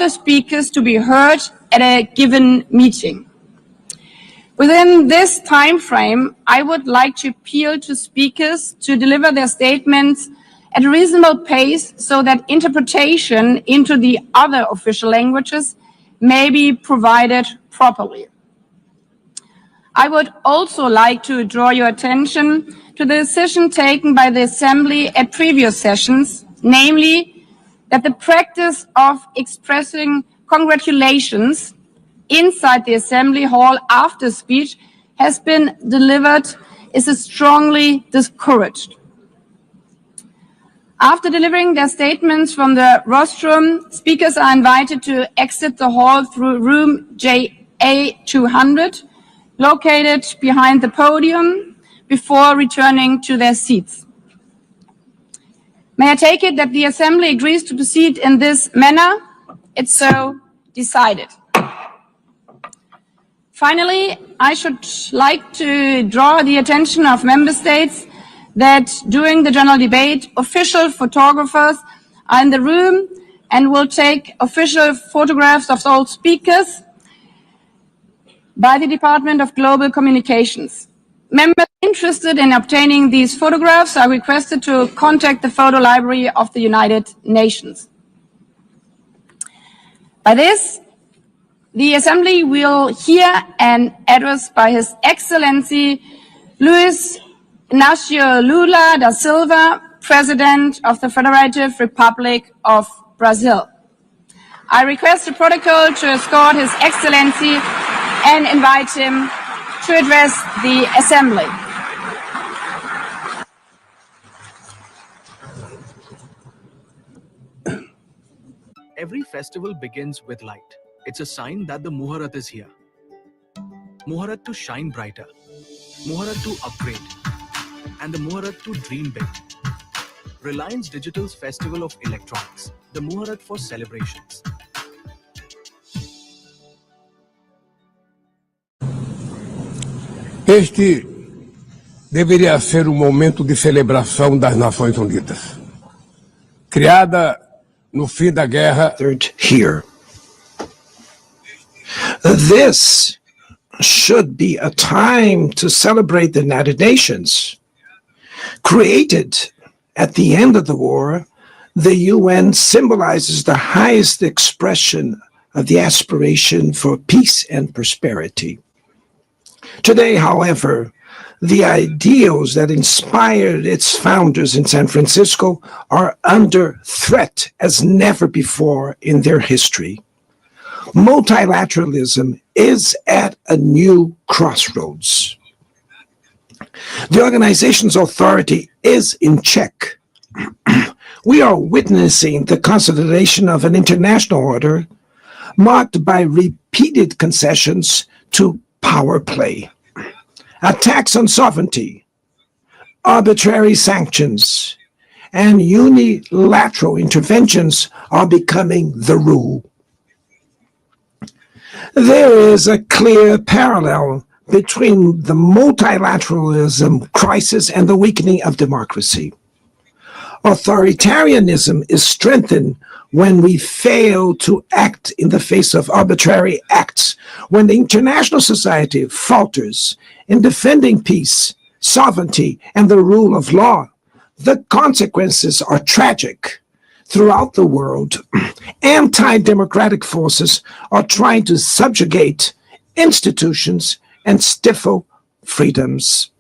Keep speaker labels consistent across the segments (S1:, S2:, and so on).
S1: the speakers to be heard at a given meeting. Within this time frame, I would like to appeal to speakers to deliver their statements at a reasonable pace so that interpretation into the other official languages may be provided properly. I would also like to draw your attention to the decision taken by the Assembly at previous sessions, namely that the practice of expressing congratulations inside the Assembly Hall after speech has been delivered is strongly discouraged. After delivering their statements from the rostrum, speakers are invited to exit the hall through room JA200, located behind the podium, before returning to their seats. May I take it that the Assembly agrees to proceed in this manner? It's so decided. Finally, I should like to draw the attention of Member States that during the general debate, official photographers are in the room and will take official photographs of all speakers by the Department of Global Communications. Members interested in obtaining these photographs are requested to contact the Photo Library of the United Nations. By this, the Assembly will hear an address by His Excellency Luiz Inácio Lula da Silva, President of the Federative Republic of Brazil. I request the protocol to escort His Excellency and invite him to address the Assembly.
S2: Every festival begins with light. It's a sign that the Muhurat is here. Muhurat to shine brighter, Muhurat to upgrade, and the Muhurat to dream big. Reliance Digital's Festival of Electronics, the Muhurat for celebrations.
S3: Este deveria ser um momento de celebração das Nações Unidas. Criada no fim da guerra.
S4: Here. This should be a time to celebrate the United Nations. Created at the end of the war, the UN symbolizes the highest expression of the aspiration for peace and prosperity. Today, however, the ideals that inspired its founders in San Francisco are under threat as never before in their history. Multilateralism is at a new crossroads. The organization's authority is in check. We are witnessing the consolidation of an international order marked by repeated concessions to power play, attacks on sovereignty, arbitrary sanctions, and unilateral interventions are becoming the rule. There is a clear parallel between the multilateralism crisis and the weakening of democracy. Authoritarianism is strengthened when we fail to act in the face of arbitrary acts, when the international society falters in defending peace, sovereignty, and the rule of law. The consequences are tragic. Throughout the world, anti-democratic forces are trying to subjugate institutions and stifle freedoms.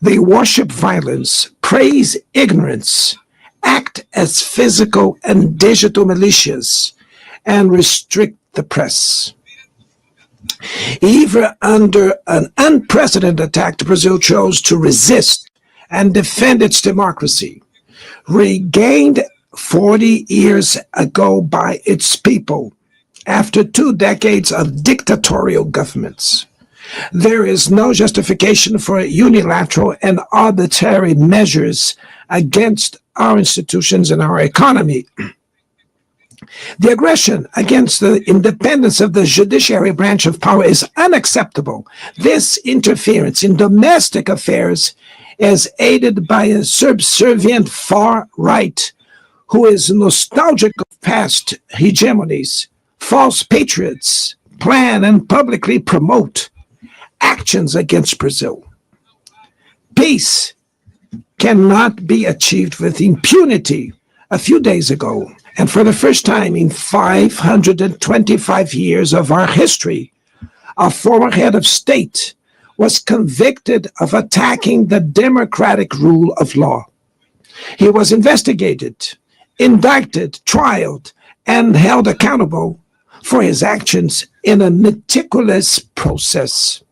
S4: They worship violence, praise ignorance, act as physical and digital militias, and restrict the press. Even under an unprecedented attack, Brazil chose to resist and defend its democracy, regained 40 years ago by its people after 2 decades of dictatorial governments. There is no justification for unilateral and arbitrary measures against our institutions and our economy. The aggression against the independence of the judiciary branch of power is unacceptable. This interference in domestic affairs is aided by a subservient far right who is nostalgic of past hegemonies, false patriots, plan and publicly promote actions against Brazil. Peace cannot be achieved with impunity. A few days ago, and for the first time in 525 years of our history, a former head of state was convicted of attacking the democratic rule of law. He was investigated, indicted, trialed, and held accountable for his actions in a meticulous process.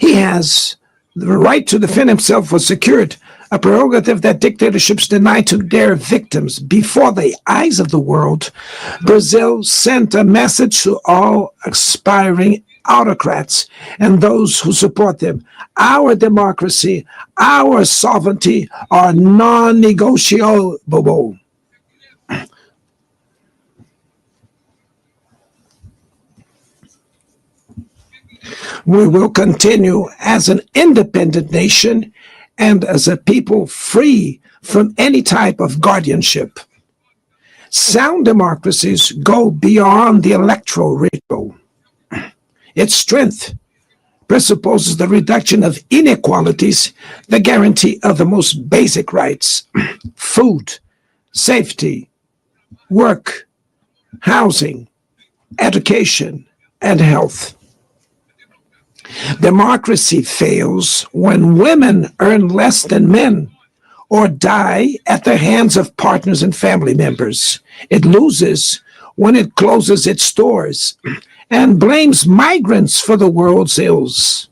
S4: He has the right to defend himself was secured, a prerogative that dictatorships deny to their victims. Before the eyes of the world, Brazil sent a message to all aspiring autocrats and those who support them. Our democracy, our sovereignty are non-negotiable. We will continue as an independent nation and as a people free from any type of guardianship. Sound democracies go beyond the electoral ritual. Its strength presupposes the reduction of inequalities, the guarantee of the most basic rights: food, safety, work, housing, education, and health. Democracy fails when women earn less than men or die at the hands of partners and family members. It loses when it closes its doors and blames migrants for the world's ills.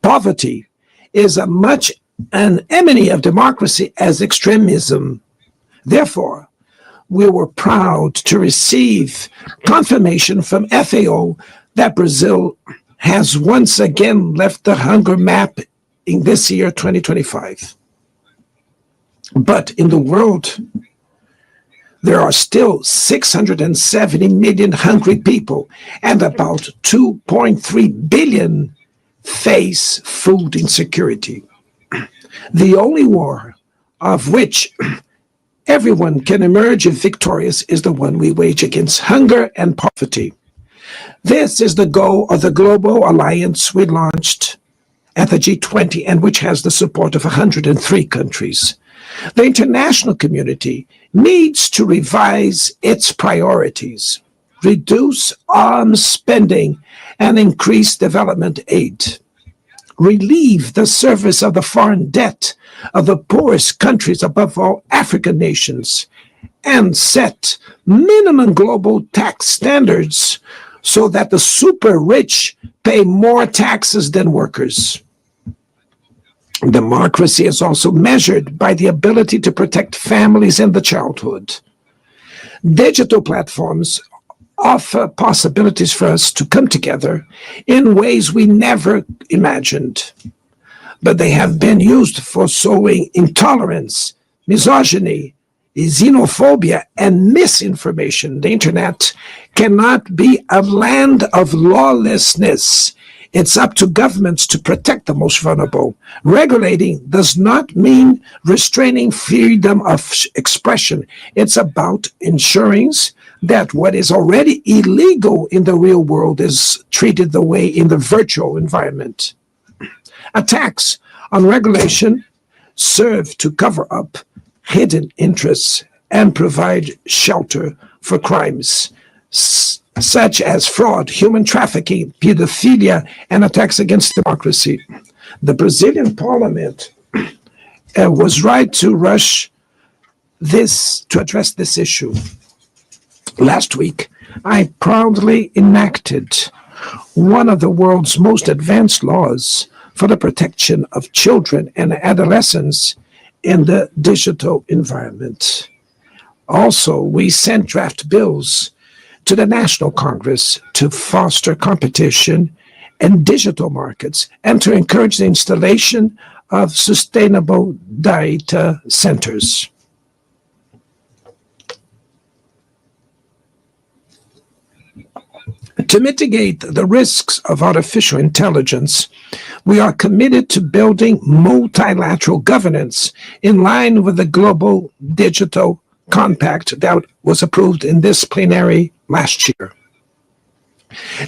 S4: Poverty is as much an enemy of democracy as extremism. Therefore, we were proud to receive confirmation from FAO that Brazil has once again left the hunger map in this year, 2025. But in the world, there are still 670 million hungry people, and about 2.3 billion face food insecurity. The only war of which everyone can emerge victorious is the one we wage against hunger and poverty. This is the goal of the global alliance we launched at the G20 and which has the support of 103 countries. The international community needs to revise its priorities, reduce arms spending, and increase development aid. Relieve the service of the foreign debt of the poorest countries, above all African nations, and set minimum global tax standards so that the super rich pay more taxes than workers. Democracy is also measured by the ability to protect families in the childhood. Digital platforms offer possibilities for us to come together in ways we never imagined, but they have been used for sowing intolerance, misogyny, xenophobia, and misinformation. The internet cannot be a land of lawlessness. It's up to governments to protect the most vulnerable. Regulating does not mean restraining freedom of expression. It's about ensuring that what is already illegal in the real world is treated the way in the virtual environment. Attacks on regulation serve to cover up hidden interests and provide shelter for crimes such as fraud, human trafficking, pedophilia, and attacks against democracy. The Brazilian parliament was right to rush to address this issue. Last week, I proudly enacted one of the world's most advanced laws for the protection of children and adolescents in the digital environment. Also, we sent draft bills to the National Congress to foster competition in digital markets and to encourage the installation of sustainable data centers. To mitigate the risks of artificial intelligence, we are committed to building multilateral governance in line with the Global Digital Compact that was approved in this plenary last year.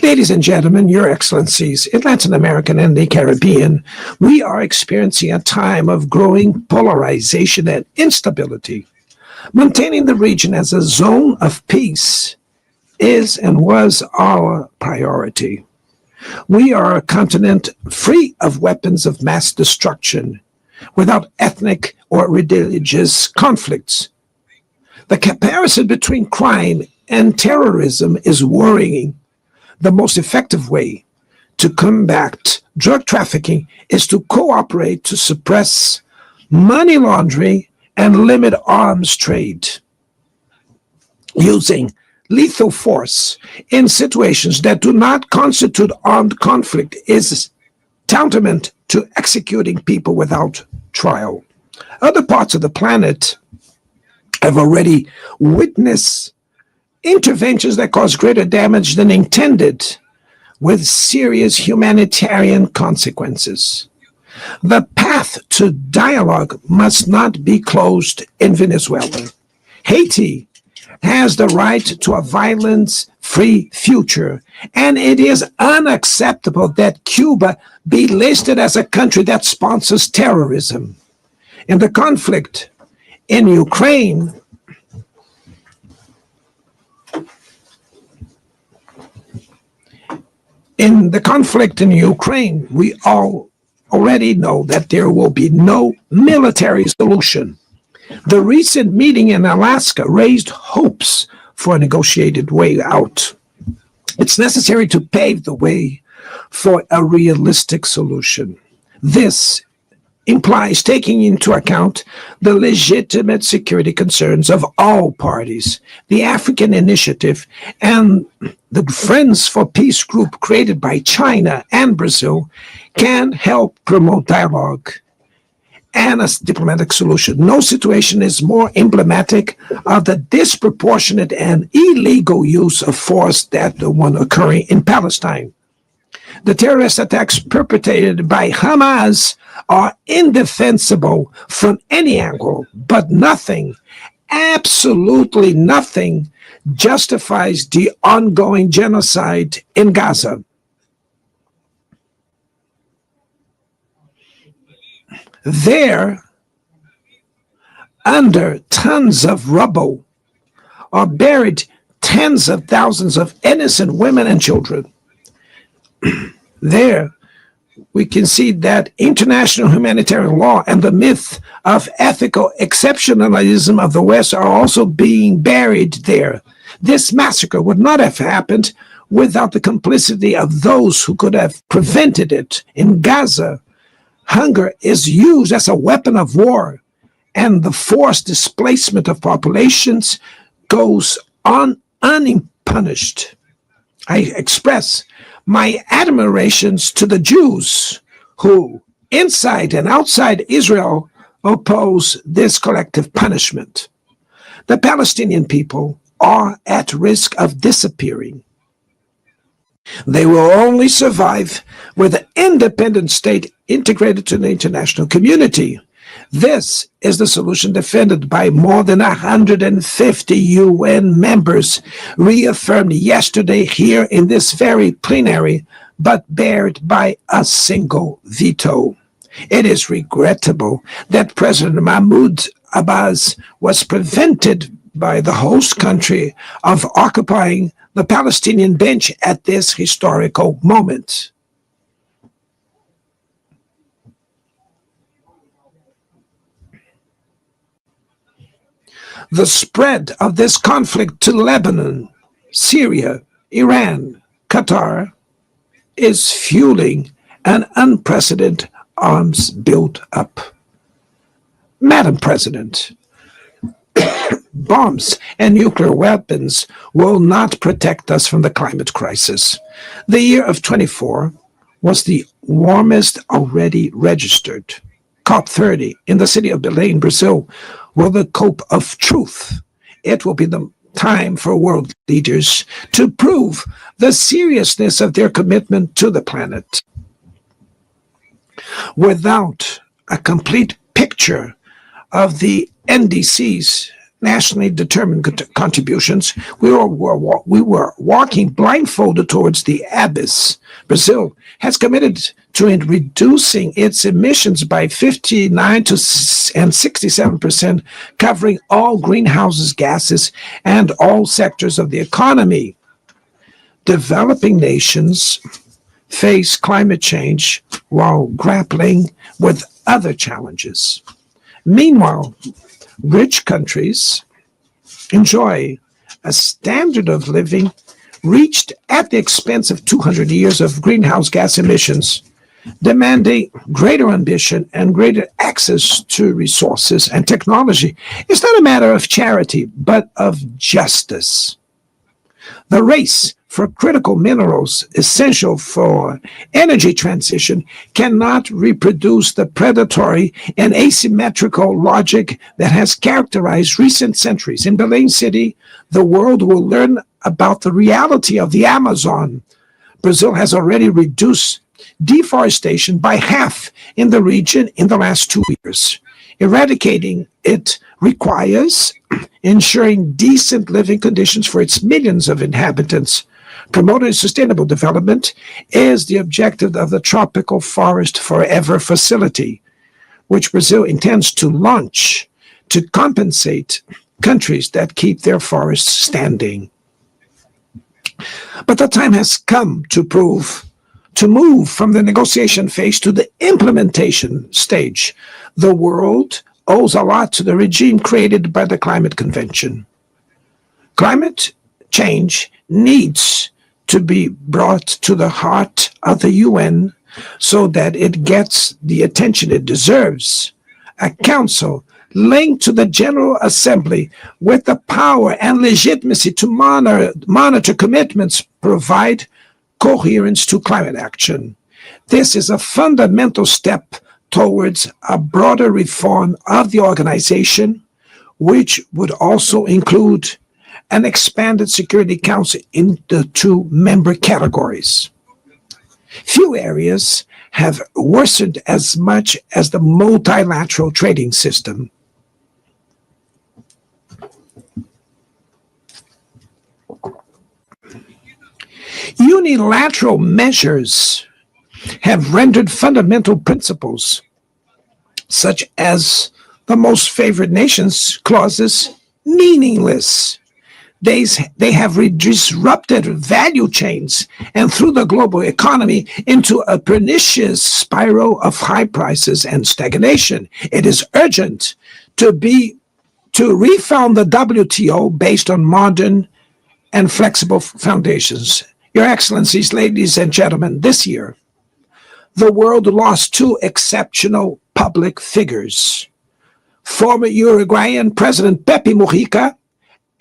S4: Ladies and gentlemen, Your Excellencies, in Latin America and the Caribbean, we are experiencing a time of growing polarization and instability. Maintaining the region as a zone of peace is and was our priority. We are a continent free of weapons of mass destruction, without ethnic or religious conflicts. The comparison between crime and terrorism is worrying. The most effective way to combat drug trafficking is to cooperate to suppress money laundering and limit arms trade. Using lethal force in situations that do not constitute armed conflict is tantamount to executing people without trial. Other parts of the planet have already witnessed interventions that cause greater damage than intended, with serious humanitarian consequences. The path to dialogue must not be closed in Venezuela. Haiti has the right to a violence-free future, and it is unacceptable that Cuba be listed as a country that sponsors terrorism. In the conflict in Ukraine, we all already know that there will be no military solution. The recent meeting in Alaska raised hopes for a negotiated way out. It's necessary to pave the way for a realistic solution. This implies taking into account the legitimate security concerns of all parties. The African Initiative and the Friends for Peace group created by China and Brazil can help promote dialogue and a diplomatic solution. No situation is more emblematic of the disproportionate and illegal use of force than the one occurring in Palestine. The terrorist attacks perpetrated by Hamas are indefensible from any angle, but nothing, absolutely nothing, justifies the ongoing genocide in Gaza. There, under tons of rubble, are buried tens of thousands of innocent women and children. There, we can see that international humanitarian law and the myth of ethical exceptionalism of the West are also being buried there. This massacre would not have happened without the complicity of those who could have prevented it. In Gaza, hunger is used as a weapon of war, and the forced displacement of populations goes on unpunished. I express my admirations to the Jews who, inside and outside Israel, oppose this collective punishment. The Palestinian people are at risk of disappearing. They will only survive with an independent state integrated to the international community. This is the solution defended by more than 150 UN members, reaffirmed yesterday here in this very plenary, but barred by a single veto. It is regrettable that President Mahmoud Abbas was prevented by the host country of occupying the Palestinian bench at this historical moment. The spread of this conflict to Lebanon, Syria, Iran, Qatar is fueling an unprecedented arms build-up. Madam President, bombs and nuclear weapons will not protect us from the climate crisis. The year of 24 was the warmest already registered. COP30 in the city of Belém, Brazil, will the COP of truth. It will be the time for world leaders to prove the seriousness of their commitment to the planet. Without a complete picture of the NDC's nationally determined contributions, we were walking blindfolded towards the abyss. Brazil has committed to reducing its emissions by 59 to and 67%, covering all greenhouse gases and all sectors of the economy. Developing nations face climate change while grappling with other challenges. Meanwhile, rich countries enjoy a standard of living reached at the expense of 200 years of greenhouse gas emissions, demanding greater ambition and greater access to resources and technology. It's not a matter of charity, but of justice. The race for critical minerals essential for energy transition cannot reproduce the predatory and asymmetrical logic that has characterized recent centuries. In Belém City, the world will learn about the reality of the Amazon. Brazil has already reduced deforestation by half in the region in the last 2 years. Eradicating it requires ensuring decent living conditions for its millions of inhabitants. Promoting sustainable development is the objective of the Tropical Forest Forever facility, which Brazil intends to launch to compensate countries that keep their forests standing. But the time has come to move from the negotiation phase to the implementation stage. The world owes a lot to the regime created by the Climate Convention. Climate change needs to be brought to the heart of the UN so that it gets the attention it deserves. A council linked to the General Assembly with the power and legitimacy to monitor commitments provide coherence to climate action. This is a fundamental step towards a broader reform of the organization, which would also include an expanded Security Council in the 2 member categories. Few areas have worsened as much as the multilateral trading system. Unilateral measures have rendered fundamental principles, such as the most favored nations clauses, meaningless. They have disrupted value chains and threw the global economy into a pernicious spiral of high prices and stagnation. It is urgent to refound the WTO based on modern and flexible foundations. Your Excellencies, ladies and gentlemen, this year, the world lost 2 exceptional public figures. Former Uruguayan President Pepe Mujica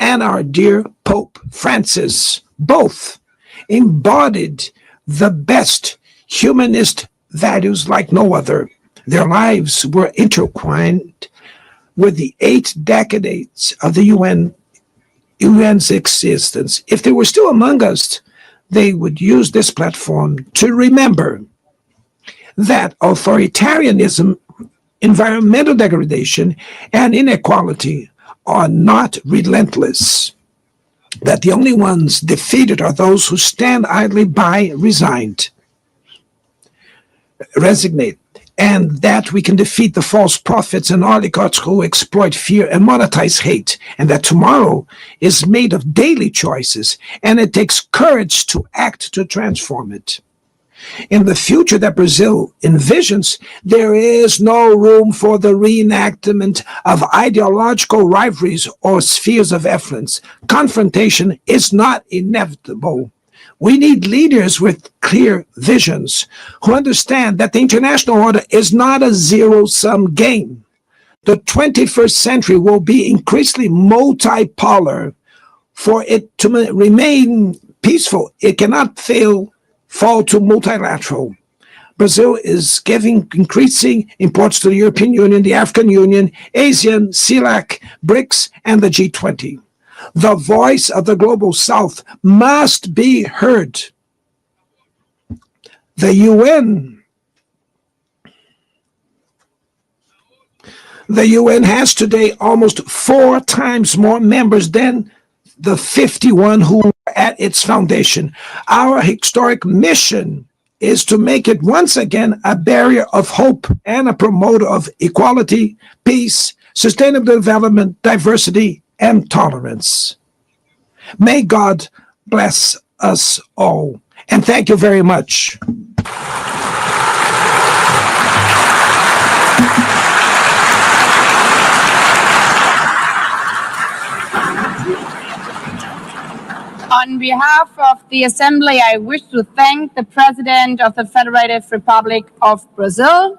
S4: and our dear Pope Francis. Both embodied the best humanist values like no other. Their lives were intertwined with the 8 decades of the UN's existence. If they were still among us, they would use this platform to remember that authoritarianism, environmental degradation, and inequality are not relentless, that the only ones defeated are those who stand idly by, resignate, and that we can defeat the false prophets and oligarchs who exploit fear and monetize hate, and that tomorrow is made of daily choices, and it takes courage to act to transform it. In the future that Brazil envisions, there is no room for the reenactment of ideological rivalries or spheres of influence. Confrontation is not inevitable. We need leaders with clear visions who understand that the international order is not a zero-sum game. The 21st century will be increasingly multipolar. For it to remain peaceful, it cannot fall to multilateral. Brazil is giving increasing importance to the European Union, the African Union, ASEAN, CELAC, BRICS, and the G20. The voice of the global South must be heard. The UN The UN has today almost 4 times more members than the 51 who were at its foundation. Our historic mission is to make it once again a barrier of hope and a promoter of equality, peace, sustainable development, diversity, and tolerance. May God bless us all. And thank you very much.
S1: On behalf of the Assembly, I wish to thank the President of the Federative Republic of Brazil,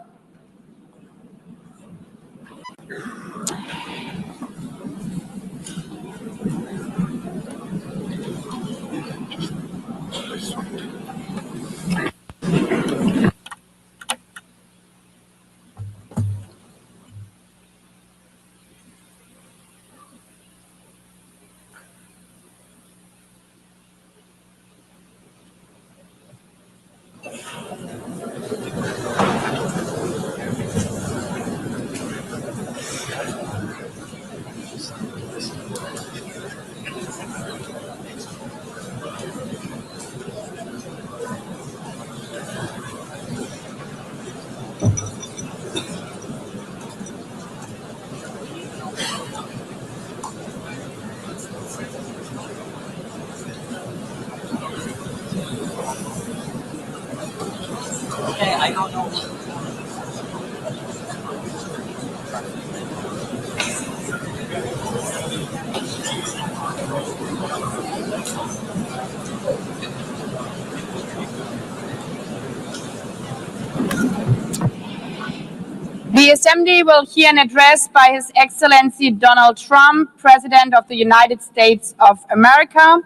S1: The Assembly will hear an address by His Excellency Donald Trump, President of the United States of America.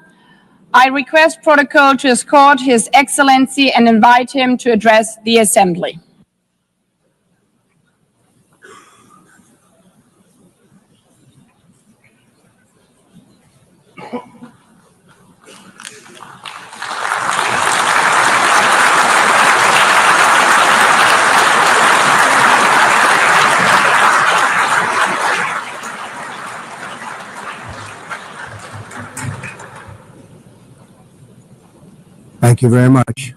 S1: I request protocol to escort His Excellency and invite him to address the Assembly.
S5: Thank you very much.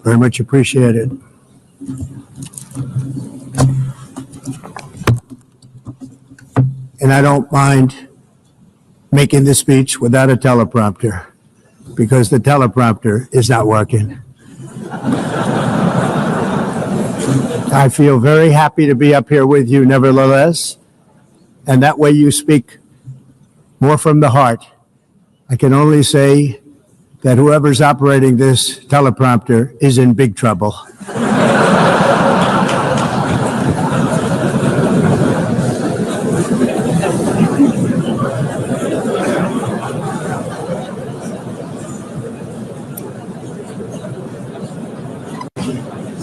S5: Very much appreciated. And I don't mind making this speech without a teleprompter because the teleprompter is not working. I feel very happy to be up here with you nevertheless, and that way you speak more from the heart. I can only say that whoever's operating this teleprompter is in big trouble.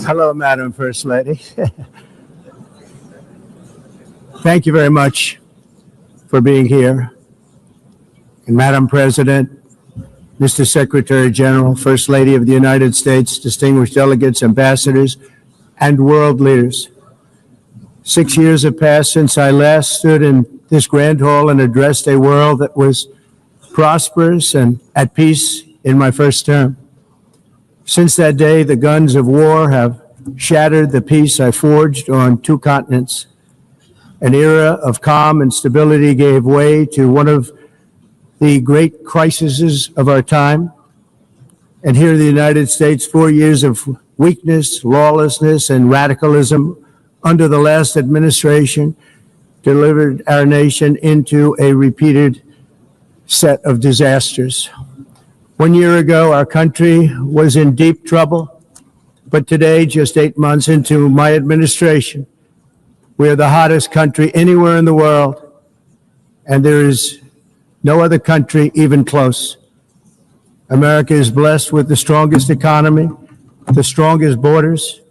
S5: Hello, Madam First Lady. Thank you very much for being here. And Madam President, Mr. Secretary General, First Lady of the United States, distinguished delegates, ambassadors, and world leaders. 6 years have passed since I last stood in this grand hall and addressed a world that was prosperous and at peace in my first term. Since that day, the guns of war have shattered the peace I forged on 2 continents. An era of calm and stability gave way to one of the great crises of our time. And here in the United States, 4 years of weakness, lawlessness, and radicalism under the last administration delivered our nation into a repeated set of disasters. 1 year ago, our country was in deep trouble, but today, just 8 months into my administration, we are the hottest country anywhere in the world, and there is no other country even close. America is blessed with the strongest economy, the strongest borders,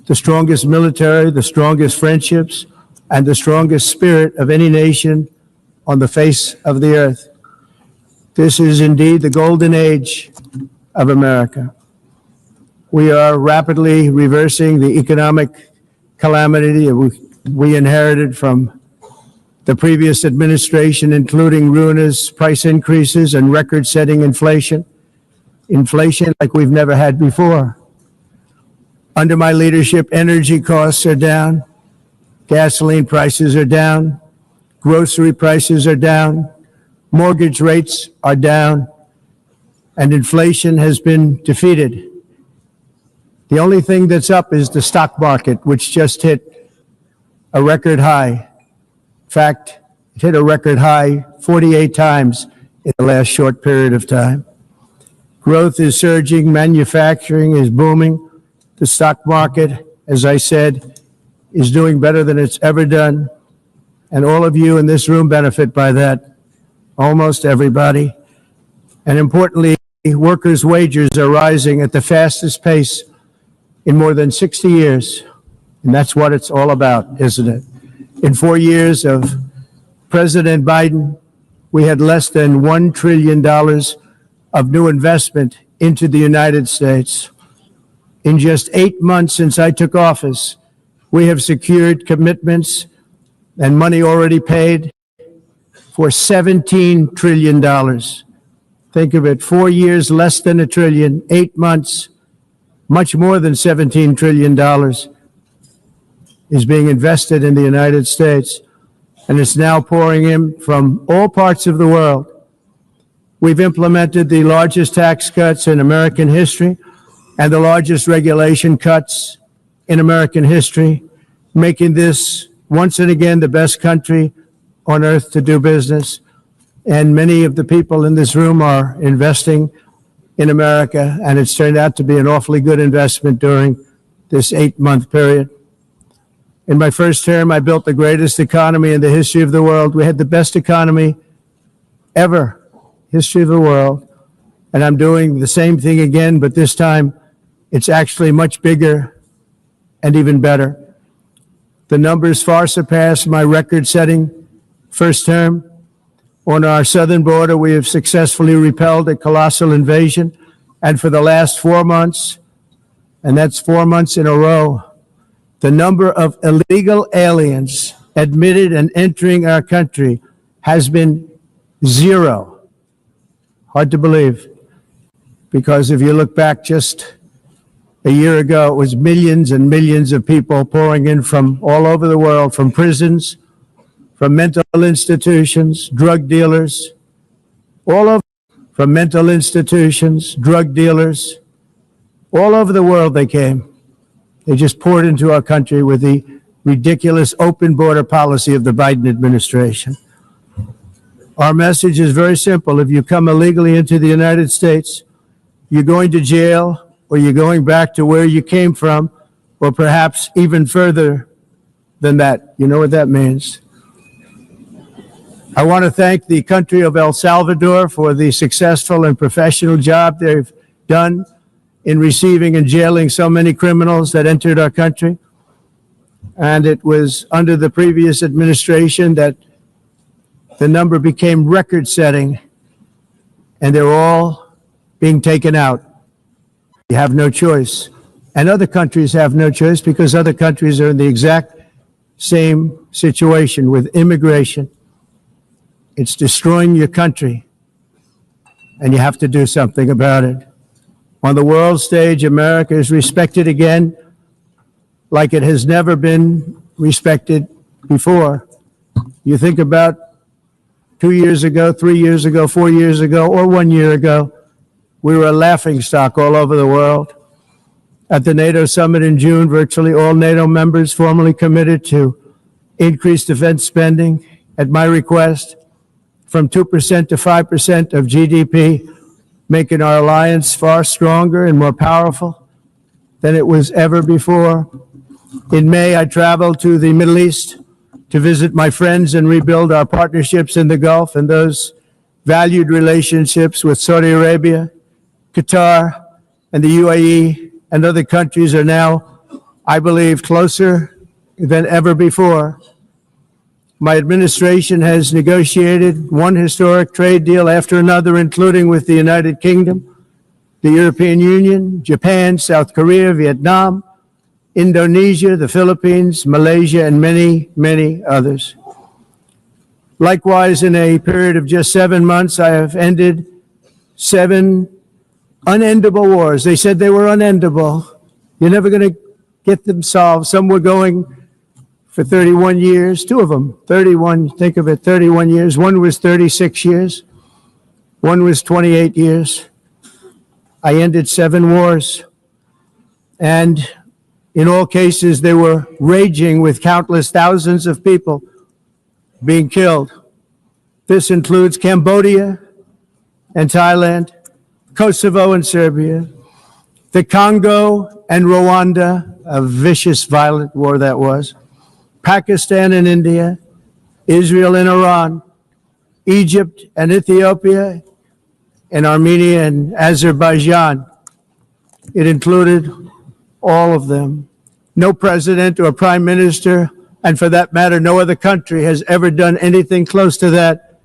S5: the strongest military, the strongest friendships, and the strongest spirit of any nation on the face of the earth. This is indeed the golden age of America. We are rapidly reversing the economic calamity we inherited from the previous administration, including ruinous price increases and record-setting inflation. Inflation like we've never had before. Under my leadership, energy costs are down, gasoline prices are down, grocery prices are down, mortgage rates are down, and inflation has been defeated. The only thing that's up is the stock market, which just hit a record high. In fact, it hit a record high 48 times in the last short period of time. Growth is surging, manufacturing is booming. The stock market, as I said, is doing better than it's ever done. And all of you in this room benefit by that, almost everybody. And importantly, workers' wages are rising at the fastest pace in more than 60 years. And that's what it's all about, isn't it? In 4 years of President Biden, we had less than $1 trillion of new investment into the United States. In just 8 months since I took office, we have secured commitments and money already paid for $17 trillion. Think of it, 4 years, less than $1 trillion, 8 months, much more than $17 trillion is being invested in the United States, and it's now pouring in from all parts of the world. We've implemented the largest tax cuts in American history and the largest regulation cuts in American history, making this once and again the best country on earth to do business. And many of the people in this room are investing in America, and it's turned out to be an awfully good investment during this 8-month period. In my first term, I built the greatest economy in the history of the world. We had the best economy ever, history of the world. And I'm doing the same thing again, but this time it's actually much bigger and even better. The numbers far surpass my record-setting first term. On our southern border, we have successfully repelled a colossal invasion. And for the last 4 months, and that's 4 months in a row, the number of illegal aliens admitted and entering our country has been 0. Hard to believe, because if you look back just a year ago, it was millions and millions of people pouring in from all over the world, from prisons, from mental institutions, drug dealers, all over, from mental institutions, drug dealers, all over the world they came. They just poured into our country with the ridiculous open border policy of the Biden administration. Our message is very simple. If you come illegally into the United States, you're going to jail, or you're going back to where you came from, or perhaps even further than that. You know what that means. I want to thank the country of El Salvador for the successful and professional job they've done in receiving and jailing so many criminals that entered our country. And it was under the previous administration that the number became record-setting, and they're all being taken out. You have no choice. And other countries have no choice, because other countries are in the exact same situation with immigration. It's destroying your country, and you have to do something about it. On the world stage, America is respected again like it has never been respected before. You think about 2 years ago, 3 years ago, 4 years ago, or 1 year ago, we were a laughingstock all over the world. At the NATO summit in June, virtually all NATO members formally committed to increase defense spending at my request from 2% to 5% of GDP, making our alliance far stronger and more powerful than it was ever before. In May, I traveled to the Middle East to visit my friends and rebuild our partnerships in the Gulf and those valued relationships with Saudi Arabia, Qatar, and the UAE and other countries are now, I believe, closer than ever before. My administration has negotiated one historic trade deal after another, including with the United Kingdom, the European Union, Japan, South Korea, Vietnam, Indonesia, the Philippines, Malaysia, and many, many others. Likewise, in a period of just 7 months, I have ended 7 unendable wars. They said they were unendable. You're never going to get them solved. Some were going for 31 years, 2 of them, 31, think of it, 31 years. One was 36 years. One was 28 years. I ended 7 wars. And in all cases, they were raging with countless thousands of people being killed. This includes Cambodia and Thailand, Kosovo and Serbia, the Congo and Rwanda, a vicious, violent war that was, Pakistan and India, Israel and Iran, Egypt and Ethiopia, and Armenia and Azerbaijan. It included all of them. No president or prime minister, and for that matter, no other country has ever done anything close to that.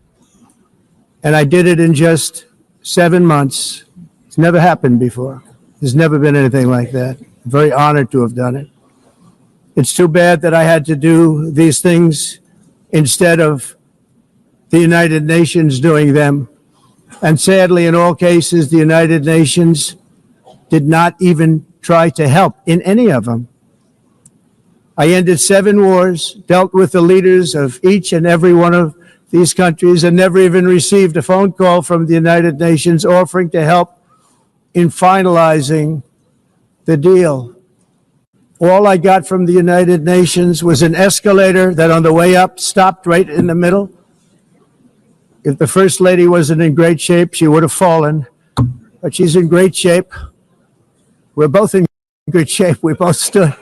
S5: And I did it in just 7 months. It's never happened before. There's never been anything like that. I'm very honored to have done it. It's too bad that I had to do these things instead of the United Nations doing them. And sadly, in all cases, the United Nations did not even try to help in any of them. I ended 7 wars, dealt with the leaders of each and every one of these countries, and never even received a phone call from the United Nations offering to help in finalizing the deal. All I got from the United Nations was an escalator that on the way up stopped right in the middle. If the First Lady wasn't in great shape, she would have fallen, but she's in great shape. We're both in good shape. We both stood.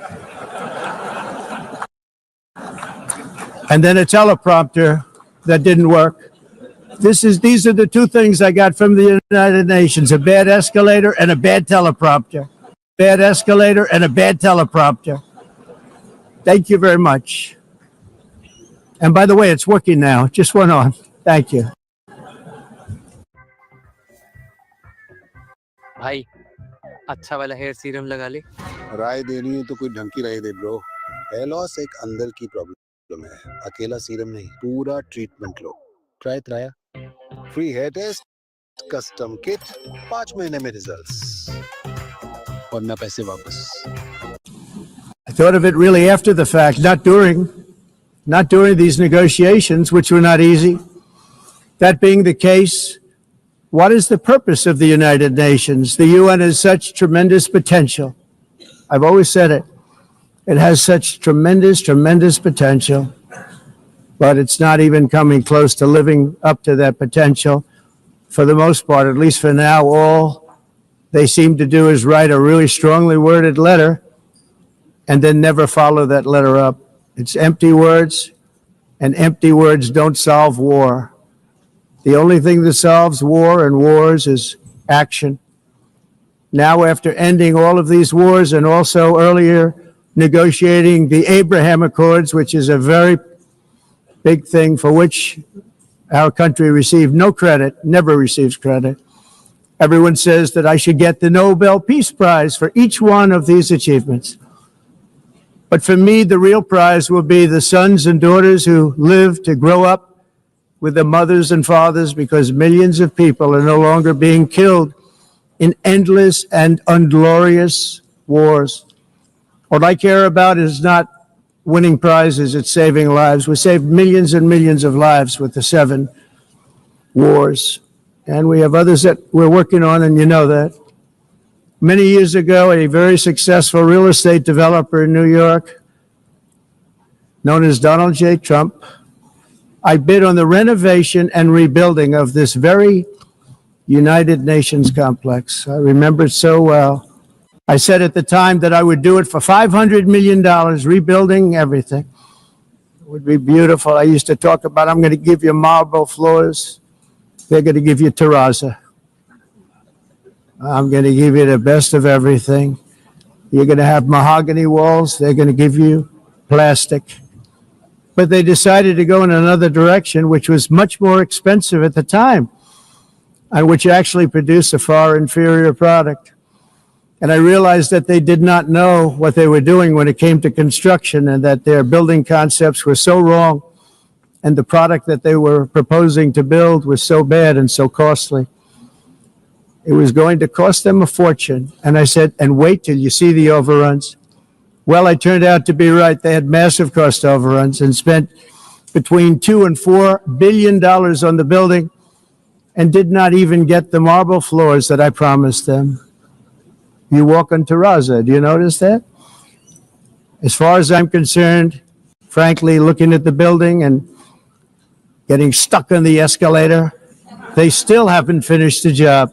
S5: And then a teleprompter that didn't work. These are the 2 things I got from the United Nations, a bad escalator and a bad teleprompter. Bad escalator and a bad teleprompter. Thank you very much. And by the way, it's working now. It just went on. Thank you.
S6: भाई अच्छा वाला hair serum लगा ले।
S7: राय देनी है तो कोई ढंग की राय दे ब्रो। हेयर लॉस एक अंदर की प्रॉब्लम है, अकेला सीरम नहीं, पूरा ट्रीटमेंट लो। Try Traya, free hair test, custom kit, 5 महीने में रिजल्ट्स, वरना पैसे वापस।
S5: I thought of it really after the fact, not during these negotiations, which were not easy. That being the case, what is the purpose of the United Nations? The UN has such tremendous potential. I've always said it. It has such tremendous, tremendous potential, but it's not even coming close to living up to that potential. For the most part, at least for now, all they seem to do is write a really strongly worded letter and then never follow that letter up. It's empty words, and empty words don't solve war. The only thing that solves war and wars is action. Now, after ending all of these wars and also earlier negotiating the Abraham Accords, which is a very big thing for which our country received no credit, never receives credit. Everyone says that I should get the Nobel Peace Prize for each one of these achievements. But for me, the real prize will be the sons and daughters who live to grow up with the mothers and fathers, because millions of people are no longer being killed in endless and unglorious wars. What I care about is not winning prizes, it's saving lives. We saved millions and millions of lives with the 7 wars. And we have others that we're working on, and you know that. Many years ago, a very successful real estate developer in New York, known as Donald J. Trump, I bid on the renovation and rebuilding of this very United Nations complex. I remember it so well. I said at the time that I would do it for $500 million, rebuilding everything. It would be beautiful. I used to talk about, I'm going to give you marble floors. They're going to give you terrazzo. I'm going to give you the best of everything. You're going to have mahogany walls. They're going to give you plastic. But they decided to go in another direction, which was much more expensive at the time, and which actually produced a far inferior product. And I realized that they did not know what they were doing when it came to construction, and that their building concepts were so wrong, and the product that they were proposing to build was so bad and so costly. It was going to cost them a fortune. And I said, and wait till you see the overruns. Well, I turned out to be right. They had massive cost overruns and spent between $2 and $4 billion on the building and did not even get the marble floors that I promised them. You walk on terrazzo. Do you notice that? As far as I'm concerned, frankly, looking at the building and getting stuck on the escalator, they still haven't finished the job.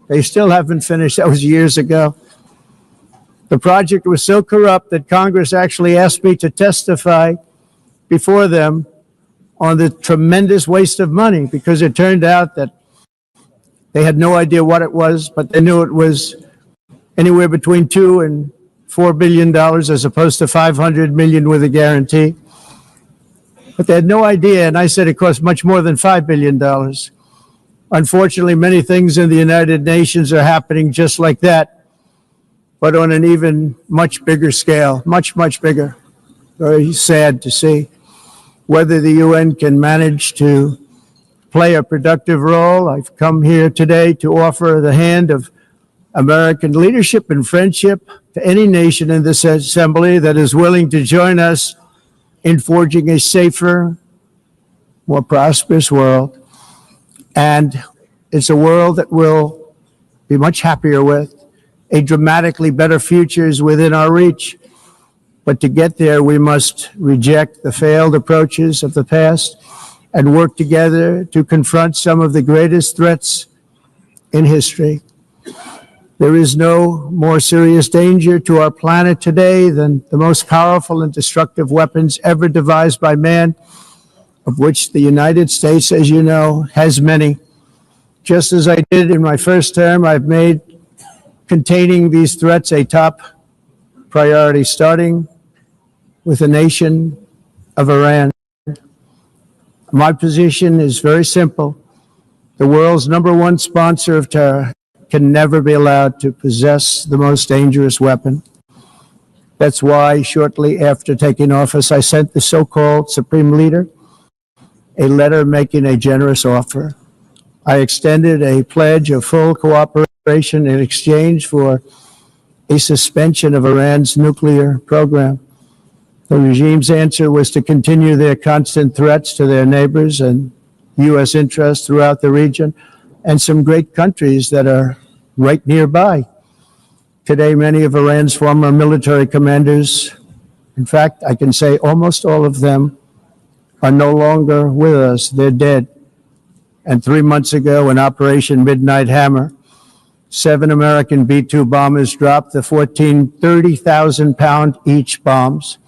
S5: They still haven't finished. That was years ago. The project was so corrupt that Congress actually asked me to testify before them on the tremendous waste of money, because it turned out that they had no idea what it was, but they knew it was anywhere between $2 and $4 billion as opposed to 500 million with a guarantee. But they had no idea, and I said it cost much more than $5 billion. Unfortunately, many things in the United Nations are happening just like that, but on an even much bigger scale, much, much bigger. Very sad to see. Whether the UN can manage to play a productive role, I've come here today to offer the hand of American leadership and friendship to any nation in this assembly that is willing to join us in forging a safer, more prosperous world. And it's a world that we'll be much happier with. A dramatically better future is within our reach. But to get there, we must reject the failed approaches of the past and work together to confront some of the greatest threats in history. There is no more serious danger to our planet today than the most powerful and destructive weapons ever devised by man, of which the United States, as you know, has many. Just as I did in my first term, I've made containing these threats a top priority, starting with the nation of Iran. My position is very simple. The world's #1 sponsor of terror can never be allowed to possess the most dangerous weapon. That's why shortly after taking office, I sent the so-called Supreme Leader a letter making a generous offer. I extended a pledge of full cooperation in exchange for a suspension of Iran's nuclear program. The regime's answer was to continue their constant threats to their neighbors and U.S. interests throughout the region, and some great countries that are right nearby. Today, many of Iran's former military commanders, in fact, I can say almost all of them, are no longer with us. They're dead. And 3 months ago, in Operation Midnight Hammer, 7 American B-2 bombers dropped the 14 30,000-pound each bombs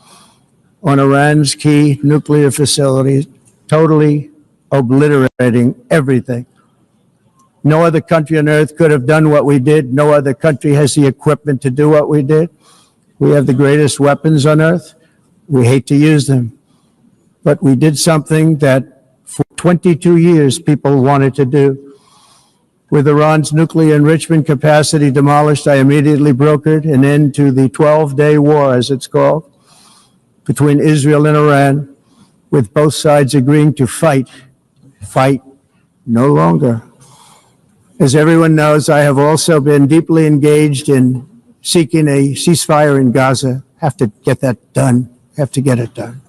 S5: on Iran's key nuclear facilities, totally obliterating everything. No other country on earth could have done what we did. No other country has the equipment to do what we did. We have the greatest weapons on earth. We hate to use them. But we did something that for 22 years people wanted to do. With Iran's nuclear enrichment capacity demolished, I immediately brokered an end to the 12-day war, as it's called, between Israel and Iran, with both sides agreeing to fight no longer. As everyone knows, I have also been deeply engaged in seeking a ceasefire in Gaza. Have to get that done. Have to get it done.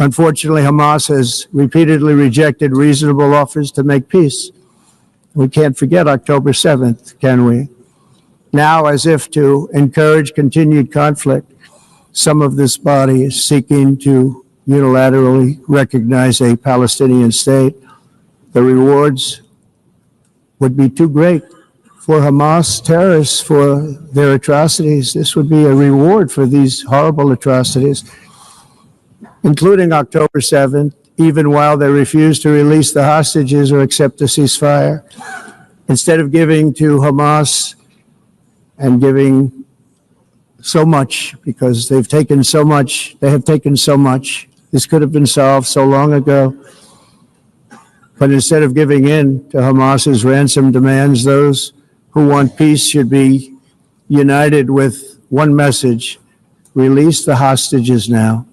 S5: Unfortunately, Hamas has repeatedly rejected reasonable offers to make peace. We can't forget October 7th, can we? Now, as if to encourage continued conflict, some of this body is seeking to unilaterally recognize a Palestinian state. The rewards would be too great for Hamas terrorists for their atrocities. This would be a reward for these horrible atrocities, including October 7th, even while they refuse to release the hostages or accept a ceasefire. Instead of giving to Hamas and giving so much, because they've taken so much, they have taken so much. This could have been solved so long ago. But instead of giving in to Hamas's ransom demands, those who want peace should be united with one message: release the hostages now.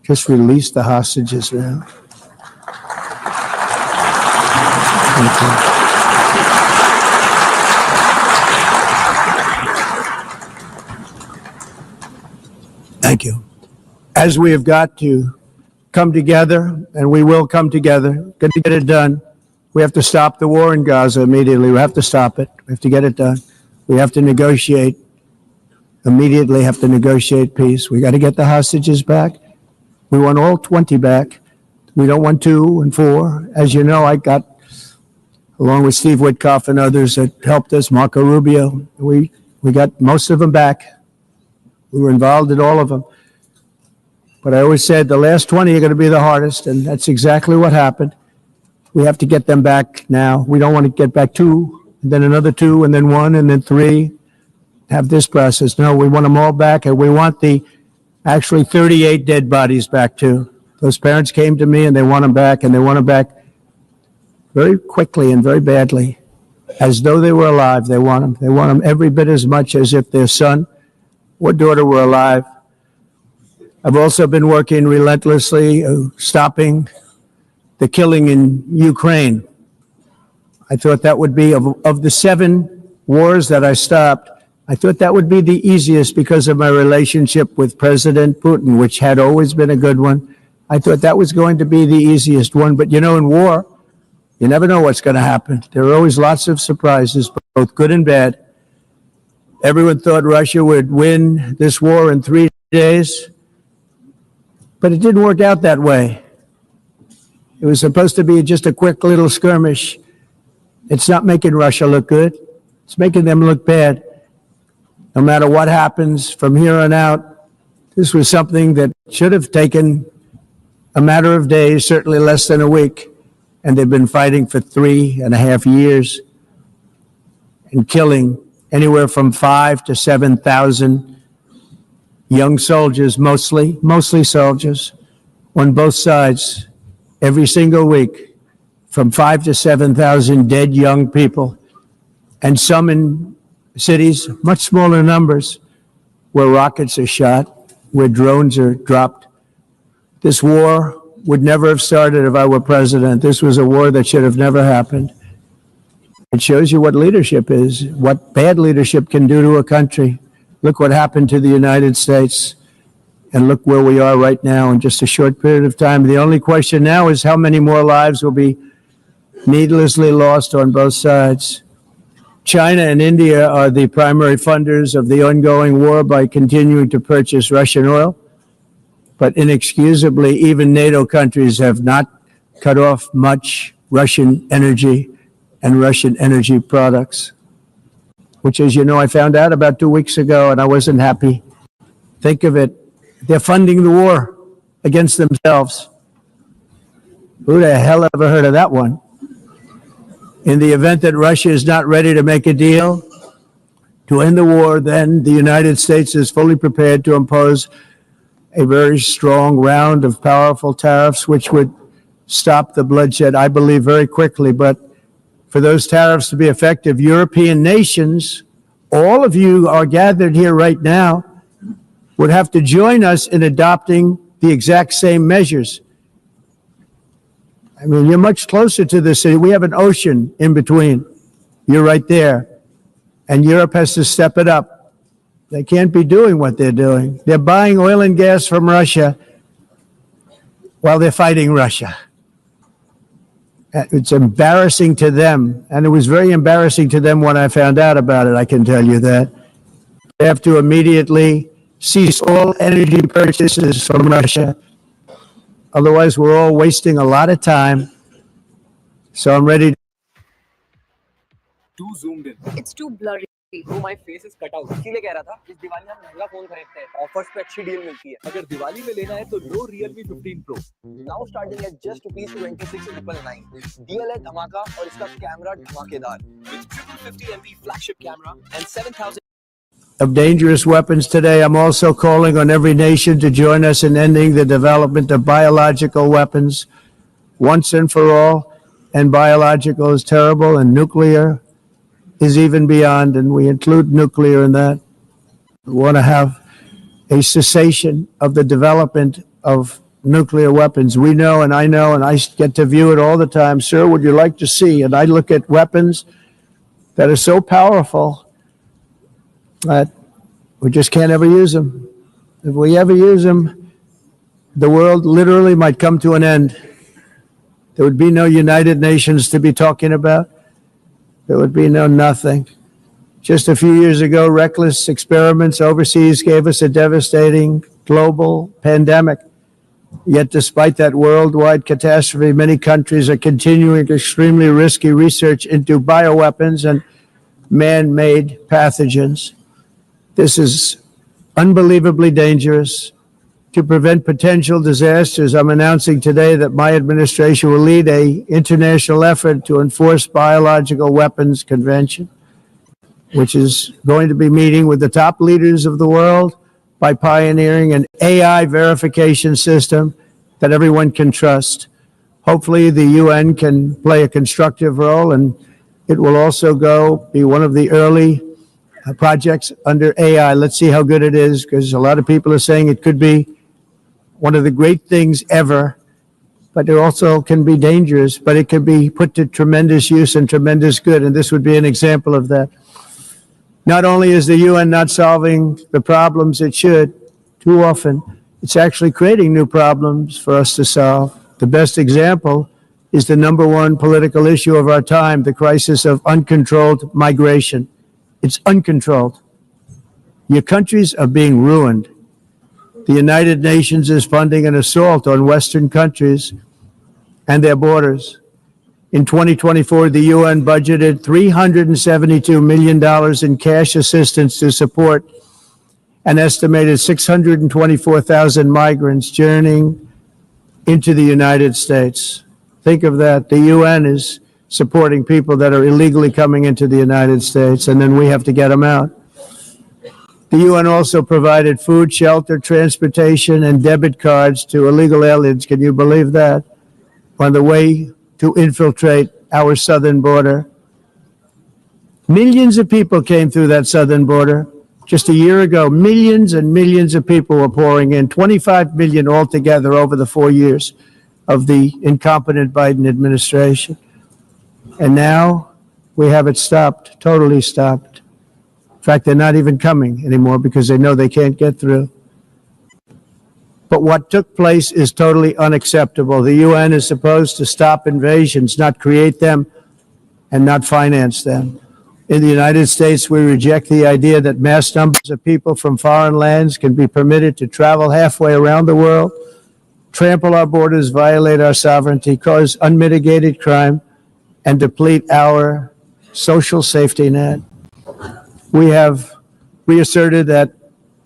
S5: Just release the hostages now. Thank you. Thank you. As we have got to come together, and we will come together, got to get it done. We have to stop the war in Gaza immediately. We have to stop it. We have to get it done. We have to negotiate, immediately have to negotiate peace. We got to get the hostages back. We want all 20 back. We don't want 2 and 4. As you know, I got, along with Steve Witkoff and others that helped us, Marco Rubio, we got most of them back. We were involved in all of them. But I always said the last 20 are going to be the hardest, and that's exactly what happened. We have to get them back now. We don't want to get back 2, and then another 2, and then 1, and then 3. Have this process. No, we want them all back, and we want the actually 38 dead bodies back too. Those parents came to me, and they want them back, and they want them back very quickly and very badly, as though they were alive. They want them. They want them every bit as much as if their son or daughter were alive. I've also been working relentlessly, stopping the killing in Ukraine. I thought that would be, of the 7 wars that I stopped, I thought that would be the easiest because of my relationship with President Putin, which had always been a good one. I thought that was going to be the easiest one. But you know, in war, you never know what's going to happen. There are always lots of surprises, both good and bad. Everyone thought Russia would win this war in 3 days, but it didn't work out that way. It was supposed to be just a quick little skirmish. It's not making Russia look good. It's making them look bad. No matter what happens from here on out, this was something that should have taken a matter of days, certainly less than a week. And they've been fighting for 3.5 years and killing anywhere from 5,000 to 7,000 young soldiers, mostly soldiers, on both sides, every single week, from 5,000 to 7,000 dead young people, and some in cities, much smaller numbers, where rockets are shot, where drones are dropped. This war would never have started if I were president. This was a war that should have never happened. It shows you what leadership is, what bad leadership can do to a country. Look what happened to the United States, and look where we are right now in just a short period of time. The only question now is how many more lives will be needlessly lost on both sides. China and India are the primary funders of the ongoing war by continuing to purchase Russian oil. But inexcusably, even NATO countries have not cut off much Russian energy and Russian energy products, which, as you know, I found out about 2 weeks ago, and I wasn't happy. Think of it. They're funding the war against themselves. Who the hell ever heard of that one? In the event that Russia is not ready to make a deal to end the war, then the United States is fully prepared to impose a very strong round of powerful tariffs, which would stop the bloodshed, I believe, very quickly. But for those tariffs to be effective, European nations, all of you are gathered here right now, would have to join us in adopting the exact same measures. I mean, you're much closer to the city. We have an ocean in between. You're right there. And Europe has to step it up. They can't be doing what they're doing. They're buying oil and gas from Russia while they're fighting Russia. It's embarrassing to them. And it was very embarrassing to them when I found out about it, I can tell you that. They have to immediately cease all energy purchases from Russia. Otherwise, we're all wasting a lot of time. So I'm ready to
S2: Too zoomed in.
S8: It's too blurry.
S6: Bro, my face is cut out. इसीलिए कह रहा था इस दिवाली हम महंगा phone खरीदते हैं offers पे अच्छी डील मिलती है
S2: अगर दिवाली में लेना है तो लो Realme 15 Pro.
S6: Now starting at just ₹26,999 DL है धमाका और इसका कैमरा धमाकेदार
S2: With 50 MP flagship camera and 7,000
S5: of dangerous weapons today. I'm also calling on every nation to join us in ending the development of biological weapons once and for all. And biological is terrible, and nuclear is even beyond, and we include nuclear in that. We want to have a cessation of the development of nuclear weapons. We know, and I get to view it all the time. Sir, would you like to see? And I look at weapons that are so powerful that we just can't ever use them. If we ever use them, the world literally might come to an end. There would be no United Nations to be talking about. There would be no nothing. Just a few years ago, reckless experiments overseas gave us a devastating global pandemic. Yet despite that worldwide catastrophe, many countries are continuing extremely risky research into bioweapons and man-made pathogens. This is unbelievably dangerous. To prevent potential disasters, I'm announcing today that my administration will lead an international effort to enforce biological weapons convention, which is going to be meeting with the top leaders of the world by pioneering an AI verification system that everyone can trust. Hopefully the UN can play a constructive role, and it will also be one of the early projects under AI. Let's see how good it is, because a lot of people are saying it could be one of the great things ever, but it also can be dangerous, but it can be put to tremendous use and tremendous good, and this would be an example of that. Not only is the UN not solving the problems it should, too often, it's actually creating new problems for us to solve. The best example is the number one political issue of our time, the crisis of uncontrolled migration. It's uncontrolled. Your countries are being ruined. The United Nations is funding an assault on Western countries and their borders. In 2024, the UN budgeted $372 million in cash assistance to support an estimated 624,000 migrants journeying into the United States. Think of that. The UN is supporting people that are illegally coming into the United States, and then we have to get them out. The UN also provided food, shelter, transportation, and debit cards to illegal aliens. Can you believe that? On the way to infiltrate our southern border. Millions of people came through that southern border. Just a year ago, millions and millions of people were pouring in, 25 million altogether over the 4 years of the incompetent Biden administration. And now we have it stopped, totally stopped. In fact, they're not even coming anymore because they know they can't get through. But what took place is totally unacceptable. The UN is supposed to stop invasions, not create them and not finance them. In the United States, we reject the idea that mass numbers of people from foreign lands can be permitted to travel halfway around the world, trample our borders, violate our sovereignty, cause unmitigated crime, and deplete our social safety net. We have reasserted that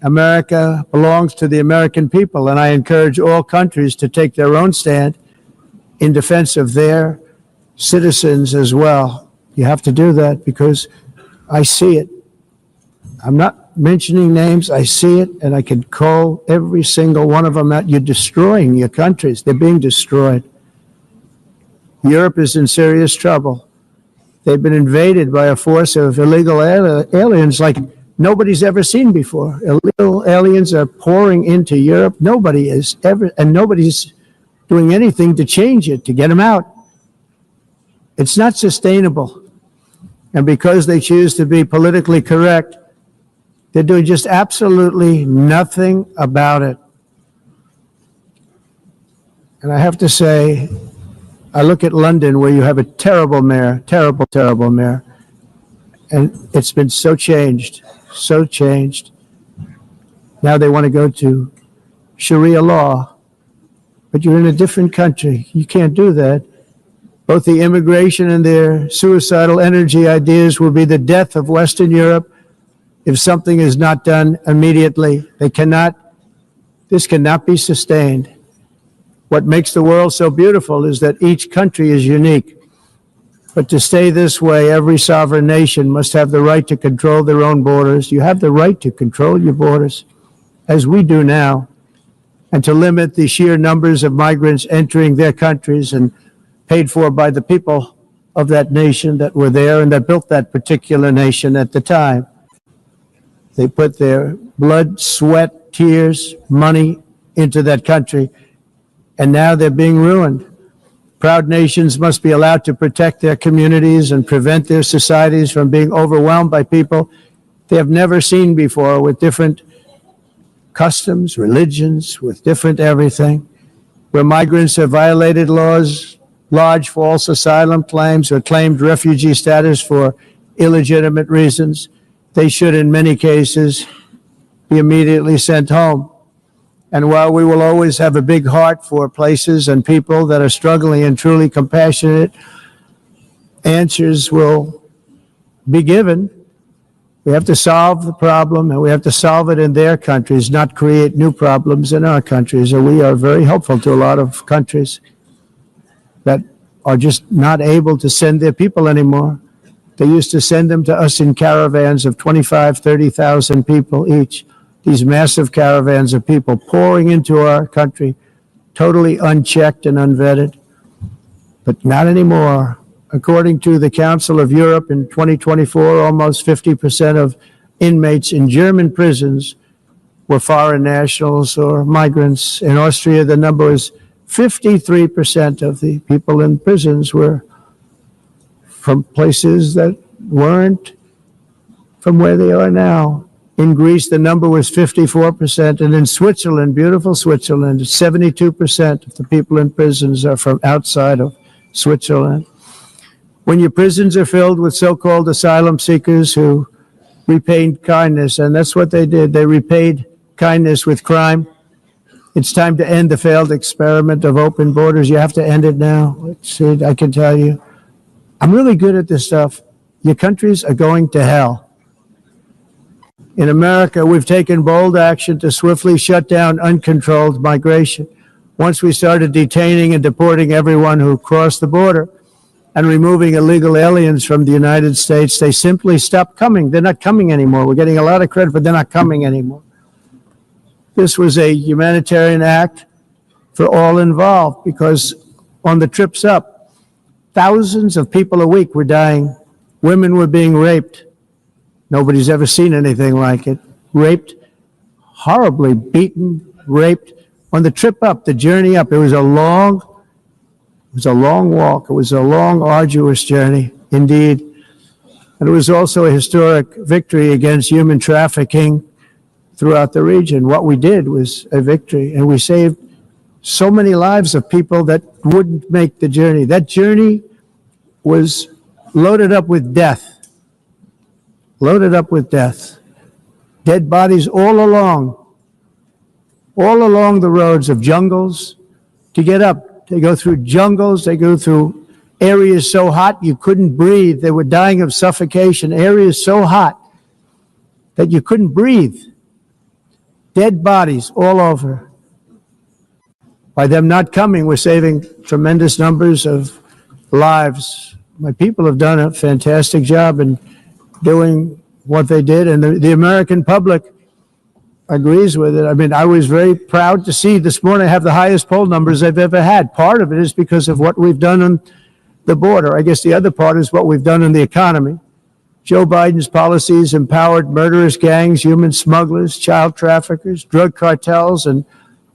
S5: America belongs to the American people, and I encourage all countries to take their own stand in defense of their citizens as well. You have to do that because I see it. I'm not mentioning names. I see it, and I can call every single one of them out. You're destroying your countries. They're being destroyed. Europe is in serious trouble. They've been invaded by a force of illegal aliens like nobody's ever seen before. Illegal aliens are pouring into Europe. Nobody is ever, and nobody's doing anything to change it, to get them out. It's not sustainable. And because they choose to be politically correct, they're doing just absolutely nothing about it. And I have to say, I look at London where you have a terrible mayor, terrible, terrible mayor. And it's been so changed, so changed. Now they want to go to Sharia law, but you're in a different country. You can't do that. Both the immigration and their suicidal energy ideas will be the death of Western Europe if something is not done immediately. This cannot be sustained. What makes the world so beautiful is that each country is unique. But to stay this way, every sovereign nation must have the right to control their own borders. You have the right to control your borders, as we do now, and to limit the sheer numbers of migrants entering their countries and paid for by the people of that nation that were there and that built that particular nation at the time. They put their blood, sweat, tears, money into that country, and now they're being ruined. Proud nations must be allowed to protect their communities and prevent their societies from being overwhelmed by people they have never seen before, with different customs, religions, with different everything, where migrants have violated laws, lodged false asylum claims, or claimed refugee status for illegitimate reasons. They should, in many cases, be immediately sent home. And while we will always have a big heart for places and people that are struggling and truly compassionate, answers will be given. We have to solve the problem, and we have to solve it in their countries, not create new problems in our countries. And we are very helpful to a lot of countries that are just not able to send their people anymore. They used to send them to us in caravans of 25, 30,000 people each. These massive caravans of people pouring into our country, totally unchecked and unvetted. But not anymore. According to the Council of Europe in 2024, almost 50% of inmates in German prisons were foreign nationals or migrants. In Austria, the number is 53% of the people in prisons were from places that weren't from where they are now. In Greece, the number was 54%, and in Switzerland, beautiful Switzerland, 72% of the people in prisons are from outside of Switzerland. When your prisons are filled with so-called asylum seekers who repaid kindness, and that's what they did, they repaid kindness with crime. It's time to end the failed experiment of open borders. You have to end it now. I can tell you. I'm really good at this stuff. Your countries are going to hell. In America, we've taken bold action to swiftly shut down uncontrolled migration. Once we started detaining and deporting everyone who crossed the border and removing illegal aliens from the United States, they simply stopped coming. They're not coming anymore. We're getting a lot of credit, but they're not coming anymore. This was a humanitarian act for all involved, because on the trips up, thousands of people a week were dying. Women were being raped. Nobody's ever seen anything like it. Raped, horribly beaten, raped. On the trip up, the journey up, it was a long walk. It was a long, arduous journey, indeed. And it was also a historic victory against human trafficking throughout the region. What we did was a victory, and we saved so many lives of people that wouldn't make the journey. That journey was loaded up with death. Loaded up with death. Dead bodies all along the roads of jungles to get up. They go through jungles, they go through areas so hot you couldn't breathe. They were dying of suffocation, areas so hot that you couldn't breathe. Dead bodies all over. By them not coming, we're saving tremendous numbers of lives. My people have done a fantastic job in doing what they did, and the American public agrees with it. I mean, I was very proud to see this morning I have the highest poll numbers I've ever had. Part of it is because of what we've done on the border. I guess the other part is what we've done in the economy. Joe Biden's policies empowered murderous gangs, human smugglers, child traffickers, drug cartels, and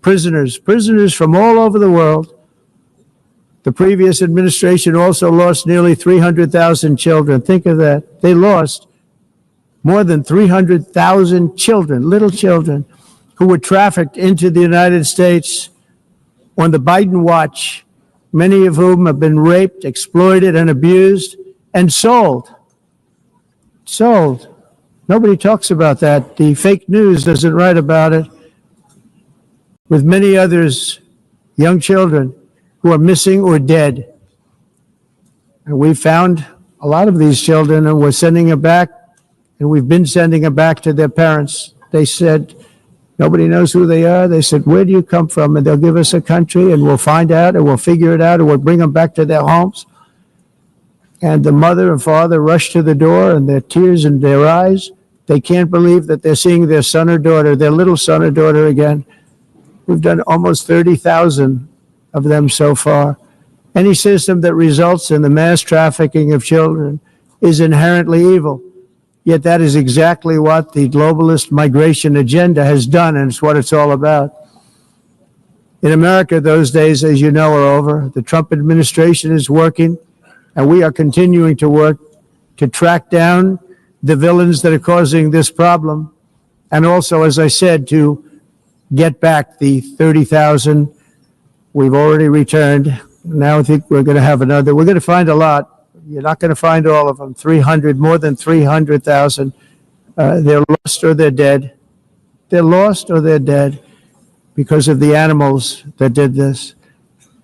S5: prisoners from all over the world. The previous administration also lost nearly 300,000 children. Think of that. They lost more than 300,000 children, little children, who were trafficked into the United States on the Biden watch, many of whom have been raped, exploited, and abused, and sold. Sold. Nobody talks about that. The fake news doesn't write about it. With many others, young children who are missing or dead. And we found a lot of these children, and we're sending them back, and we've been sending them back to their parents. They said, nobody knows who they are. They said, where do you come from? And they'll give us a country, and we'll find out, and we'll figure it out, and we'll bring them back to their homes. And the mother and father rush to the door, and their tears in their eyes. They can't believe that they're seeing their son or daughter, their little son or daughter again. We've done almost 30,000 of them so far. Any system that results in the mass trafficking of children is inherently evil. Yet that is exactly what the globalist migration agenda has done, and it's what it's all about. In America, those days, as you know, are over. The Trump administration is working, and we are continuing to work to track down the villains that are causing this problem, and also, as I said, to get back the 30,000 we've already returned. Now I think we're going to have another. We're going to find a lot. You're not going to find all of them. 300, more than 300,000. They're lost or they're dead. They're lost or they're dead because of the animals that did this.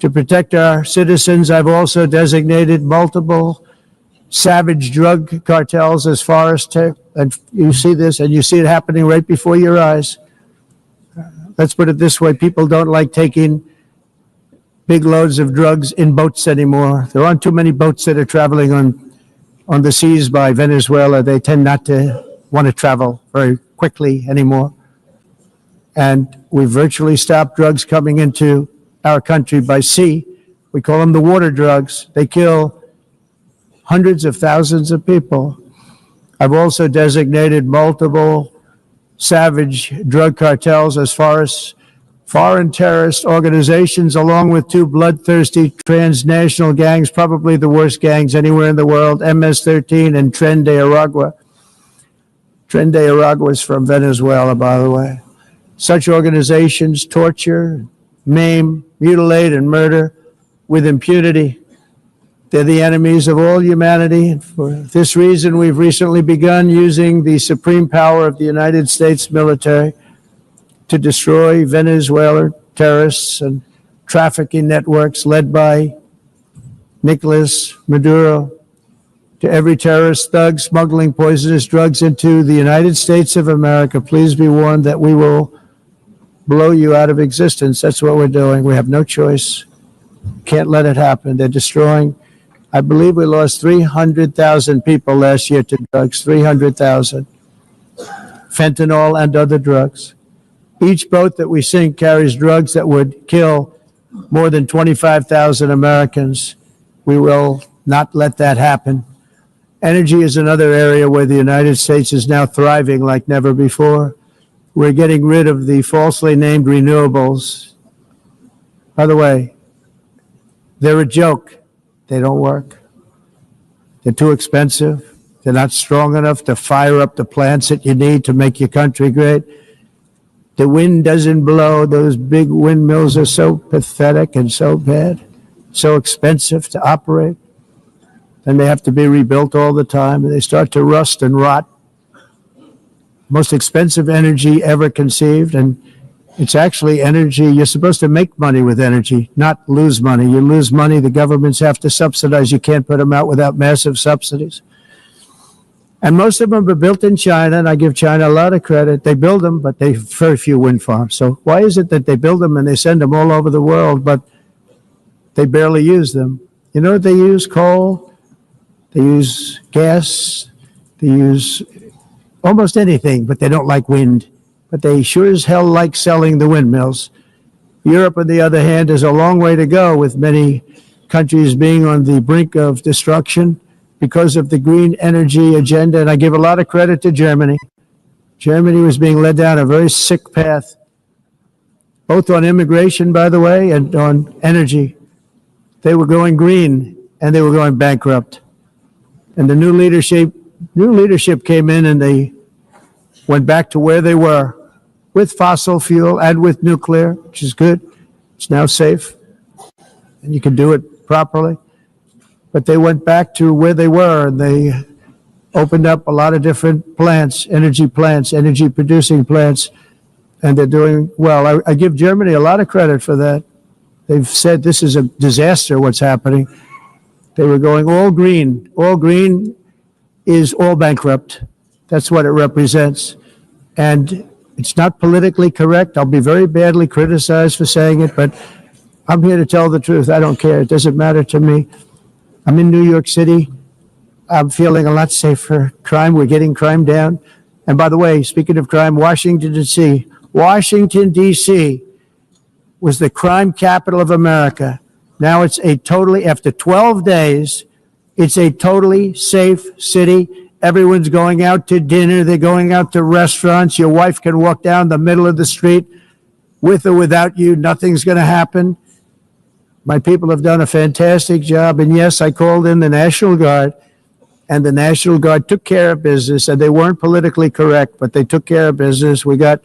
S5: To protect our citizens, I've also designated multiple savage drug cartels as far as and you see this, and you see it happening right before your eyes. Let's put it this way. People don't like taking big loads of drugs in boats anymore. There aren't too many boats that are traveling on the seas by Venezuela. They tend not to want to travel very quickly anymore. And we virtually stopped drugs coming into our country by sea. We call them the water drugs. They kill hundreds of thousands of people. I've also designated multiple savage drug cartels as far as foreign terrorist organizations, along with two bloodthirsty transnational gangs, probably the worst gangs anywhere in the world, MS-13 and Tren de Aragua. Tren de Aragua is from Venezuela, by the way. Such organizations torture, maim, mutilate, and murder with impunity. They're the enemies of all humanity. And for this reason, we've recently begun using the supreme power of the United States military to destroy Venezuelan terrorists and trafficking networks led by Nicolas Maduro. To every terrorist thug smuggling poisonous drugs into the United States of America, please be warned that we will blow you out of existence. That's what we're doing. We have no choice. Can't let it happen. They're destroying. I believe we lost 300,000 people last year to drugs, 300,000. Fentanyl and other drugs. Each boat that we sink carries drugs that would kill more than 25,000 Americans. We will not let that happen. Energy is another area where the United States is now thriving like never before. We're getting rid of the falsely named renewables. By the way, they're a joke. They don't work. They're too expensive. They're not strong enough to fire up the plants that you need to make your country great. The wind doesn't blow. Those big windmills are so pathetic and so bad, so expensive to operate. And they have to be rebuilt all the time, and they start to rust and rot. Most expensive energy ever conceived, and it's actually energy. You're supposed to make money with energy, not lose money. You lose money, the governments have to subsidize. You can't put them out without massive subsidies. And most of them are built in China, and I give China a lot of credit. They build them, but they have very few wind farms. So why is it that they build them and they send them all over the world, but they barely use them? You know what they use? Coal. They use gas. They use almost anything, but they don't like wind. But they sure as hell like selling the windmills. Europe, on the other hand, is a long way to go, with many countries being on the brink of destruction because of the green energy agenda. And I give a lot of credit to Germany. Germany was being led down a very sick path, both on immigration, by the way, and on energy. They were going green, and they were going bankrupt. And the new leadership came in, and they went back to where they were with fossil fuel and with nuclear, which is good. It's now safe, and you can do it properly. But they went back to where they were, and they opened up a lot of different plants, energy producing plants, and they're doing well. I give Germany a lot of credit for that. They've said this is a disaster, what's happening. They were going all green. All green is all bankrupt. That's what it represents. And it's not politically correct. I'll be very badly criticized for saying it, but I'm here to tell the truth. I don't care. It doesn't matter to me. I'm in New York City. I'm feeling a lot safer. Crime, we're getting crime down. And by the way, speaking of crime, Washington, D.C. was the crime capital of America. Now it's a totally, after 12 days, it's a totally safe city. Everyone's going out to dinner. They're going out to restaurants. Your wife can walk down the middle of the street with or without you. Nothing's going to happen. My people have done a fantastic job. And yes, I called in the National Guard, and the National Guard took care of business, and they weren't politically correct, but they took care of business. We got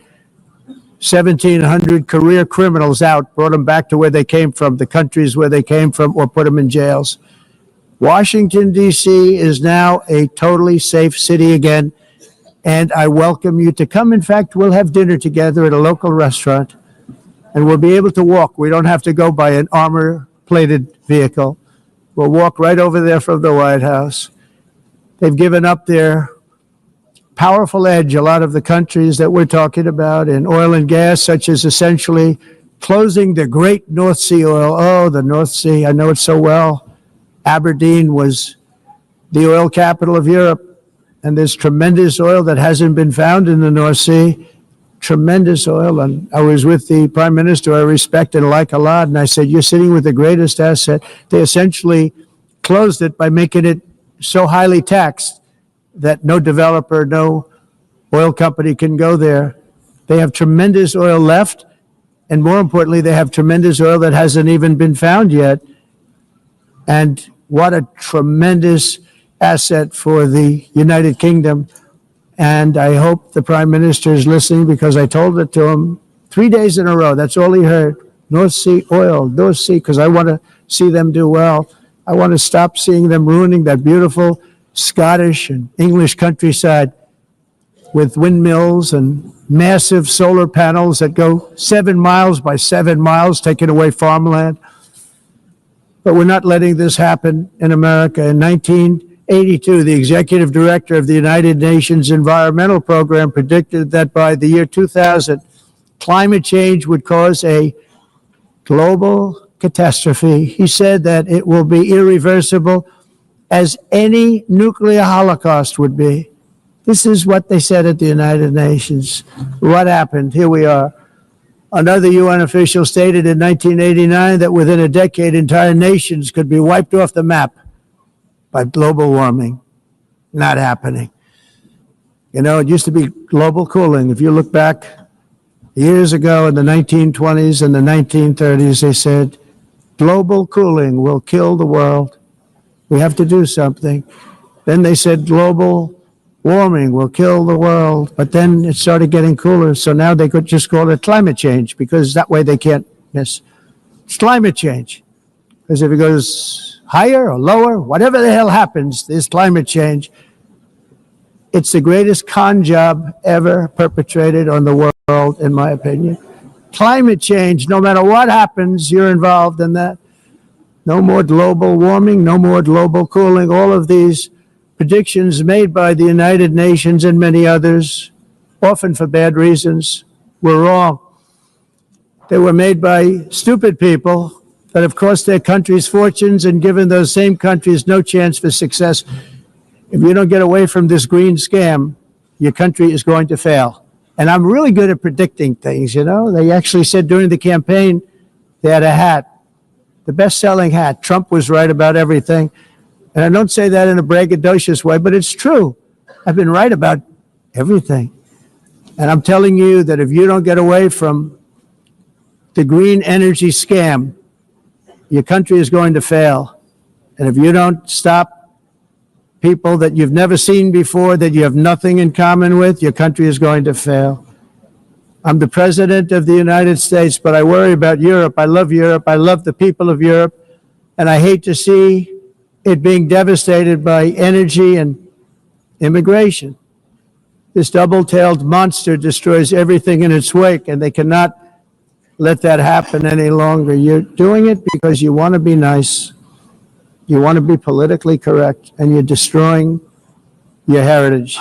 S5: 1,700 career criminals out, brought them back to where they came from, the countries where they came from, or put them in jails. Washington, D.C. is now a totally safe city again, and I welcome you to come. In fact, we'll have dinner together at a local restaurant, and we'll be able to walk. We don't have to go by an armor-plated vehicle. We'll walk right over there from the White House. They've given up their powerful edge, a lot of the countries that we're talking about, in oil and gas, such as essentially closing the great North Sea oil. Oh, the North Sea, I know it so well. Aberdeen was the oil capital of Europe, and there's tremendous oil that hasn't been found in the North Sea. Tremendous oil. And I was with the Prime Minister I respect and like a lot, and I said, you're sitting with the greatest asset. They essentially closed it by making it so highly taxed that no developer, no oil company can go there. They have tremendous oil left, and more importantly, they have tremendous oil that hasn't even been found yet. And what a tremendous asset for the United Kingdom. And I hope the Prime Minister is listening, because I told it to him 3 days in a row. That's all he heard. North Sea oil, North Sea, because I want to see them do well. I want to stop seeing them ruining that beautiful Scottish and English countryside with windmills and massive solar panels that go 7 miles by 7 miles, taking away farmland. But we're not letting this happen in America. In 1982, the executive director of the United Nations Environmental Program predicted that by the year 2000, climate change would cause a global catastrophe. He said that it will be irreversible, as any nuclear holocaust would be. This is what they said at the United Nations. What happened? Here we are. Another UN official stated in 1989 that within a decade, entire nations could be wiped off the map by global warming. Not happening. You know, it used to be global cooling. If you look back years ago in the 1920s and the 1930s, they said, global cooling will kill the world. We have to do something. Then they said global warming will kill the world, but then it started getting cooler, so now they could just call it climate change, because that way they can't miss. It's climate change, because if it goes higher or lower, whatever the hell happens, there's climate change. It's the greatest con job ever perpetrated on the world, in my opinion. Climate change, no matter what happens, you're involved in that. No more global warming, no more global cooling. All of these predictions made by the United Nations and many others, often for bad reasons, were wrong. They were made by stupid people that have cost their countries fortunes and given those same countries no chance for success. If you don't get away from this green scam, your country is going to fail. And I'm really good at predicting things, you know. They actually said during the campaign, they had a hat, the best-selling hat. Trump was right about everything. And I don't say that in a braggadocious way, but it's true. I've been right about everything. And I'm telling you that if you don't get away from the green energy scam, your country is going to fail. And if you don't stop people that you've never seen before, that you have nothing in common with, your country is going to fail. I'm the president of the United States, but I worry about Europe. I love Europe. I love the people of Europe. And I hate to see it being devastated by energy and immigration. This double-tailed monster destroys everything in its wake, and they cannot let that happen any longer. You're doing it because you want to be nice. You want to be politically correct, and you're destroying your heritage.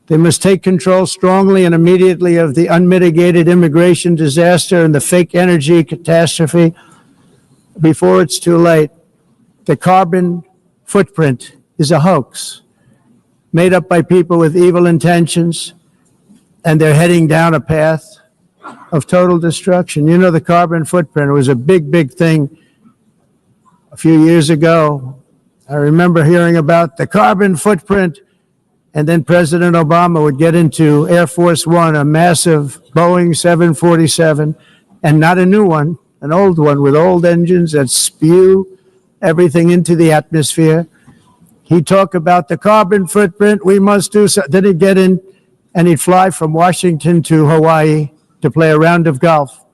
S5: They must take control strongly and immediately of the unmitigated immigration disaster and the fake energy catastrophe before it's too late. The carbon footprint is a hoax made up by people with evil intentions, and they're heading down a path of total destruction. You know, the carbon footprint was a big, big thing a few years ago, I remember hearing about the carbon footprint, and then President Obama would get into Air Force One, a massive Boeing 747, and not a new one, an old one with old engines that spew everything into the atmosphere. He'd talk about the carbon footprint, we must do so. Then he'd get in and he'd fly from Washington to Hawaii to play a round of golf.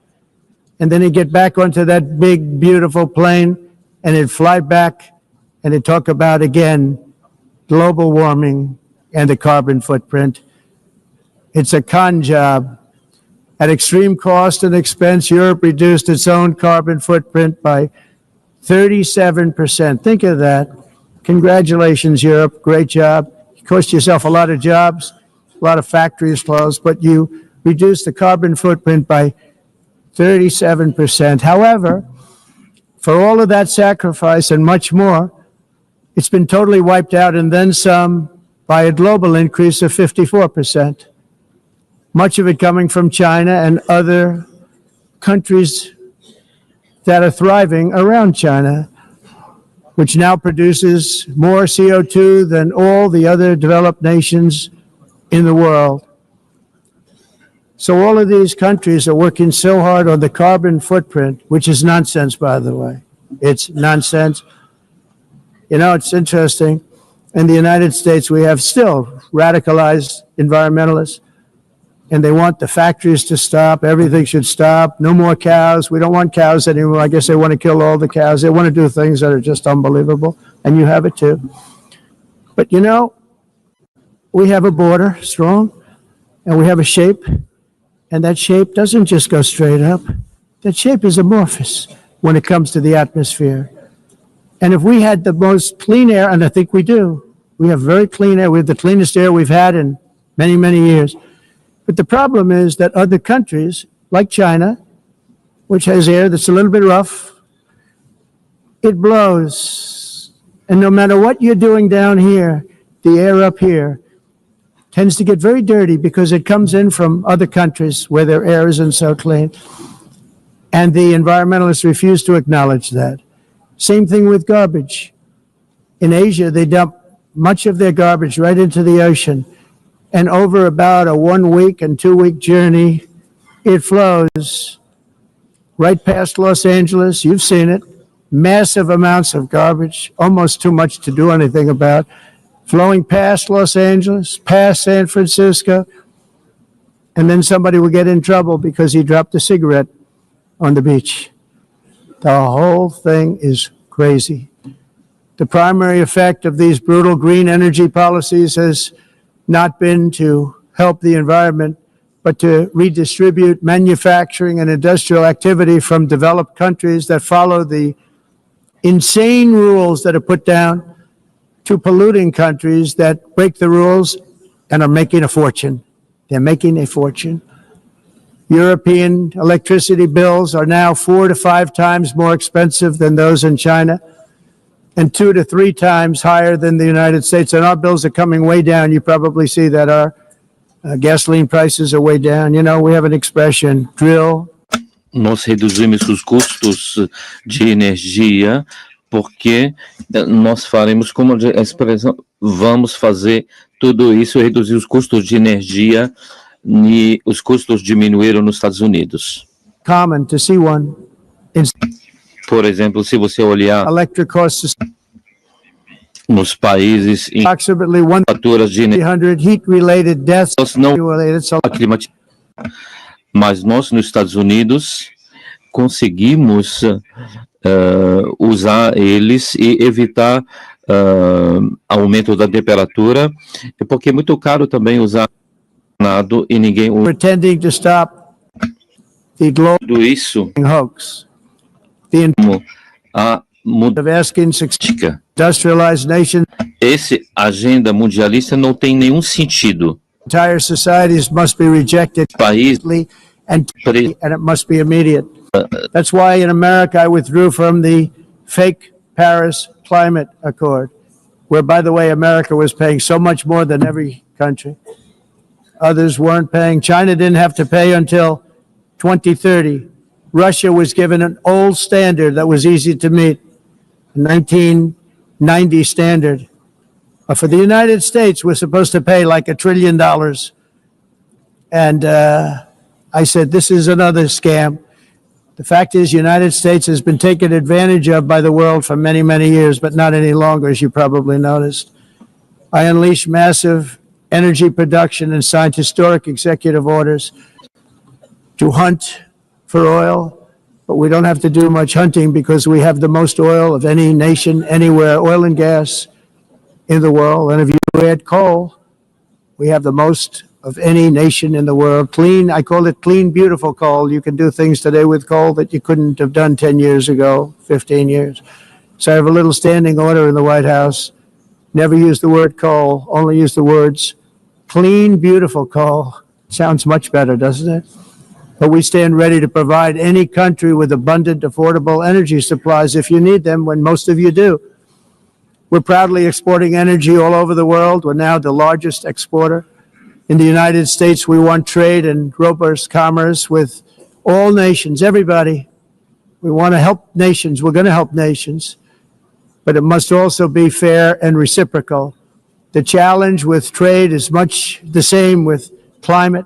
S5: And then he'd get back onto that big, beautiful plane and he'd fly back and he'd talk about, again, global warming and the carbon footprint. It's a con job. At extreme cost and expense, Europe reduced its own carbon footprint by 37%. Think of that. Congratulations, Europe. Great job. You cost yourself a lot of jobs, a lot of factories closed, but you reduced the carbon footprint by 37%. However, for all of that sacrifice and much more, it's been totally wiped out and then some by a global increase of 54%. Much of it coming from China and other countries that are thriving around China, which now produces more CO2 than all the other developed nations in the world. So all of these countries are working so hard on the carbon footprint, which is nonsense, by the way. It's nonsense. You know, it's interesting. In the United States, we have still radicalized environmentalists, and they want the factories to stop. Everything should stop. No more cows. We don't want cows anymore. I guess they want to kill all the cows. They want to do things that are just unbelievable, and you have it too. But you know, we have a border, strong, and we have a shape, and that shape doesn't just go straight up. That shape is amorphous when it comes to the atmosphere. And if we had the most clean air, and I think we do, we have very clean air. We have the cleanest air we've had in many, many years. But the problem is that other countries, like China, which has air that's a little bit rough, it blows. And no matter what you're doing down here, the air up here tends to get very dirty because it comes in from other countries where their air isn't so clean. And the environmentalists refuse to acknowledge that. Same thing with garbage. In Asia, they dump much of their garbage right into the ocean. And over about a 1 week and 2 week journey, it flows right past Los Angeles. You've seen it. Massive amounts of garbage, almost too much to do anything about, flowing past Los Angeles, past San Francisco. And then somebody will get in trouble because he dropped a cigarette on the beach. The whole thing is crazy. The primary effect of these brutal green energy policies has not been to help the environment, but to redistribute manufacturing and industrial activity from developed countries that follow the insane rules that are put down to polluting countries that break the rules and are making a fortune. They're making a fortune. European electricity bills are now 4 to 5 times more expensive than those in China, and 2 to 3 times higher than the United States. And our bills are coming way down. You probably see that our gasoline prices are way down. You know, we have an expression, drill.
S8: Nós reduzimos os custos de energia porque nós faremos, como a expressão, vamos fazer tudo isso, reduzir os custos de energia, e os custos diminuíram nos Estados Unidos.
S5: Common to see one.
S8: Por exemplo, se você olhar
S5: Electric costs
S8: nos países em
S5: approximately
S8: faturas de energia,
S5: 100 heat-related deaths.
S8: nós não mas nós nos Estados Unidos conseguimos usar eles e evitar aumento da temperatura, porque é muito caro também usar nada e ninguém usa.
S5: Pretending to stop the global
S8: Tudo isso
S5: hoax.
S8: a
S5: Of asking
S8: mudança.
S5: industrialized nations,
S8: Esse agenda mundialista não tem nenhum sentido.
S5: entire societies must be rejected
S8: País
S5: and it must be immediate. That's why in America I withdrew from the fake Paris Climate Accord, where, by the way, America was paying so much more than every country. Others weren't paying. China didn't have to pay until 2030. Russia was given an old standard that was easy to meet. 1990 standard. For the United States, we're supposed to pay like $1 trillion. And I said, this is another scam. The fact is, the United States has been taken advantage of by the world for many, many years, but not any longer, as you probably noticed. I unleashed massive energy production and signed historic executive orders to hunt for oil, but we don't have to do much hunting because we have the most oil of any nation anywhere, oil and gas in the world. And if you add coal, we have the most of any nation in the world. Clean, I call it clean, beautiful coal. You can do things today with coal that you couldn't have done 10 years ago, 15 years. So I have a little standing order in the White House. Never use the word coal, only use the words clean, beautiful coal. Sounds much better, doesn't it? But we stand ready to provide any country with abundant, affordable energy supplies if you need them, when most of you do. We're proudly exporting energy all over the world. We're now the largest exporter. In the United States, we want trade and robust commerce with all nations, everybody. We want to help nations. We're going to help nations. But it must also be fair and reciprocal. The challenge with trade is much the same with climate.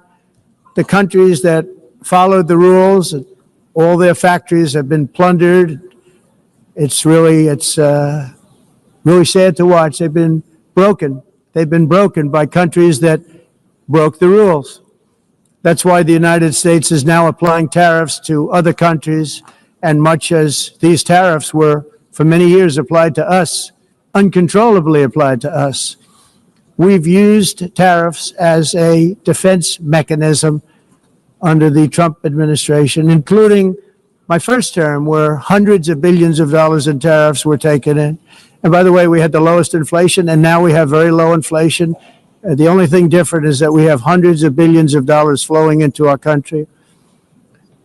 S5: The countries that followed the rules, all their factories have been plundered. It's really sad to watch. They've been broken. They've been broken by countries that broke the rules. That's why the United States is now applying tariffs to other countries, and much as these tariffs were for many years applied to us, uncontrollably applied to us. We've used tariffs as a defense mechanism under the Trump administration, including my first term, where hundreds of billions of dollars in tariffs were taken in. And by the way, we had the lowest inflation, and now we have very low inflation. The only thing different is that we have hundreds of billions of dollars flowing into our country.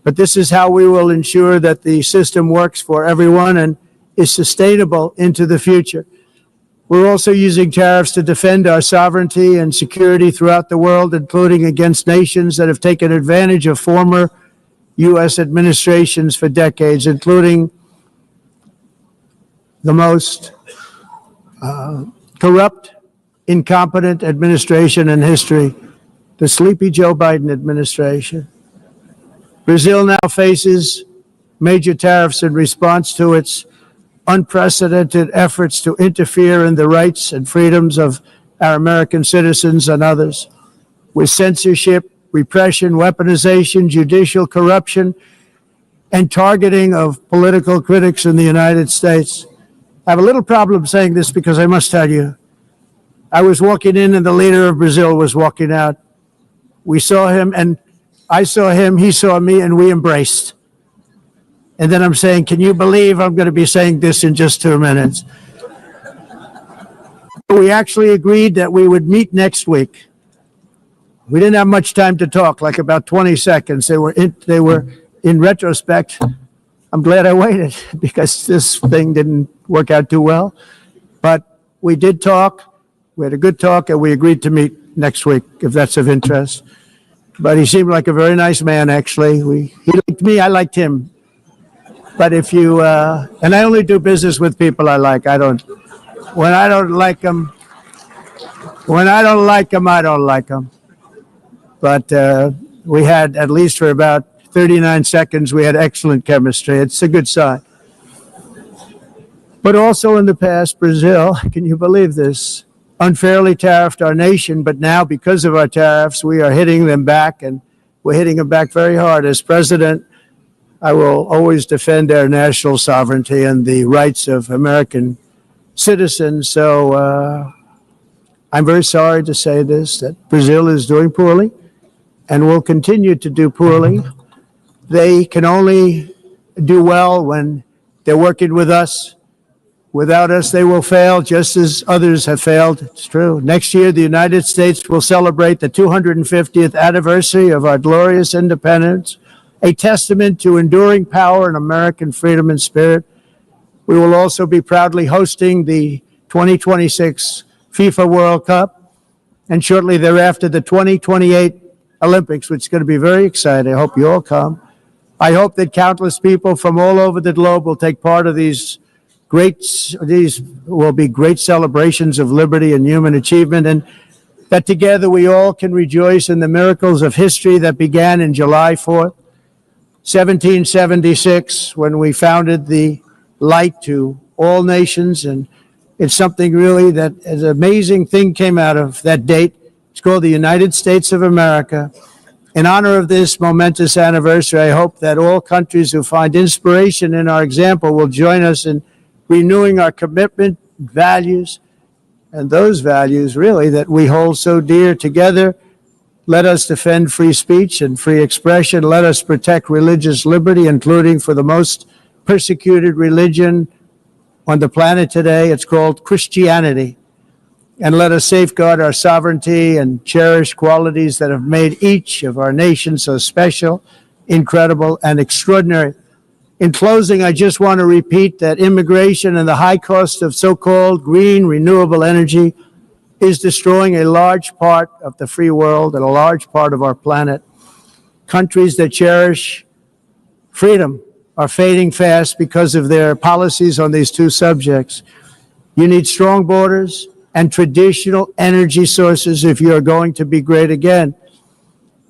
S5: But this is how we will ensure that the system works for everyone and is sustainable into the future. We're also using tariffs to defend our sovereignty and security throughout the world, including against nations that have taken advantage of former U.S. administrations for decades, including the most corrupt, incompetent administration in history, the sleepy Joe Biden administration. Brazil now faces major tariffs in response to its unprecedented efforts to interfere in the rights and freedoms of our American citizens and others, with censorship, repression, weaponization, judicial corruption, and targeting of political critics in the United States. I have a little problem saying this because I must tell you, I was walking in and the leader of Brazil was walking out. We saw him and I saw him, he saw me, and we embraced. And then I'm saying, can you believe I'm going to be saying this in just 2 minutes? We actually agreed that we would meet next week. We didn't have much time to talk, like about 20 seconds. They were in retrospect, I'm glad I waited because this thing didn't work out too well. But we did talk. We had a good talk, and we agreed to meet next week, if that's of interest. But he seemed like a very nice man, actually. He liked me, I liked him. But if you, and I only do business with people I like. When I don't like them, I don't like them. But we had, at least for about 39 seconds, we had excellent chemistry. It's a good sign. But also in the past, Brazil, can you believe this, unfairly tariffed our nation, but now because of our tariffs, we are hitting them back, and we're hitting them back very hard. As president, I will always defend our national sovereignty and the rights of American citizens. So I'm very sorry to say this, that Brazil is doing poorly and will continue to do poorly. They can only do well when they're working with us. Without us, they will fail, just as others have failed. It's true. Next year, the United States will celebrate the 250th anniversary of our glorious independence, a testament to enduring power and American freedom and spirit. We will also be proudly hosting the 2026 FIFA World Cup, and shortly thereafter, the 2028 Olympics, which is going to be very exciting. I hope you all come. I hope that countless people from all over the globe will take part of these these will be great celebrations of liberty and human achievement, and that together we all can rejoice in the miracles of history that began in July 4th, 1776, when we founded the light to all nations. And it's something really that an amazing thing came out of that date. It's called the United States of America. In honor of this momentous anniversary, I hope that all countries who find inspiration in our example will join us in renewing our commitment, values, and those values really that we hold so dear. Together, let us defend free speech and free expression. Let us protect religious liberty, including for the most persecuted religion on the planet today. It's called Christianity. And let us safeguard our sovereignty and cherish qualities that have made each of our nations so special, incredible, and extraordinary. In closing, I just want to repeat that immigration and the high cost of so-called green renewable energy is destroying a large part of the free world and a large part of our planet. Countries that cherish freedom are fading fast because of their policies on these two subjects. You need strong borders and traditional energy sources if you are going to be great again.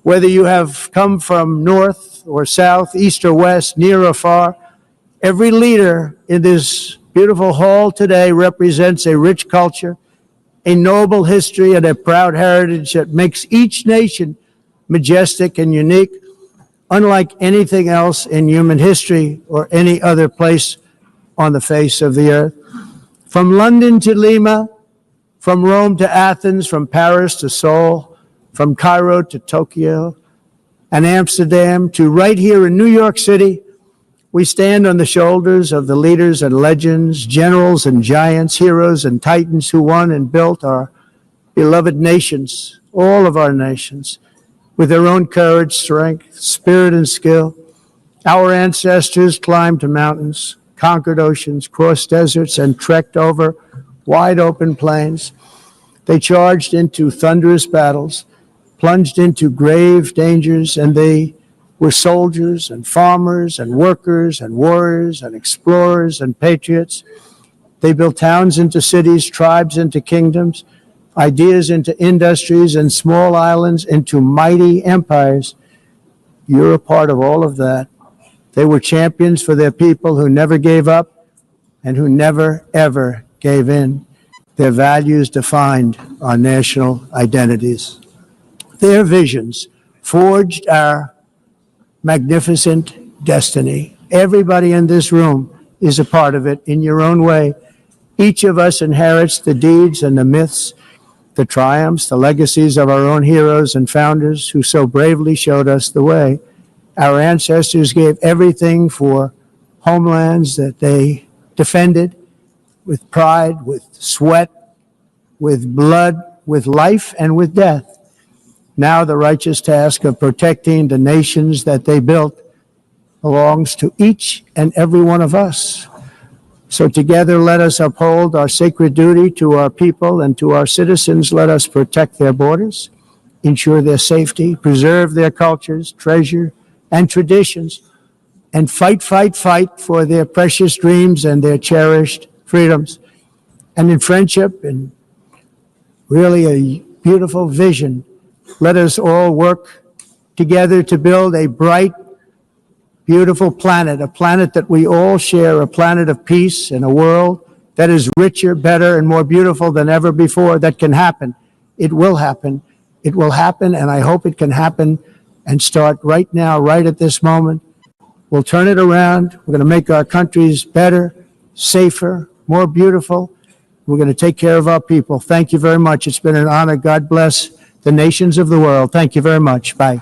S5: Whether you have come from north or south, east or west, near or far, every leader in this beautiful hall today represents a rich culture, a noble history, and a proud heritage that makes each nation majestic and unique, unlike anything else in human history or any other place on the face of the earth. From London to Lima, from Rome to Athens, from Paris to Seoul, from Cairo to Tokyo and Amsterdam to right here in New York City, we stand on the shoulders of the leaders and legends, generals and giants, heroes and titans who won and built our beloved nations, all of our nations, with their own courage, strength, spirit, and skill. Our ancestors climbed mountains, conquered oceans, crossed deserts, and trekked over wide open plains. They charged into thunderous battles, plunged into grave dangers, and they were soldiers and farmers and workers and warriors and explorers and patriots. They built towns into cities, tribes into kingdoms, ideas into industries, and small islands into mighty empires. You're a part of all of that. They were champions for their people who never gave up and who never, ever gave in. Their values defined our national identities. Their visions forged our magnificent destiny. Everybody in this room is a part of it in your own way. Each of us inherits the deeds and the myths, the triumphs, the legacies of our own heroes and founders who so bravely showed us the way. Our ancestors gave everything for homelands that they defended with pride, with sweat, with blood, with life, and with death. Now the righteous task of protecting the nations that they built belongs to each and every one of us. So together let us uphold our sacred duty to our people and to our citizens. Let us protect their borders, ensure their safety, preserve their cultures, treasure, and traditions, and fight for their precious dreams and their cherished freedoms. And in friendship and really a beautiful vision, let us all work together to build a bright, beautiful planet, a planet that we all share, a planet of peace and a world that is richer, better, and more beautiful than ever before. That can happen. It will happen. It will happen, and I hope it can happen and start right now, right at this moment. We'll turn it around. We're going to make our countries better, safer, more beautiful. We're going to take care of our people. Thank you very much. It's been an honor. God bless the nations of the world. Thank you very much. Bye.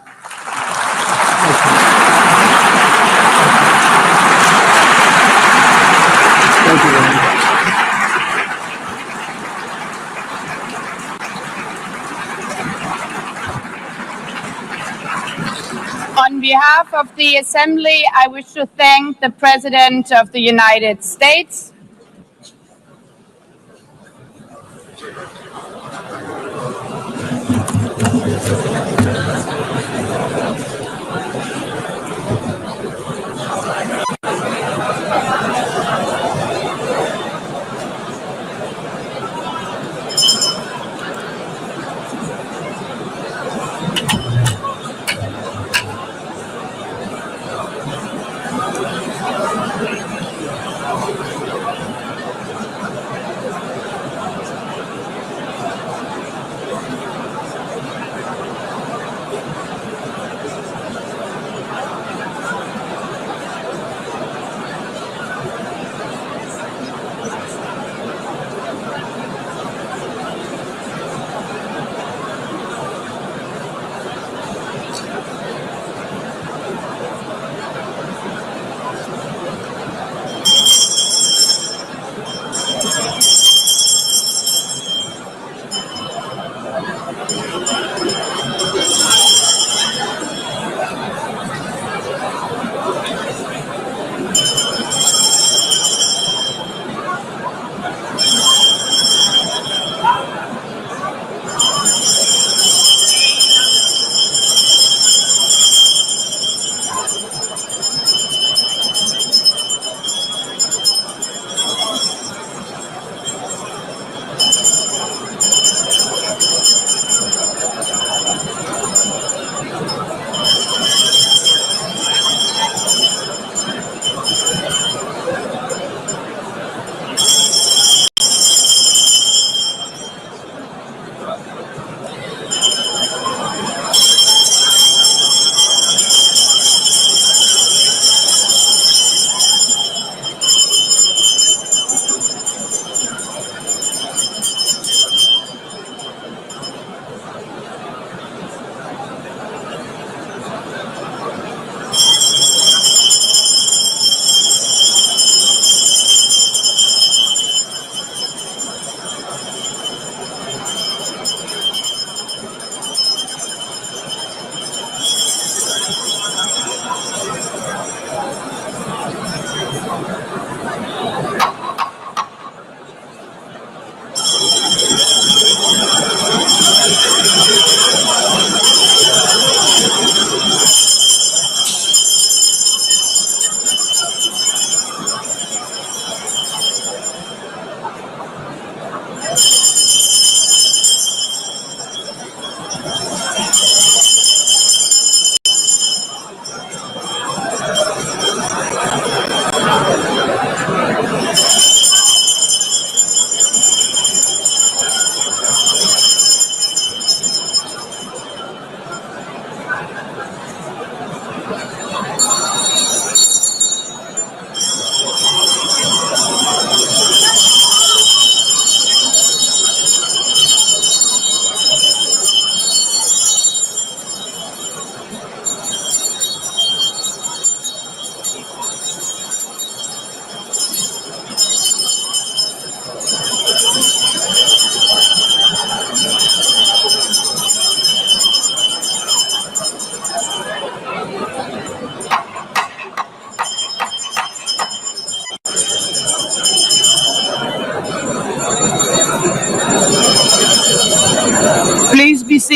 S5: Thank you very much.
S1: On behalf of the Assembly, I wish to thank the President of the United States.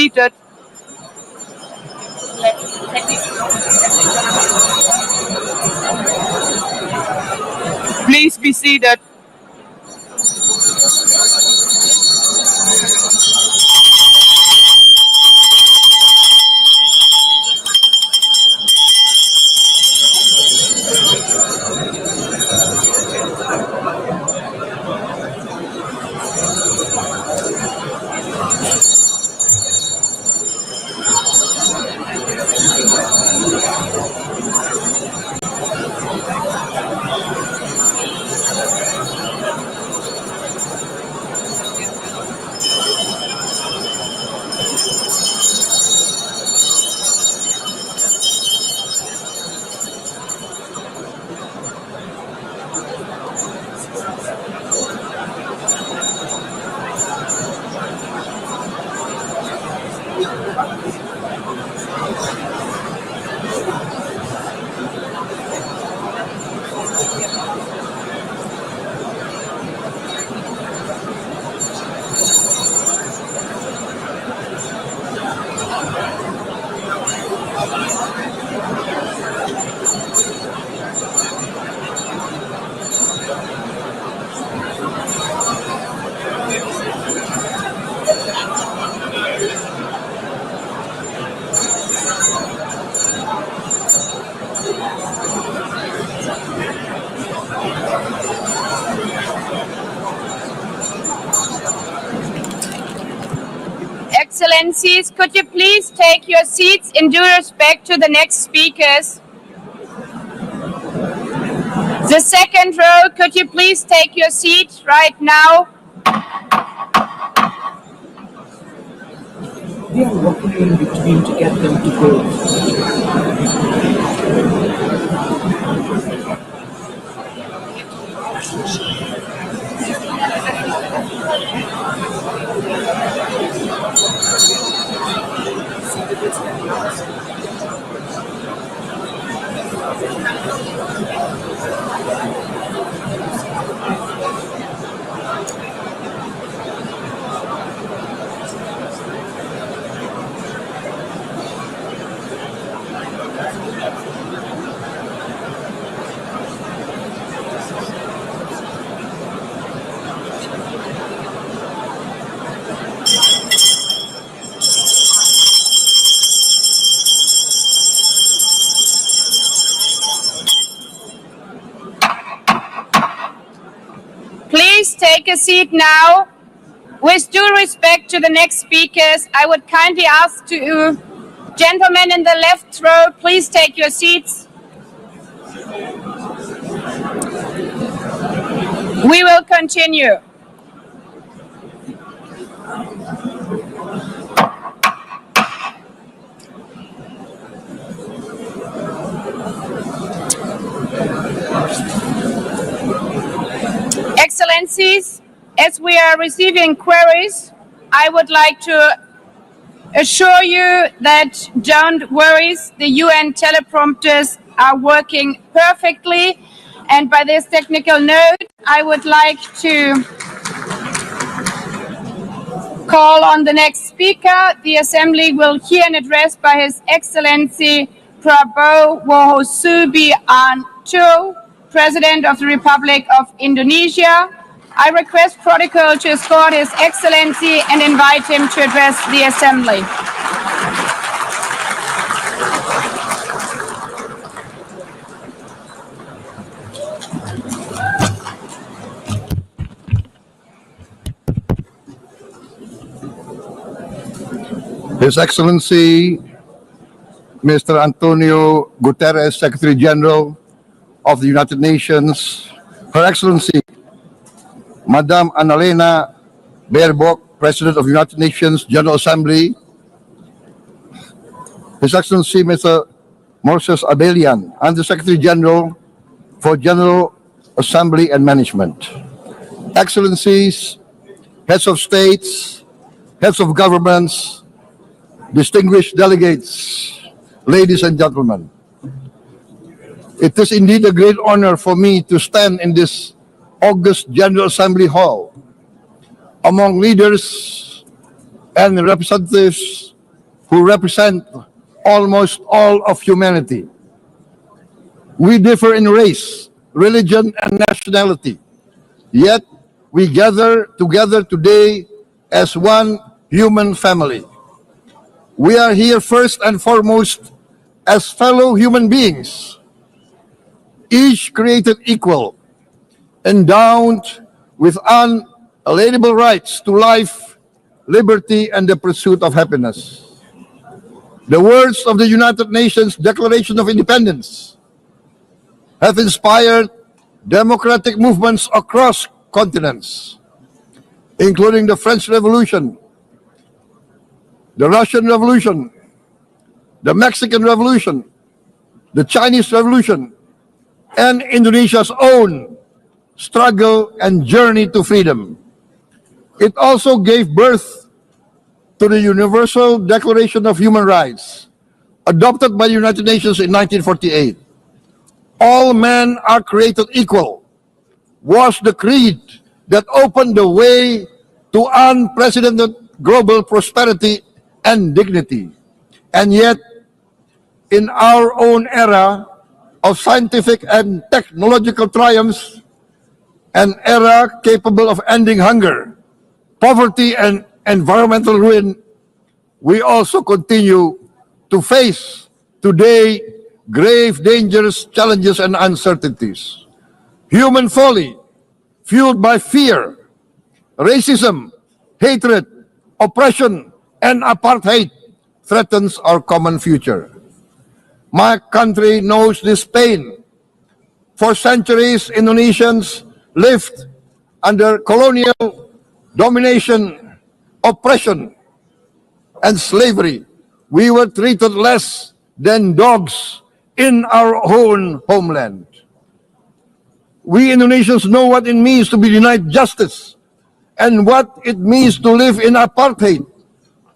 S9: seated. Please be seated.
S1: Excellencies, could you please take your seats in due respect to the next speakers? The second row, could you please take your seat right now?
S4: We are walking in between to get them to go.
S1: Please take a seat now. With due respect to the next speakers, I would kindly ask you, gentlemen in the left row, please take your seats. We will continue. Excellencies, as we are receiving queries, I would like to assure you that don't worry, the UN teleprompters are working perfectly. And by this technical note, I would like to call on the next speaker. The Assembly will hear an address by His Excellency Prabowo Subianto, President of the Republic of Indonesia. I request protocol to escort His Excellency and invite him to address the Assembly.
S10: His Excellency Mr. Antonio Guterres, Secretary General of the United Nations, Her Excellency Madame Annalena Baerbock, President of the United Nations General Assembly, His Excellency Mr. Moses Abelian, Under-Secretary General for General Assembly and Management, Excellencies, Heads of States, Heads of Governments, distinguished delegates, ladies and gentlemen. It is indeed a great honor for me to stand in this August General Assembly Hall among leaders and representatives who represent almost all of humanity. We differ in race, religion, and nationality, yet we gather together today as one human family. We are here first and foremost as fellow human beings, each created equal, endowed with unalienable rights to life, liberty, and the pursuit of happiness. The words of the United Nations Declaration of Independence have inspired democratic movements across continents, including the French Revolution, the Russian Revolution, the Mexican Revolution, the Chinese Revolution, and Indonesia's own struggle and journey to freedom. It also gave birth to the Universal Declaration of Human Rights, adopted by the United Nations in 1948. All men are created equal was the creed that opened the way to unprecedented global prosperity and dignity. And yet, in our own era of scientific and technological triumphs, an era capable of ending hunger, poverty, and environmental ruin, we also continue to face today grave dangers, challenges, and uncertainties. Human folly, fueled by fear, racism, hatred, oppression, and apartheid, threatens our common future. My country knows this pain. For centuries, Indonesians lived under colonial domination, oppression, and slavery. We were treated less than dogs in our own homeland. We Indonesians know what it means to be denied justice and what it means to live in apartheid,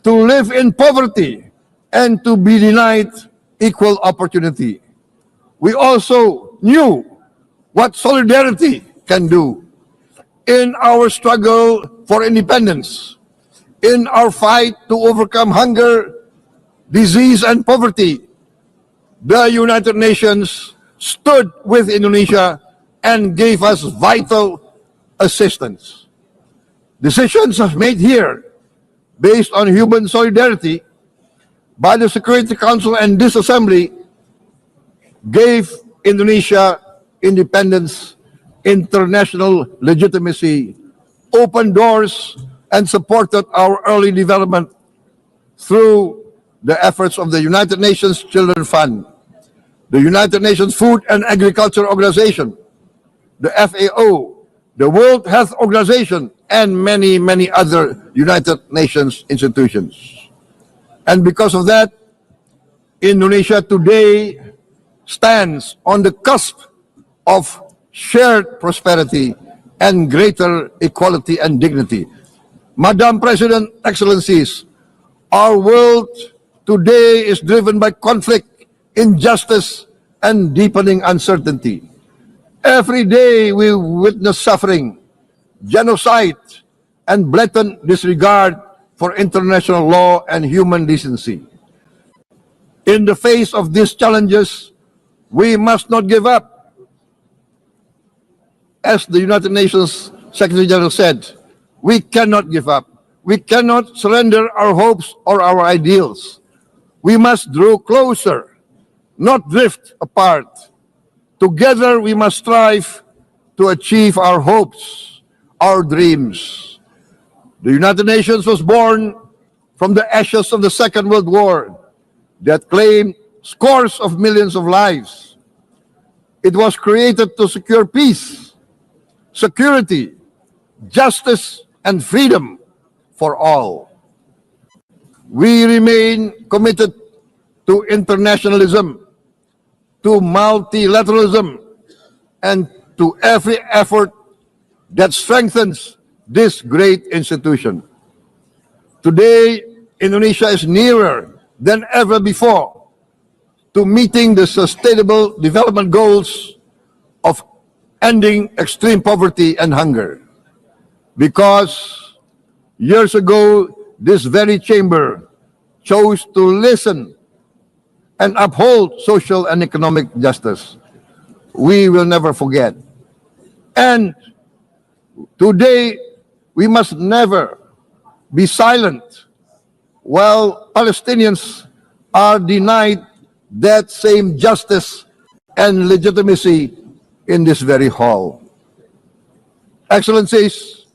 S10: to live in poverty, and to be denied equal opportunity. We also knew what solidarity can do in our struggle for independence, in our fight to overcome hunger, disease, and poverty. The United Nations stood with Indonesia and gave us vital assistance. Decisions made here based on human solidarity by the Security Council and this Assembly gave Indonesia independence, international legitimacy, opened doors, and supported our early development through the efforts of the United Nations Children Fund, the United Nations Food and Agriculture Organization, the FAO, the World Health Organization, and many, many other United Nations institutions. And because of that, Indonesia today stands on the cusp of shared prosperity and greater equality and dignity. Madam President, Excellencies, our world today is driven by conflict, injustice, and deepening uncertainty. Every day we witness suffering, genocide, and blatant disregard for international law and human decency. In the face of these challenges, we must not give up. As the United Nations Secretary General said, we cannot give up. We cannot surrender our hopes or our ideals. We must draw closer, not drift apart. Together we must strive to achieve our hopes, our dreams. The United Nations was born from the ashes of the Second World War that claimed scores of millions of lives. It was created to secure peace, security, justice, and freedom for all. We remain committed to internationalism, to multilateralism, and to every effort that strengthens this great institution. Today, Indonesia is nearer than ever before to meeting the sustainable development goals of ending extreme poverty and hunger. Because years ago, this very chamber chose to listen and uphold social and economic justice. We will never forget. And today, we must never be silent while Palestinians are denied that same justice and legitimacy in this very hall. Excellencies,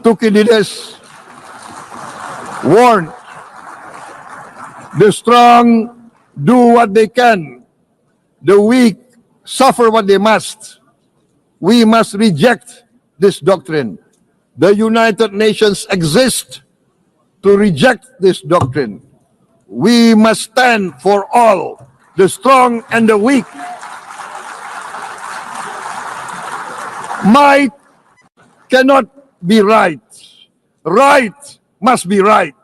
S10: Thucydides warned, the strong do what they can, the weak suffer what they must. We must reject this doctrine. The United Nations exist to reject this doctrine. We must stand for all, the strong and the weak. Might cannot be right. Right must be right.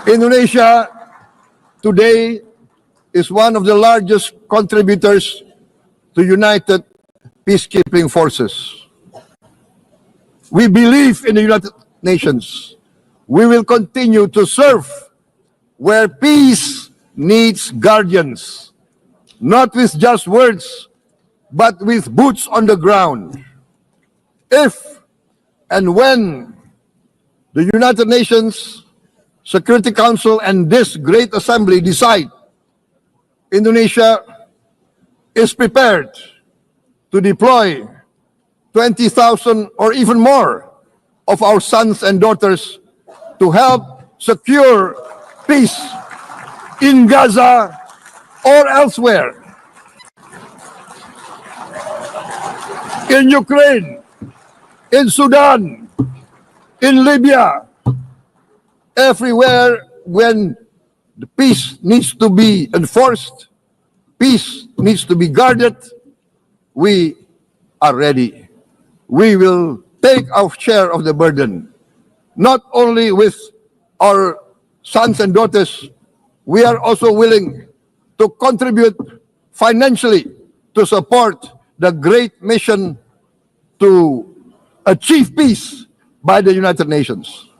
S10: Indonesia today is one of the largest contributors to United Peacekeeping Forces. We believe in the United Nations. We will continue to serve where peace needs guardians, not with just words, but with boots on the ground. If and when the United Nations Security Council and this great assembly decide Indonesia is prepared to deploy 20,000 or even more of our sons and daughters to help secure peace in Gaza or elsewhere, in Ukraine, in Sudan, in Libya, everywhere when the peace needs to be enforced, peace needs to be guarded, we are ready. We will take our share of the burden, not only with our sons and daughters, we are also willing to contribute financially to support the great mission to achieve peace by the United Nations.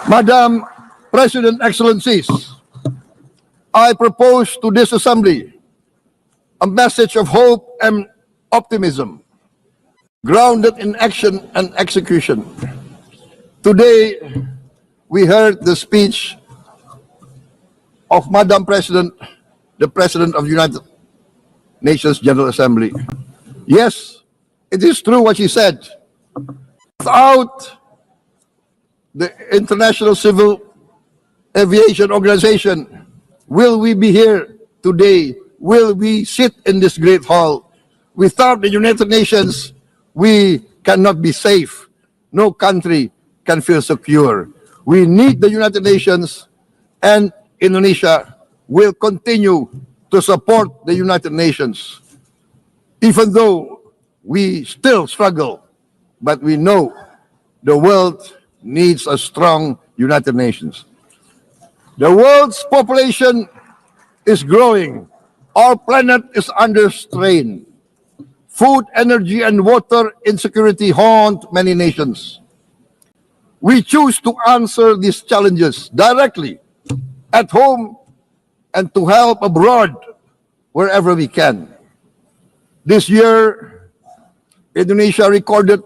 S10: Madam President, Excellencies, I propose to this Assembly a message of hope and optimism, grounded in action and execution. Today, we heard the speech of Madam President, the President of the United Nations General Assembly. Yes, it is true what she said. Without the International Civil Aviation Organization, will we be here today? Will we sit in this great hall? Without the United Nations, we cannot be safe. No country can feel secure. We need the United Nations, and Indonesia will continue to support the United Nations, even though we still struggle, but we know the world needs a strong United Nations. The world's population is growing. Our planet is under strain. Food, energy, and water insecurity haunt many nations. We choose to answer these challenges directly at home and to help abroad wherever we can. This year, Indonesia recorded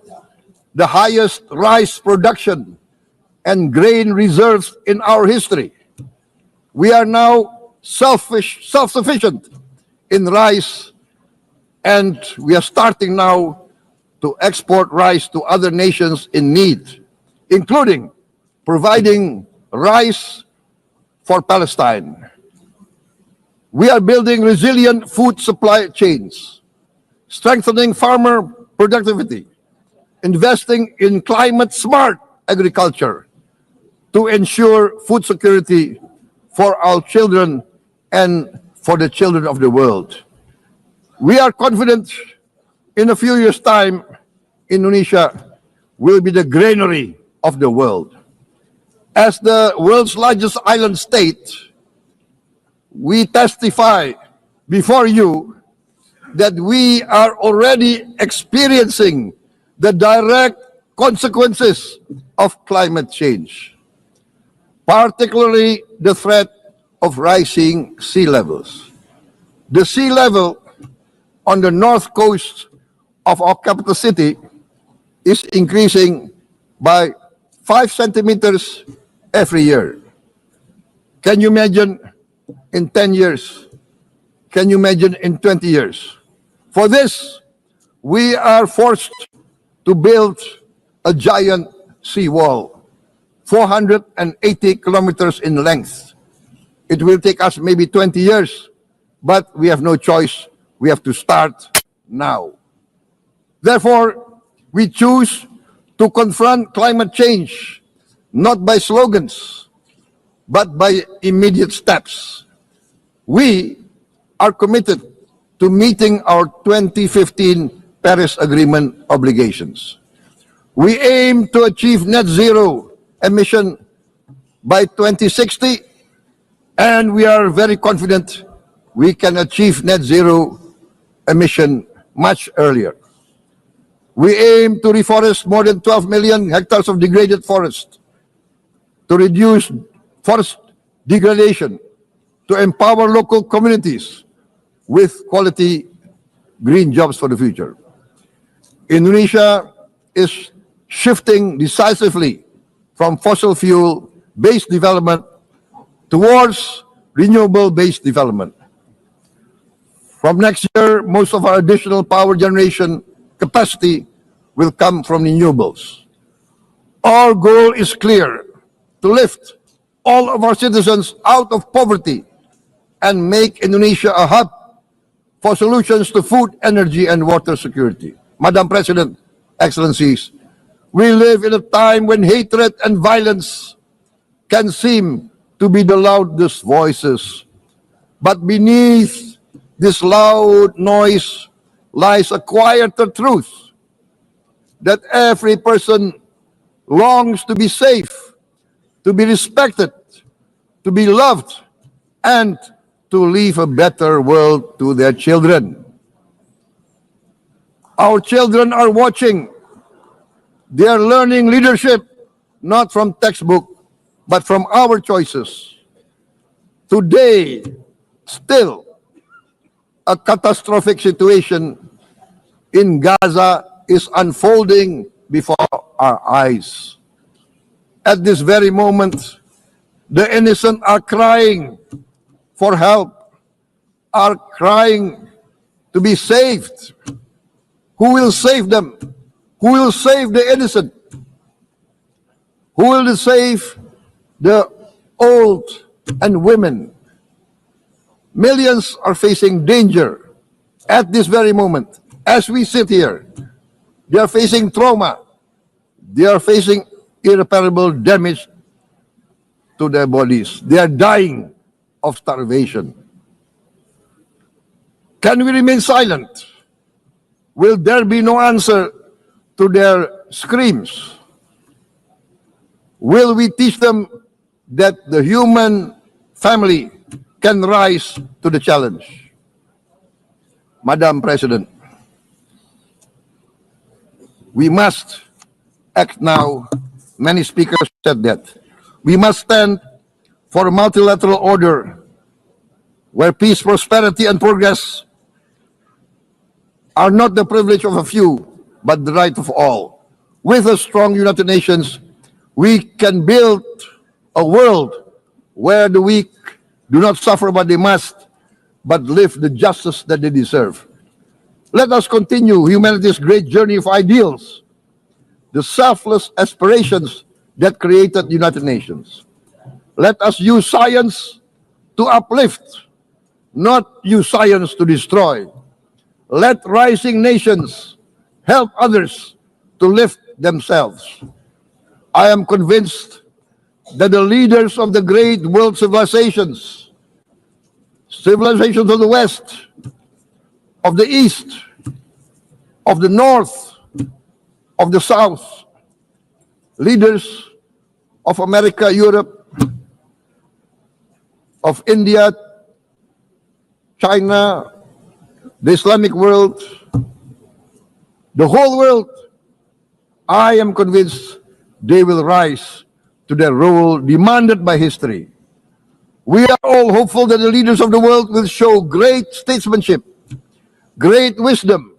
S10: the highest rice production and grain reserves in our history. We are now self-sufficient in rice, and we are starting now to export rice to other nations in need, including providing rice for Palestine. We are building resilient food supply chains, strengthening farmer productivity, investing in climate-smart agriculture to ensure food security for our children and for the children of the world. We are confident in a few years' time, Indonesia will be the granary of the world. As the world's largest island state, we testify before you that we are already experiencing the direct consequences of climate change, particularly the threat of rising sea levels. The sea level on the north coast of our capital city is increasing by 5 centimeters every year. Can you imagine in 10 years? Can you imagine in 20 years? For this, we are forced to build a giant seawall, 480 kilometers in length. It will take us maybe 20 years, but we have no choice. We have to start now. Therefore, we choose to confront climate change not by slogans, but by immediate steps. We are committed to meeting our 2015 Paris Agreement obligations. We aim to achieve net zero emission by 2060, and we are very confident we can achieve net zero emission much earlier. We aim to reforest more than 12 million hectares of degraded forest, to reduce forest degradation, to empower local communities with quality green jobs for the future. Indonesia is shifting decisively from fossil fuel-based development towards renewable-based development. From next year, most of our additional power generation capacity will come from renewables. Our goal is clear: to lift all of our citizens out of poverty and make Indonesia a hub for solutions to food, energy, and water security. Madam President, Excellencies, we live in a time when hatred and violence can seem to be the loudest voices. But beneath this loud noise lies a quieter truth, that every person longs to be safe, to be respected, to be loved, and to leave a better world to their children. Our children are watching. They are learning leadership not from textbook, but from our choices. Today, still, a catastrophic situation in Gaza is unfolding before our eyes. At this very moment, the innocent are crying for help, are crying to be saved. Who will save them? Who will save the innocent? Who will save the old and women? Millions are facing danger at this very moment. As we sit here, they are facing trauma. They are facing irreparable damage to their bodies. They are dying of starvation. Can we remain silent? Will there be no answer to their screams? Will we teach them that the human family can rise to the challenge? Madam President, we must act now. Many speakers said that. We must stand for a multilateral order where peace, prosperity, and progress are not the privilege of a few, but the right of all. With a strong United Nations, we can build a world where the weak do not suffer what they must, but live the justice that they deserve. Let us continue humanity's great journey of ideals, the selfless aspirations that created the United Nations. Let us use science to uplift, not use science to destroy. Let rising nations help others to lift themselves. I am convinced that the leaders of the great world civilizations of the West, of the East, of the North, of the South, leaders of America, Europe, of India, China, the Islamic world, the whole world I am convinced they will rise to the role demanded by history. We are all hopeful that the leaders of the world will show great statesmanship, great wisdom,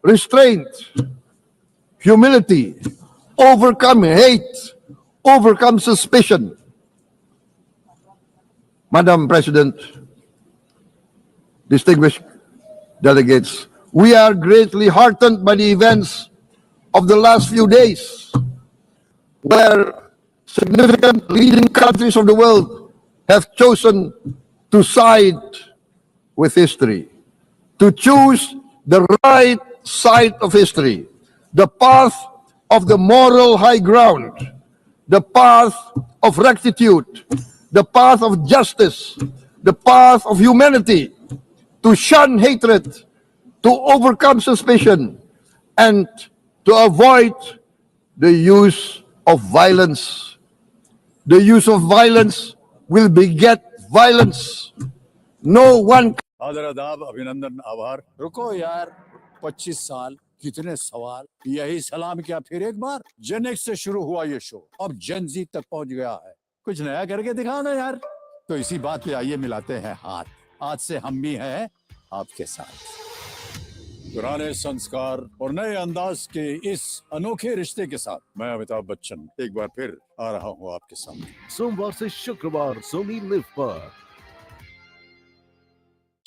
S10: restraint, humility, overcome hate, overcome suspicion. Madam President, distinguished delegates, we are greatly heartened by the events of the last few days, where significant leading countries of the world have chosen to side with history, to choose the right side of history, the path of the moral high ground, the path of rectitude, the path of justice, the path of humanity, to shun hatred, to overcome suspicion, and to avoid the use of violence. The use of violence will beget violence. No one
S9: आदर आदाब अभिनंदन आभार रुको यार 25 साल कितने सवाल यही सलाम क्या फिर एक बार जेन एक्स से शुरू हुआ ये शो अब जेन जी तक पहुंच गया है कुछ नया करके दिखाओ ना यार तो इसी बात पे आइए मिलाते हैं हाथ आज से हम भी हैं आपके साथ पुराने संस्कार और नए अंदाज के इस अनोखे रिश्ते के साथ मैं अमिताभ बच्चन एक बार फिर आ रहा हूं आपके सामने
S11: सोमवार से शुक्रवार सोनी लिव पर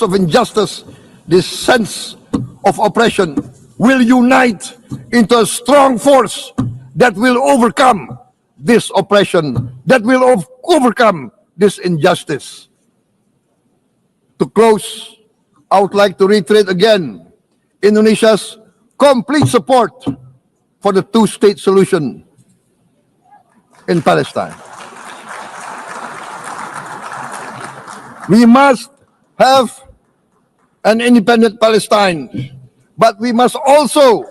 S10: of injustice, this sense of oppression will unite into a strong force that will overcome this oppression, that will overcome this injustice. To close, I would like to reiterate again Indonesia's complete support for the two-state solution in Palestine. We must have an independent Palestine, but we must also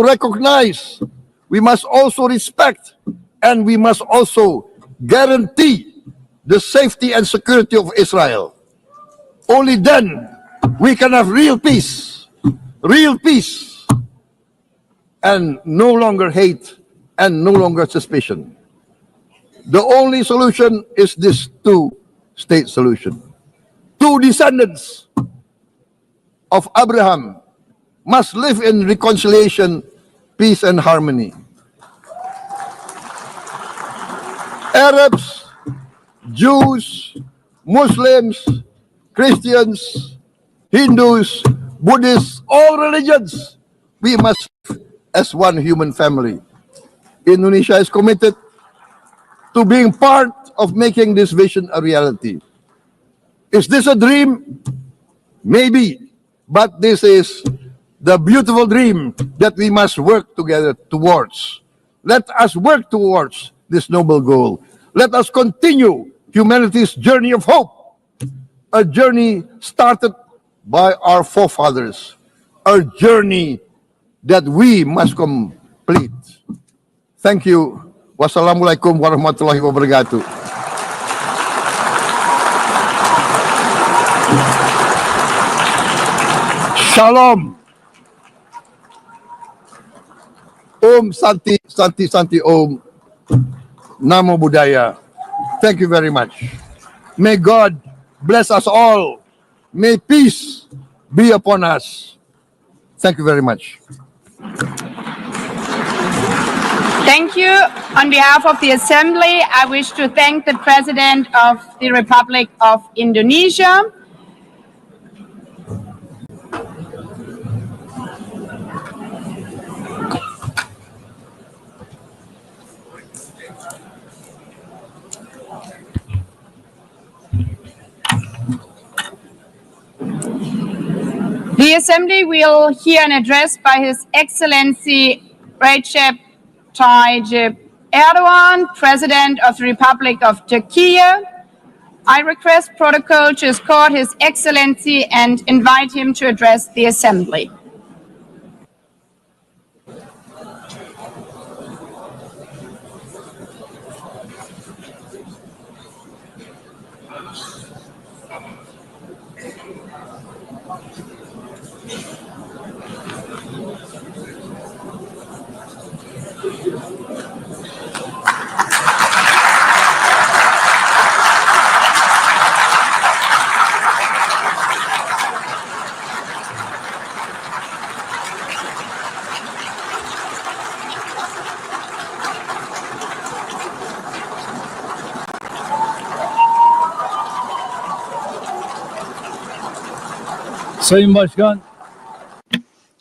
S10: recognize, we must also respect, and we must also guarantee the safety and security of Israel. Only then we can have real peace, and no longer hate and no longer suspicion. The only solution is this two-state solution. Two descendants of Abraham must live in reconciliation, peace, and harmony. Arabs, Jews, Muslims, Christians, Hindus, Buddhists, all religions, we must live as one human family. Indonesia is committed to being part of making this vision a reality. Is this a dream? Maybe, but this is the beautiful dream that we must work together towards. Let us work towards this noble goal. Let us continue humanity's journey of hope, a journey started by our forefathers, a journey that we must complete. Thank you. Wassalamualaikum warahmatullahi wabarakatuh. Shalom. Om Santi, Santi, Santi Om. Namo Buddhaya. Thank you very much. May God bless us all. May peace be upon us. Thank you very much.
S1: Thank you. On behalf of the Assembly, I wish to thank the President of the Republic of Indonesia. The Assembly will hear an address by His Excellency Recep Tayyip Erdogan, President of the Republic of Turkey. I request protocol to escort His Excellency and invite him to address the Assembly.
S9: Sayın Başkan,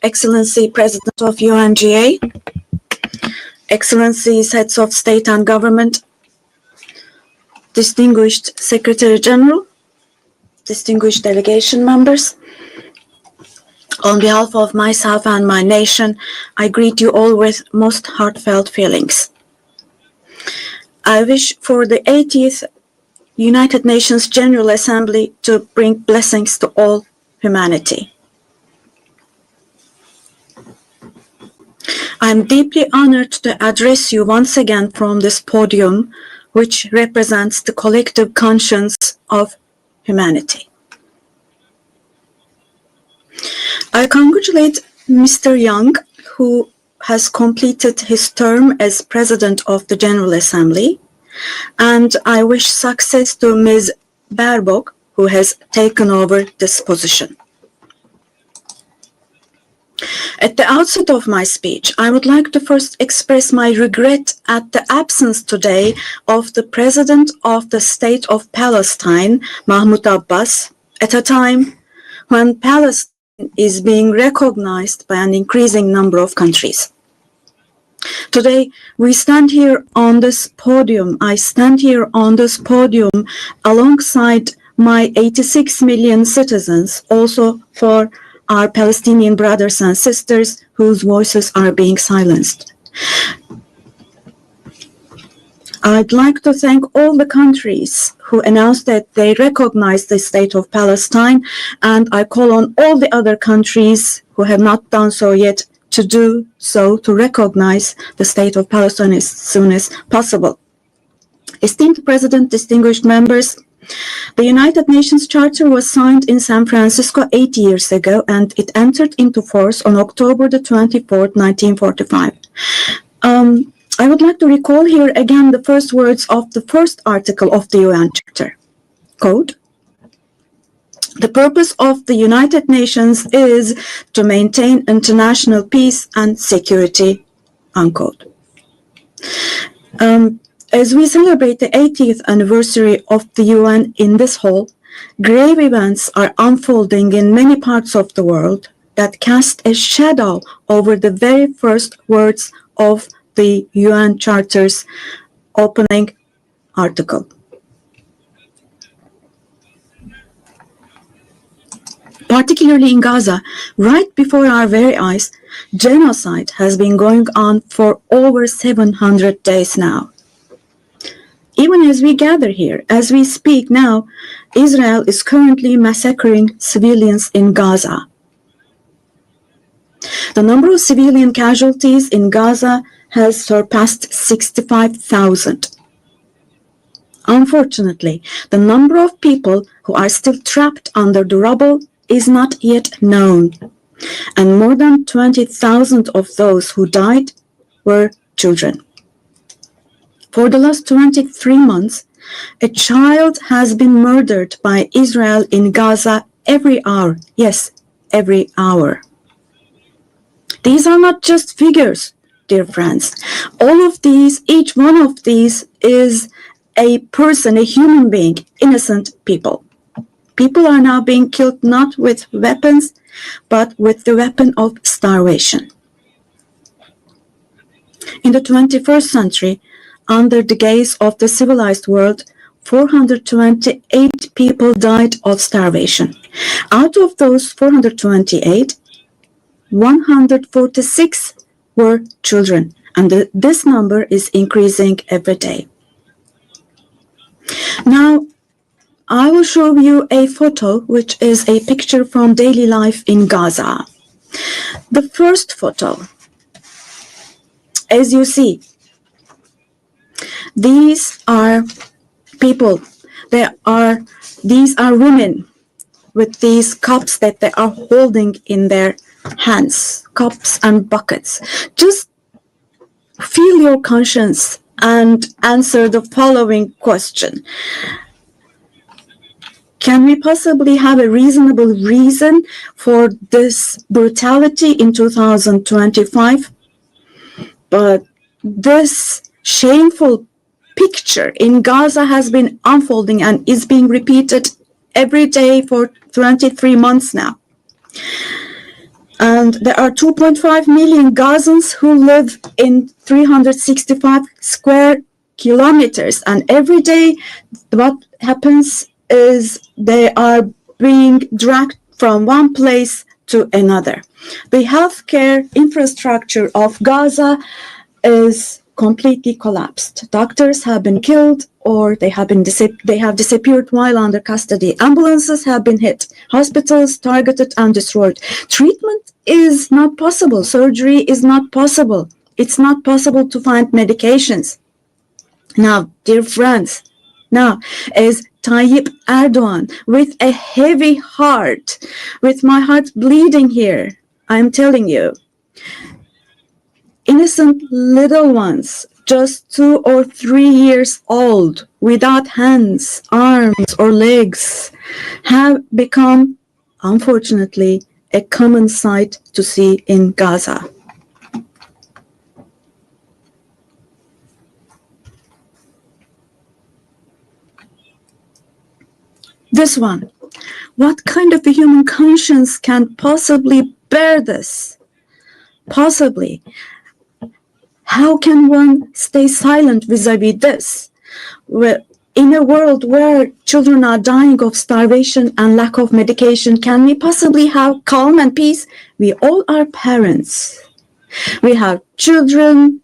S12: Excellency President of UNGA, Excellencies Heads of State and Government, Distinguished Secretary General, distinguished delegation members, on behalf of myself and my nation, I greet you all with most heartfelt feelings. I wish for the 80th United Nations General Assembly to bring blessings to all humanity. I am deeply honored to address you once again from this podium, which represents the collective conscience of humanity. I congratulate Mr. Young, who has completed his term as President of the General Assembly, and I wish success to Ms. Baerbock, who has taken over this position. At the outset of my speech, I would like to first express my regret at the absence today of the President of the State of Palestine, Mahmoud Abbas, at a time when Palestine is being recognized by an increasing number of countries. Today, we stand here on this podium. I stand here on this podium alongside my 86 million citizens, also for our Palestinian brothers and sisters whose voices are being silenced. I'd like to thank all the countries who announced that they recognize the state of Palestine, and I call on all the other countries who have not done so yet to do so, to recognize the state of Palestine as soon as possible. Esteemed President, distinguished members, the United Nations Charter was signed in San Francisco 8 years ago, and it entered into force on October the 24th, 1945. I would like to recall here again the first words of the first article of the UN Charter. Quote, "The purpose of the United Nations is to maintain international peace and security," unquote. As we celebrate the 80th anniversary of the UN in this hall, grave events are unfolding in many parts of the world that cast a shadow over the very first words of the UN Charter's opening article. Particularly in Gaza, right before our very eyes, genocide has been going on for over 700 days now. Even as we gather here, as we speak now, Israel is currently massacring civilians in Gaza. The number of civilian casualties in Gaza has surpassed 65,000. Unfortunately, the number of people who are still trapped under the rubble is not yet known, and more than 20,000 of those who died were children. For the last 23 months, a child has been murdered by Israel in Gaza every hour. Yes, every hour. These are not just figures, dear friends. All of these, each one of these is a person, a human being, innocent people. People are now being killed not with weapons, but with the weapon of starvation. In the 21st century, under the gaze of the civilized world, 428 people died of starvation. Out of those 428, 146 were children, and this number is increasing every day. Now, I will show you a photo, which is a picture from daily life in Gaza. The first photo, as you see, these are people. These are women with these cups that they are holding in their hands, cups and buckets. Just feel your conscience and answer the following question. Can we possibly have a reasonable reason for this brutality in 2025? But this shameful picture in Gaza has been unfolding and is being repeated every day for 23 months now. And there are 2.5 million Gazans who live in 365 square kilometers. And every day, what happens is they are being dragged from one place to another. The healthcare infrastructure of Gaza is completely collapsed. Doctors have been killed or they have disappeared while under custody. Ambulances have been hit. Hospitals targeted and destroyed. Treatment is not possible. Surgery is not possible. It's not possible to find medications. Now, dear friends, now as Tayyip Erdogan, with a heavy heart, with my heart bleeding here, I'm telling you, innocent little ones, just 2 or 3 years old, without hands, arms, or legs, have become, unfortunately, a common sight to see in Gaza. This one. What kind of a human conscience can possibly bear this? Possibly. How can one stay silent vis-a-vis this? In a world where children are dying of starvation and lack of medication, can we possibly have calm and peace? We all are parents. We have children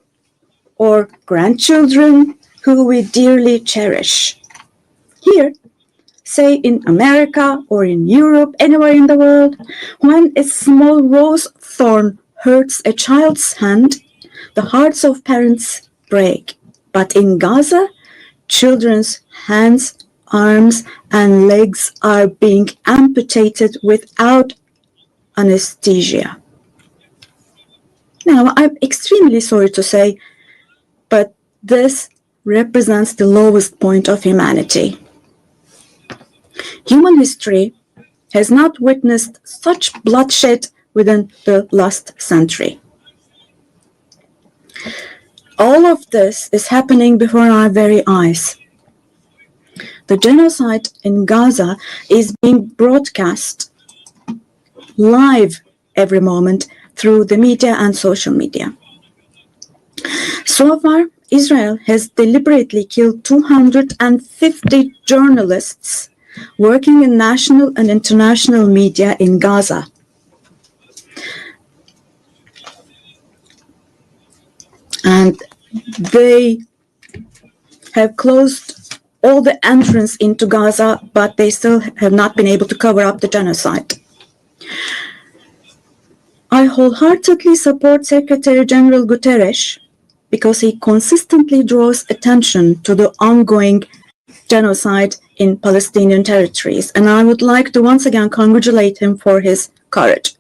S12: or grandchildren who we dearly cherish. Here, say in America or in Europe, anywhere in the world, when a small rose thorn hurts a child's hand, the hearts of parents break. But in Gaza, children's hands, arms, and legs are being amputated without anesthesia. Now, I'm extremely sorry to say, but this represents the lowest point of humanity. Human history has not witnessed such bloodshed within the last century. All of this is happening before our very eyes. The genocide in Gaza is being broadcast live every moment through the media and social media. So far, Israel has deliberately killed 250 journalists working in national and international media in Gaza. And they have closed all the entrance into Gaza, but they still have not been able to cover up the genocide. I wholeheartedly support Secretary General Guterres because he consistently draws attention to the ongoing genocide in Palestinian territories, and I would like to once again congratulate him for his courage.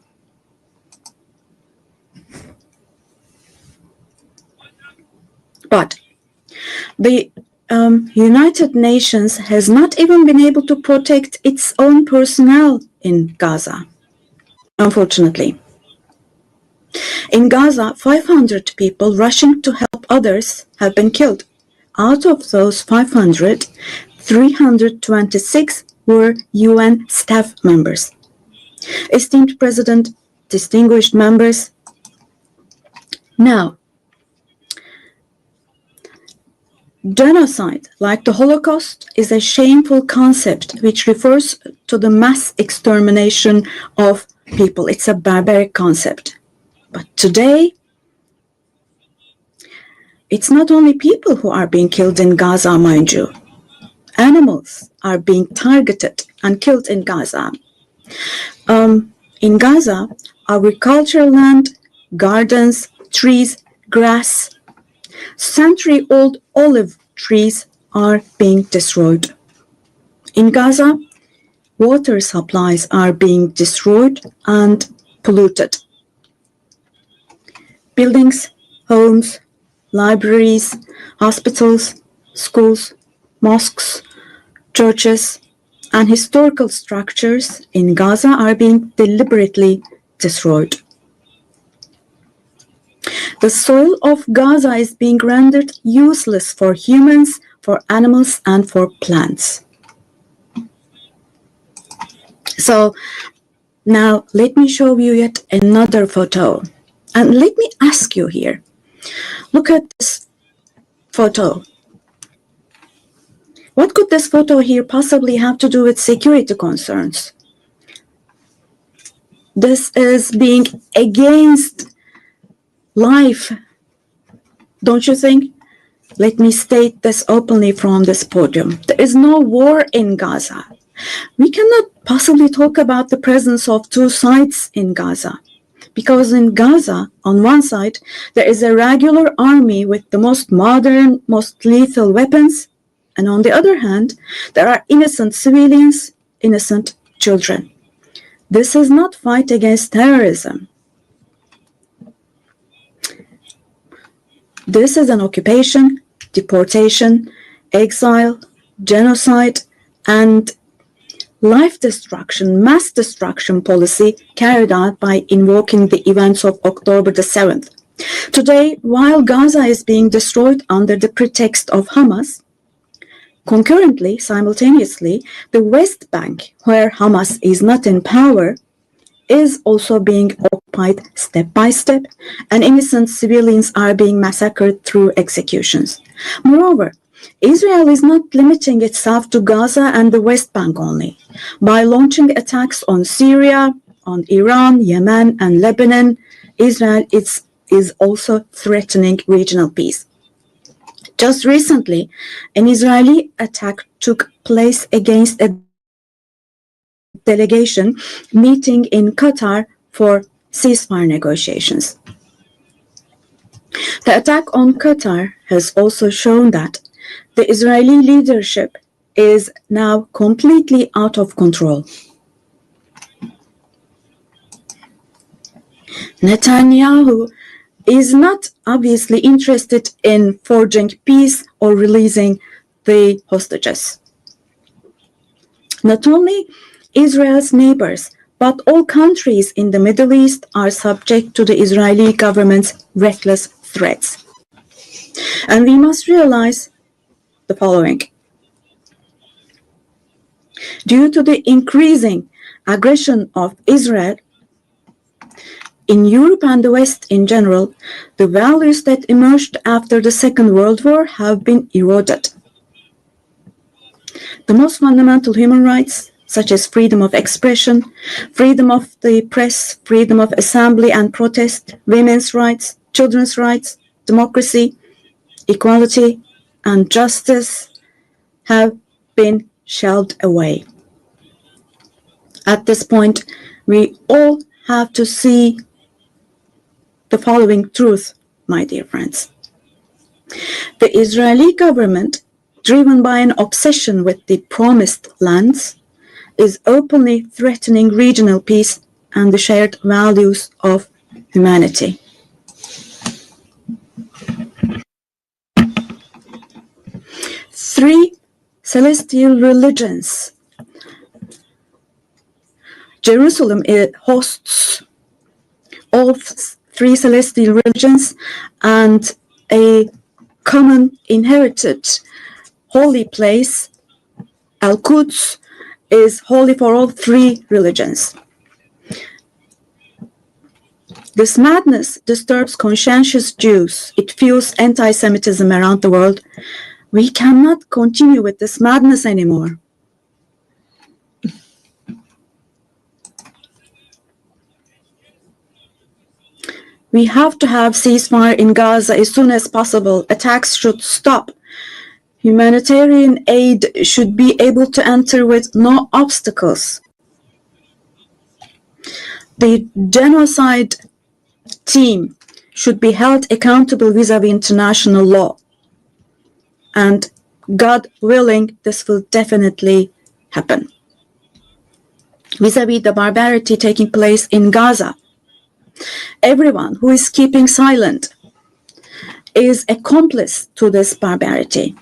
S12: But the United Nations has not even been able to protect its own personnel in Gaza, unfortunately. In Gaza, 500 people rushing to help others have been killed. Out of those 500, 326 were UN staff members. Esteemed President, distinguished members, now, genocide, like the Holocaust, is a shameful concept which refers to the mass extermination of people. It's a barbaric concept. But today, it's not only people who are being killed in Gaza, mind you. Animals are being targeted and killed in Gaza. In Gaza, agricultural land, gardens, trees, grass, century-old olive trees are being destroyed. In Gaza, water supplies are being destroyed and polluted. Buildings, homes, libraries, hospitals, schools, mosques, churches, and historical structures in Gaza are being deliberately destroyed. The soil of Gaza is being rendered useless for humans, for animals, and for plants. So, Now, let me show you yet another photo. And let me ask you here. Look at this photo. What could this photo here possibly have to do with security concerns? This is being against life, don't you think? Let me state this openly from this podium. There is no war in Gaza. We cannot possibly talk about the presence of two sides in Gaza. Because in Gaza, on one side, there is a regular army with the most modern, most lethal weapons. And on the other hand, there are innocent civilians, innocent children. This is not fight against terrorism. This is an occupation, deportation, exile, genocide, and life destruction, mass destruction policy carried out by invoking the events of October the 7th. Today, while Gaza is being destroyed under the pretext of Hamas, concurrently, simultaneously, the West Bank, where Hamas is not in power, is also being occupied step by step, and innocent civilians are being massacred through executions. Moreover, Israel is not limiting itself to Gaza and the West Bank only. By launching attacks on Syria, on Iran, Yemen, and Lebanon, Israel is also threatening regional peace. Just recently, an Israeli attack took place against a delegation meeting in Qatar for ceasefire negotiations. The attack on Qatar has also shown that the Israeli leadership is now completely out of control. Netanyahu is not obviously interested in forging peace or releasing the hostages. Not only Israel's neighbors, but all countries in the Middle East are subject to the Israeli government's reckless threats. And we must realize the following. Due to the increasing aggression of Israel, in Europe and the West in general, the values that emerged after the Second World War have been eroded. The most fundamental human rights, such as freedom of expression, freedom of the press, freedom of assembly and protest, women's rights, children's rights, democracy, equality, and justice, have been shelved away. At this point, we all have to see the following truth, my dear friends. The Israeli government, driven by an obsession with the promised lands, is openly threatening regional peace and the shared values of humanity. Three celestial religions. Jerusalem hosts all three celestial religions and a common inherited holy place, Al-Quds, is holy for all three religions. This madness disturbs conscientious Jews. It fuels anti-Semitism around the world. We cannot continue with this madness anymore. We have to have ceasefire in Gaza as soon as possible. Attacks should stop. Humanitarian aid should be able to enter with no obstacles. The genocide team should be held accountable vis-à-vis international law. And God willing, this will definitely happen. Vis-à-vis the barbarity taking place in Gaza, everyone who is keeping silent is accomplice to this barbarity.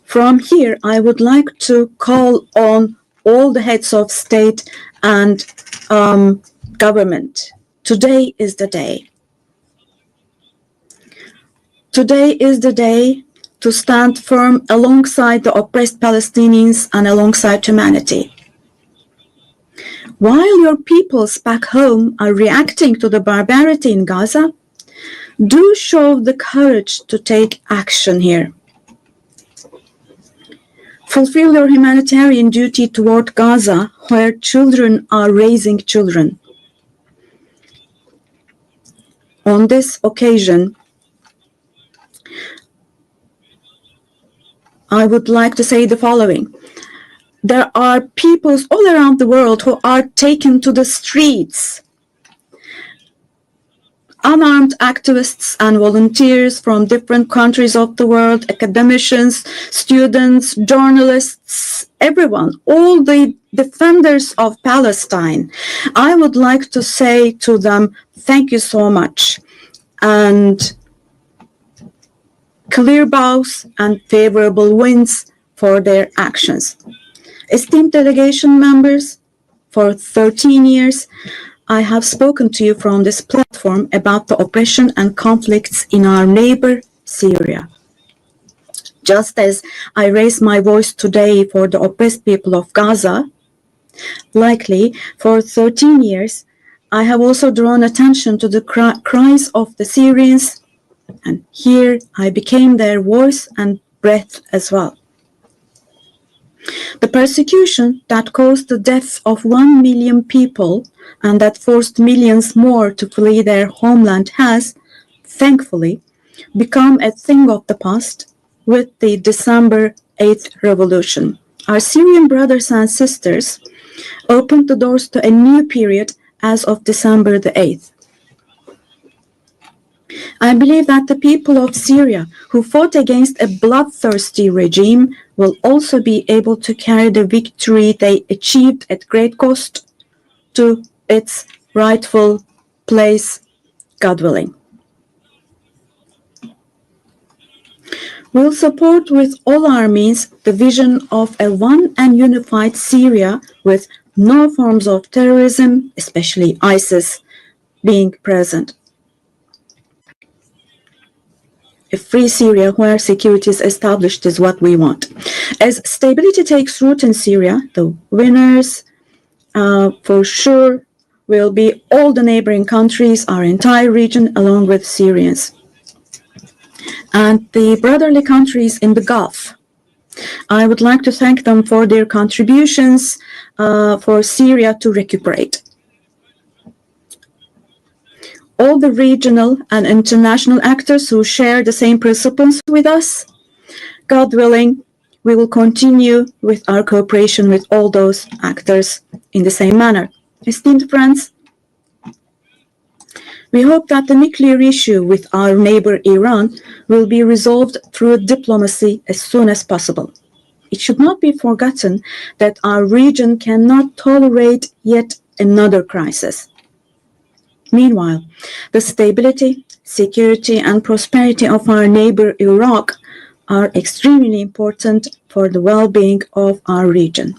S12: From here, I would like to call on all the heads of state and government. Today is the day. Today is the day to stand firm alongside the oppressed Palestinians and alongside humanity. While your peoples back home are reacting to the barbarity in Gaza, do show the courage to take action here. Fulfill your humanitarian duty toward Gaza, where children are raising children. On this occasion, I would like to say the following. There are peoples all around the world who are taken to the streets. Unarmed activists and volunteers from different countries of the world, academicians, students, journalists, everyone, all the defenders of Palestine. I would like to say to them, thank you so much. And clear bows and favorable winds for their actions. Esteemed delegation members, for 13 years, I have spoken to you from this platform about the oppression and conflicts in our neighbor, Syria. Just as I raise my voice today for the oppressed people of Gaza, likely for 13 years, I have also drawn attention to the cries of the Syrians, and here I became their voice and breath as well. The persecution that caused the death of 1 million people and that forced millions more to flee their homeland has, thankfully, become a thing of the past with the December 8th revolution. Our Syrian brothers and sisters opened the doors to a new period as of December the 8th. I believe that the people of Syria who fought against a bloodthirsty regime will also be able to carry the victory they achieved at great cost to its rightful place, God willing. We'll support with all our means the vision of a one and unified Syria with no forms of terrorism, especially ISIS, being present. A free Syria where security is established is what we want. As stability takes root in Syria, the winners for sure will be all the neighboring countries, our entire region, along with Syrians. And the brotherly countries in the Gulf. I would like to thank them for their contributions for Syria to recuperate. All the regional and international actors who share the same principles with us, God willing, we will continue with our cooperation with all those actors in the same manner. Esteemed friends, we hope that the nuclear issue with our neighbor Iran will be resolved through diplomacy as soon as possible. It should not be forgotten that our region cannot tolerate yet another crisis. Meanwhile, the stability, security, and prosperity of our neighbor Iraq are extremely important for the well-being of our region.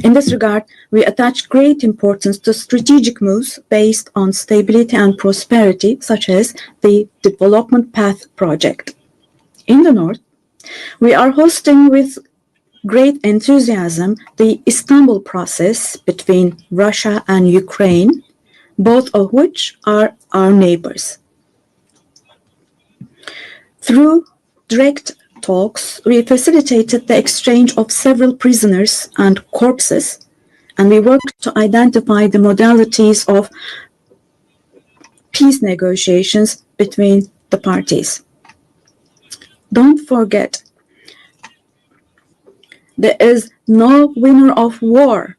S12: In this regard, we attach great importance to strategic moves based on stability and prosperity, such as the Development Path Project. In the north, we are hosting with great enthusiasm the Istanbul process between Russia and Ukraine, both of which are our neighbors. Through direct talks, we facilitated the exchange of several prisoners and corpses, and we worked to identify the modalities of peace negotiations between the parties. Don't forget, there is no winner of war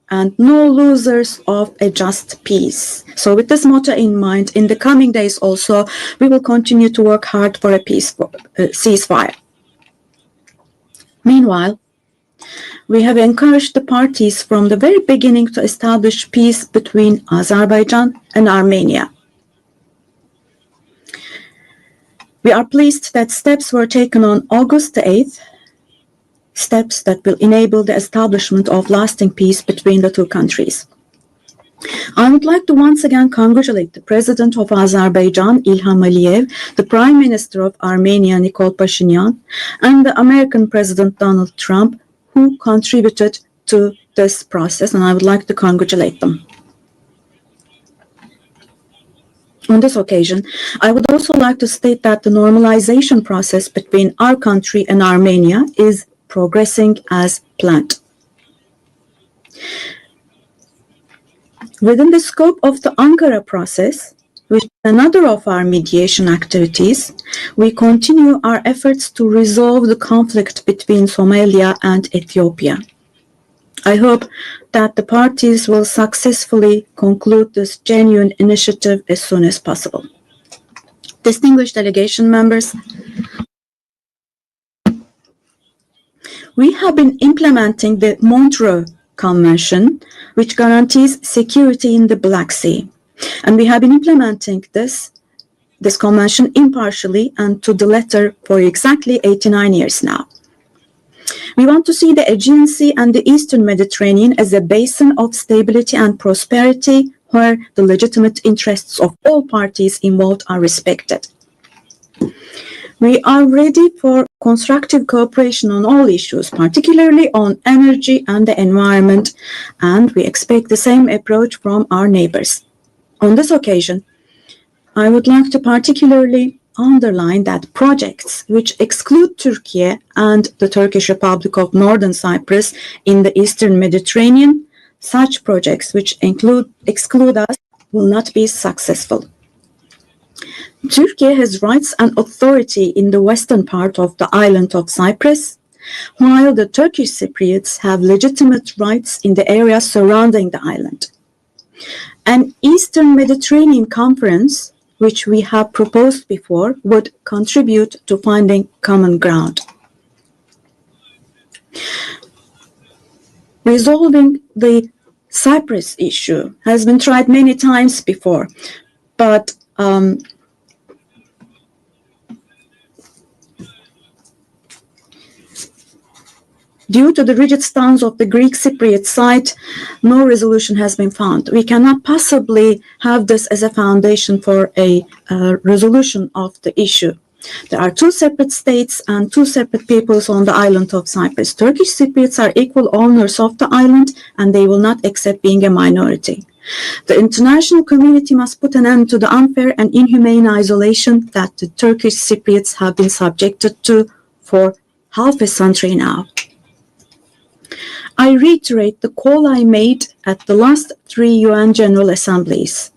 S12: and no losers of a just peace. So with this motto in mind, in the coming days also, we will continue to work hard for a peaceful ceasefire. Meanwhile, we have encouraged the parties from the very beginning to establish peace between Azerbaijan and Armenia. We are pleased that steps were taken on August the 8th, steps that will enable the establishment of lasting peace between the two countries. I would like to once again congratulate the President of Azerbaijan, Ilham Aliyev, the Prime Minister of Armenia, Nikol Pashinyan, and the American President Donald Trump, who contributed to this process, and I would like to congratulate them. On this occasion, I would also like to state that the normalization process between our country and Armenia is progressing as planned. Within the scope of the Ankara process, which is another of our mediation activities, we continue our efforts to resolve the conflict between Somalia and Ethiopia. I hope that the parties will successfully conclude this genuine initiative as soon as possible. Distinguished delegation members, we have been implementing the Montreux Convention, which guarantees security in the Black Sea. And we have been implementing this convention impartially and to the letter for exactly 89 years now. We want to see the Aegean Sea and the Eastern Mediterranean as a basin of stability and prosperity where the legitimate interests of all parties involved are respected. We are ready for constructive cooperation on all issues, particularly on energy and the environment, and we expect the same approach from our neighbors. On this occasion, I would like to particularly underline that projects which exclude Turkey and the Turkish Republic of Northern Cyprus in the Eastern Mediterranean, such projects which exclude us will not be successful. Turkey has rights and authority in the western part of the island of Cyprus, while the Turkish Cypriots have legitimate rights in the area surrounding the island. An Eastern Mediterranean Conference, which we have proposed before, would contribute to finding common ground. Resolving the Cyprus issue has been tried many times before, but due to the rigid stance of the Greek Cypriot side, no resolution has been found. We cannot possibly have this as a foundation for a resolution of the issue. There are two separate states and two separate peoples on the island of Cyprus. Turkish Cypriots are equal owners of the island, and they will not accept being a minority. The international community must put an end to the unfair and inhumane isolation that the Turkish Cypriots have been subjected to for half a century now. I reiterate the call I made at the last 3 UN General Assemblies.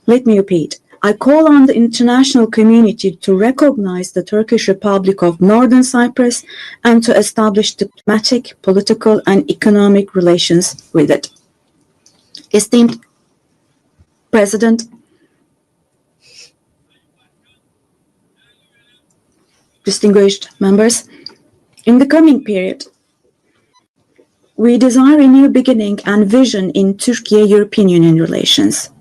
S12: Let me repeat. I call on the international community to recognize the Turkish Republic of Northern Cyprus and to establish diplomatic, political, and economic relations with it. Esteemed President, distinguished members, in the coming period, we desire a new beginning and vision in Turkey-European Union relations.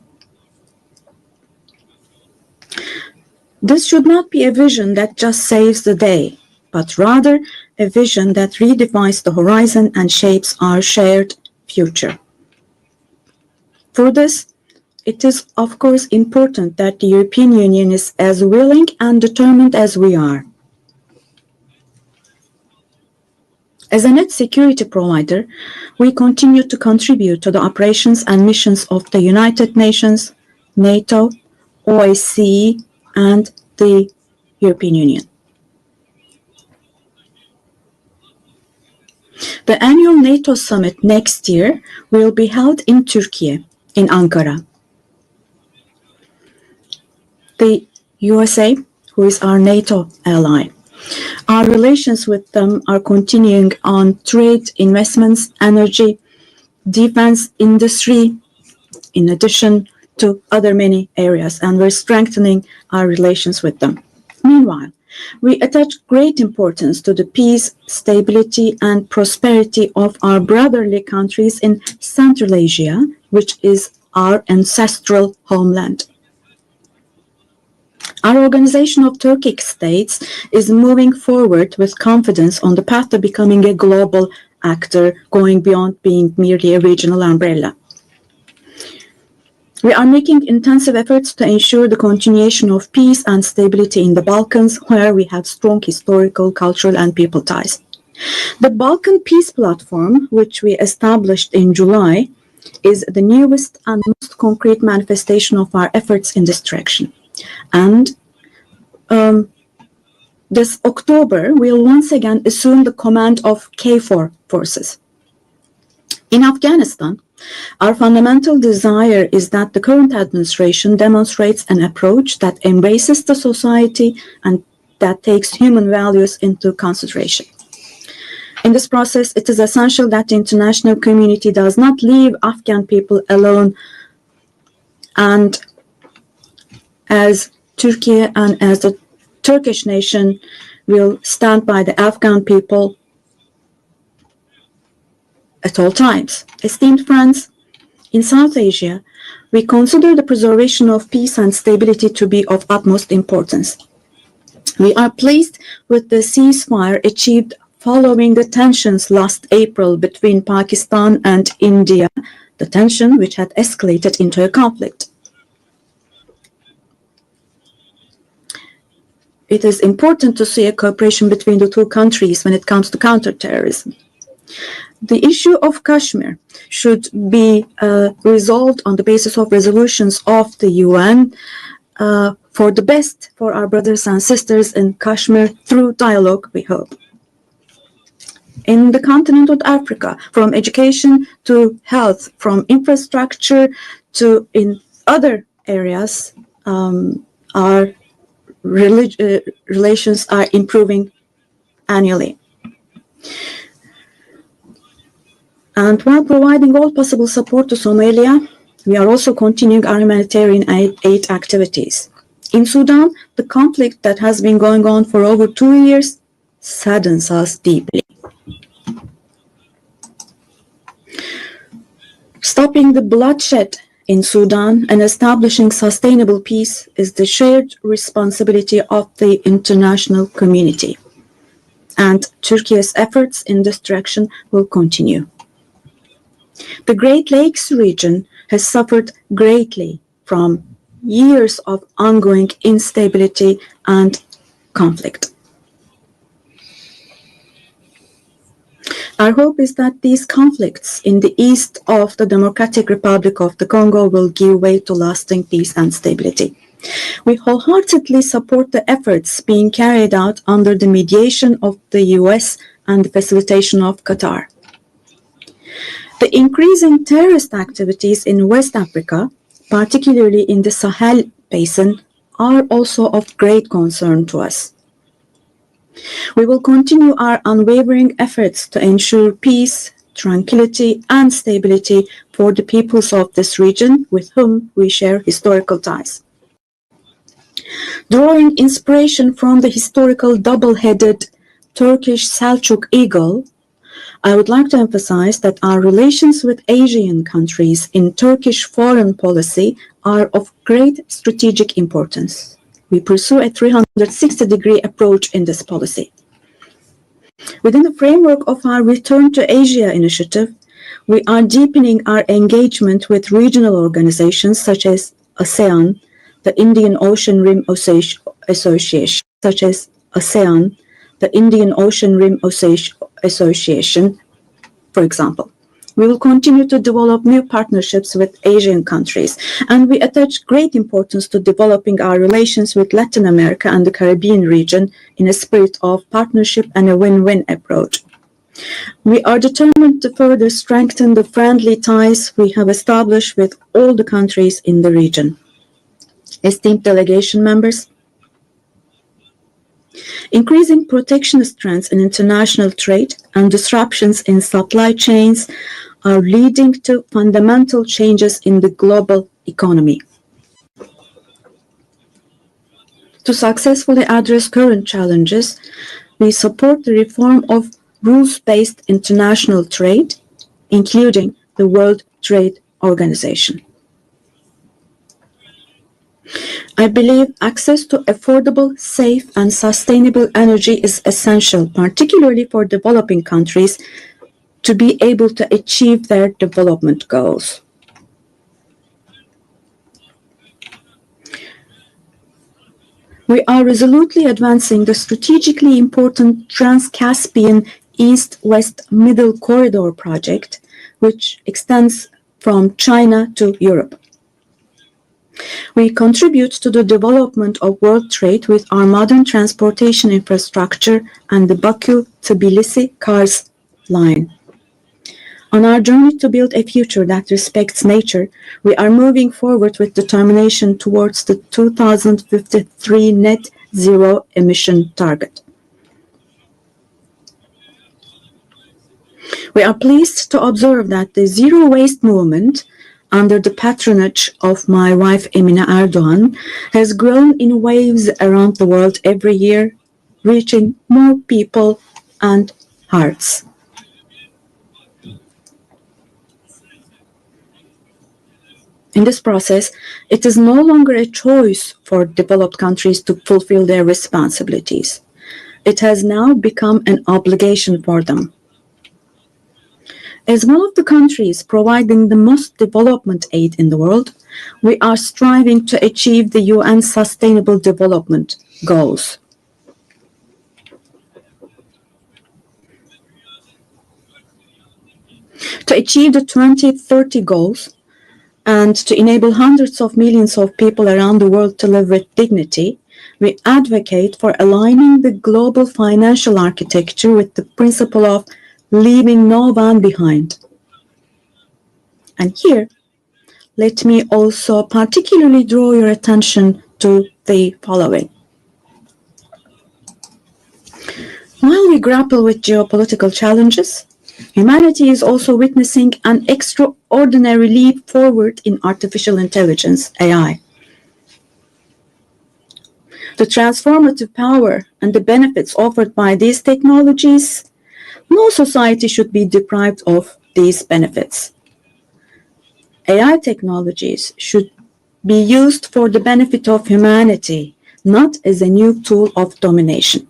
S12: This should not be a vision that just saves the day, but rather a vision that redefines the horizon and shapes our shared future. For this, it is of course important that the European Union is as willing and determined as we are. As a net security provider, we continue to contribute to the operations and missions of the United Nations, NATO, OSCE, and the European Union. The annual NATO summit next year will be held in Turkey, in Ankara. The USA, who is our NATO ally, our relations with them are continuing on trade, investments, energy, defense industry, in addition to other many areas, and we're strengthening our relations with them. Meanwhile, we attach great importance to the peace, stability, and prosperity of our brotherly countries in Central Asia, which is our ancestral homeland. Our Organization of Turkic States is moving forward with confidence on the path to becoming a global actor, going beyond being merely a regional umbrella. We are making intensive efforts to ensure the continuation of peace and stability in the Balkans, where we have strong historical, cultural, and people ties. The Balkan Peace Platform, which we established in July, is the newest and most concrete manifestation of our efforts in this direction. And this October, we'll once again assume the command of KFOR forces. In Afghanistan, our fundamental desire is that the current administration demonstrates an approach that embraces the society and that takes human values into consideration. In this process, it is essential that the international community does not leave Afghan people alone, and as Turkey and as the Turkish nation will stand by the Afghan people at all times. Esteemed friends, in South Asia, we consider the preservation of peace and stability to be of utmost importance. We are pleased with the ceasefire achieved following the tensions last April between Pakistan and India, the tension which had escalated into a conflict. It is important to see a cooperation between the two countries when it comes to counterterrorism. The issue of Kashmir should be resolved on the basis of resolutions of the UN for the best for our brothers and sisters in Kashmir through dialogue, we hope. In the continent of Africa, from education to health, from infrastructure to in other areas, our relations are improving annually. And while providing all possible support to Somalia, we are also continuing our humanitarian aid activities. In Sudan, the conflict that has been going on for over 2 years saddens us deeply. Stopping the bloodshed in Sudan and establishing sustainable peace is the shared responsibility of the international community. And Turkey's efforts in this direction will continue. The Great Lakes region has suffered greatly from years of ongoing instability and conflict. Our hope is that these conflicts in the east of the Democratic Republic of the Congo will give way to lasting peace and stability. We wholeheartedly support the efforts being carried out under the mediation of the US and the facilitation of Qatar. The increasing terrorist activities in West Africa, particularly in the Sahel Basin, are also of great concern to us. We will continue our unwavering efforts to ensure peace, tranquility, and stability for the peoples of this region with whom we share historical ties. Drawing inspiration from the historical double-headed Turkish Selçuk eagle, I would like to emphasize that our relations with Asian countries in Turkish foreign policy are of great strategic importance. We pursue a 360-degree approach in this policy. Within the framework of our Return to Asia initiative, we are deepening our engagement with regional organizations such as ASEAN, the Indian Ocean Rim Association, such as ASEAN, the Indian Ocean Rim Association, for example. We will continue to develop new partnerships with Asian countries, and we attach great importance to developing our relations with Latin America and the Caribbean region in a spirit of partnership and a win-win approach. We are determined to further strengthen the friendly ties we have established with all the countries in the region. Esteemed delegation members, increasing protectionist trends in international trade and disruptions in supply chains are leading to fundamental changes in the global economy. To successfully address current challenges, we support the reform of rules-based international trade, including the World Trade Organization. I believe access to affordable, safe, and sustainable energy is essential, particularly for developing countries, to be able to achieve their development goals. We are resolutely advancing the strategically important Trans-Caspian East-West Middle Corridor project, which extends from China to Europe. We contribute to the development of world trade with our modern transportation infrastructure and the Baku-Tbilisi Kars line. On our journey to build a future that respects nature, we are moving forward with determination towards the 2053 net zero emission target. We are pleased to observe that the zero waste movement, under the patronage of my wife Emine Erdogan, has grown in waves around the world every year, reaching more people and hearts. In this process, it is no longer a choice for developed countries to fulfill their responsibilities. It has now become an obligation for them. As one of the countries providing the most development aid in the world, we are striving to achieve the UN Sustainable Development Goals. To achieve the 2030 goals, and to enable hundreds of millions of people around the world to live with dignity, we advocate for aligning the global financial architecture with the principle of leaving no one behind. And here, let me also particularly draw your attention to the following. While we grapple with geopolitical challenges, humanity is also witnessing an extraordinary leap forward in artificial intelligence, AI. The transformative power and the benefits offered by these technologies, no society should be deprived of these benefits. AI technologies should be used for the benefit of humanity, not as a new tool of domination.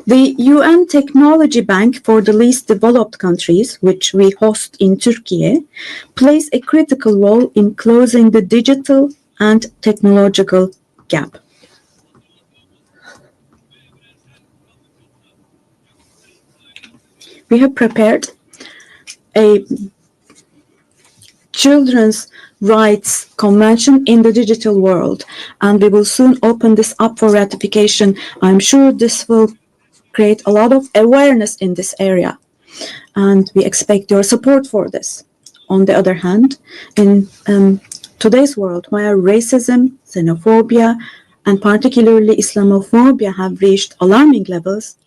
S12: The UN Technology Bank for the Least Developed Countries, which we host in Turkey, plays a critical role in closing the digital and technological gap. We have prepared a children's rights convention in the digital world, and we will soon open this up for ratification. I'm sure this will create a lot of awareness in this area, and we expect your support for this. On the other hand, in today's world, where racism, xenophobia, and particularly Islamophobia have reached alarming levels,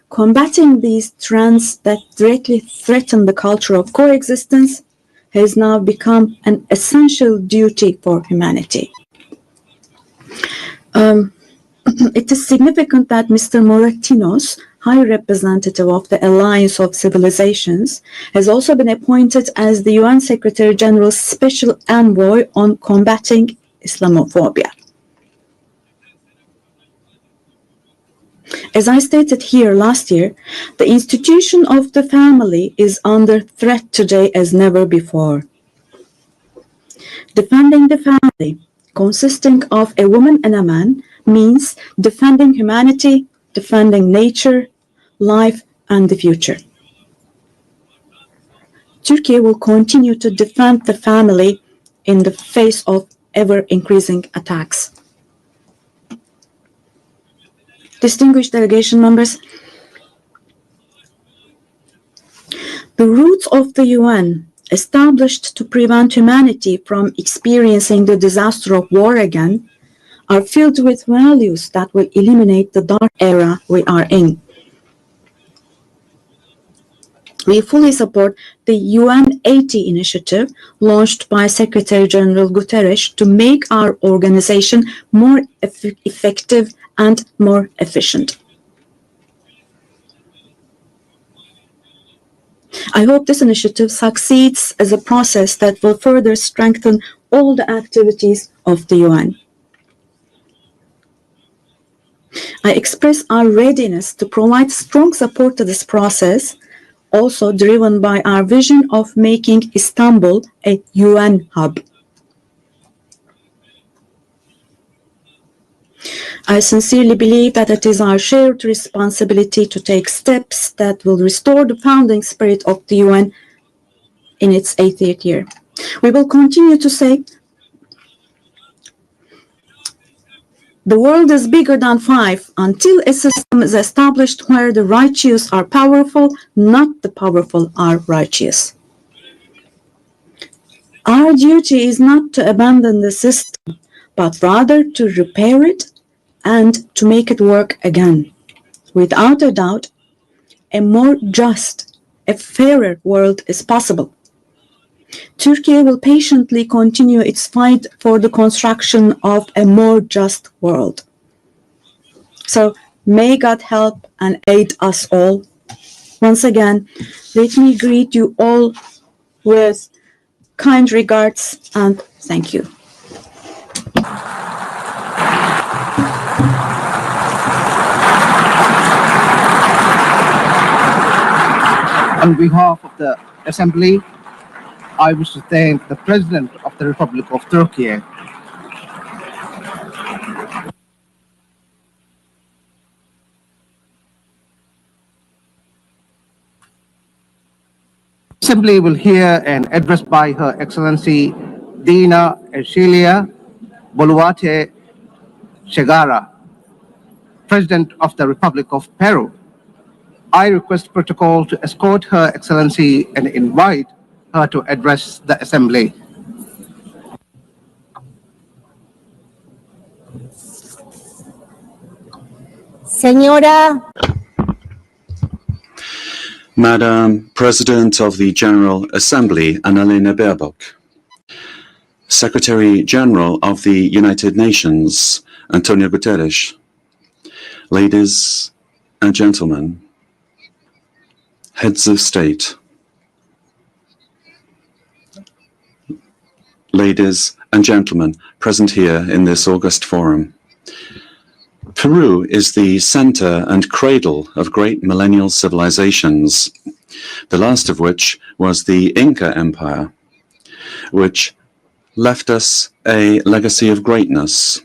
S12: combating these trends that directly threaten the culture of coexistence has now become an essential duty for humanity. It is significant that Mr. Moratinos, High Representative of the Alliance of Civilizations, has also been appointed as the UN Secretary General's Special Envoy on combating Islamophobia. As I stated here last year, the institution of the family is under threat today as never before. Defending the family, consisting of a woman and a man, means defending humanity, defending nature, life, and the future. Turkey will continue to defend the family in the face of ever-increasing attacks. Distinguished delegation members, the roots of the UN, established to prevent humanity from experiencing the disaster of war again, are filled with values that will eliminate the dark era we are in. We fully support the UN 80 initiative launched by Secretary General Guterres to make our organization more effective and more efficient. I hope this initiative succeeds as a process that will further strengthen all the activities of the UN. I express our readiness to provide strong support to this process, also driven by our vision of making Istanbul a UN hub. I sincerely believe that it is our shared responsibility to take steps that will restore the founding spirit of the UN in its 80th year. We will continue to say, the world is bigger than five until a system is established where the righteous are powerful, not the powerful are righteous. Our duty is not to abandon the system, but rather to repair it and to make it work again. Without a doubt, a more just, a fairer world is possible. Turkey will patiently continue its fight for the construction of a more just world. So may God help and aid us all. Once again, let me greet you all with kind regards and thank you.
S10: On behalf of the Assembly, I wish to thank the President of the Republic of Turkey. Assembly will hear an address by Her Excellency Dina Ercilia Boluarte Segara, President of the Republic of Peru. I request protocol to escort Her Excellency and invite her to address the Assembly.
S13: Señora.
S14: Madam President of the General Assembly, Annalena Baerbock. Secretary General of the United Nations, Antonio Guterres. Ladies and gentlemen, heads of state, ladies and gentlemen present here in this august forum. Peru is the center and cradle of great millennial civilizations, the last of which was the Inca Empire, which left us a legacy of greatness.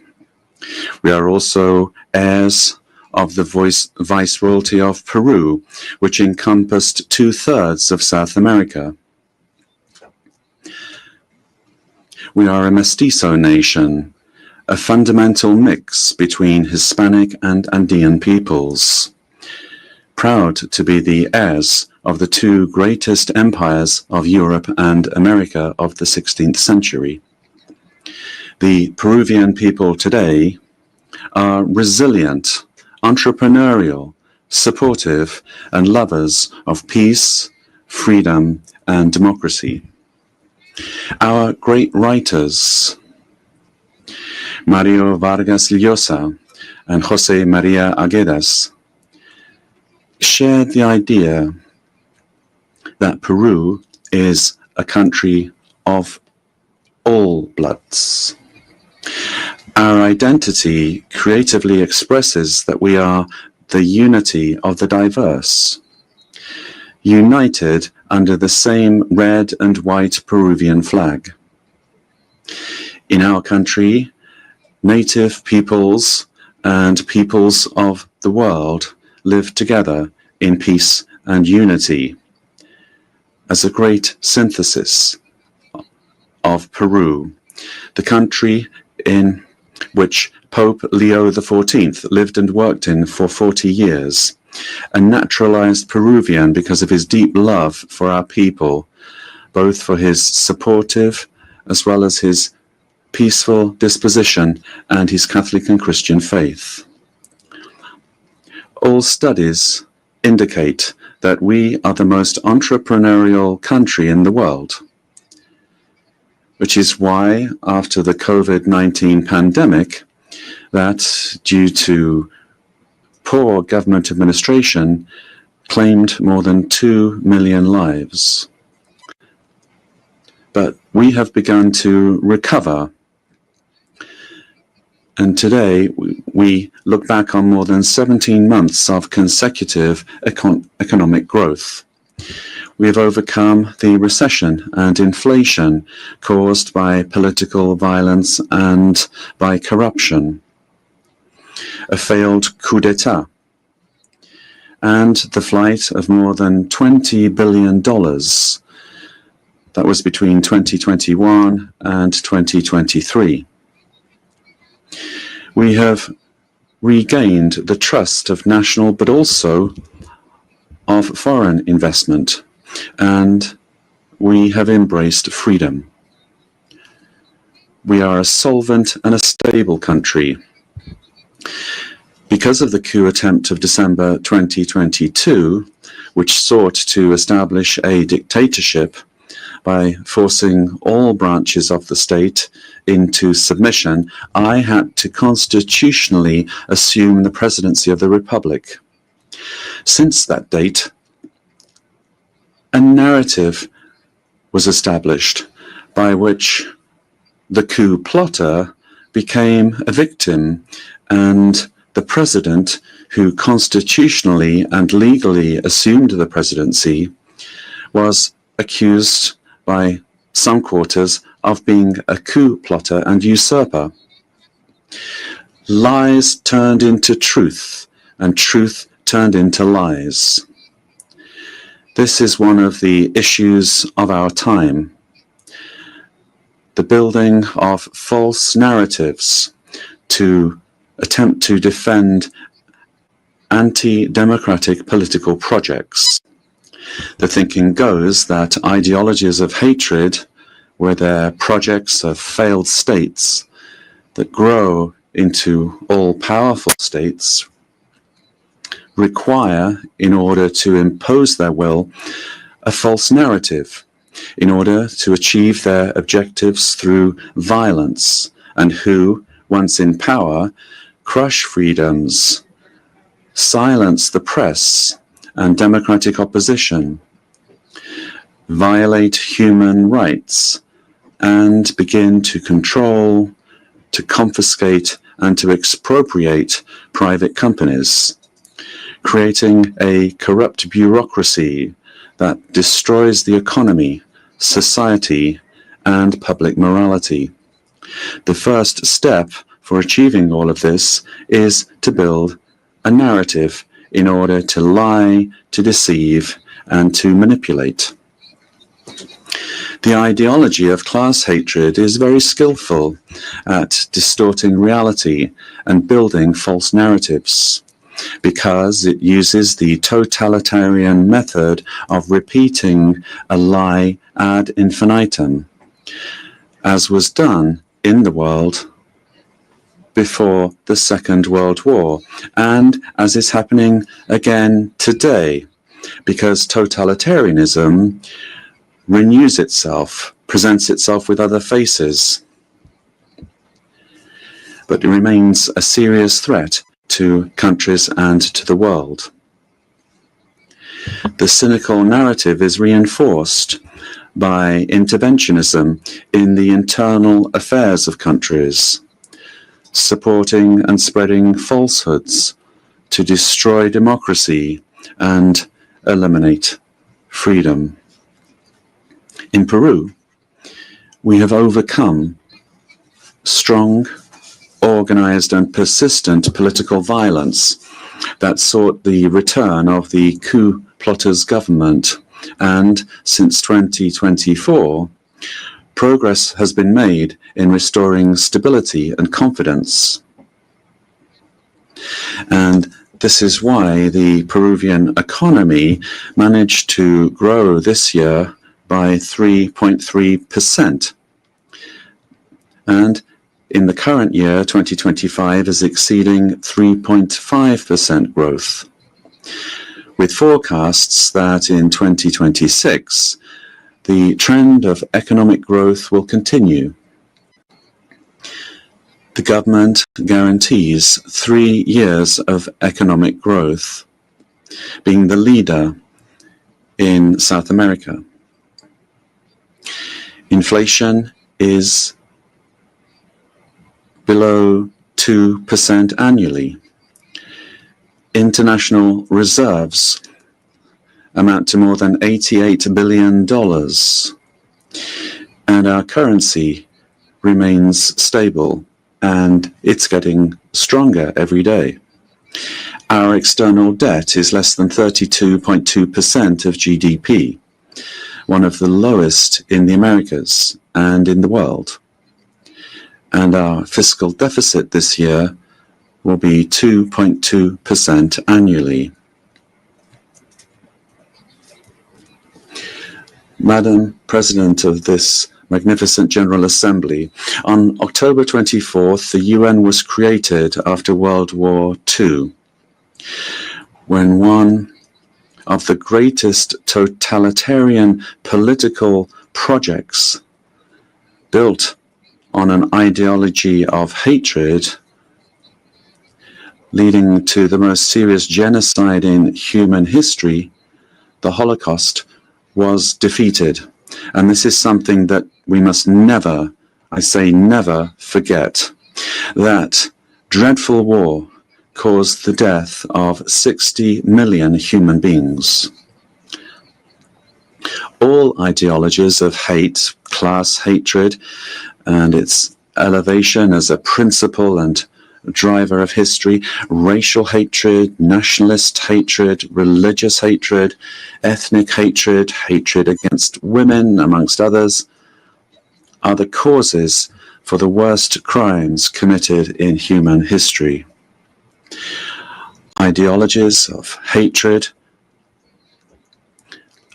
S14: We are also heirs of the Viceroyalty of Peru, which encompassed 2/3 of South America. We are a mestizo nation, a fundamental mix between Hispanic and Andean peoples, proud to be the heirs of the two greatest empires of Europe and America of the 16th century. The Peruvian people today are resilient, entrepreneurial, supportive, and lovers of peace, freedom, and democracy. Our great writers, Mario Vargas Llosa and José María Arguedas, shared the idea that Peru is a country of all bloods. Our identity creatively expresses that we are the unity of the diverse, united under the same red and white Peruvian flag. In our country, native peoples and peoples of the world live together in peace and unity as a great synthesis of Peru, the country in which Pope Leo XIV lived and worked in for 40 years, a naturalized Peruvian because of his deep love for our people, both for his supportive as well as his peaceful disposition and his Catholic and Christian faith. All studies indicate that we are the most entrepreneurial country in the world, which is why after the COVID-19 pandemic, that due to poor government administration, claimed more than 2 million lives. But we have begun to recover. And today, we look back on more than 17 months of consecutive economic growth. We have overcome the recession and inflation caused by political violence and by corruption. a failed coup d'etat, and the flight of more than $20 billion. That was between 2021 and 2023. We have regained the trust of national but also of foreign investment, and we have embraced freedom. We are a solvent and a stable country. Because of the coup attempt of December 2022, which sought to establish a dictatorship by forcing all branches of the state into submission, I had to constitutionally assume the presidency of the Republic. Since that date, a narrative was established by which the coup plotter became a victim, and the president, who constitutionally and legally assumed the presidency, was accused by some quarters of being a coup plotter and usurper. Lies turned into truth, and truth turned into lies. This is one of the issues of our time. The building of false narratives to attempt to defend anti-democratic political projects. The thinking goes that ideologies of hatred, where they're projects of failed states that grow into all-powerful states, require, in order to impose their will, a false narrative, in order to achieve their objectives through violence, and who, once in power, crush freedoms, silence the press and democratic opposition, violate human rights, and begin to control, to confiscate, and to expropriate private companies, creating a corrupt bureaucracy that destroys the economy, society, and public morality. The first step for achieving all of this is to build a narrative in order to lie, to deceive, and to manipulate. The ideology of class hatred is very skillful at distorting reality and building false narratives, because it uses the totalitarian method of repeating a lie ad infinitum, as was done in the world before the Second World War, and as is happening again today, because totalitarianism renews itself, presents itself with other faces, but it remains a serious threat to countries and to the world. The cynical narrative is reinforced by interventionism in the internal affairs of countries, supporting and spreading falsehoods to destroy democracy and eliminate freedom. In Peru, we have overcome strong, organized, and persistent political violence that sought the return of the coup plotters' government, and since 2024, progress has been made in restoring stability and confidence. And this is why the Peruvian economy managed to grow this year by 3.3%. And in the current year, 2025, is exceeding 3.5% growth, with forecasts that in 2026, the trend of economic growth will continue. The government guarantees 3 years of economic growth, being the leader in South America. Inflation is below 2% annually. International reserves amount to more than $88 billion, and our currency remains stable and it's getting stronger every day. Our external debt is less than 32.2% of GDP, one of the lowest in the Americas and in the world. And our fiscal deficit this year will be 2.2% annually. Madam President of this magnificent General Assembly, on October 24th, the UN was created after World War II, when one of the greatest totalitarian political projects built on an ideology of hatred, leading to the most serious genocide in human history, the Holocaust, was defeated. And this is something that we must never, I say never, forget. That dreadful war caused the death of 60 million human beings. All ideologies of hate, class hatred, and its elevation as a principle and driver of history, racial hatred, nationalist hatred, religious hatred, ethnic hatred, hatred against women, amongst others, are the causes for the worst crimes committed in human history. Ideologies of hatred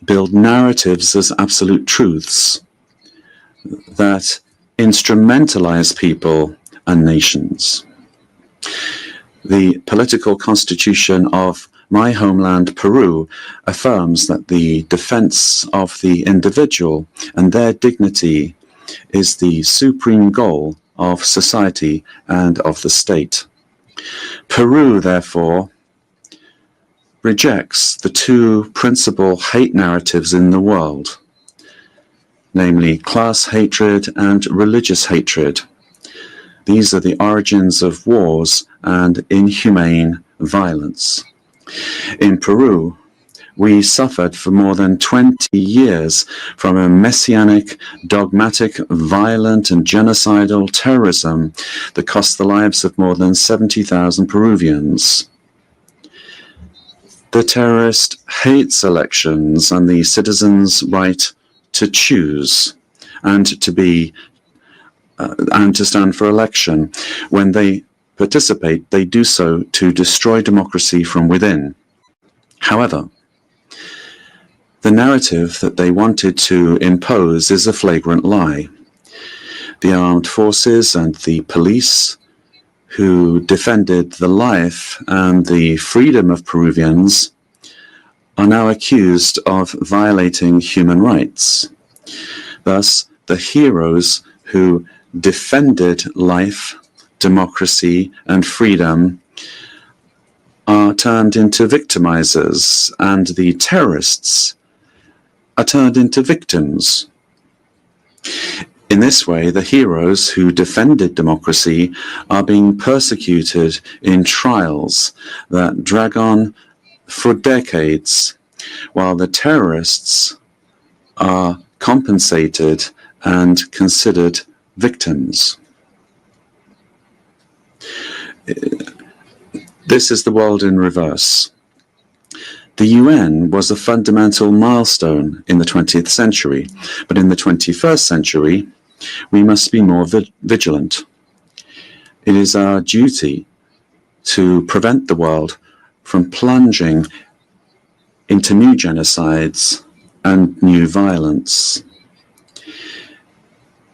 S14: build narratives as absolute truths that instrumentalize people and nations. The political constitution of my homeland, Peru, affirms that the defense of the individual and their dignity is the supreme goal of society and of the state. Peru, therefore, rejects the two principal hate narratives in the world, namely class hatred and religious hatred. These are the origins of wars and inhumane violence. In Peru, we suffered for more than 20 years from a messianic, dogmatic, violent and genocidal terrorism that cost the lives of more than 70,000 Peruvians. The terrorist hates elections and the citizens' right to choose and to stand for election. When they participate, they do so to destroy democracy from within. However, the narrative that they wanted to impose is a flagrant lie. The armed forces and the police who defended the life and the freedom of Peruvians are now accused of violating human rights. Thus, the heroes who defended life, democracy, and freedom are turned into victimizers, and the terrorists are turned into victims. In this way, the heroes who defended democracy are being persecuted in trials that drag on for decades, while the terrorists are compensated and considered victims. This is the world in reverse. The UN was a fundamental milestone in the 20th century, but in the 21st century, we must be more vigilant. It is our duty to prevent the world from plunging into new genocides and new violence.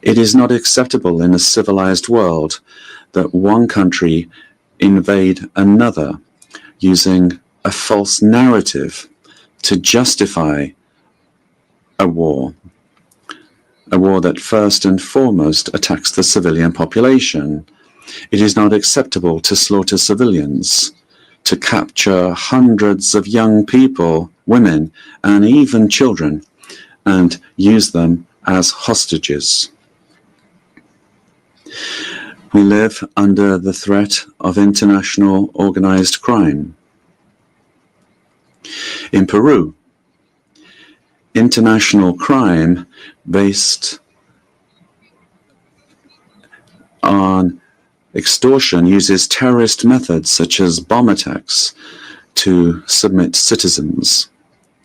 S14: It is not acceptable in a civilized world that one country invade another using a false narrative to justify a war that first and foremost attacks the civilian population. It is not acceptable to slaughter civilians, to capture hundreds of young people, women, and even children, and use them as hostages. We live under the threat of international organized crime. In Peru, international crime based on extortion uses terrorist methods such as bomb attacks to submit citizens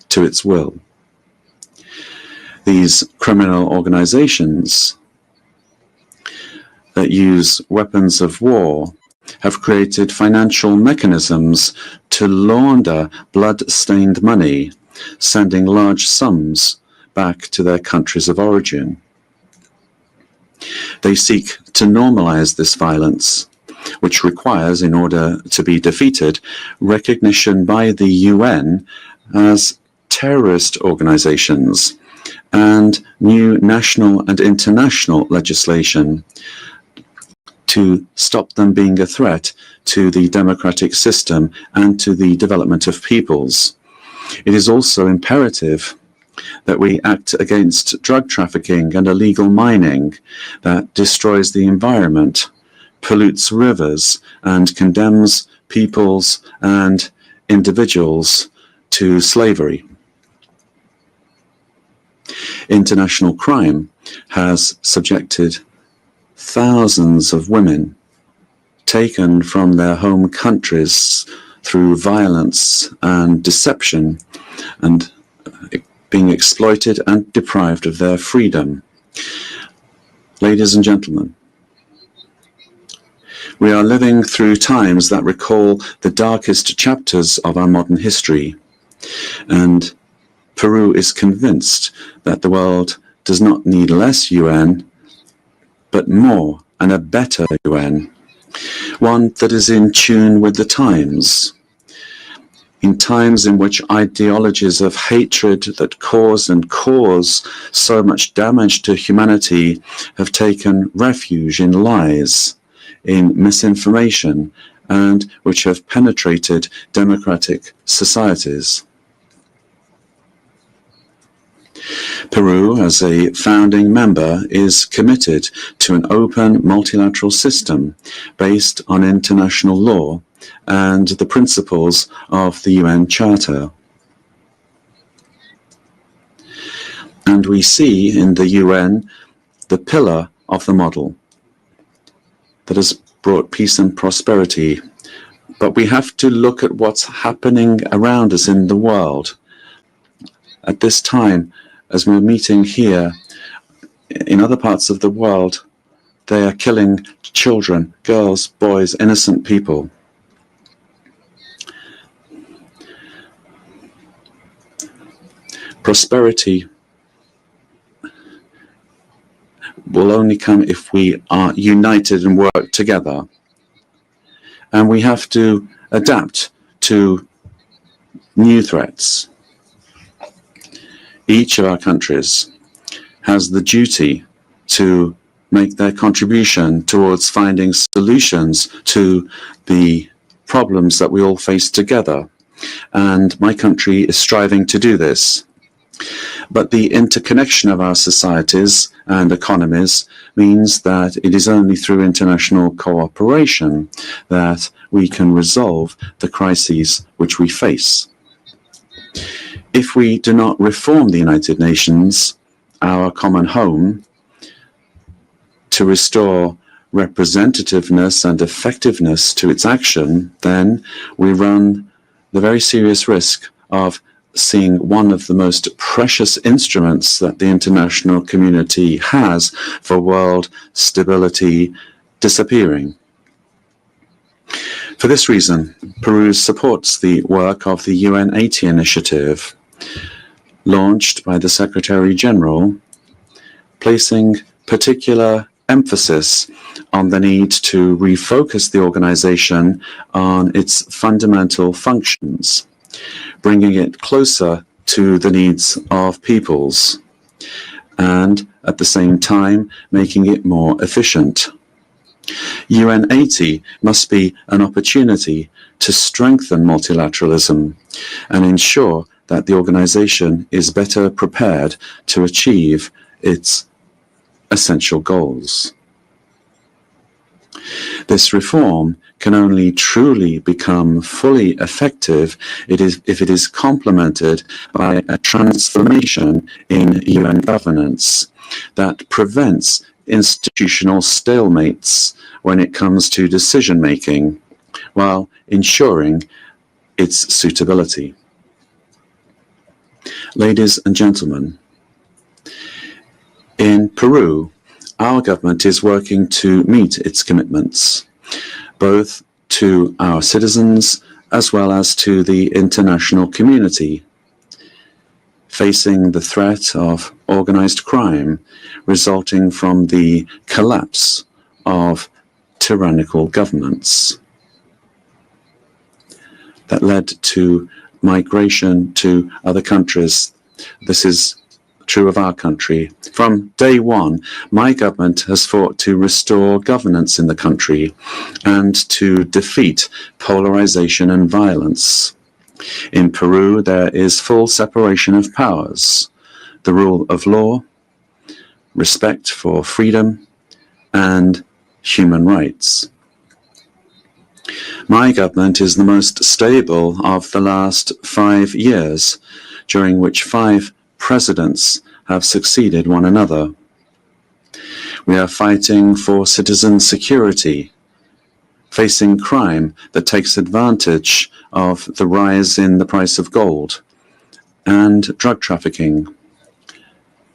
S14: to its will. These criminal organizations that use weapons of war have created financial mechanisms to launder blood-stained money, sending large sums back to their countries of origin. They seek to normalize this violence, which requires, in order to be defeated, recognition by the UN as terrorist organizations and new national and international legislation to stop them being a threat to the democratic system and to the development of peoples. It is also imperative that we act against drug trafficking and illegal mining that destroys the environment, pollutes rivers, and condemns peoples and individuals to slavery. International crime has subjected thousands of women taken from their home countries through violence and deception and being exploited and deprived of their freedom. Ladies and gentlemen, we are living through times that recall the darkest chapters of our modern history, and Peru is convinced that the world does not need less UN, but more and a better UN, one that is in tune with the times. In times in which ideologies of hatred that cause and cause so much damage to humanity have taken refuge in lies, in misinformation, and which have penetrated democratic societies. Peru, as a founding member, is committed to an open multilateral system based on international law and the principles of the UN Charter. And we see in the UN the pillar of the model that has brought peace and prosperity. But we have to look at what's happening around us in the world. At this time, as we're meeting here, in other parts of the world, they are killing children, girls, boys, innocent people. Prosperity will only come if we are united and work together. And we have to adapt to new threats. Each of our countries has the duty to make their contribution towards finding solutions to the problems that we all face together. And my country is striving to do this. But the interconnection of our societies and economies means that it is only through international cooperation that we can resolve the crises which we face. If we do not reform the United Nations, our common home, to restore representativeness and effectiveness to its action, then we run the very serious risk of seeing one of the most precious instruments that the international community has for world stability disappearing. For this reason, Peru supports the work of the UN 80 initiative, launched by the Secretary General, placing particular emphasis on the need to refocus the organization on its fundamental functions, bringing it closer to the needs of peoples, and at the same time making it more efficient. UN 80 must be an opportunity to strengthen multilateralism and ensure that the organization is better prepared to achieve its essential goals. This reform can only truly become fully effective if it is complemented by a transformation in UN governance that prevents institutional stalemates when it comes to decision making, while ensuring its suitability. Ladies and gentlemen, in Peru, our government is working to meet its commitments, both to our citizens as well as to the international community, facing the threat of organized crime resulting from the collapse of tyrannical governments that led to migration to other countries. This is true of our country. From day one, my government has fought to restore governance in the country and to defeat polarization and violence. In Peru, there is full separation of powers, the rule of law, respect for freedom, and human rights. My government is the most stable of the last 5 years, during which 5 presidents have succeeded one another. We are fighting for citizen security, facing crime that takes advantage of the rise in the price of gold and drug trafficking.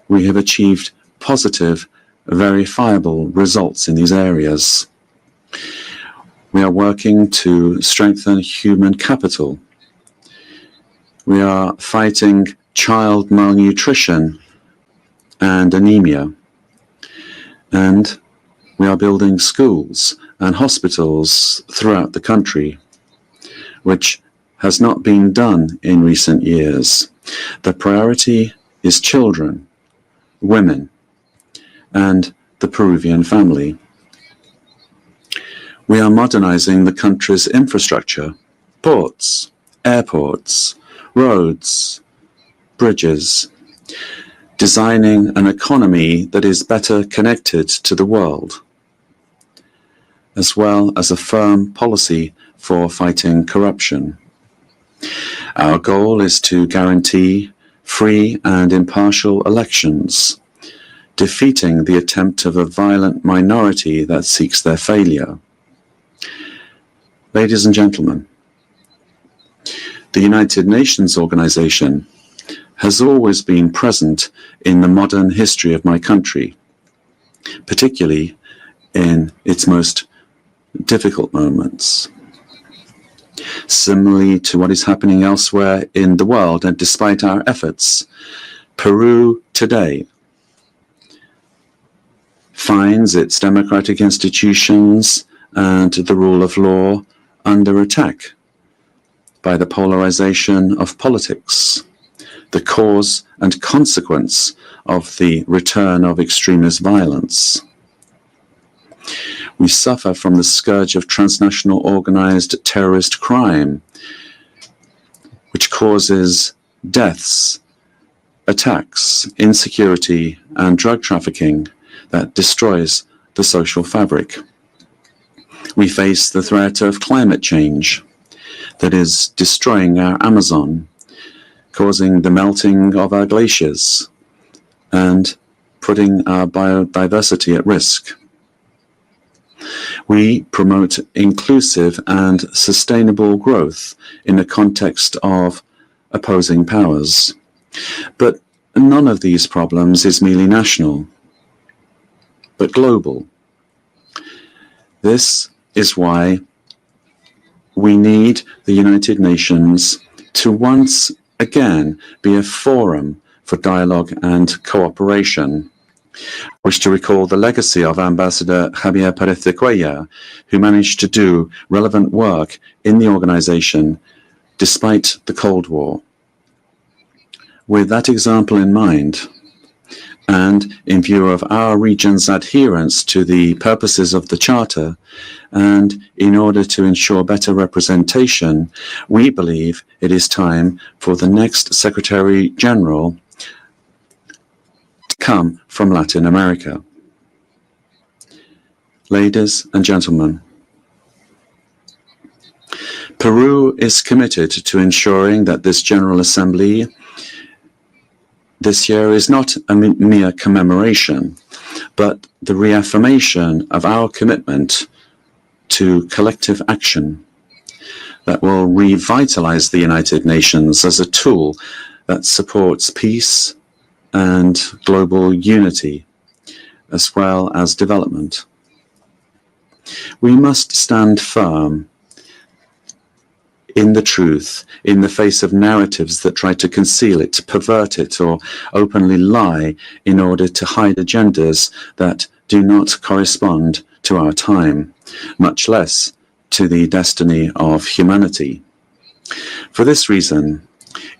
S14: We have achieved positive, verifiable results in these areas. We are working to strengthen human capital. We are fighting child malnutrition and anemia. And we are building schools and hospitals throughout the country, which has not been done in recent years. The priority is children, women, and the Peruvian family. We are modernizing the country's infrastructure, ports, airports, roads, bridges, designing an economy that is better connected to the world, as well as a firm policy for fighting corruption. Our goal is to guarantee free and impartial elections, defeating the attempt of a violent minority that seeks their failure. Ladies and gentlemen, the United Nations organization has always been present in the modern history of my country, particularly in its most difficult moments. Similarly to what is happening elsewhere in the world, and despite our efforts, Peru today finds its democratic institutions and the rule of law under attack by the polarization of politics, the cause and consequence of the return of extremist violence. We suffer from the scourge of transnational organized terrorist crime, which causes deaths, attacks, insecurity, and drug trafficking that destroys the social fabric. We face the threat of climate change that is destroying our Amazon, causing the melting of our glaciers, and putting our biodiversity at risk. We promote inclusive and sustainable growth in the context of opposing powers. But none of these problems is merely national, but global. This is why we need the United Nations to once again be a forum for dialogue and cooperation. I wish to recall the legacy of Ambassador Javier Pérez de Cuellar, who managed to do relevant work in the organization despite the Cold War. With that example in mind, and in view of our region's adherence to the purposes of the Charter, and in order to ensure better representation, we believe it is time for the next Secretary General to come from Latin America. Ladies and gentlemen, Peru is committed to ensuring that this General Assembly this year is not a mere commemoration, but the reaffirmation of our commitment to collective action that will revitalize the United Nations as a tool that supports peace and global unity, as well as development. We must stand firm in the truth in the face of narratives that try to conceal it, pervert it, or openly lie in order to hide agendas that do not correspond to our time, much less to the destiny of humanity. For this reason,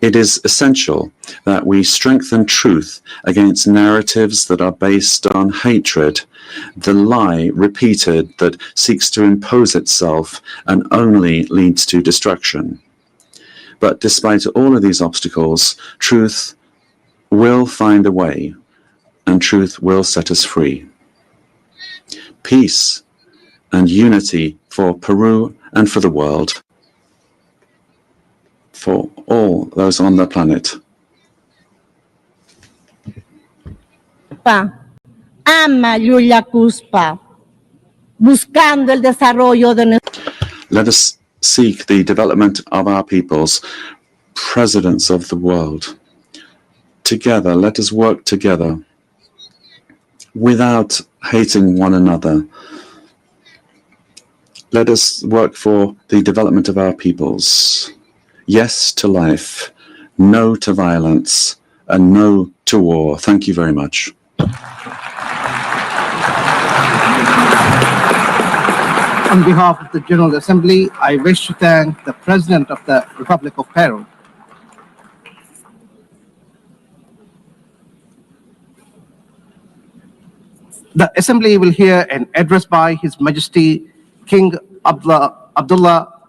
S14: it is essential that we strengthen truth against narratives that are based on hatred, the lie repeated that seeks to impose itself and only leads to destruction. But despite all of these obstacles, truth will find a way, and truth will set us free. Peace and unity for Peru and for the world, for all those on the planet.
S13: Ama Yulia Kuspa, buscando el desarrollo de nuestro.
S14: Let us seek the development of our peoples, presidents of the world. Together, let us work together without hating one another. Let us work for the development of our peoples. Yes to life, no to violence, and no to war. Thank you very much.
S15: On behalf of the General Assembly, I wish to thank the President of the Republic of Peru. The Assembly will hear an address by His Majesty King Abdullah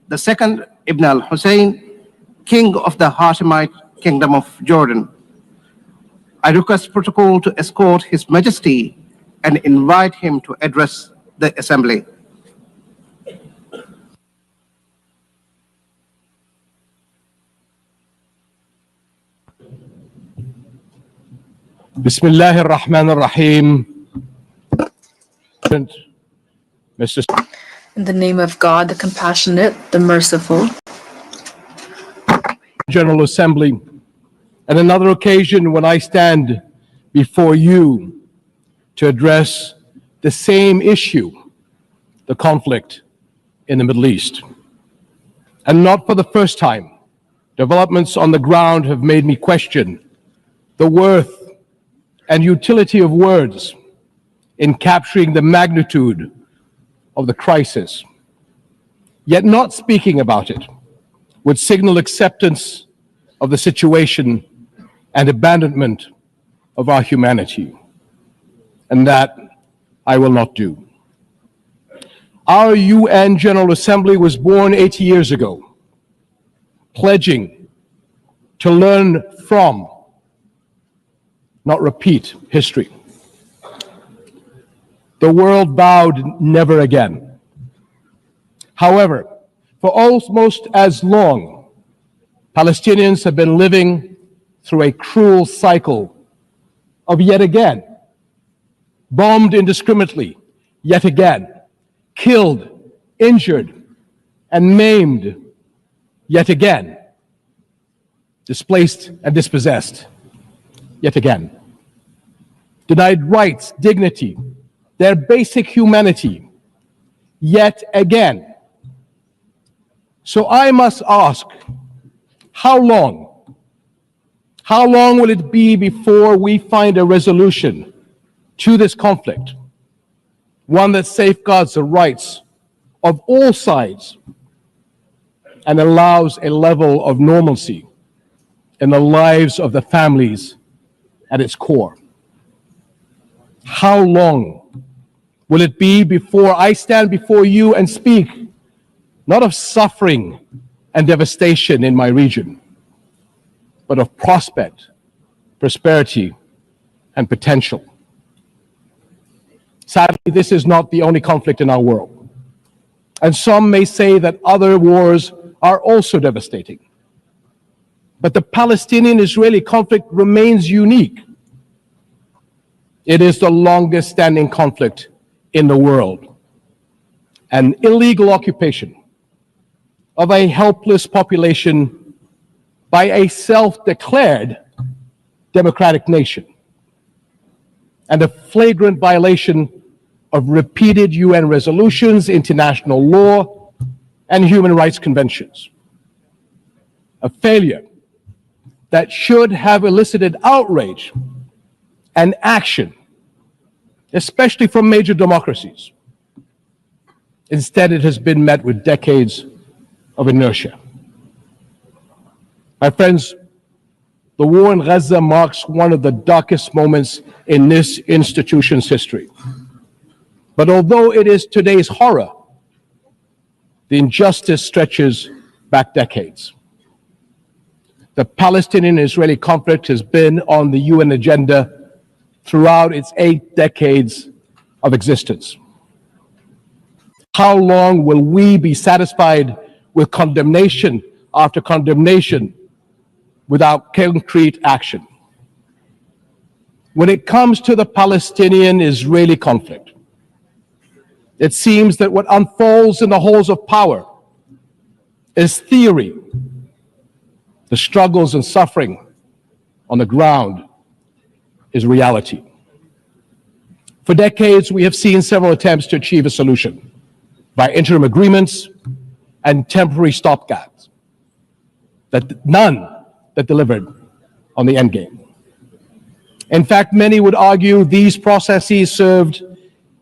S15: II Ibn al-Hussein, King of the Hashemite Kingdom of Jordan. I request protocol to escort His Majesty and invite him to address the Assembly.
S3: Bismillah ar-Rahman ar-Rahim. Mr.
S16: In the name of God, the compassionate, the merciful.
S3: General Assembly, at another occasion when I stand before you to address the same issue, the conflict in the Middle East. And not for the first time, developments on the ground have made me question the worth and utility of words in capturing the magnitude of the crisis. Yet not speaking about it would signal acceptance of the situation and abandonment of our humanity. And that I will not do. Our UN General Assembly was born 80 years ago, pledging to learn from, not repeat, history. The world bowed never again. However, for almost as long, Palestinians have been living through a cruel cycle of yet again, bombed indiscriminately, yet again, killed, injured, and maimed, yet again, displaced and dispossessed, yet again, denied rights, dignity, their basic humanity, yet again. So I must ask, how long? How long will it be before we find a resolution to this conflict? One that safeguards the rights of all sides and allows a level of normalcy in the lives of the families at its core. How long will it be before I stand before you and speak not of suffering and devastation in my region, but of prospect, prosperity, and potential? Sadly, this is not the only conflict in our world. And some may say that other wars are also devastating. But the Palestinian-Israeli conflict remains unique. It is the longest standing conflict in the world. An illegal occupation of a helpless population by a self-declared democratic nation, and a flagrant violation of repeated UN resolutions, international law, and human rights conventions. A failure that should have elicited outrage and action, especially from major democracies. Instead, it has been met with decades of inertia. My friends, the war in Gaza marks one of the darkest moments in this institution's history. But although it is today's horror, the injustice stretches back decades. The Palestinian-Israeli conflict has been on the UN agenda throughout its 8 decades of existence. How long will we be satisfied with condemnation after condemnation without concrete action? When it comes to the Palestinian-Israeli conflict, it seems that what unfolds in the halls of power is theory. The struggles and suffering on the ground is reality. For decades, we have seen several attempts to achieve a solution by interim agreements and temporary stopgaps, none that delivered on the end game. In fact, many would argue these processes served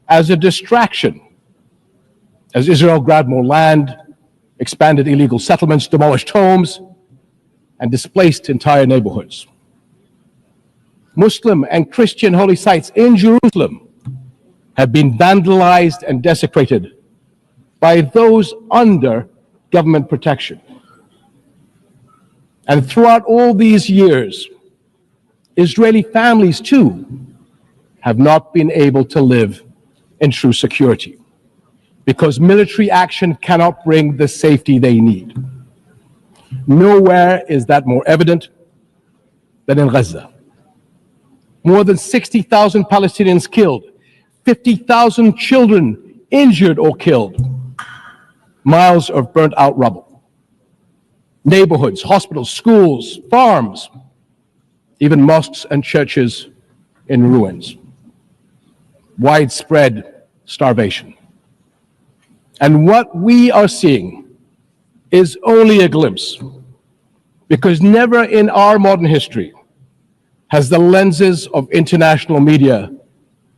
S3: as a distraction as Israel grabbed more land, expanded illegal settlements, demolished homes, and displaced entire neighborhoods. Muslim and Christian holy sites in Jerusalem have been vandalized and desecrated by those under government protection. And throughout all these years, Israeli families too have not been able to live in true security because military action cannot bring the safety they need. Nowhere is that more evident than in Gaza. More than 60,000 Palestinians killed, 50,000 children injured or killed, miles of burnt out rubble, neighborhoods, hospitals, schools, farms, even mosques and churches in ruins, widespread starvation. And what we are seeing is only a glimpse, because never in our modern history has the lenses of international media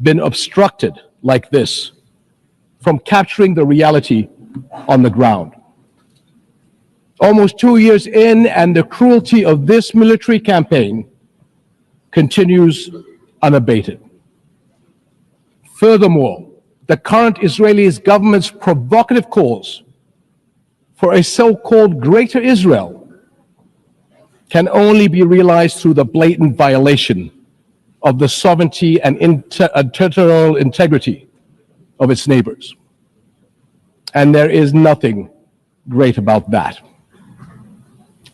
S3: been obstructed like this from capturing the reality on the ground. Almost 2 years in, and the cruelty of this military campaign continues unabated. Furthermore, the current Israeli government's provocative calls for a so-called Greater Israel can only be realized through the blatant violation of the sovereignty and territorial integrity of its neighbors. And there is nothing great about that.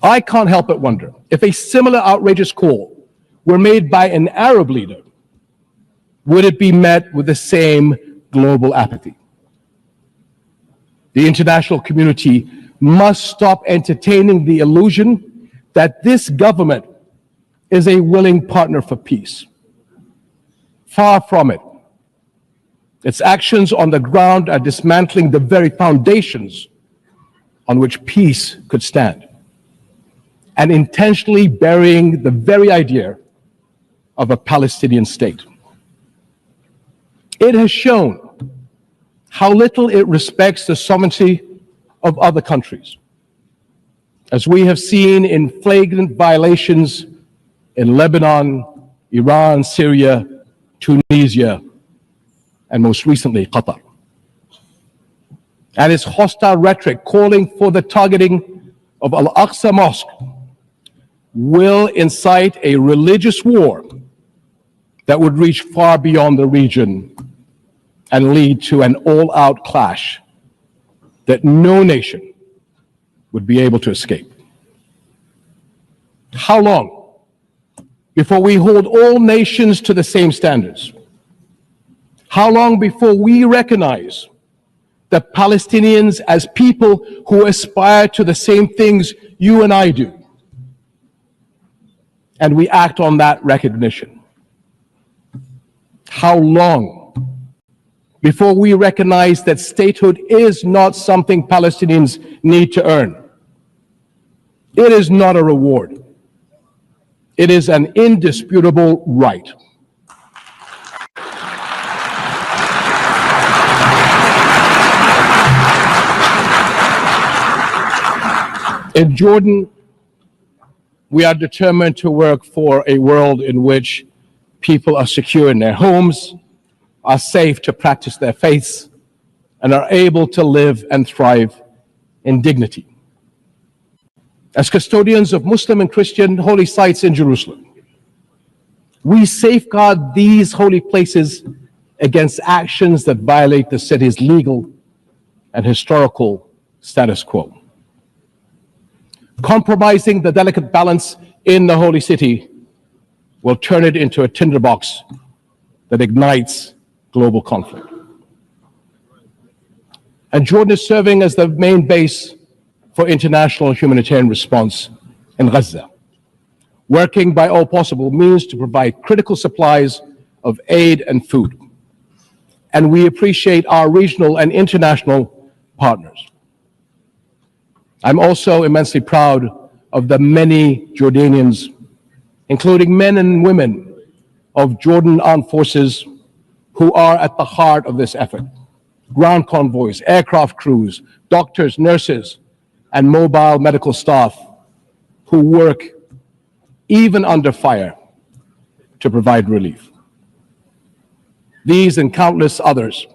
S3: I can't help but wonder if a similar outrageous call were made by an Arab leader, would it be met with the same global apathy? The international community must stop entertaining the illusion that this government is a willing partner for peace. Far from it. Its actions on the ground are dismantling the very foundations on which peace could stand, and intentionally burying the very idea of a Palestinian state. It has shown how little it respects the sovereignty of other countries, as we have seen in flagrant violations in Lebanon, Iran, Syria, Tunisia, and most recently, Qatar. And its hostile rhetoric calling for the targeting of Al-Aqsa Mosque will incite a religious war that would reach far beyond the region and lead to an all-out clash that no nation would be able to escape. How long before we hold all nations to the same standards? How long before we recognize the Palestinians as people who aspire to the same things you and I do, and we act on that recognition? How long before we recognize that statehood is not something Palestinians need to earn? It is not a reward. It is an indisputable right. In Jordan, we are determined to work for a world in which people are secure in their homes, are safe to practice their faiths, and are able to live and thrive in dignity. As custodians of Muslim and Christian holy sites in Jerusalem, we safeguard these holy places against actions that violate the city's legal and historical status quo. Compromising the delicate balance in the holy city will turn it into a tinderbox that ignites global conflict. And Jordan is serving as the main base for international humanitarian response in Gaza, working by all possible means to provide critical supplies of aid and food. And we appreciate our regional and international partners. I'm also immensely proud of the many Jordanians, including men and women of Jordan Armed Forces, who are at the heart of this effort. Ground convoys, aircraft crews, doctors, nurses, and mobile medical staff who work even under fire to provide relief. These and countless others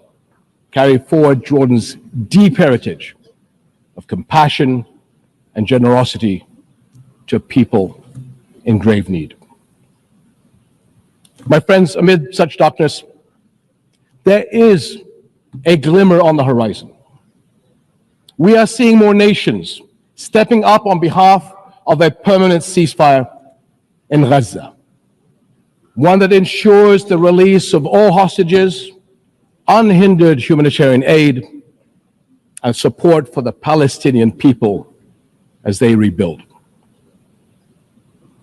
S3: carry forward Jordan's deep heritage of compassion and generosity to people in grave need. My friends, amid such darkness, there is a glimmer on the horizon. We are seeing more nations stepping up on behalf of a permanent ceasefire in Gaza, one that ensures the release of all hostages, unhindered humanitarian aid, and support for the Palestinian people as they rebuild.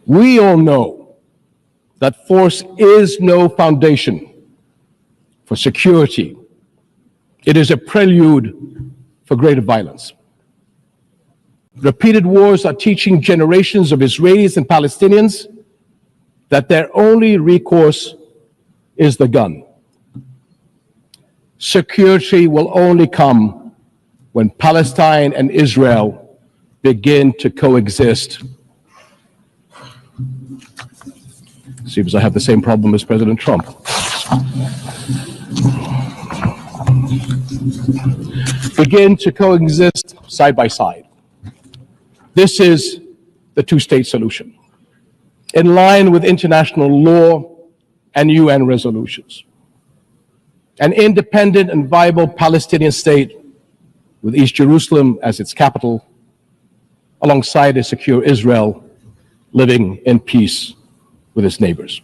S3: We all know that force is no foundation for security. It is a prelude for greater violence. Repeated wars are teaching generations of Israelis and Palestinians that their only recourse is the gun. Security will only come when Palestine and Israel begin to coexist. Seems I have the same problem as President Trump. Begin to coexist side by side. This is the two-state solution, in line with international law and UN resolutions. An independent and viable Palestinian state with East Jerusalem as its capital, alongside a secure Israel living in peace with its neighbors.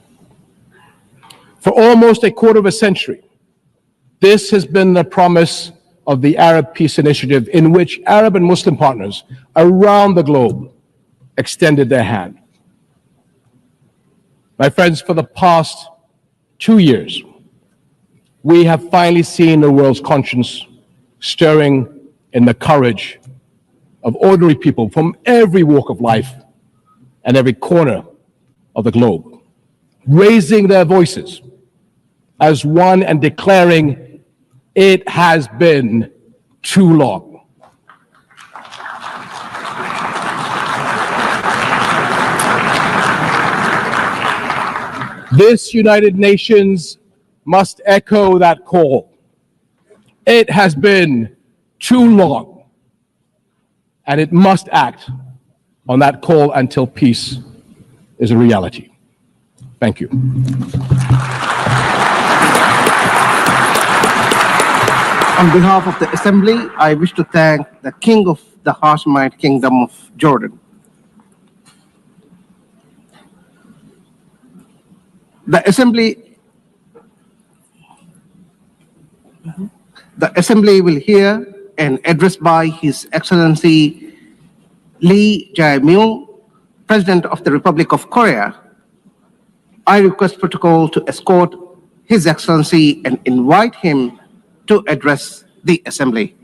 S3: For almost a quarter of a century, this has been the promise of the Arab Peace Initiative, in which Arab and Muslim partners around the globe extended their hand. My friends, for the past 2 years, we have finally seen the world's conscience stirring in the courage of ordinary people from every walk of life and every corner of the globe, raising their voices as one and declaring, it has been too long. This United Nations must echo that call. It has been too long, and it must act on that call until peace is a reality. Thank you.
S15: On behalf of the Assembly, I wish to thank the King of the Hashemite Kingdom of Jordan. The Assembly The Assembly will hear an address by His Excellency Lee Jae-myung, President of the Republic of Korea. I request protocol to escort His Excellency and invite him to address the Assembly.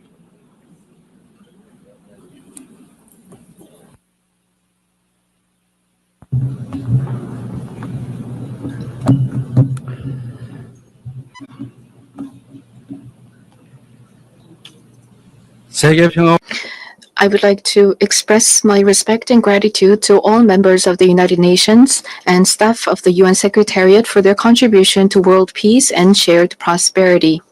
S16: I would like to express my respect and gratitude to all members of the United Nations and staff of the UN Secretariat for their contribution to world peace and shared prosperity.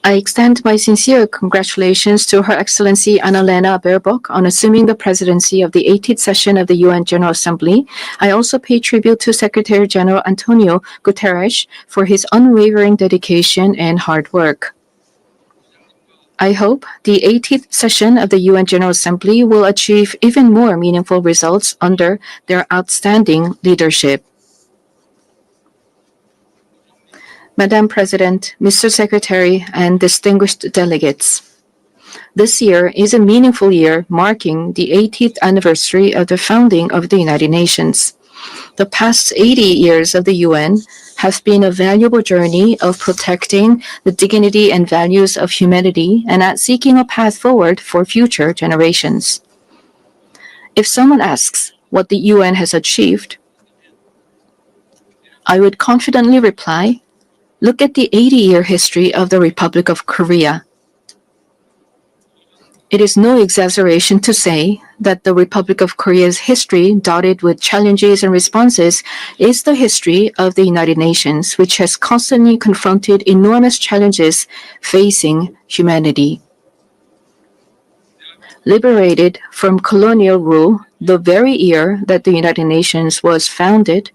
S16: I extend my sincere congratulations to Her Excellency Annalena Baerbock on assuming the presidency of the 18th session of the UN General Assembly. I also pay tribute to Secretary General Antonio Guterres for his unwavering dedication and hard work. I hope the 18th session of the UN General Assembly will achieve even more meaningful results under their outstanding leadership. Madam President, Mr. Secretary, and distinguished delegates, this year is a meaningful year marking the 80th anniversary of the founding of the United Nations. The past 80 years of the UN have been a valuable journey of protecting the dignity and values of humanity and at seeking a path forward for future generations. If someone asks what the UN has achieved, I would confidently reply, look at the 80-year history of the Republic of Korea. It is no exaggeration to say that the Republic of Korea's history, dotted with challenges and responses, is the history of the United Nations, which has constantly confronted enormous challenges facing humanity. Liberated from colonial rule the very year that the United Nations was founded,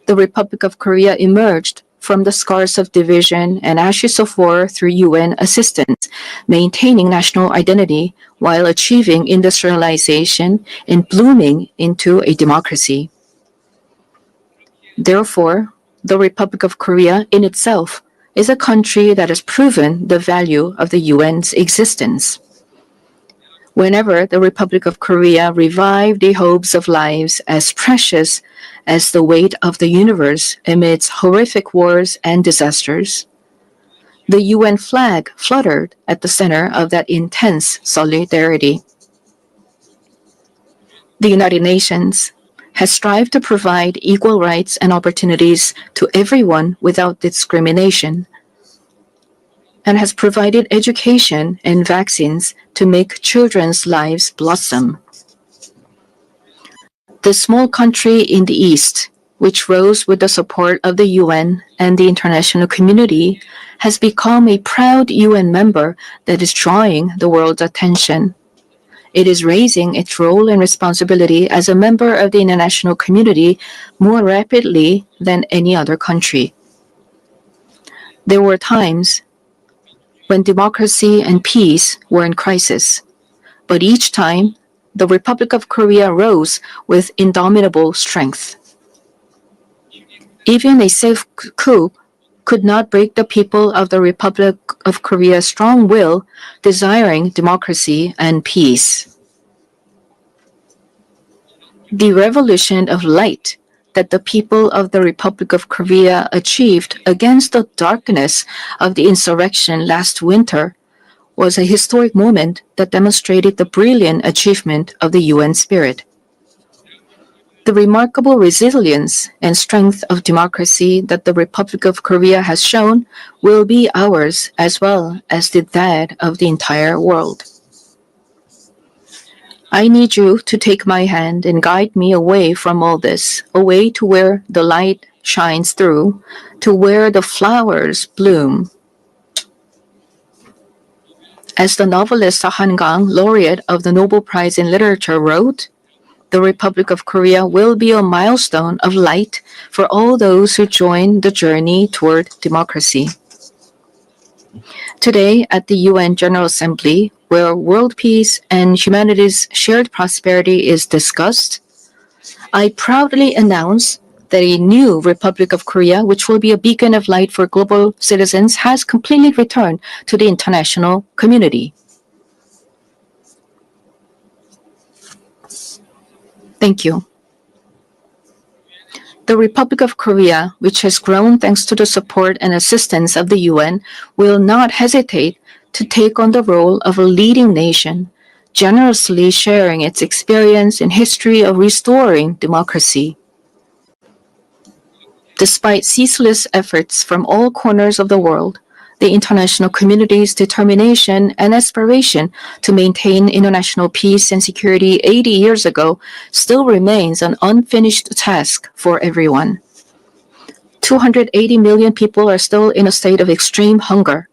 S16: the Republic of Korea emerged from the scars of division and ashes of war through UN assistance, maintaining national identity while achieving industrialization and blooming into a democracy. Therefore, the Republic of Korea in itself is a country that has proven the value of the UN's existence. Whenever the Republic of Korea revived the hopes of lives as precious as the weight of the universe amidst horrific wars and disasters, the UN flag fluttered at the center of that intense solidarity. The United Nations has strived to provide equal rights and opportunities to everyone without discrimination, and has provided education and vaccines to make children's lives blossom. The small country in the East, which rose with the support of the UN and the international community, has become a proud UN member that is drawing the world's attention. It is raising its role and responsibility as a member of the international community more rapidly than any other country. There were times when democracy and peace were in crisis, but each time the Republic of Korea rose with indomitable strength. Even a safe coup could not break the people of the Republic of Korea's strong will, desiring democracy and peace. The revolution of light that the people of the Republic of Korea achieved against the darkness of the insurrection last winter was a historic moment that demonstrated the brilliant achievement of the UN spirit. The remarkable resilience and strength of democracy that the Republic of Korea has shown will be ours as well as that of the entire world. I need you to take my hand and guide me away from all this, away to where the light shines through, to where the flowers bloom. As the novelist Han Gang, laureate of the Nobel Prize in Literature, wrote, the Republic of Korea will be a milestone of light for all those who join the journey toward democracy. Today, at the UN General Assembly, where world peace and humanity's shared prosperity is discussed, I proudly announce that a new Republic of Korea, which will be a beacon of light for global citizens, has completely returned to the international community. Thank you. The Republic of Korea, which has grown thanks to the support and assistance of the UN, will not hesitate to take on the role of a leading nation, generously sharing its experience and history of restoring democracy. Despite ceaseless efforts from all corners of the world, the international community's determination and aspiration to maintain international peace and security 80 years ago still remains an unfinished task for everyone. 280 million people are still in a state of extreme hunger.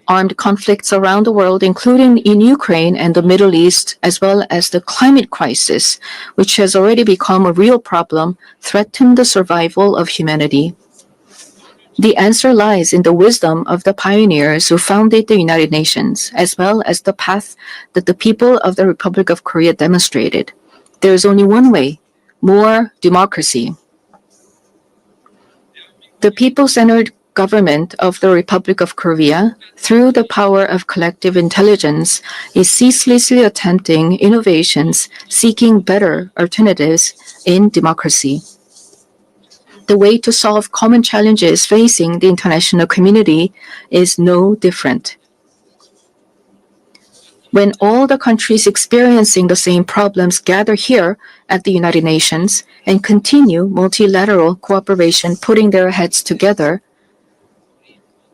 S16: Armed conflicts around the world, including in Ukraine and the Middle East, as well as the climate crisis, which has already become a real problem, threaten the survival of humanity. The answer lies in the wisdom of the pioneers who founded the United Nations, as well as the path that the people of the Republic of Korea demonstrated. There is only one way: more democracy. The people-centered government of the Republic of Korea, through the power of collective intelligence, is ceaselessly attempting innovations, seeking better alternatives in democracy. The way to solve common challenges facing the international community is no different. When all the countries experiencing the same problems gather here at the United Nations and continue multilateral cooperation, putting their heads together,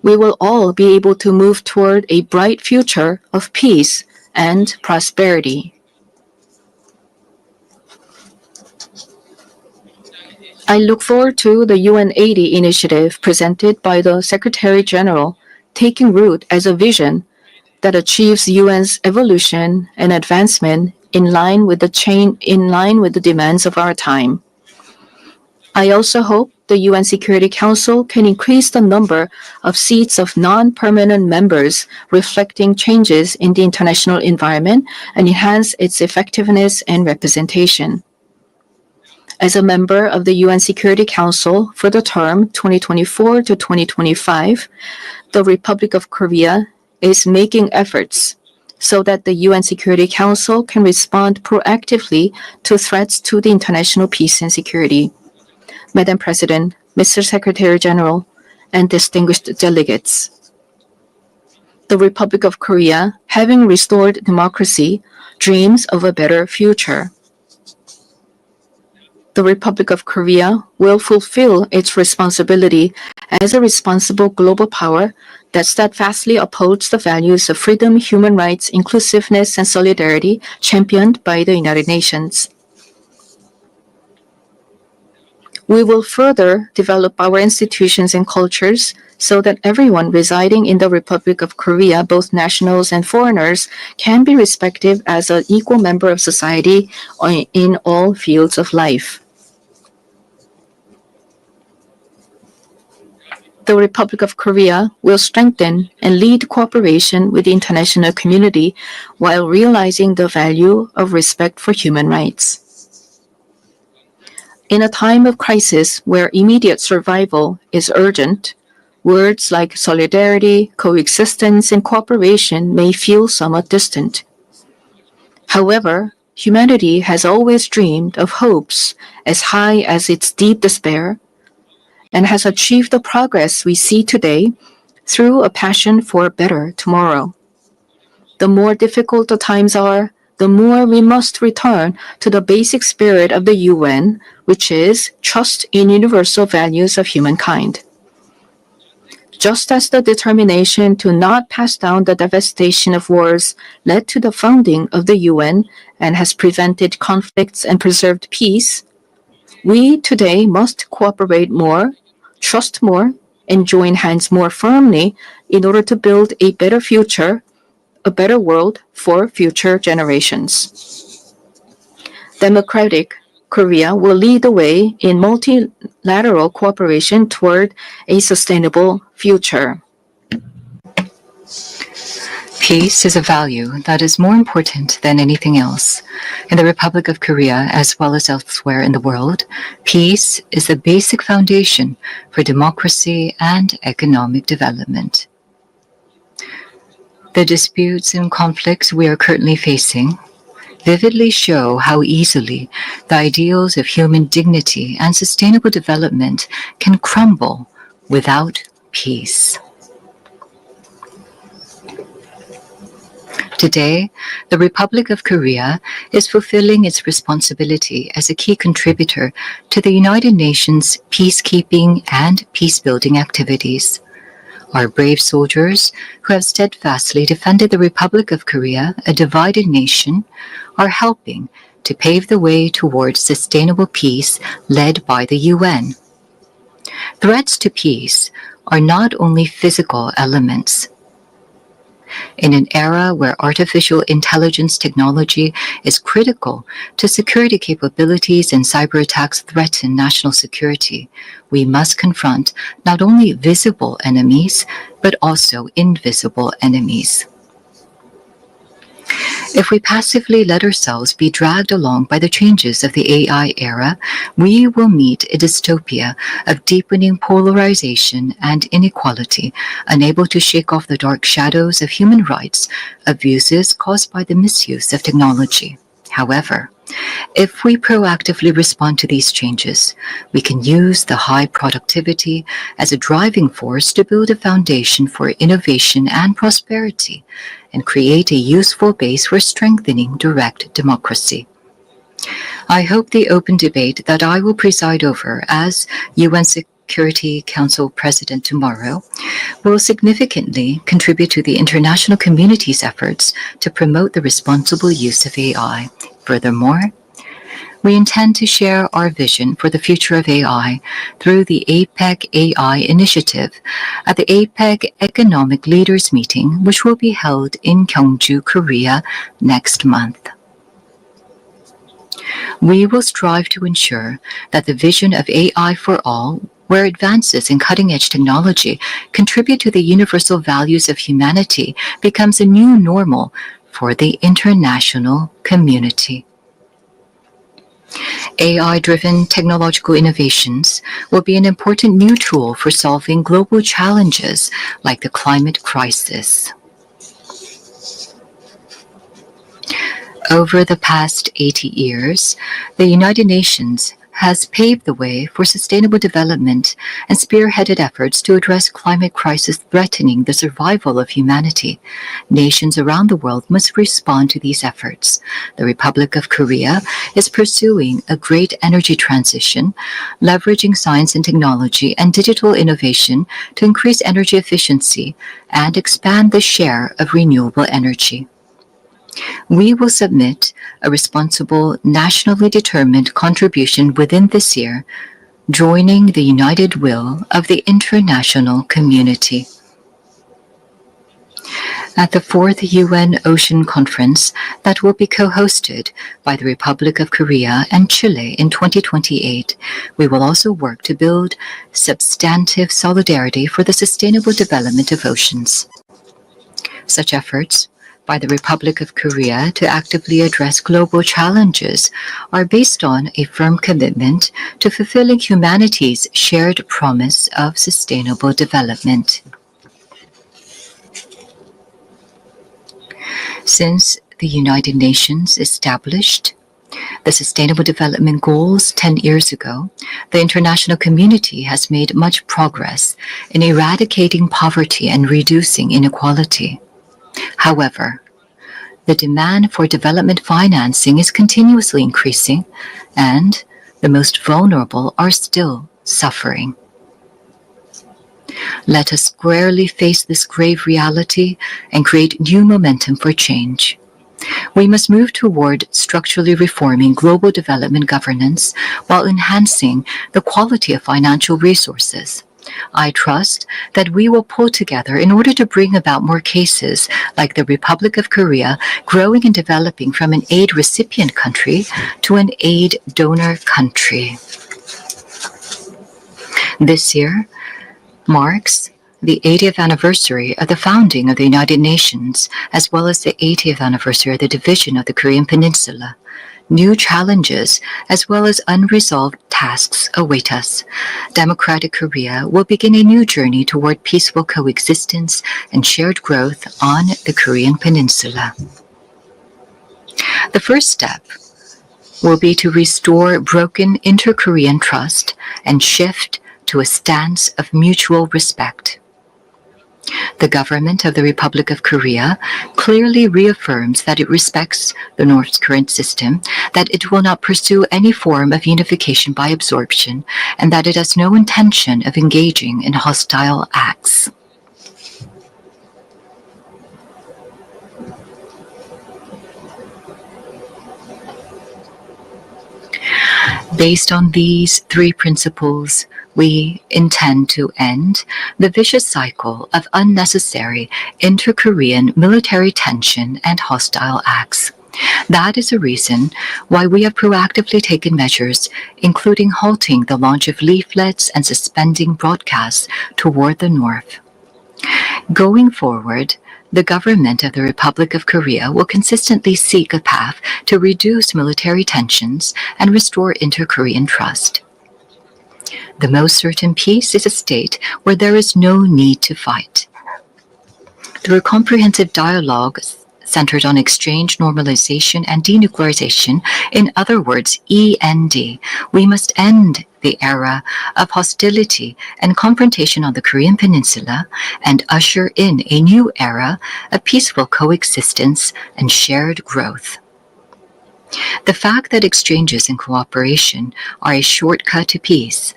S16: we will all be able to move toward a bright future of peace and prosperity. I look forward to the UN 80 initiative presented by the Secretary General, taking root as a vision that achieves UN's evolution and advancement in line with the demands of our time. I also hope the UN Security Council can increase the number of seats of non-permanent members, reflecting changes in the international environment, and enhance its effectiveness and representation. As a member of the UN Security Council for the term 2024 to 2025, the Republic of Korea is making efforts so that the UN Security Council can respond proactively to threats to the international peace and security. Madam President, Mr. Secretary General, and distinguished delegates, the Republic of Korea, having restored democracy, dreams of a better future. The Republic of Korea will fulfill its responsibility as a responsible global power that steadfastly upholds the values of freedom, human rights, inclusiveness, and solidarity championed by the United Nations. We will further develop our institutions and cultures so that everyone residing in the Republic of Korea, both nationals and foreigners, can be respected as an equal member of society in all fields of life. The Republic of Korea will strengthen and lead cooperation with the international community while realizing the value of respect for human rights. In a time of crisis where immediate survival is urgent, words like solidarity, coexistence, and cooperation may feel somewhat distant. However, humanity has always dreamed of hopes as high as its deep despair, and has achieved the progress we see today through a passion for a better tomorrow. The more difficult the times are, the more we must return to the basic spirit of the UN, which is trust in universal values of humankind. Just as the determination to not pass down the devastation of wars led to the founding of the UN and has prevented conflicts and preserved peace, we today must cooperate more, trust more, and join hands more firmly in order to build a better future, a better world for future generations. Democratic Korea will lead the way in multilateral cooperation toward a sustainable future.
S17: Peace is a value that is more important than anything else.
S16: In the Republic of Korea, as well as elsewhere in the world, peace is the basic foundation for democracy and economic development. The disputes and conflicts we are currently facing vividly show how easily the ideals of human dignity and sustainable development can crumble without peace. Today, the Republic of Korea is fulfilling its responsibility as a key contributor to the United Nations peacekeeping and peacebuilding activities. Our brave soldiers, who have steadfastly defended the Republic of Korea, a divided nation, are helping to pave the way towards sustainable peace led by the UN. Threats to peace are not only physical elements. In an era where artificial intelligence technology is critical to security capabilities and cyber attacks threaten national security, we must confront not only visible enemies, but also invisible enemies. If we passively let ourselves be dragged along by the changes of the AI era, we will meet a dystopia of deepening polarization and inequality, unable to shake off the dark shadows of human rights abuses caused by the misuse of technology. However, if we proactively respond to these changes, we can use the high productivity as a driving force to build a foundation for innovation and prosperity and create a useful base for strengthening direct democracy. I hope the open debate that I will preside over as UN Security Council President tomorrow will significantly contribute to the international community's efforts to promote the responsible use of AI. Furthermore, we intend to share our vision for the future of AI through the APEC AI initiative at the APEC Economic Leaders Meeting, which will be held in Gyeongju, Korea next month. We will strive to ensure that the vision of AI for all, where advances in cutting-edge technology contribute to the universal values of humanity, becomes a new normal for the international community. AI-driven technological innovations will be an important new tool for solving global challenges like the climate crisis. Over the past 80 years, the United Nations has paved the way for sustainable development and spearheaded efforts to address climate crisis threatening the survival of humanity. Nations around the world must respond to these efforts. The Republic of Korea is pursuing a great energy transition, leveraging science and technology and digital innovation to increase energy efficiency and expand the share of renewable energy. We will submit a responsible, nationally determined contribution within this year, joining the united will of the international community. At the 4th UN Ocean Conference that will be co-hosted by the Republic of Korea and Chile in 2028, we will also work to build substantive solidarity for the sustainable development of oceans. Such efforts by the Republic of Korea to actively address global challenges are based on a firm commitment to fulfilling humanity's shared promise of sustainable development. Since the United Nations established the Sustainable Development Goals 10 years ago, the international community has made much progress in eradicating poverty and reducing inequality. However, the demand for development financing is continuously increasing, and the most vulnerable are still suffering. Let us squarely face this grave reality and create new momentum for change. We must move toward structurally reforming global development governance while enhancing the quality of financial resources. I trust that we will pull together in order to bring about more cases like the Republic of Korea growing and developing from an aid recipient country to an aid donor country. This year marks the 80th anniversary of the founding of the United Nations, as well as the 80th anniversary of the division of the Korean Peninsula, new challenges as well as unresolved tasks await us. Democratic Korea will begin a new journey toward peaceful coexistence and shared growth on the Korean Peninsula. The first step will be to restore broken inter-Korean trust and shift to a stance of mutual respect. The government of the Republic of Korea clearly reaffirms that it respects the North's current system, that it will not pursue any form of unification by absorption, and that it has no intention of engaging in hostile acts. Based on these three principles, we intend to end the vicious cycle of unnecessary inter-Korean military tension and hostile acts. That is a reason why we have proactively taken measures, including halting the launch of leaflets and suspending broadcasts toward the North. Going forward, the government of the Republic of Korea will consistently seek a path to reduce military tensions and restore inter-Korean trust. The most certain peace is a state where there is no need to fight. Through comprehensive dialogue centered on exchange, normalization, and denuclearization, in other words, END, we must end the era of hostility and confrontation on the Korean Peninsula and usher in a new era of peaceful coexistence and shared growth. The fact that exchanges and cooperation are a shortcut to peace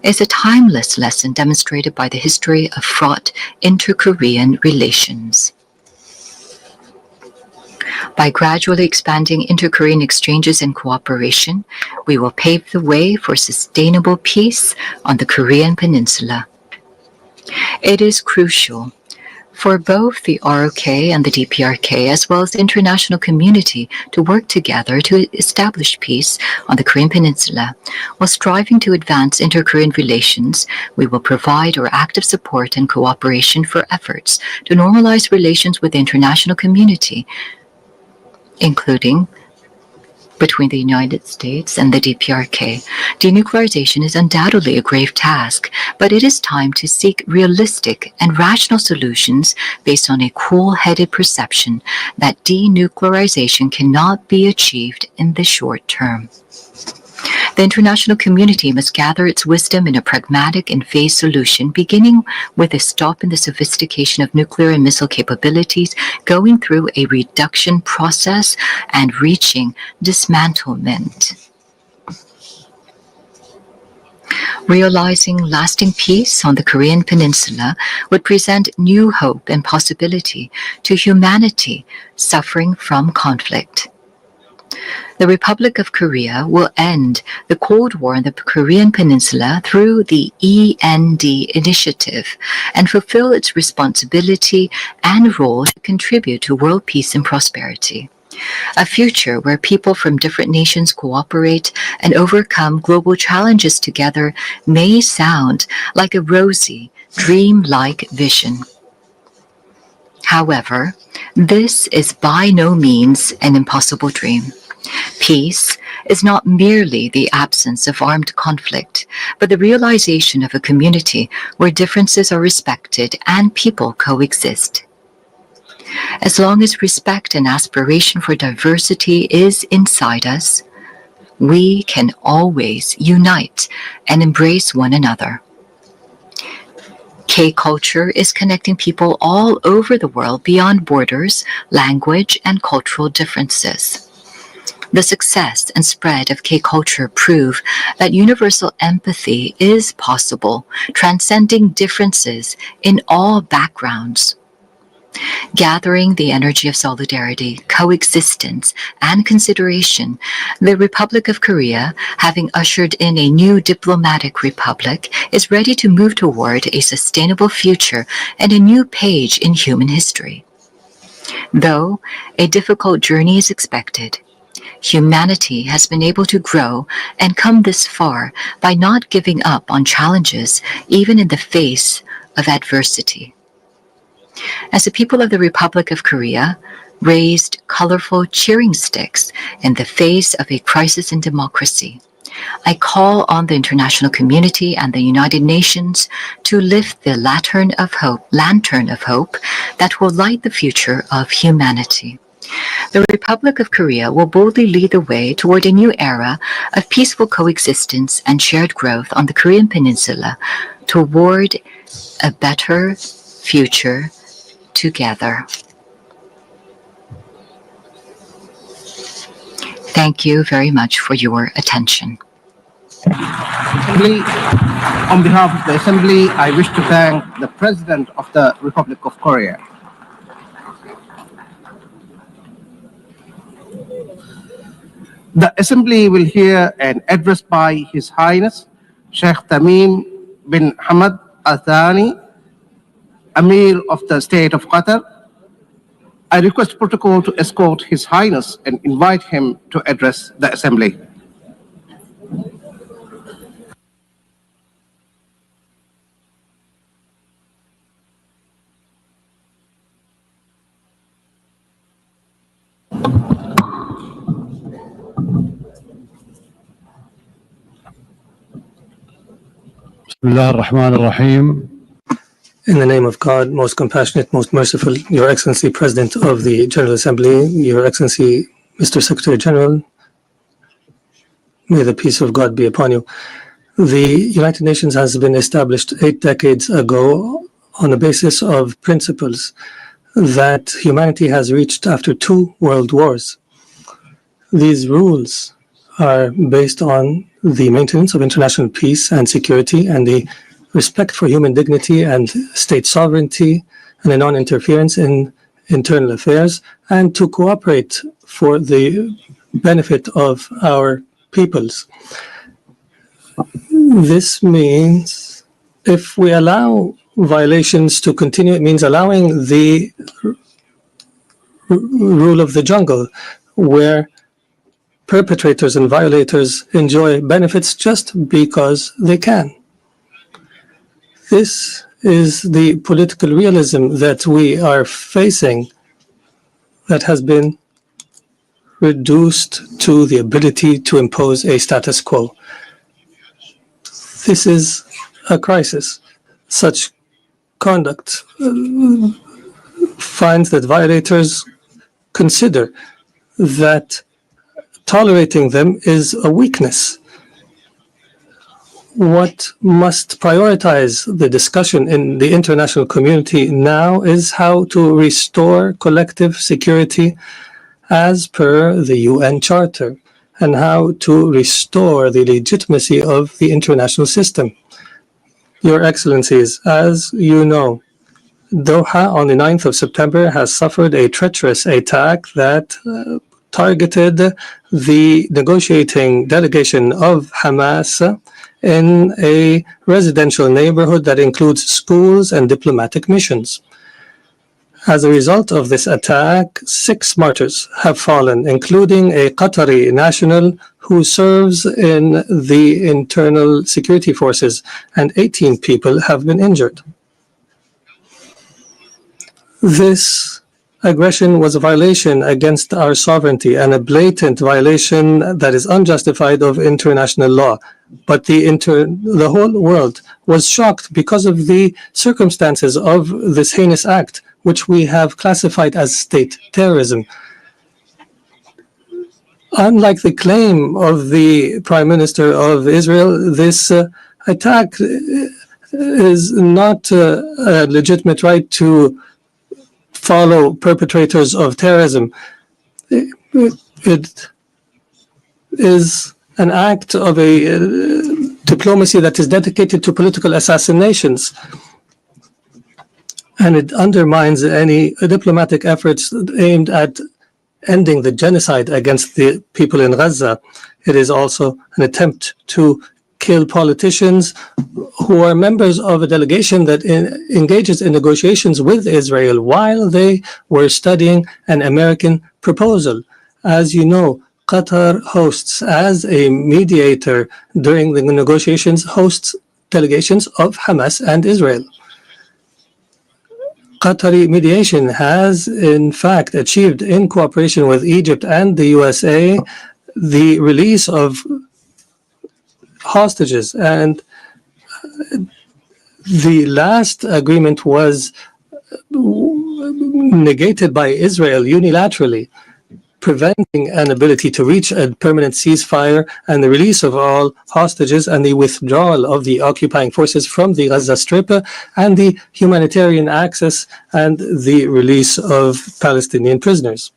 S16: is a timeless lesson demonstrated by the history of fraught inter-Korean relations. By gradually expanding inter-Korean exchanges and cooperation, we will pave the way for sustainable peace on the Korean Peninsula. It is crucial for both the ROK and the DPRK, as well as the international community, to work together to establish peace on the Korean Peninsula. While striving to advance inter-Korean relations, we will provide our active support and cooperation for efforts to normalize relations with the international community, including between the United States and the DPRK. Denuclearization is undoubtedly a grave task, but it is time to seek realistic and rational solutions based on a cool-headed perception that denuclearization cannot be achieved in the short term. The international community must gather its wisdom in a pragmatic and phased solution, beginning with a stop in the sophistication of nuclear and missile capabilities, going through a reduction process, and reaching dismantlement. Realizing lasting peace on the Korean Peninsula would present new hope and possibility to humanity suffering from conflict. The Republic of Korea will end the Cold War in the Korean Peninsula through the END initiative and fulfill its responsibility and role to contribute to world peace and prosperity. A future where people from different nations cooperate and overcome global challenges together may sound like a rosy, dream-like vision. However, this is by no means an impossible dream. Peace is not merely the absence of armed conflict, but the realization of a community where differences are respected and people coexist. As long as respect and aspiration for diversity is inside us, we can always unite and embrace one another. K-culture is connecting people all over the world beyond borders, language, and cultural differences. The success and spread of K-culture prove that universal empathy is possible, transcending differences in all backgrounds. Gathering the energy of solidarity, coexistence, and consideration, the Republic of Korea, having ushered in a new diplomatic republic, is ready to move toward a sustainable future and a new page in human history. Though a difficult journey is expected, humanity has been able to grow and come this far by not giving up on challenges, even in the face
S17: of adversity. As the people of the Republic of Korea raised colorful cheering sticks in the face of a crisis in democracy, I call on the international community and the United Nations to lift the lantern of hope that will light the future of humanity. The Republic of Korea will boldly lead the way toward a new era of peaceful coexistence and shared growth on the Korean Peninsula toward a better future together. Thank you very much for your attention.
S15: Assembly, on behalf of the Assembly, I wish to thank the President of the Republic of Korea. The Assembly will hear an address by His Highness Sheikh Tamim bin Hamad Al Thani, Amir of the State of Qatar. I request protocol to escort His Highness and invite him to address the Assembly.
S3: Bismillah ar-Rahman ar-Rahim.
S18: In the name of God, most compassionate, most merciful, Your Excellency, President of the General Assembly, Your Excellency, Mr. Secretary General, may the peace of God be upon you. The United Nations has been established 8 decades ago on the basis of principles that humanity has reached after 2 world wars. These rules are based on the maintenance of international peace and security and the respect for human dignity and state sovereignty and a non-interference in internal affairs, and to cooperate for the benefit of our peoples. This means if we allow violations to continue, it means allowing the rule of the jungle, where perpetrators and violators enjoy benefits just because they can. This is the political realism that we are facing that has been reduced to the ability to impose a status quo. This is a crisis. Such conduct finds that violators consider that tolerating them is a weakness. What must prioritize the discussion in the international community now is how to restore collective security as per the UN Charter, and how to restore the legitimacy of the international system. Your Excellencies, as you know, Doha on the 9th of September has suffered a treacherous attack that targeted the negotiating delegation of Hamas in a residential neighborhood that includes schools and diplomatic missions. As a result of this attack, 6 martyrs have fallen, including a Qatari national who serves in the internal security forces, and 18 people have been injured. This aggression was a violation against our sovereignty and a blatant violation that is unjustified of international law. But the whole world was shocked because of the circumstances of this heinous act, which we have classified as state terrorism. Unlike the claim of the Prime Minister of Israel, this attack is not a legitimate right to follow perpetrators of terrorism. It is an act of a diplomacy that is dedicated to political assassinations, and it undermines any diplomatic efforts aimed at ending the genocide against the people in Gaza. It is also an attempt to kill politicians who are members of a delegation that engages in negotiations with Israel while they were studying an American proposal. As you know, Qatar hosts, as a mediator during the negotiations, hosts delegations of Hamas and Israel. Qatari mediation has, in fact, achieved, in cooperation with Egypt and the USA, the release of hostages. And the last agreement was negated by Israel unilaterally, preventing an ability to reach a permanent ceasefire and the release of all hostages and the withdrawal of the occupying forces from the Gaza Strip and the humanitarian access and the release of Palestinian prisoners.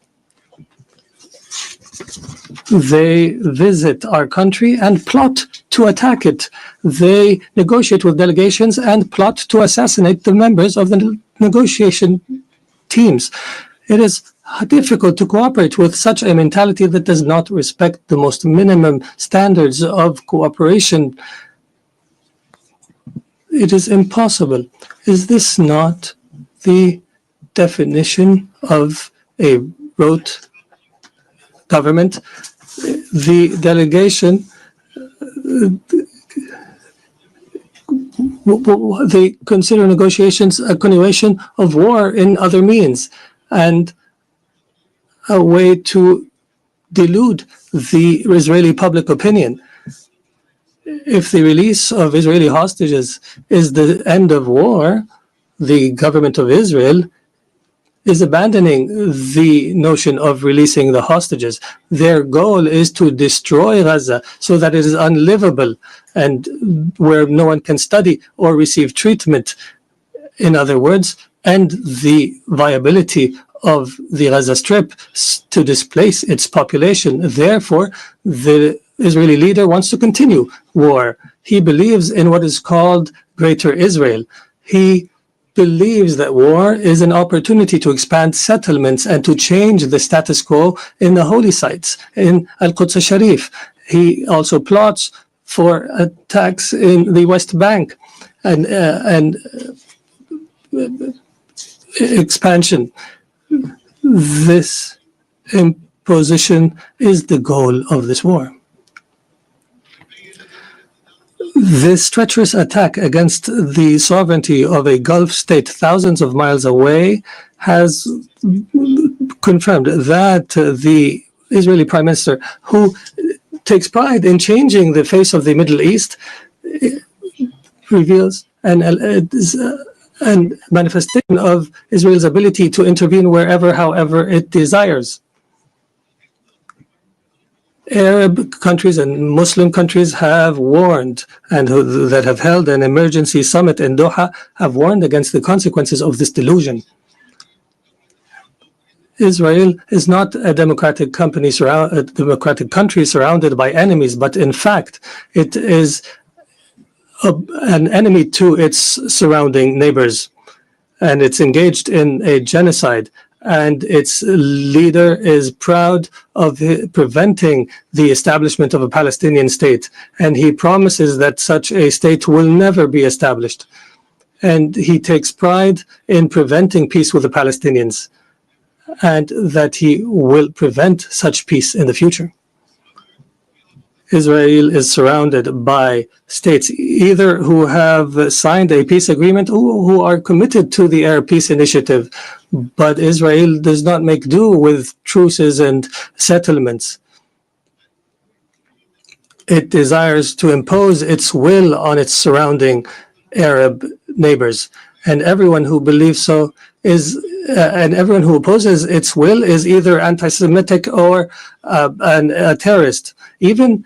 S18: They visit our country and plot to attack it. They negotiate with delegations and plot to assassinate the members of the negotiation teams. It is difficult to cooperate with such a mentality that does not respect the most minimum standards of cooperation. It is impossible. Is this not the definition of a rote government? The delegation, they consider negotiations a continuation of war in other means and a way to delude the Israeli public opinion. If the release of Israeli hostages is the end of war, the government of Israel is abandoning the notion of releasing the hostages. Their goal is to destroy Gaza so that it is unlivable and where no one can study or receive treatment. In other words, end the viability of the Gaza Strip to displace its population. Therefore, the Israeli leader wants to continue war. He believes in what is called Greater Israel. He believes that war is an opportunity to expand settlements and to change the status quo in the holy sites in Al-Quds al-Sharif. He also plots for attacks in the West Bank and expansion. This imposition is the goal of this war. This treacherous attack against the sovereignty of a Gulf state thousands of miles away has confirmed that the Israeli Prime Minister, who takes pride in changing the face of the Middle East, reveals and manifestation of Israel's ability to intervene wherever, however it desires. Arab countries and Muslim countries have warned, and that have held an emergency summit in Doha, have warned against the consequences of this delusion. Israel is not a democratic country surrounded by enemies, but in fact, it is an enemy to its surrounding neighbors, and it's engaged in a genocide. And its leader is proud of preventing the establishment of a Palestinian state. And he promises that such a state will never be established. And he takes pride in preventing peace with the Palestinians, and that he will prevent such peace in the future. Israel is surrounded by states either who have signed a peace agreement or who are committed to the Arab Peace Initiative. But Israel does not make do with truces and settlements. It desires to impose its will on its surrounding Arab neighbors. And everyone who believes so is, and everyone who opposes its will is either anti-Semitic or a terrorist. Even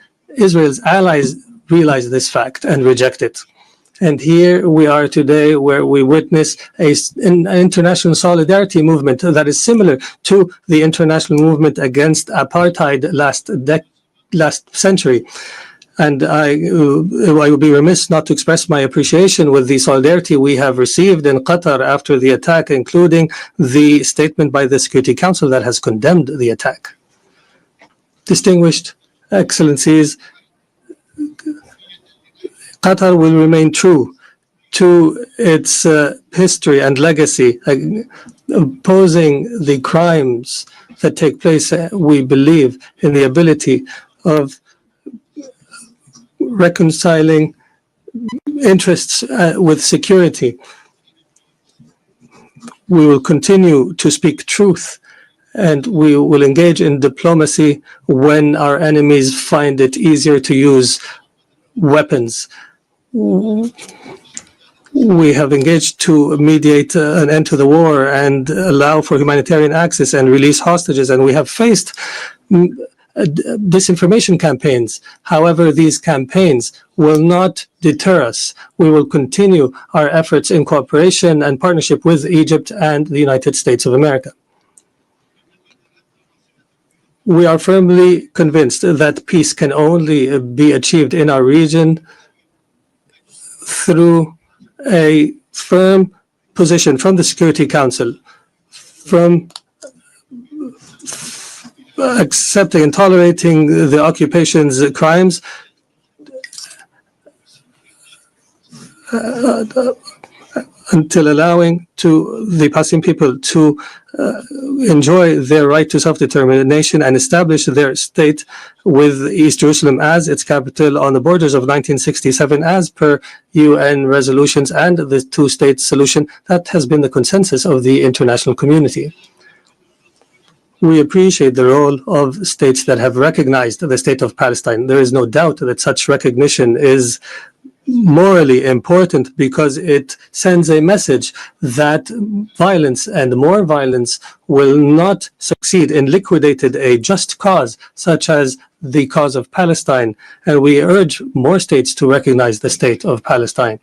S18: Israel's allies realize this fact and reject it. And here we are today, where we witness an international solidarity movement that is similar to the international movement against apartheid last century. And I would be remiss not to express my appreciation with the solidarity we have received in Qatar after the attack, including the statement by the Security Council that has condemned the attack. Distinguished Excellencies, Qatar will remain true to its history and legacy, opposing the crimes that take place. We believe in the ability of reconciling interests with security. We will continue to speak truth, and we will engage in diplomacy when our enemies find it easier to use weapons. We have engaged to mediate an end to the war and allow for humanitarian access and release hostages, and we have faced disinformation campaigns. However, these campaigns will not deter us. We will continue our efforts in cooperation and partnership with Egypt and the United States of America. We are firmly convinced that peace can only be achieved in our region through a firm position from the Security Council, from accepting and tolerating the occupation's crimes, until allowing to the Palestinian people to enjoy their right to self-determination and establish their state with East Jerusalem as its capital on the borders of 1967 as per UN resolutions and the two-state solution that has been the consensus of the international community. We appreciate the role of states that have recognized the state of Palestine. There is no doubt that such recognition is morally important because it sends a message that violence and more violence will not succeed in liquidating a just cause such as the cause of Palestine, and we urge more states to recognize the state of Palestine.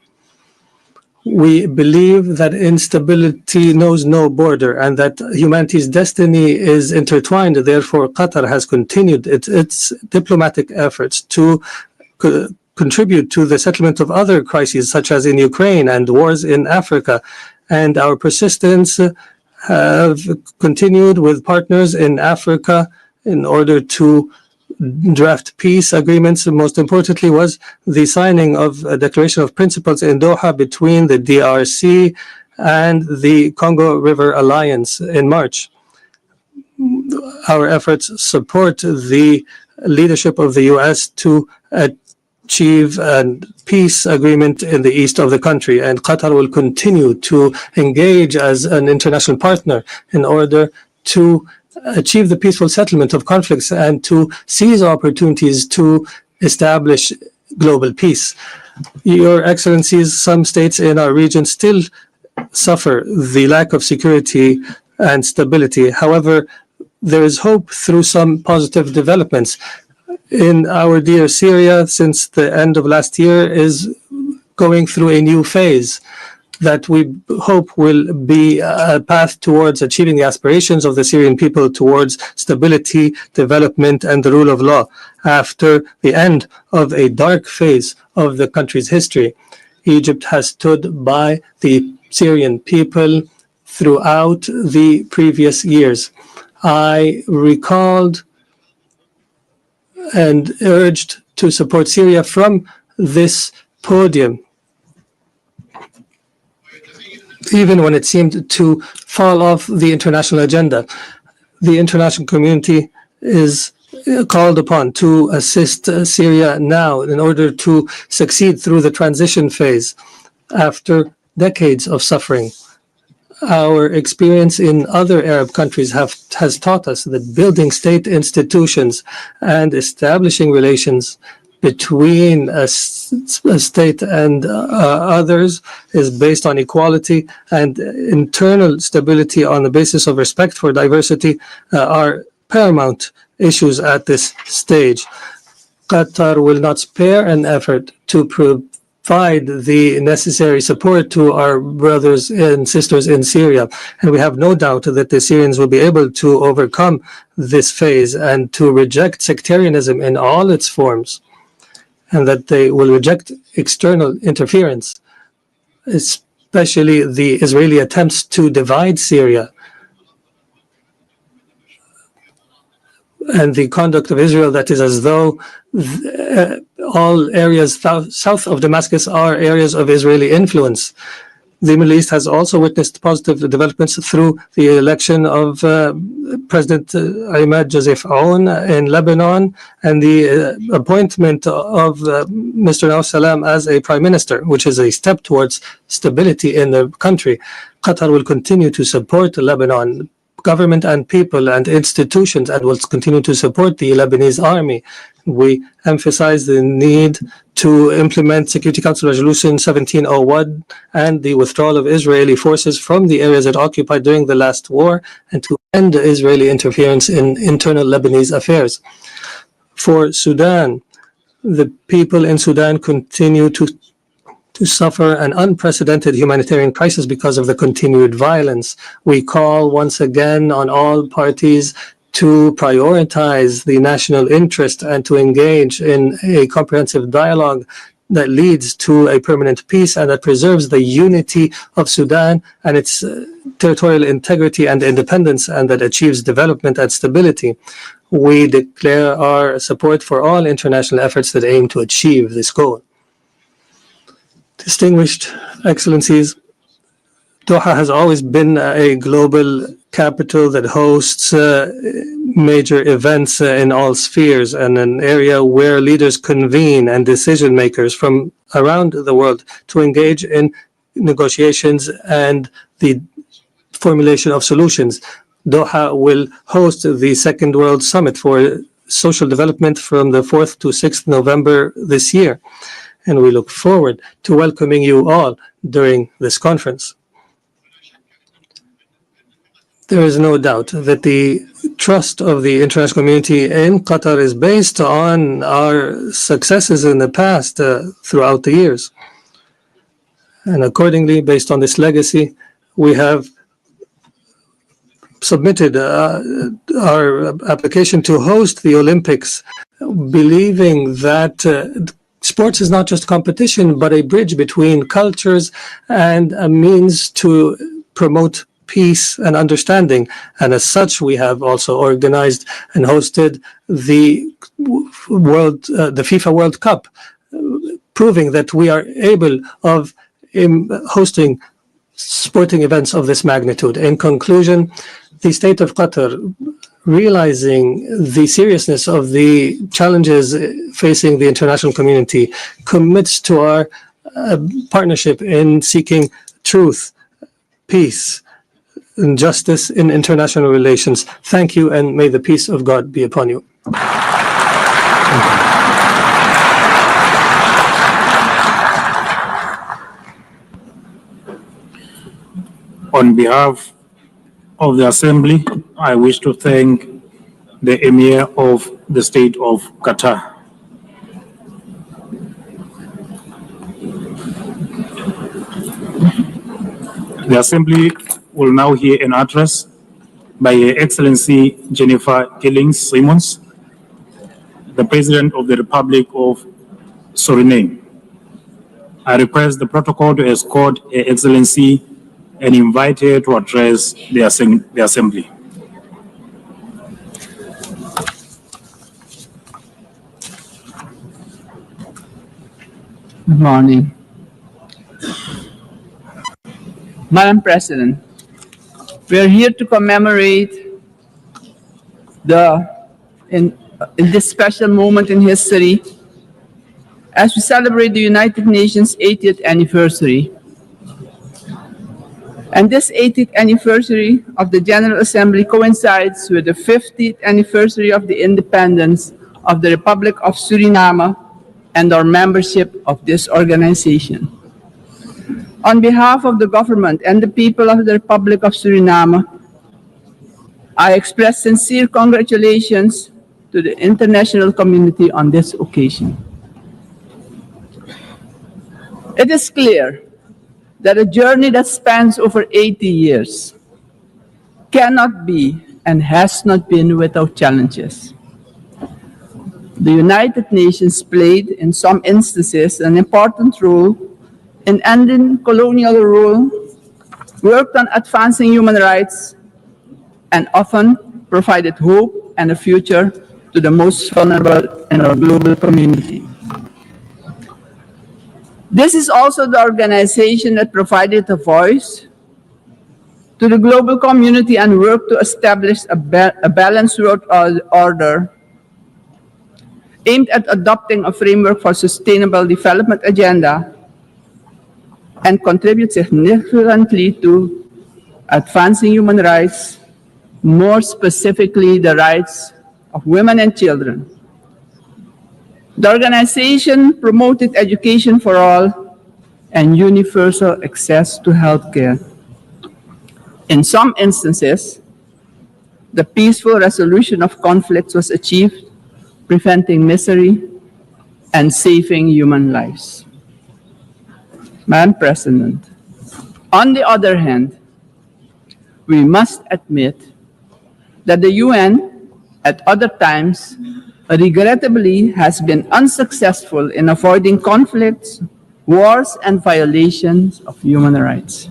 S18: We believe that instability knows no border and that humanity's destiny is intertwined. Therefore, Qatar has continued its diplomatic efforts to contribute to the settlement of other crises, such as in Ukraine and wars in Africa. And our persistence have continued with partners in Africa in order to draft peace agreements. Most importantly was the signing of a declaration of principles in Doha between the DRC and the Congo River Alliance in March. Our efforts support the leadership of the U.S. to achieve a peace agreement in the east of the country, and Qatar will continue to engage as an international partner in order to achieve the peaceful settlement of conflicts and to seize opportunities to establish global peace. Your Excellencies, some states in our region still suffer the lack of security and stability. However, there is hope through some positive developments. In our dear Syria, since the end of last year, is going through a new phase that we hope will be a path towards achieving the aspirations of the Syrian people towards stability, development, and the rule of law after the end of a dark phase of the country's history. Egypt has stood by the Syrian people throughout the previous years. I recalled and urged to support Syria from this podium, even when it seemed to fall off the international agenda. The international community is called upon to assist Syria now in order to succeed through the transition phase after decades of suffering. Our experience in other Arab countries has taught us that building state institutions and establishing relations between a state and others is based on equality, and internal stability on the basis of respect for diversity are paramount issues at this stage. Qatar will not spare an effort to provide the necessary support to our brothers and sisters in Syria. And we have no doubt that the Syrians will be able to overcome this phase and to reject sectarianism in all its forms, and that they will reject external interference, especially the Israeli attempts to divide Syria and the conduct of Israel that is as though all areas south of Damascus are areas of Israeli influence. The Middle East has also witnessed positive developments through the election of President Ahmed Joseph Aoun in Lebanon and the appointment of Mr. Nawaf Salam as a prime minister, which is a step towards stability in the country. Qatar will continue to support Lebanon government and people and institutions and will continue to support the Lebanese army. We emphasize the need to implement Security Council Resolution 1701 and the withdrawal of Israeli forces from the areas it occupied during the last war and to end Israeli interference in internal Lebanese affairs. For Sudan, the people in Sudan continue to suffer an unprecedented humanitarian crisis because of the continued violence. We call once again on all parties to prioritize the national interest and to engage in a comprehensive dialogue that leads to a permanent peace and that preserves the unity of Sudan and its territorial integrity and independence and that achieves development and stability. We declare our support for all international efforts that aim to achieve this goal. Distinguished Excellencies, Doha has always been a global capital that hosts major events in all spheres and an area where leaders convene and decision makers from around the world to engage in negotiations and the formulation of solutions. Doha will host the Second World Summit for Social Development from the 4th to 6th November this year. And we look forward to welcoming you all during this conference. There is no doubt that the trust of the international community in Qatar is based on our successes in the past throughout the years. And accordingly, based on this legacy, we have submitted our application to host the Olympics, believing that sports is not just competition, but a bridge between cultures and a means to promote peace and understanding. And as such, we have also organized and hosted the FIFA World Cup, proving that we are able of hosting sporting events of this magnitude. In conclusion, the state of Qatar, realizing the seriousness of the challenges facing the international community, commits to our partnership in seeking truth, peace, and justice in international relations. Thank you, and may the peace of God be upon you.
S19: On behalf of the Assembly, I wish to thank the Emir of the State of Qatar. The Assembly will now hear an address by Her Excellency Jennifer Gillings-Simons, the President of the Republic of Suriname. I request the protocol to escort Her Excellency and invite her to address the Assembly.
S20: Good morning. Madam President, we are here to commemorate in this special moment in history as we celebrate the United Nations 80th anniversary. And this 80th anniversary of the General Assembly coincides with the 50th anniversary of the independence of the Republic of Suriname and our membership of this organization. On behalf of the government and the people of the Republic of Suriname, I express sincere congratulations to the international community on this occasion. It is clear that a journey that spans over 80 years cannot be and has not been without challenges. The United Nations played, in some instances, an important role in ending colonial rule, worked on advancing human rights, and often provided hope and a future to the most vulnerable in our global community. This is also the organization that provided a voice to the global community and worked to establish a balanced world order aimed at adopting a framework for sustainable development agenda and contribute significantly to advancing human rights, more specifically the rights of women and children. The organization promoted education for all and universal access to healthcare. In some instances, the peaceful resolution of conflicts was achieved, preventing misery and saving human lives. Madam President, on the other hand, we must admit that the UN at other times regrettably has been unsuccessful in avoiding conflicts, wars, and violations of human rights.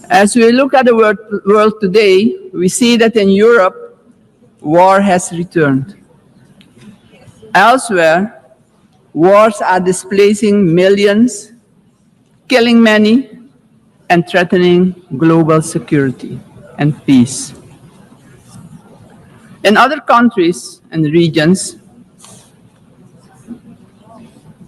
S20: As we look at the world today, we see that in Europe, war has returned. Elsewhere, wars are displacing millions, killing many, and threatening global security and peace. In other countries and regions,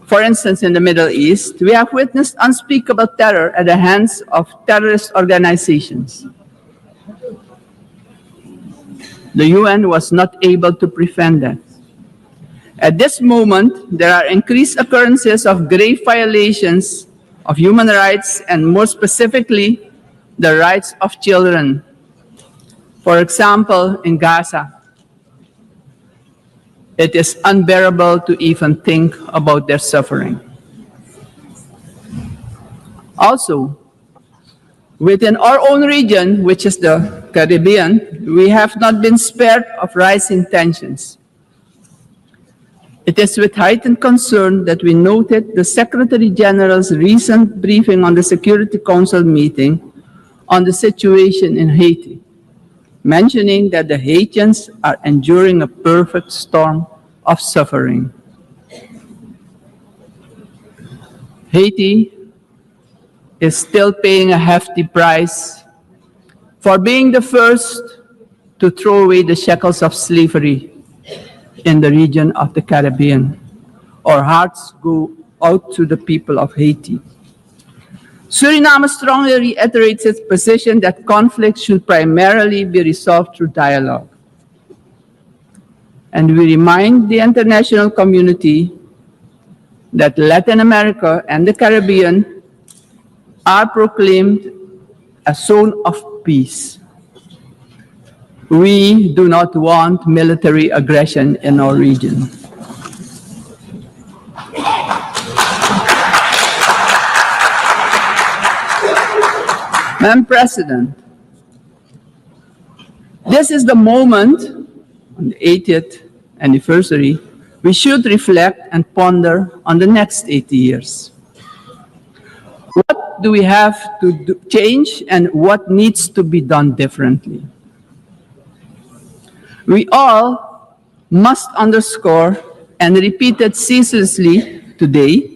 S20: for instance, in the Middle East, we have witnessed unspeakable terror at the hands of terrorist organizations. The UN was not able to prevent that. At this moment, there are increased occurrences of grave violations of human rights and more specifically, the rights of children. For example, in Gaza, it is unbearable to even think about their suffering. Also, within our own region, which is the Caribbean, we have not been spared of rising tensions. It is with heightened concern that we noted the Secretary General's recent briefing on the Security Council meeting on the situation in Haiti, mentioning that the Haitians are enduring a perfect storm of suffering. Haiti is still paying a hefty price for being the first to throw away the shackles of slavery in the region of the Caribbean. Our hearts go out to the people of Haiti. Suriname strongly reiterates its position that conflict should primarily be resolved through dialogue. And we remind the international community that Latin America and the Caribbean are proclaimed a zone of peace. We do not want military aggression in our region. Madam President, this is the moment, on the 80th anniversary, we should reflect and ponder on the next 80 years. What do we have to change and what needs to be done differently? We all must underscore and repeat it ceaselessly today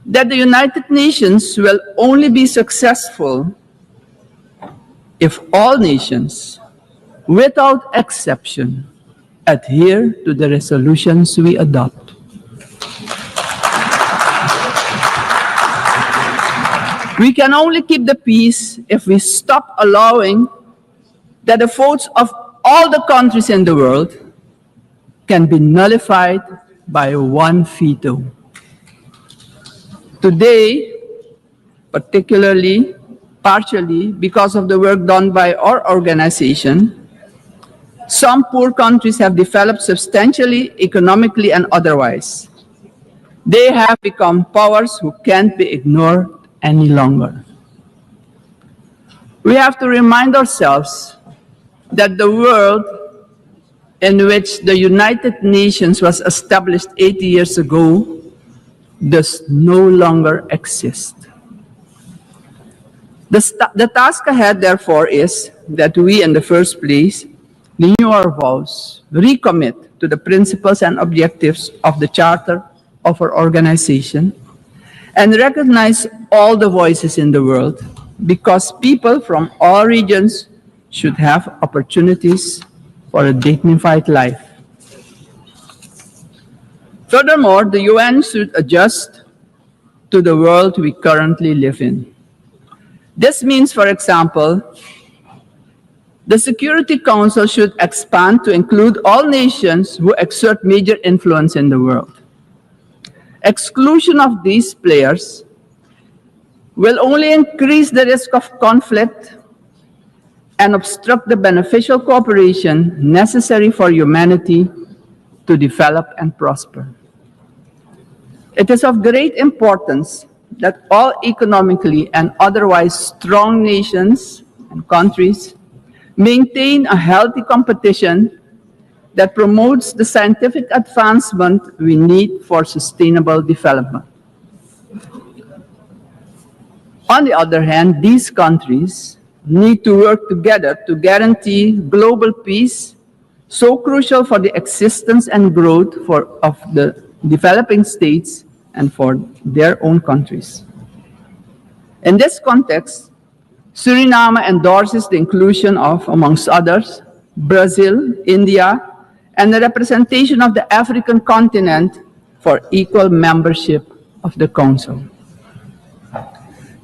S20: that the United Nations will only be successful if all nations, without exception, adhere to the resolutions we adopt. We can only keep the peace if we stop allowing that the votes of all the countries in the world can be nullified by one veto. Today, partially because of the work done by our organization, some poor countries have developed substantially, economically and otherwise. They have become powers who can't be ignored any longer. We have to remind ourselves that the world in which the United Nations was established 80 years ago does no longer exist. The task ahead, therefore, is that we, in the first place, renew our vows, recommit to the principles and objectives of the Charter of our organization, and recognize all the voices in the world, because people from all regions should have opportunities for a dignified life. Furthermore, the UN should adjust to the world we currently live in. This means, for example, the Security Council should expand to include all nations who exert major influence in the world. Exclusion of these players will only increase the risk of conflict and obstruct the beneficial cooperation necessary for humanity to develop and prosper. It is of great importance that all economically and otherwise strong nations and countries maintain a healthy competition that promotes the scientific advancement we need for sustainable development. On the other hand, these countries need to work together to guarantee global peace, so crucial for the existence and growth of the developing states and for their own countries. In this context, Suriname endorses the inclusion of, amongst others, Brazil, India, and the representation of the African continent for equal membership of the Council.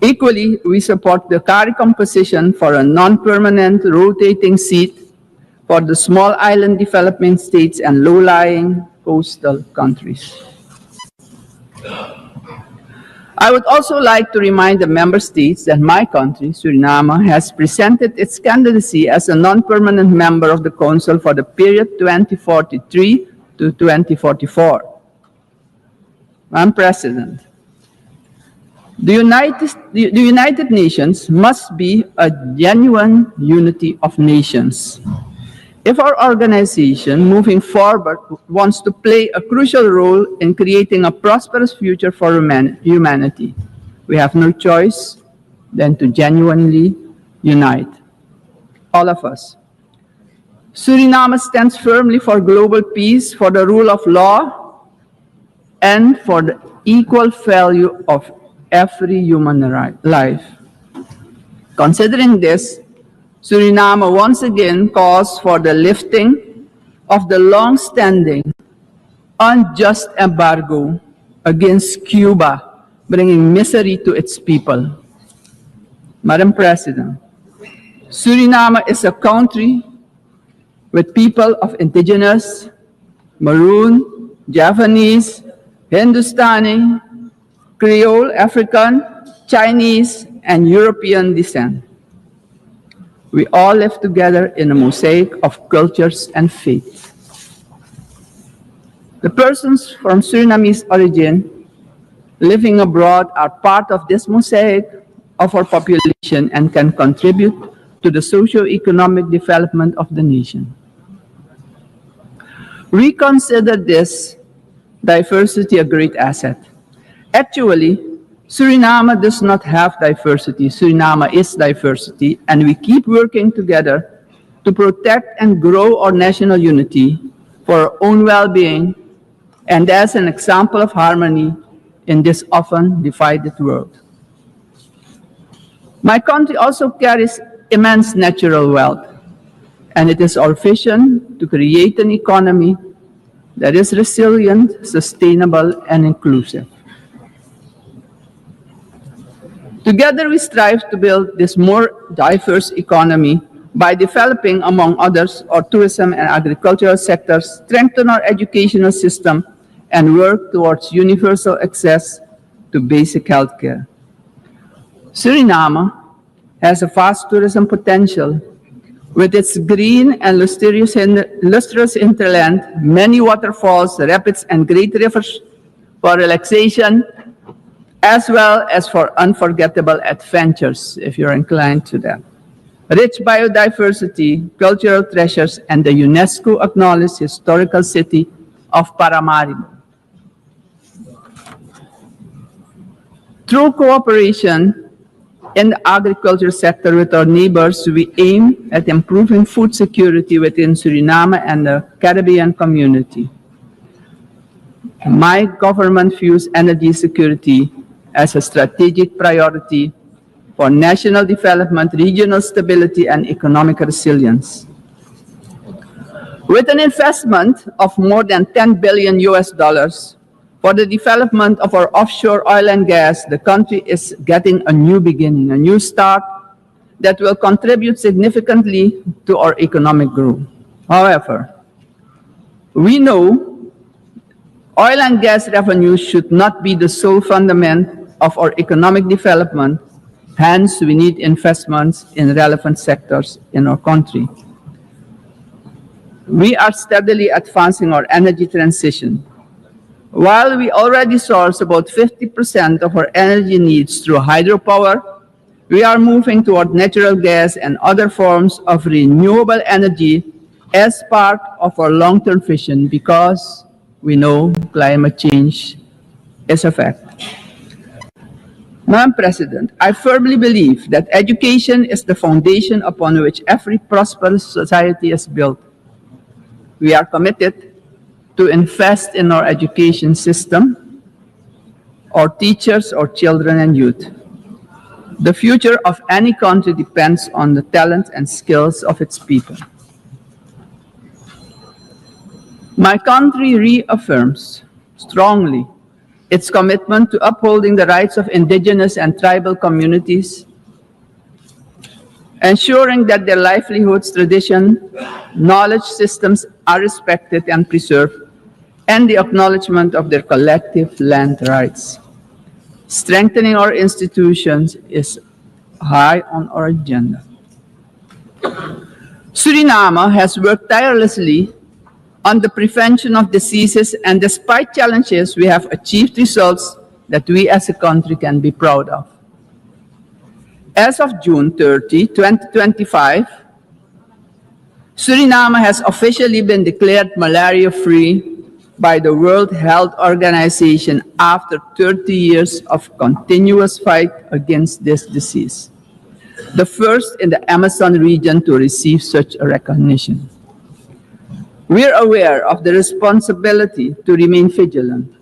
S20: Equally, we support the CARICOM position for a non-permanent rotating seat for the small island developing states and low-lying coastal countries. I would also like to remind the member states that my country, Suriname, has presented its candidacy as a non-permanent member of the Council for the period 2043 to 2044. Madam President, the United Nations must be a genuine unity of nations. If our organization moving forward wants to play a crucial role in creating a prosperous future for humanity, we have no choice than to genuinely unite, all of us. Suriname stands firmly for global peace, for the rule of law, and for the equal value of every human life. Considering this, Suriname once again calls for the lifting of the long-standing unjust embargo against Cuba, bringing misery to its people. Madam President, Suriname is a country with people of indigenous, Maroon, Javanese, Hindustani, Creole, African, Chinese, and European descent. We all live together in a mosaic of cultures and faiths. The persons from Surinamese origin living abroad are part of this mosaic of our population and can contribute to the socio-economic development of the nation. We consider this diversity a great asset. Actually, Suriname does not have diversity. Suriname is diversity, and we keep working together to protect and grow our national unity for our own well-being, and as an example of harmony in this often divided world. My country also carries immense natural wealth, and it is our vision to create an economy that is resilient, sustainable, and inclusive. Together, we strive to build this more diverse economy by developing, among others, our tourism and agricultural sectors, strengthen our educational system, and work towards universal access to basic health care. Suriname has a vast tourism potential with its green and lustrous hinterland, many waterfalls, rapids, and great rivers for relaxation, as well as for unforgettable adventures, if you're inclined to that. Rich biodiversity, cultural treasures, and the UNESCO-acknowledged historical city of Paramaribo. Through cooperation in the agriculture sector with our neighbors, we aim at improving food security within Suriname and the Caribbean community. My government views energy security as a strategic priority for national development, regional stability, and economic resilience. With an investment of more than $10 billion For the development of our offshore oil and gas, the country is getting a new beginning, a new start that will contribute significantly to our economic growth. However, we know oil and gas revenues should not be the sole fundament of our economic development. Hence, we need investments in relevant sectors in our country. We are steadily advancing our energy transition. While we already source about 50% of our energy needs through hydropower, we are moving toward natural gas and other forms of renewable energy as part of our long-term vision because we know climate change is a fact. Madam President, I firmly believe that education is the foundation upon which every prosperous society is built. We are committed to invest in our education system, our teachers, our children and youth. The future of any country depends on the talent and skills of its people. My country reaffirms strongly its commitment to upholding the rights of indigenous and tribal communities, ensuring that their livelihoods, tradition, knowledge systems are respected and preserved, and the acknowledgement of their collective land rights. Strengthening our institutions is high on our agenda. Suriname has worked tirelessly on the prevention of diseases, and despite challenges, we have achieved results that we as a country can be proud of. As of June 30, 2025, Suriname has officially been declared malaria-free by the World Health Organization after 30 years of continuous fight against this disease, the first in the Amazon region to receive such a recognition. We are aware of the responsibility to remain vigilant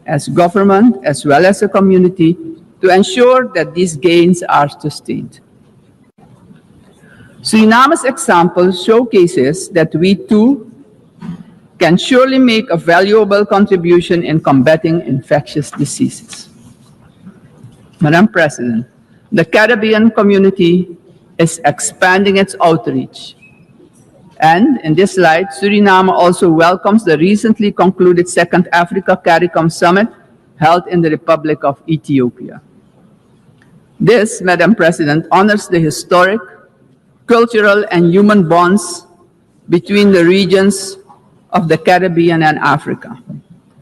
S20: as government as well as a community to ensure that these gains are sustained. Suriname's example showcases that we too can surely make a valuable contribution in combating infectious diseases. Madam President, the Caribbean community is expanding its outreach. And in this light, Suriname also welcomes the recently concluded Second Africa CARICOM Summit held in the Republic of Ethiopia. This, Madam President, honors the historic, cultural, and human bonds between the regions of the Caribbean and Africa.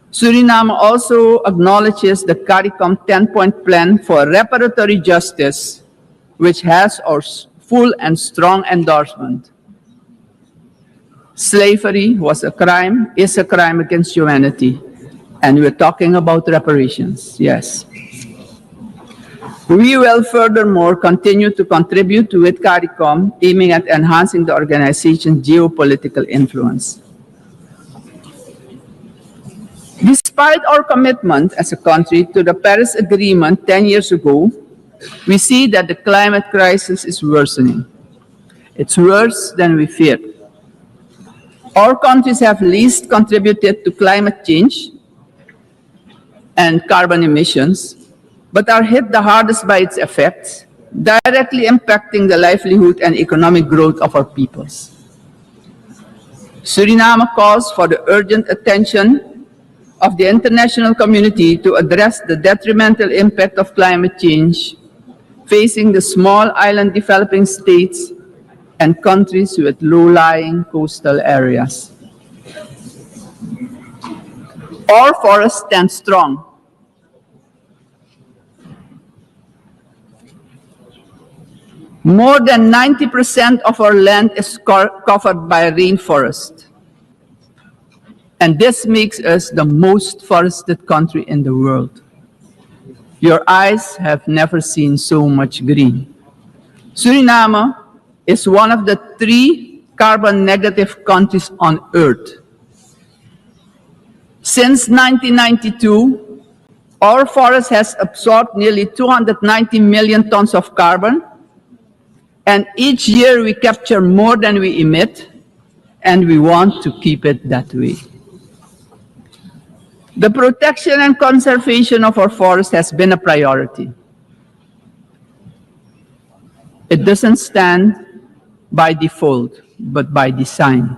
S20: Suriname also acknowledges the CARICOM 10-point plan for reparatory justice, which has our full and strong endorsement. Slavery was a crime, is a crime against humanity, and we're talking about reparations, yes. We will furthermore continue to contribute with CARICOM, aiming at enhancing the organization's geopolitical influence. Despite our commitment as a country to the Paris Agreement 10 years ago, we see that the climate crisis is worsening. It's worse than we feared. Our countries have least contributed to climate change and carbon emissions, but are hit the hardest by its effects, directly impacting the livelihood and economic growth of our peoples. Suriname calls for the urgent attention of the international community to address the detrimental impact of climate change facing the small island developing states and countries with low-lying coastal areas. Our forests stand strong. More than 90% of our land is covered by rainforest. And this makes us the most forested country in the world. Your eyes have never seen so much green. Suriname is one of the 3 carbon negative countries on Earth. Since 1992, our forest has absorbed nearly 290 million tons of carbon, and each year we capture more than we emit, and we want to keep it that way. The protection and conservation of our forests has been a priority. It doesn't stand by default, but by design.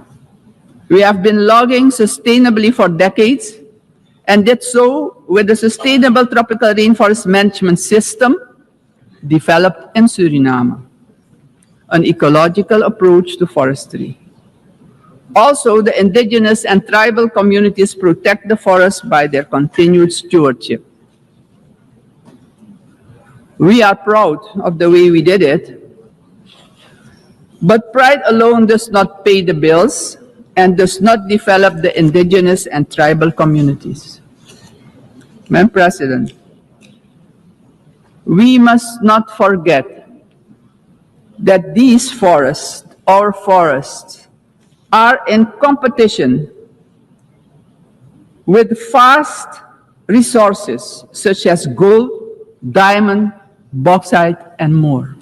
S20: We have been logging sustainably for decades and did so with the Sustainable Tropical Rainforest Management System developed in Suriname, an ecological approach to forestry. Also, the indigenous and tribal communities protect the forest by their continued stewardship. We are proud of the way we did it, but pride alone does not pay the bills and does not develop the indigenous and tribal communities. Madam President, we must not forget that these forests, our forests, are in competition with vast resources such as gold, diamond, bauxite, and more.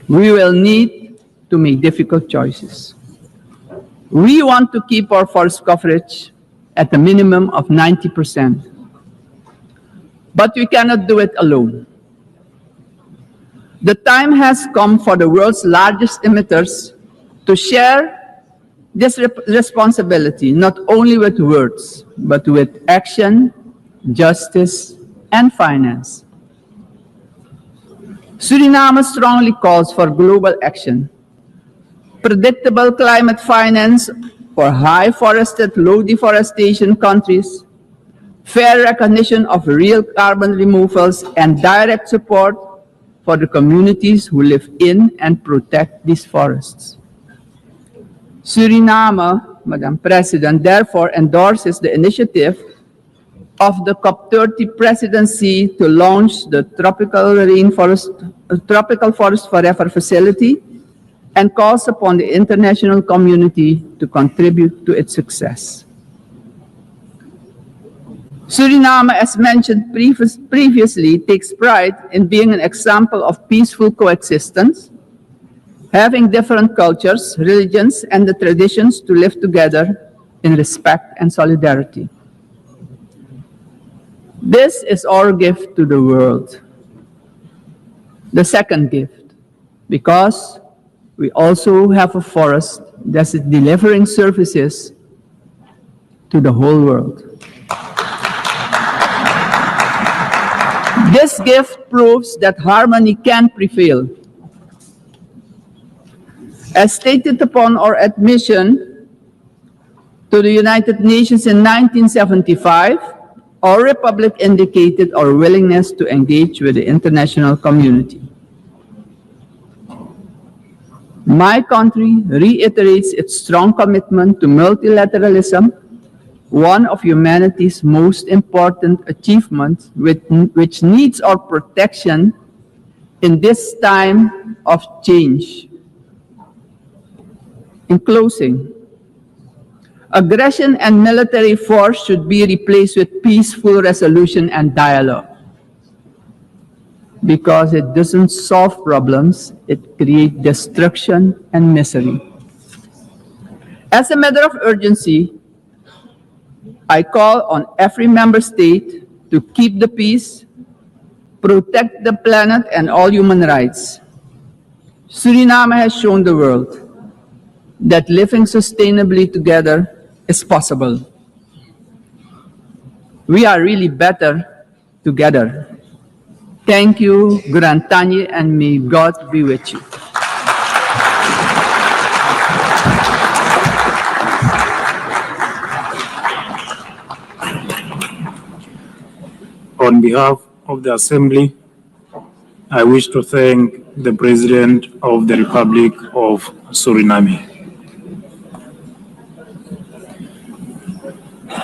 S20: We will need to make difficult choices. We want to keep our forest coverage at a minimum of 90%. But we cannot do it alone. The time has come for the world's largest emitters to share this responsibility, not only with words, but with action, justice, and finance. Suriname strongly calls for global action, predictable climate finance for high forested, low deforestation countries, fair recognition of real carbon removals, and direct support for the communities who live in and protect these forests. Suriname, Madam President, therefore endorses the initiative of the COP30 presidency to launch the Tropical Forest Forever facility and calls upon the international community to contribute to its success. Suriname, as mentioned previously, takes pride in being an example of peaceful coexistence, having different cultures, religions, and the traditions to live together in respect and solidarity. This is our gift to the world. The second gift, because we also have a forest that is delivering services to the whole world. This gift proves that harmony can prevail. As stated upon our admission to the United Nations in 1975, our republic indicated our willingness to engage with the international community. My country reiterates its strong commitment to multilateralism, one of humanity's most important achievements, which needs our protection in this time of change. In closing, aggression and military force should be replaced with peaceful resolution and dialogue. Because it doesn't solve problems, it creates destruction and misery. As a matter of urgency, I call on every member state to keep the peace, protect the planet and all human rights. Suriname has shown the world that living sustainably together is possible. We are really better together. Thank you, Grand Tanye, and may God be with you.
S19: On behalf of the Assembly, I wish to thank the President of the Republic of Suriname.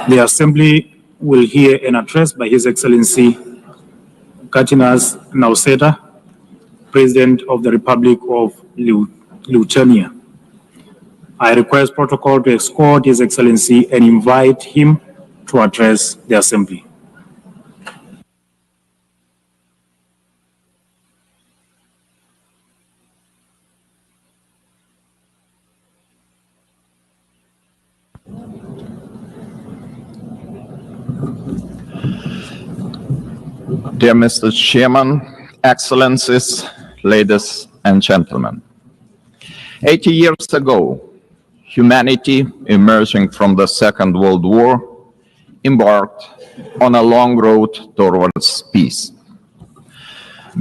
S19: The Assembly will hear an address by His Excellency Katinas Nauseta, President of the Republic of Lithuania. I request protocol to escort His Excellency and invite him to address the Assembly.
S21: Dear Mr. Chairman, Excellencies, ladies and gentlemen. 80 years ago, humanity, emerging from the Second World War, embarked on a long road towards peace.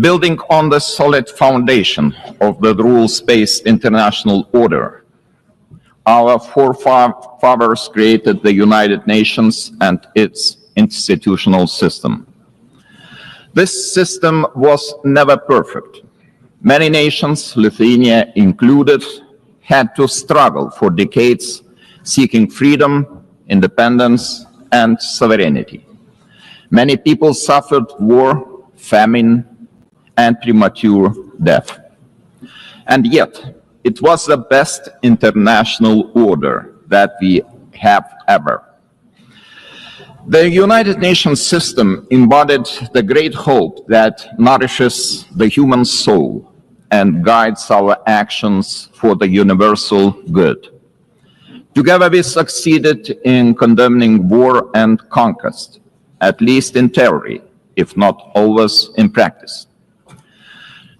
S21: Building on the solid foundation of the rules-based international order, our forefathers created the United Nations and its institutional system. This system was never perfect. Many nations, Lithuania included, had to struggle for decades, seeking freedom, independence, and sovereignty. Many people suffered war, famine, and premature death. And yet, it was the best international order that we have ever. The United Nations system embodied the great hope that nourishes the human soul and guides our actions for the universal good. Together we succeeded in condemning war and conquest, at least in theory, if not always in practice.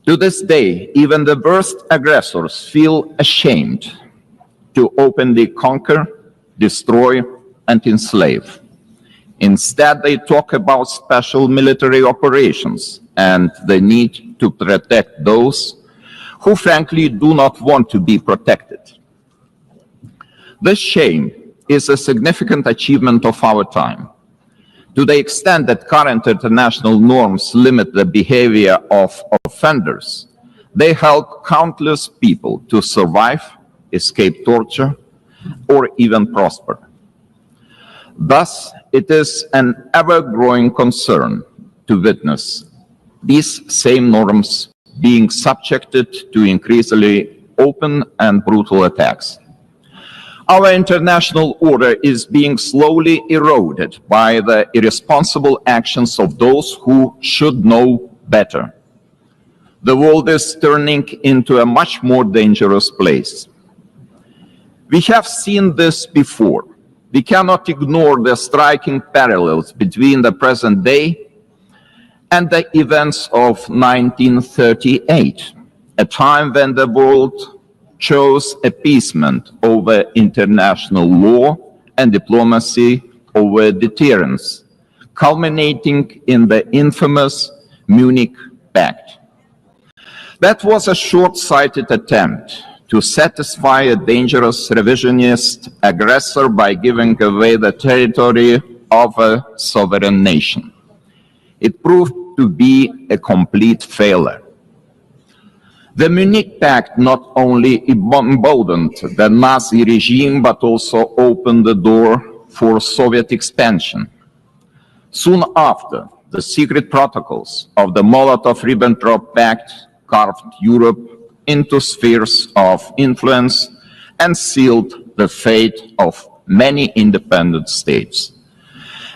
S21: To this day, even the worst aggressors feel ashamed to openly conquer, destroy, and enslave. Instead, they talk about special military operations and the need to protect those who frankly do not want to be protected. This shame is a significant achievement of our time. To the extent that current international norms limit the behavior of offenders, they help countless people to survive, escape torture, or even prosper. Thus, it is an ever-growing concern to witness these same norms being subjected to increasingly open and brutal attacks. Our international order is being slowly eroded by the irresponsible actions of those who should know better. The world is turning into a much more dangerous place. We have seen this before. We cannot ignore the striking parallels between the present day and the events of 1938, a time when the world chose appeasement over international law and diplomacy over deterrence, culminating in the infamous Munich Pact. That was a short-sighted attempt to satisfy a dangerous revisionist aggressor by giving away the territory of a sovereign nation. It proved to be a complete failure. The Munich Pact not only emboldened the Nazi regime, but also opened the door for Soviet expansion. Soon after, the secret protocols of the Molotov-Ribbentrop Pact carved Europe into spheres of influence and sealed the fate of many independent states.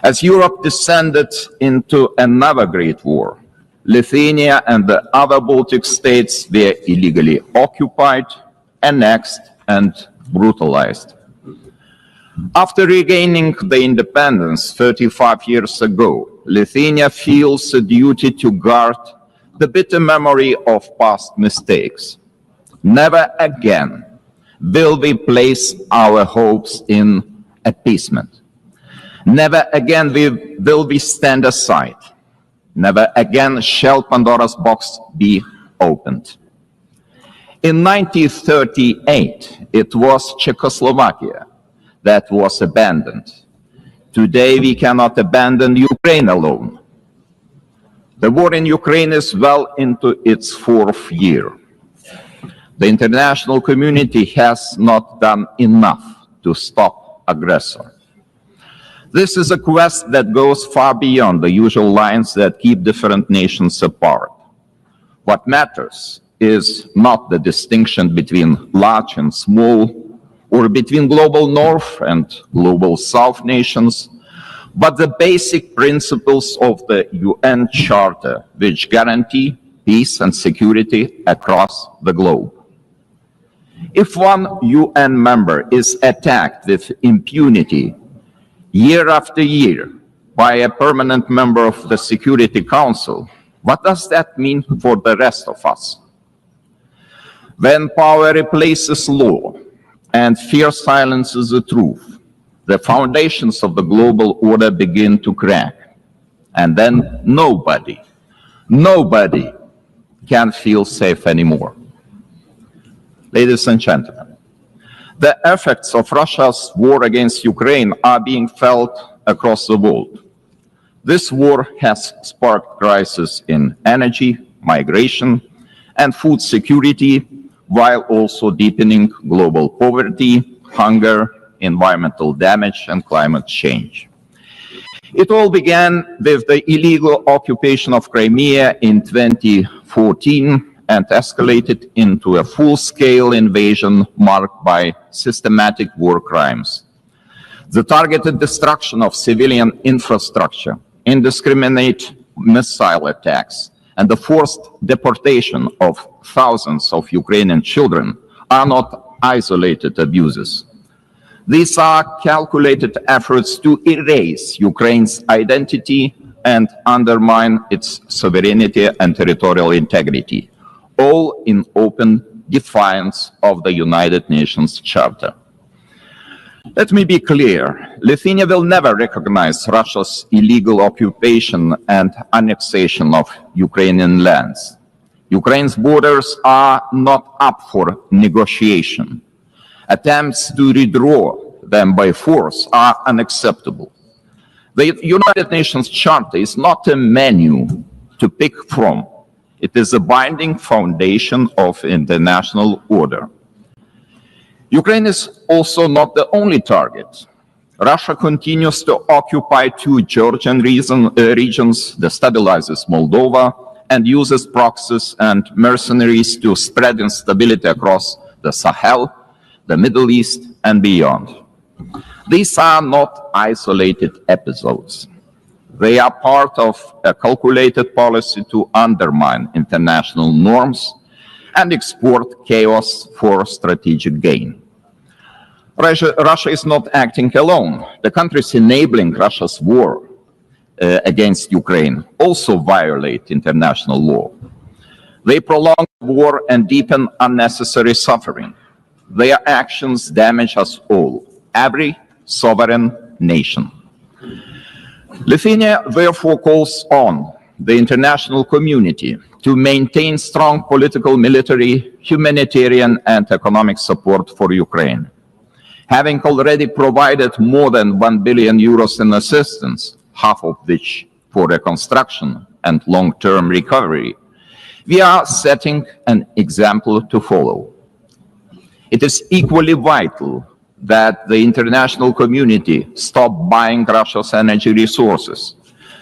S21: As Europe descended into another great war, Lithuania and the other Baltic states were illegally occupied, annexed, and brutalized. After regaining the independence 35 years ago, Lithuania feels a duty to guard the bitter memory of past mistakes. Never again will we place our hopes in appeasement. Never again will we stand aside. Never again shall Pandora's box be opened. In 1938, it was Czechoslovakia that was abandoned. Today, we cannot abandon Ukraine alone. The war in Ukraine is well into its fourth year. The international community has not done enough to stop aggressor. This is a quest that goes far beyond the usual lines that keep different nations apart. What matters is not the distinction between large and small, or between global North and global South nations, but the basic principles of the UN Charter, which guarantee peace and security across the globe. If one UN member is attacked with impunity year after year, by a permanent member of the Security Council, what does that mean for the rest of us? When power replaces law and fear silences the truth, the foundations of the global order begin to crack. And then nobody can feel safe anymore. Ladies and gentlemen, the effects of Russia's war against Ukraine are being felt across the world. This war has sparked crises in energy, migration, and food security, while also deepening global poverty, hunger, environmental damage, and climate change. It all began with the illegal occupation of Crimea in 2014 and escalated into a full-scale invasion marked by systematic war crimes. The targeted destruction of civilian infrastructure, indiscriminate missile attacks, and the forced deportation of thousands of Ukrainian children are not isolated abuses. These are calculated efforts to erase Ukraine's identity and undermine its sovereignty and territorial integrity, all in open defiance of the United Nations Charter. Let me be clear, Lithuania will never recognize Russia's illegal occupation and annexation of Ukrainian lands. Ukraine's borders are not up for negotiation. Attempts to redraw them by force are unacceptable. The United Nations Charter is not a menu to pick from. It is a binding foundation of international order. Ukraine is also not the only target. Russia continues to occupy two Georgian regions, destabilizes Moldova, and uses proxies and mercenaries to spread instability across the Sahel, the Middle East, and beyond. These are not isolated episodes. They are part of a calculated policy to undermine international norms and export chaos for strategic gain. Russia is not acting alone. The countries enabling Russia's war against Ukraine also violate international law. They prolong war and deepen unnecessary suffering. Their actions damage us all, every sovereign nation. Lithuania therefore calls on the international community to maintain strong political, military, humanitarian, and economic support for Ukraine. Having already provided more than 1 billion euros in assistance, half of which for reconstruction and long-term recovery, we are setting an example to follow. It is equally vital that the international community stop buying Russia's energy resources.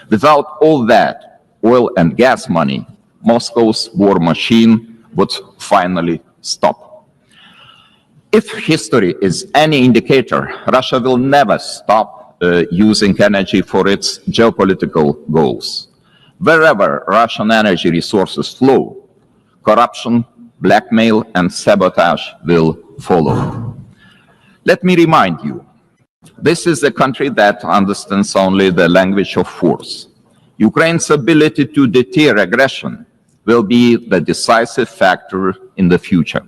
S21: Without all that oil and gas money, Moscow's war machine would finally stop. If history is any indicator, Russia will never stop using energy for its geopolitical goals. Wherever Russian energy resources flow, corruption, blackmail, and sabotage will follow. Let me remind you, this is a country that understands only the language of force. Ukraine's ability to deter aggression will be the decisive factor in the future.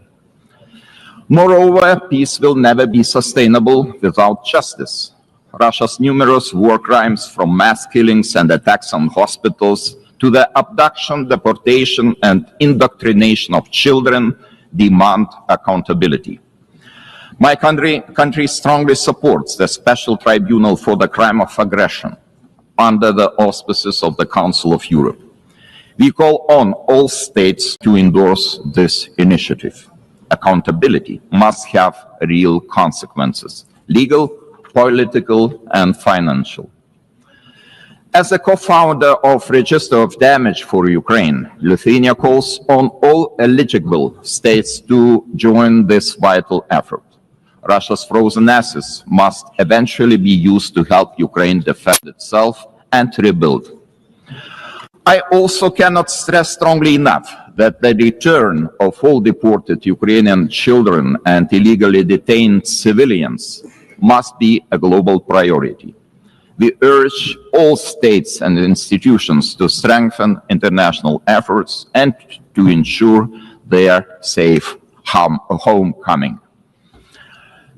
S21: Moreover, peace will never be sustainable without justice. Russia's numerous war crimes, from mass killings and attacks on hospitals to the abduction, deportation, and indoctrination of children, demand accountability. My country strongly supports the Special Tribunal for the Crime of Aggression under the auspices of the Council of Europe. We call on all states to endorse this initiative. Accountability must have real consequences, legal, political, and financial. As a co-founder of Register of Damage for Ukraine, Lithuania calls on all eligible states to join this vital effort. Russia's frozen assets must eventually be used to help Ukraine defend itself and rebuild. I also cannot stress strongly enough that the return of all deported Ukrainian children and illegally detained civilians must be a global priority. We urge all states and institutions to strengthen international efforts and to ensure their safe homecoming.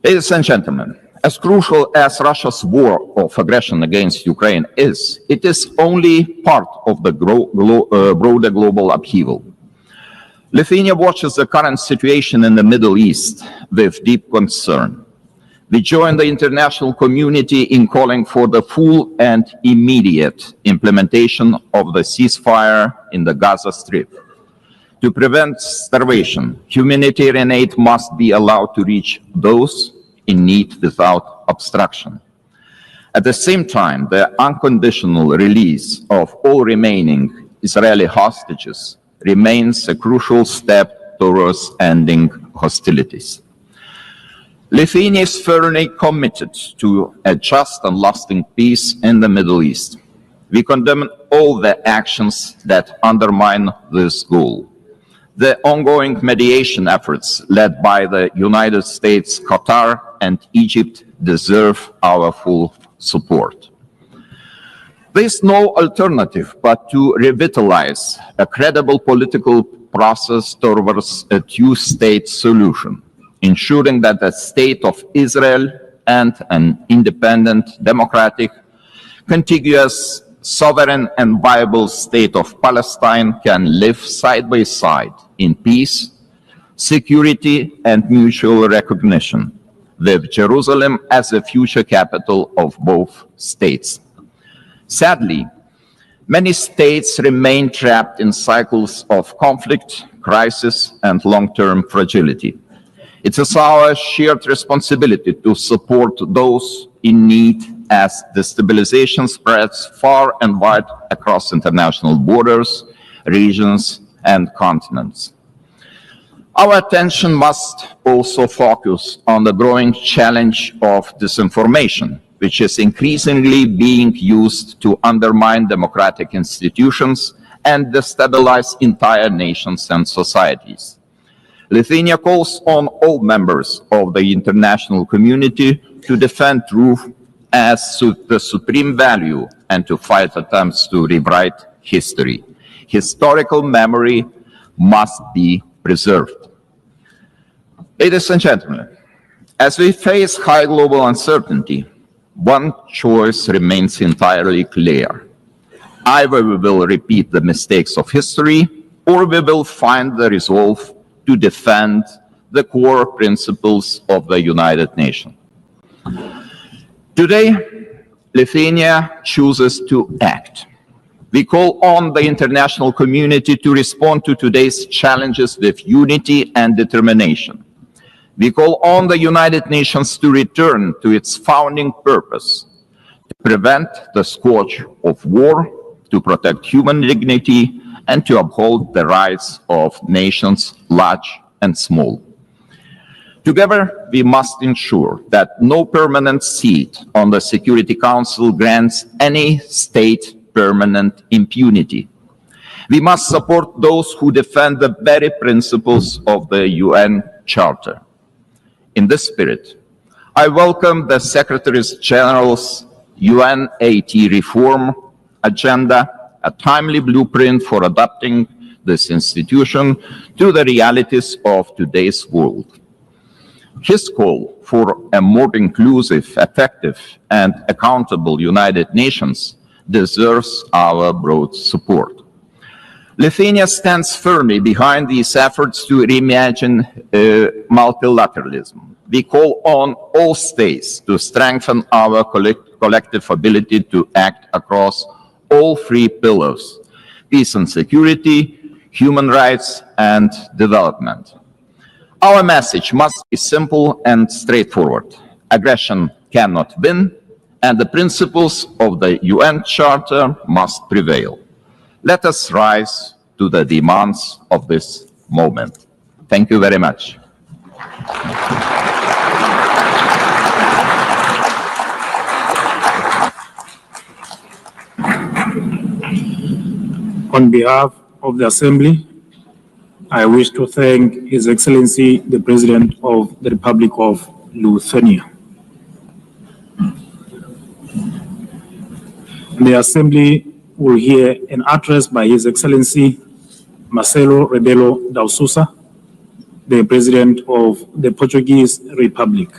S21: Ladies and gentlemen, as crucial as Russia's war of aggression against Ukraine is, it is only part of the broader global upheaval. Lithuania watches the current situation in the Middle East with deep concern. We join the international community in calling for the full and immediate implementation of the ceasefire in the Gaza Strip. To prevent starvation, humanitarian aid must be allowed to reach those in need without obstruction. At the same time, the unconditional release of all remaining Israeli hostages remains a crucial step towards ending hostilities. Lithuania is firmly committed to a just and lasting peace in the Middle East. We condemn all the actions that undermine this goal. The ongoing mediation efforts led by the United States, Qatar, and Egypt deserve our full support. There is no alternative but to revitalize a credible political process towards a two-state solution, ensuring that the state of Israel and an independent, democratic, contiguous, sovereign and viable state of Palestine can live side by side in peace, security and mutual recognition, with Jerusalem as the future capital of both states. Sadly, many states remain trapped in cycles of conflict, crisis and long-term fragility. It is our shared responsibility to support those in need as destabilization spreads far and wide across international borders, regions, and continents. Our attention must also focus on the growing challenge of disinformation, which is increasingly being used to undermine democratic institutions and destabilize entire nations and societies. Lithuania calls on all members of the international community to defend truth as the supreme value and to fight attempts to rewrite history. Historical memory must be preserved. Ladies and gentlemen, as we face high global uncertainty, one choice remains entirely clear. Either we will repeat the mistakes of history, or we will find the resolve to defend the core principles of the United Nations. Today, Lithuania chooses to act. We call on the international community to respond to today's challenges with unity and determination. We call on the United Nations to return to its founding purpose, to prevent the scourge of war, to protect human dignity, and to uphold the rights of nations large and small. Together, we must ensure that no permanent seat on the Security Council grants any state permanent impunity. We must support those who defend the very principles of the UN Charter. In this spirit, I welcome the Secretary General's UNAT reform agenda, a timely blueprint for adapting this institution to the realities of today's world. His call for a more inclusive, effective, and accountable United Nations deserves our broad support. Lithuania stands firmly behind these efforts to reimagine multilateralism. We call on all states to strengthen our collective ability to act across all three pillars: peace and security, human rights, and development. Our message must be simple and straightforward. Aggression cannot win, and the principles of the UN Charter must prevail. Let us rise to the demands of this moment. Thank you very much.
S19: On behalf of the Assembly, I wish to thank His Excellency, the President of the Republic of Lithuania. The Assembly will hear an address by His Excellency Marcelo Rebelo da Sousa, the President of the Portuguese Republic.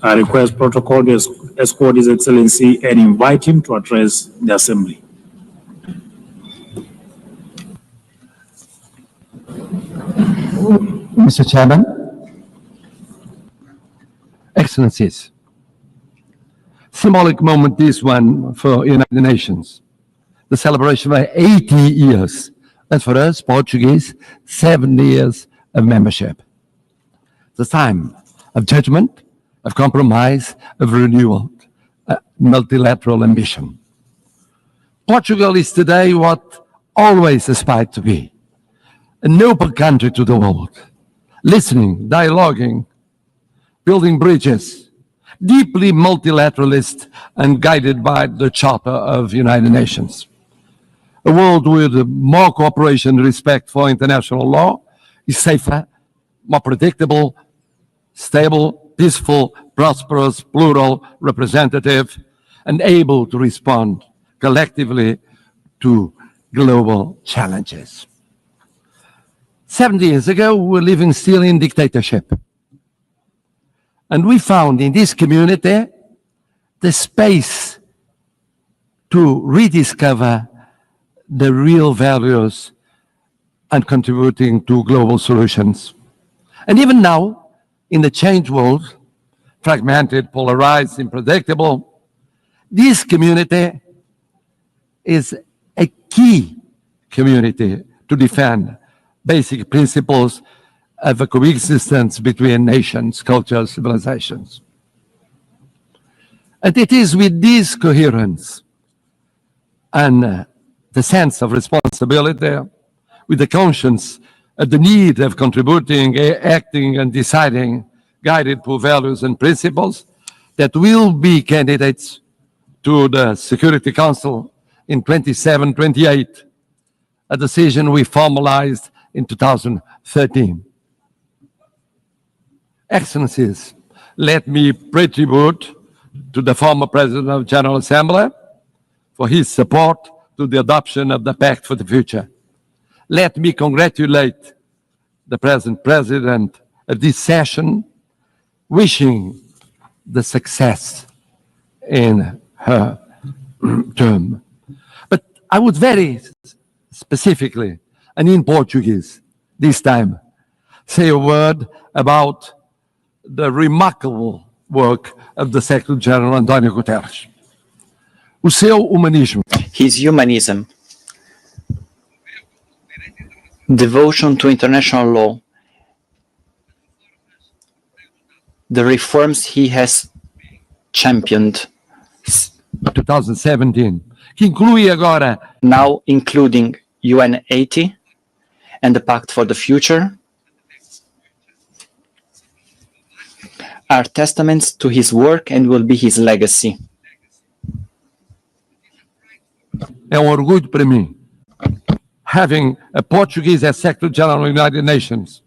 S19: I request protocol to escort His Excellency and invite him to address the Assembly.
S3: Mr. Chairman, Excellencies, symbolic moment this one for United Nations, the celebration of 80 years, and for us Portuguese, 70 years of membership. The time of judgment, of compromise, of renewal, multilateral ambition. Portugal is today what always aspired to be, an open country to the world, listening, dialoguing, building bridges, deeply multilateralist and guided by the Charter of United Nations. A world with more cooperation and respect for international law is safer, more predictable, stable, peaceful, prosperous, plural, representative, and able to respond collectively to global challenges. 70 years ago, we were living still in dictatorship. And we found in this community the space to rediscover the real values and contributing to global solutions. And even now, in the changed world, fragmented, polarized, unpredictable, this community is a key community to defend basic principles of a coexistence between nations, cultures, civilizations. And it is with this coherence and the sense of responsibility, with the conscience of the need of contributing, acting, and deciding, guided by values and principles, that will be candidates to the Security Council in 27-28, a decision we formalized in 2013. Excellencies, let me pay tribute to the former President of the General Assembly for his support to the adoption of the Pact for the Future. Let me congratulate the present President of this session, wishing the success in her term. But I would very specifically, and in Portuguese this time, say a word about the remarkable work of the Secretary-General António Guterres. O seu humanismo.
S7: His humanism, devotion to international law, the reforms he has championed.
S3: 2017, que inclui agora,
S7: now including UN 80 and the Pact for the Future, are testaments to his work and will be his legacy.
S3: É orgulho para mim, having a Portuguese as Secretary-General of the United Nations,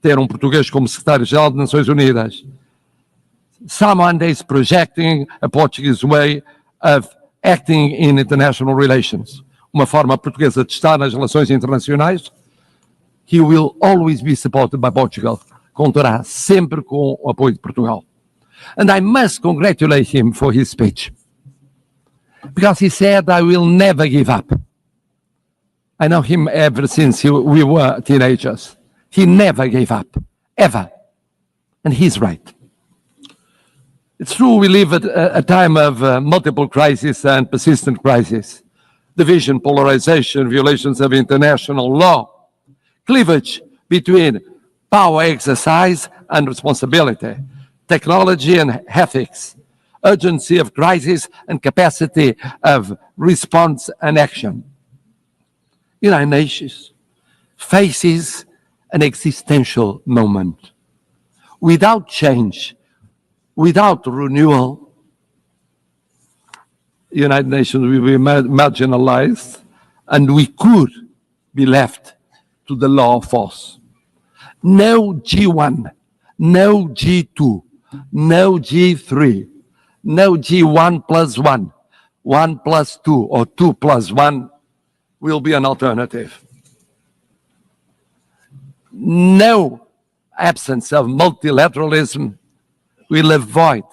S3: ter português como Secretário-Geral das Nações Unidas. Someone is projecting a Portuguese way of acting in international relations. Uma forma portuguesa de estar nas relações internacionais. He will always be supported by Portugal. Contará sempre com o apoio de Portugal. And I must congratulate him for his speech. Because he said, I will never give up. I know him ever since we were teenagers. He never gave up, ever. And he's right. It's true we live at a time of multiple crises and persistent crises. Division, polarization, violations of international law, cleavage between power exercise and responsibility, technology and ethics, urgency of crisis and capacity of response and action. United Nations faces an existential moment. Without change, without renewal, United Nations will be marginalized and we could be left to the law of force. No G1, no G2, no G3, no G1+1 1+2 or 2+1 will be an alternative. No absence of multilateralism will avoid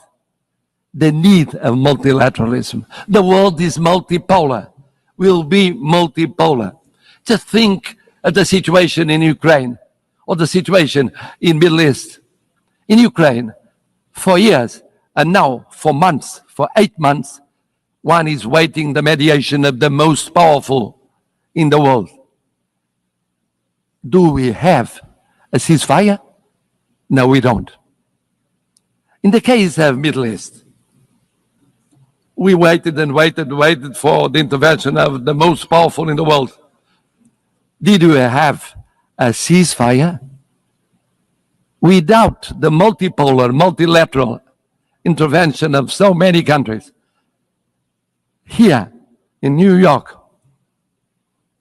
S3: the need of multilateralism. The world is multipolar, will be multipolar. Just think of the situation in Ukraine or the situation in Middle East. In Ukraine, for years, and now for months, for 8 months, one is waiting the mediation of the most powerful in the world. Do we have a ceasefire? No, we don't. In the case of Middle East, we waited and waited and waited for the intervention of the most powerful in the world. Did we have a ceasefire? Without the multipolar, multilateral intervention of so many countries, here in New York,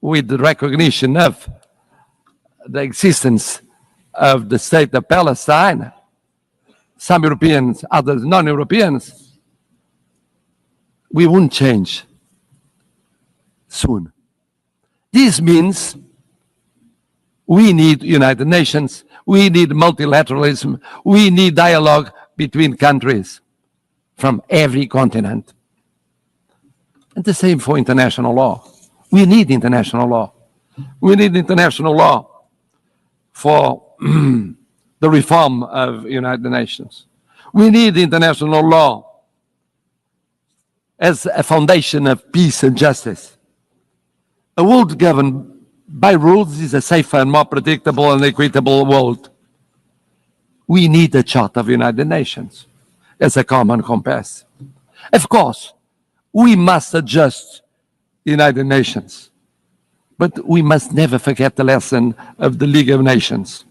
S3: with the recognition of the existence of the state of Palestine, some Europeans, others non-Europeans, we won't change soon. This means we need United Nations, we need multilateralism, we need dialogue between countries from every continent. And the same for international law. We need international law. We need international law for the reform of United Nations. We need international law as a foundation of peace and justice. A world governed by rules is a safer and more predictable and equitable world. We need a Charter of United Nations as a common compass. Of course, we must adjust United Nations, but we must never forget the lesson of the League of Nations.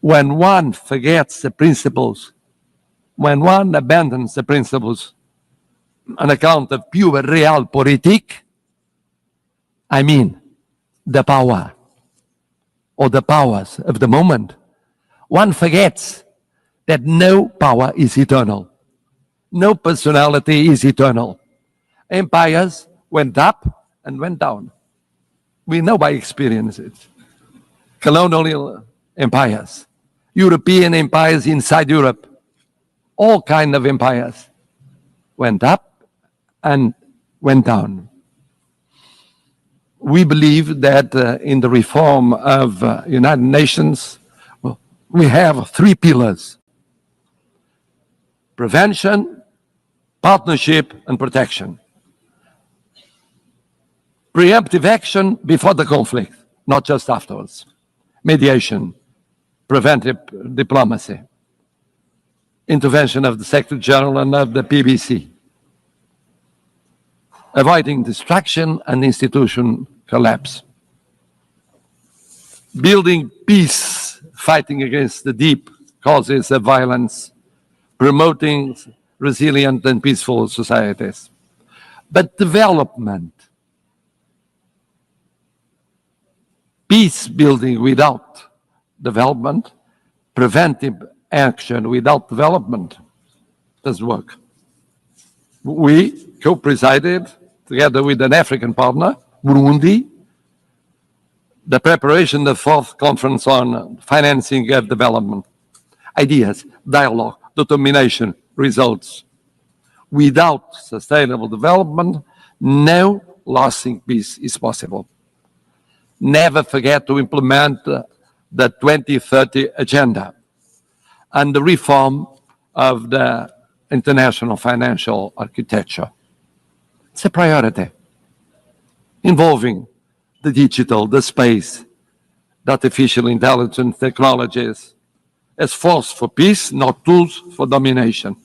S3: When one forgets the principles, when one abandons the principles on account of pure realpolitik, I mean the power or the powers of the moment, one forgets that no power is eternal. No personality is eternal. Empires went up and went down. We know by experience it. Colonial empires, European empires inside Europe, all kinds of empires went up and went down. We believe that in the reform of United Nations, we have 3 pillars: prevention, partnership, and protection. Preemptive action before the conflict, not just afterwards. Mediation, preventive diplomacy, intervention of the Secretary General and of the PBC. Avoiding distraction and institution collapse. Building peace, fighting against the deep causes of violence, promoting resilient and peaceful societies. But development, peace building without development, preventive action without development doesn't work. We co-presided, together with an African partner, Burundi, the preparation of the 4th Conference on Financing of Development. Ideas, dialogue, determination, results. Without sustainable development, no lasting peace is possible. Never forget to implement the 2030 Agenda and the reform of the international financial architecture. It's a priority involving the digital, the space, the artificial intelligence technologies as force for peace, not tools for domination.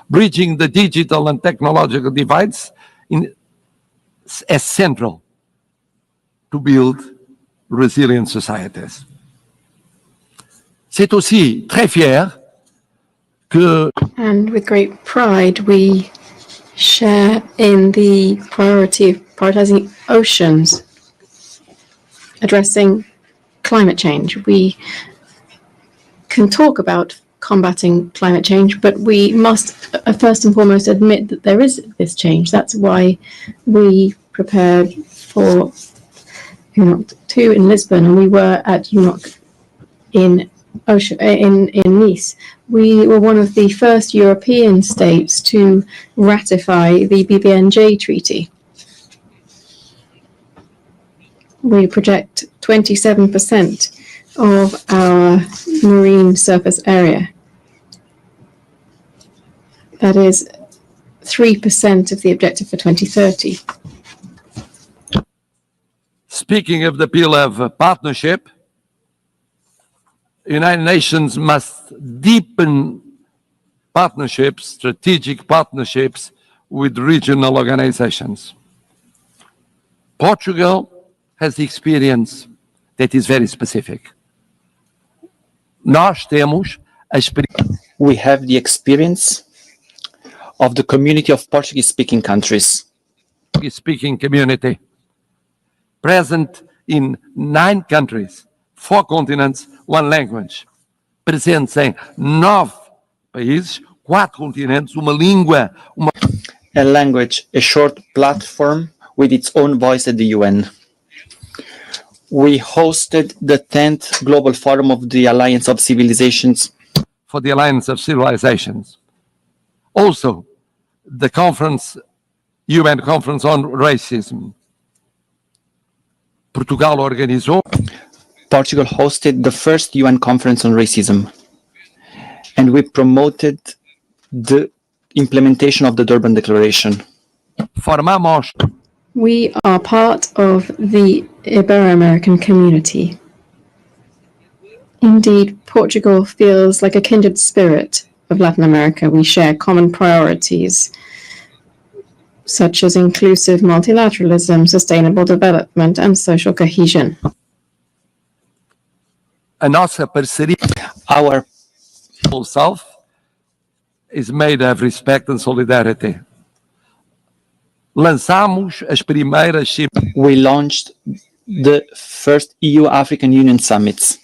S3: Bridging the digital and technological divides as central to build resilient societies. C'est aussi très fier que...
S16: And with great pride, we share in the priority of prioritizing oceans, addressing climate change. We can talk about
S6: combating climate change, but we must first and foremost admit that there is this change. That's why we prepared for UNOC 2 in Lisbon, and we were at UNOC in Nice. We were one of the first European states to ratify the BBNJ Treaty. We project 27% of our marine surface area. That is 3% of the objective for 2030.
S3: Speaking of the appeal of partnership, the United Nations must deepen partnerships, strategic partnerships with regional organizations. Portugal has the experience that is very specific.
S7: We have the experience of the community of Portuguese-speaking countries.
S3: Portuguese-speaking community, present in 9 countries, 4 continents, 1 language. Presentes em 9 países, 4 continentes, uma língua,
S7: A language, a short platform with its own voice at the UN. We hosted the 10th Global Forum of the Alliance of Civilizations.
S3: For the Alliance of Civilizations. Also, the conference, UN Conference on Racism. Portugal
S7: hosted the first UN Conference on Racism. And we promoted the implementation of the Durban Declaration.
S3: Formamos.
S6: We are part of the Ibero-American community. Indeed, Portugal feels like a kindred spirit of Latin America. We share common priorities, such as inclusive multilateralism, sustainable development, and social cohesion.
S3: A nossa parceria,
S7: our
S3: South, is made of respect and solidarity. Lançamos as primeiras.
S7: We launched the first EU-African Union summits.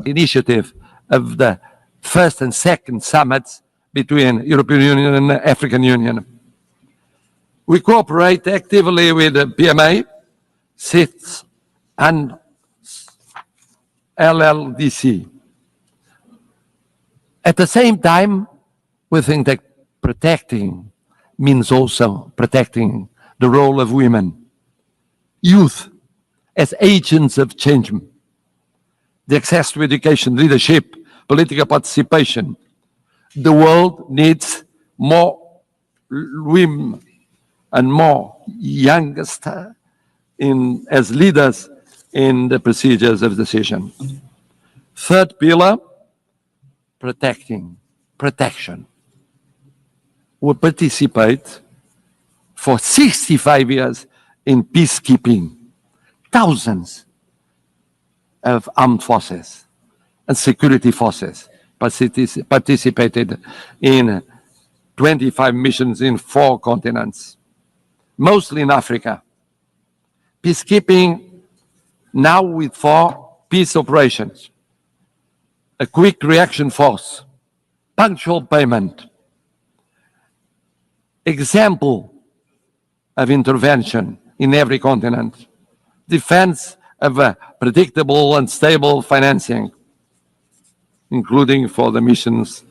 S3: Initiative of the first and second summits between European Union and African Union. We cooperate actively with the PMA, CITES, and LLDC. At the same time, we think that protecting means also protecting the role of women, youth, as agents of change, the access to education, leadership, political participation. The world needs more women and more youngest as leaders in the procedures of decision. Third pillar, protection. We participate for 65 years in peacekeeping. Thousands of armed forces and security forces participated in 25 missions in 4 continents, mostly in Africa. Peacekeeping now with 4 peace operations, a quick reaction force, punctual payment, example of intervention in every continent, defense of a predictable and stable financing, including for the missions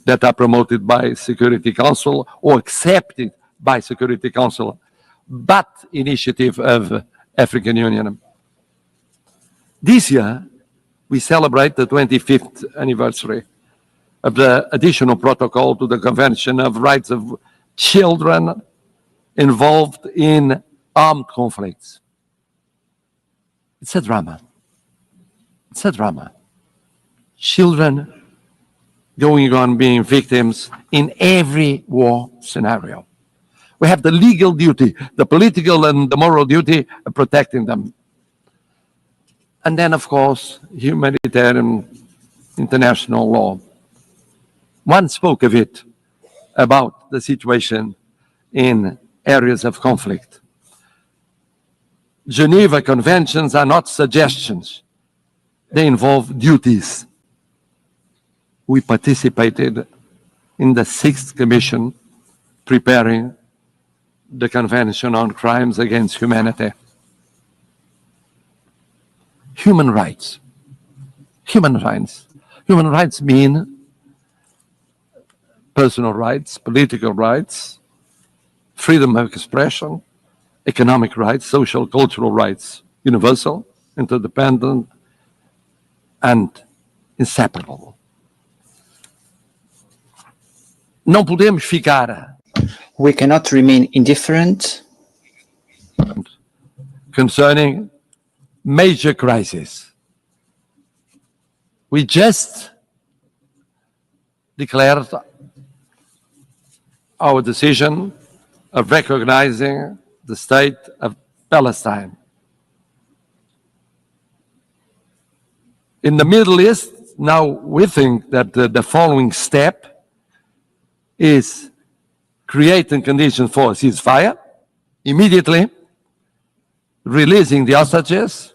S3: that are promoted by Security Council or accepted by Security Council, but initiative of African Union. This year, we celebrate the 25th anniversary of the additional protocol to the Convention of Rights of Children involved in armed conflicts. It's a drama. It's a drama. Children going on being victims in every war scenario. We have the legal duty, the political and the moral duty of protecting them. And then, of course, humanitarian international law. One spoke of it, about the situation in areas of conflict. Geneva Conventions are not suggestions. They involve duties. we participated in the 6th Commission preparing the Convention on Crimes Against Humanity. Human rights. Human rights. Human rights mean personal rights, political rights, freedom of expression, economic rights, social, cultural rights, universal, interdependent, and inseparable. Não podemos ficar.
S7: We cannot remain indifferent
S3: concerning major crises. We just declared our decision of recognizing the state of Palestine. In the Middle East, now we think that the following step is creating conditions for a ceasefire, immediately releasing the hostages,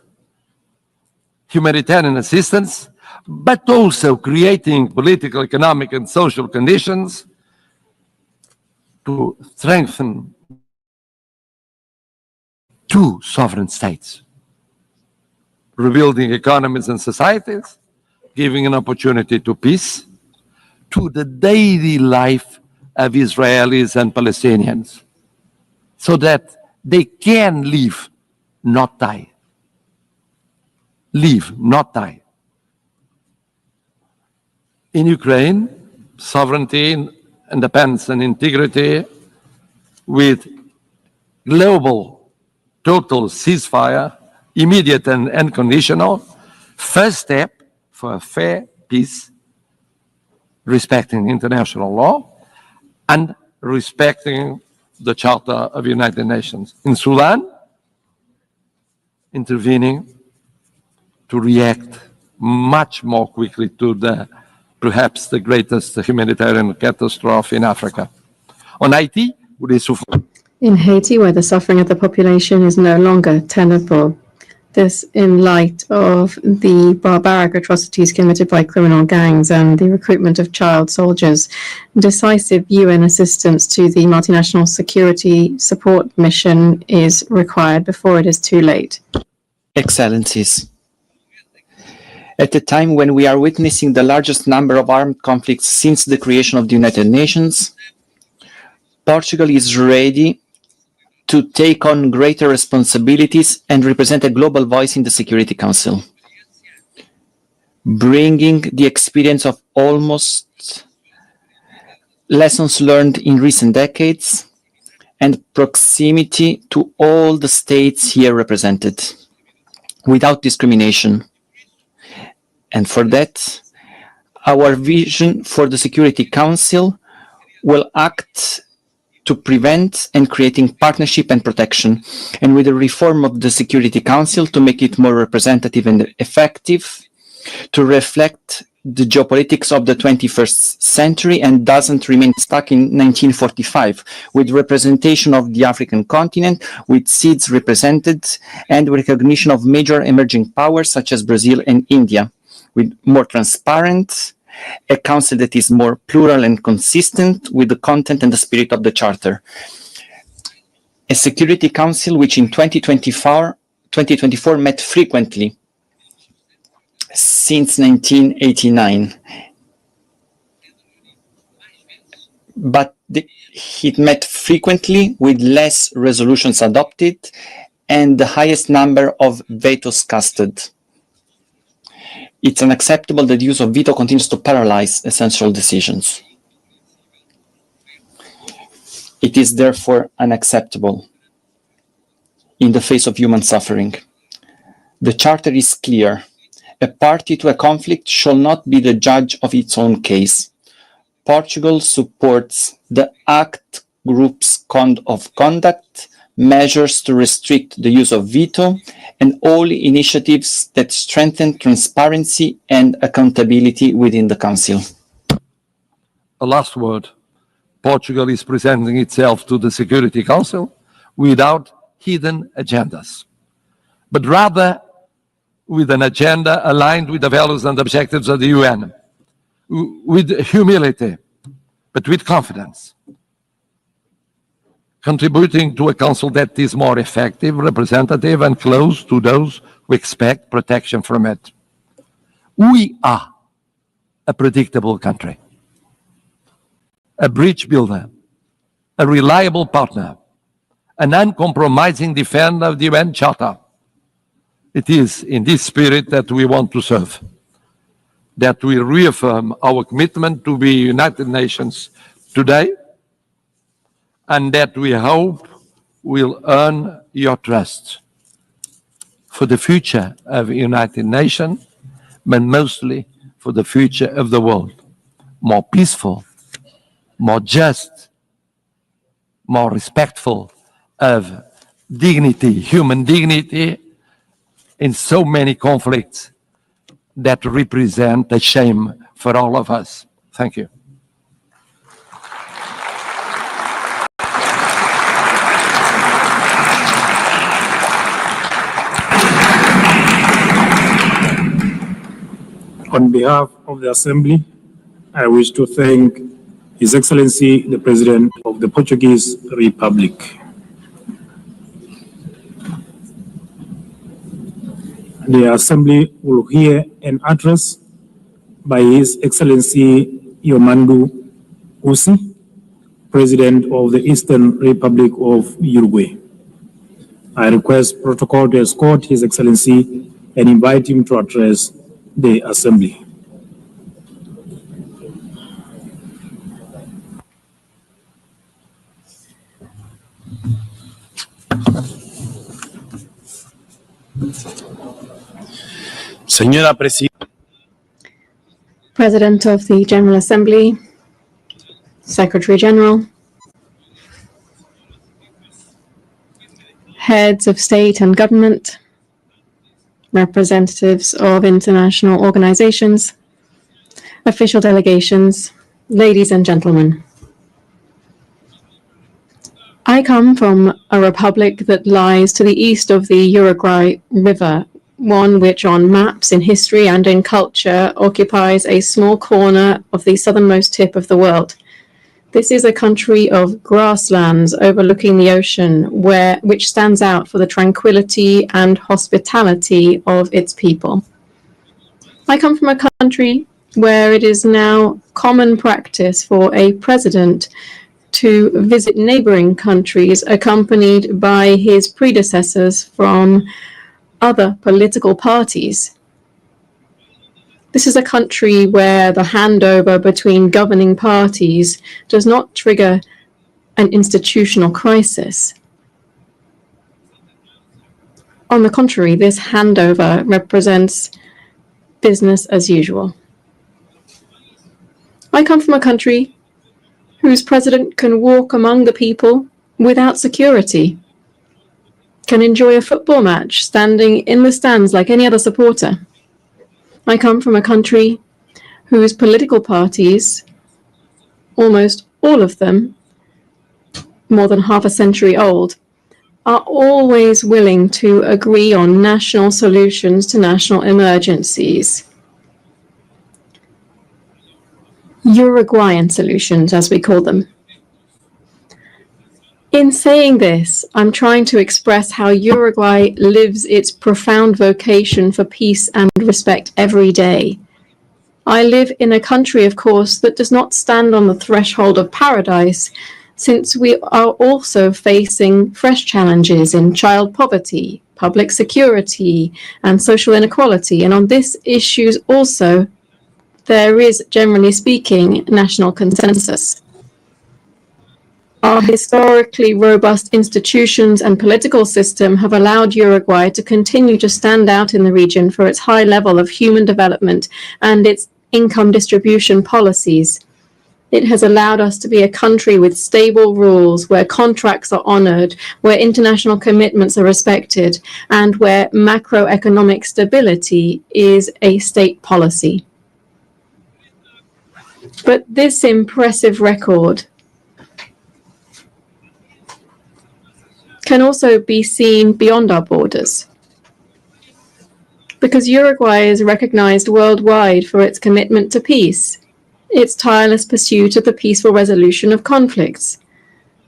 S3: humanitarian assistance, but also creating political, economic, and social conditions to strengthen two sovereign states, rebuilding economies and societies, giving an opportunity to peace, to the daily life of Israelis and Palestinians, so that they can live, not die. Live, not die. In Ukraine, sovereignty, independence, and integrity with global total ceasefire, immediate and unconditional, first step for a fair peace, respecting international law and respecting the Charter of the United Nations. In Sudan, intervening to react much more quickly to perhaps the greatest humanitarian catastrophe in Africa. On Haiti,
S6: In Haiti, where the suffering of the population is no longer tenable. This in light of the barbaric atrocities committed by criminal gangs and the recruitment of child soldiers. Decisive UN assistance to the multinational security support mission is required before it is too late.
S7: Excellencies, at a time when we are witnessing the largest number of armed conflicts since the creation of the United Nations, Portugal is ready to take on greater responsibilities and represent a global voice in the Security Council, bringing the experience of almost lessons learned in recent decades and proximity to all the states here represented, without discrimination. And for that, our vision for the Security Council will act to prevent and creating partnership and protection, and with the reform of the Security Council to make it more representative and effective, to reflect the geopolitics of the 21st century and doesn't remain stuck in 1945, with representation of the African continent, with seats represented, and recognition of major emerging powers such as Brazil and India, with more transparent, a council that is more plural and consistent with the content and the spirit of the Charter. A Security Council which in 2024 met frequently since 1989. But it met frequently with less resolutions adopted and the highest number of vetoes casted. It's unacceptable that the use of veto continues to paralyze essential decisions. It is therefore unacceptable in the face of human suffering. The Charter is clear. A party to a conflict shall not be the judge of its own case. Portugal supports the ACT Group's code of conduct, measures to restrict the use of veto, and all initiatives that strengthen transparency and accountability within the Council.
S3: A last word. Portugal is presenting itself to the Security Council without hidden agendas, but rather with an agenda aligned with the values and objectives of the UN. with humility, but with confidence, contributing to a council that is more effective, representative, and close to those who expect protection from it. We are a predictable country, a bridge builder, a reliable partner, an uncompromising defender of the UN Charter. It is in this spirit that we want to serve, that we reaffirm our commitment to the United Nations today, and that we hope will earn your trust for the future of the United Nations, but mostly for the future of the world, more peaceful, more just, more respectful of dignity, human dignity, in so many conflicts that represent a shame for all of us. Thank you.
S19: On behalf of the Assembly, I wish to thank His Excellency, the President of the Portuguese Republic. The Assembly will hear an address by His Excellency Yomandu Usi, President of the Eastern Republic of Uruguay. I request protocol to escort His Excellency and invite him to address the Assembly.
S2: Señora Presidenta.
S6: President of the General Assembly, Secretary General, heads of state and government, representatives of international organizations, official delegations, ladies and gentlemen. I come from a republic that lies to the east of the Uruguay River, one which on maps in history and in culture occupies a small corner of the southernmost tip of the world. This is a country of grasslands overlooking the ocean, which stands out for the tranquility and hospitality of its people. I come from a country where it is now common practice for a president to visit neighboring countries accompanied by his predecessors from other political parties. This is a country where the handover between governing parties does not trigger an institutional crisis. On the contrary, this handover represents business as usual. I come from a country whose president can walk among the people without security, can enjoy a football match standing in the stands like any other supporter. I come from a country whose political parties, almost all of them, more than half a century old, are always willing to agree on national solutions to national emergencies. Uruguayan solutions, as we call them. In saying this, I'm trying to express how Uruguay lives its profound vocation for peace and respect every day. I live in a country, of course, that does not stand on the threshold of paradise, since we are also facing fresh challenges in child poverty, public security, and social inequality. And on these issues also, there is, generally speaking, national consensus. Our historically robust institutions and political system have allowed Uruguay to continue to stand out in the region for its high level of human development and its income distribution policies. It has allowed us to be a country with stable rules, where contracts are honored, where international commitments are respected, and where macroeconomic stability is a state policy. But this impressive record can also be seen beyond our borders, because Uruguay is recognized worldwide for its commitment to peace, its tireless pursuit of the peaceful resolution of conflicts,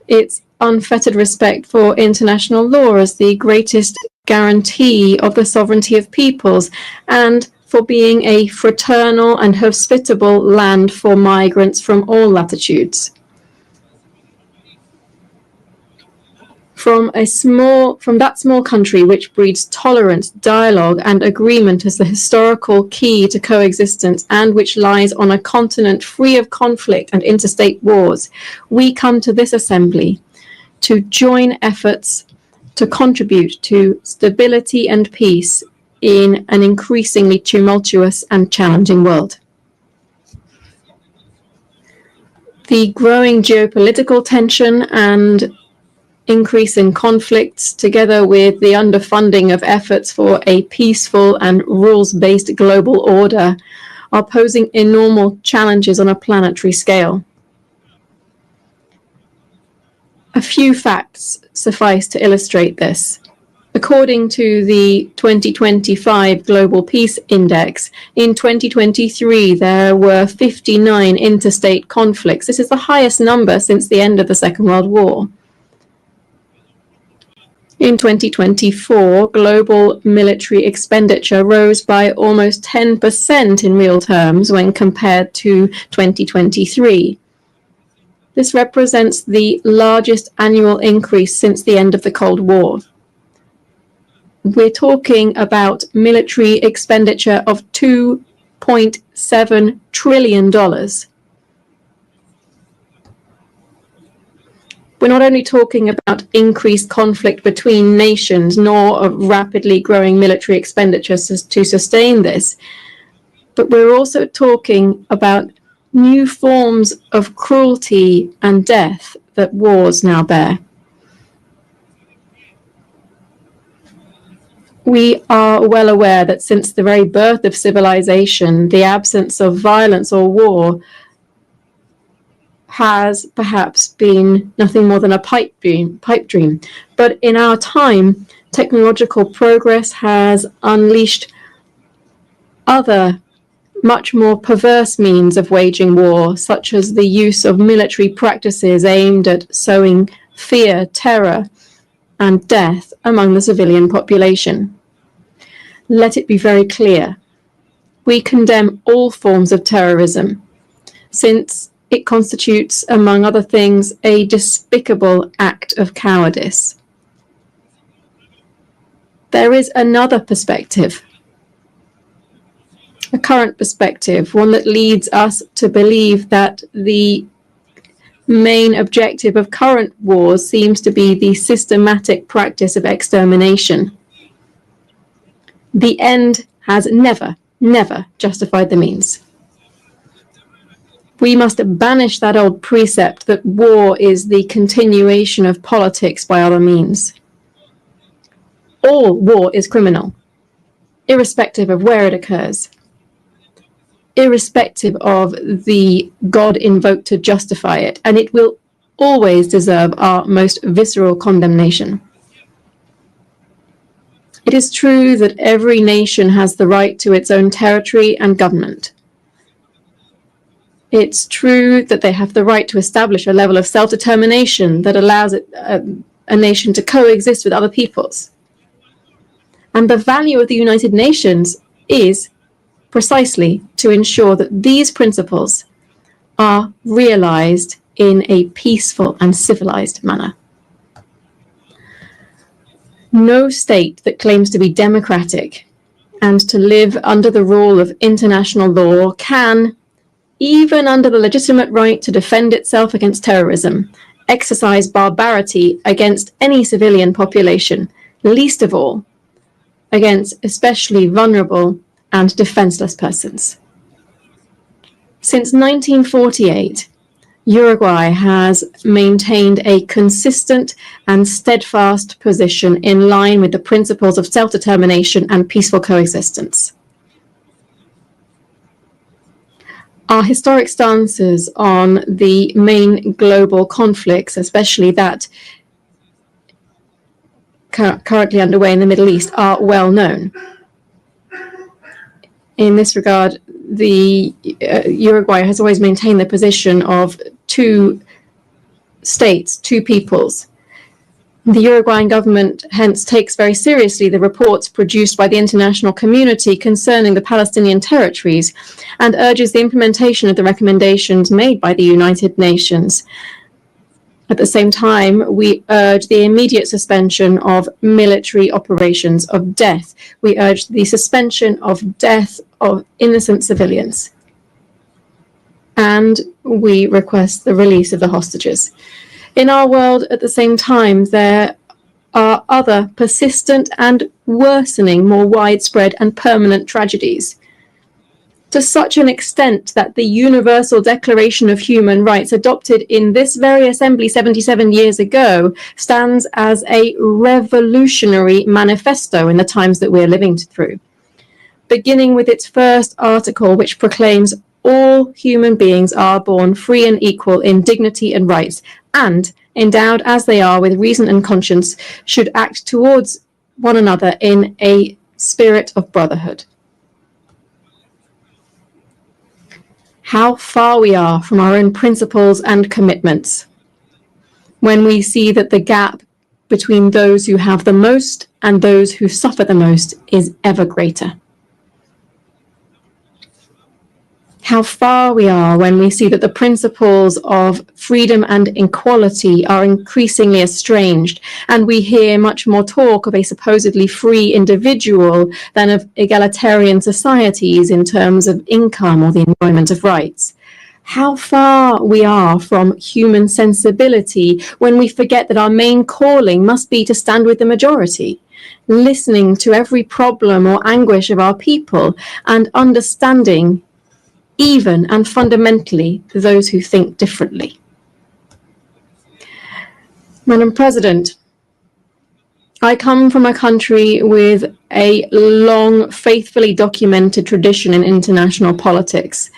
S6: its unfettered respect for international law as the greatest guarantee of the sovereignty of peoples, and for being a fraternal and hospitable land for migrants from all latitudes. From that small country which breeds tolerance, dialogue, and agreement as the historical key to coexistence, and which lies on a continent free of conflict and interstate wars, we come to this assembly to join efforts to contribute to stability and peace in an increasingly tumultuous and challenging world. The growing geopolitical tension and increase in conflicts, together with the underfunding of efforts for a peaceful and rules-based global order, are posing enormous challenges on a planetary scale. A few facts suffice to illustrate this. According to the 2025 Global Peace Index, in 2023 there were 59 interstate conflicts. This is the highest number since the end of the Second World War. In 2024, global military expenditure rose by almost 10% in real terms when compared to 2023. This represents the largest annual increase since the end of the Cold War. We're talking about military expenditure of $2.7 trillion. We're not only talking about increased conflict between nations, nor of rapidly growing military expenditures to sustain this, but we're also talking about new forms of cruelty and death that wars now bear. We are well aware that since the very birth of civilization, the absence of violence or war has perhaps been nothing more than a pipe dream. But in our time, technological progress has unleashed other, much more perverse means of waging war, such as the use of military practices aimed at sowing fear, terror, and death among the civilian population. Let it be very clear. We condemn all forms of terrorism, since it constitutes, among other things, a despicable act of cowardice. There is another perspective, a current perspective, one that leads us to believe that the main objective of current wars seems to be the systematic practice of extermination. The end has never justified the means. We must banish that old precept that war is the continuation of politics by other means. All war is criminal, irrespective of where it occurs, irrespective of the God invoked to justify it, and it will always deserve our most visceral condemnation. It is true that every nation has the right to its own territory and government. It's true that they have the right to establish a level of self-determination that allows a nation to coexist with other peoples. And the value of the United Nations is precisely to ensure that these principles are realized in a peaceful and civilized manner. No state that claims to be democratic and to live under the rule of international law can, even under the legitimate right to defend itself against terrorism, exercise barbarity against any civilian population, least of all against especially vulnerable and defenseless persons. Since 1948, Uruguay has maintained a consistent and steadfast position in line with the principles of self-determination and peaceful coexistence. Our historic stances on the main global conflicts, especially that currently underway in the Middle East, are well known. In this regard, the Uruguay has always maintained the position of two states, two peoples. The Uruguayan government hence takes very seriously the reports produced by the international community concerning the Palestinian territories and urges the implementation of the recommendations made by the United Nations. At the same time, we urge the immediate suspension of military operations of death. We urge the suspension of death of innocent civilians. And we request the release of the hostages. In our world, at the same time, there are other persistent and worsening, more widespread and permanent tragedies, to such an extent that the Universal Declaration of Human Rights, adopted in this very assembly 77 years ago, stands as a revolutionary manifesto in the times that we're living through. Beginning with its first article, which proclaims all human beings are born free and equal in dignity and rights, and endowed as they are with reason and conscience, should act towards one another in a spirit of brotherhood. How far we are from our own principles and commitments when we see that the gap between those who have the most and those who suffer the most is ever greater. How far we are when we see that the principles of freedom and equality are increasingly estranged, and we hear much more talk of a supposedly free individual than of egalitarian societies in terms of income or the enjoyment of rights. How far we are from human sensibility when we forget that our main calling must be to stand with the majority, listening to every problem or anguish of our people and understanding even and fundamentally those who think differently. Madam President, I come from a country with a long, faithfully documented tradition in international politics.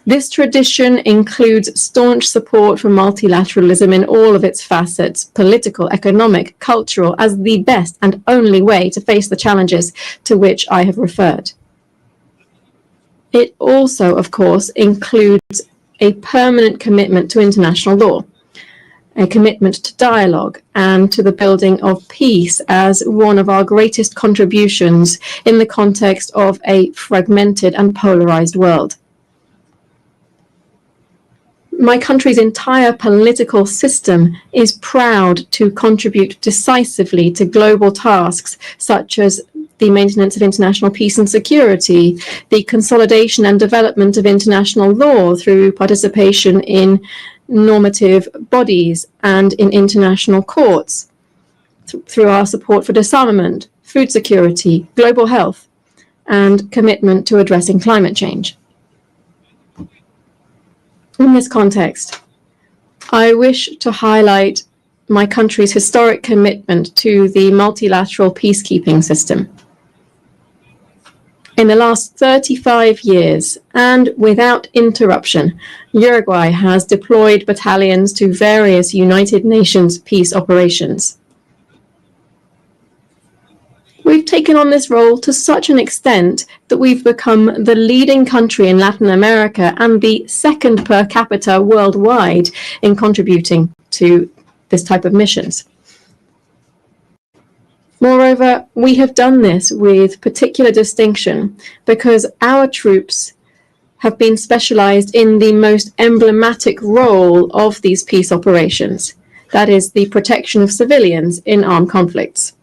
S6: This tradition includes staunch support for multilateralism in all of its facets, political, economic, cultural, as the best and only way to face the challenges to which I have referred. It also, of course, includes a permanent commitment to international law, a commitment to dialogue and to the building of peace as one of our greatest contributions in the context of a fragmented and polarized world. My country's entire political system is proud to contribute decisively to global tasks such as the maintenance of international peace and security, the consolidation and development of international law through participation in normative bodies and in international courts, through our support for disarmament, food security, global health, and commitment to addressing climate change. In this context, I wish to highlight my country's historic commitment to the multilateral peacekeeping system. In the last 35 years, and without interruption, Uruguay has deployed battalions to various United Nations peace operations. We've taken on this role to such an extent that we've become the leading country in Latin America and the second per capita worldwide in contributing to this type of missions. Moreover, we have done this with particular distinction because our troops have been specialized in the most emblematic role of these peace operations, that is, the protection of civilians in armed conflicts.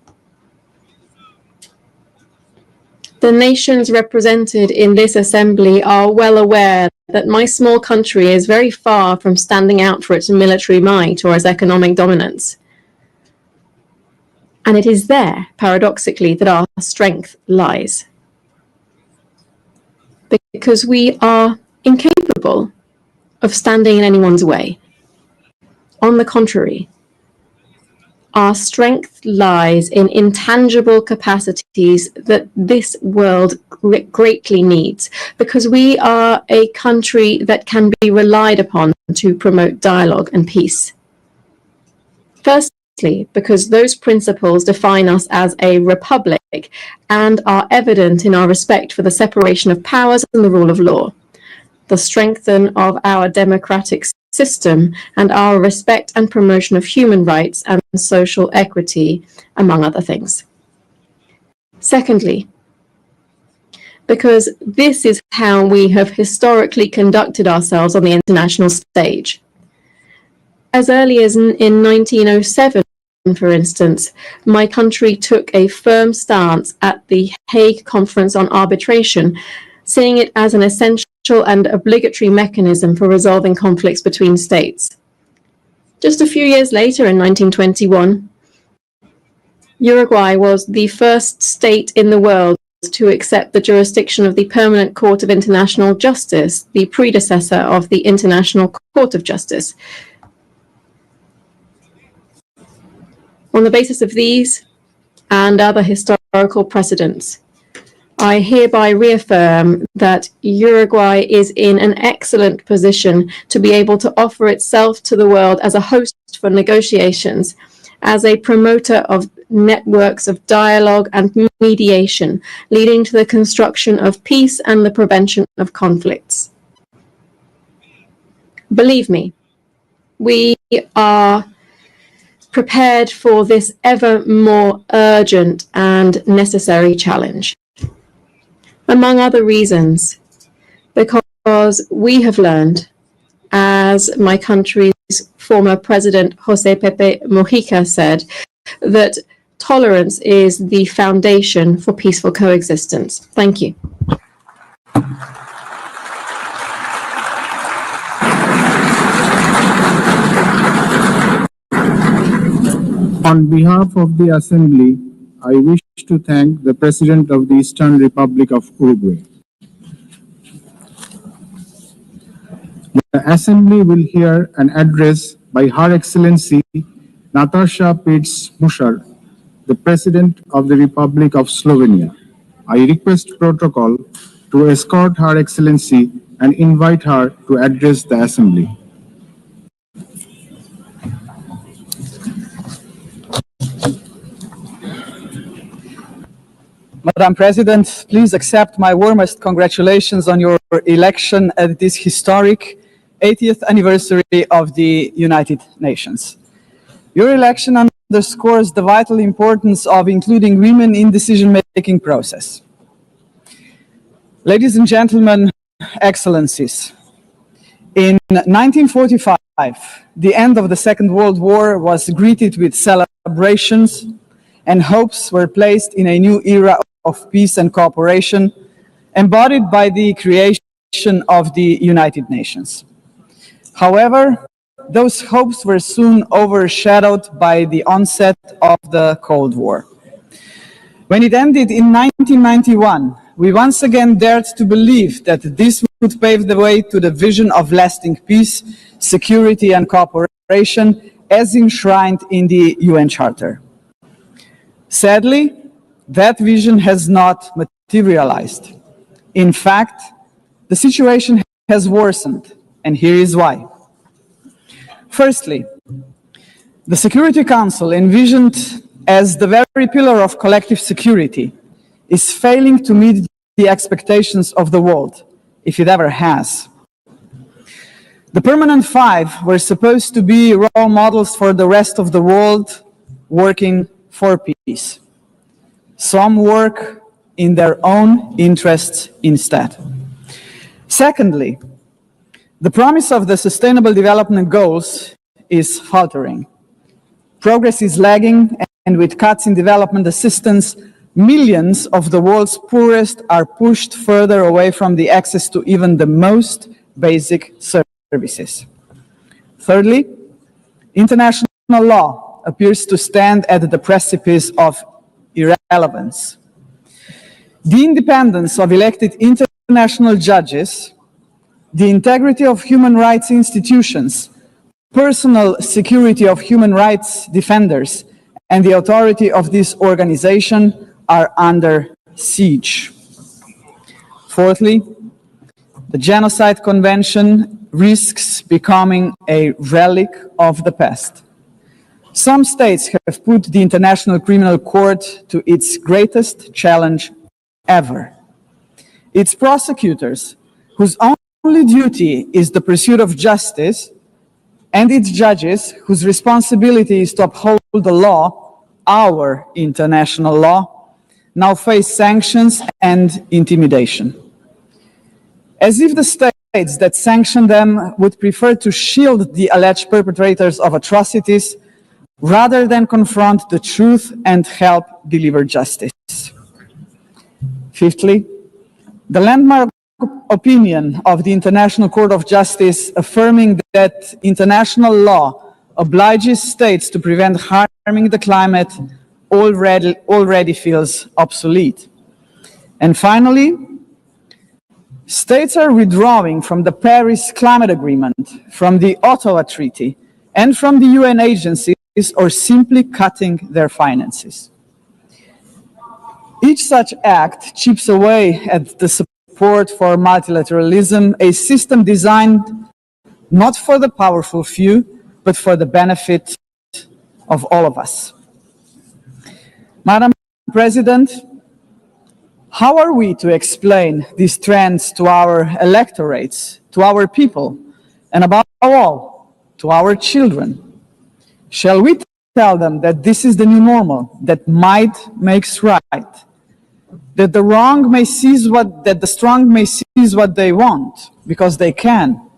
S6: The nations represented in this assembly are well aware that my small country is very far from standing out for its military might or its economic dominance. And it is there, paradoxically, that our strength lies. Because we are incapable of standing in anyone's way. On the contrary, our strength lies in intangible capacities that this world greatly needs, because we are a country that can be relied upon to promote dialogue and peace. First, because those principles define us as a republic and are evident in our respect for the separation of powers and the rule of law, the strengthening of our democratic system, and our respect and promotion of human rights and social equity, among other things. Secondly, because this is how we have historically conducted ourselves on the international stage. As early as in 1907, for instance, my country took a firm stance at the Hague Conference on Arbitration, seeing it as an essential and obligatory mechanism for resolving conflicts between states. Just a few years later, in 1921, Uruguay was the first state in the world to accept the jurisdiction of the Permanent Court of International Justice, the predecessor of the International Court of Justice. On the basis of these and other historical precedents, I hereby reaffirm that Uruguay is in an excellent position to be able to offer itself to the world as a host for negotiations, as a promoter of networks of dialogue and mediation, leading to the construction of peace and the prevention of conflicts. Believe me, we are prepared for this ever more urgent and necessary challenge. Among other reasons, because we have learned, as my country's former president, José Pepe Mujica, said, that tolerance is the foundation for peaceful coexistence. Thank you.
S19: On behalf of the Assembly, I wish to thank the President of the Eastern Republic of Uruguay. The Assembly will hear an address by Her Excellency Nataša Pirc-Musar, the President of the Republic of Slovenia. I request protocol to escort Her Excellency and invite her to address the Assembly.
S8: Madam President, please accept my warmest congratulations on your election at this historic 80th anniversary of the United Nations. Your election underscores the vital importance of including women in the decision-making process. Ladies and gentlemen, Excellencies, in 1945, the end of the Second World War was greeted with celebrations, and hopes were placed in a new era of peace and cooperation, embodied by the creation of the United Nations. However, those hopes were soon overshadowed by the onset of the Cold War. When it ended in 1991, we once again dared to believe that this would pave the way to the vision of lasting peace, security, and cooperation as enshrined in the UN Charter. Sadly, that vision has not materialized. In fact, the situation has worsened, and here is why. Firstly, the Security Council, envisioned as the very pillar of collective security, is failing to meet the expectations of the world, if it ever has. The Permanent Five were supposed to be role models for the rest of the world working for peace. Some work in their own interests instead. Secondly, the promise of the Sustainable Development Goals is faltering. Progress is lagging, and with cuts in development assistance, millions of the world's poorest are pushed further away from the access to even the most basic services. Thirdly, international law appears to stand at the precipice of irrelevance. The independence of elected international judges, the integrity of human rights institutions, personal security of human rights defenders, and the authority of this organization are under siege. Fourthly, the Genocide Convention risks becoming a relic of the past. Some states have put the International Criminal Court to its greatest challenge ever. Its prosecutors, whose only duty is the pursuit of justice, and its judges, whose responsibility is to uphold the law, our international law, now face sanctions and intimidation. As if the states that sanction them would prefer to shield the alleged perpetrators of atrocities rather than confront the truth and help deliver justice. Fifthly, the landmark opinion of the International Court of Justice affirming that international law obliges states to prevent harming the climate already feels obsolete. And finally, states are withdrawing from the Paris Climate Agreement, from the Ottawa Treaty, and from the UN agencies, or simply cutting their finances. Each such act chips away at the support for multilateralism, a system designed not for the powerful few, but for the benefit of all of us. Madam President, how are we to explain these trends to our electorates, to our people, and above all, to our children? Shall we tell them that this is the new normal, that might makes right, that the strong may seize what they want because they can,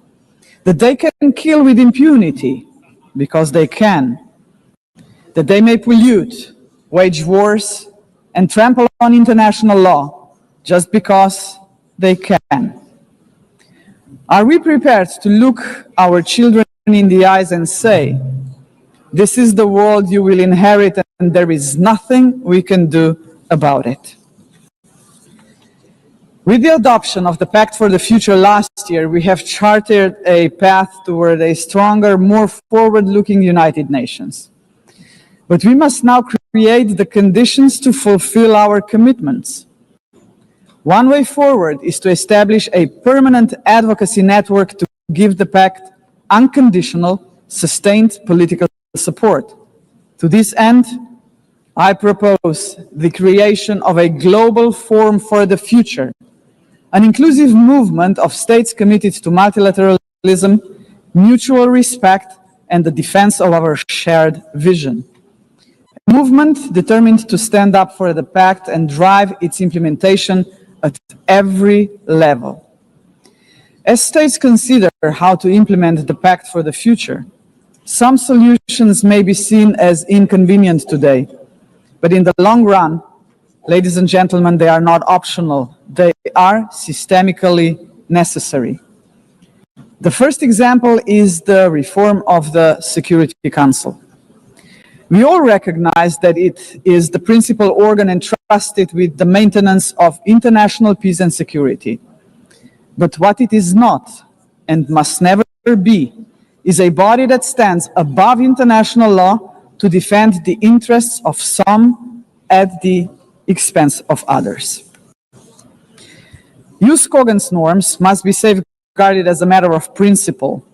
S8: that they can kill with impunity because they can, that they may pollute, wage wars, and trample on international law just because they can? Are we prepared to look our children in the eyes and say, this is the world you will inherit and there is nothing we can do about it? With the adoption of the Pact for the Future last year, we have charted a path toward a stronger, more forward-looking United Nations. But we must now create the conditions to fulfill our commitments. One way forward is to establish a permanent advocacy network to give the Pact unconditional, sustained political support. To this end, I propose the creation of a global forum for the future, an inclusive movement of states committed to multilateralism, mutual respect, and the defense of our shared vision. A movement determined to stand up for the Pact and drive its implementation at every level. As states consider how to implement the Pact for the Future, some solutions may be seen as inconvenient today, but in the long run, ladies and gentlemen, they are not optional. They are systemically necessary. The first example is the reform of the Security Council. We all recognize that it is the principal organ entrusted with the maintenance of international peace and security. But what it is not, and must never be, is a body that stands above international law to defend the interests of some at the expense of others. Jus cogens norms must be safeguarded as a matter of principle.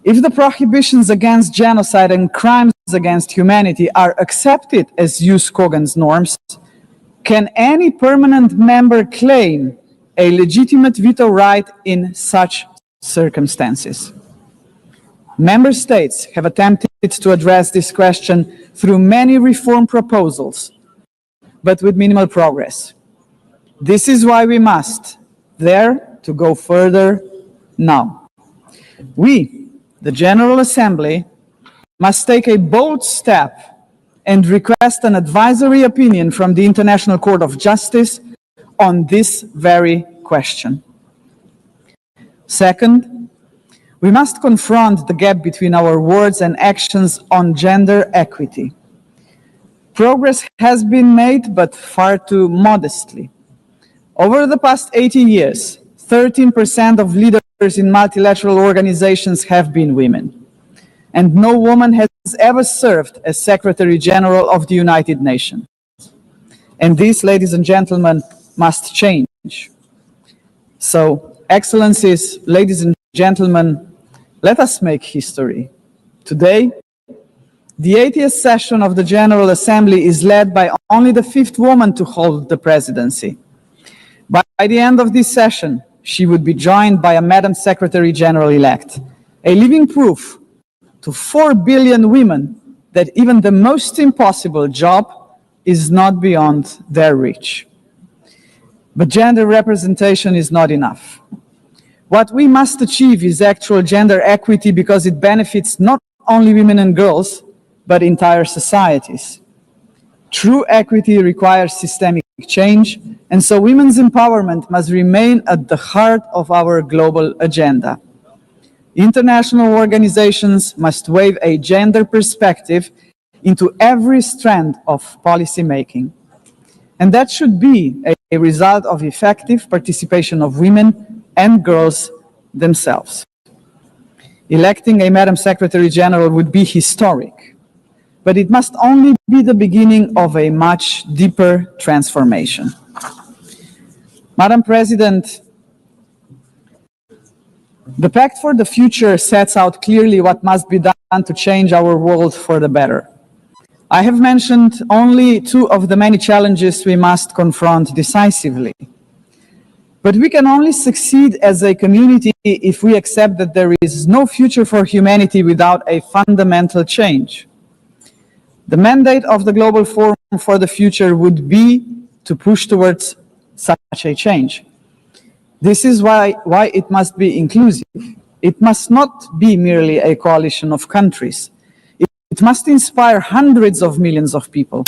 S8: If the prohibitions against genocide and crimes against humanity are accepted as jus cogens norms, can any permanent member claim a legitimate veto right in such circumstances? Member states have attempted to address this question through many reform proposals, but with minimal progress. This is why we must dare to go further now. We, the General Assembly, must take a bold step and request an advisory opinion from the International Court of Justice on this very question. Second, we must confront the gap between our words and actions on gender equity. Progress has been made, but far too modestly. Over the past 80 years, 13% of leaders in multilateral organizations have been women. And no woman has ever served as Secretary General of the United Nations. And this, ladies and gentlemen, must change. So, Excellencies, ladies and gentlemen, let us make history. Today, The 80th session of the General Assembly is led by only the 5th woman to hold the presidency. By the end of this session, she would be joined by a Madam Secretary General-elect, a living proof to 4 billion women that even the most impossible job is not beyond their reach. But gender representation is not enough. What we must achieve is actual gender equity because it benefits not only women and girls, but entire societies. True equity requires systemic change, and so women's empowerment must remain at the heart of our global agenda. International organizations must weave a gender perspective into every strand of policy making. And that should be a result of effective participation of women and girls themselves. Electing a Madam Secretary General would be historic, but it must only be the beginning of a much deeper transformation. Madam President, the Pact for the Future sets out clearly what must be done to change our world for the better. I have mentioned only 2 of the many challenges we must confront decisively. But we can only succeed as a community if we accept that there is no future for humanity without a fundamental change. The mandate of the Global Forum for the Future would be to push towards such a change. This is why it must be inclusive. It must not be merely a coalition of countries. It must inspire hundreds of millions of people.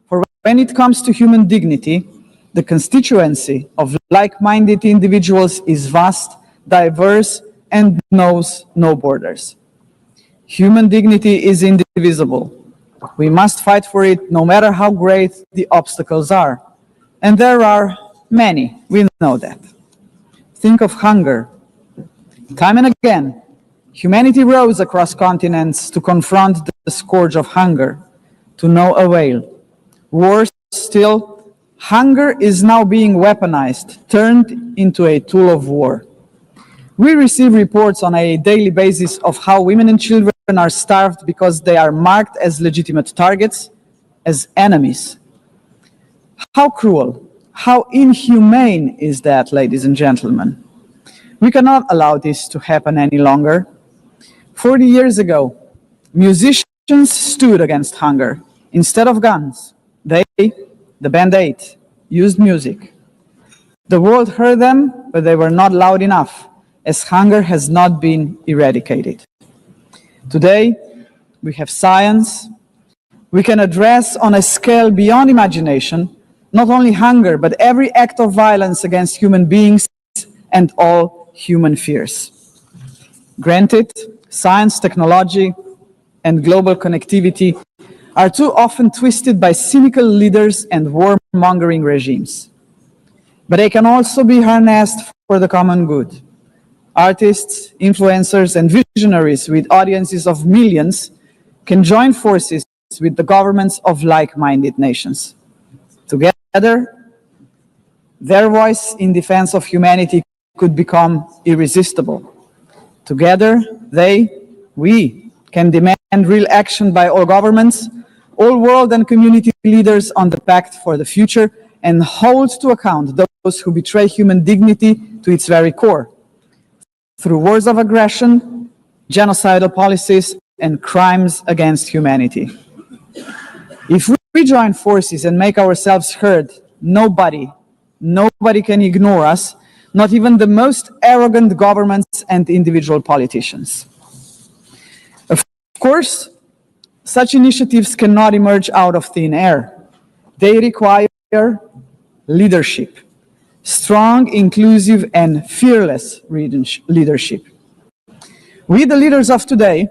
S8: For when it comes to human dignity, the constituency of like-minded individuals is vast, diverse, and knows no borders. Human dignity is indivisible. We must fight for it no matter how great the obstacles are. And there are many, we know that. Think of hunger. Time and again, humanity rose across continents to confront the scourge of hunger, to no avail. Worse still, hunger is now being weaponized, turned into a tool of war. We receive reports on a daily basis of how women and children are starved because they are marked as legitimate targets, as enemies. How cruel, how inhumane is that, ladies and gentlemen? We cannot allow this to happen any longer. 40 years ago, musicians stood against hunger. Instead of guns, they, the Band 8, used music. The world heard them, but they were not loud enough, as hunger has not been eradicated. Today, we have science. We can address on a scale beyond imagination not only hunger, but every act of violence against human beings and all human fears. Granted, science, technology, and global connectivity are too often twisted by cynical leaders and warmongering regimes. But they can also be harnessed for the common good. Artists, influencers, and visionaries with audiences of millions can join forces with the governments of like-minded nations. Together, their voice in defense of humanity could become irresistible. Together, we can demand real action by all governments, all world and community leaders on the Pact for the Future, and hold to account those who betray human dignity to its very core, through wars of aggression, genocidal policies, and crimes against humanity. If we join forces and make ourselves heard, nobody can ignore us, not even the most arrogant governments and individual politicians. Of course, such initiatives cannot emerge out of thin air. They require leadership, strong, inclusive, and fearless leadership. We, the leaders of today,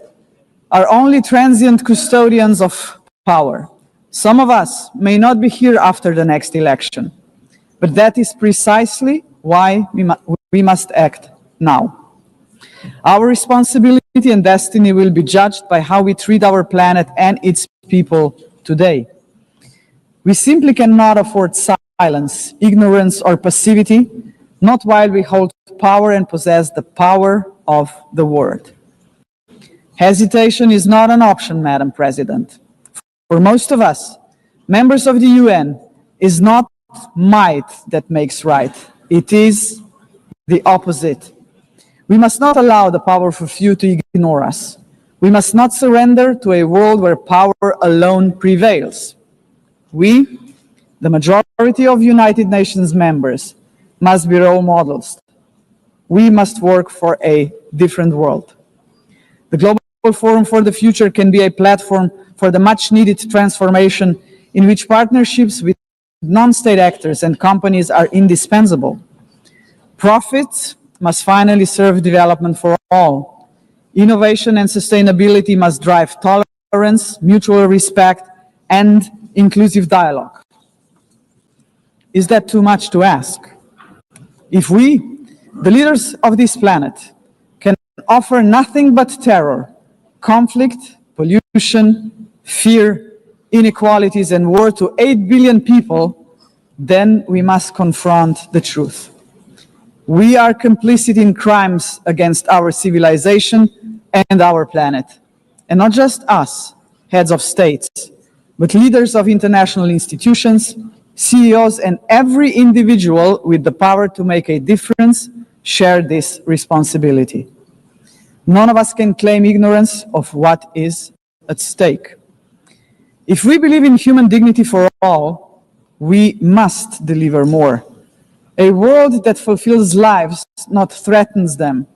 S8: are only transient custodians of power. Some of us may not be here after the next election, but that is precisely why we must act now. Our responsibility and destiny will be judged by how we treat our planet and its people today. We simply cannot afford silence, ignorance, or passivity, not while we hold power and possess the power of the word. Hesitation is not an option, Madam President. For most of us, members of the UN, is not might that makes right. It is the opposite. We must not allow the powerful few to ignore us. We must not surrender to a world where power alone prevails. We, the majority of United Nations members, must be role models. We must work for a different world. The Global Forum for the Future can be a platform for the much-needed transformation in which partnerships with non-state actors and companies are indispensable. Profits must finally serve development for all. Innovation and sustainability must drive tolerance, mutual respect, and inclusive dialogue. Is that too much to ask? If we, the leaders of this planet, can offer nothing but terror, conflict, pollution, fear, inequalities, and war to 8 billion people, then we must confront the truth. We are complicit in crimes against our civilization and our planet. And not just us, heads of states, but leaders of international institutions, CEOs, and every individual with the power to make a difference share this responsibility. None of us can claim ignorance of what is at stake. If we believe in human dignity for all, we must deliver more. A world that fulfills lives, not threatens them.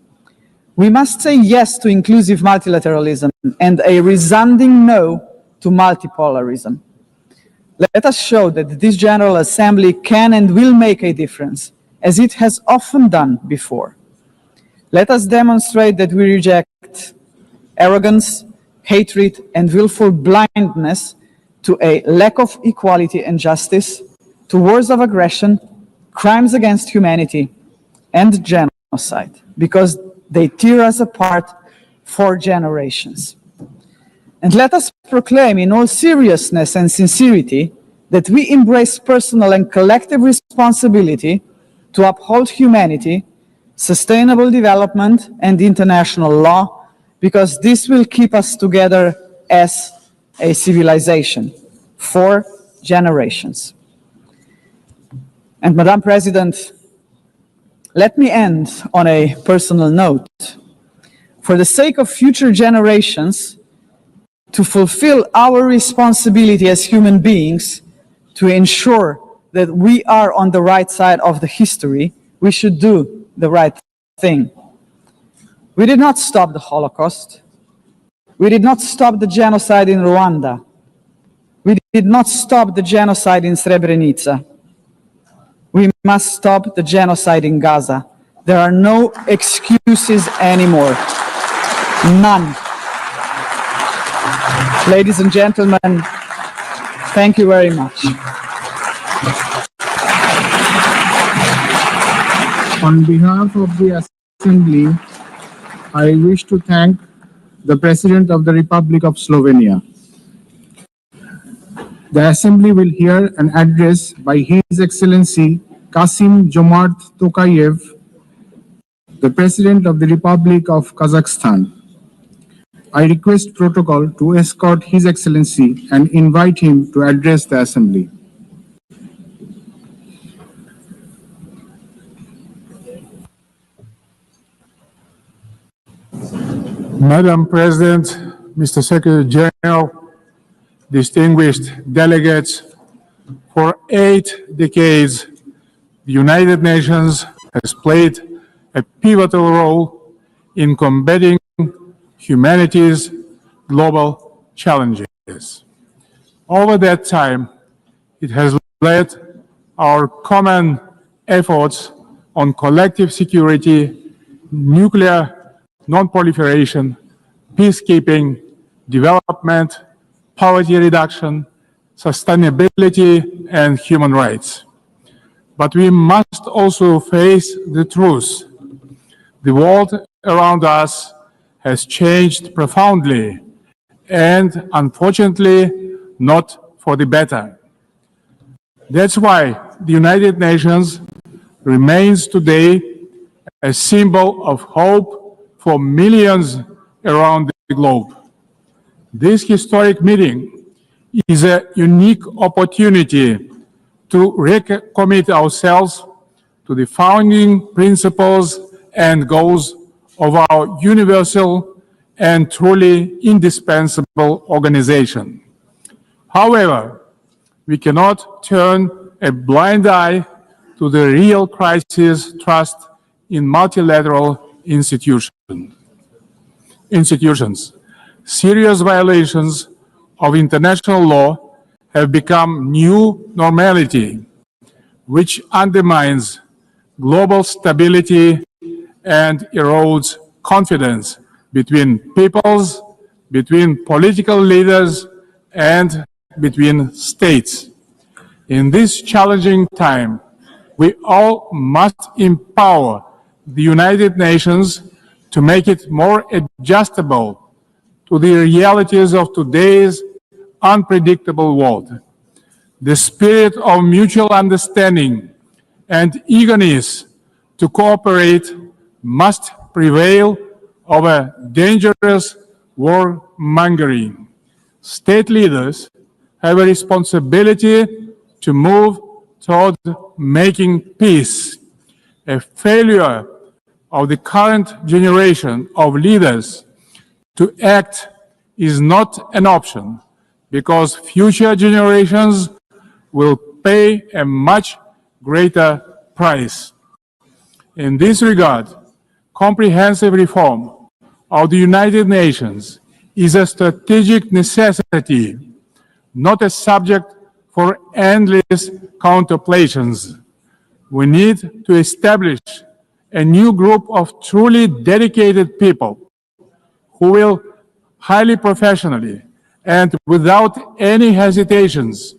S8: We must say yes to inclusive multilateralism and a resounding no to multipolarism. Let us show that this General Assembly can and will make a difference, as it has often done before. Let us demonstrate that we reject arrogance, hatred, and willful blindness to a lack of equality and justice, to wars of aggression, crimes against humanity, and genocide, because they tear us apart for generations. And let us proclaim in all seriousness and sincerity that we embrace personal and collective responsibility to uphold humanity, sustainable development, and international law, because this will keep us together as a civilization for generations. And Madam President, let me end on a personal note. For the sake of future generations, to fulfill our responsibility as human beings, to ensure that we are on the right side of the history, we should do the right thing. We did not stop the Holocaust. We did not stop the genocide in Rwanda. We did not stop the genocide in Srebrenica. We must stop the genocide in Gaza. There are no excuses anymore. None. Ladies and gentlemen, thank you very much.
S19: On behalf of the Assembly, I wish to thank the President of the Republic of Slovenia. The Assembly will hear an address by His Excellency Kasim Jomart Tokayev, the President of the Republic of Kazakhstan. I request protocol to escort His Excellency and invite him to address the Assembly.
S5: Madam President, Mr. Secretary General, distinguished delegates, for 8 decades, the United Nations has played a pivotal role in combating humanity's global challenges. Over that time, it has led our common efforts on collective security, nuclear non-proliferation, peacekeeping, development, poverty reduction, sustainability, and human rights. But we must also face the truth. The world around us has changed profoundly and, unfortunately, not for the better. That's why the United Nations remains today a symbol of hope for millions around globe. This historic meeting is a unique opportunity to recommit ourselves to the founding principles and goals of our universal and truly indispensable organization. However, we cannot turn a blind eye to the real crisis trust in multilateral institutions. Serious violations of international law have become new normality, which undermines global stability and erodes confidence between peoples, between political leaders, and between states. In this challenging time, we all must empower the United Nations to make it more adjustable to the realities of today's unpredictable world. The spirit of mutual understanding and eagerness to cooperate must prevail over dangerous warmongering. State leaders have a responsibility to move toward making peace. A failure of the current generation of leaders to act is not an option, because future generations will pay a much greater price. In this regard, comprehensive reform of the United Nations is a strategic necessity, not a subject for endless contemplations. We need to establish a new group of truly dedicated people who will highly professionally and without any hesitations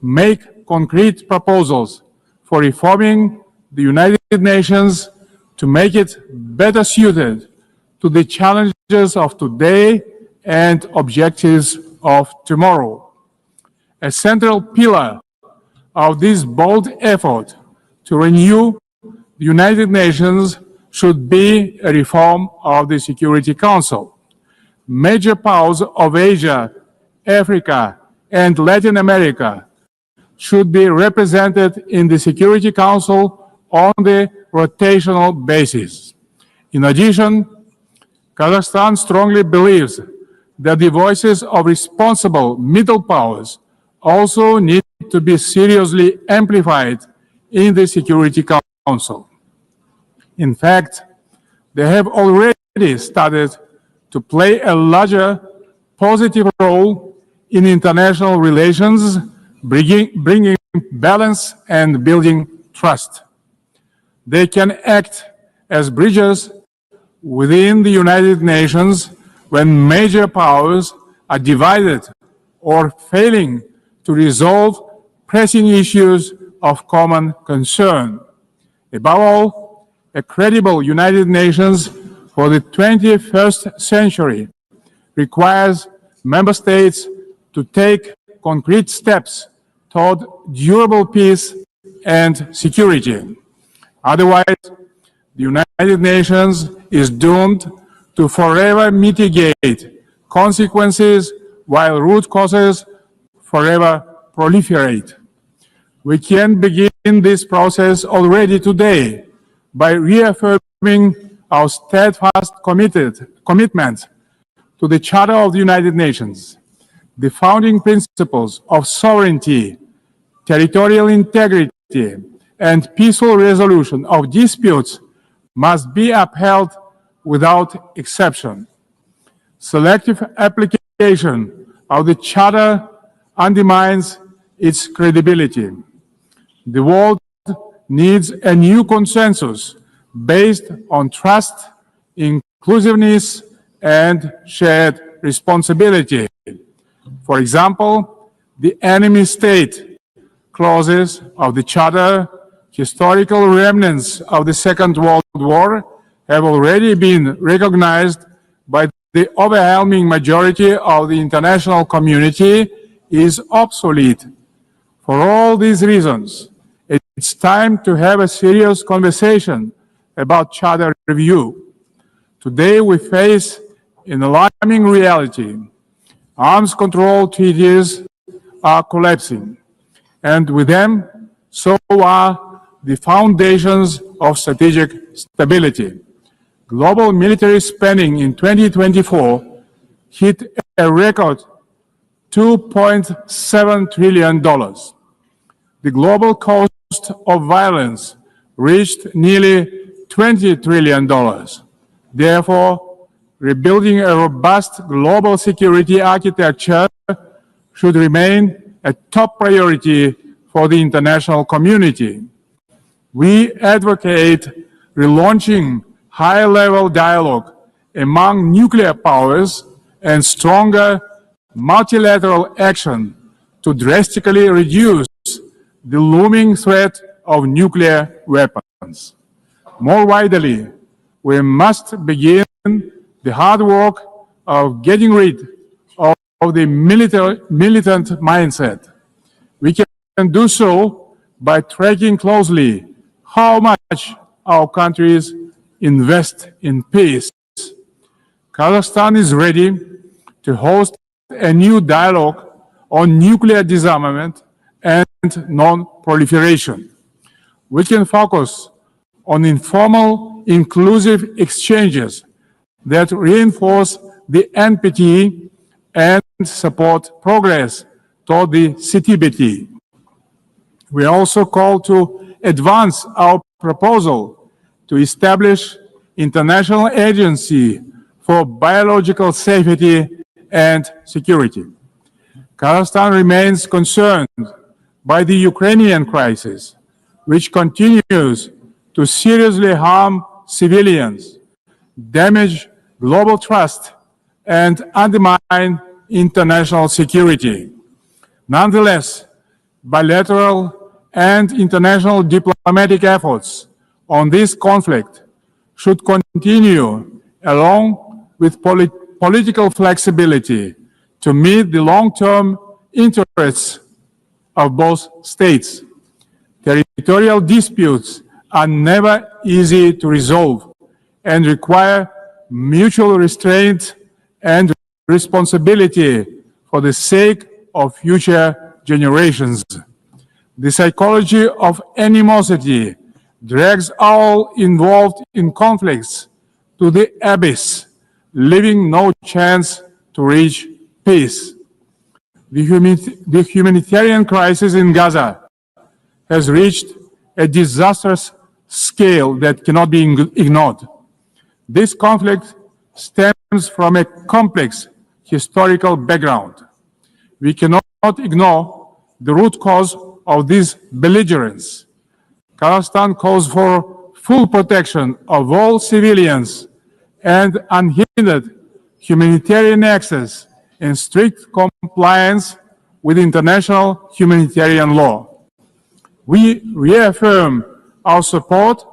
S5: make concrete proposals for reforming the United Nations to make it better suited to the challenges of today and objectives of tomorrow. A central pillar of this bold effort to renew the United Nations should be a reform of the Security Council. Major powers of Asia, Africa, and Latin America should be represented in the Security Council on the rotational basis. In addition, Kazakhstan strongly believes that the voices of responsible middle powers also need to be seriously amplified in the Security Council. In fact, they have already started to play a larger positive role in international relations, bringing balance and building trust. They can act as bridges within the United Nations when major powers are divided or failing to resolve pressing issues of common concern. Above all, a credible United Nations for the 21st century requires member states to take concrete steps toward durable peace and security. Otherwise, the United Nations is doomed to forever mitigate consequences while root causes forever proliferate. We can begin this process already today by reaffirming our steadfast commitment to the Charter of the United Nations. The founding principles of sovereignty, territorial integrity, and peaceful resolution of disputes must be upheld without exception. Selective application of the Charter undermines its credibility. The world needs a new consensus based on trust, inclusiveness, and shared responsibility. For example, the enemy state clauses of the Charter, historical remnants of the Second World War, have already been recognized by the overwhelming majority of the international community is obsolete. For all these reasons, it's time to have a serious conversation about Charter review. Today we face an alarming reality. Arms control treaties are collapsing, and with them, so are the foundations of strategic stability. Global military spending in 2024 hit a record $2.7 trillion. The global cost of violence reached nearly $20 trillion. Therefore, rebuilding a robust global security architecture should remain a top priority for the international community. We advocate relaunching high-level dialogue among nuclear powers and stronger multilateral action to drastically reduce the looming threat of nuclear weapons. More widely, we must begin the hard work of getting rid of the militant mindset. We can do so by tracking closely how much our countries invest in peace. Kazakhstan is ready to host a new dialogue on nuclear disarmament and non-proliferation. We can focus on informal, inclusive exchanges that reinforce the NPT and support progress toward the CTBT. We also call to advance our proposal to establish International Agency for Biological Safety and Security. Kazakhstan remains concerned by the Ukrainian crisis, which continues to seriously harm civilians, damage global trust, and undermine international security. Nonetheless, bilateral and international diplomatic efforts on this conflict should continue along with political flexibility to meet the long-term interests of both states. Territorial disputes are never easy to resolve and require mutual restraint and responsibility for the sake of future generations. The psychology of animosity drags all involved in conflicts to the abyss, leaving no chance to reach peace. The humanitarian crisis in Gaza has reached a disastrous scale that cannot be ignored. This conflict stems from a complex historical background. We cannot ignore the root cause of this belligerence. Kazakhstan calls for full protection of all civilians and unhindered humanitarian access in strict compliance with international humanitarian law. We reaffirm our support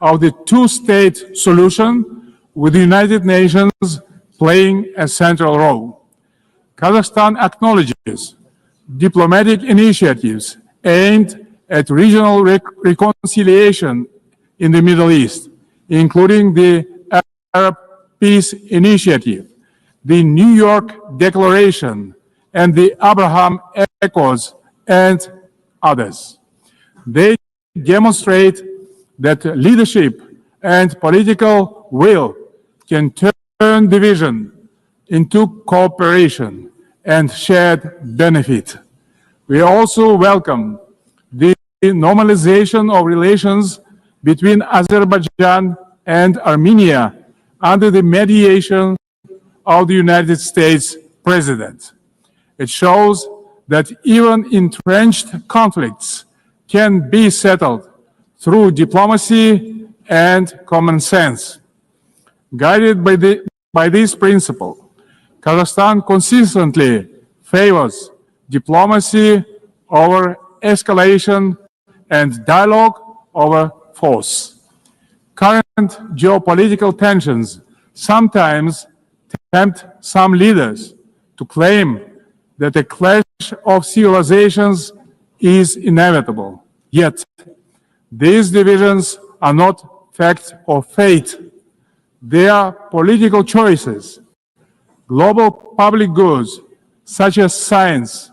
S5: of the two-state solution, with the United Nations playing a central role. Kazakhstan acknowledges diplomatic initiatives aimed at regional reconciliation in the Middle East, including the Arab Peace Initiative, the New York Declaration, and the Abraham Accords, and others. They demonstrate that leadership and political will can turn division into cooperation and shared benefit. We also welcome the normalization of relations between Azerbaijan and Armenia under the mediation of the United States President. It shows that even entrenched conflicts can be settled through diplomacy and common sense. Guided by this principle, Kazakhstan consistently favors diplomacy over escalation and dialogue over force. Current geopolitical tensions sometimes tempt some leaders to claim that a clash of civilizations is inevitable. Yet, these divisions are not fact or fate. They are political choices Global public goods such as science,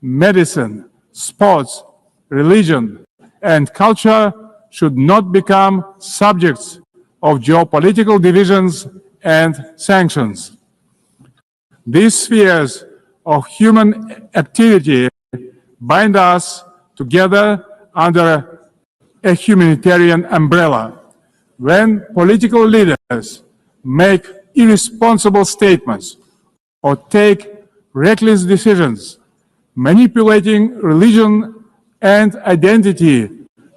S5: medicine, sports, religion, and culture should not become subjects of geopolitical divisions and sanctions. These spheres of human activity bind us together under a humanitarian umbrella. When political leaders make irresponsible statements or take reckless decisions, manipulating religion and identity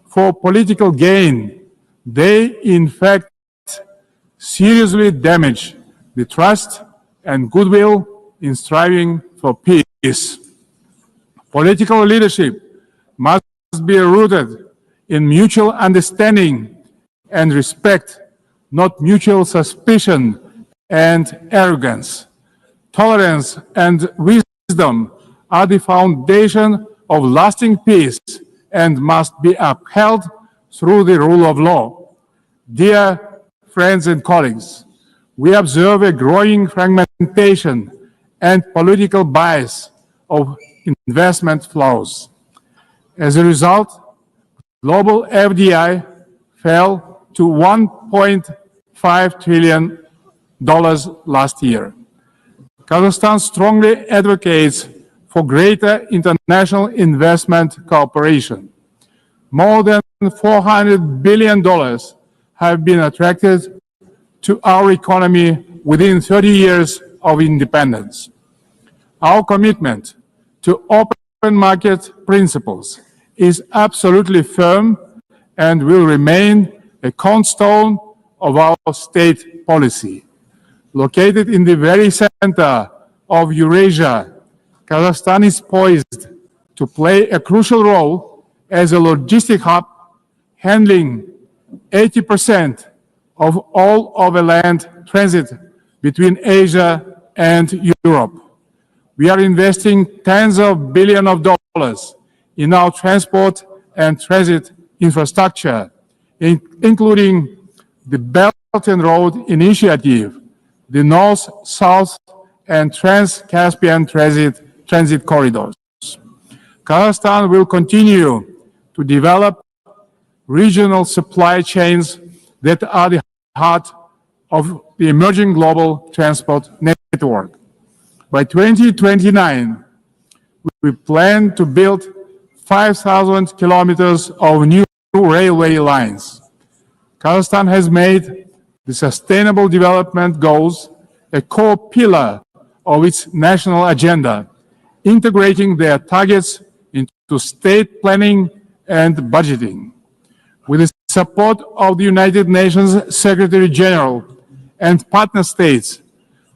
S5: for political gain, they in fact seriously damage the trust and goodwill in striving for peace. Political leadership must be rooted in mutual understanding and respect, not mutual suspicion and arrogance. Tolerance and wisdom are the foundation of lasting peace and must be upheld through the rule of law. Dear friends and colleagues, we observe a growing fragmentation and political bias of investment flows. As a result, global FDI fell to $1.5 trillion last year. Kazakhstan strongly advocates for greater international investment cooperation. More than $400 billion have been attracted to our economy within 30 years of independence. Our commitment to open market principles is absolutely firm and will remain a cornerstone of our state policy. Located in the very center of Eurasia, Kazakhstan is poised to play a crucial role as a logistic hub, handling 80% of all overland transit between Asia and Europe. We are investing tens of billions of dollars in our transport and transit infrastructure, including the Belt and Road Initiative, the North-South and Trans-Caspian transit corridors. Kazakhstan will continue to develop regional supply chains that are the heart of the emerging global transport network. By 2029, we plan to build 5,000 kilometers of new railway lines. Kazakhstan has made the Sustainable Development Goals a core pillar of its national agenda, integrating their targets into state planning and budgeting. With the support of the United Nations Secretary General and partner states,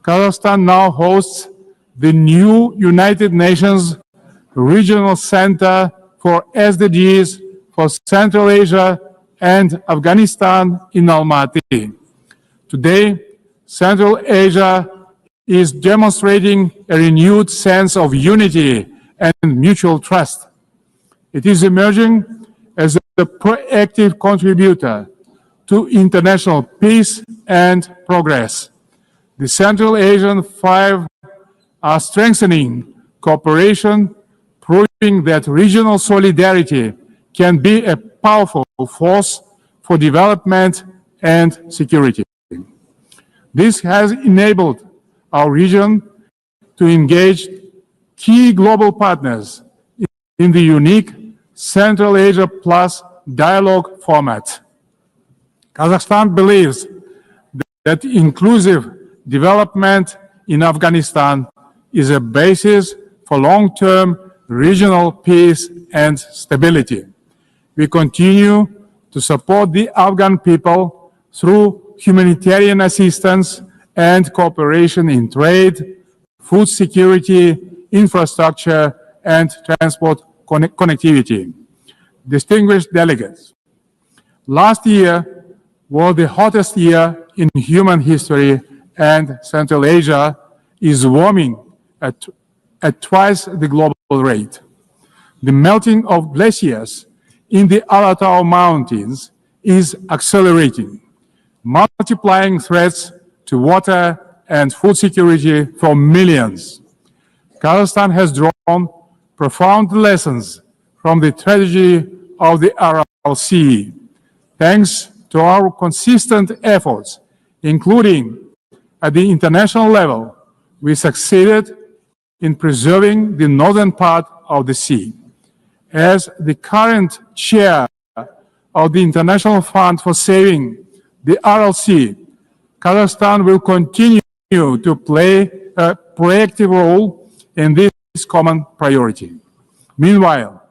S5: Kazakhstan now hosts the new United Nations Regional Center for SDGs for Central Asia and Afghanistan in Almaty. Today, Central Asia is demonstrating a renewed sense of unity and mutual trust. It is emerging as a proactive contributor to international peace and progress. The Central Asian Five are strengthening cooperation, proving that regional solidarity can be a powerful force for development and security. This has enabled our region to engage key global partners in the unique Central Asia Plus dialogue format. Kazakhstan believes that inclusive development in Afghanistan is a basis for long-term regional peace and stability. We continue to support the Afghan people through humanitarian assistance and cooperation in trade, food security, infrastructure, and transport connectivity. Distinguished delegates, last year was the hottest year in human history, and Central Asia is warming at twice the global rate. The melting of glaciers in the Alatau Mountains is accelerating, multiplying threats to water and food security for millions. Kazakhstan has drawn profound lessons from the tragedy of the Aral Sea. Thanks to our consistent efforts, including at the international level, we succeeded in preserving the northern part of the sea. As the current chair of the International Fund for Saving the Aral Sea, Kazakhstan will continue to play a proactive role in this common priority. Meanwhile,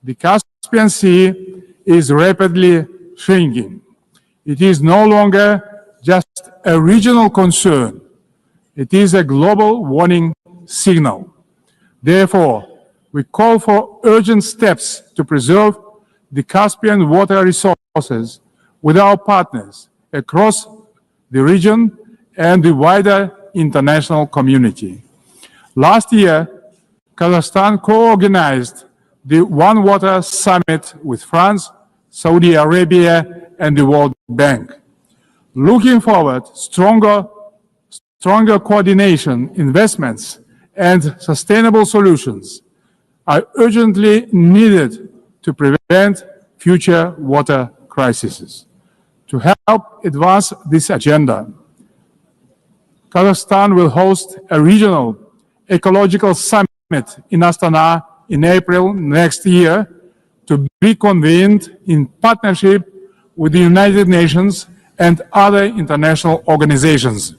S5: the Caspian Sea is rapidly shrinking. It is no longer just a regional concern. It is a global warning signal. Therefore, we call for urgent steps to preserve the Caspian water resources with our partners across the region and the wider international community. Last year, Kazakhstan co-organized the One Water Summit with France, Saudi Arabia, and the World Bank. Looking forward, stronger coordination, investments, and sustainable solutions are urgently needed to prevent future water crises. To help advance this agenda, Kazakhstan will host a regional ecological summit in Astana in April next year, to be convened in partnership with the United Nations and other international organizations.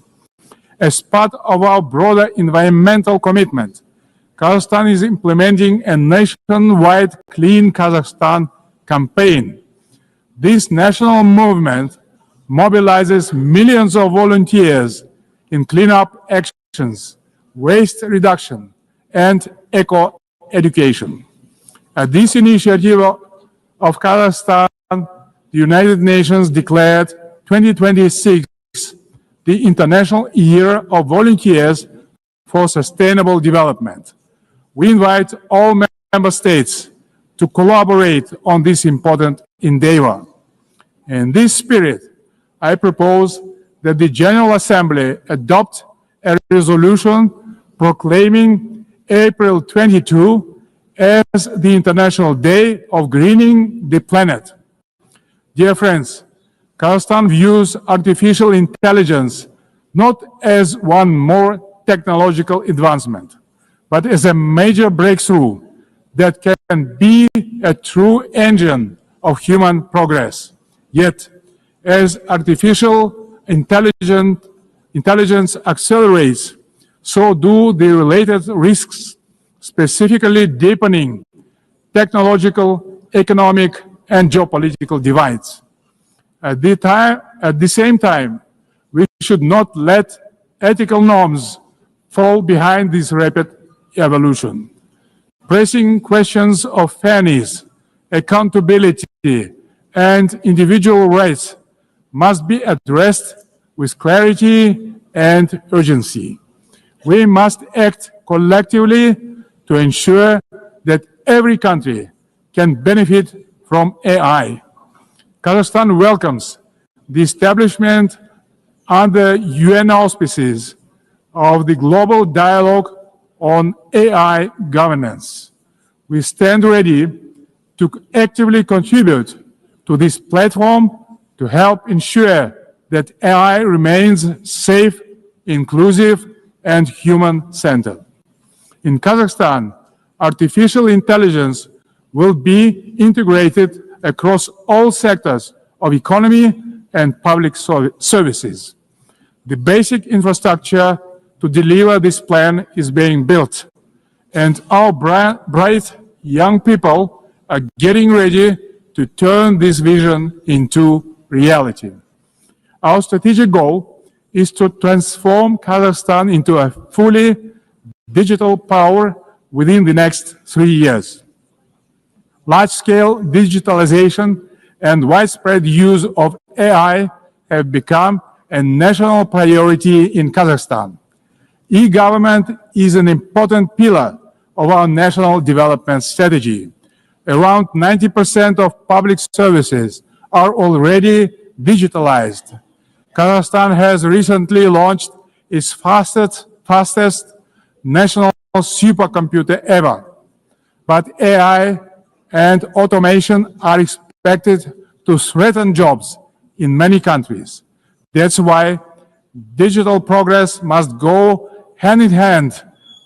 S5: As part of our broader environmental commitment, Kazakhstan is implementing a nationwide Clean Kazakhstan campaign. This national movement mobilizes millions of volunteers in cleanup actions, waste reduction, and eco-education. At this initiative of Kazakhstan, the United Nations declared 2026 the International Year of Volunteers for Sustainable Development. We invite all member states to collaborate on this important endeavor. In this spirit, I propose that the General Assembly adopt a resolution proclaiming April 22 as the International Day of Greening the Planet. Dear friends, Kazakhstan views artificial intelligence not as one more technological advancement, but as a major breakthrough that can be a true engine of human progress. Yet, as artificial intelligence accelerates, so do the related risks, specifically deepening technological, economic, and geopolitical divides. At the same time, we should not let ethical norms fall behind this rapid evolution. Pressing questions of fairness, accountability, and individual rights must be addressed with clarity and urgency. We must act collectively to ensure that every country can benefit from AI. Kazakhstan welcomes the establishment under UN auspices of the Global Dialogue on AI Governance. We stand ready to actively contribute to this platform to help ensure that AI remains safe, inclusive, and human-centered. In Kazakhstan, artificial intelligence will be integrated across all sectors of economy and public services. The basic infrastructure to deliver this plan is being built, and our bright young people are getting ready to turn this vision into reality. Our strategic goal is to transform Kazakhstan into a fully digital power within the next 3 years. Large-scale digitalization and widespread use of AI have become a national priority in Kazakhstan. E-government is an important pillar of our national development strategy. Around 90% of public services are already digitalized. Kazakhstan has recently launched its fastest national supercomputer ever. But AI and automation are expected to threaten jobs in many countries. That's why digital progress must go hand in hand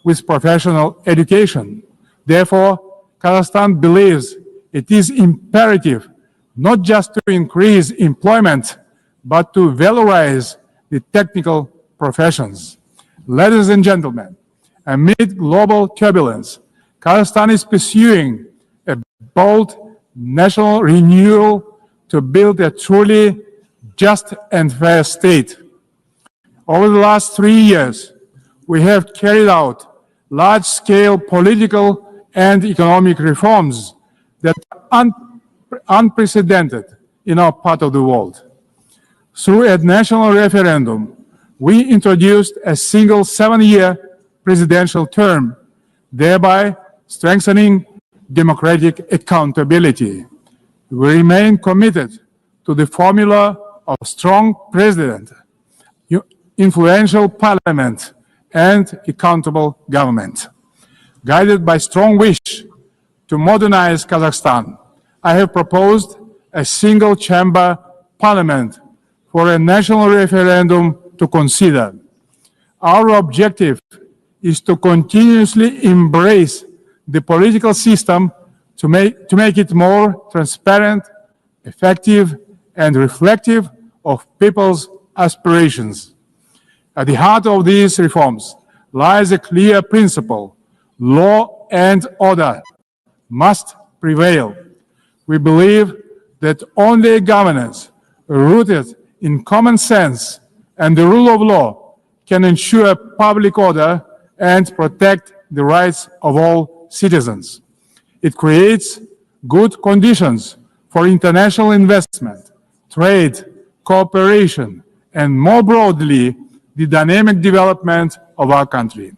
S5: with professional education. Therefore, Kazakhstan believes it is imperative not just to increase employment, but to valorize the technical professions. Ladies and gentlemen, amid global turbulence, Kazakhstan is pursuing a bold national renewal to build a truly just and fair state. Over the last 3 years, we have carried out large-scale political and economic reforms that are unprecedented in our part of the world. Through a national referendum, we introduced a single 7-year presidential term, thereby strengthening democratic accountability. We remain committed to the formula of strong president, influential parliament, and accountable government. Guided by strong wish to modernize Kazakhstan, I have proposed a single-chamber parliament for a national referendum to consider. Our objective is to continuously embrace the political system to make it more transparent, effective, and reflective of people's aspirations. At the heart of these reforms lies a clear principle: law and order must prevail. We believe that only governance rooted in common sense and the rule of law can ensure public order and protect the rights of all citizens. It creates good conditions for international investment, trade, cooperation, and more broadly, the dynamic development of our country.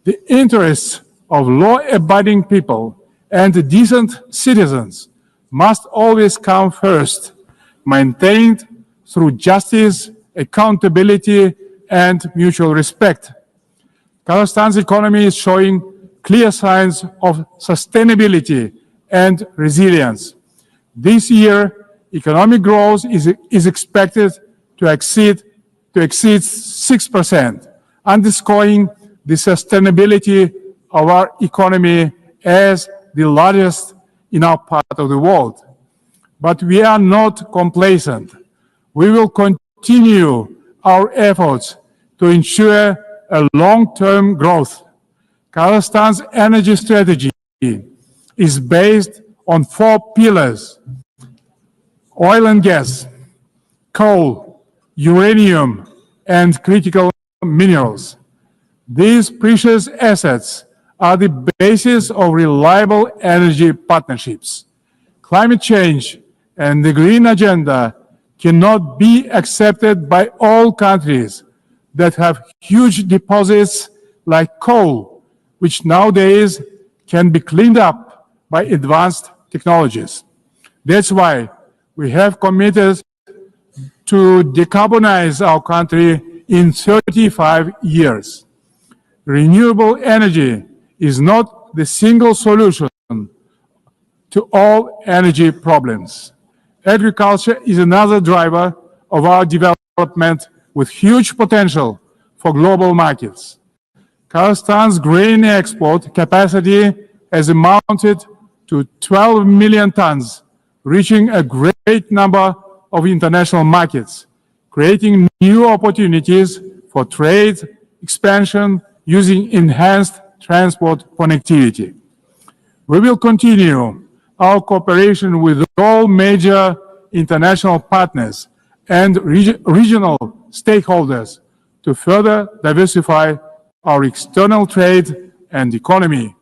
S5: The interests of law-abiding people and decent citizens must always come first, maintained through justice, accountability, and mutual respect. Kazakhstan's economy is showing clear signs of sustainability and resilience. This year, economic growth is expected to exceed 6%, underscoring the sustainability of our economy as the largest in our part of the world. But we are not complacent. We will continue our efforts to ensure a long-term growth. Kazakhstan's energy strategy is based on 4 pillars: oil and gas, coal, uranium, and critical minerals. These precious assets are the basis of reliable energy partnerships. Climate change and the green agenda cannot be accepted by all countries that have huge deposits like coal, which nowadays can be cleaned up by advanced technologies. That's why we have committed to decarbonize our country in 35 years. Renewable energy is not the single solution to all energy problems. Agriculture is another driver of our development with huge potential for global markets. Kazakhstan's grain export capacity has amounted to 12 million tons, reaching a great number of international markets, creating new opportunities for trade expansion using enhanced transport connectivity. We will continue our cooperation with all major international partners and regional stakeholders to further diversify our external trade and economy,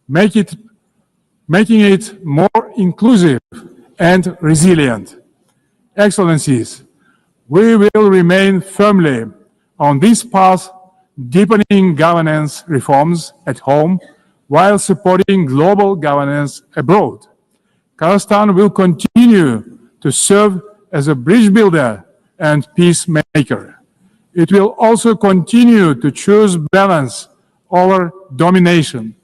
S5: making it more inclusive and resilient. Excellencies, we will remain firmly on this path, deepening governance reforms at home while supporting global governance abroad. Kazakhstan will continue to serve as a bridge builder and peacemaker. It will also continue to choose balance over domination,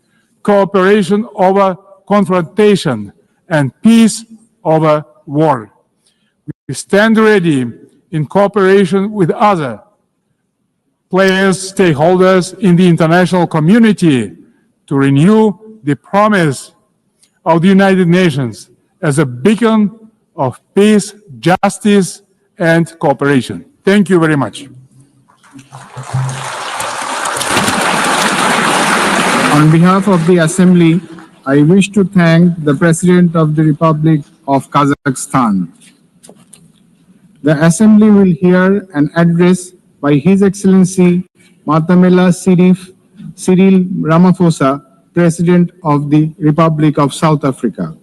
S5: cooperation over confrontation, and peace over war. We stand ready in cooperation with other players, stakeholders in the international community to renew the promise of the United Nations as a beacon of peace, justice, and cooperation. Thank you very much.
S4: On behalf of the Assembly, I wish to thank the President of the Republic of Kazakhstan. The Assembly will hear an address by His Excellency Matamela Cyril Ramaphosa, President of the Republic of South Africa.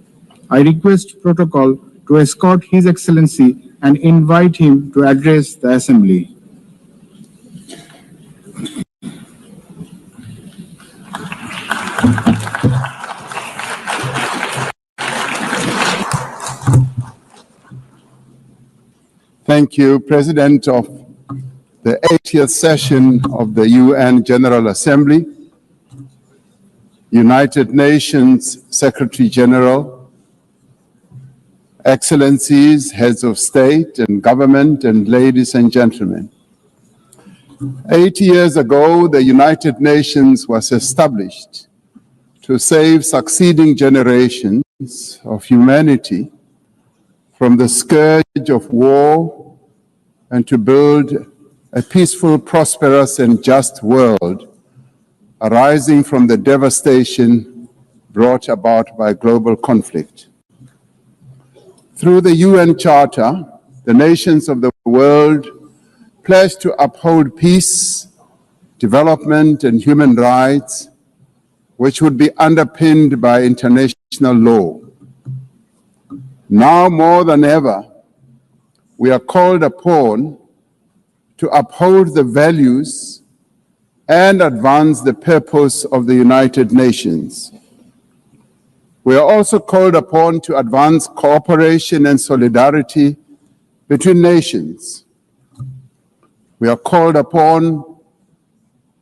S4: I request protocol to escort His Excellency and invite him to address the Assembly.
S22: Thank you, President of the 80th session of the UN General Assembly, United Nations Secretary General, Excellencies, Heads of State and Government, and ladies and gentlemen. 80 years ago, the United Nations was established to save succeeding generations of humanity from the scourge of war and to build a peaceful, prosperous, and just world arising from the devastation brought about by global conflict. Through the UN Charter, the nations of the world pledged to uphold peace, development, and human rights, which would be underpinned by international law. Now more than ever, we are called upon to uphold the values and advance the purpose of the United Nations. We are also called upon to advance cooperation and solidarity between nations. We are called upon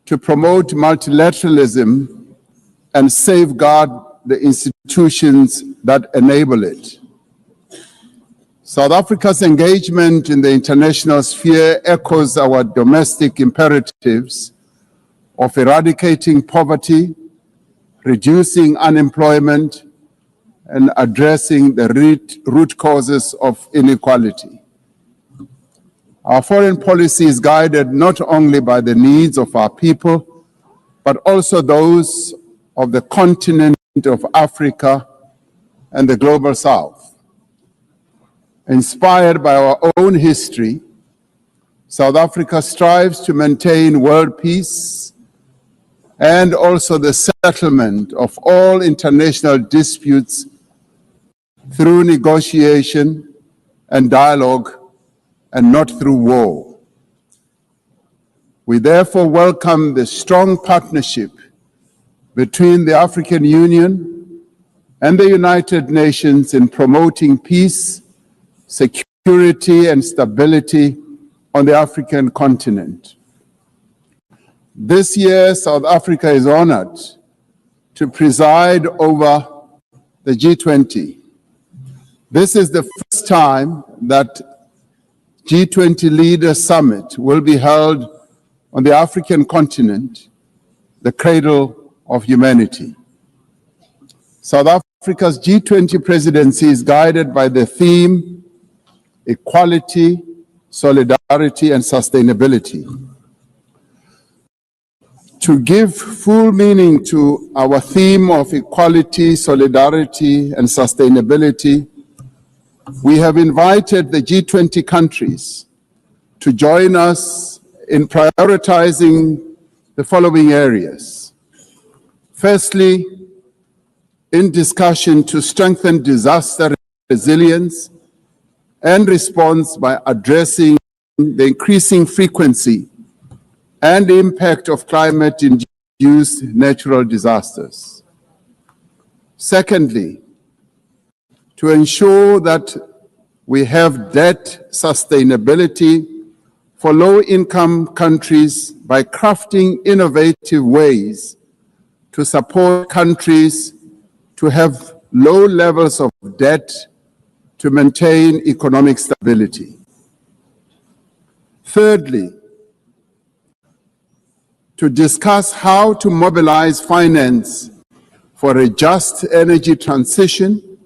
S22: to promote multilateralism and safeguard the institutions that enable it. South Africa's engagement in the international sphere echoes our domestic imperatives of eradicating poverty, reducing unemployment, and addressing the root causes of inequality. Our foreign policy is guided not only by the needs of our people, but also those of the continent of Africa and the global South. Inspired by our own history, South Africa strives to maintain world peace and also the settlement of all international disputes through negotiation and dialogue and not through war. We therefore welcome the strong partnership between the African Union and the United Nations in promoting peace, security, and stability on the African continent. This year, South Africa is honored to preside over the G20. This is the first time that G20 Leaders Summit will be held on the African continent, the cradle of humanity. South Africa's G20 presidency is guided by the theme equality, solidarity, and sustainability. To give full meaning to our theme of equality, solidarity, and sustainability, we have invited the G20 countries to join us in prioritizing the following areas. Firstly, in discussion to strengthen disaster resilience and response by addressing the increasing frequency and impact of climate-induced natural disasters. Secondly, to ensure that we have debt sustainability for low-income countries by crafting innovative ways to support countries to have low levels of debt to maintain economic stability. Thirdly, to discuss how to mobilize finance for a just energy transition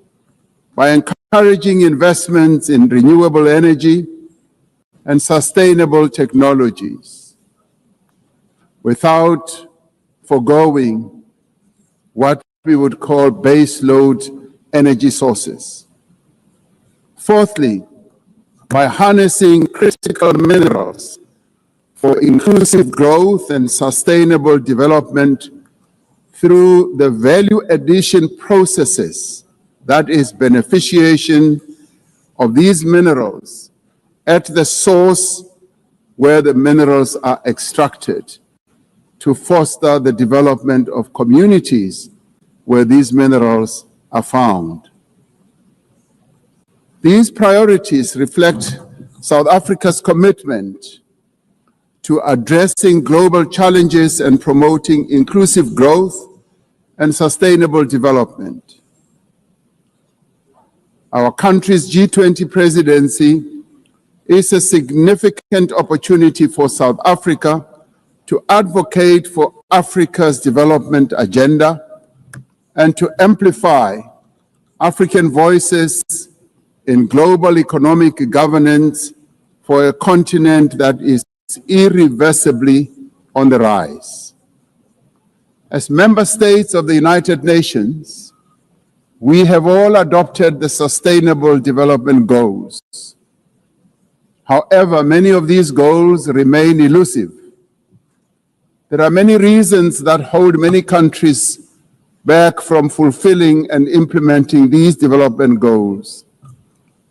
S22: by encouraging investments in renewable energy and sustainable technologies without foregoing what we would call base load energy sources. Fourthly, by harnessing critical minerals for inclusive growth and sustainable development through the value addition processes, that is beneficiation of these minerals at the source where the minerals are extracted, to foster the development of communities where these minerals are found. These priorities reflect South Africa's commitment to addressing global challenges and promoting inclusive growth and sustainable development. Our country's G20 presidency is a significant opportunity for South Africa to advocate for Africa's development agenda and to amplify African voices in global economic governance for a continent that is irreversibly on the rise. As member states of the United Nations, we have all adopted the Sustainable Development Goals. However, many of these goals remain elusive. There are many reasons that hold many countries back from fulfilling and implementing these development goals.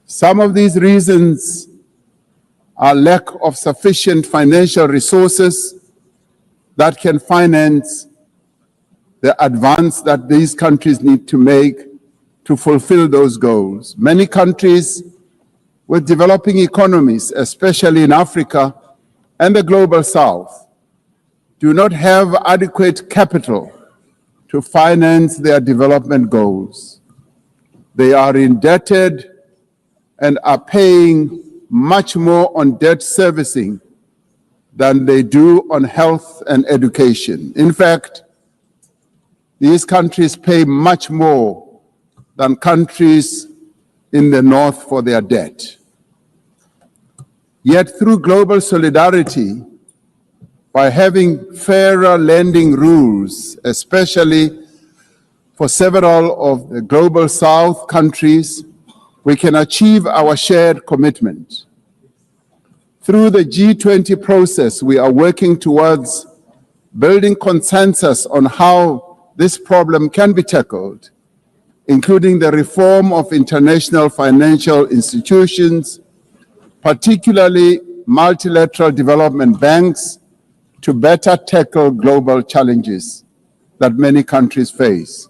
S22: Some of these reasons are lack of sufficient financial resources that can finance the advance that these countries need to make to fulfill those goals. Many countries with developing economies, especially in Africa and the global South, do not have adequate capital to finance their development goals. They are indebted and are paying much more on debt servicing than they do on health and education. In fact, these countries pay much more than countries in the North for their debt. Yet through global solidarity, by having fairer lending rules, especially for several of the global South countries, we can achieve our shared commitment. Through the G20 process, we are working towards building consensus on how this problem can be tackled, including the reform of international financial institutions, particularly multilateral development banks, to better tackle global challenges that many countries face.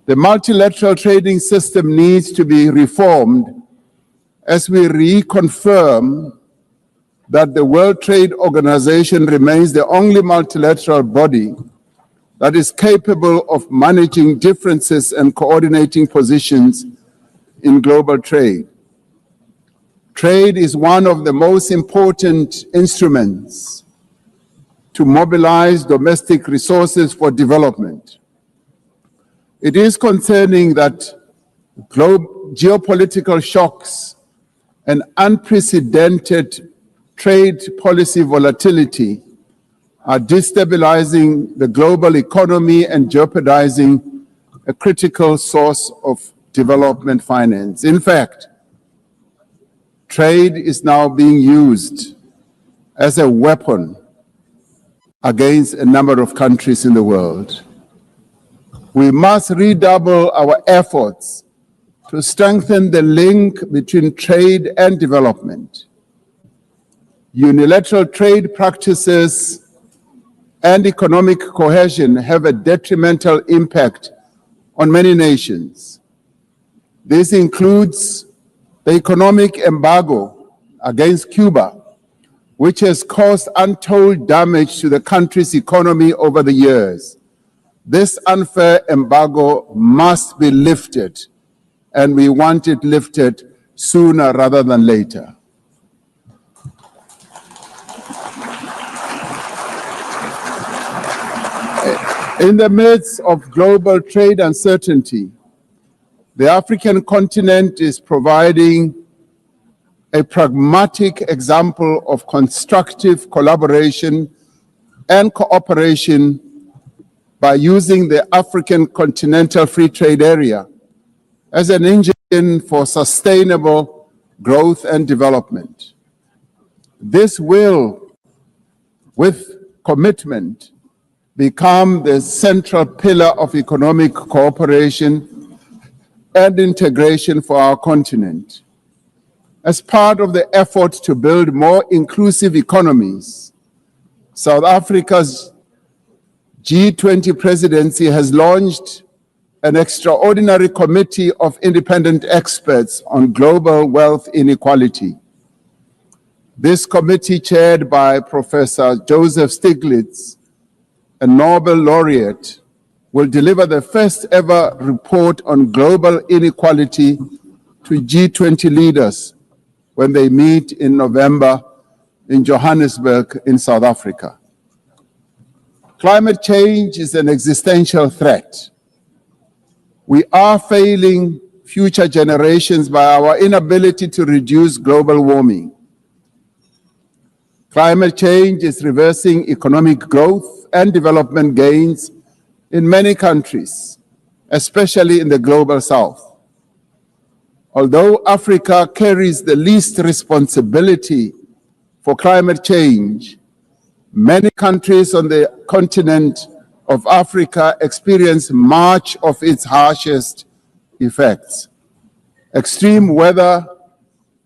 S22: The multilateral trading system needs to be reformed as we reconfirm that the World Trade Organization remains the only multilateral body that is capable of managing differences and coordinating positions in global trade. Trade is one of the most important instruments to mobilize domestic resources for development. It is concerning that geopolitical shocks and unprecedented trade policy volatility are destabilizing the global economy and jeopardizing a critical source of development finance. In fact, trade is now being used as a weapon against a number of countries in the world. We must redouble our efforts to strengthen the link between trade and development. Unilateral trade practices and economic cohesion have a detrimental impact on many nations. This includes the economic embargo against Cuba, which has caused untold damage to the country's economy over the years. This unfair embargo must be lifted, and we want it lifted sooner rather than later. In the midst of global trade uncertainty, the African continent is providing a pragmatic example of constructive collaboration and cooperation by using the African Continental Free Trade Area as an engine for sustainable growth and development. This will, with commitment, become the central pillar of economic cooperation and integration for our continent. As part of the effort to build more inclusive economies, South Africa's G20 presidency has launched an extraordinary committee of independent experts on global wealth inequality. This committee, chaired by Professor Joseph Stiglitz, a Nobel laureate, will deliver the first ever report on global inequality to G20 leaders when they meet in November in Johannesburg in South Africa. Climate change is an existential threat. We are failing future generations by our inability to reduce global warming. Climate change is reversing economic growth and development gains in many countries, especially in the global south. Although Africa carries the least responsibility for climate change, many countries on the continent of Africa experience much of its harshest effects. Extreme weather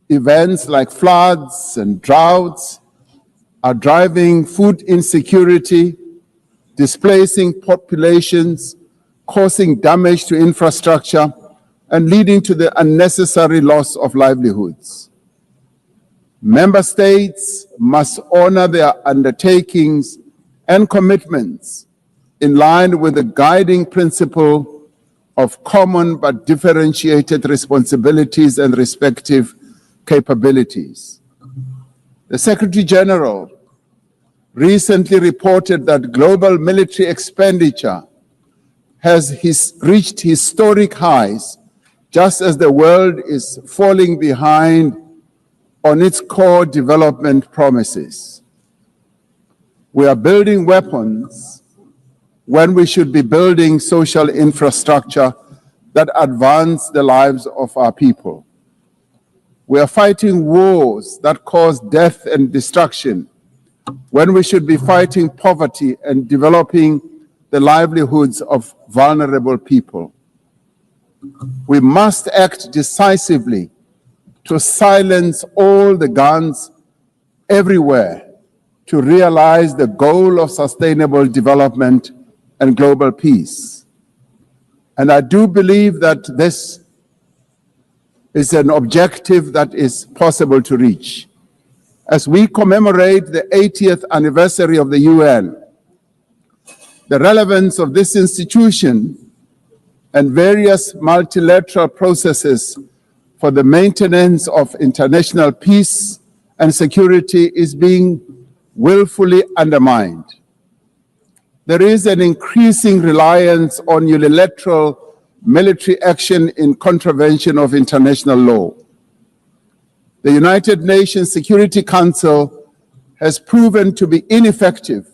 S22: events like floods and droughts are driving food insecurity, displacing populations, causing damage to infrastructure, and leading to the unnecessary loss of livelihoods. Member states must honor their undertakings and commitments in line with the guiding principle of common but differentiated responsibilities and respective capabilities. The Secretary General recently reported that global military expenditure has reached historic highs, just as the world is falling behind on its core development promises. We are building weapons when we should be building social infrastructure that advance the lives of our people. We are fighting wars that cause death and destruction when we should be fighting poverty and developing the livelihoods of vulnerable people. We must act decisively to silence all the guns everywhere to realize the goal of sustainable development and global peace. And I do believe that this is an objective that is possible to reach. As we commemorate the 80th anniversary of the UN, the relevance of this institution and various multilateral processes for the maintenance of international peace and security is being willfully undermined. There is an increasing reliance on unilateral military action in contravention of international law. The United Nations Security Council has proven to be ineffective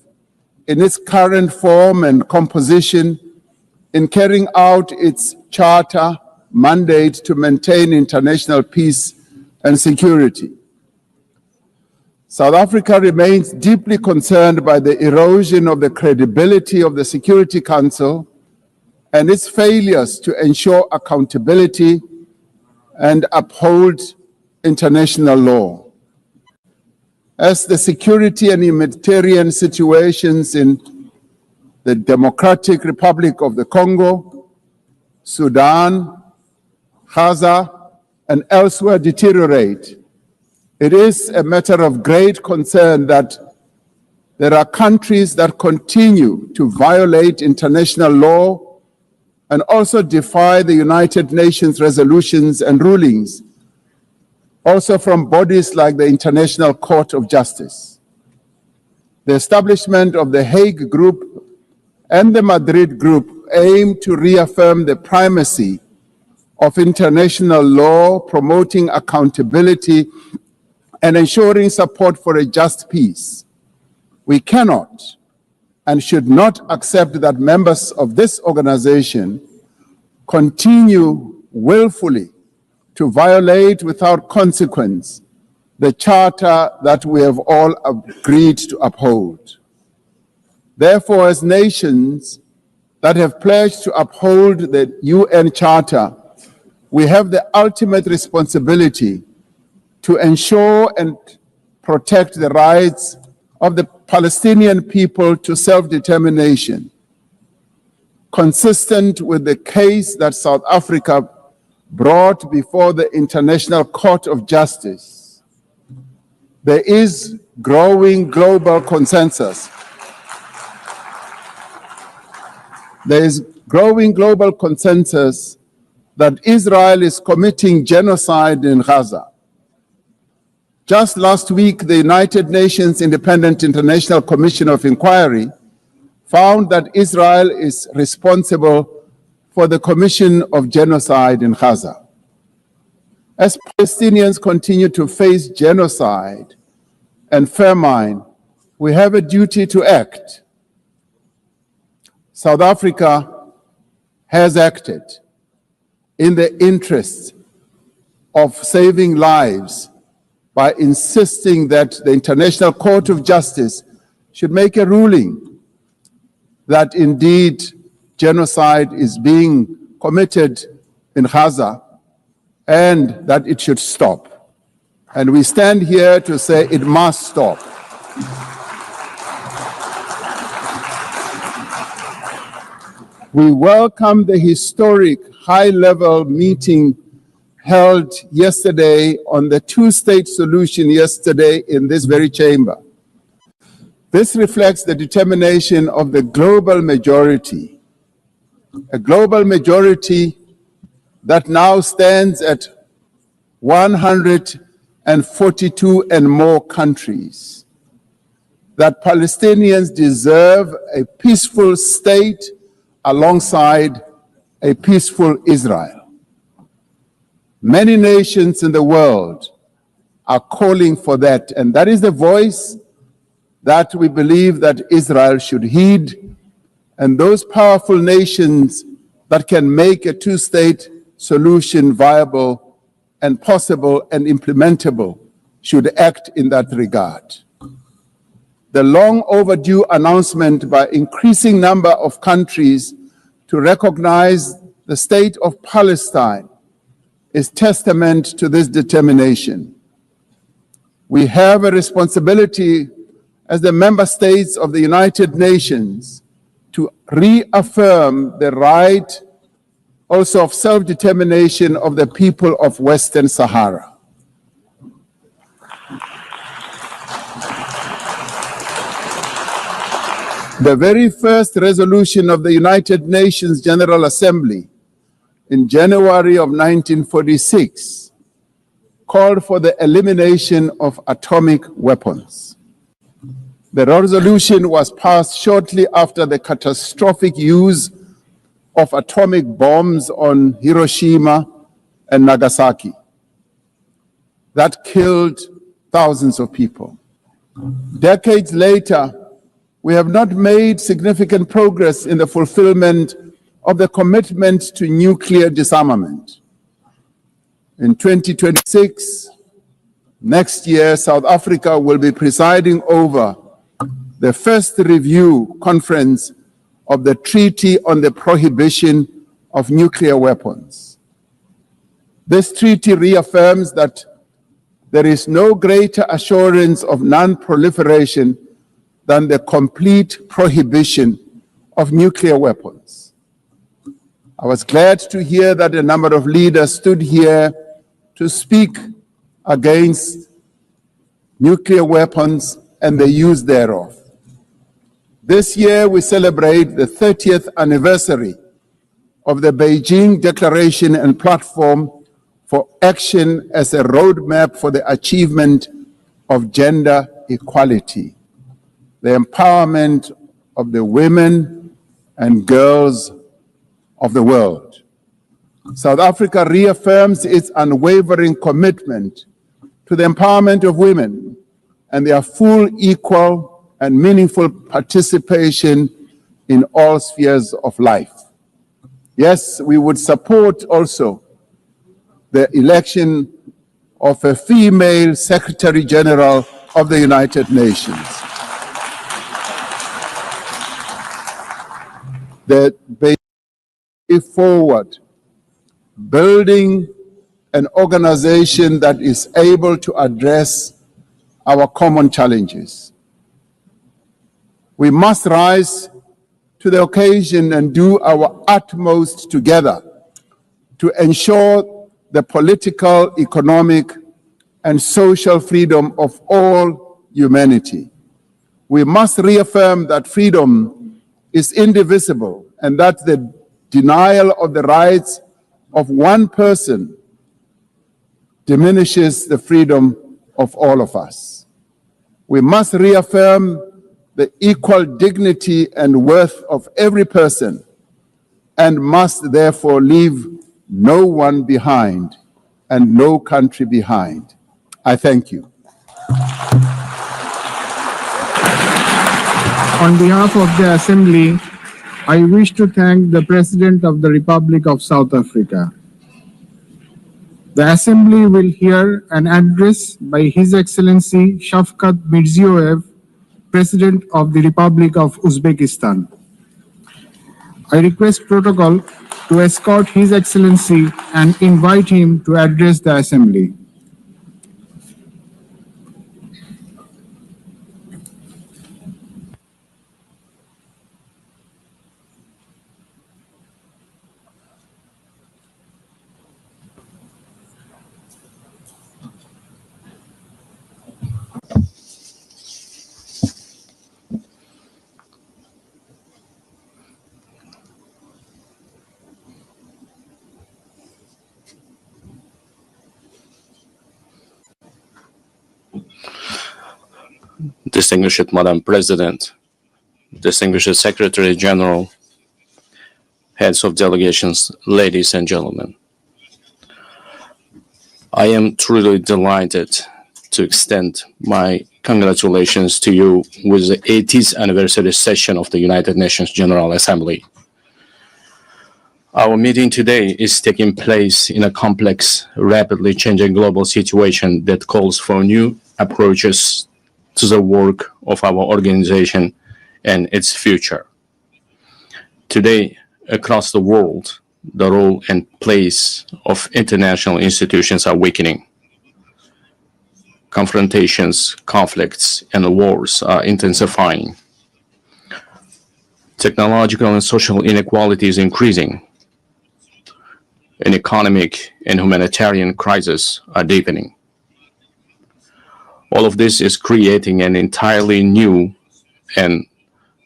S22: in its current form and composition in carrying out its charter mandate to maintain international peace and security. South Africa remains deeply concerned by the erosion of the credibility of the Security Council and its failures to ensure accountability and uphold international law. As the security and humanitarian situations in the Democratic Republic of the Congo, Sudan, Gaza, and elsewhere deteriorate, It is a matter of great concern that there are countries that continue to violate international law and also defy the United Nations resolutions and rulings, also from bodies like the International Court of Justice. The establishment of the Hague Group and the Madrid Group aim to reaffirm the primacy of international law, promoting accountability and ensuring support for a just peace. We cannot and should not accept that members of this organization continue willfully to violate without consequence the charter that we have all agreed to uphold. Therefore, as nations that have pledged to uphold the UN Charter, we have the ultimate responsibility to ensure and protect the rights of the Palestinian people to self-determination, consistent with the case that South Africa brought before the International Court of Justice. There is growing global consensus. There is growing global consensus that Israel is committing genocide in Gaza. Just last week, the United Nations Independent International Commission of Inquiry found that Israel is responsible for the commission of genocide in Gaza. As Palestinians continue to face genocide and famine, we have a duty to act. South Africa has acted in the interest of saving lives by insisting that the International Court of Justice should make a ruling that indeed genocide is being committed in Gaza and that it should stop. And we stand here to say it must stop. We welcome the historic high-level meeting held yesterday on the two-state solution yesterday in this very chamber. This reflects the determination of the global majority, a global majority that now stands at 142 and more countries, that Palestinians deserve a peaceful state alongside a peaceful Israel. Many nations in the world are calling for that, and that is the voice that we believe that Israel should heed, and those powerful nations that can make a two-state solution viable and possible and implementable should act in that regard. The long overdue announcement by increasing number of countries to recognize the state of Palestine is testament to this determination. We have a responsibility as the member states of the United Nations to reaffirm the right also of self-determination of the people of Western Sahara. The very first resolution of the United Nations General Assembly in January of 1946 called for the elimination of atomic weapons. The resolution was passed shortly after the catastrophic use of atomic bombs on Hiroshima and Nagasaki that killed thousands of people. Decades later, we have not made significant progress in the fulfillment of the commitment to nuclear disarmament. In 2026, next year, South Africa will be presiding over the first review conference of the Treaty on the Prohibition of Nuclear Weapons. This treaty reaffirms that there is no greater assurance of non-proliferation than the complete prohibition of nuclear weapons. I was glad to hear that a number of leaders stood here to speak against nuclear weapons, and the use thereof. This year, we celebrate the 30th anniversary of the Beijing Declaration and Platform for Action as a roadmap for the achievement of gender equality, the empowerment of the women and girls of the world. South Africa reaffirms its unwavering commitment to the empowerment of women and their full, equal, and meaningful participation in all spheres of life. Yes, we would support also the election of a female Secretary General of the United Nations. The way forward, building an organization that is able to address our common challenges. We must rise to the occasion and do our utmost together to ensure the political, economic, and social freedom of all humanity. We must reaffirm that freedom is indivisible and that the denial of the rights of one person diminishes the freedom of all of us. We must reaffirm the equal dignity and worth of every person and must therefore leave no one behind and no country behind. I thank you.
S4: On behalf of the Assembly, I wish to thank the President of the Republic of South Africa. The Assembly will hear an address by His Excellency Shavkat Mirziyoyev, President of the Republic of Uzbekistan. I request protocol to escort His Excellency and invite him to address the Assembly.
S2: Distinguished Madam President, distinguished Secretary General, heads of delegations, ladies and gentlemen. I am truly delighted to extend my congratulations to you with the 80th anniversary session of the United Nations General Assembly. Our meeting today is taking place in a complex, rapidly changing global situation that calls for new approaches to the work of our organization and its future. Today, across the world, the role and place of international institutions are weakening. Confrontations, conflicts, and wars are intensifying. Technological and social inequality is increasing. An economic and humanitarian crisis are deepening. All of this is creating an entirely new and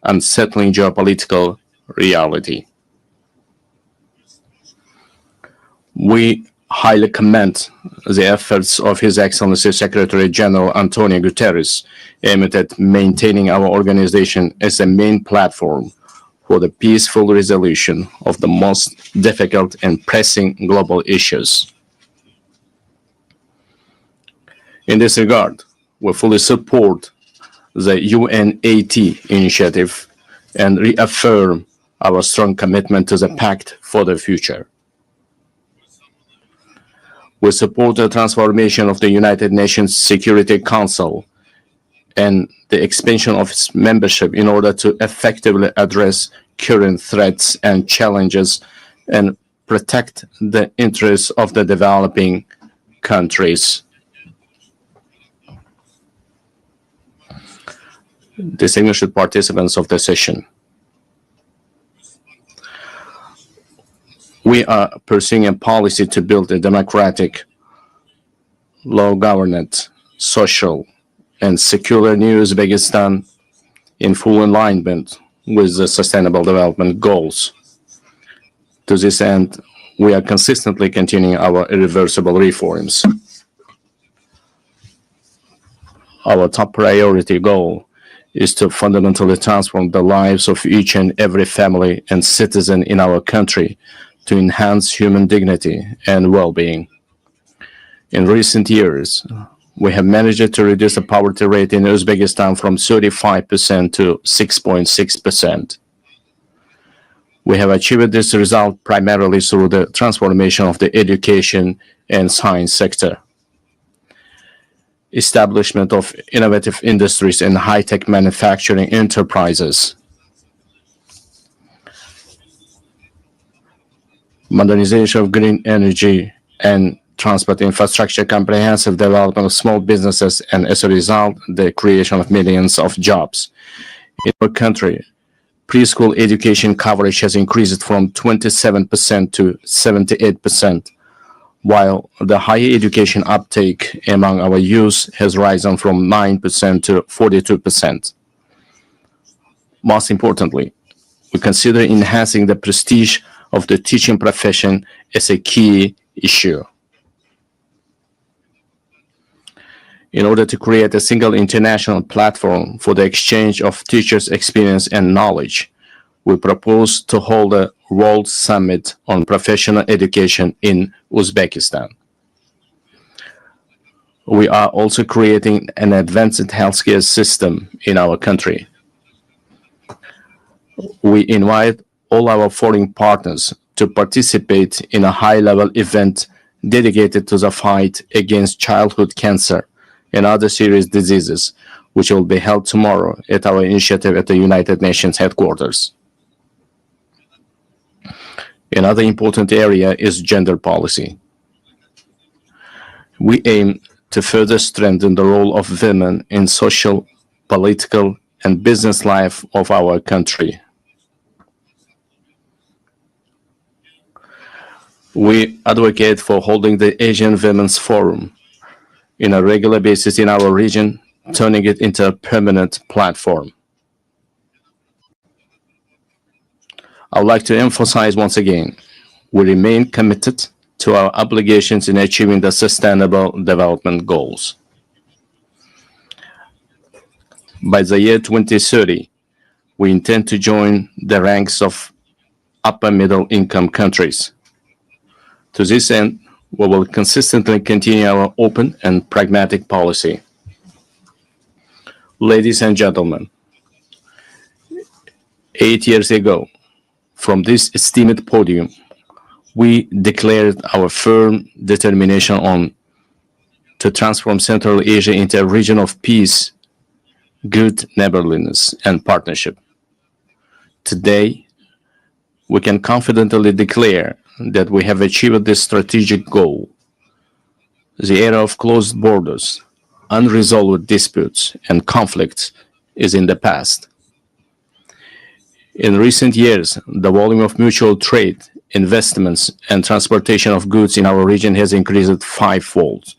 S2: unsettling geopolitical reality. We highly commend the efforts of His Excellency Secretary General Antonio Guterres aimed at maintaining our organization as a main platform for the peaceful resolution of the most difficult and pressing global issues. In this regard, we fully support the UNAT initiative and reaffirm our strong commitment to the Pact for the Future. We support the transformation of the United Nations Security Council and the expansion of its membership in order to effectively address current threats and challenges and protect the interests of the developing countries. Distinguished participants of the session, we are pursuing a policy to build a democratic, law-governed, social, and secular new Uzbekistan in full alignment with the Sustainable Development Goals. To this end, we are consistently continuing our irreversible reforms. Our top priority goal is to fundamentally transform the lives of each and every family and citizen in our country to enhance human dignity and well-being. In recent years, we have managed to reduce the poverty rate in Uzbekistan from 35% to 6.6%. We have achieved this result primarily through the transformation of the education and science sector, establishment of innovative industries and high-tech manufacturing enterprises, modernization of green energy and transport infrastructure, comprehensive development of small businesses, and as a result, the creation of millions of jobs. In our country, preschool education coverage has increased from 27% to 78%, while the higher education uptake among our youth has risen from 9% to 42%. Most importantly, we consider enhancing the prestige of the teaching profession as a key issue. In order to create a single international platform for the exchange of teachers' experience and knowledge, we propose to hold a World Summit on Professional Education in Uzbekistan. We are also creating an advanced healthcare system in our country. We invite all our foreign partners to participate in a high-level event dedicated to the fight against childhood cancer and other serious diseases, which will be held tomorrow at our initiative at the United Nations headquarters. Another important area is gender policy. We aim to further strengthen the role of women in social, political, and business life of our country. We advocate for holding the Asian Women's Forum on a regular basis in our region, turning it into a permanent platform. I would like to emphasize once again, we remain committed to our obligations in achieving the Sustainable Development Goals. By the year 2030, we intend to join the ranks of upper middle income countries. To this end, we will consistently continue our open and pragmatic policy. Ladies and gentlemen, 8 years ago, from this esteemed podium, we declared our firm determination to transform Central Asia into a region of peace, good neighborliness, and partnership. Today, we can confidently declare that we have achieved this strategic goal. The era of closed borders, unresolved disputes, and conflicts is in the past. In recent years, the volume of mutual trade, investments, and transportation of goods in our region has increased fivefold.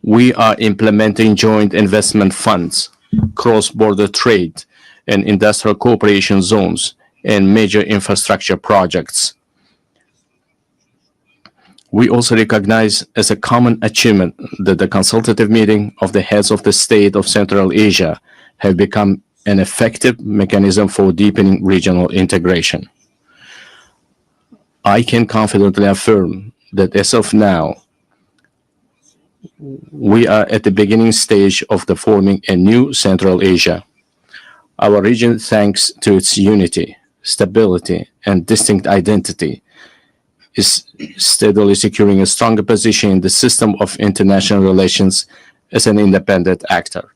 S2: We are implementing joint investment funds, cross-border trade, and industrial cooperation zones, and major infrastructure projects. We also recognize as a common achievement that the consultative meeting of the heads of the state of Central Asia have become an effective mechanism for deepening regional integration. I can confidently affirm that as of now, we are at the beginning stage of the forming a new Central Asia. Our region, thanks to its unity, stability, and distinct identity, is steadily securing a stronger position in the system of international relations as an independent actor.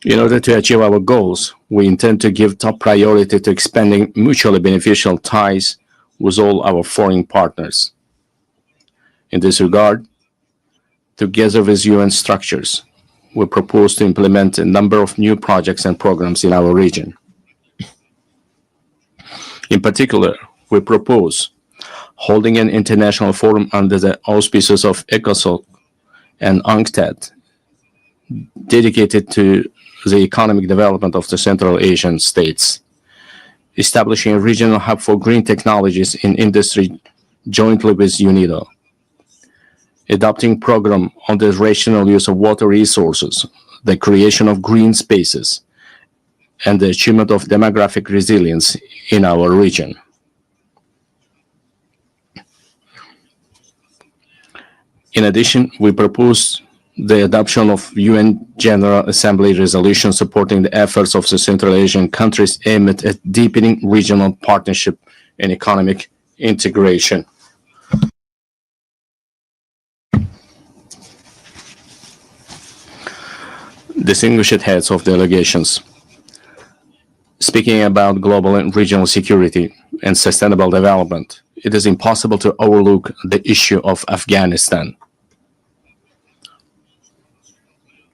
S2: In order to achieve our goals, we intend to give top priority to expanding mutually beneficial ties with all our foreign partners. In this regard, together with UN structures, we propose to implement a number of new projects and programs in our region. In particular, we propose holding an international forum under the auspices of ECOSOC and UNCTAD, dedicated to the economic development of the Central Asian states, establishing a regional hub for green technologies in industry jointly with UNIDO, adopting program on the rational use of water resources, the creation of green spaces, and the achievement of demographic resilience in our region. In addition, we propose the adoption of UN General Assembly resolution supporting the efforts of the Central Asian countries aimed at deepening regional partnership and economic integration. Distinguished heads of delegations, speaking about global and regional security and sustainable development, it is impossible to overlook the issue of Afghanistan.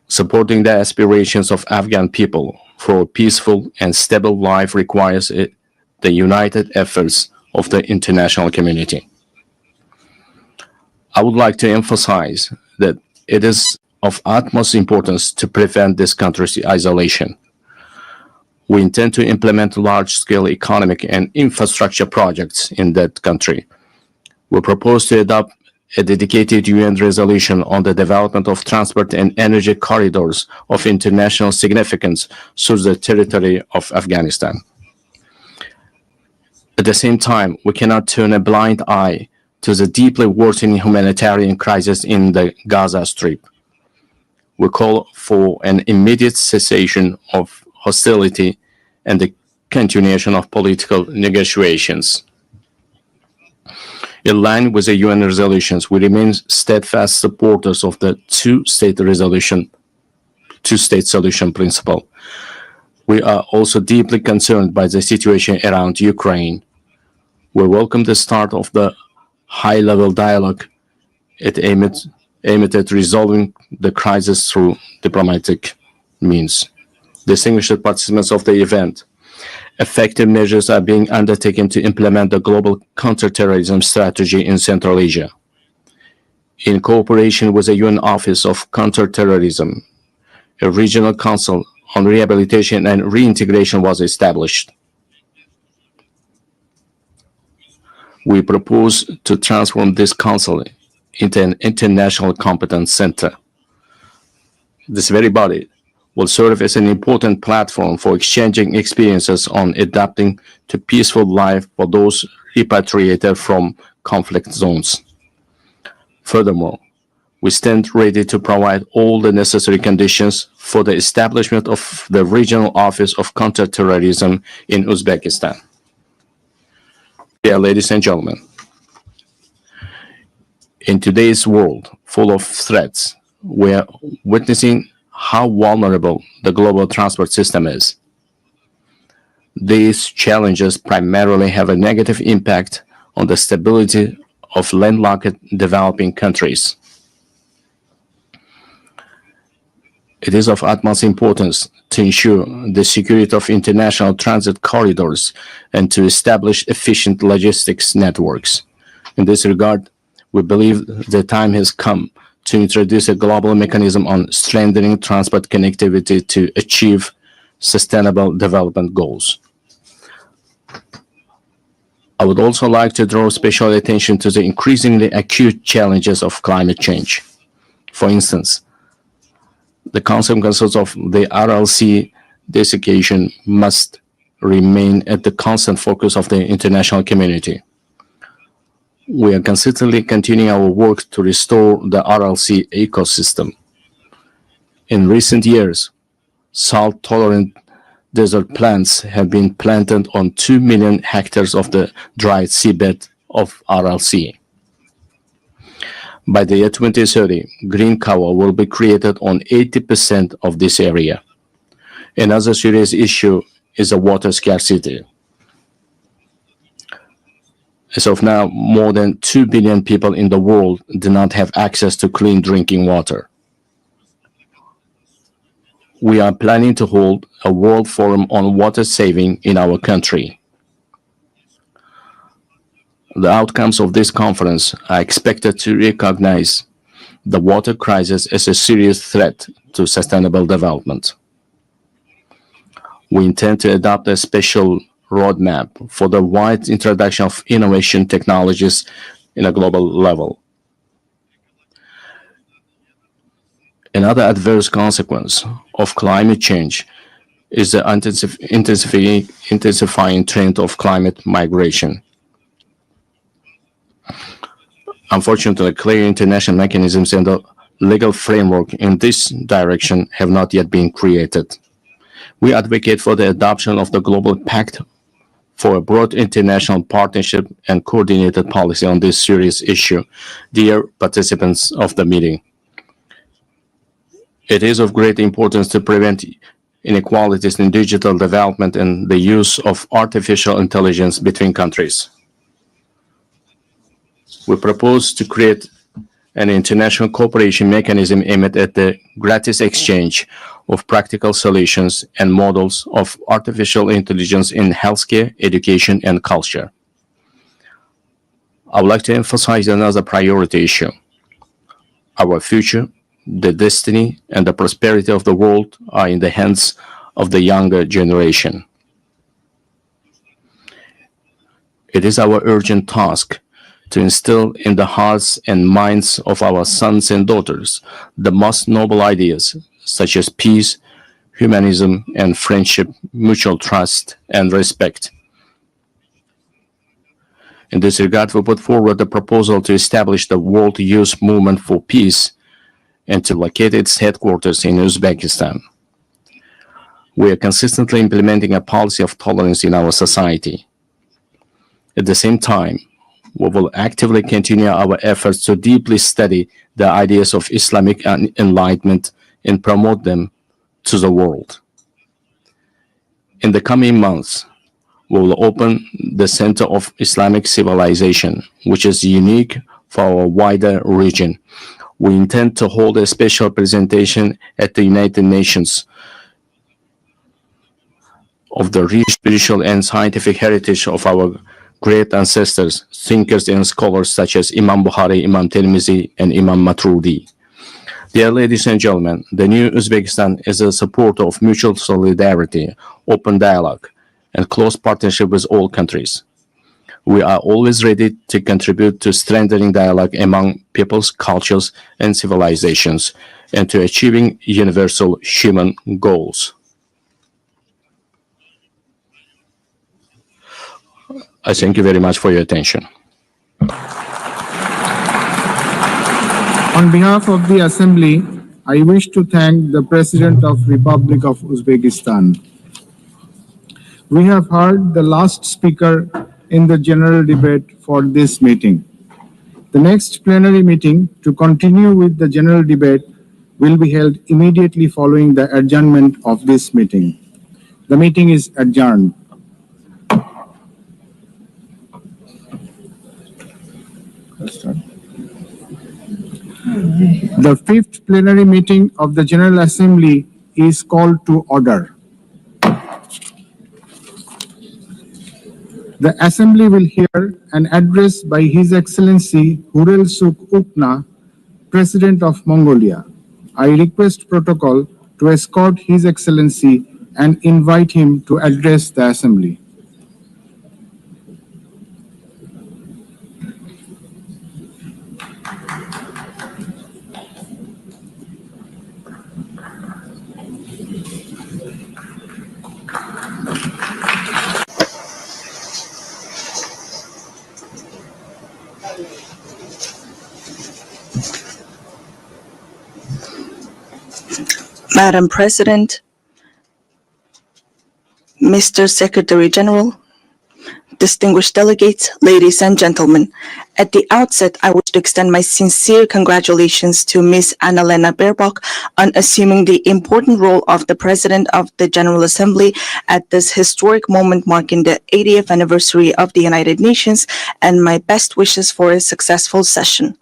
S2: Supporting the aspirations of Afghan people for a peaceful and stable life requires the united efforts of the international community. I would like to emphasize that it is of utmost importance to prevent this country's isolation. We intend to implement large-scale economic and infrastructure projects in that country. We propose to adopt a dedicated UN resolution on the development of transport and energy corridors of international significance through the territory of Afghanistan. At the same time, we cannot turn a blind eye to the deeply worsening humanitarian crisis in the Gaza Strip. We call for an immediate cessation of hostility and the continuation of political negotiations. In line with the UN resolutions, we remain steadfast supporters of the two-state solution principle. We are also deeply concerned by the situation around Ukraine. We welcome the start of the high-level dialogue aimed at resolving the crisis through diplomatic means. Distinguished participants of the event, effective measures are being undertaken to implement the global counterterrorism strategy in Central Asia. In cooperation with the UN Office of Counterterrorism, a regional council on rehabilitation and reintegration was established. We propose to transform this council into an international competence center. This very body will serve as an important platform for exchanging experiences on adapting to peaceful life for those repatriated from conflict zones. Furthermore, we stand ready to provide all the necessary conditions for the establishment of the Regional Office of Counterterrorism in Uzbekistan. Dear ladies and gentlemen, in today's world full of threats, we are witnessing how vulnerable the global transport system is. These challenges primarily have a negative impact on the stability of landlocked developing countries. It is of utmost importance to ensure the security of international transit corridors and to establish efficient logistics networks. In this regard, we believe the time has come to introduce a global mechanism on strengthening transport connectivity to achieve sustainable development goals. I would also like to draw special attention to the increasingly acute challenges of climate change. For instance, the consequences of the RLC desiccation must remain at the constant focus of the international community. We are consistently continuing our work to restore the RLC ecosystem. In recent years, salt-tolerant desert plants have been planted on 2 million hectares of the dried seabed of RLC. By the year 2030, green cover will be created on 80% of this area. Another serious issue is the water scarcity. As of now, more than 2 billion people in the world do not have access to clean drinking water. We are planning to hold a World Forum on Water Saving in our country. The outcomes of this conference are expected to recognize the water crisis is a serious threat to sustainable development. We intend to adopt a special roadmap for the wide introduction of innovation technologies in a global level. Another adverse consequence of climate change is the intensifying trend of climate migration. Unfortunately, clear international mechanisms and the legal framework in this direction have not yet been created. We advocate for the adoption of the Global Pact for a broad international partnership and coordinated policy on this serious issue. Dear participants of the meeting, it is of great importance to prevent inequalities in digital development and the use of artificial intelligence between countries. We propose to create an international cooperation mechanism aimed at the gratis exchange of practical solutions and models of artificial intelligence in healthcare, education, and culture. I would like to emphasize another priority issue. Our future, the destiny, and the prosperity of the world are in the hands of the younger generation. It is our urgent task to instill in the hearts and minds of our sons and daughters the most noble ideas, such as peace, humanism, and friendship, mutual trust, and respect. In this regard, we put forward the proposal to establish the World Youth Movement for Peace and to locate its headquarters in Uzbekistan. We are consistently implementing a policy of tolerance in our society. At the same time, we will actively continue our efforts to deeply study the ideas of Islamic enlightenment and promote them to the world. In the coming months, we will open the Center of Islamic Civilization, which is unique for our wider region. We intend to hold a special presentation at the United Nations of the rich spiritual and scientific heritage of our great ancestors, thinkers and scholars such as Imam Bukhari, Imam Tirmizi, and Imam Maturidi. Dear ladies and gentlemen, the new Uzbekistan is a supporter of mutual solidarity, open dialogue, and close partnership with all countries. We are always ready to contribute to strengthening dialogue among peoples, cultures, and civilizations, and to achieving universal human goals. I thank you very much for your attention.
S4: On behalf of the Assembly, I wish to thank the President of Republic of Uzbekistan. We have heard the last speaker in the general debate for this meeting. The next plenary meeting to continue with the general debate will be held immediately following the adjournment of this meeting. The meeting is adjourned. The fifth plenary meeting of the General Assembly is called to order. The Assembly will hear an address by His Excellency Hurel Suk Ukna, President of Mongolia. I request protocol to escort His Excellency and invite him to address the Assembly.
S1: Madam President, Mr. Secretary General, distinguished delegates, ladies and gentlemen. At the outset, I wish to extend my sincere congratulations to Ms. Annalena Baerbock on assuming the important role of the President of the General Assembly at this historic moment marking the 80th anniversary of the United Nations, and my best wishes for a successful session.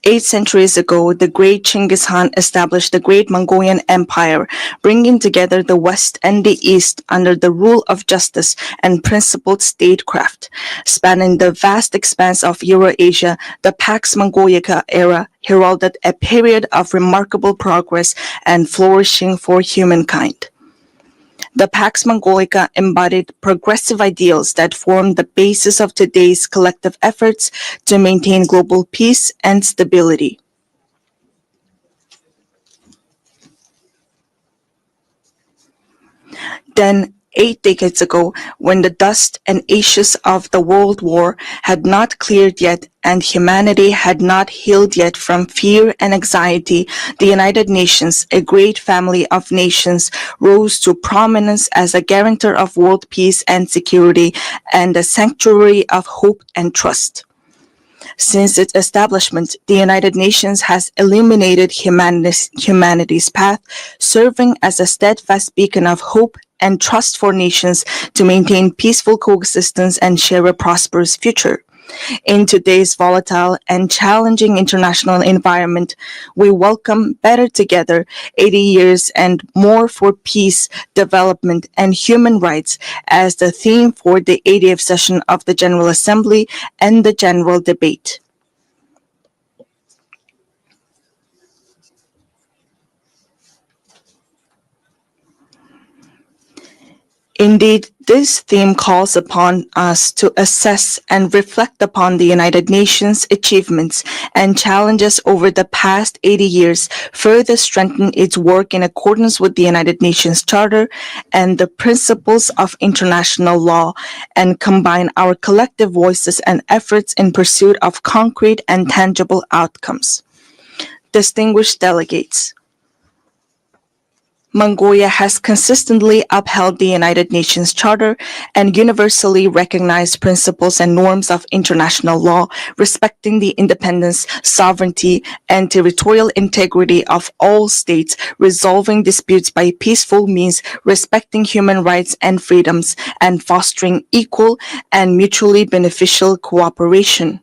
S1: 8 centuries ago, the great Genghis Khan established the Great Mongolian Empire, bringing together the West and the East under the rule of justice and principled statecraft. Spanning the vast expanse of Eurasia, the Pax Mongolica era heralded a period of remarkable progress and flourishing for humankind. The Pax Mongolica embodied progressive ideals that form the basis of today's collective efforts to maintain global peace and stability. Then, 8 decades ago, when the dust and ashes of the World War had not cleared yet and humanity had not healed yet from fear and anxiety, the United Nations, a great family of nations, rose to prominence as a guarantor of world peace and security and a sanctuary of hope and trust. Since its establishment, the United Nations has illuminated humanity's path, serving as a steadfast beacon of hope and trust for nations to maintain peaceful coexistence and share a prosperous future. In today's volatile and challenging international environment, we welcome Better Together, 80 years and more for peace, development, and human rights as the theme for the 80th session of the General Assembly and the general debate. Indeed, this theme calls upon us to assess and reflect upon the United Nations' achievements and challenges over the past 80 years, further strengthen its work in accordance with the United Nations Charter and the principles of international law, and combine our collective voices and efforts in pursuit of concrete and tangible outcomes. Distinguished delegates, Mongolia has consistently upheld the United Nations Charter and universally recognized principles and norms of international law, respecting the independence, sovereignty, and territorial integrity of all states, resolving disputes by peaceful means, respecting human rights and freedoms, and fostering equal and mutually beneficial cooperation.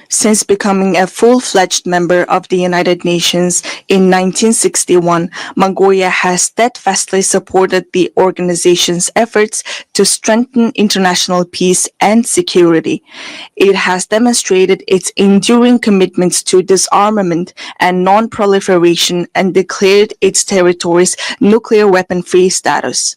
S1: Since becoming a full-fledged member of the United Nations in 1961, Mongolia has steadfastly supported the organization's efforts to strengthen international peace and security. It has demonstrated its enduring commitments to disarmament and non-proliferation and declared its territories nuclear weapon-free status.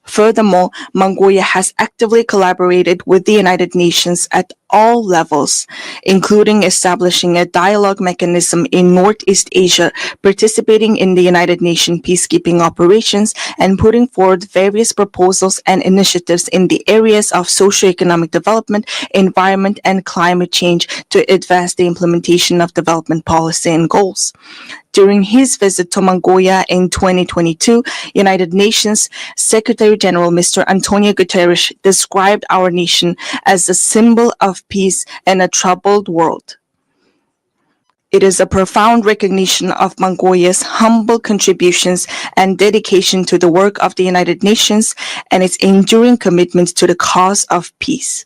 S1: Furthermore, Mongolia has actively collaborated with the United Nations at all levels, including establishing a dialogue mechanism in Northeast Asia, participating in the United Nations peacekeeping operations, and putting forward various proposals and initiatives in the areas of socioeconomic development, environment, and climate change to advance the implementation of development policy and goals. During his visit to Mongolia in 2022, United Nations Secretary General Mr. Antonio Guterres described our nation as a symbol of peace in a troubled world. It is a profound recognition of Mongolia's humble contributions and dedication to the work of the United Nations and its enduring commitment to the cause of peace.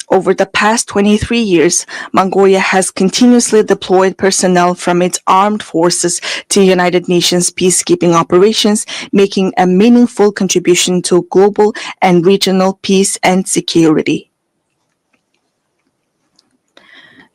S1: Over the past 23 years, Mongolia has continuously deployed personnel from its armed forces to United Nations peacekeeping operations, making a meaningful contribution to global and regional peace and security.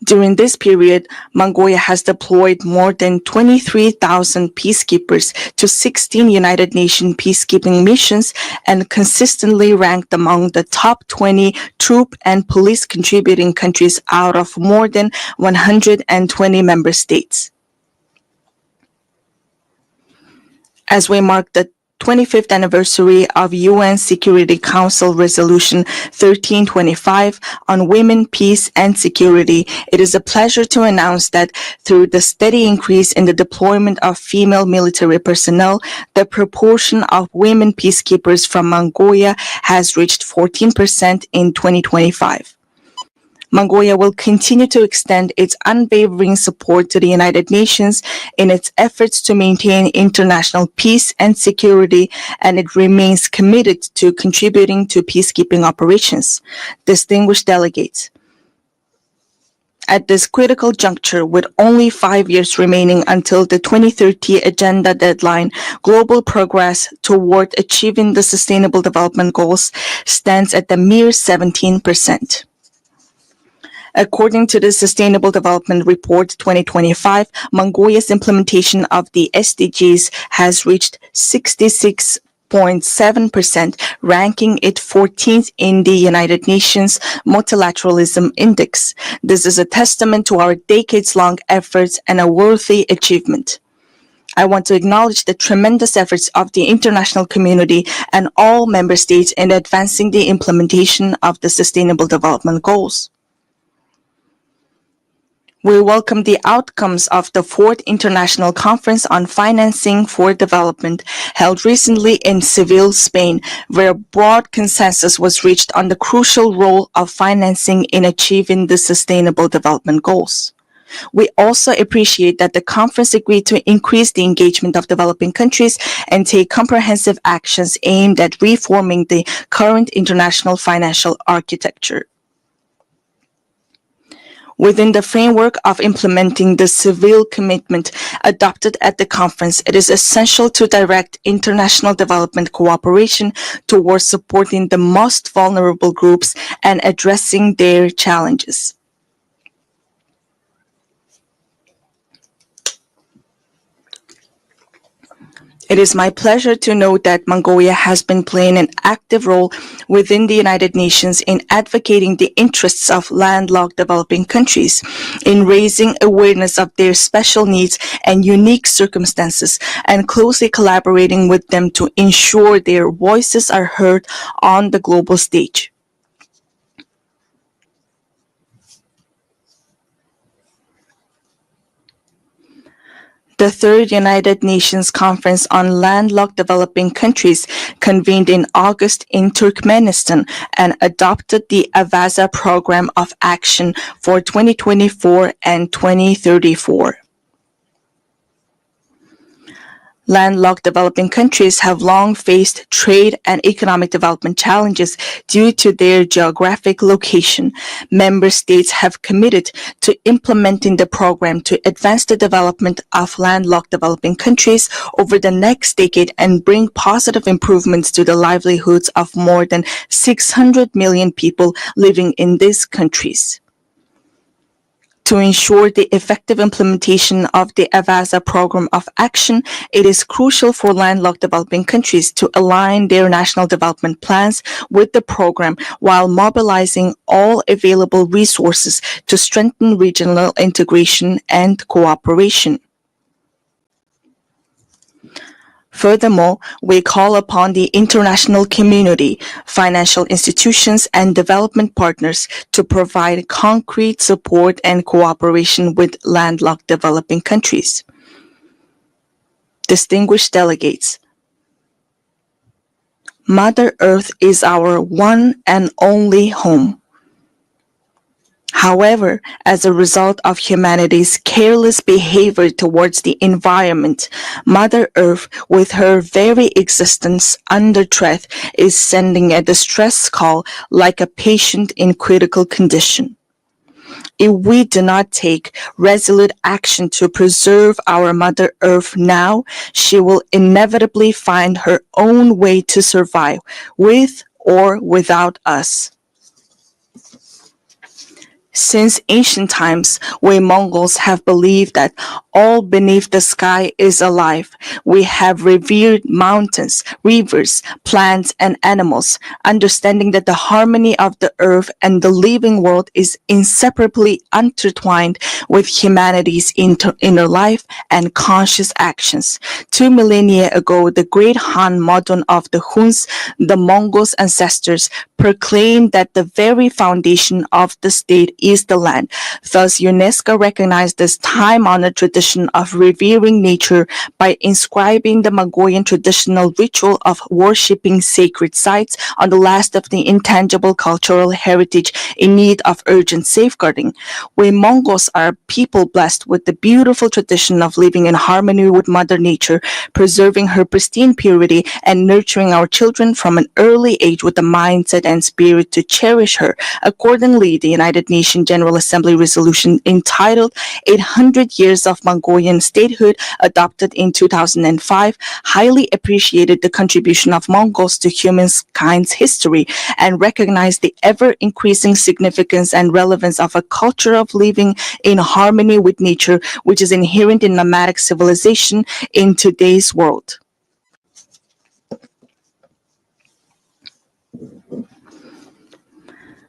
S1: During this period, Mongolia has deployed more than 23,000 peacekeepers to 16 United Nations peacekeeping missions and consistently ranked among the top 20 troop and police contributing countries out of more than 120 member states. As we mark the 25th anniversary of UN Security Council Resolution 1325 on women, peace, and security, it is a pleasure to announce that through the steady increase in the deployment of female military personnel, the proportion of women peacekeepers from Mongolia has reached 14% in 2025. Mongolia will continue to extend its unwavering support to the United Nations in its efforts to maintain international peace and security, and it remains committed to contributing to peacekeeping operations. Distinguished delegates, at this critical juncture, with only 5 years remaining until the 2030 agenda deadline, global progress toward achieving the Sustainable Development Goals stands at a mere 17%. According to the Sustainable Development Report 2025, Mongolia's implementation of the SDGs has reached 66.7%, ranking it 14th in the United Nations Multilateralism Index. This is a testament to our decades-long efforts and a worthy achievement. I want to acknowledge the tremendous efforts of the international community and all member states in advancing the implementation of the Sustainable Development Goals. We welcome the outcomes of the 4th International Conference on Financing for Development, held recently in Seville, Spain, where broad consensus was reached on the crucial role of financing in achieving the Sustainable Development Goals. We also appreciate that the conference agreed to increase the engagement of developing countries and take comprehensive actions aimed at reforming the current international financial architecture. Within the framework of implementing the Seville commitment adopted at the conference, it is essential to direct international development cooperation towards supporting the most vulnerable groups and addressing their challenges. It is my pleasure to note that Mongolia has been playing an active role within the United Nations in advocating the interests of landlocked developing countries, in raising awareness of their special needs and unique circumstances, and closely collaborating with them to ensure their voices are heard on the global stage. The 3rd United Nations Conference on Landlocked Developing Countries convened in August in Turkmenistan and adopted the Avaza Program of Action for 2024 and 2034. Landlocked developing countries have long faced trade and economic development challenges due to their geographic location. Member states have committed to implementing the program to advance the development of landlocked developing countries over the next decade and bring positive improvements to the livelihoods of more than 600 million people living in these countries. To ensure the effective implementation of the Avaza Program of Action, it is crucial for landlocked developing countries to align their national development plans with the program while mobilizing all available resources to strengthen regional integration and cooperation. Furthermore, we call upon the international community, financial institutions, and development partners to provide concrete support and cooperation with landlocked developing countries. Distinguished delegates, Mother Earth is our one and only home. However, as a result of humanity's careless behavior towards the environment, Mother Earth, with her very existence under threat, is sending a distress call like a patient in critical condition. If we do not take resolute action to preserve our Mother Earth now, she will inevitably find her own way to survive, with or without us. Since ancient times, we Mongols have believed that all beneath the sky is alive. We have revered mountains, rivers, plants, and animals, understanding that the harmony of the earth and the living world is inseparably intertwined with humanity's inner life and conscious actions. 2 millennia ago, the great Han Modon of the Huns, the Mongols' ancestors, proclaimed that the very foundation of the state is the land. Thus, UNESCO recognized this time-honored tradition of revering nature by inscribing the Mongolian traditional ritual of worshipping sacred sites on the last of the intangible cultural heritage in need of urgent safeguarding. We Mongols are a people blessed with the beautiful tradition of living in harmony with Mother Nature, preserving her pristine purity, and nurturing our children from an early age with the mindset and spirit to cherish her. Accordingly, the United Nations General Assembly resolution entitled 800 Years of Mongolian Statehood, adopted in 2005, highly appreciated the contribution of Mongols to humankind's history and recognized the ever-increasing significance and relevance of a culture of living in harmony with nature, which is inherent in nomadic civilization in today's world.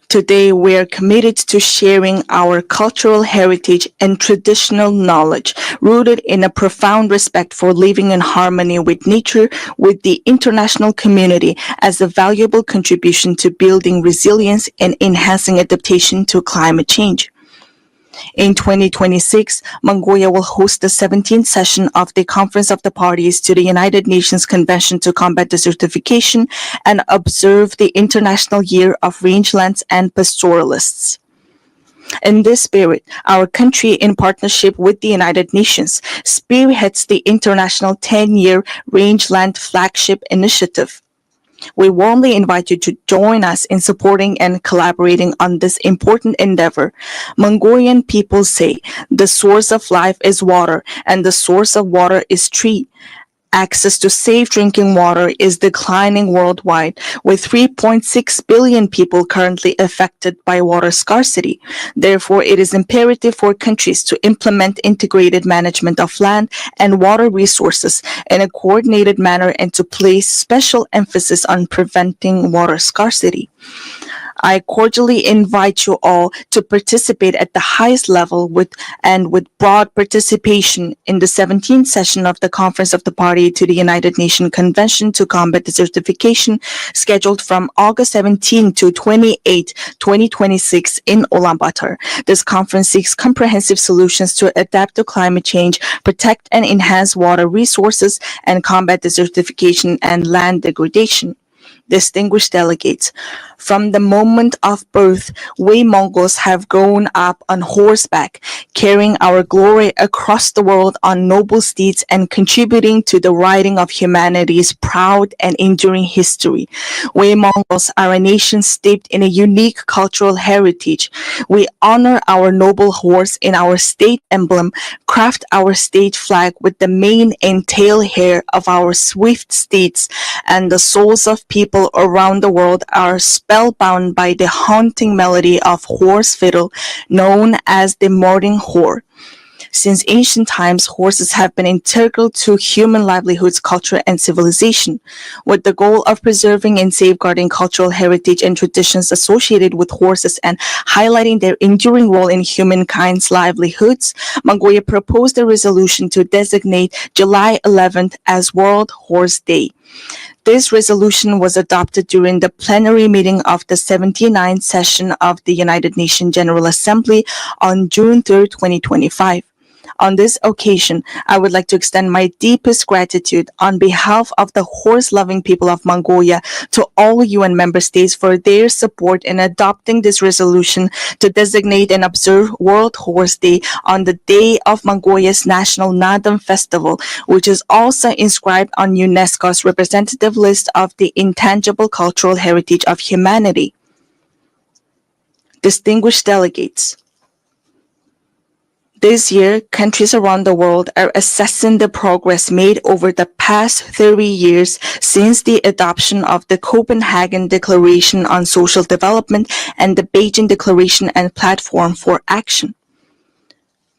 S1: Today, we are committed to sharing our cultural heritage and traditional knowledge, rooted in a profound respect for living in harmony with nature, with the international community as a valuable contribution to building resilience and enhancing adaptation to climate change. In 2026, Mongolia will host the 17th session of the Conference of the Parties to the United Nations Convention to Combat Desertification and observe the International Year of Rangelands and Pastoralists. In this spirit, our country, in partnership with the United Nations, spearheads the International 10-Year Rangeland Flagship Initiative. We warmly invite you to join us in supporting and collaborating on this important endeavor. Mongolian people say, the source of life is water, and the source of water is tree. Access to safe drinking water is declining worldwide, with 3.6 billion people currently affected by water scarcity. Therefore, it is imperative for countries to implement integrated management of land and water resources in a coordinated manner and to place special emphasis on preventing water scarcity. I cordially invite you all to participate at the highest level with broad participation in the 17th session of the Conference of the Party to the United Nations Convention to Combat Desertification, scheduled from August 17 to 28, 2026 in Ulaanbaatar. This conference seeks comprehensive solutions to adapt to climate change, protect and enhance water resources, and combat desertification and land degradation. Distinguished delegates, from the moment of birth, we Mongols have grown up on horseback, carrying our glory across the world on noble steeds and contributing to the writing of humanity's proud and enduring history. We Mongols are a nation steeped in a unique cultural heritage. We honor our noble horse in our state emblem, craft our state flag with the mane and tail hair of our swift steeds, and the souls of people around the world are spellbound by the haunting melody of horse fiddle known as the morning whore. Since ancient times, horses have been integral to human livelihoods, culture, and civilization. With the goal of preserving and safeguarding cultural heritage and traditions associated with horses and highlighting their enduring role in humankind's livelihoods, Mongolia proposed a resolution to designate July 11th as World Horse Day. This resolution was adopted during the plenary meeting of the 79th session of the United Nations General Assembly on June 3, 2025. On this occasion, I would like to extend my deepest gratitude on behalf of the horse-loving people of Mongolia to all UN member states for their support in adopting this resolution to designate and observe World Horse Day on the day of Mongolia's National Nadam Festival, which is also inscribed on UNESCO's representative list of the intangible cultural heritage of humanity. Distinguished delegates, this year, countries around the world are assessing the progress made over the past 30 years since the adoption of the Copenhagen Declaration on Social Development and the Beijing Declaration and Platform for Action.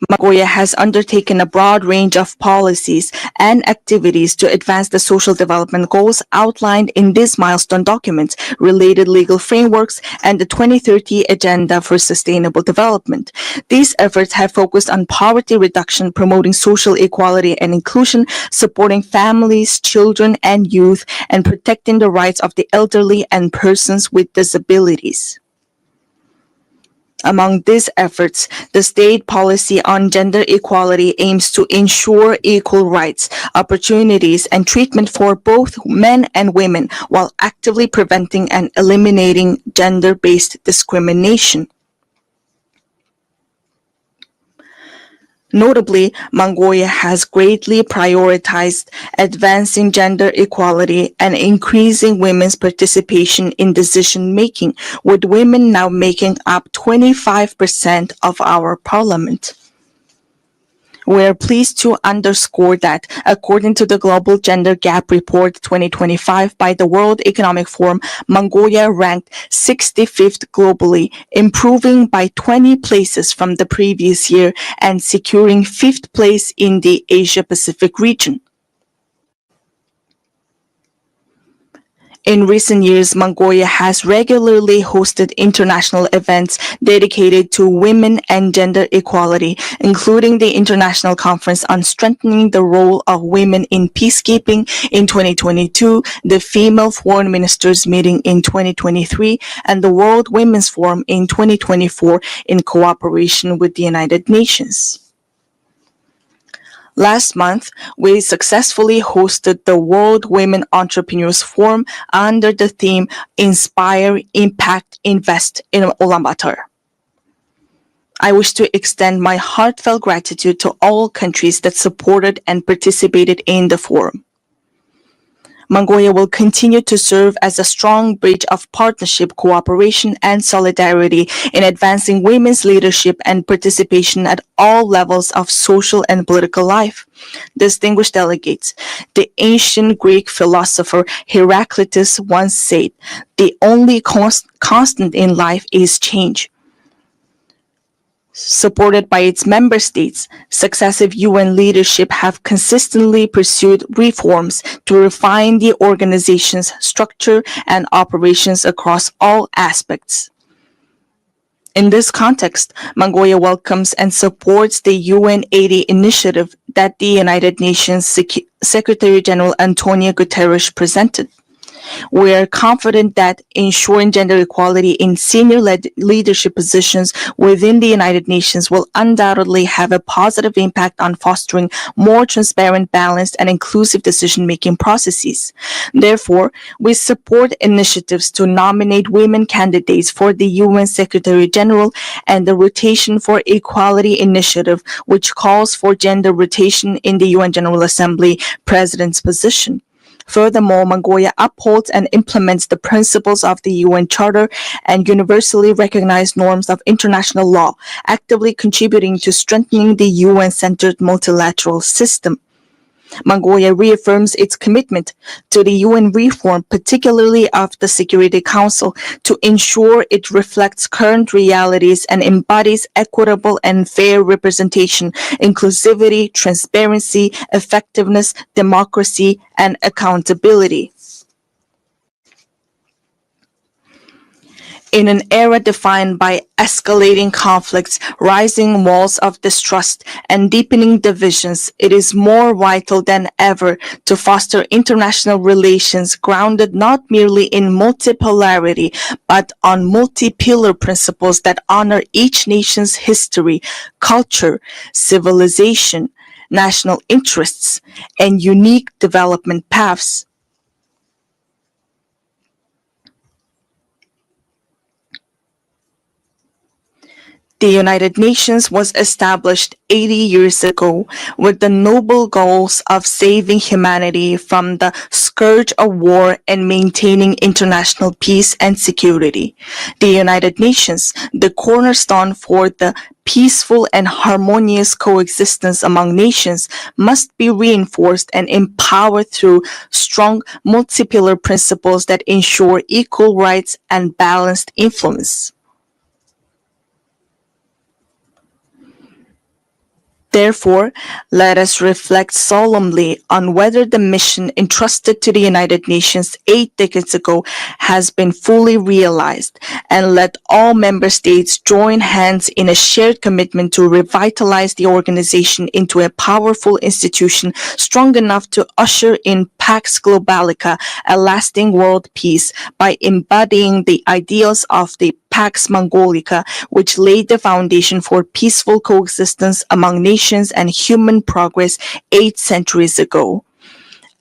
S1: Mongolia has undertaken a broad range of policies and activities to advance the social development goals outlined in these milestone documents, related legal frameworks, and the 2030 Agenda for Sustainable Development. These efforts have focused on poverty reduction, promoting social equality and inclusion, supporting families, children, and youth, and protecting the rights of the elderly and persons with disabilities. Among these efforts, the state policy on gender equality aims to ensure equal rights, opportunities, and treatment for both men and women while actively preventing and eliminating gender-based discrimination. Notably, Mongolia has greatly prioritized advancing gender equality and increasing women's participation in decision-making, with women now making up 25% of our parliament. We are pleased to underscore that, according to the Global Gender Gap Report 2025 by the World Economic Forum, Mongolia ranked 65th globally, improving by 20 places from the previous year and securing 5th place in the Asia-Pacific region. In recent years, Mongolia has regularly hosted international events dedicated to women and gender equality, including the International Conference on Strengthening the Role of Women in Peacekeeping in 2022, the Female Foreign Ministers Meeting in 2023, and the World Women's Forum in 2024 in cooperation with the United Nations. Last month, we successfully hosted the World Women Entrepreneurs Forum under the theme Inspire, Impact, Invest in Ulaanbaatar. I wish to extend my heartfelt gratitude to all countries that supported and participated in the forum. Mongolia will continue to serve as a strong bridge of partnership, cooperation, and solidarity in advancing women's leadership and participation at all levels of social and political life. Distinguished delegates, the ancient Greek philosopher Heraclitus once said, "The only constant in life is change." Supported by its member states, successive UN leadership have consistently pursued reforms to refine the organization's structure and operations across all aspects. In this context, Mongolia welcomes and supports the UN 80 initiative that the United Nations Secretary-General Antonio Guterres presented. We are confident that ensuring gender equality in senior leadership positions within the United Nations will undoubtedly have a positive impact on fostering more transparent, balanced, and inclusive decision-making processes. Therefore, we support initiatives to nominate women candidates for the UN Secretary-General and the Rotation for Equality initiative, which calls for gender rotation in the UN General Assembly President's position. Furthermore, Mongolia upholds and implements the principles of the UN Charter and universally recognized norms of international law, actively contributing to strengthening the UN-centered multilateral system. Mongolia reaffirms its commitment to the UN reform, particularly of the Security Council, to ensure it reflects current realities and embodies equitable and fair representation, inclusivity, transparency, effectiveness, democracy, and accountability. In an era defined by escalating conflicts, rising walls of distrust, and deepening divisions, it is more vital than ever to foster international relations grounded not merely in multipolarity, but on multi-pillar principles that honor each nation's history, culture, civilization, national interests, and unique development paths. The United Nations was established 80 years ago with the noble goals of saving humanity from the scourge of war and maintaining international peace and security. The United Nations, the cornerstone for the peaceful and harmonious coexistence among nations, must be reinforced and empowered through strong multi-pillar principles that ensure equal rights and balanced influence. Therefore, let us reflect solemnly on whether the mission entrusted to the United Nations 8 decades ago has been fully realized, and let all member states join hands in a shared commitment to revitalize the organization into a powerful institution strong enough to usher in Pax Globalica, a lasting world peace, by embodying the ideals of the Pax Mongolica, which laid the foundation for peaceful coexistence among nations and human progress 8 centuries ago.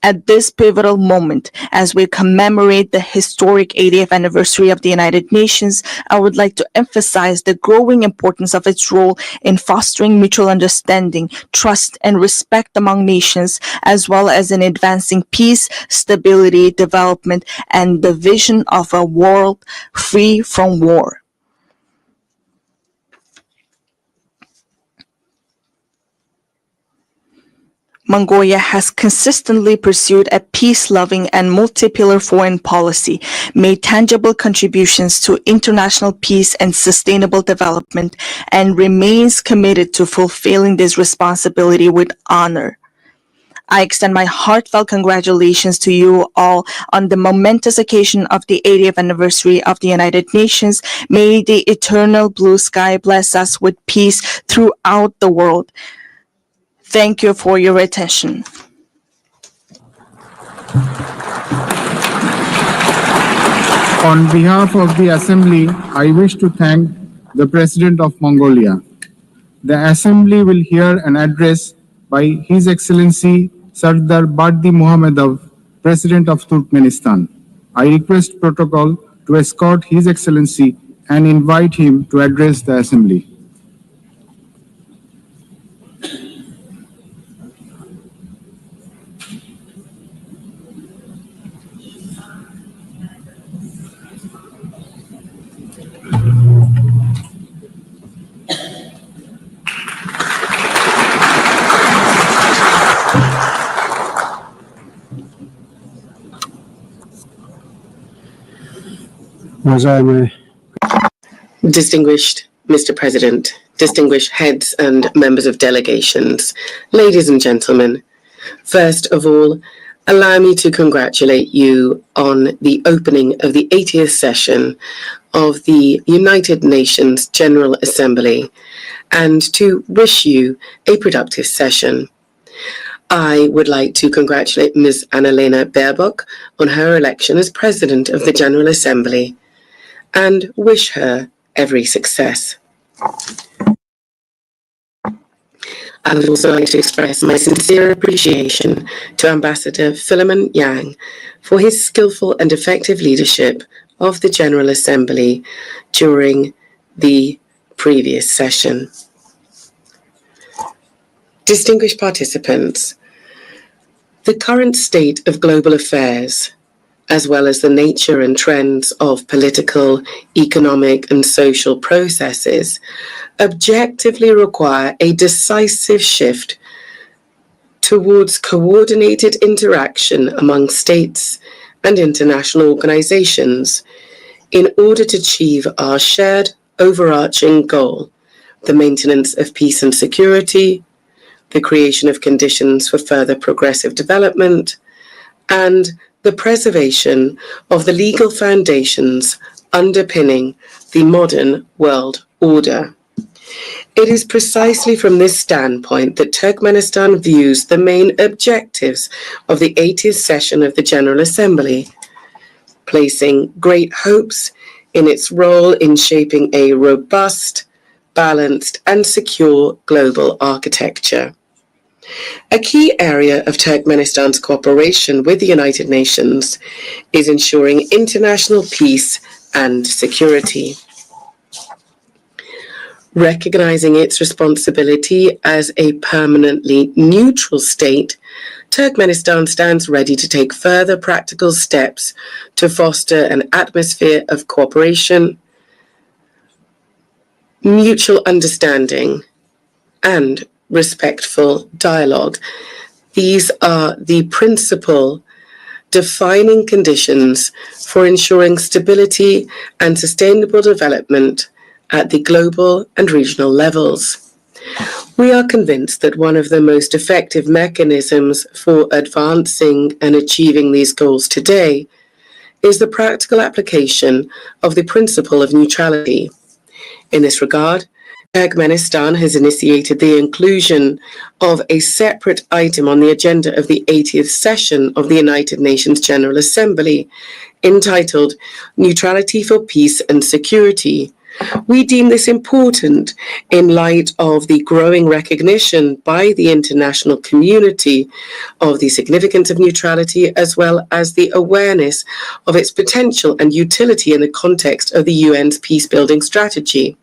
S1: At this pivotal moment, as we commemorate the historic 80th anniversary of the United Nations, I would like to emphasize the growing importance of its role in fostering mutual understanding, trust, and respect among nations, as well as in advancing peace, stability, development, and the vision of a world free from war. Mongolia has consistently pursued a peace-loving and multipolar foreign policy, made tangible contributions to international peace and sustainable development, and remains committed to fulfilling this responsibility with honor. I extend my heartfelt congratulations to you all on the momentous occasion of the 80th anniversary of the United Nations. May the eternal blue sky bless us with peace throughout the world. Thank you for your attention.
S4: On behalf of the Assembly, I wish to thank the President of Mongolia. The Assembly will hear an address by His Excellency Sardar Bardi Muhammadov, President of Turkmenistan. I request protocol to escort His Excellency and invite him to address the Assembly.
S9: Distinguished Mr. President, distinguished heads and members of delegations, ladies and gentlemen, first of all, allow me to congratulate you on the opening of the 80th session of the United Nations General Assembly and to wish you a productive session. I would like to congratulate Ms. Annalena Baerbock on her election as President of the General Assembly and wish her every success. I would also like to express my sincere appreciation to Ambassador Philemon Yang for his skillful and effective leadership of the General Assembly during the previous session. Distinguished participants, the current state of global affairs, as well as the nature and trends of political, economic, and social processes, objectively require a decisive shift towards coordinated interaction among states and international organizations in order to achieve our shared overarching goal, the maintenance of peace and security, the creation of conditions for further progressive development, and the preservation of the legal foundations underpinning the modern world order. It is precisely from this standpoint that Turkmenistan views the main objectives of the 80th session of the General Assembly, placing great hopes in its role in shaping a robust, balanced, and secure global architecture. A key area of Turkmenistan's cooperation with the United Nations is ensuring international peace and security. Recognizing its responsibility as a permanently neutral state, Turkmenistan stands ready to take further practical steps to foster an atmosphere of cooperation, mutual understanding, and respectful dialogue. These are the principal defining conditions for ensuring stability and sustainable development at the global and regional levels. We are convinced that one of the most effective mechanisms for advancing and achieving these goals today is the practical application of the principle of neutrality. In this regard, Turkmenistan has initiated the inclusion of a separate item on the agenda of the 80th session of the United Nations General Assembly, entitled Neutrality for Peace and Security. We deem this important in light of the growing recognition by the international community of the significance of neutrality, as well as the awareness of its potential and utility in the context of the UN's peace-building strategy.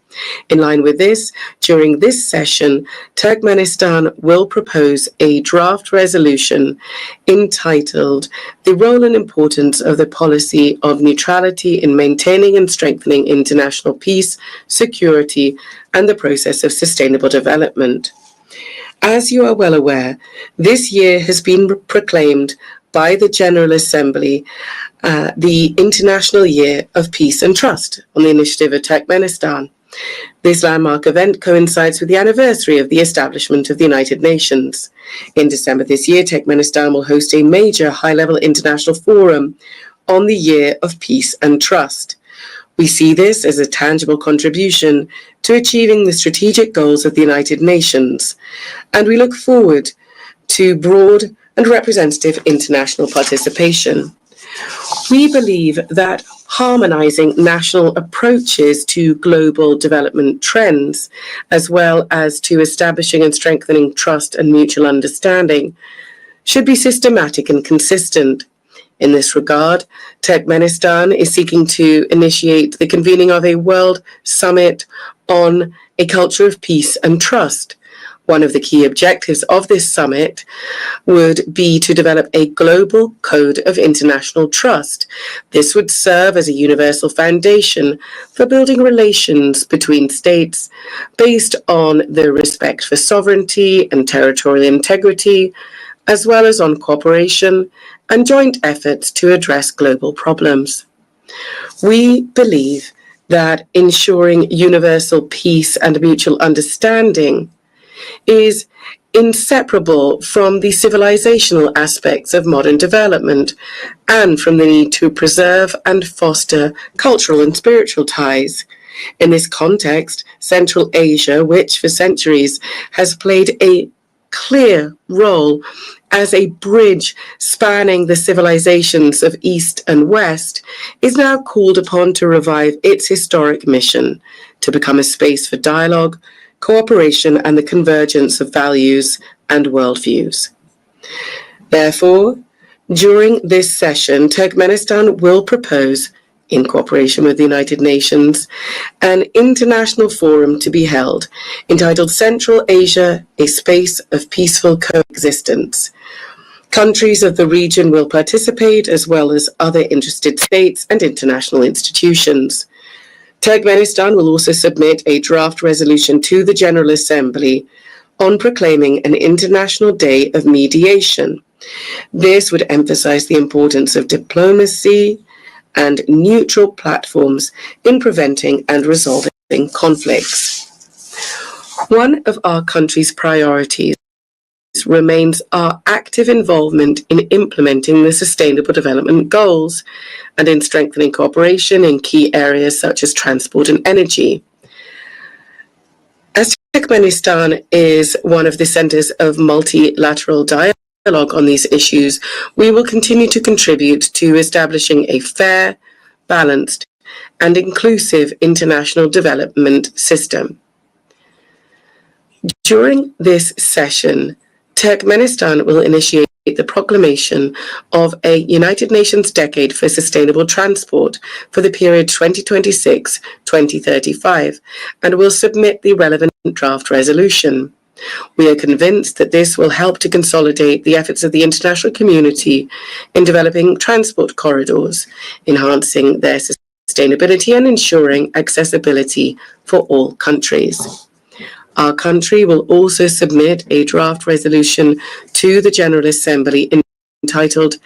S9: In line with this, during this session, Turkmenistan will propose a draft resolution entitled The Role and Importance of the Policy of Neutrality in Maintaining and Strengthening International Peace, Security, and the Process of Sustainable Development. As you are well aware, this year has been proclaimed by the General Assembly the International Year of Peace and Trust on the initiative of Turkmenistan. This landmark event coincides with the anniversary of the establishment of the United Nations. In December this year, Turkmenistan will host a major high-level international forum on the Year of Peace and Trust. We see this as a tangible contribution to achieving the strategic goals of the United Nations, and we look forward to broad and representative international participation. We believe that harmonizing national approaches to global development trends, as well as to establishing and strengthening trust and mutual understanding, should be systematic and consistent. In this regard, Turkmenistan is seeking to initiate the convening of a World Summit on a culture of peace and trust. One of the key objectives of this summit would be to develop a global code of international trust. This would serve as a universal foundation for building relations between states based on the respect for sovereignty and territorial integrity, as well as on cooperation and joint efforts to address global problems. We believe that ensuring universal peace and mutual understanding is inseparable from the civilizational aspects of modern development and from the need to preserve and foster cultural and spiritual ties. In this context, Central Asia, which for centuries has played a clear role as a bridge spanning the civilizations of East and West, is now called upon to revive its historic mission to become a space for dialogue, cooperation, and the convergence of values and worldviews. Therefore, during this session, Turkmenistan will propose, in cooperation with the United Nations, an international forum to be held entitled Central Asia, a Space of Peaceful Coexistence. Countries of the region will participate, as well as other interested states and international institutions. Turkmenistan will also submit a draft resolution to the General Assembly on proclaiming an International Day of Mediation. This would emphasize the importance of diplomacy and neutral platforms in preventing and resolving conflicts. One of our country's priorities remains our active involvement in implementing the Sustainable Development Goals and in strengthening cooperation in key areas such as transport and energy. As Turkmenistan is one of the centers of multilateral dialogue on these issues, we will continue to contribute to establishing a fair, balanced, and inclusive international development system. During this session, Turkmenistan will initiate the proclamation of a United Nations Decade for Sustainable Transport for the period 2026-2035 and will submit the relevant draft resolution. We are convinced that this will help to consolidate the efforts of the international community in developing transport corridors, enhancing their sustainability and ensuring accessibility for all countries. Our country will also submit a draft resolution to the General Assembly entitled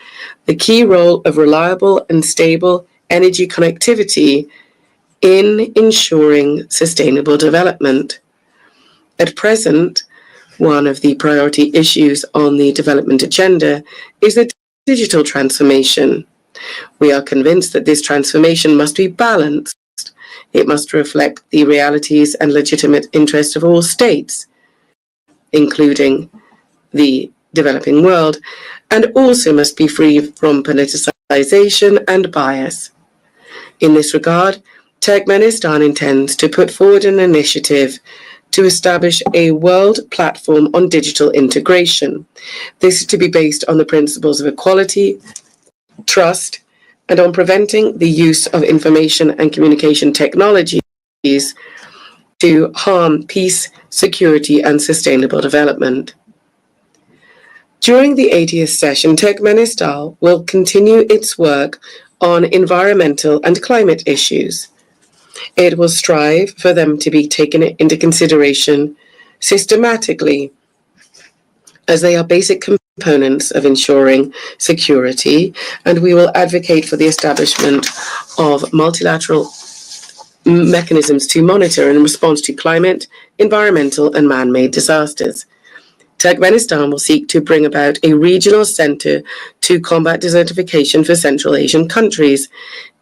S9: The Key Role of Reliable and Stable Energy Connectivity in Ensuring Sustainable Development. At present, One of the priority issues on the development agenda is the digital transformation. We are convinced that this transformation must be balanced. It must reflect the realities and legitimate interests of all states, including the developing world, and also must be free from politicization and bias. In this regard, Turkmenistan intends to put forward an initiative to establish a world platform on digital integration. This is to be based on the principles of equality, trust, and on preventing the use of information and communication technologies to harm peace, security, and sustainable development. During the 80th session, Turkmenistan will continue its work on environmental and climate issues. It will strive for them to be taken into consideration systematically, as they are basic components of ensuring security, and we will advocate for the establishment of multilateral mechanisms to monitor and respond to climate, environmental, and man-made disasters. Turkmenistan will seek to bring about a regional center to combat desertification for Central Asian countries.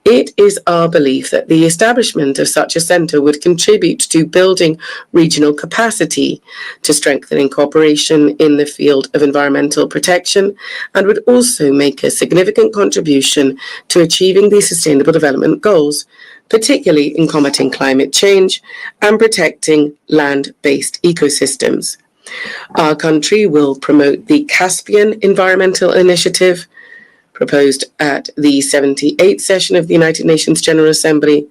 S9: It is our belief that the establishment of such a center would contribute to building regional capacity, to strengthening cooperation in the field of environmental protection, and would also make a significant contribution to achieving the Sustainable Development Goals, particularly in combating climate change and protecting land-based ecosystems. Our country will promote the Caspian Environmental Initiative, proposed at the 78th session of the United Nations General Assembly,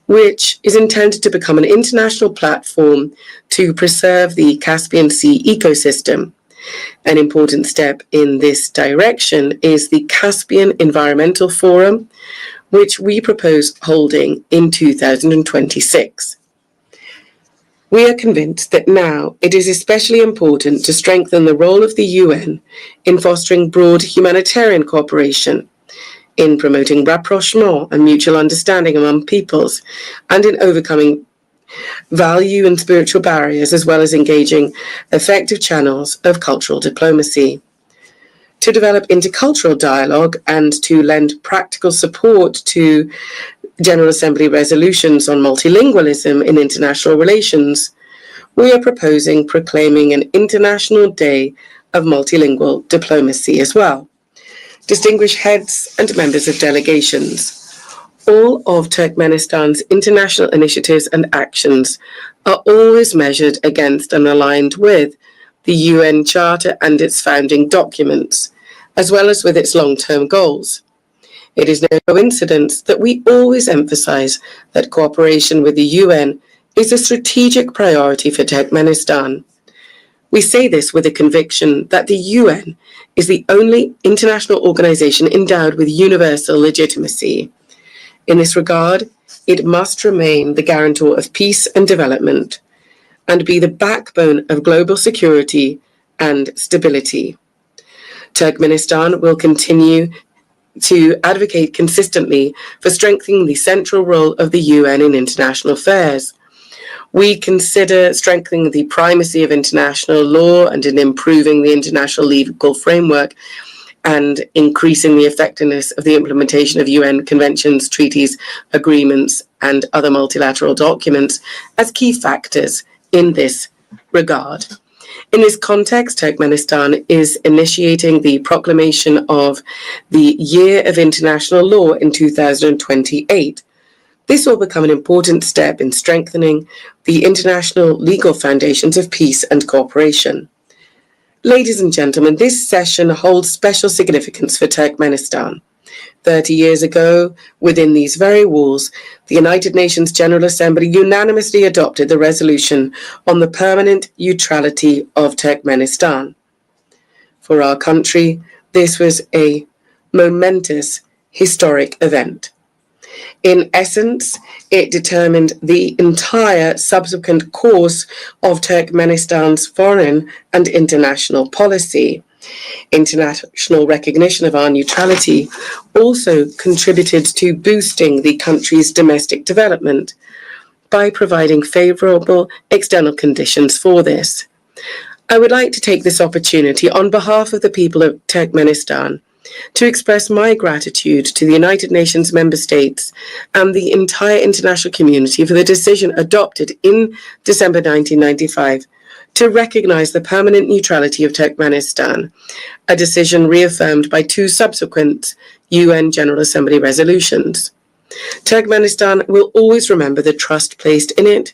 S9: which is intended to become an international platform to preserve the Caspian Sea ecosystem. An important step in this direction is the Caspian Environmental Forum, which we propose holding in 2026. We are convinced that now it is especially important to strengthen the role of the UN in fostering broad humanitarian cooperation, in promoting rapprochement and mutual understanding among peoples, and in overcoming value and spiritual barriers, as well as engaging effective channels of cultural diplomacy. To develop intercultural dialogue and to lend practical support to General Assembly resolutions on multilingualism in international relations, we are proposing proclaiming an International Day of Multilingual Diplomacy as well. Distinguished heads and members of delegations, all of Turkmenistan's international initiatives and actions are always measured against and aligned with the UN Charter and its founding documents, as well as with its long-term goals. It is no coincidence that we always emphasize that cooperation with the UN is a strategic priority for Turkmenistan. We say this with a conviction that the UN is the only international organization endowed with universal legitimacy. In this regard, it must remain the guarantor of peace and development, and be the backbone of global security and stability. Turkmenistan will continue to advocate consistently for strengthening the central role of the UN in international affairs. We consider strengthening the primacy of international law and in improving the international legal framework and increasing the effectiveness of the implementation of UN conventions, treaties, agreements, and other multilateral documents as key factors in this regard. In this context, Turkmenistan is initiating the proclamation of the Year of International Law in 2028. This will become an important step in strengthening the international legal foundations of peace and cooperation. Ladies and gentlemen, this session holds special significance for Turkmenistan. 30 years ago, within these very walls, the United Nations General Assembly unanimously adopted the resolution on the permanent neutrality of Turkmenistan. For our country, this was a momentous, historic event. In essence, it determined the entire subsequent course of Turkmenistan's foreign and international policy. International recognition of our neutrality also contributed to boosting the country's domestic development by providing favorable external conditions for this. I would like to take this opportunity on behalf of the people of Turkmenistan to express my gratitude to the United Nations member states and the entire international community for the decision adopted in December 1995 to recognize the permanent neutrality of Turkmenistan, a decision reaffirmed by 2 subsequent UN General Assembly resolutions. Turkmenistan will always remember the trust placed in it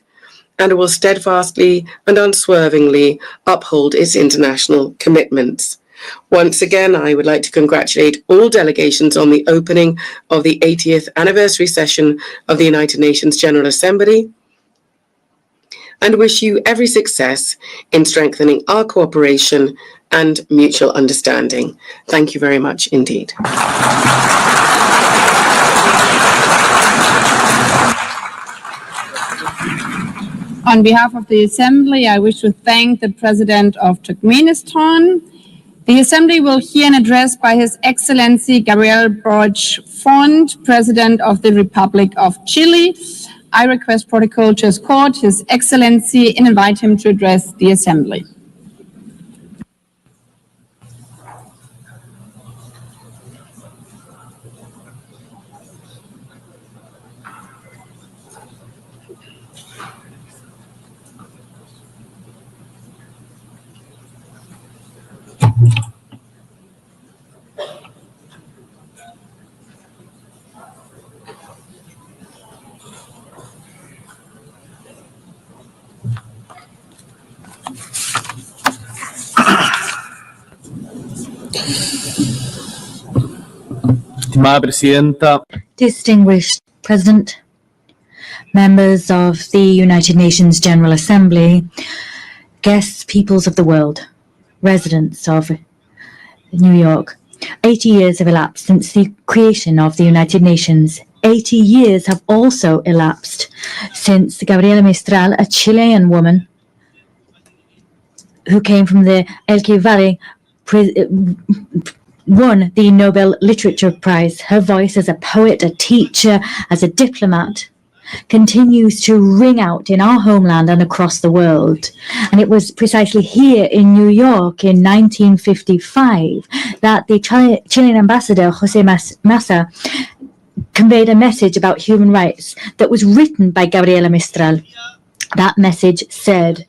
S9: and will steadfastly and unswervingly uphold its international commitments. Once again, I would like to congratulate all delegations on the opening of the 80th anniversary session of the United Nations General Assembly and wish you every success in strengthening our cooperation and mutual understanding. Thank you very much indeed.
S11: On behalf of the Assembly, I wish to thank the President of Turkmenistan. The Assembly will hear an address by His Excellency Gabriel Boric Font, President of the Republic of Chile. I request protocol to escort His Excellency and invite him to address the Assembly.
S12: Estimada Presidenta,
S17: Distinguished President, members of the United Nations General Assembly, guests, peoples of the world, residents of New York. 80 years have elapsed since the creation of the United Nations. 80 years have also elapsed since Gabriela Mistral, a Chilean woman who came from the Elqui Valley, won the Nobel Literature Prize. Her voice as a poet, a teacher, as a diplomat continues to ring out in our homeland and across the world. And it was precisely here in New York in 1955 that the Chilean ambassador, Jose Massa, conveyed a message about human rights that was written by Gabriela Mistral. That message said,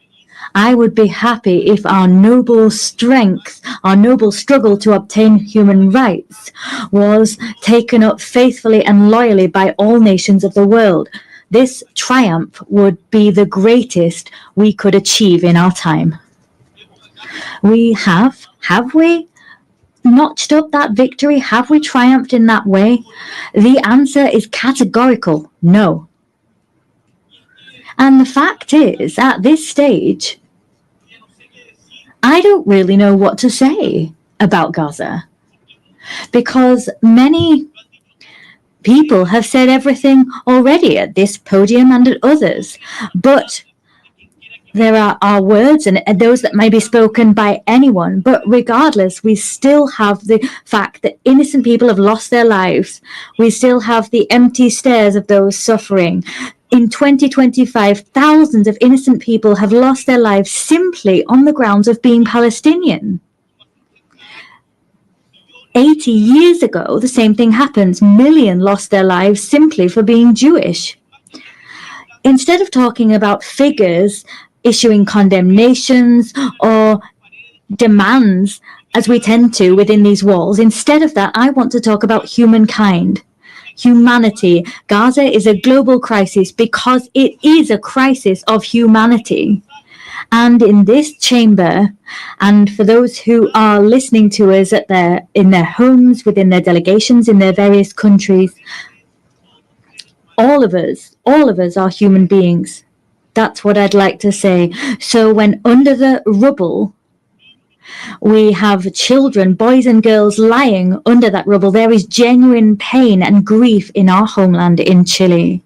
S17: "I would be happy if our noble strength, our noble struggle to obtain human rights was taken up faithfully and loyally by all nations of the world. This triumph would be the greatest we could achieve in our time." We have we notched up that victory? Have we triumphed in that way? The answer is categorical no. And the fact is, at this stage, I don't really know what to say about Gaza, because many people have said everything already at this podium and at others. But there are our words and those that may be spoken by anyone. But regardless, we still have the fact that innocent people have lost their lives. We still have the empty stares of those suffering. In 2025, thousands of innocent people have lost their lives simply on the grounds of being Palestinian. 80 years ago, the same thing happened. Millions lost their lives simply for being Jewish. Instead of talking about figures, issuing condemnations or demands, as we tend to within these walls, instead of that, I want to talk about humankind. Humanity. Gaza is a global crisis because it is a crisis of humanity. And in this chamber, and for those who are listening to us in their homes, within their delegations, in their various countries, all of us are human beings. That's what I'd like to say. So when under the rubble, we have children, boys and girls lying under that rubble, there is genuine pain and grief in our homeland in Chile.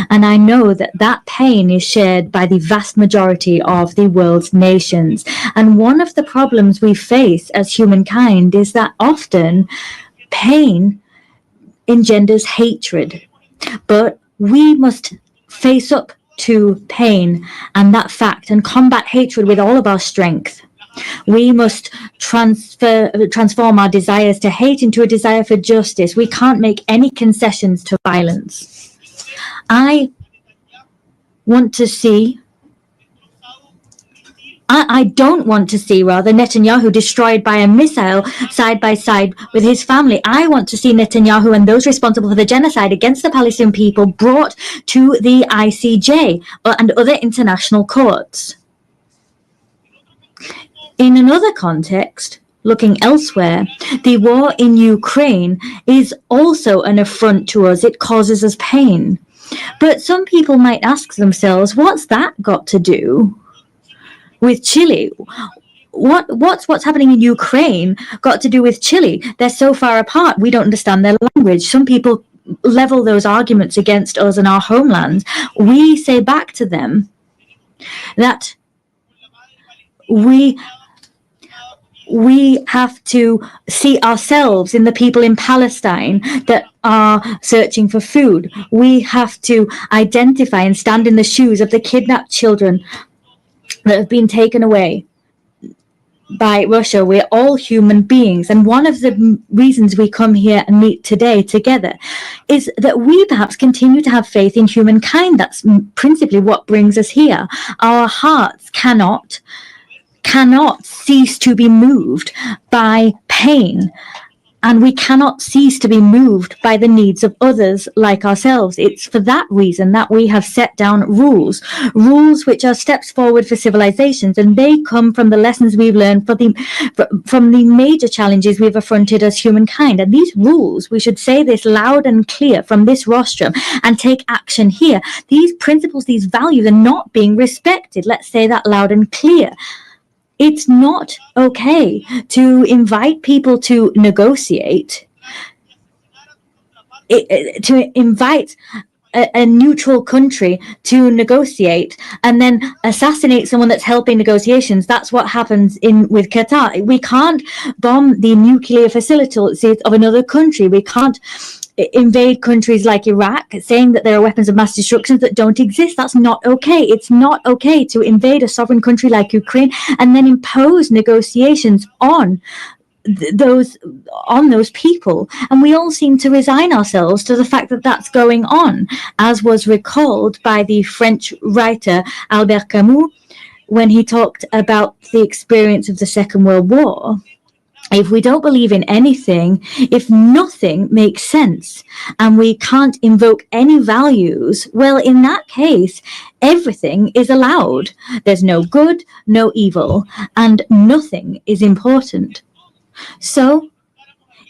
S17: And I know that that pain is shared by the vast majority of the world's nations. And one of the problems we face as humankind is that often pain engenders hatred. But we must face up to pain and that fact and combat hatred with all of our strength.
S10: We must transform our desires to hate into a desire for justice. We can't make any concessions to violence. I don't want to see, rather, Netanyahu destroyed by a missile side by side with his family. I want to see Netanyahu and those responsible for the genocide against the Palestinian people brought to the ICJ and other international courts. In another context, looking elsewhere, the war in Ukraine is also an affront to us. It causes us pain. But some people might ask themselves, what's that got to do with Chile? What's happening in Ukraine got to do with Chile? They're so far apart, we don't understand their language. Some people level those arguments against us and our homelands. We say back to them that we have to see ourselves in the people in Palestine that are searching for food. We have to identify and stand in the shoes of the kidnapped children that have been taken away by Russia. We're all human beings. And one of the reasons we come here and meet today together is that we perhaps continue to have faith in humankind. That's principally what brings us here. Our hearts cannot cease to be moved by pain, and we cannot cease to be moved by the needs of others like ourselves. It's for that reason that we have set down rules which are steps forward for civilizations, and they come from the lessons we've learned from the major challenges we've affronted as humankind. And these rules, we should say this loud and clear from this rostrum and take action here. These principles, these values are not being respected. Let's say that loud and clear. It's not okay to invite people to negotiate, to invite a neutral country to negotiate and then assassinate someone that's helping negotiations. That's what happens with Qatar. We can't bomb the nuclear facilities of another country. We can't invade countries like Iraq, saying that there are weapons of mass destruction that don't exist. That's not okay. It's not okay to invade a sovereign country like Ukraine and then impose negotiations on those people. And we all seem to resign ourselves to the fact that that's going on, as was recalled by the French writer Albert Camus when he talked about the experience of the Second World War. If we don't believe in anything, if nothing makes sense, and we can't invoke any values, well, in that case, everything is allowed. There's no good, no evil, and nothing is important. So,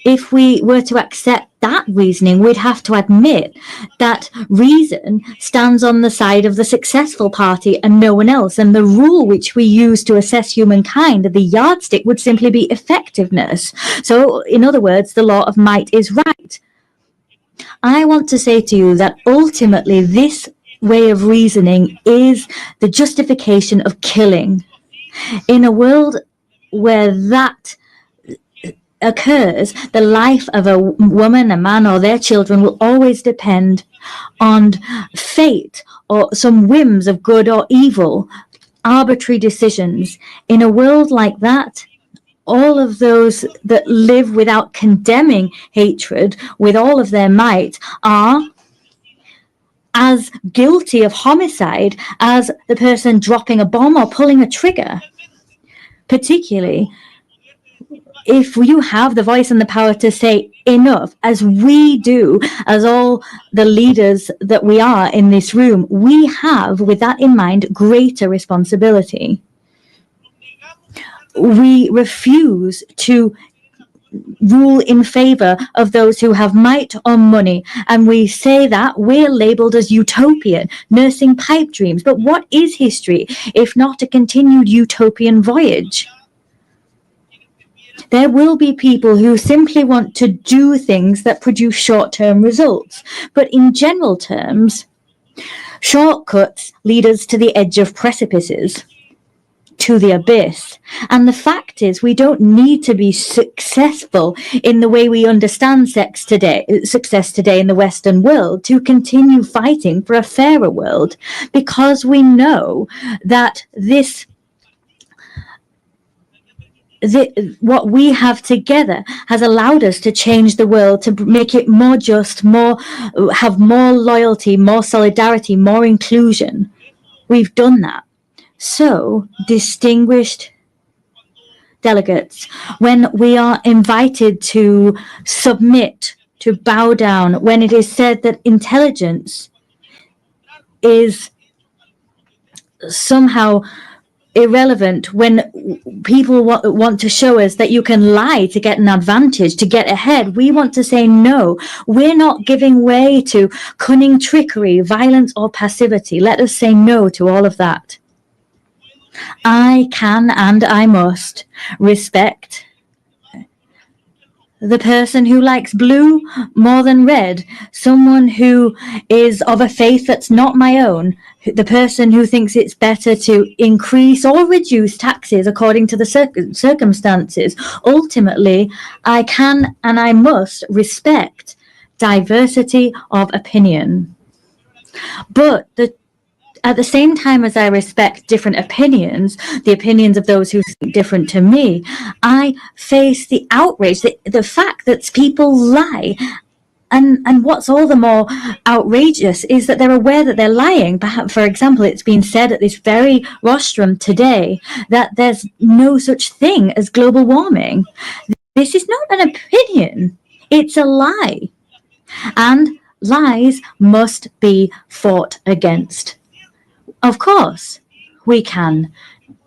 S10: if we were to accept that reasoning, we'd have to admit that reason stands on the side of the successful party and no one else. And the rule which we use to assess humankind, the yardstick, would simply be effectiveness. So, in other words, the law of might is right. I want to say to you that ultimately this way of reasoning is the justification of killing. In a world where that occurs, the life of a woman, a man, or their children will always depend on fate or some whims of good or evil, arbitrary decisions. In a world like that, all of those that live without condemning hatred with all of their might are as guilty of homicide as the person dropping a bomb or pulling a trigger, particularly if you have the voice and the power to say enough, as we do, as all the leaders that we are in this room, we have, with that in mind, greater responsibility. We refuse to rule in favor of those who have might or money, and we say that we're labeled as utopian, nursing pipe dreams. But what is history if not a continued utopian voyage? There will be people who simply want to do things that produce short-term results. But in general terms, shortcuts lead us to the edge of precipices, to the abyss. And the fact is, we don't need to be successful in the way we understand success today in the Western world to continue fighting for a fairer world, because we know that this what we have together has allowed us to change the world, to make it more just, have more loyalty, more solidarity, more inclusion. We've done that. So, distinguished delegates, when we are invited to submit, to bow down, when it is said that intelligence is somehow irrelevant, when people want to show us that you can lie to get an advantage, to get ahead, we want to say no. We're not giving way to cunning trickery, violence, or passivity. Let us say no to all of that. I can and I must respect the person who likes blue more than red, someone who is of a faith that's not my own, the person who thinks it's better to increase or reduce taxes according to the circumstances. Ultimately, I can and I must respect diversity of opinion. But at the same time as I respect different opinions, the opinions of those who think different to me, I face the outrage, the fact that people lie. And what's all the more outrageous is that they're aware that they're lying. Perhaps, for example, it's been said at this very rostrum today that there's no such thing as global warming. This is not an opinion. It's a lie. And lies must be fought against. Of course, we can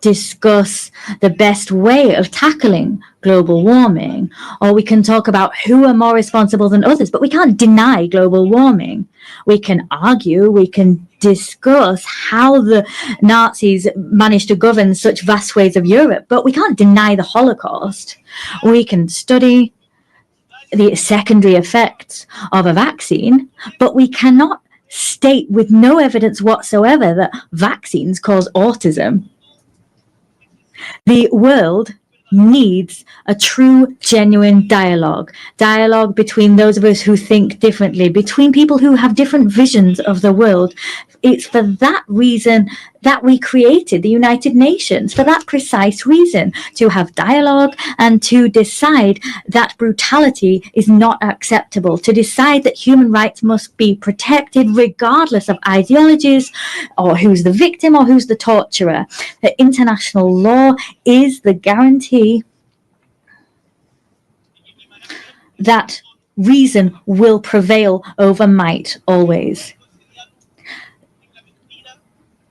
S10: discuss the best way of tackling global warming, or we can talk about who are more responsible than others, but we can't deny global warming. We can argue, we can discuss how the Nazis managed to govern such vast swathes of Europe, but we can't deny the Holocaust. We can study the secondary effects of a vaccine, but we cannot state with no evidence whatsoever that vaccines cause autism. The world needs a true, genuine dialogue between those of us who think differently, between people who have different visions of the world. It's for that reason that we created the United Nations, for that precise reason, to have dialogue and to decide that brutality is not acceptable, to decide that human rights must be protected regardless of ideologies or who's the victim or who's the torturer. That international law is the guarantee that reason will prevail over might always.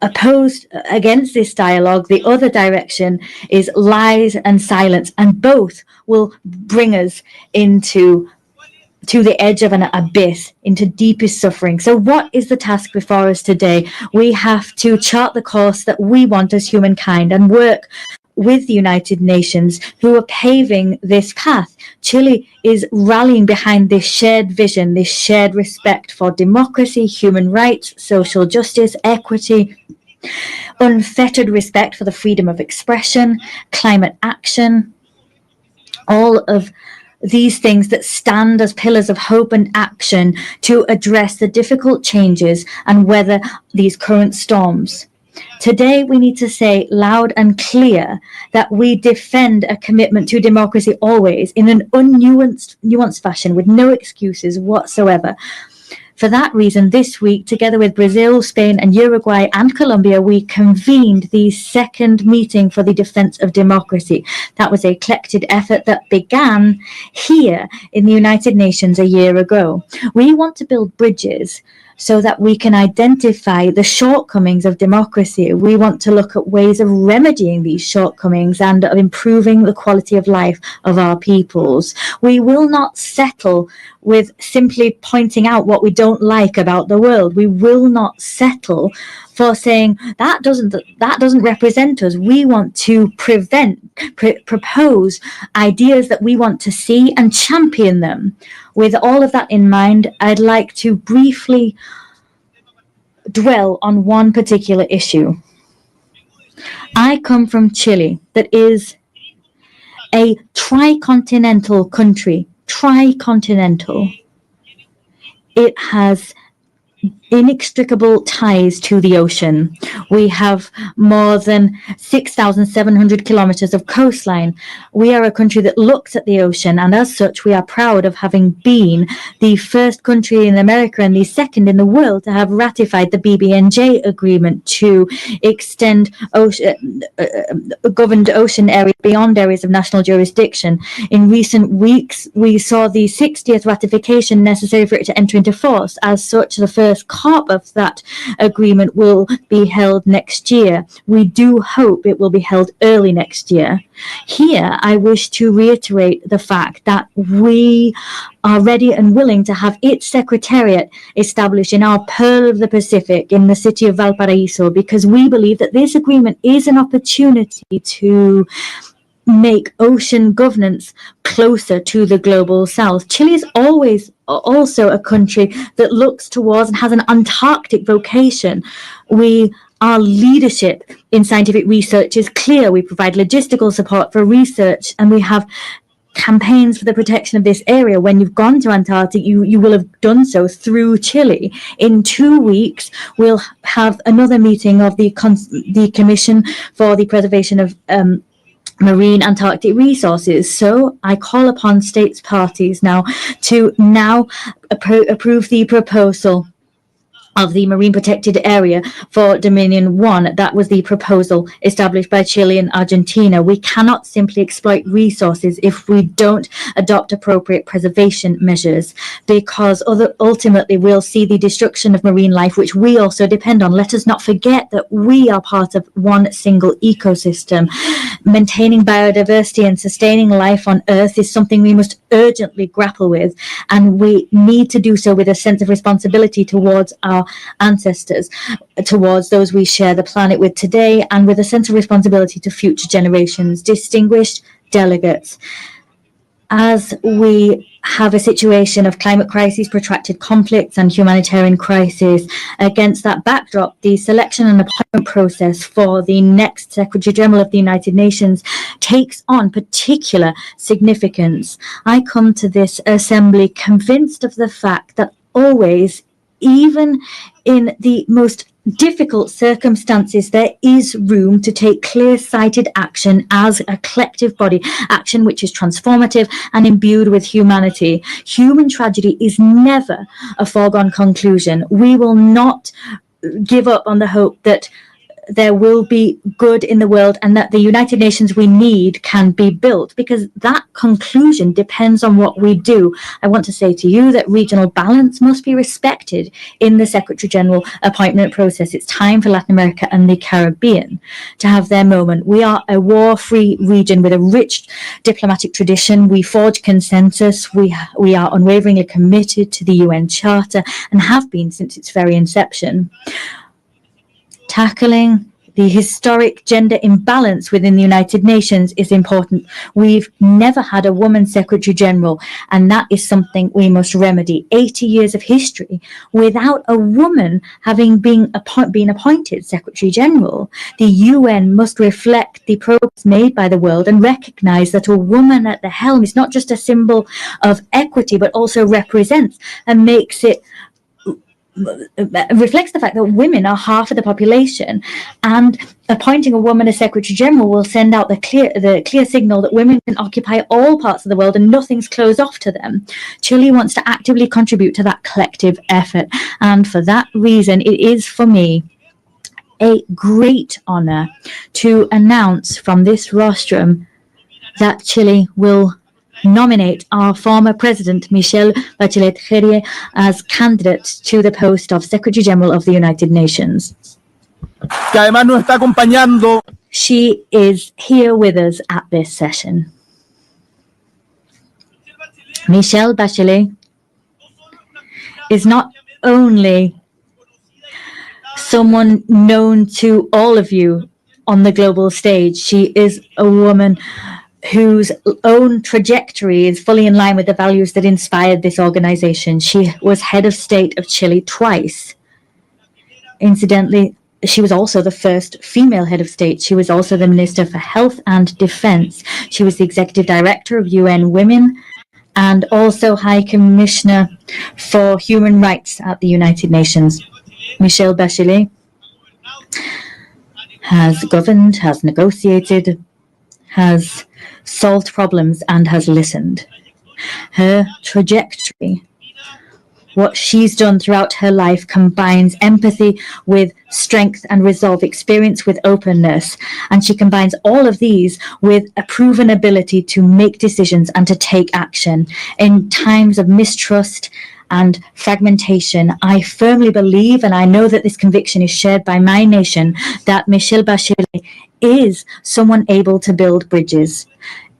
S10: Opposed against this dialogue, the other direction is lies and silence, and both will bring us to the edge of an abyss, into deepest suffering. So what is the task before us today? We have to chart the course that we want as humankind and work with the United Nations, who are paving this path. Chile is rallying behind this shared vision, this shared respect for democracy, human rights, social justice, equity, unfettered respect for the freedom of expression, climate action, all of these things that stand as pillars of hope and action to address the difficult changes and weather these current storms. Today, we need to say loud and clear that we defend a commitment to democracy always in an unnuanced fashion with no excuses whatsoever. For that reason, this week, together with Brazil, Spain, and Uruguay and Colombia, we convened the second meeting for the defense of democracy. That was a collected effort that began here in the United Nations a year ago. We want to build bridges so that we can identify the shortcomings of democracy. We want to look at ways of remedying these shortcomings and of improving the quality of life of our peoples. We will not settle with simply pointing out what we don't like about the world. We will not settle for saying that doesn't represent us. We want to propose ideas that we want to see and champion them. With all of that in mind, I'd like to briefly dwell on one particular issue. I come from Chile, that is a tricontinental country. Tricontinental. It has inextricable ties to the ocean. We have more than 6,700 kilometers of coastline. We are a country that looks at the ocean, and as such, we are proud of having been the first country in America and the second in the world to have ratified the BBNJ agreement to extend governed ocean areas beyond areas of national jurisdiction. In recent weeks, we saw the 60th ratification necessary for it to enter into force. As such, the first COP of that agreement will be held next year. We do hope it will be held early next year. Here, I wish to reiterate the fact that we are ready and willing to have its secretariat established in our Pearl of the Pacific in the city of Valparaiso, because we believe that this agreement is an opportunity to make ocean governance closer to the global south. Chile is always also a country that looks towards and has an Antarctic vocation. Our leadership in scientific research is clear. We provide logistical support for research, and we have campaigns for the protection of this area. When you've gone to Antarctica, you will have done so through Chile. In 2 weeks, we'll have another meeting of the Commission for the Preservation of Marine Antarctic Resources. So I call upon states parties now to approve the proposal of the marine protected area for Dominion 1. That was the proposal established by Chile and Argentina. We cannot simply exploit resources if we don't adopt appropriate preservation measures, because ultimately we'll see the destruction of marine life, which we also depend on. Let us not forget that we are part of one single ecosystem. Maintaining biodiversity and sustaining life on Earth is something we must urgently grapple with, and we need to do so with a sense of responsibility towards our ancestors, towards those we share the planet with today, and with a sense of responsibility to future generations. Distinguished delegates, as we have a situation of climate crisis, protracted conflicts, and humanitarian crisis, against that backdrop, the selection and appointment process for the next Secretary General of the United Nations takes on particular significance. I come to this assembly convinced of the fact that always, even in the most difficult circumstances, there is room to take clear-sighted action as a collective body, action which is transformative and imbued with humanity. Human tragedy is never a foregone conclusion. We will not give up on the hope that there will be good in the world and that the United Nations we need can be built, because that conclusion depends on what we do. I want to say to you that regional balance must be respected in the Secretary General appointment process. It's time for Latin America and the Caribbean to have their moment. We are a war-free region with a rich diplomatic tradition. We forge consensus. We are unwaveringly committed to the UN Charter and have been since its very inception. Tackling the historic gender imbalance within the United Nations is important. We've never had a woman Secretary General, and that is something we must remedy. 80 years of history without a woman having been appointed Secretary General. The UN must reflect the progress made by the world and recognize that a woman at the helm is not just a symbol of equity, but also represents and reflects the fact that women are half of the population, and appointing a woman as Secretary General will send out the clear signal that women can occupy all parts of the world and nothing's closed off to them. Chile wants to actively contribute to that collective effort, and for that reason it is for me a great honor to announce from this rostrum that Chile will nominate our former president, Michelle Bachelet as candidate to the post of Secretary General of the United Nations.
S12: Que además nos está acompañando.
S10: She is here with us at this session. Michelle Bachelet is not only someone known to all of you on the global stage, she is a woman whose own trajectory is fully in line with the values that inspired this organization. She was head of state of Chile twice. Incidentally, she was also the first female head of state. She was also the Minister for Health and Defense. She was the Executive Director of UN Women and also High Commissioner for Human Rights at the United Nations. Michelle Bachelet has governed, has negotiated, has solved problems, and has listened. Her trajectory, what she's done throughout her life, combines empathy with strength and resolve, experience with openness. And she combines all of these with a proven ability to make decisions and to take action. In times of mistrust and fragmentation, I firmly believe, and I know that this conviction is shared by my nation, that Michelle Bachelet is someone able to build bridges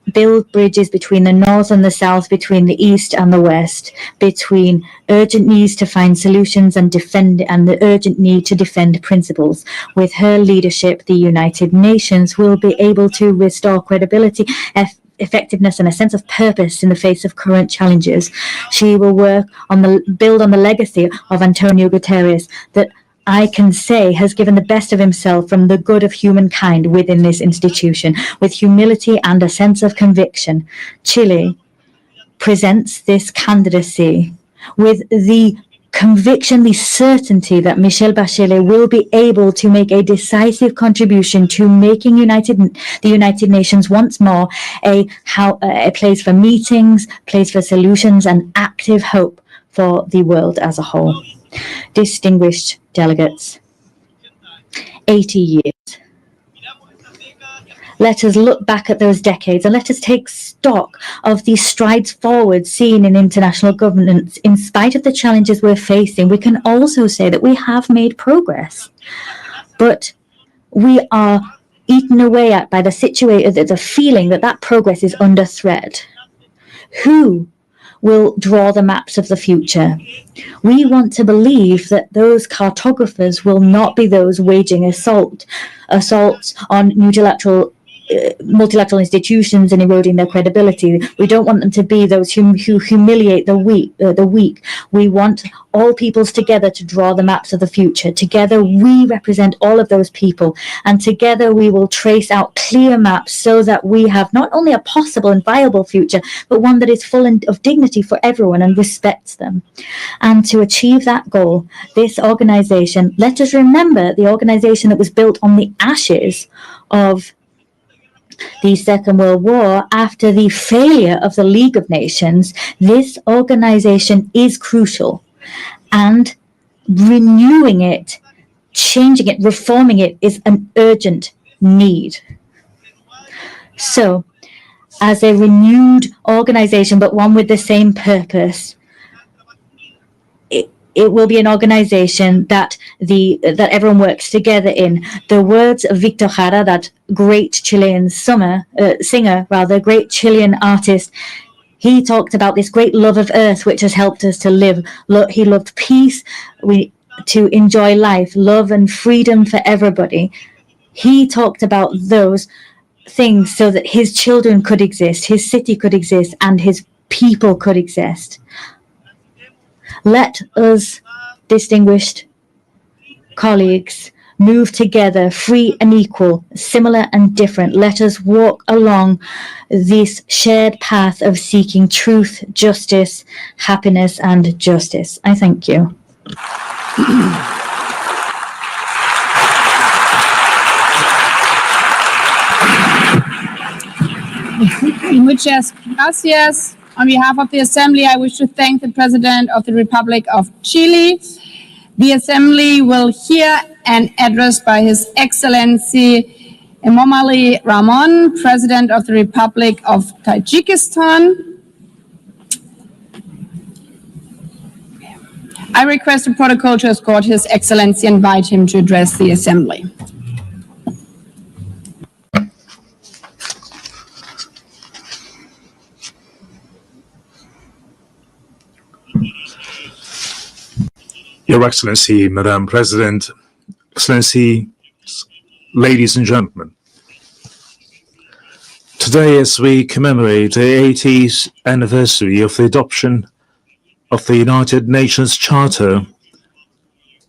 S10: between the north and the south, between the east and the west, between urgent needs to find solutions and the urgent need to defend principles. With her leadership, the United Nations will be able to restore credibility, effectiveness, and a sense of purpose in the face of current challenges. She will build on the legacy of Antonio Guterres that I can say has given the best of himself from the good of humankind within this institution. With humility and a sense of conviction, Chile presents this candidacy with the conviction, the certainty that Michelle Bachelet will be able to make a decisive contribution to making the United Nations once more a place for meetings, place for solutions, and active hope for the world as a whole. Distinguished delegates, 80 years. Let us look back at those decades and let us take stock of the strides forward seen in international governance. In spite of the challenges we're facing, we can also say that we have made progress. But we are eaten away at by the feeling that progress is under threat. Who will draw the maps of the future? We want to believe that those cartographers will not be those waging assaults on multilateral institutions and eroding their credibility. We don't want them to be those who humiliate the weak. We want all peoples together to draw the maps of the future. Together we represent all of those people, and together we will trace out clear maps so that we have not only a possible and viable future, but one that is full of dignity for everyone and respects them. And to achieve that goal, this organization, let us remember the organization that was built on the ashes of the Second World War, after the failure of the League of Nations, this organization is crucial. And renewing it, changing it, reforming it is an urgent need. So, as a renewed organization, but one with the same purpose, it will be an organization that everyone works together in. The words of Victor Jara, that great Chilean great Chilean artist, he talked about this great love of earth which has helped us to live. He loved peace, to enjoy life, love and freedom for everybody. He talked about those things so that his children could exist, his city could exist, and his people could exist. Let us, distinguished colleagues, move together, free and equal, similar and different. Let us walk along this shared path of seeking truth, justice, happiness, and justice. I thank you.
S11: Muchas gracias. On behalf of the Assembly, I wish to thank the President of the Republic of Chile. The Assembly will hear an address by His Excellency Emomali Rahmon, President of the Republic of Tajikistan. I request the protocol to escort His Excellency and invite him to address the Assembly.
S13: Your Excellency, Madam President, Excellency, ladies and gentlemen. Today, as we commemorate the 80th anniversary of the adoption of the United Nations Charter,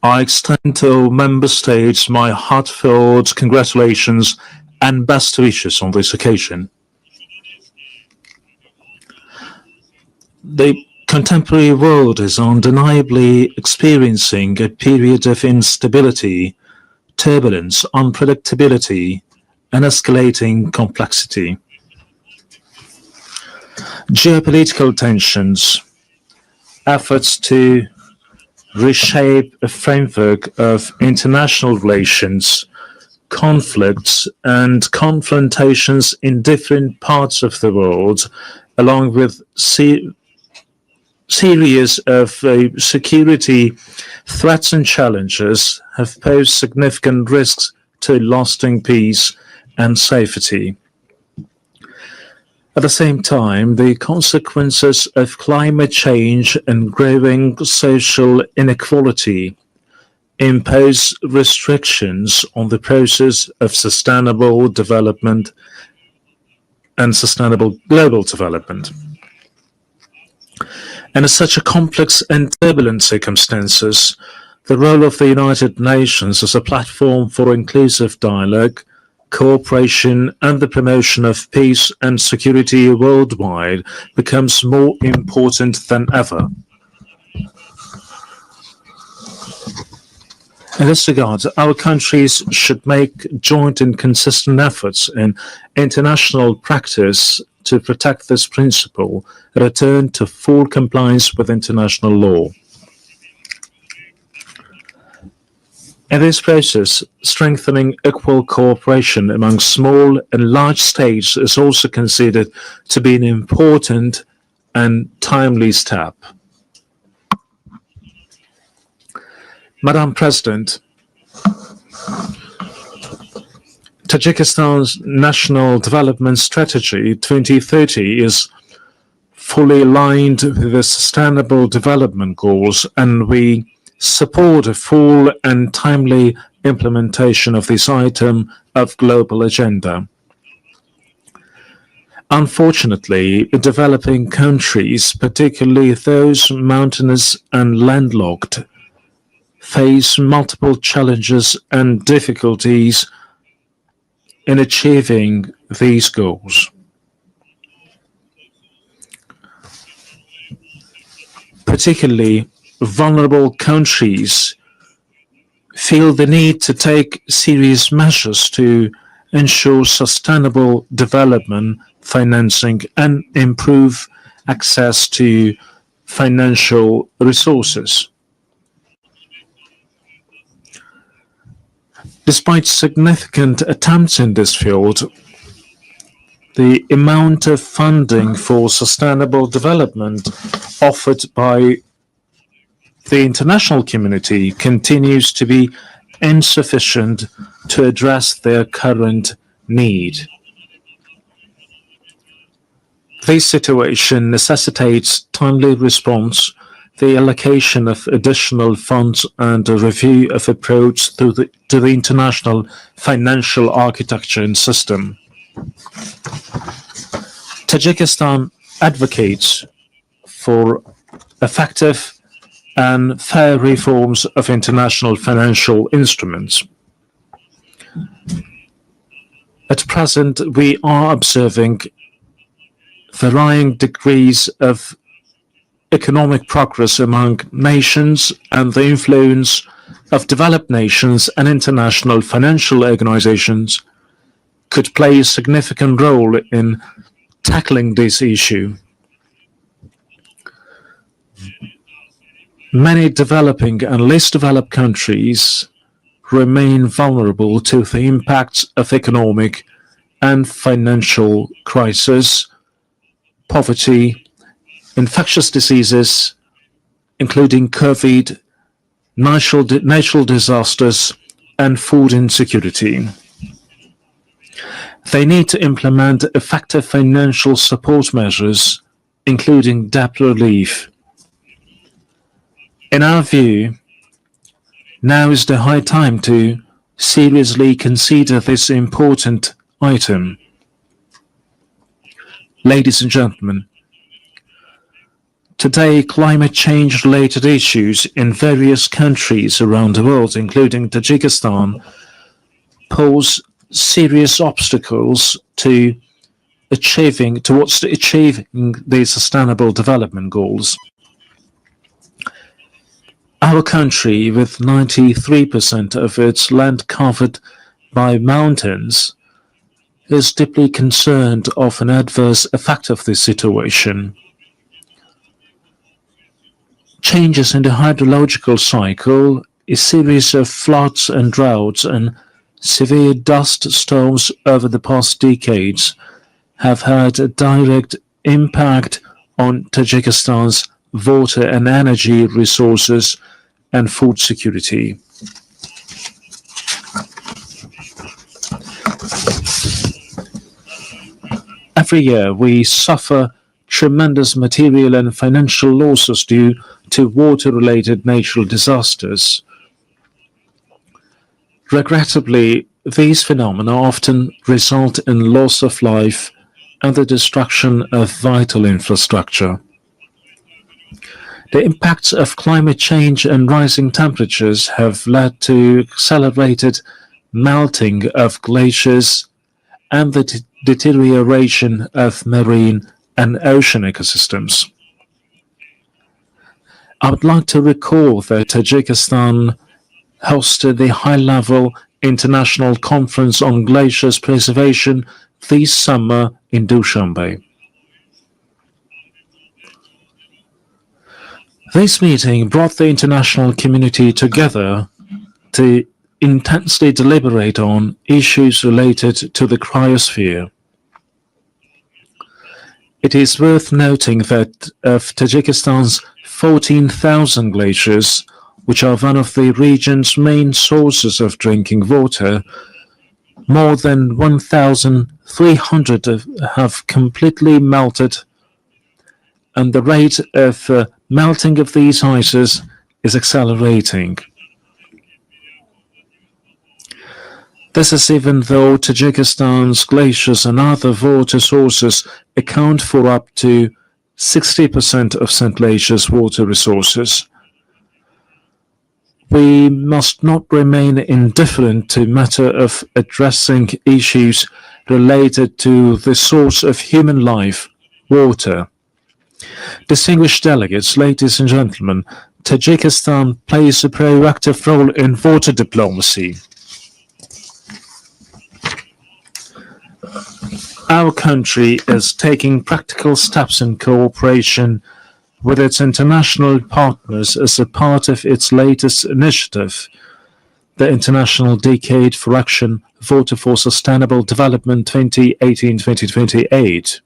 S13: I extend to all member states my heartfelt congratulations and best wishes on this occasion. The contemporary world is undeniably experiencing a period of instability, turbulence, unpredictability, and escalating complexity. Geopolitical tensions, efforts to reshape a framework of international relations, conflicts and confrontations in different parts of the world, along with series of security threats and challenges, have posed significant risks to lasting peace and safety. At the same time, the consequences of climate change and growing social inequality impose restrictions on the process of sustainable development and sustainable global development. And in such a complex and turbulent circumstances, the role of the United Nations as a platform for inclusive dialogue, cooperation and the promotion of peace and security worldwide becomes more important than ever. In this regard, our countries should make joint and consistent efforts in international practice to protect this principle and return to full compliance with international law. In this process, strengthening equal cooperation among small and large states is also considered to be an important and timely step. Madam President, Tajikistan's National Development Strategy 2030 is fully aligned with the Sustainable Development Goals, and we support a full and timely implementation of this item of global agenda. Unfortunately, developing countries, particularly those mountainous and landlocked, face multiple challenges and difficulties in achieving these goals. Particularly vulnerable countries feel the need to take serious measures to ensure sustainable development, financing, and improve access to financial resources. Despite significant attempts in this field, the amount of funding for sustainable development offered by the international community continues to be insufficient to address their current need. This situation necessitates timely response, the allocation of additional funds, and a review of approach to the international financial architecture and system. Tajikistan advocates for effective and fair reforms of international financial instruments. At present, we are observing varying degrees of economic progress among nations, and the influence of developed nations and international financial organizations could play a significant role in tackling this issue. Many developing and less developed countries remain vulnerable to the impacts of economic and financial crisis, poverty, infectious diseases, including COVID, natural disasters, and food insecurity. They need to implement effective financial support measures, including debt relief. In our view, now is the high time to seriously consider this important item. Ladies and gentlemen, today climate change-related issues in various countries around the world, including Tajikistan, pose serious obstacles towards achieving the Sustainable Development Goals. Our country, with 93% of its land covered by mountains, is deeply concerned of an adverse effect of this situation. Changes in the hydrological cycle, a series of floods and droughts, and severe dust storms over the past decades have had a direct impact on Tajikistan's water and energy resources and food security. Every year, we suffer tremendous material and financial losses due to water-related natural disasters. Regrettably, these phenomena often result in loss of life and the destruction of vital infrastructure. The impacts of climate change and rising temperatures have led to accelerated melting of glaciers and the deterioration of marine and ocean ecosystems. I would like to recall that Tajikistan hosted the high-level international conference on glaciers preservation this summer in Dushanbe. This meeting brought the international community together to intensely deliberate on issues related to the cryosphere. It is worth noting that of Tajikistan's 14,000 glaciers, which are one of the region's main sources of drinking water, more than 1,300 have completely melted, and the rate of melting of these ices is accelerating. This is even though Tajikistan's glaciers and other water sources account for up to 60% of Central Asia's water resources. We must not remain indifferent to the matter of addressing issues related to the source of human life, water. Distinguished delegates, ladies and gentlemen, Tajikistan plays a proactive role in water diplomacy. Our country is taking practical steps in cooperation with its international partners as a part of its latest initiative, the International Decade for Action Water for Sustainable Development 2018-2028.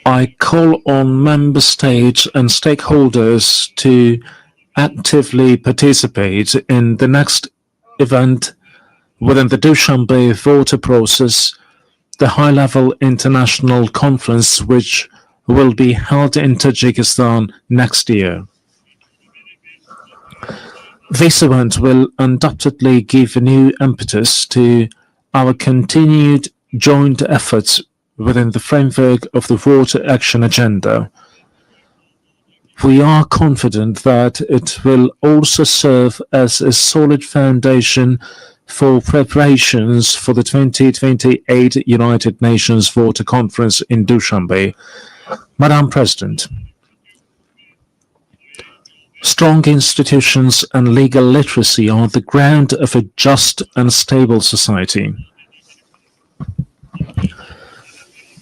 S13: I call on member states and stakeholders to actively participate in the next event within the Dushanbe water process, the high-level international conference which will be held in Tajikistan next year. This event will undoubtedly give a new impetus to our continued joint efforts within the framework of the Water Action Agenda. We are confident that it will also serve as a solid foundation for preparations for the 2028 United Nations Water Conference in Dushanbe. Madam President, strong institutions and legal literacy are the ground of a just and stable society.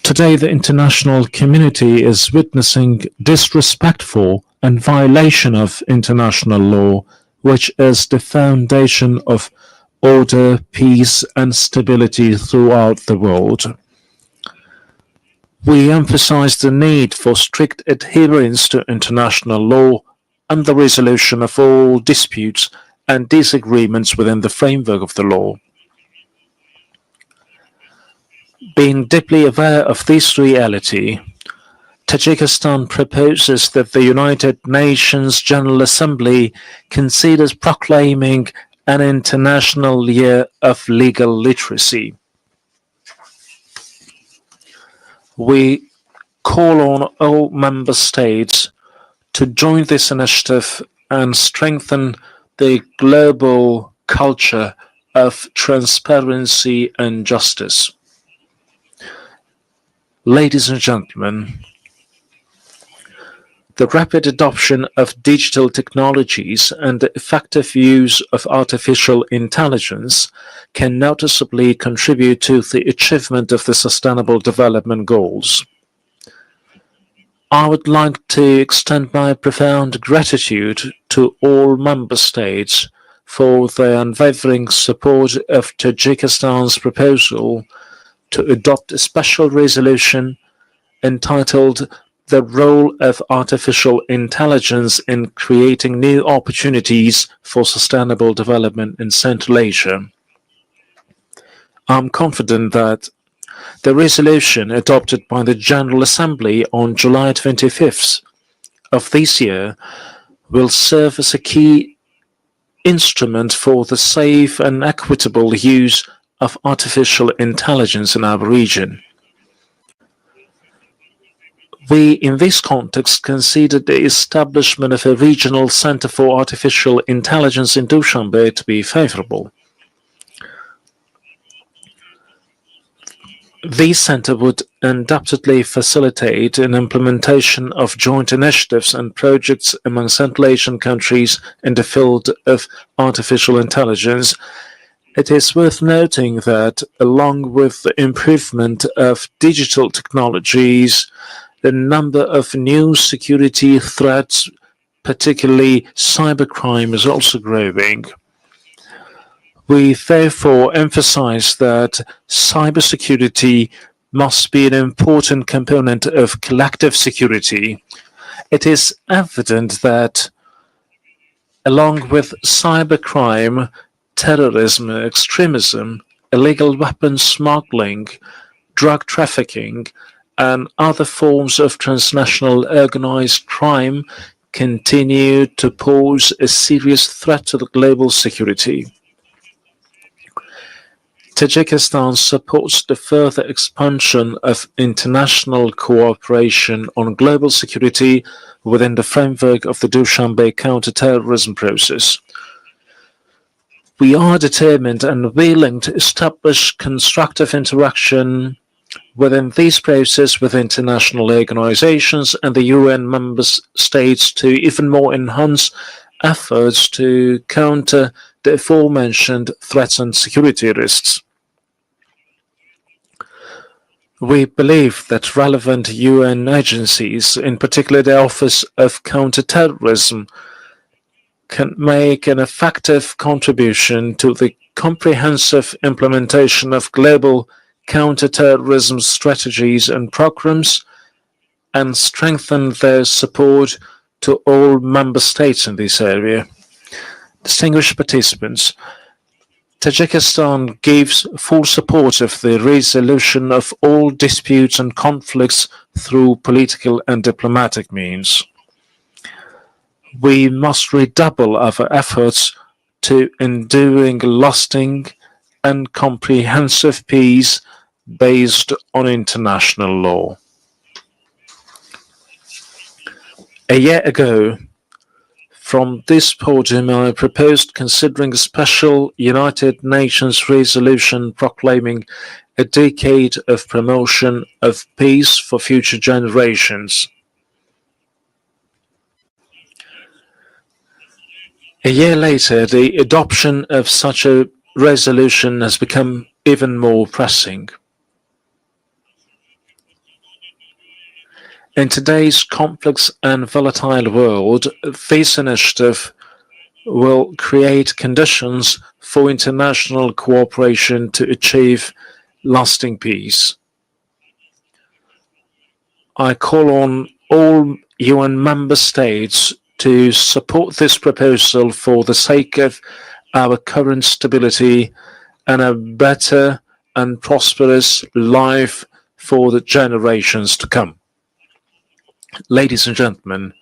S13: Today, the international community is witnessing disrespectful and violation of international law, which is the foundation of order, peace, and stability throughout the world. We emphasize the need for strict adherence to international law and the resolution of all disputes and disagreements within the framework of the law. Being deeply aware of this reality, Tajikistan proposes that the United Nations General Assembly considers proclaiming an International Year of Legal Literacy. We call on all member states to join this initiative and strengthen the global culture of transparency and justice. Ladies and gentlemen, The rapid adoption of digital technologies and the effective use of artificial intelligence can noticeably contribute to the achievement of the Sustainable Development Goals. I would like to extend my profound gratitude to all member states for their unwavering support of Tajikistan's proposal to adopt a special resolution entitled "The Role of Artificial Intelligence in Creating New Opportunities for Sustainable Development in Central Asia." I'm confident that the resolution adopted by the General Assembly on July 25th of this year will serve as a key instrument for the safe and equitable use of artificial intelligence in our region. We, in this context, consider the establishment of a regional center for artificial intelligence in Dushanbe to be favorable. This center would undoubtedly facilitate an implementation of joint initiatives and projects among Central Asian countries in the field of artificial intelligence. It is worth noting that, along with the improvement of digital technologies, the number of new security threats, particularly cybercrime, is also growing. We therefore emphasize that cybersecurity must be an important component of collective security. It is evident that, along with cybercrime, terrorism, extremism, illegal weapons smuggling, drug trafficking, and other forms of transnational organized crime continue to pose a serious threat to the global security. Tajikistan supports the further expansion of international cooperation on global security within the framework of the Dushanbe counter-terrorism process. We are determined and willing to establish constructive interaction within this process with international organizations and the UN member states to even more enhance efforts to counter the aforementioned threats and security risks. We believe that relevant UN agencies, in particular the Office of Counterterrorism, can make an effective contribution to the comprehensive implementation of global counterterrorism strategies and programs and strengthen their support to all member states in this area. Distinguished participants, Tajikistan gives full support of the resolution of all disputes and conflicts through political and diplomatic means. We must redouble our efforts to enduring, lasting, and comprehensive peace based on international law. A year ago, from this podium, I proposed considering a special United Nations resolution proclaiming a decade of promotion of peace for future generations. A year later, the adoption of such a resolution has become even more pressing. In today's complex and volatile world, this initiative will create conditions for international cooperation to achieve lasting peace. I call on all UN member states to support this proposal for the sake of our current stability and a better and prosperous life for the generations to come. Ladies and gentlemen,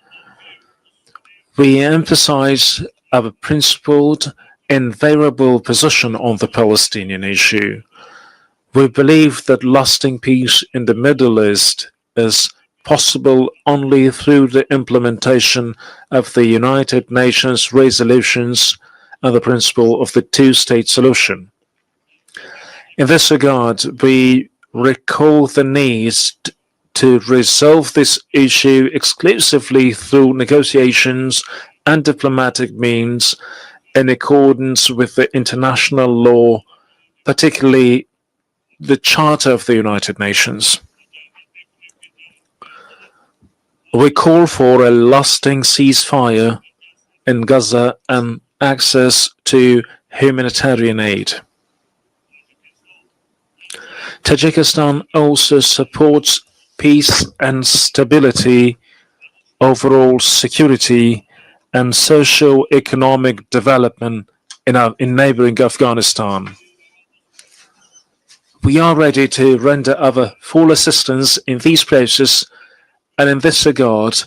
S13: we emphasize our principled, invariable position on the Palestinian issue. We believe that lasting peace in the Middle East is possible only through the implementation of the United Nations resolutions and the principle of the two-state solution. In this regard, we recall the need to resolve this issue exclusively through negotiations and diplomatic means in accordance with the international law, particularly the Charter of the United Nations. We call for a lasting ceasefire in Gaza and access to humanitarian aid. Tajikistan also supports peace and stability, overall security, and socio-economic development in neighboring Afghanistan. We are ready to render our full assistance in these places, and in this regard,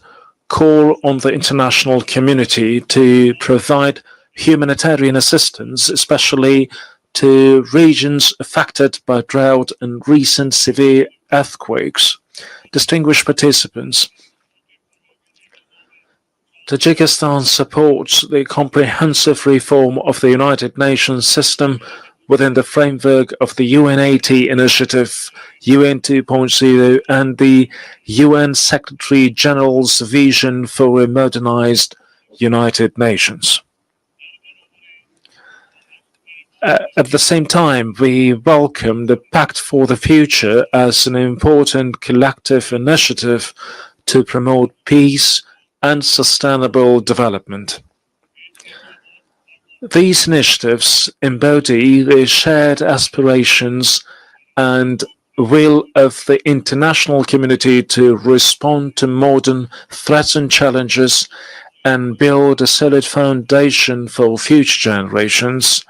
S13: call on the international community to provide humanitarian assistance, especially to regions affected by drought and recent severe earthquakes. Distinguished participants, Tajikistan supports the comprehensive reform of the United Nations system within the framework of the UN80 initiative, UN 2.0, and the UN Secretary General's vision for a modernized United Nations. At the same time, we welcome the Pact for the Future as an important collective initiative to promote peace and sustainable development. These initiatives embody the shared aspirations and will of the international community to respond to modern threats and challenges and build a solid foundation for future generations.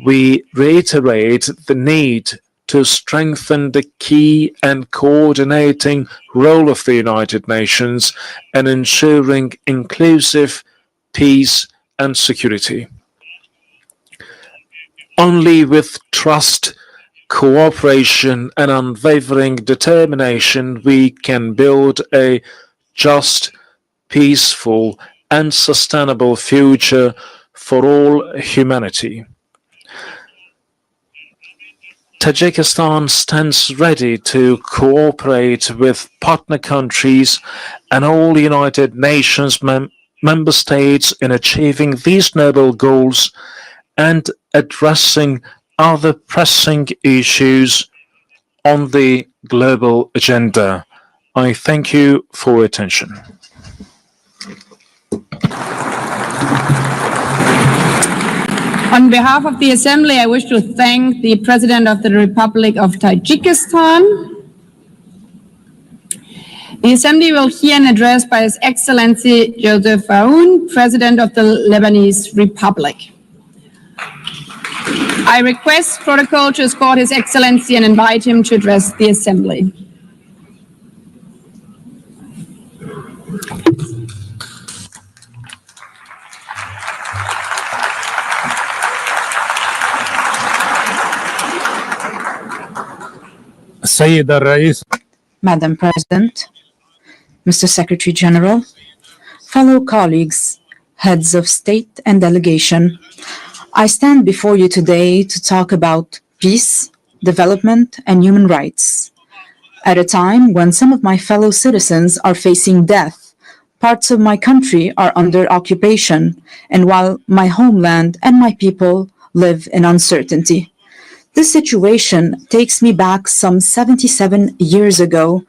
S13: We reiterate the need to strengthen the key and coordinating role of the United Nations in ensuring inclusive peace and security. Only with trust, cooperation, and unwavering determination we can build a just, peaceful, and sustainable future for all humanity. Tajikistan stands ready to cooperate with partner countries and all United Nations member states in achieving these noble goals and addressing other pressing issues on the global agenda. I thank you for your attention.
S11: On behalf of the Assembly, I wish to thank the President of the Republic of Tajikistan. The Assembly will hear an address by His Excellency Joseph Aoun, President of the Lebanese Republic. I request protocol to escort His Excellency and invite him to address the Assembly.
S14: Madam President, Mr. Secretary General, fellow colleagues, heads of state and delegation, I stand before you today to talk about peace, development, and human rights. At a time when some of my fellow citizens are facing death, parts of my country are under occupation, and while my homeland and my people live in uncertainty. This situation takes me back some 77 years ago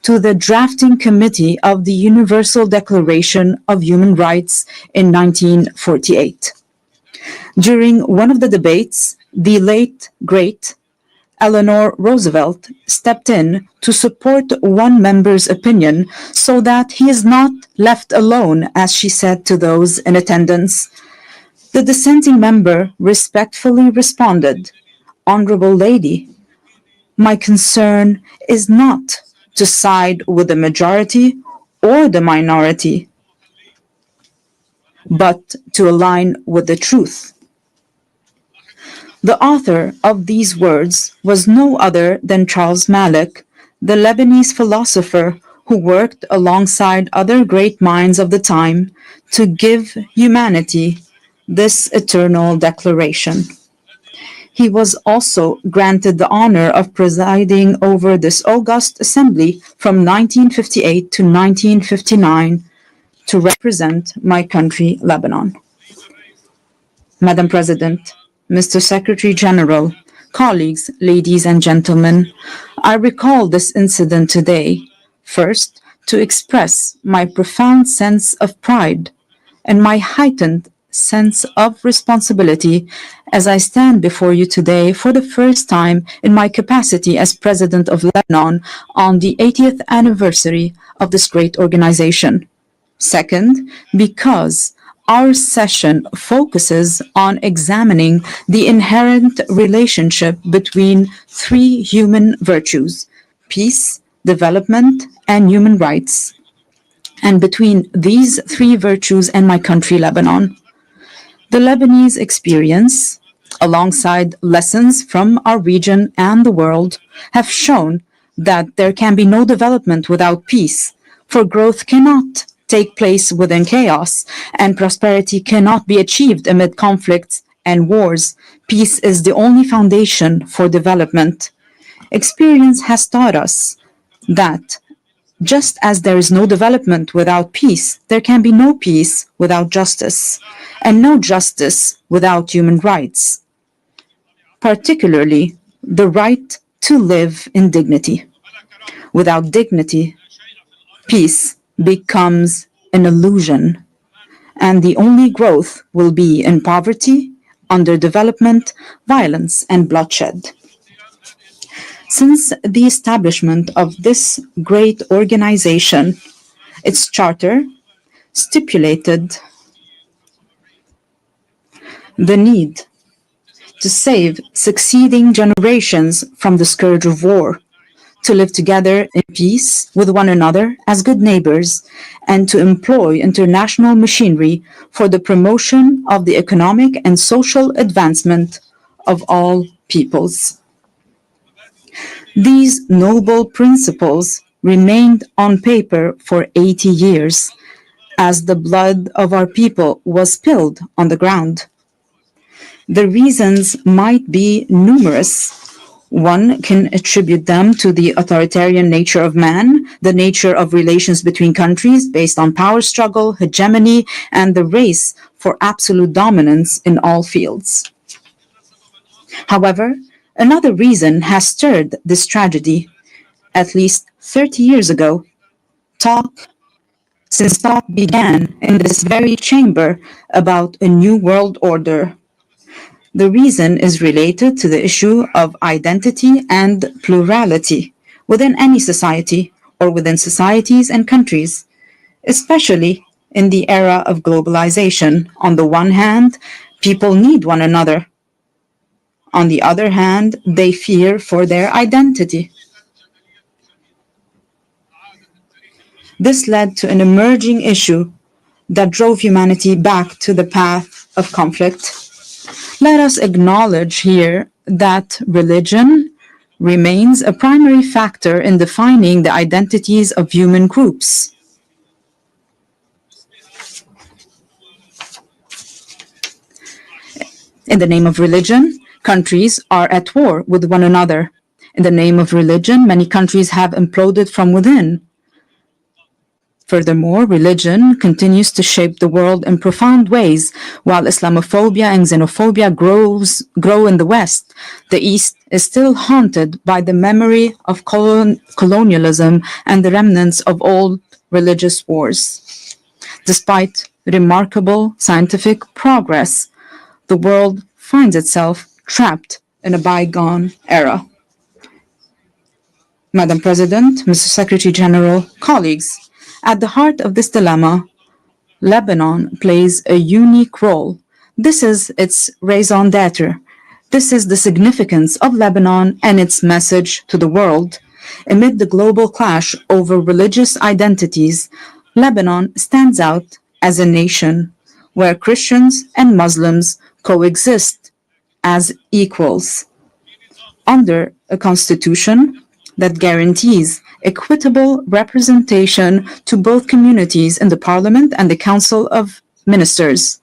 S14: to the drafting committee of the Universal Declaration of Human Rights in 1948. During one of the debates, the late, great Eleanor Roosevelt stepped in to support one member's opinion so that he is not left alone, as she said to those in attendance. The dissenting member respectfully responded, "Honorable lady, my concern is not to side with the majority or the minority, but to align with the truth." The author of these words was no other than Charles Malik, the Lebanese philosopher who worked alongside other great minds of the time to give humanity this eternal declaration. He was also granted the honor of presiding over this august assembly from 1958 to 1959 to represent my country, Lebanon. Madam President, Mr. Secretary General, colleagues, ladies and gentlemen, I recall this incident today, first, to express my profound sense of pride and my heightened sense of responsibility as I stand before you today for the first time in my capacity as President of Lebanon on the 80th anniversary of this great organization. Second, because our session focuses on examining the inherent relationship between three human virtues: peace, development, and human rights, and between these three virtues and my country, Lebanon. The Lebanese experience, alongside lessons from our region and the world, have shown that there can be no development without peace, for growth cannot take place within chaos, and prosperity cannot be achieved amid conflicts and wars. Peace is the only foundation for development. Experience has taught us that just as there is no development without peace, there can be no peace without justice, and no justice without human rights, particularly the right to live in dignity. Without dignity, peace becomes an illusion, and the only growth will be in poverty, underdevelopment, violence, and bloodshed. Since the establishment of this great organization, its charter stipulated the need to save succeeding generations from the scourge of war, to live together in peace with one another as good neighbors, and to employ international machinery for the promotion of the economic and social advancement of all peoples. These noble principles remained on paper for 80 years, as the blood of our people was spilled on the ground. The reasons might be numerous. One can attribute them to the authoritarian nature of man, the nature of relations between countries based on power struggle, hegemony, and the race for absolute dominance in all fields. However, another reason has stirred this tragedy. At least 30 years ago, since talk began in this very chamber about a new world order. The reason is related to the issue of identity and plurality within any society or within societies and countries, especially in the era of globalization. On the one hand, people need one another. On the other hand, they fear for their identity. This led to an emerging issue that drove humanity back to the path of conflict. Let us acknowledge here that religion remains a primary factor in defining the identities of human groups. In the name of religion, countries are at war with one another. In the name of religion, many countries have imploded from within. Furthermore, religion continues to shape the world in profound ways. While Islamophobia and xenophobia grow in the West, the East is still haunted by the memory of colonialism and the remnants of old religious wars. Despite remarkable scientific progress, the world finds itself trapped in a bygone era. Madam President, Mr. Secretary General, colleagues, at the heart of this dilemma, Lebanon plays a unique role. This is its raison d'etre. This is the significance of Lebanon and its message to the world. Amid the global clash over religious identities, Lebanon stands out as a nation where Christians and Muslims coexist as equals under a constitution that guarantees equitable representation to both communities in the Parliament and the Council of Ministers,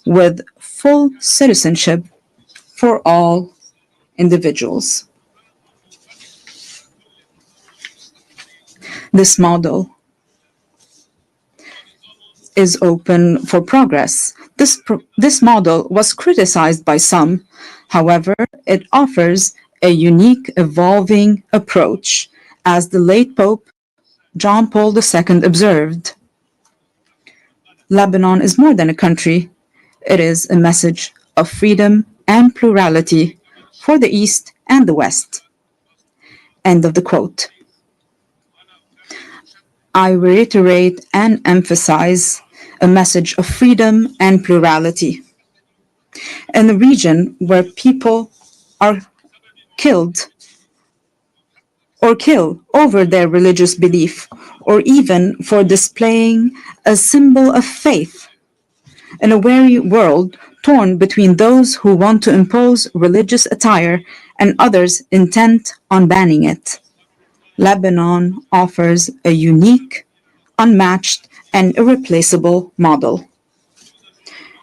S14: with full citizenship
S8: for all individuals. This model is open for progress. This model was criticized by some. However, it offers a unique, evolving approach, as the late Pope John Paul II observed. Lebanon is more than a country. It is a message of freedom and plurality for the East and the West. End of the quote. I reiterate and emphasize a message of freedom and plurality. In a region where people are killed or kill over their religious belief, or even for displaying a symbol of faith. In a weary world torn between those who want to impose religious attire and others intent on banning it, Lebanon offers a unique, unmatched, and irreplaceable model.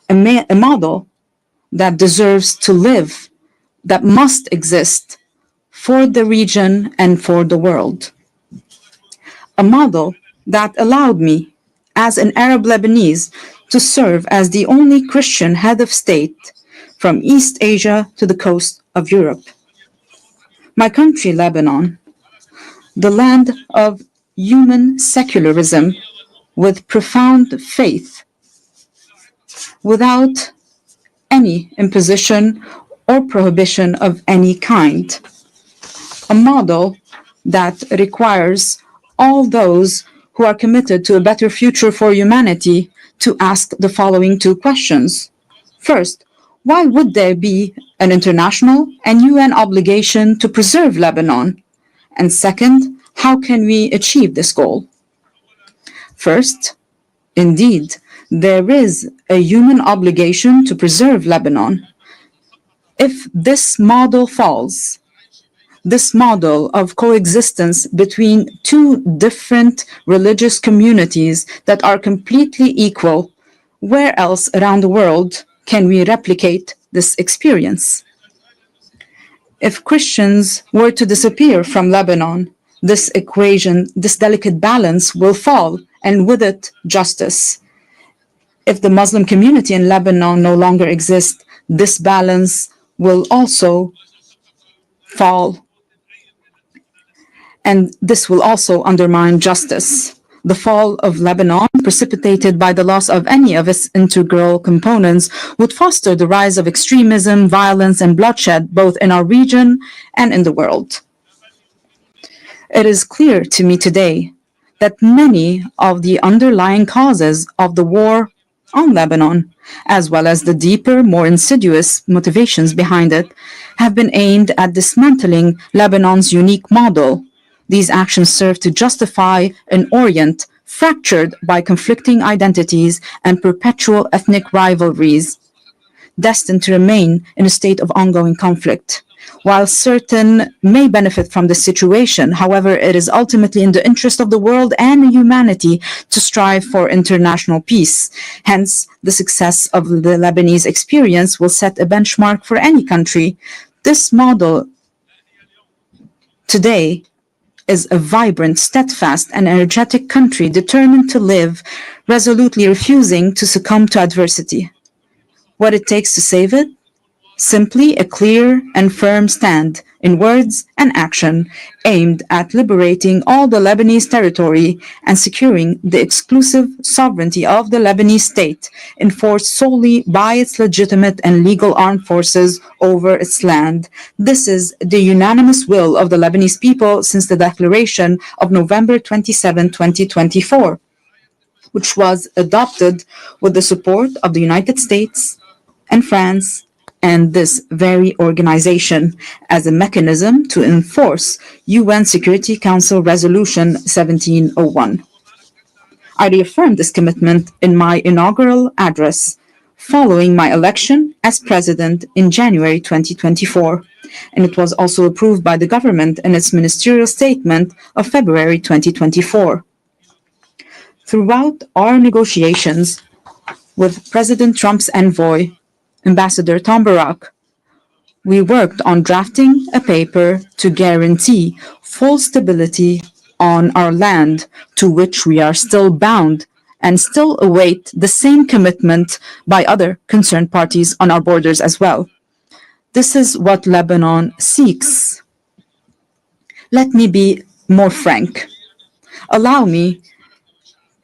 S8: A model that deserves to live, that must exist for the region and for the world. A model that allowed me, as an Arab Lebanese, to serve as the only Christian head of state from East Asia to the coast of Europe. My country, Lebanon, the land of human secularism with profound faith, without any imposition or prohibition of any kind. A model that requires all those who are committed to a better future for humanity to ask the following two questions. First, why would there be an international and UN obligation to preserve Lebanon? And second, how can we achieve this goal? First, indeed, there is a human obligation to preserve Lebanon. If this model falls, this model of coexistence between two different religious communities that are completely equal, where else around the world can we replicate this experience? If Christians were to disappear from Lebanon, this equation, this delicate balance will fall, and with it, justice. If the Muslim community in Lebanon no longer exists, this balance will also fall, and this will also undermine justice. The fall of Lebanon, precipitated by the loss of any of its integral components, would foster the rise of extremism, violence, and bloodshed, both in our region and in the world. It is clear to me today that many of the underlying causes of the war on Lebanon, as well as the deeper, more insidious motivations behind it, have been aimed at dismantling Lebanon's unique model. These actions serve to justify an Orient fractured by conflicting identities and perpetual ethnic rivalries, destined to remain in a state of ongoing conflict. While certain may benefit from this situation, however, it is ultimately in the interest of the world and humanity to strive for international peace. Hence, the success of the Lebanese experience will set a benchmark for any country. This model today is a vibrant, steadfast, and energetic country determined to live, resolutely refusing to succumb to adversity. What it takes to save it? Simply a clear and firm stand in words and action aimed at liberating all the Lebanese territory and securing the exclusive sovereignty of the Lebanese state, enforced solely by its legitimate and legal armed forces over its land. This is the unanimous will of the Lebanese people since the declaration of November 27, 2024, which was adopted with the support of the United States and France and this very organization as a mechanism to enforce UN Security Council Resolution 1701. I reaffirmed this commitment in my inaugural address following my election as president in January 2024, and it was also approved by the government in its ministerial statement of February 2024. Throughout our negotiations with President Trump's envoy, Ambassador Tom Barak,
S14: we worked on drafting a paper to guarantee full stability on our land, to which we are still bound and still await the same commitment by other concerned parties on our borders as well. This is what Lebanon seeks. Let me be more frank. Allow me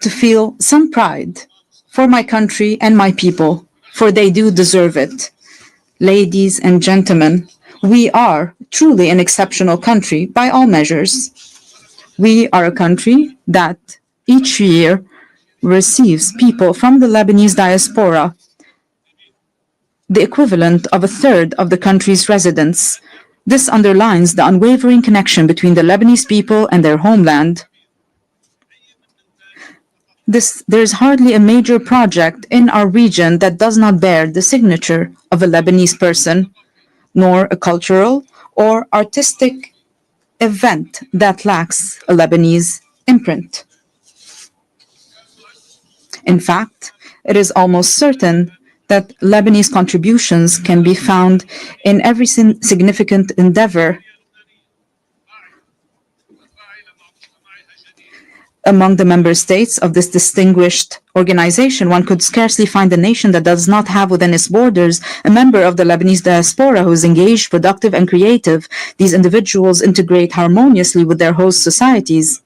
S14: to feel some pride for my country and my people, for they do deserve it. Ladies and gentlemen, we are truly an exceptional country by all measures. We are a country that each year receives people from the Lebanese diaspora, the equivalent of a third of the country's residents. This underlines the unwavering connection between the Lebanese people and their homeland. There is hardly a major project in our region that does not bear the signature of a Lebanese person, nor a cultural or artistic event that lacks a Lebanese imprint. In fact, it is almost certain that Lebanese contributions can be found in every significant endeavor. Among the member states of this distinguished organization, one could scarcely find a nation that does not have within its borders a member of the Lebanese diaspora who is engaged, productive, and creative. These individuals integrate harmoniously with their host societies.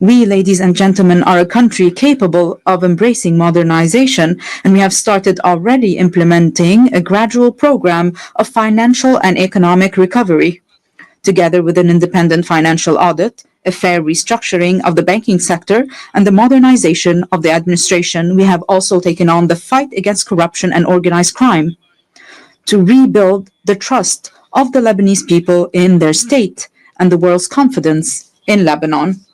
S14: We, ladies and gentlemen, are a country capable of embracing modernization, and we have started already implementing a gradual program of financial and economic recovery. Together with an independent financial audit, a fair restructuring of the banking sector, and the modernization of the administration, we have also taken on the fight against corruption and organized crime to rebuild the trust of the Lebanese people in their state and the world's confidence in Lebanon.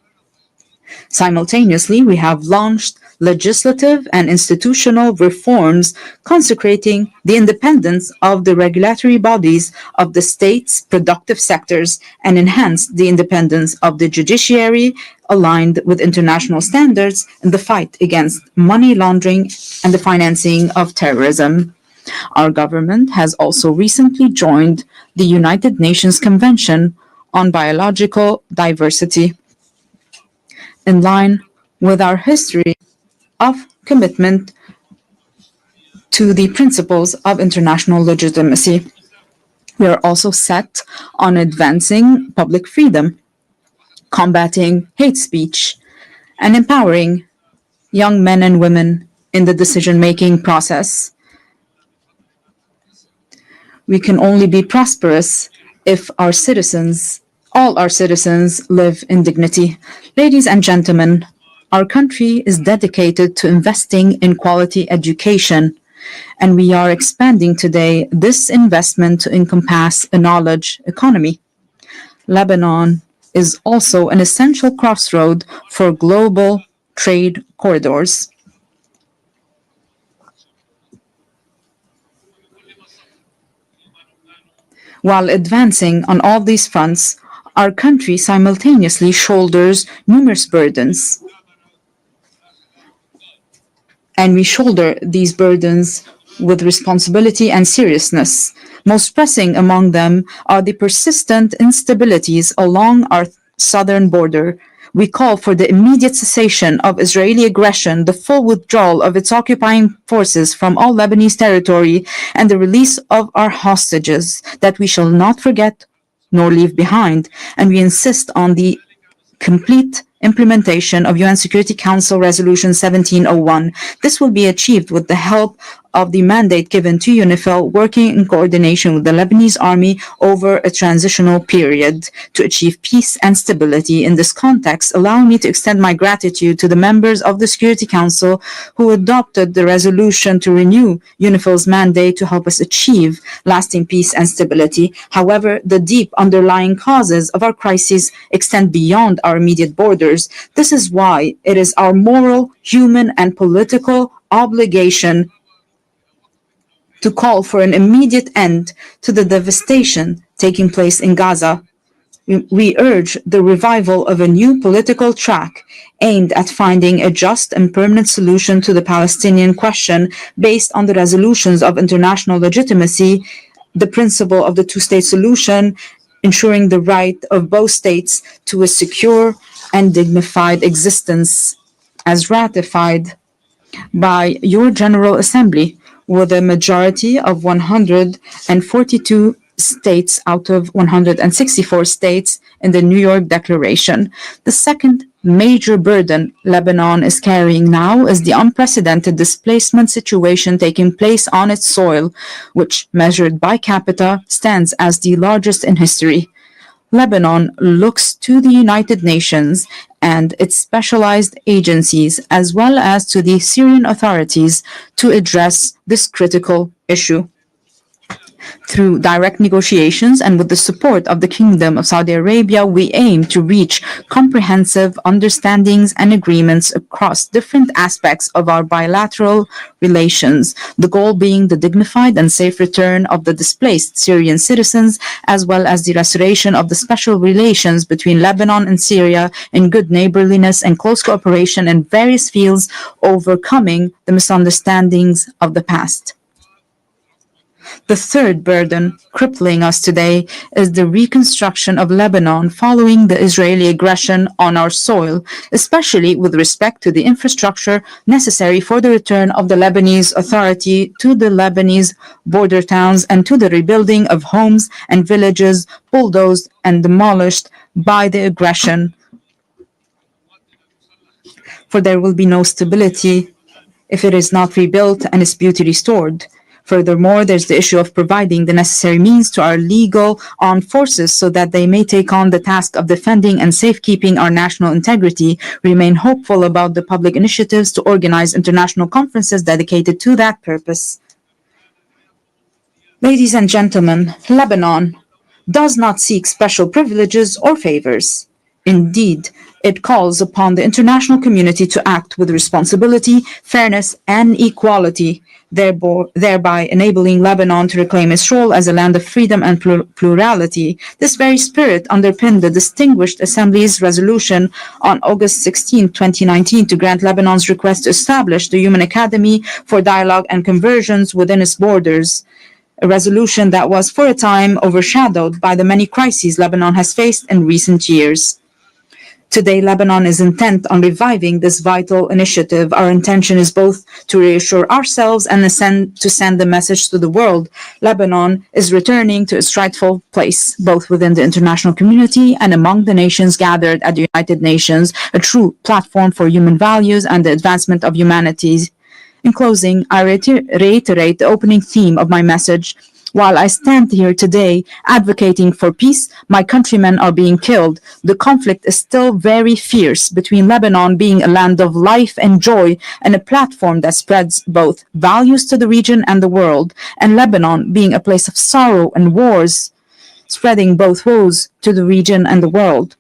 S14: Simultaneously, we have launched legislative and institutional reforms consecrating the independence of the regulatory bodies of the state's productive sectors and enhanced the independence of the judiciary aligned with international standards in the fight against money laundering and the financing of terrorism. Our government has also recently joined the United Nations Convention on Biological Diversity, in line with our history of commitment to the principles of international legitimacy. We are also set on advancing public freedom, combating hate speech, and empowering young men and women in the decision-making process. We can only be prosperous if all our citizens live in dignity. Ladies and gentlemen, our country is dedicated to investing in quality education, and we are expanding today this investment to encompass a knowledge economy. Lebanon is also an essential crossroad for global trade corridors. While advancing on all these fronts, our country simultaneously shoulders numerous burdens. And we shoulder these burdens with responsibility and seriousness. Most pressing among them are the persistent instabilities along our southern border. We call for the immediate cessation of Israeli aggression, the full withdrawal of its occupying forces from all Lebanese territory, and the release of our hostages that we shall not forget nor leave behind. And we insist on the complete implementation of UN Security Council Resolution 1701. This will be achieved with the help of the mandate given to UNIFIL, working in coordination with the Lebanese army over a transitional period to achieve peace and stability. In this context, allow me to extend my gratitude to the members of the Security Council who adopted the resolution to renew UNIFIL's mandate to help us achieve lasting peace and stability. However, the deep underlying causes of our crises extend beyond our immediate borders. This is why it is our moral, human, and political obligation to call for an immediate end to the devastation taking place in Gaza. we urge the revival of a new political track aimed at finding a just and permanent solution to the Palestinian question based on the resolutions of international legitimacy, the principle of the two-state solution, ensuring the right of both states to a secure and dignified existence, as ratified by your General Assembly with a majority of 142 states out of 164 states in the New York Declaration. The second major burden Lebanon is carrying now is the unprecedented displacement situation taking place on its soil, which, measured by capita, stands as the largest in history. Lebanon looks to the United Nations and its specialized agencies, as well as to the Syrian authorities, to address this critical issue. Through direct negotiations and with the support of the Kingdom of Saudi Arabia, we aim to reach comprehensive understandings and agreements across different aspects of our bilateral relations, the goal being the dignified and safe return of the displaced Syrian citizens, as well as the restoration of the special relations between Lebanon and Syria in good neighborliness and close cooperation in various fields, overcoming the misunderstandings of the past. The third burden crippling us today is the reconstruction of Lebanon following the Israeli aggression on our soil, especially with respect to the infrastructure necessary for the return of the Lebanese Authority to the Lebanese border towns and to the rebuilding of homes and villages bulldozed and demolished by the aggression. For there will be no stability if it is not rebuilt and its beauty restored. Furthermore, there's the issue of providing the necessary means to our legal armed forces so that they may take on the task of defending and safekeeping our national integrity. We remain hopeful about the public initiatives to organize international conferences dedicated to that purpose. Ladies and gentlemen, Lebanon does not seek special privileges or favors. Indeed, it calls upon the international community to act with responsibility, fairness, and equality, thereby enabling Lebanon to reclaim its role as a land of freedom and plurality. This very spirit underpinned the Distinguished Assembly's resolution on August 16, 2019, to grant Lebanon's request to establish the Human Academy for Dialogue and Conversions within its borders, a resolution that was for a time overshadowed by the many crises Lebanon has faced in recent years. Today, Lebanon is intent on reviving this vital initiative. Our intention is both to reassure ourselves and to send a message to the world. Lebanon is returning to its rightful place, both within the international community and among the nations gathered at the United Nations, a true platform for human values and the advancement of humanity. In closing, I reiterate the opening theme of my message. While I stand here today advocating for peace, my countrymen are being killed. The conflict is still very fierce between Lebanon being a land of life and joy and a platform that spreads both values to the region and the world, and Lebanon being a place of sorrow and wars, spreading both woes to the region and the world.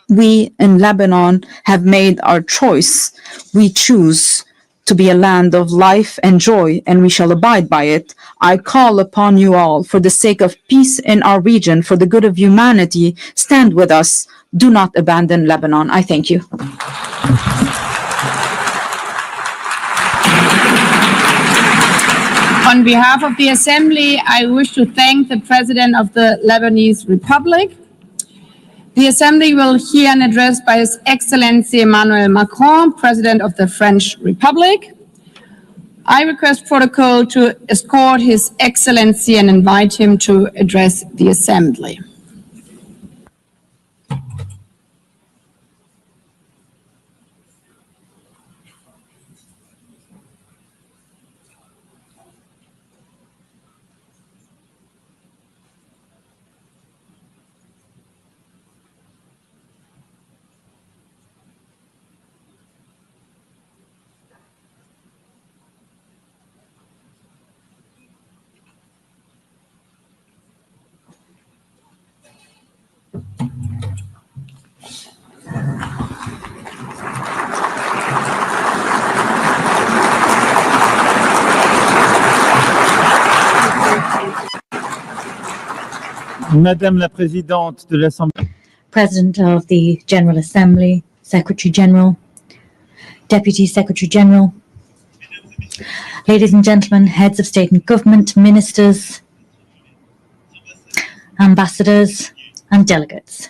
S14: We in Lebanon have made our choice. We choose to be a land of life and joy, and we shall abide by it. I call upon you all, for the sake of peace in our region, for the good of humanity, stand with us. Do not abandon Lebanon. I thank you.
S11: On behalf of the Assembly, I wish to thank the President of the Lebanese Republic. The Assembly will hear an address by His Excellency Emmanuel Macron, President of the French Republic. I request protocol to escort His Excellency and invite him to address the Assembly.
S12: Madame la Présidente de l'Assemblée.
S10: President of the General Assembly, Secretary General, Deputy Secretary General, ladies and gentlemen, heads of state and government, ministers, ambassadors, and delegates.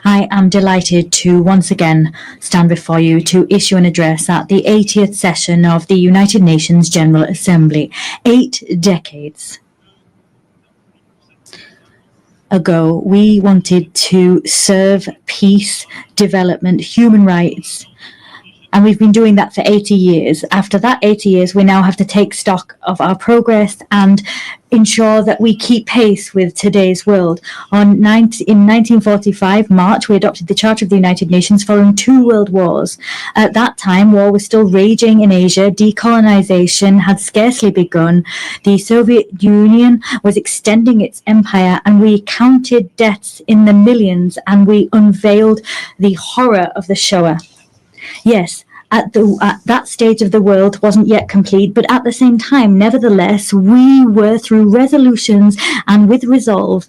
S10: I am delighted to once again stand before you to issue an address at the 80th session of the United Nations General Assembly. 8 decades ago, we wanted to serve peace, development, human rights, and we've been doing that for 80 years. After that 80 years, we now have to take stock of our progress and ensure that we keep pace with today's world. In 1945, March, we adopted the Charter of the United Nations following 2 world wars. At that time, war was still raging in Asia. Decolonization had scarcely begun. The Soviet Union was extending its empire, and we counted deaths in the millions, and we unveiled the horror of the Shoah. Yes, at that stage of the world wasn't yet complete, but at the same time, nevertheless, we were, through resolutions and with resolve,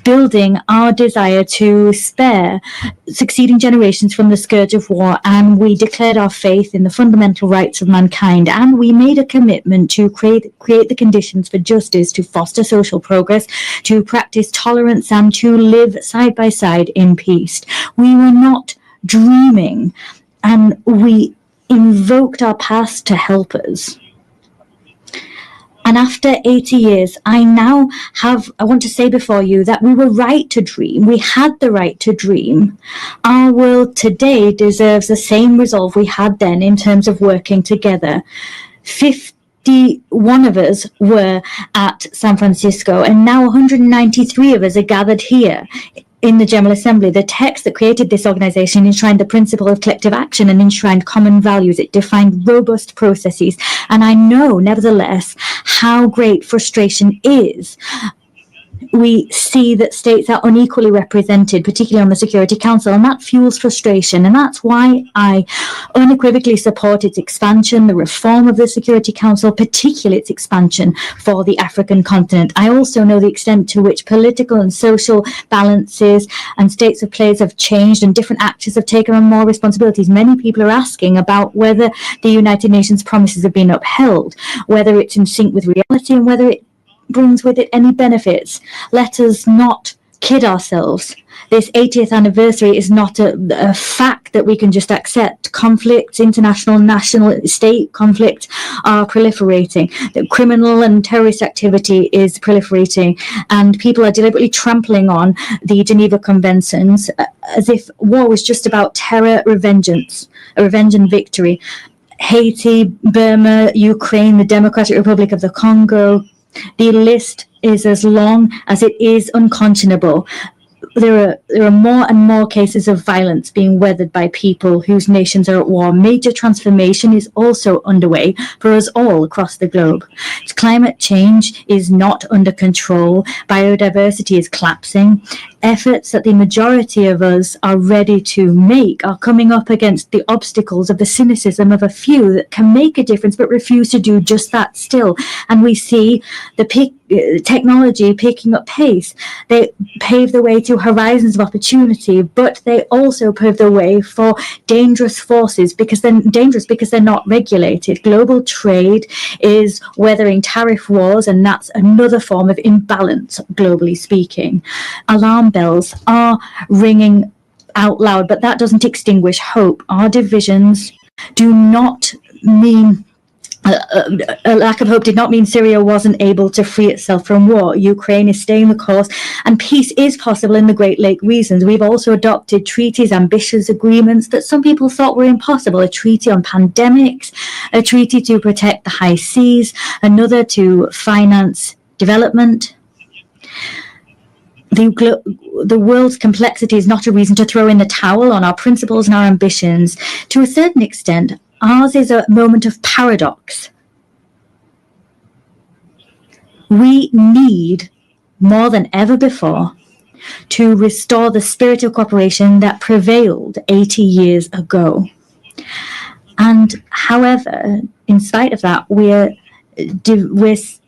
S10: building our desire to spare succeeding generations from the scourge of war, and we declared our faith in the fundamental rights of mankind, and we made a commitment to create the conditions for justice, to foster social progress, to practice tolerance, and to live side by side in peace. We were not dreaming, and we invoked our past to help us. And after 80 years, I want to say before you that we were right to dream. We had the right to dream. Our world today deserves the same resolve we had then in terms of working together. 51 of us were at San Francisco, and now 193 of us are gathered here in the General Assembly. The text that created this organization enshrined the principle of collective action and enshrined common values. It defined robust processes. And I know, nevertheless, how great frustration is. We see that states are unequally represented, particularly on the Security Council, and that fuels frustration. And that's why I unequivocally support its expansion, the reform of the Security Council, particularly its expansion for the African continent. I also know the extent to which political and social balances and states of place have changed and different actors have taken on more responsibilities. Many people are asking about whether the United Nations promises have been upheld, whether it's in sync with reality, and whether it brings with it any benefits. Let us not kid ourselves. This 80th anniversary is not a fact that we can just accept. Conflicts, international, national, state conflicts are proliferating. The criminal and terrorist activity is proliferating, and people are deliberately trampling on the Geneva Conventions as if war was just about terror, revenge and victory. Haiti, Burma, Ukraine, the Democratic Republic of the Congo, the list is as long as it is unconscionable. There are more and more cases of violence being weathered by people whose nations are at war. Major transformation is also underway for us all across the globe. Climate change is not under control. Biodiversity is collapsing. Efforts that the majority of us are ready to make are coming up against the obstacles of the cynicism of a few that can make a difference but refuse to do just that still. And we see the technology picking up pace. They pave the way to horizons of opportunity, but they also pave the way for dangerous forces because they're not regulated. Global trade is weathering tariff wars, and that's another form of imbalance, globally speaking. Alarm bells are ringing out loud, but that doesn't extinguish hope. Our divisions do not mean a lack of hope did not mean Syria wasn't able to free itself from war. Ukraine is staying the course, and peace is possible in the Great Lake regions. We've also adopted treaties, ambitious agreements that some people thought were impossible. A treaty on pandemics, a treaty to protect the high seas, another to finance development. The world's complexity is not a reason to throw in the towel on our principles and our ambitions. To a certain extent, ours is a moment of paradox. We need, more than ever before, to restore the spirit of cooperation that prevailed 80 years ago. And however, in spite of that,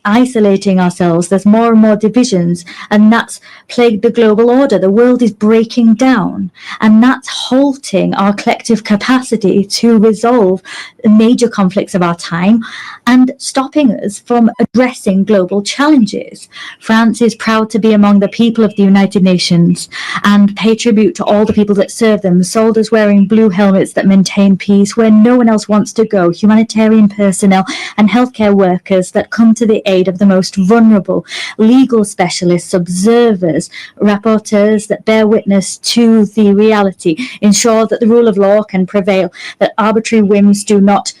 S10: isolating ourselves. There's more and more divisions, and that's plagued the global order. The world is breaking down, and that's halting our collective capacity to resolve major conflicts of our time and stopping us from addressing global challenges. France is proud to be among the people of the United Nations and pay tribute to all the people that serve them, soldiers wearing blue helmets that maintain peace where no one else wants to go, humanitarian personnel and healthcare workers that come to the aid of the most vulnerable, legal specialists, observers, rapporteurs that bear witness to the reality, ensure that the rule of law can prevail, that arbitrary whims do not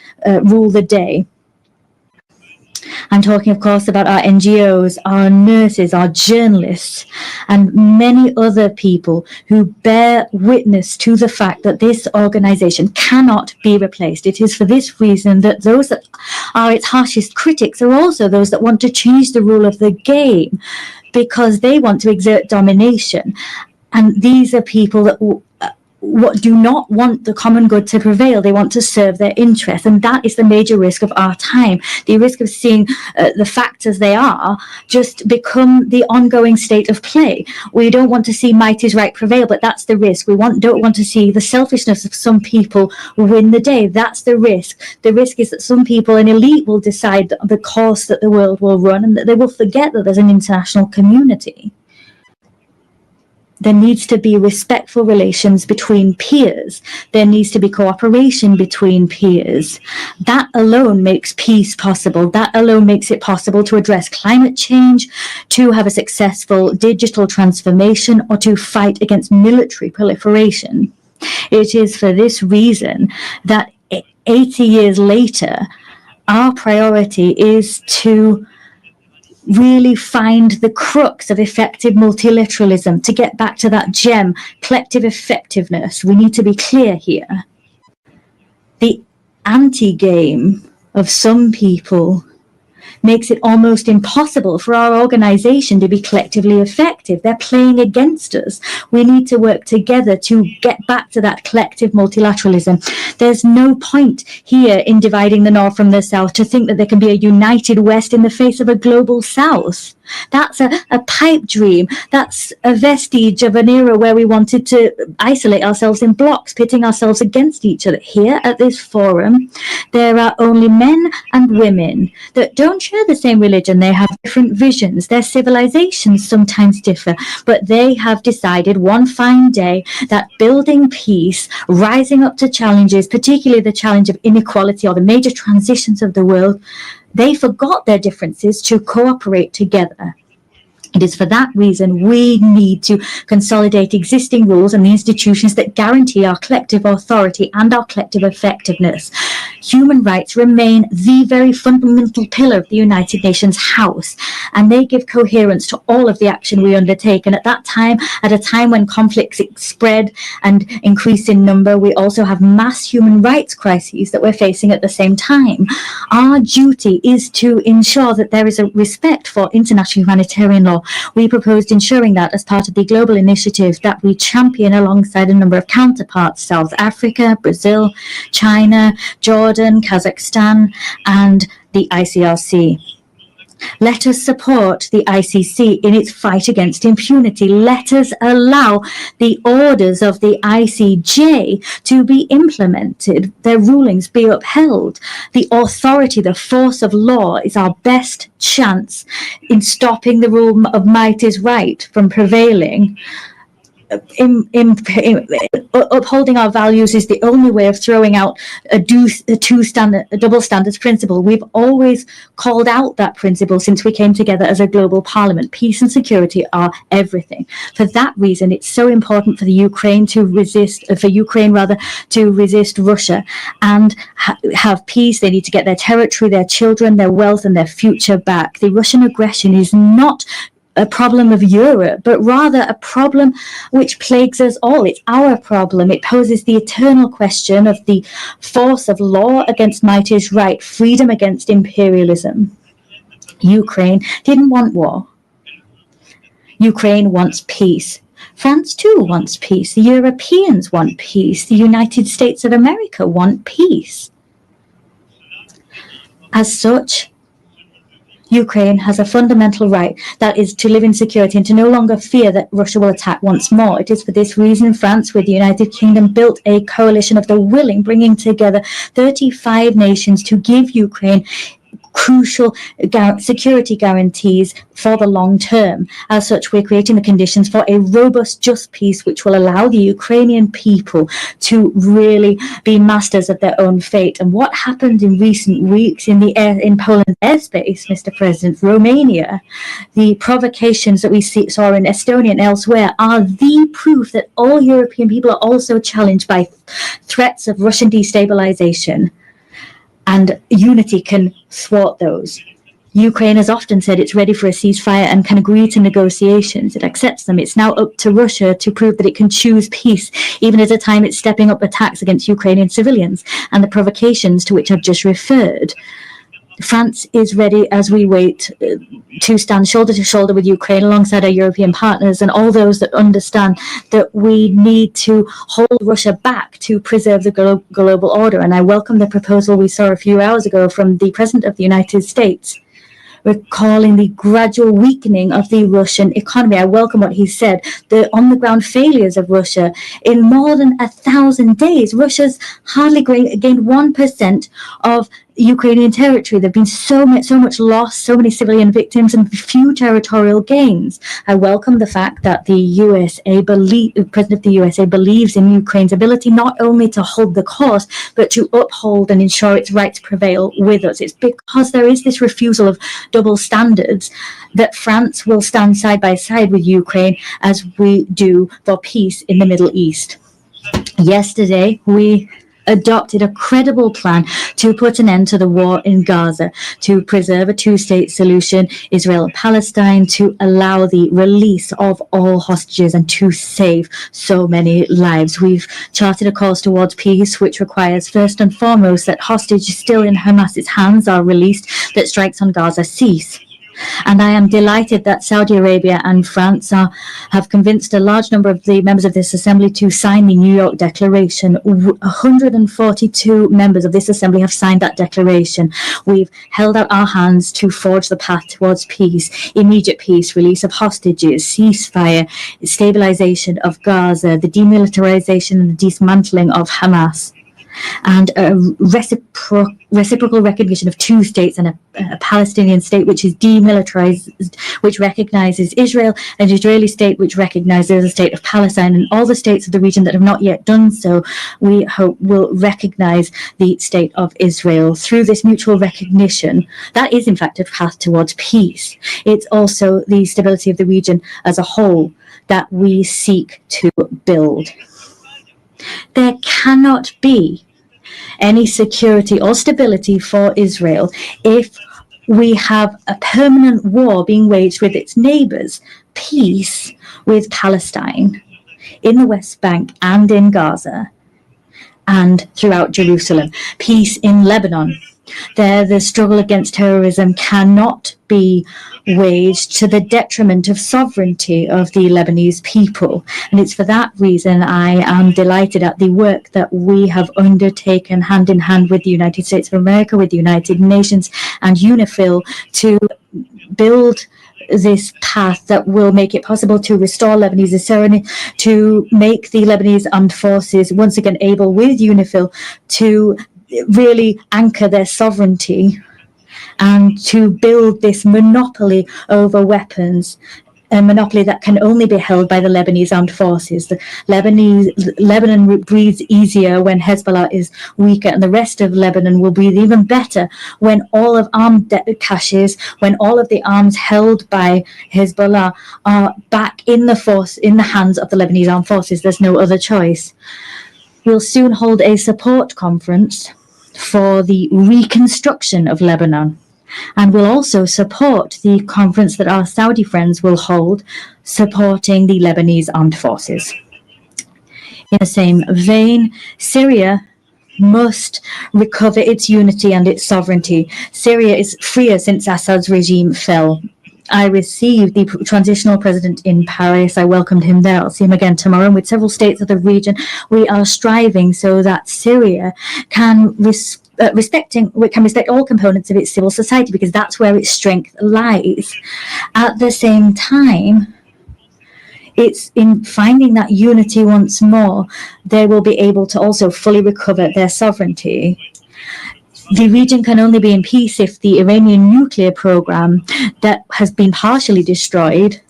S10: rule the day. I'm talking, of course, about our NGOs, our nurses, our journalists, and many other people who bear witness to the fact that this organization cannot be replaced. It is for this reason that those that are its harshest critics are also those that want to change the rule of the game because they want to exert domination. And these are people that do not want the common good to prevail. They want to serve their interests, and that is the major risk of our time. The risk of seeing the facts as they are just become the ongoing state of play. We don't want to see might is right prevail, but that's the risk. We don't want to see the selfishness of some people win the day. That's the risk. The risk is that some people, an elite, will decide the course that the world will run, and that they will forget that there's an international community. There needs to be respectful relations between peers. There needs to be cooperation between peers. That alone makes peace possible. That alone makes it possible to address climate change, to have a successful digital transformation, or to fight against military proliferation. It is for this reason that 80 years later, our priority is to really find the crux of effective multilateralism, to get back to that gem, collective effectiveness. We need to be clear here. The anti-game of some people makes it almost impossible for our organization to be collectively effective. They're playing against us. We need to work together to get back to that collective multilateralism. There's no point here in dividing the North from the South to think that there can be a united West in the face of a global South. That's a pipe dream. That's a vestige of an era where we wanted to isolate ourselves in blocks, pitting ourselves against each other. Here at this forum, there are only men and women that don't share the same religion. They have different visions. Their civilizations sometimes differ, but they have decided one fine day that building peace, rising up to challenges, particularly the challenge of inequality or the major transitions of the world, they forgot their differences to cooperate together. It is for that reason we need to consolidate existing rules and the institutions that guarantee our collective authority and our collective effectiveness. Human rights remain the very fundamental pillar of the United Nations House, and they give coherence to all of the action we undertake. And at that time, at a time when conflicts spread and increase in number, we also have mass human rights crises that we're facing at the same time. Our duty is to ensure that there is a respect for international humanitarian law. We proposed ensuring that as part of the global initiative that we champion alongside a number of counterparts, South Africa, Brazil, China, Jordan, Kazakhstan, and the ICRC. Let us support the ICC in its fight against impunity. Let us allow the orders of the ICJ to be implemented, their rulings be upheld. The authority, the force of law is our best chance in stopping the rule of might is right from prevailing. Upholding our values is the only way of throwing out a double standards principle. We've always called out that principle since we came together as a global parliament. Peace and security are everything. For that reason, it's so important for the Ukraine to resist, to resist Russia and have peace. They need to get their territory, their children, their wealth, and their future back. The Russian aggression is not a problem of Europe, but rather a problem which plagues us all. It's our problem. It poses the eternal question of the force of law against might is right, freedom against imperialism. Ukraine didn't want war. Ukraine wants peace. France too wants peace. The Europeans want peace. The United States of America want peace. As such, Ukraine has a fundamental right, that is to live in security and to no longer fear that Russia will attack once more. It is for this reason France, with the United Kingdom, built a coalition of the willing, bringing together 35 nations to give Ukraine crucial security guarantees for the long term. As such, we're creating the conditions for a robust, just peace which will allow the Ukrainian people to really be masters of their own fate. And what happened in recent weeks in Poland's airspace, Mr. President, Romania, the provocations that we saw in Estonia and elsewhere are the proof that all European people are also challenged by threats of Russian destabilization. And unity can thwart those. Ukraine has often said it's ready for a ceasefire and can agree to negotiations. It accepts them. It's now up to Russia to prove that it can choose peace, even at a time it's stepping up attacks against Ukrainian civilians and the provocations to which I've just referred. France is ready as we wait to stand shoulder to shoulder with Ukraine alongside our European partners and all those that understand that we need to hold Russia back to preserve the global order. And I welcome the proposal we saw a few hours ago from the President of the United States, recalling the gradual weakening of the Russian economy. I welcome what he said, the on-the-ground failures of Russia. In more than 1,000 days, Russia's hardly gained 1% of Ukrainian territory. There have been so much loss, so many civilian victims, and few territorial gains. I welcome the fact that the President of the USA believes in Ukraine's ability not only to hold the course, but to uphold and ensure its rights prevail with us. It's because there is this refusal of double standards that France will stand side by side with Ukraine as we do for peace in the Middle East. Yesterday, we adopted a credible plan to put an end to the war in Gaza, to preserve a two-state solution, Israel and Palestine, to allow the release of all hostages and to save so many lives. We've charted a course towards peace, which requires first and foremost that hostages still in Hamas's hands are released, that strikes on Gaza cease. And I am delighted that Saudi Arabia and France have convinced a large number of the members of this assembly to sign the New York Declaration. 142 members of this assembly have signed that declaration. We've held out our hands to forge the path towards peace, immediate peace, release of hostages, ceasefire, stabilization of Gaza, the demilitarization and the dismantling of Hamas, and a reciprocal recognition of two states and a Palestinian state which is demilitarized, which recognizes Israel, and an Israeli state which recognizes the state of Palestine, and all the states of the region that have not yet done so, we hope will recognize the state of Israel. Through this mutual recognition, that is in fact a path towards peace. It's also the stability of the region as a whole that we seek to build. There cannot be any security or stability for Israel if we have a permanent war being waged with its neighbors. Peace with Palestine in the West Bank and in Gaza and throughout Jerusalem. Peace in Lebanon. There, the struggle against terrorism cannot be waged to the detriment of sovereignty of the Lebanese people. And it's for that reason I am delighted at the work that we have undertaken hand in hand with the United States of America, with the United Nations and UNIFIL to build this path that will make it possible to restore Lebanese sovereignty, to make the Lebanese armed forces once again able with UNIFIL to really anchor their sovereignty and to build this monopoly over weapons, a monopoly that can only be held by the Lebanese armed forces. Lebanon breathes easier when Hezbollah is weaker, and the rest of Lebanon will breathe even better when all of armed caches, when all of the arms held by Hezbollah are back in the hands of the Lebanese armed forces. There's no other choice. We'll soon hold a support conference for the reconstruction of Lebanon. And we'll also support the conference that our Saudi friends will hold, supporting the Lebanese armed forces. In the same vein, Syria must recover its unity and its sovereignty. Syria is freer since Assad's regime fell. I received the transitional president in Paris. I welcomed him there. I'll see him again tomorrow. And with several states of the region, we are striving so that Syria can we can respect all components of its civil society, because that's where its strength lies. At the same time, it's in finding that unity once more, they will be able to also fully recover their sovereignty. The region can only be in peace if the Iranian nuclear program that has been partially destroyed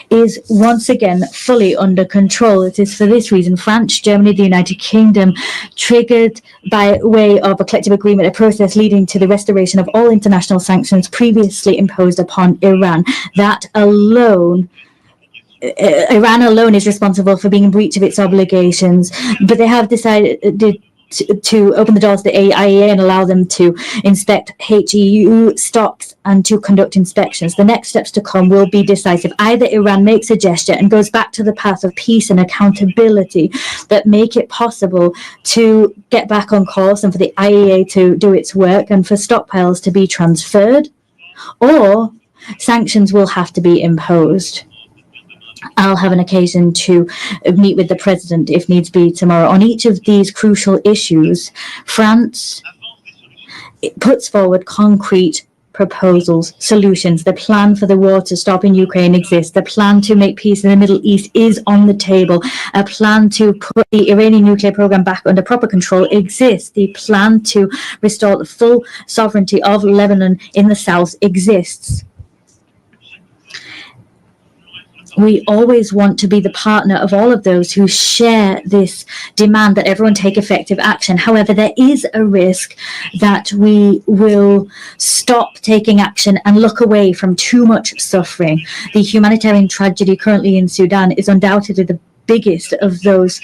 S10: is once again fully under control. It is for this reason France, Germany, the United Kingdom triggered by way of a collective agreement a process leading to the restoration of all international sanctions previously imposed upon Iran. That alone Iran alone is responsible for being in breach of its obligations, but they have decided to open the doors to the IAEA and allow them to inspect HEU stocks and to conduct inspections. The next steps to come will be decisive. Either Iran makes a gesture and goes back to the path of peace and accountability that make it possible to get back on course and for the IAEA to do its work and for stockpiles to be transferred, or sanctions will have to be imposed. I'll have an occasion to meet with the president, if needs be, tomorrow. On each of these crucial issues, France puts forward concrete proposals, solutions. The plan for the war to stop in Ukraine exists. The plan to make peace in the Middle East is on the table. A plan to put the Iranian nuclear program back under proper control exists. The plan to restore the full sovereignty of Lebanon in the south exists. We always want to be the partner of all of those who share this demand that everyone take effective action. However, there is a risk that we will stop taking action and look away from too much suffering. The humanitarian tragedy currently in Sudan is undoubtedly the biggest of those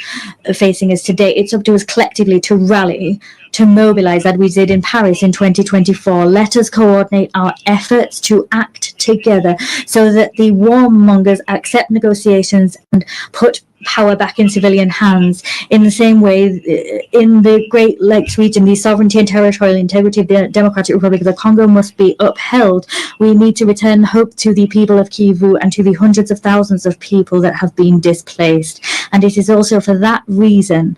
S10: facing us today. It's up to us collectively to rally, to mobilize, that we did in Paris in 2024. Let us coordinate our efforts to act together so that the warmongers accept negotiations and put power back in civilian hands. In the same way, in the Great Lakes region, the sovereignty and territorial integrity of the Democratic Republic of the Congo must be upheld. We need to return hope to the people of Kivu and to the hundreds of thousands of people that have been displaced. And it is also for that reason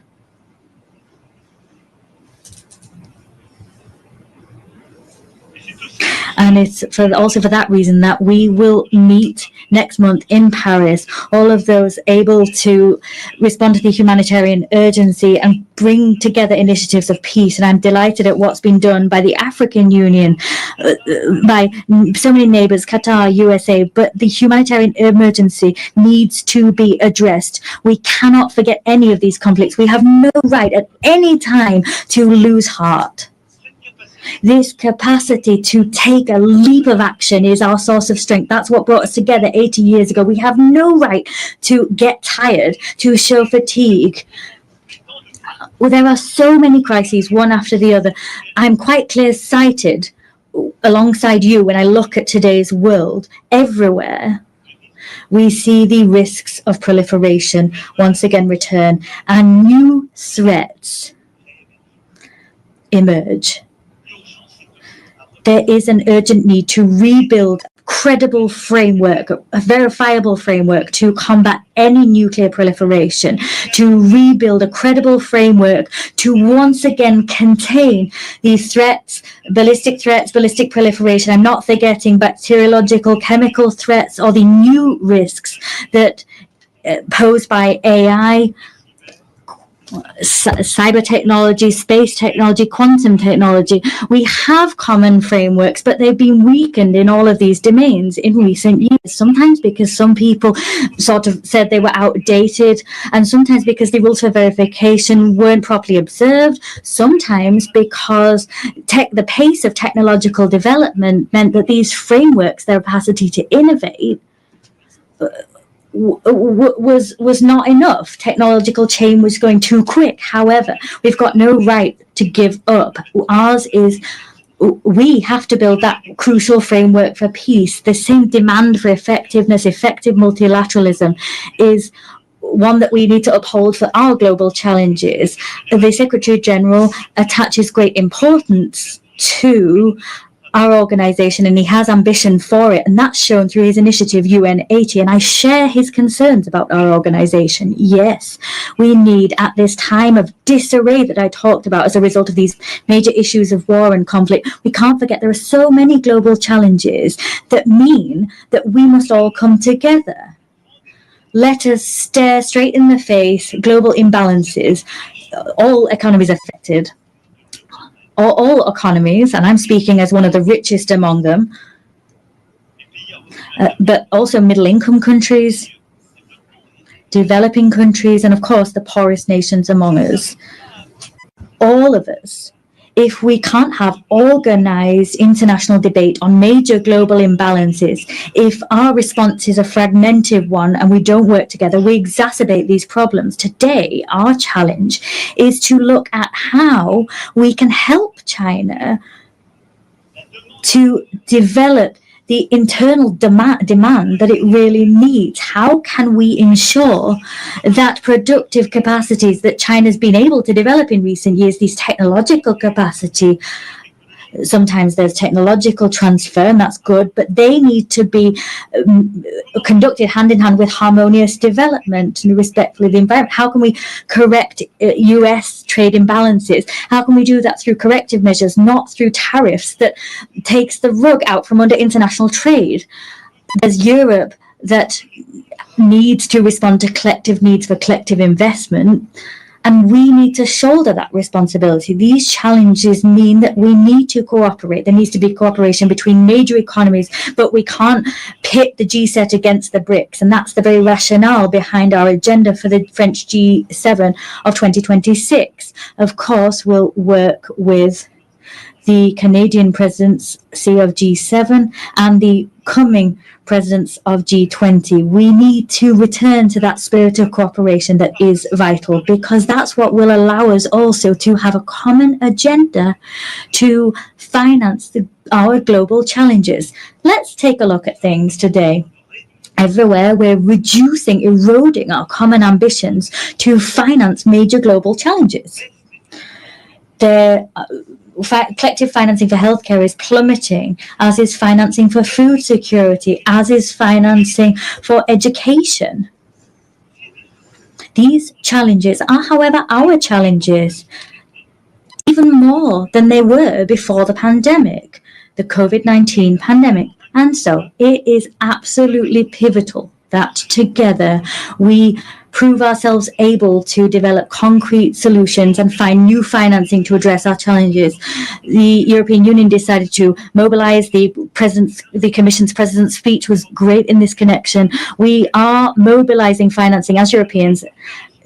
S10: it's also for that reason that we will meet next month in Paris, all of those able to respond to the humanitarian urgency and bring together initiatives of peace. And I'm delighted at what's been done by the African Union, by so many neighbors, Qatar, USA, but the humanitarian emergency needs to be addressed. We cannot forget any of these conflicts. We have no right at any time to lose heart. This capacity to take a leap of action is our source of strength. That's what brought us together 80 years ago. We have no right to get tired, to show fatigue. Well, there are so many crises, one after the other. I'm quite clear-sighted alongside you when I look at today's world. Everywhere, we see the risks of proliferation once again return, and new threats emerge. There is an urgent need to rebuild a credible framework, a verifiable framework to combat any nuclear proliferation, to rebuild a credible framework to once again contain these threats, ballistic proliferation. I'm not forgetting bacteriological, chemical threats, or the new risks that posed by AI, cyber technology, space technology, quantum technology. We have common frameworks, but they've been weakened in all of these domains in recent years, sometimes because some people sort of said they were outdated, and sometimes because the rules for verification weren't properly observed, sometimes because the pace of technological development meant that these frameworks, their capacity to innovate, was not enough. Technological change was going too quick. However, we've got no right to give up. We have to build that crucial framework for peace. The same demand for effectiveness, effective multilateralism is one that we need to uphold for our global challenges. The Secretary General attaches great importance to our organization, and he has ambition for it, and that's shown through his initiative UN 80, and I share his concerns about our organization. Yes, we need, at this time of disarray that I talked about as a result of these major issues of war and conflict, we can't forget there are so many global challenges that mean that we must all come together. Let us stare straight in the face global imbalances, all economies affected, all economies, and I'm speaking as one of the richest among them, but also middle-income countries, developing countries, and of course the poorest nations among us. All of us, if we can't have organized international debate on major global imbalances, if our response is a fragmented one and we don't work together, we exacerbate these problems. Today, our challenge is to look at how we can help China to develop the internal demand that it really needs. How can we ensure that productive capacities that China's been able to develop in recent years, these technological capacity, sometimes there's technological transfer, and that's good, but they need to be conducted hand in hand with harmonious development and respectful of the environment. How can we correct US trade imbalances? How can we do that through corrective measures, not through tariffs that takes the rug out from under international trade? There's Europe that needs to respond to collective needs for collective investment, and we need to shoulder that responsibility. These challenges mean that we need to cooperate. There needs to be cooperation between major economies, but we can't pit the G7 against the BRICS. And that's the very rationale behind our agenda for the French G7 of 2026. Of course, we'll work with the Canadian presidency of G7 and the coming presidents of G20. We need to return to that spirit of cooperation that is vital, because that's what will allow us also to have a common agenda to finance our global challenges. Let's take a look at things today. Everywhere, we're reducing, eroding our common ambitions to finance major global challenges. Collective financing for healthcare is plummeting, as is financing for food security, as is financing for education. These challenges are, however, our challenges, even more than they were before the pandemic, the COVID-19 pandemic. And so it is absolutely pivotal that together we prove ourselves able to develop concrete solutions and find new financing to address our challenges. The European Union decided to mobilize. The Commission's President's speech was great in this connection. We are mobilizing financing as Europeans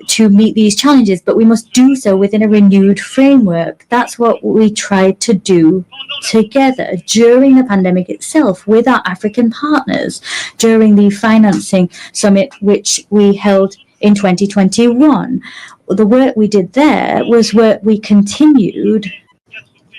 S10: to meet these challenges, but we must do so within a renewed framework. That's what we tried to do together during the pandemic itself with our African partners during the financing summit, which we held in 2021. The work we did there was work we continued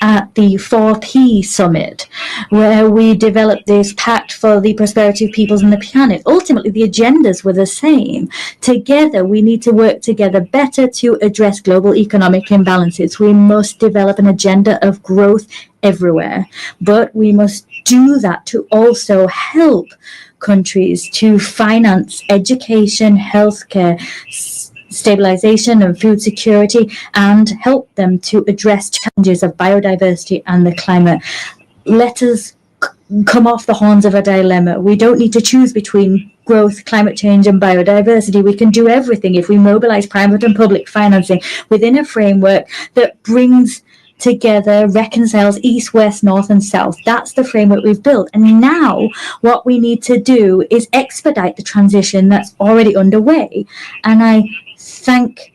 S10: at the 4P summit, where we developed this pact for the prosperity of peoples on the planet. Ultimately, the agendas were the same. Together, we need to work together better to address global economic imbalances. We must develop an agenda of growth everywhere, but we must do that to also help countries to finance education, healthcare, stabilization and food security, and help them to address challenges of biodiversity and the climate. Let us come off the horns of a dilemma. We don't need to choose between growth, climate change, and biodiversity. We can do everything if we mobilize private and public financing within a framework that brings together, reconciles east, west, north, and south. That's the framework we've built. And now what we need to do is expedite the transition that's already underway. And I thank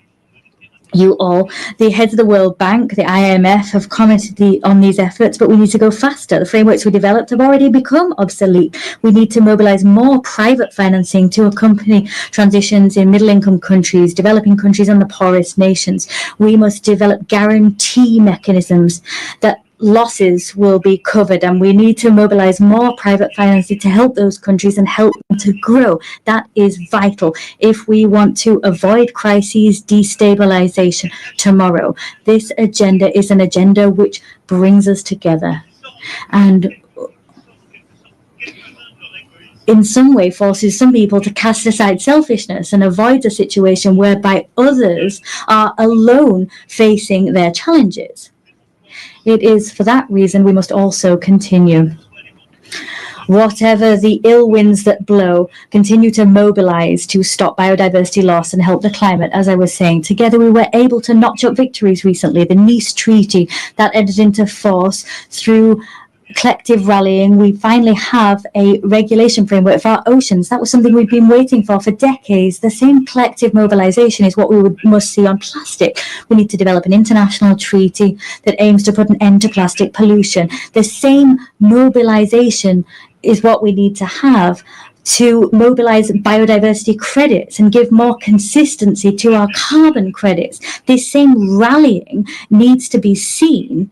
S10: you all. The heads of the World Bank, the IMF, have commented on these efforts, but we need to go faster. The frameworks we developed have already become obsolete. We need to mobilize more private financing to accompany transitions in middle-income countries, developing countries, and the poorest nations. We must develop guarantee mechanisms that losses will be covered, and we need to mobilize more private financing to help those countries and help them to grow. That is vital if we want to avoid crises, destabilization tomorrow. This agenda is an agenda which brings us together. and in some way forces some people to cast aside selfishness and avoid a situation whereby others are alone facing their challenges. It is for that reason we must also continue. Whatever the ill winds that blow, continue to mobilize to stop biodiversity loss and help the climate. As I was saying, together we were able to notch up victories recently. The Nice Treaty that entered into force through collective rallying. We finally have a regulation framework for our oceans. That was something we've been waiting for decades. The same collective mobilization is what we must see on plastic. We need to develop an international treaty that aims to put an end to plastic pollution. The same mobilization is what we need to have to mobilize biodiversity credits and give more consistency to our carbon credits. This same rallying needs to be seen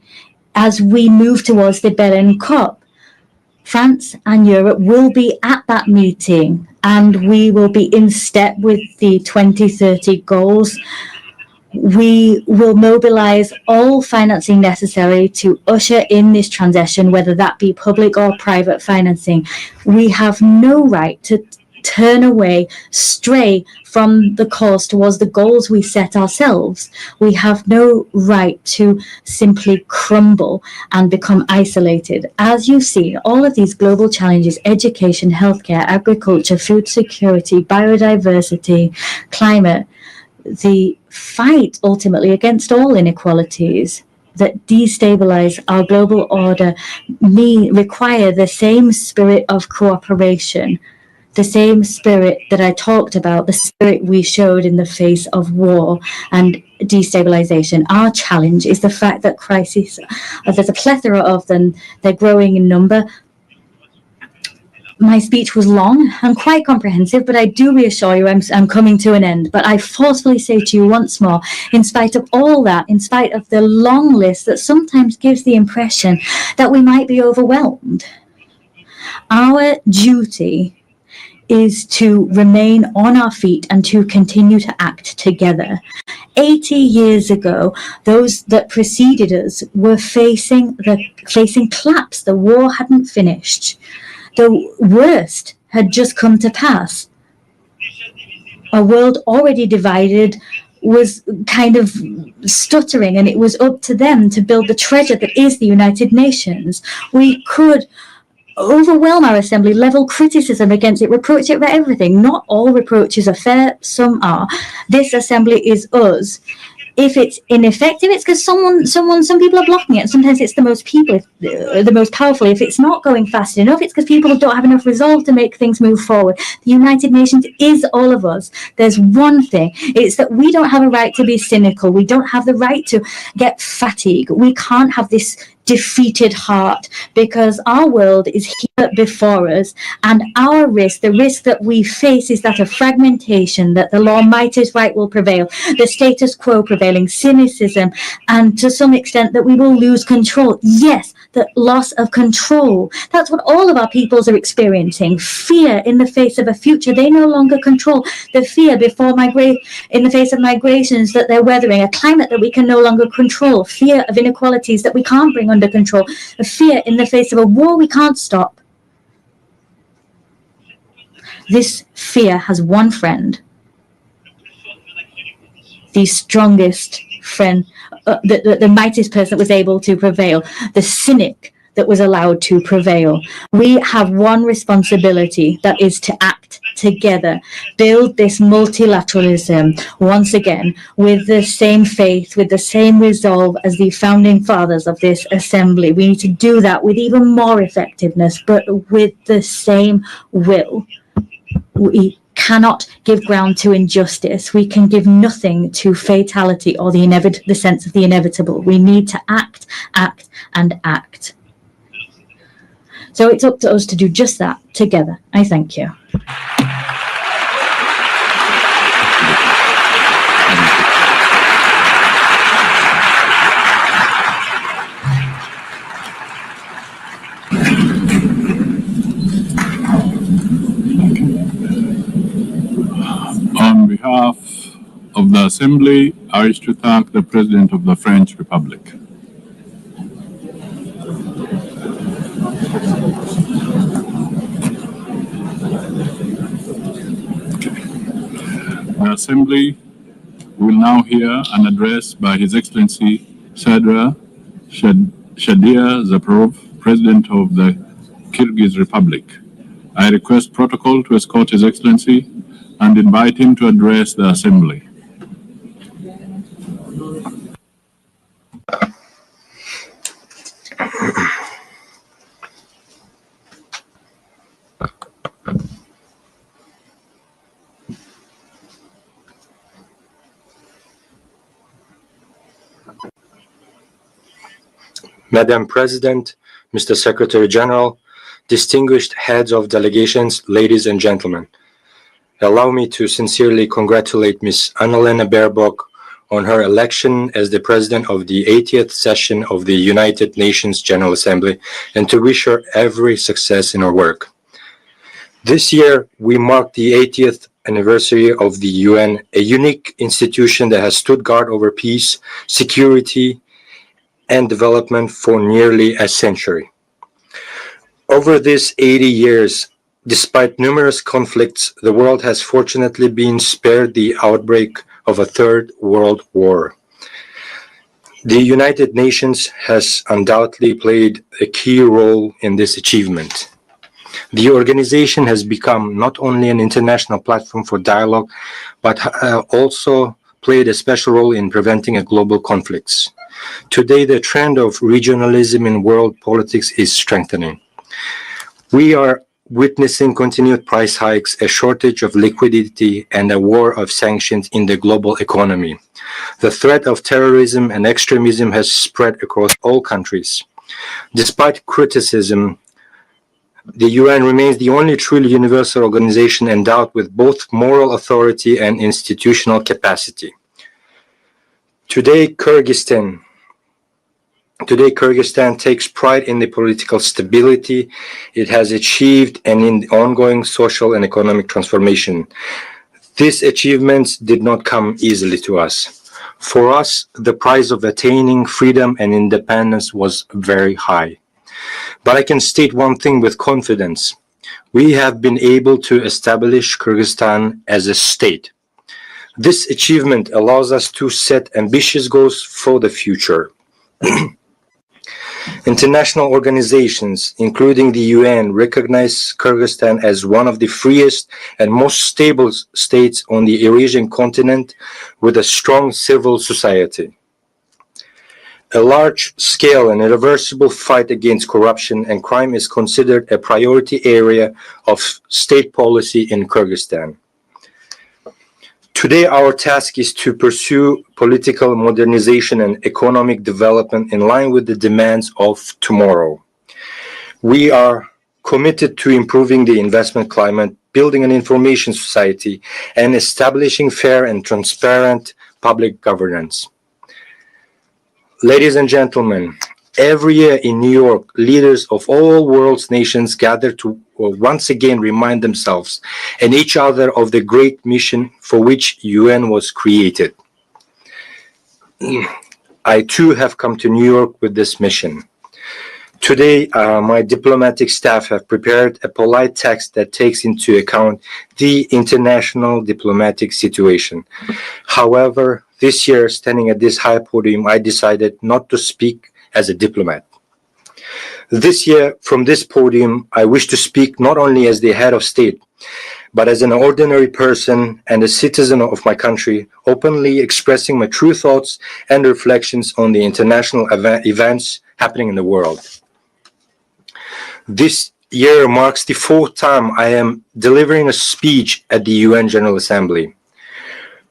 S10: as we move towards the Berlin COP. France and Europe will be at that meeting, and we will be in step with the 2030 goals. We will mobilize all financing necessary to usher in this transition, whether that be public or private financing. We have no right to turn away, stray from the course towards the goals we set ourselves. We have no right to simply crumble and become isolated. As you see, all of these global challenges, education, healthcare, agriculture, food security, biodiversity, climate, the fight ultimately against all inequalities that destabilize our global order require the same spirit of cooperation, the same spirit that I talked about, the spirit we showed in the face of war and destabilization. Our challenge is the fact that crises, there's a plethora of them, they're growing in number. My speech was long and quite comprehensive, but I do reassure you I'm coming to an end. But I forcefully say to you once more, in spite of all that, in spite of the long list that sometimes gives the impression that we might be overwhelmed, our duty is to remain on our feet and to continue to act together. 80 years ago, those that preceded us were facing collapse. The war hadn't finished. The worst had just come to pass. A world already divided was kind of stuttering, and it was up to them to build the treasure that is the United Nations. We could overwhelm our assembly, level criticism against it, reproach it for everything. Not all reproaches are fair, some are. This assembly is us. If it's ineffective, it's because some people are blocking it. Sometimes it's the most powerful. If it's not going fast enough, it's because people don't have enough resolve to make things move forward. The United Nations is all of us. There's one thing. It's that we don't have a right to be cynical. We don't have the right to get fatigued. We can't have this defeated heart, because our world is here before us, and our risk, the risk that we face, is that of fragmentation, that the law might is right will prevail, the status quo prevailing, cynicism, and to some extent that we will lose control. Yes, the loss of control. That's what all of our peoples are experiencing. Fear in the face of a future they no longer control. The fear in the face of migrations that they're weathering, a climate that we can no longer control, fear of inequalities that we can't bring under control, a fear in the face of a war we can't stop. This fear has one friend, the strongest friend, the mightiest person that was able to prevail, the cynic that was allowed to prevail. We have one responsibility, that is to act together, build this multilateralism once again with the same faith, with the same resolve as the founding fathers of this assembly. We need to do that with even more effectiveness, but with the same will. We cannot give ground to injustice. We can give nothing to fatality or the sense of the inevitable. We need to act, act, and act. So it's up to us to do just that together. I thank you.
S15: On behalf of the Assembly, I wish to thank the President of the French Republic. The Assembly will now hear an address by His Excellency Sadra Shadia Zaparov, President of the Kyrgyz Republic. I request protocol to escort His Excellency and invite him to address the Assembly.
S18: Madam President, Mr. Secretary General, distinguished heads of delegations, ladies and gentlemen. Allow me to sincerely congratulate Ms. Annalena Baerbock on her election as the President of the 80th session of the United Nations General Assembly and to wish her every success in her work. This year, we mark the 80th anniversary of the UN, a unique institution that has stood guard over peace, security, and development for nearly a century. Over these 80 years, despite numerous conflicts, the world has fortunately been spared the outbreak of a third world war. The United Nations has undoubtedly played a key role in this achievement. The organization has become not only an international platform for dialogue, but also played a special role in preventing global conflicts. Today, the trend of regionalism in world politics is strengthening. We are witnessing continued price hikes, a shortage of liquidity, and a war of sanctions in the global economy. The threat of terrorism and extremism has spread across all countries. Despite criticism, the UN remains the only truly universal organization endowed with both moral authority and institutional capacity. Today, Kyrgyzstan takes pride in the political stability it has achieved and in the ongoing social and economic transformation. These achievements did not come easily to us. For us, the price of attaining freedom and independence was very high. But I can state one thing with confidence. We have been able to establish Kyrgyzstan as a state. This achievement allows us to set ambitious goals for the future. International organizations, including the UN, recognize Kyrgyzstan as one of the freest and most stable states on the Eurasian continent with a strong civil society. A large-scale and irreversible fight against corruption and crime is considered a priority area of state policy in Kyrgyzstan. Today, our task is to pursue political modernization and economic development in line with the demands of tomorrow. We are committed to improving the investment climate, building an information society, and establishing fair and transparent public governance. Ladies and gentlemen, every year in New York, leaders of all world's nations gather to once again remind themselves and each other of the great mission for which UN was created. I too have come to New York with this mission. Today, my diplomatic staff have prepared a polite text that takes into account the international diplomatic situation. However, this year, standing at this high podium, I decided not to speak as a diplomat. This year, from this podium, I wish to speak not only as the head of state, but as an ordinary person and a citizen of my country, openly expressing my true thoughts and reflections on the international events happening in the world. This year marks the 4th time I am delivering a speech at the UN General Assembly.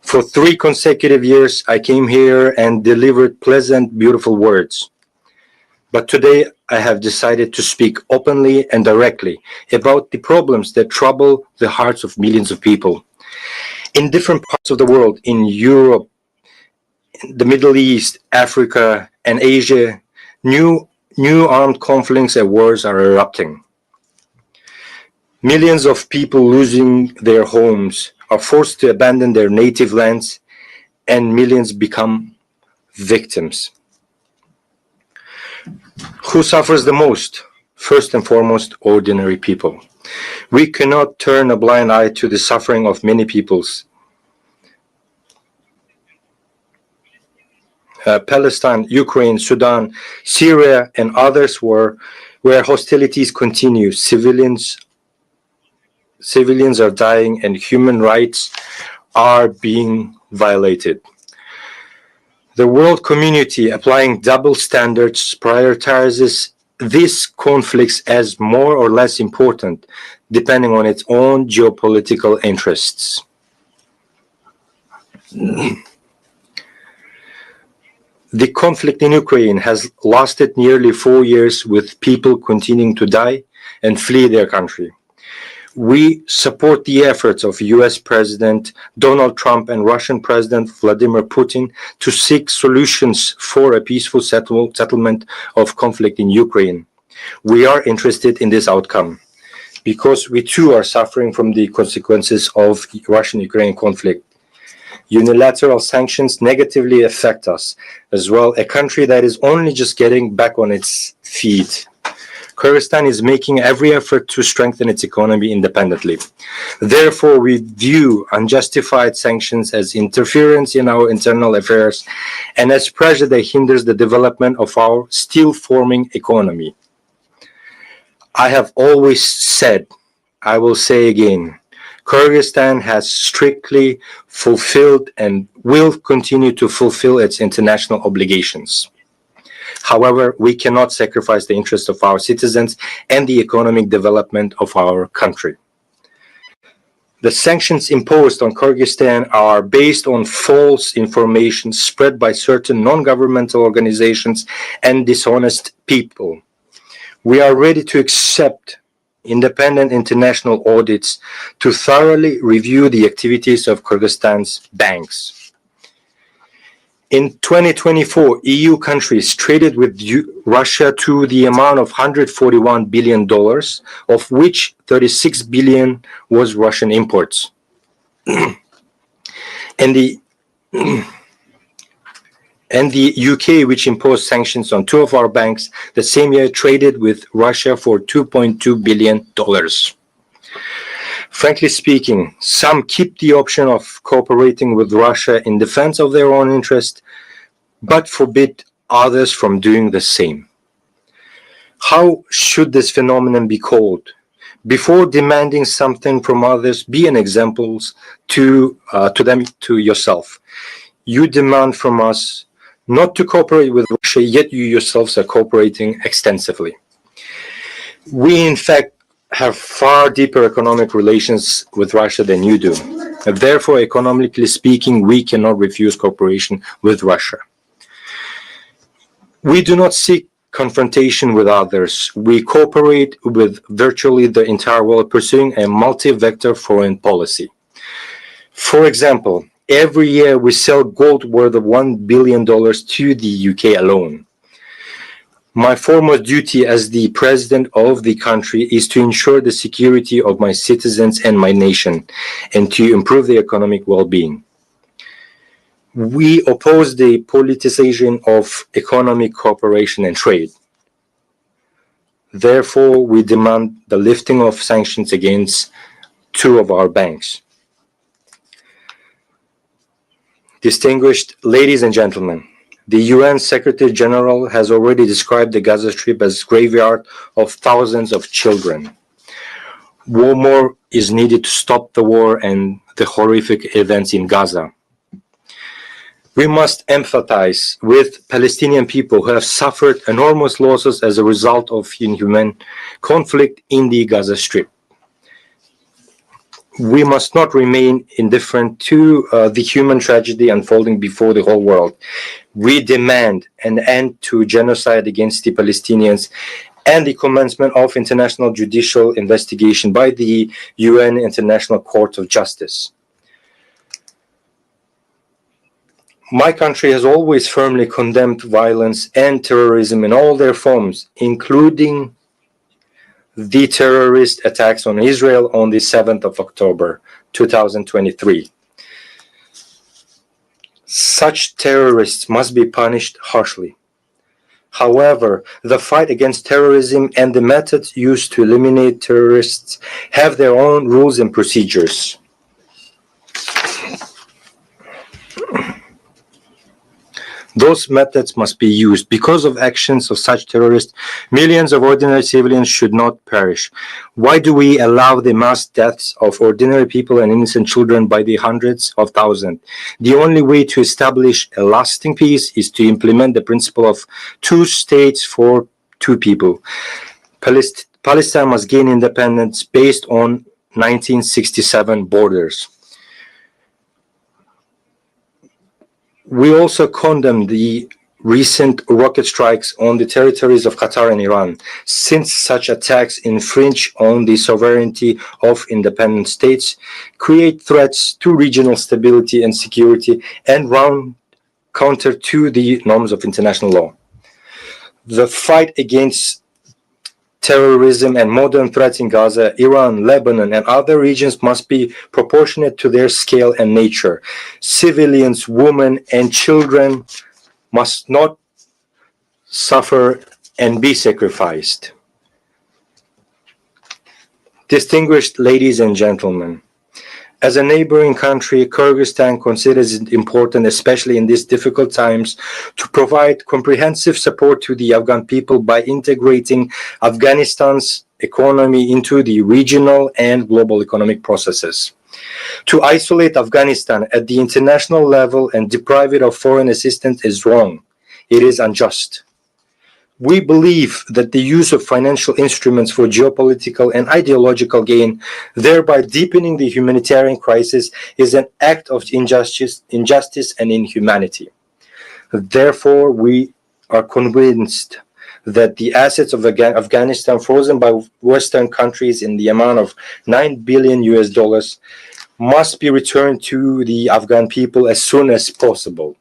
S18: For 3 consecutive years, I came here and delivered pleasant, beautiful words. But today, I have decided to speak openly and directly about the problems that trouble the hearts of millions of people. In different parts of the world, in Europe, the Middle East, Africa, and Asia, new armed conflicts and wars are erupting. Millions of people losing their homes are forced to abandon their native lands, and millions become victims. Who suffers the most? First and foremost, ordinary people. We cannot turn a blind eye to the suffering of many peoples. Palestine, Ukraine, Sudan, Syria, and others where hostilities continue. Civilians are dying and human rights are being violated. The world community, applying double standards, prioritizes these conflicts as more or less important, depending on its own geopolitical interests. The conflict in Ukraine has lasted nearly 4 years, with people continuing to die and flee their country. We support the efforts of US President Donald Trump and Russian President Vladimir Putin to seek solutions for a peaceful settlement of conflict in Ukraine. We are interested in this outcome because we too are suffering from the consequences of the Russian-Ukraine conflict. Unilateral sanctions negatively affect us as well, a country that is only just getting back on its feet. Kyrgyzstan is making every effort to strengthen its economy independently. Therefore, we view unjustified sanctions as interference in our internal affairs and as pressure that hinders the development of our still-forming economy. I have always said, I will say again, Kyrgyzstan has strictly fulfilled and will continue to fulfill its international obligations. However, we cannot sacrifice the interests of our citizens and the economic development of our country. The sanctions imposed on Kyrgyzstan are based on false information spread by certain non-governmental organizations and dishonest people. We are ready to accept independent international audits to thoroughly review the activities of Kyrgyzstan's banks. In 2024, EU countries traded with Russia to the amount of $141 billion, of which $36 billion was Russian imports. And the UK, which imposed sanctions on 2 of our banks, the same year traded with Russia for $2.2 billion. Frankly speaking, some keep the option of cooperating with Russia in defense of their own interest, but forbid others from doing the same. How should this phenomenon be called? Before demanding something from others, be an example to yourself. You demand from us not to cooperate with Russia, yet you yourselves are cooperating extensively. We, in fact, have far deeper economic relations with Russia than you do. And therefore, economically speaking, we cannot refuse cooperation with Russia. We do not seek confrontation with others. We cooperate with virtually the entire world, pursuing a multi-vector foreign policy. For example, every year we sell gold worth of $1 billion to the UK alone. My foremost duty as the president of the country is to ensure the security of my citizens and my nation, and to improve their economic well-being. We oppose the politicization of economic cooperation and trade. Therefore, we demand the lifting of sanctions against 2 of our banks. Distinguished ladies and gentlemen, the UN Secretary General has already described the Gaza Strip as a graveyard of thousands of children. More is needed to stop the war and the horrific events in Gaza. We must empathize with Palestinian people who have suffered enormous losses as a result of inhuman conflict in the Gaza Strip. We must not remain indifferent to the human tragedy unfolding before the whole world. We demand an end to genocide against the Palestinians and the commencement of international judicial investigation by the UN International Court of Justice. My country has always firmly condemned violence and terrorism in all their forms, including the terrorist attacks on Israel on the 7th of October, 2023. Such terrorists must be punished harshly. However, the fight against terrorism and the methods used to eliminate terrorists have their own rules and procedures. Those methods must be used. Because of actions of such terrorists, millions of ordinary civilians should not perish. Why do we allow the mass deaths of ordinary people and innocent children by the hundreds of thousands? The only way to establish a lasting peace is to implement the principle of two states for two people. Palestine must gain independence based on 1967 borders. We also condemn the recent rocket strikes on the territories of Qatar and Iran, since such attacks infringe on the sovereignty of independent states, create threats to regional stability and security, and run counter to the norms of international law. The fight against terrorism and modern threats in Gaza, Iran, Lebanon, and other regions must be proportionate to their scale and nature. Civilians, women, and children must not suffer and be sacrificed. Distinguished ladies and gentlemen, as a neighboring country, Kyrgyzstan considers it important, especially in these difficult times, to provide comprehensive support to the Afghan people by integrating Afghanistan's economy into the regional and global economic processes. To isolate Afghanistan at the international level and deprive it of foreign assistance is wrong. It is unjust. We believe that the use of financial instruments for geopolitical and ideological gain, thereby deepening the humanitarian crisis, is an act of injustice and inhumanity. Therefore, we are convinced that the assets of Afghanistan frozen by Western countries in the amount of $9 billion must be returned to the Afghan people as soon as possible.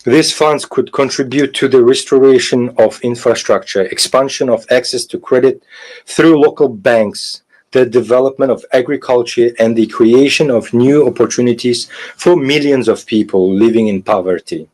S18: These funds could contribute to the restoration of infrastructure, expansion of access to credit through local banks, the development of agriculture, and the creation of new opportunities for millions of people living in poverty.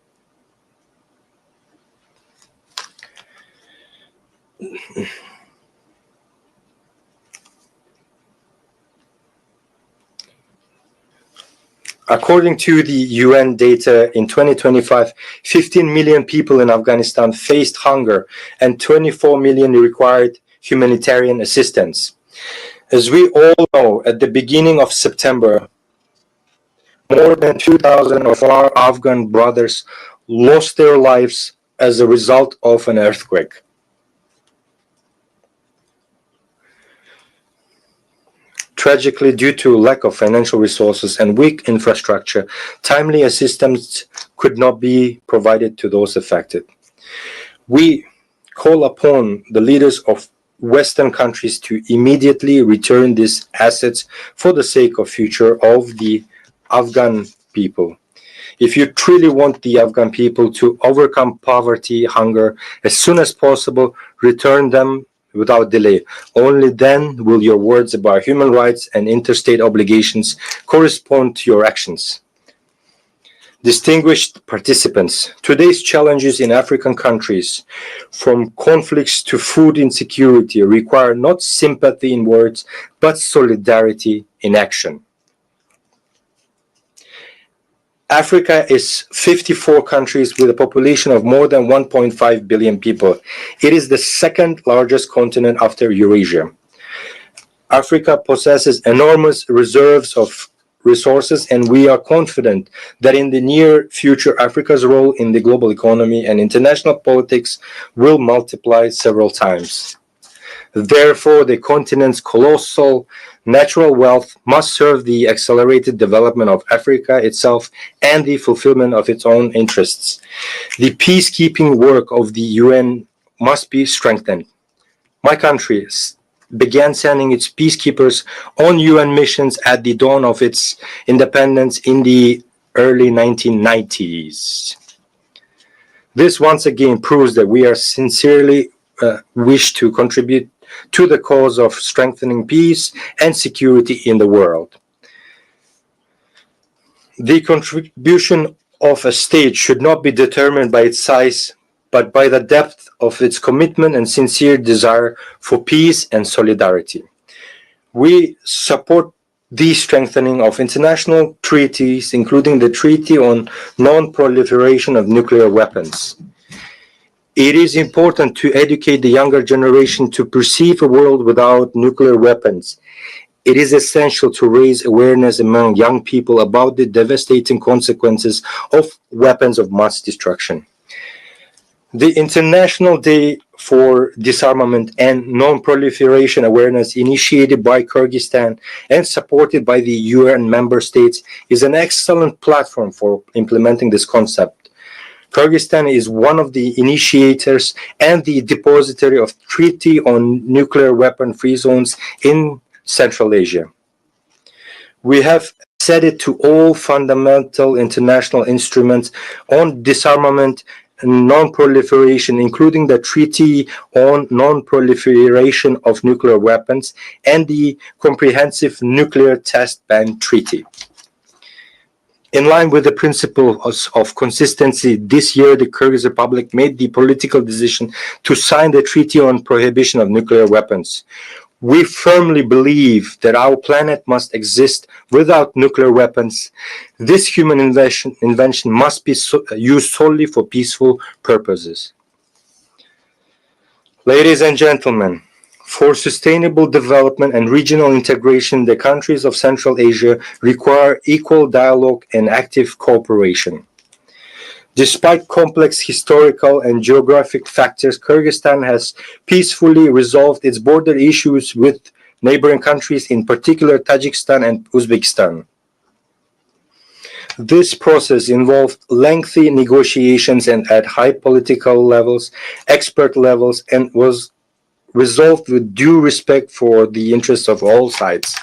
S18: According to the UN data, in 2025, 15 million people in Afghanistan faced hunger and 24 million required humanitarian assistance. As we all know, at the beginning of September, more than 2,000 of our Afghan brothers lost their lives as a result of an earthquake. Tragically, due to lack of financial resources and weak infrastructure, timely assistance could not be provided to those affected. We call upon the leaders of Western countries to immediately return these assets for the sake of future of the Afghan people. If you truly want the Afghan people to overcome poverty, hunger, as soon as possible, return them without delay. Only then will your words about human rights and interstate obligations correspond to your actions. Distinguished participants, today's challenges in African countries, from conflicts to food insecurity, require not sympathy in words, but solidarity in action. Africa is 54 countries with a population of more than 1.5 billion people. It is the second largest continent after Eurasia. Africa possesses enormous reserves of resources, and we are confident that in the near future, Africa's role in the global economy and international politics will multiply several times. Therefore, the continent's colossal natural wealth must serve the accelerated development of Africa itself and the fulfillment of its own interests. The peacekeeping work of the UN must be strengthened. My country began sending its peacekeepers on UN missions at the dawn of its independence in the early 1990s. This once again proves that we are sincerely wish to contribute to the cause of strengthening peace and security in the world. The contribution of a state should not be determined by its size, but by the depth of its commitment and sincere desire for peace and solidarity. We support the strengthening of international treaties, including the Treaty on Non-Proliferation of Nuclear Weapons. It is important to educate the younger generation to perceive a world without nuclear weapons. It is essential to raise awareness among young people about the devastating consequences of weapons of mass destruction. The International Day for Disarmament and Non-Proliferation Awareness, initiated by Kyrgyzstan and supported by the UN member states, is an excellent platform for implementing this concept. Kyrgyzstan is one of the initiators and the depository of Treaty on Nuclear Weapon-Free Zones in Central Asia. We have set it to all fundamental international instruments on disarmament and non-proliferation, including the Treaty on Non-Proliferation of Nuclear Weapons and the Comprehensive Nuclear Test Ban Treaty. In line with the principles of consistency, this year the Kyrgyz Republic made the political decision to sign the Treaty on Prohibition of Nuclear Weapons. We firmly believe that our planet must exist without nuclear weapons. This human invention must be used solely for peaceful purposes. Ladies and gentlemen, for sustainable development and regional integration, the countries of Central Asia require equal dialogue and active cooperation. Despite complex historical and geographic factors, Kyrgyzstan has peacefully resolved its border issues with neighboring countries, in particular Tajikistan and Uzbekistan. This process involved lengthy negotiations and at high political levels, expert levels, and was resolved with due respect for the interests of all sides.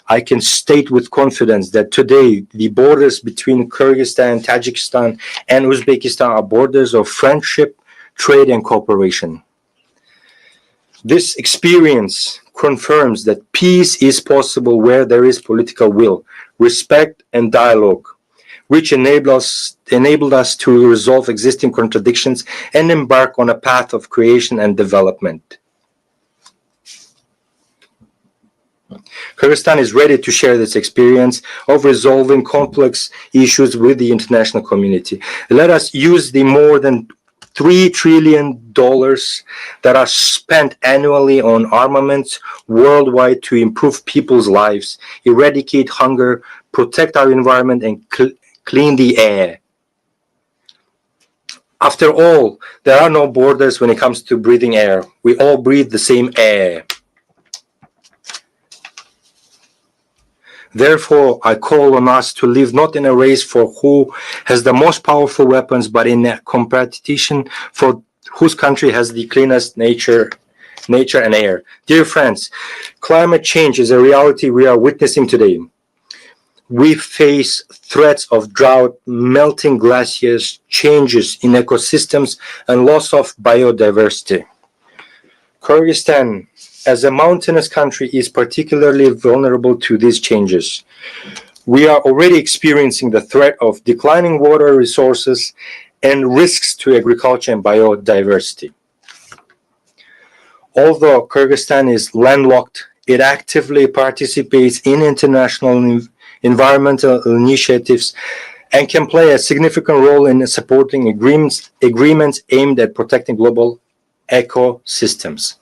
S18: I can state with confidence that today the borders between Kyrgyzstan, Tajikistan, and Uzbekistan are borders of friendship, trade, and cooperation. This experience confirms that peace is possible where there is political will, respect, and dialogue, which enabled us to resolve existing contradictions and embark on a path of creation and development. Kyrgyzstan is ready to share this experience of resolving complex issues with the international community. Let us use the more than $3 trillion that are spent annually on armaments worldwide to improve people's lives, eradicate hunger, protect our environment, and clean the air. After all, there are no borders when it comes to breathing air. We all breathe the same air. Therefore, I call on us to live not in a race for who has the most powerful weapons, but in a competition for whose country has the cleanest nature and air. Dear friends, climate change is a reality we are witnessing today. We face threats of drought, melting glaciers, changes in ecosystems, and loss of biodiversity. Kyrgyzstan, as a mountainous country, is particularly vulnerable to these changes. We are already experiencing the threat of declining water resources and risks to agriculture and biodiversity. Although Kyrgyzstan is landlocked, it actively participates in international environmental initiatives and can play a significant role in supporting agreements aimed at protecting global ecosystems.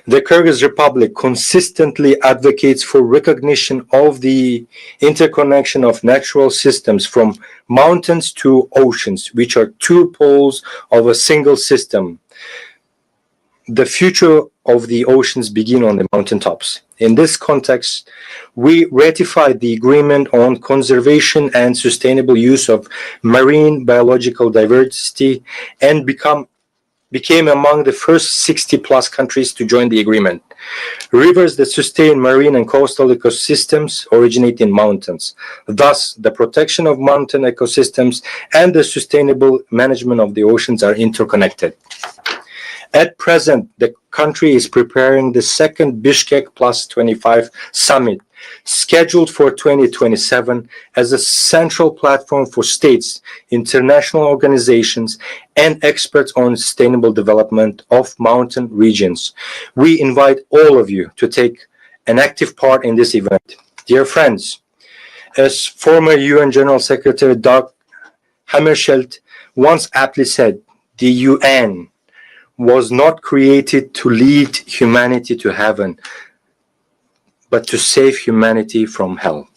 S18: The Kyrgyz Republic consistently advocates for recognition of the interconnection of natural systems from mountains to oceans, which are two poles of a single system. The future of the oceans begin on the mountaintops. In this context, we ratified the agreement on conservation and sustainable use of marine biological diversity and became among the first 60-plus countries to join the agreement. Rivers that sustain marine and coastal ecosystems originate in mountains. Thus, the protection of mountain ecosystems and the sustainable management of the oceans are interconnected. At present, the country is preparing the second Bishkek Plus 25 summit, scheduled for 2027, as a central platform for states, international organizations, and experts on sustainable development of mountain regions. We invite all of you to take an active part in this event. Dear friends, as former UN General Secretary Dag Hammarskjöld once aptly said, the UN was not created to lead humanity to heaven, but to save humanity from hell.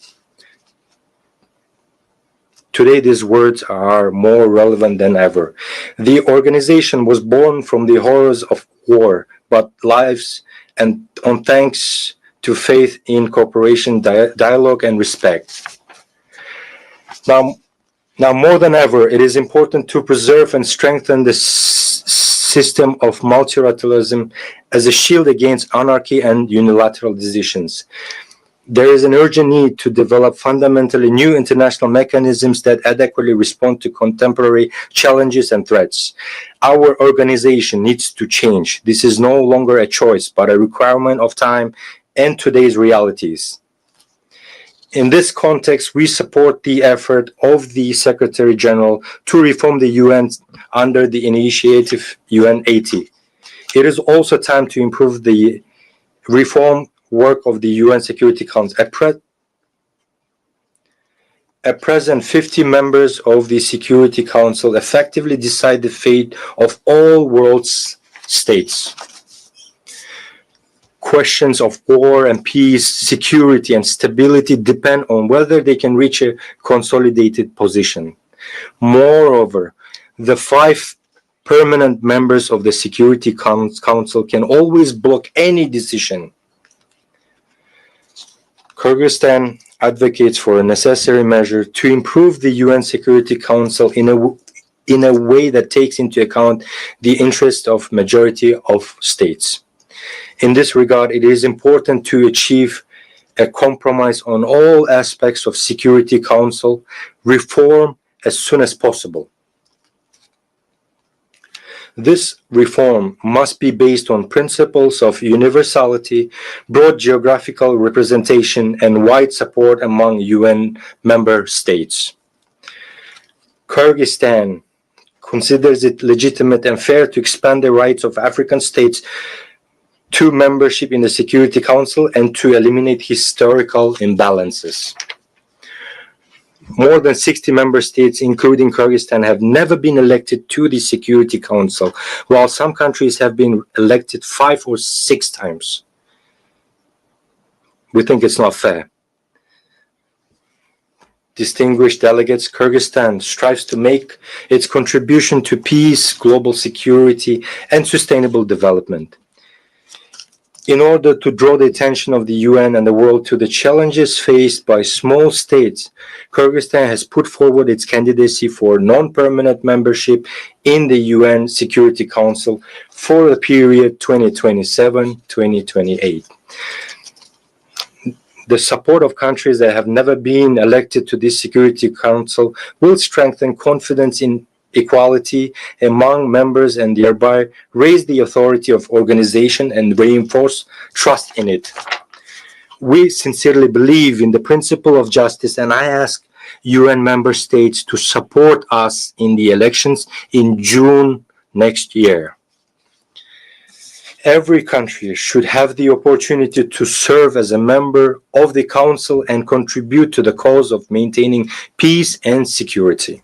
S18: Today, these words are more relevant than ever. The organization was born from the horrors of war, but lives and on thanks to faith in cooperation, dialogue, and respect. Now more than ever, it is important to preserve and strengthen the system of multilateralism as a shield against anarchy and unilateral decisions. There is an urgent need to develop fundamentally new international mechanisms that adequately respond to contemporary challenges and threats. Our organization needs to change. This is no longer a choice, but a requirement of time and today's realities. In this context, we support the effort of the Secretary General to reform the UN under the initiative UN 80. It is also time to improve the reform work of the UN Security Council. At present, 50 members of the Security Council effectively decide the fate of all world's states. Questions of war and peace, security and stability depend on whether they can reach a consolidated position. Moreover, the 5 permanent members of the Security Council can always block any decision. Kyrgyzstan advocates for a necessary measure to improve the UN Security Council in a way that takes into account the interest of majority of states. In this regard, it is important to achieve a compromise on all aspects of Security Council reform as soon as possible. This reform must be based on principles of universality, broad geographical representation, and wide support among UN member states. Kyrgyzstan considers it legitimate and fair to expand the rights of African states to membership in the Security Council and to eliminate historical imbalances. More than 60 member states, including Kyrgyzstan, have never been elected to the Security Council, while some countries have been elected 5 or 6 times. We think it's not fair. Distinguished delegates, Kyrgyzstan strives to make its contribution to peace, global security, and sustainable development. In order to draw the attention of the UN and the world to the challenges faced by small states, Kyrgyzstan has put forward its candidacy for non-permanent membership in the UN Security Council for the period 2027-2028. The support of countries that have never been elected to this Security Council will strengthen confidence in equality among members and thereby raise the authority of organization and reinforce trust in it. We sincerely believe in the principle of justice, and I ask UN member states to support us in the elections in June next year. Every country should have the opportunity to serve as a member of the Council and contribute to the cause of maintaining peace and security.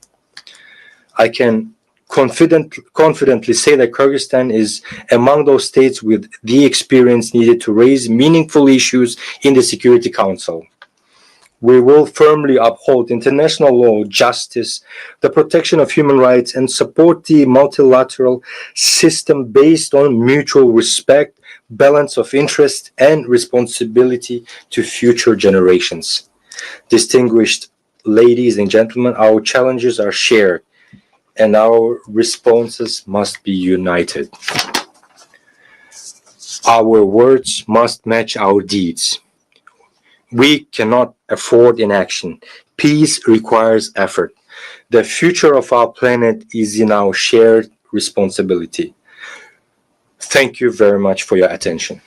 S18: I can confidently say that Kyrgyzstan is among those states with the experience needed to raise meaningful issues in the Security Council. We will firmly uphold international law, justice, the protection of human rights, and support the multilateral system based on mutual respect, balance of interest, and responsibility to future generations. Distinguished ladies and gentlemen, our challenges are shared, and our responses must be united. Our words must match our deeds. We cannot afford inaction. Peace requires effort. The future of our planet is in our shared responsibility. Thank you very much for your attention.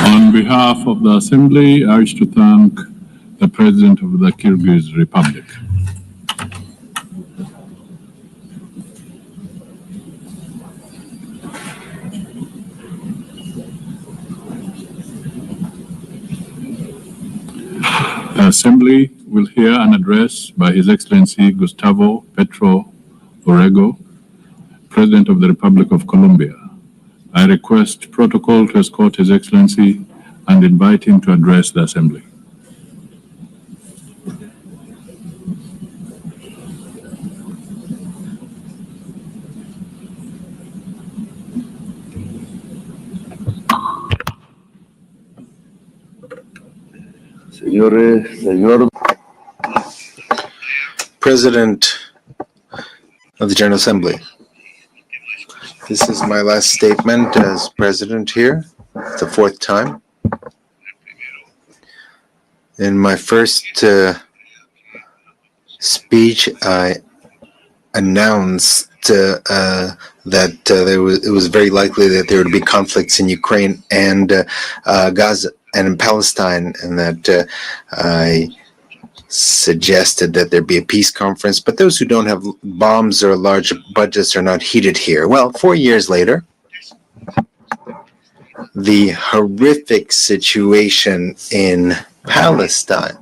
S15: On behalf of the Assembly, I wish to thank the President of the Kyrgyz Republic. Assembly will hear an address by His Excellency Gustavo Petro Orrego, President of the Republic of Colombia. I request protocol to escort His Excellency and invite him to address the Assembly.
S20: President of the General Assembly, this is my last statement as president here. It's the fourth time. In my first speech, I announced that it was very likely that there would be conflicts in Ukraine and Gaza and in Palestine, and that I suggested that there be a peace conference, but those who don't have bombs or large budgets are not heated here. Well, 4 years later, the horrific situation in Palestine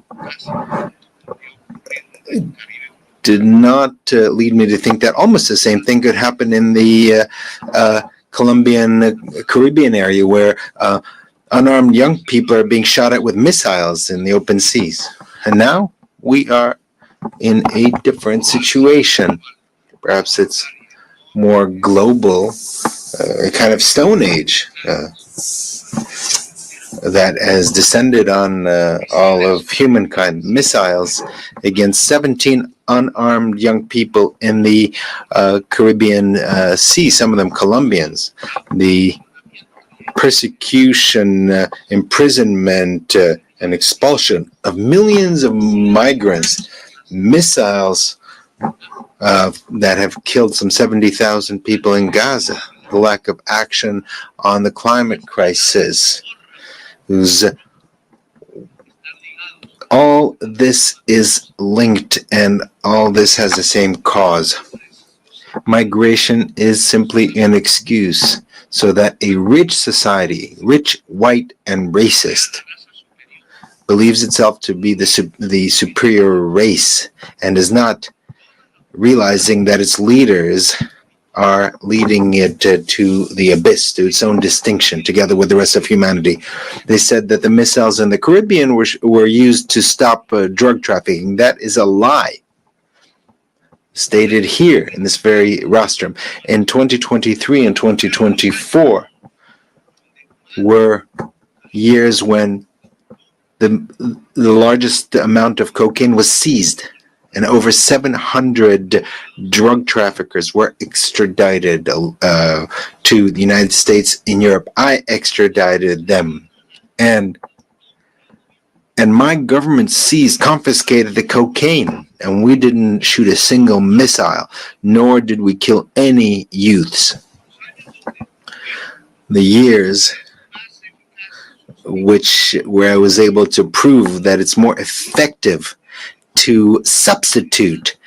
S20: did not lead me to think that almost the same thing could happen in the Colombian Caribbean area, where unarmed young people are being shot at with missiles in the open seas. And now we are in a different situation. Perhaps it's more global, a kind of Stone Age that has descended on all of humankind. Missiles against 17 unarmed young people in the Caribbean Sea, some of them Colombians. The persecution, imprisonment, and expulsion of millions of migrants, missiles that have killed some 70,000 people in Gaza, the lack of action on the climate crisis. All this is linked, and all this has the same cause. Migration is simply an excuse so that a rich society, rich, white, and racist, believes itself to be the superior race and is not realizing that its leaders are leading it to the abyss, to its own distinction, together with the rest of humanity. They said that the missiles in the Caribbean were used to stop drug trafficking. That is a lie. Stated here in this very rostrum. In 2023 and 2024 were years when the largest amount of cocaine was seized, and over 700 drug traffickers were extradited to the United States in Europe. I extradited them, and my government confiscated the cocaine, and we didn't shoot a single missile, nor did we kill any youths. The years where I was able to prove that it's more effective to substitute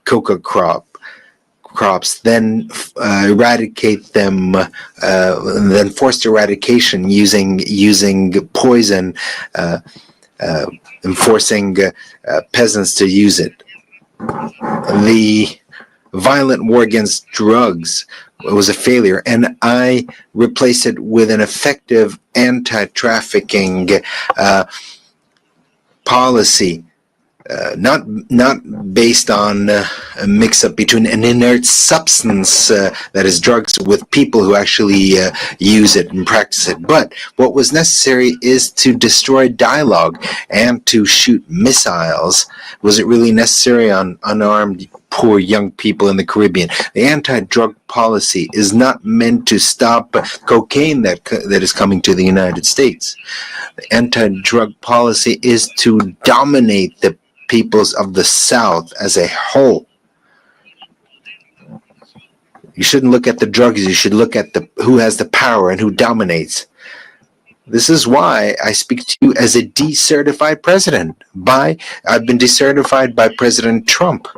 S20: coca crops than eradicate them, than forced eradication using poison, and forcing peasants to use it. The violent war against drugs was a failure, and I replaced it with an effective anti-trafficking policy, not based on a mix-up between an inert substance that is drugs with people who actually use it and practice it. But what was necessary is to destroy dialogue and to shoot missiles. Was it really necessary on unarmed, poor young people in the Caribbean? The anti-drug policy is not meant to stop cocaine that is coming to the United States. The anti-drug policy is to dominate the peoples of the South as a whole. You shouldn't look at the drugs, you should look at who has the power and who dominates. This is why I speak to you as a decertified president. I've been decertified by President Trump,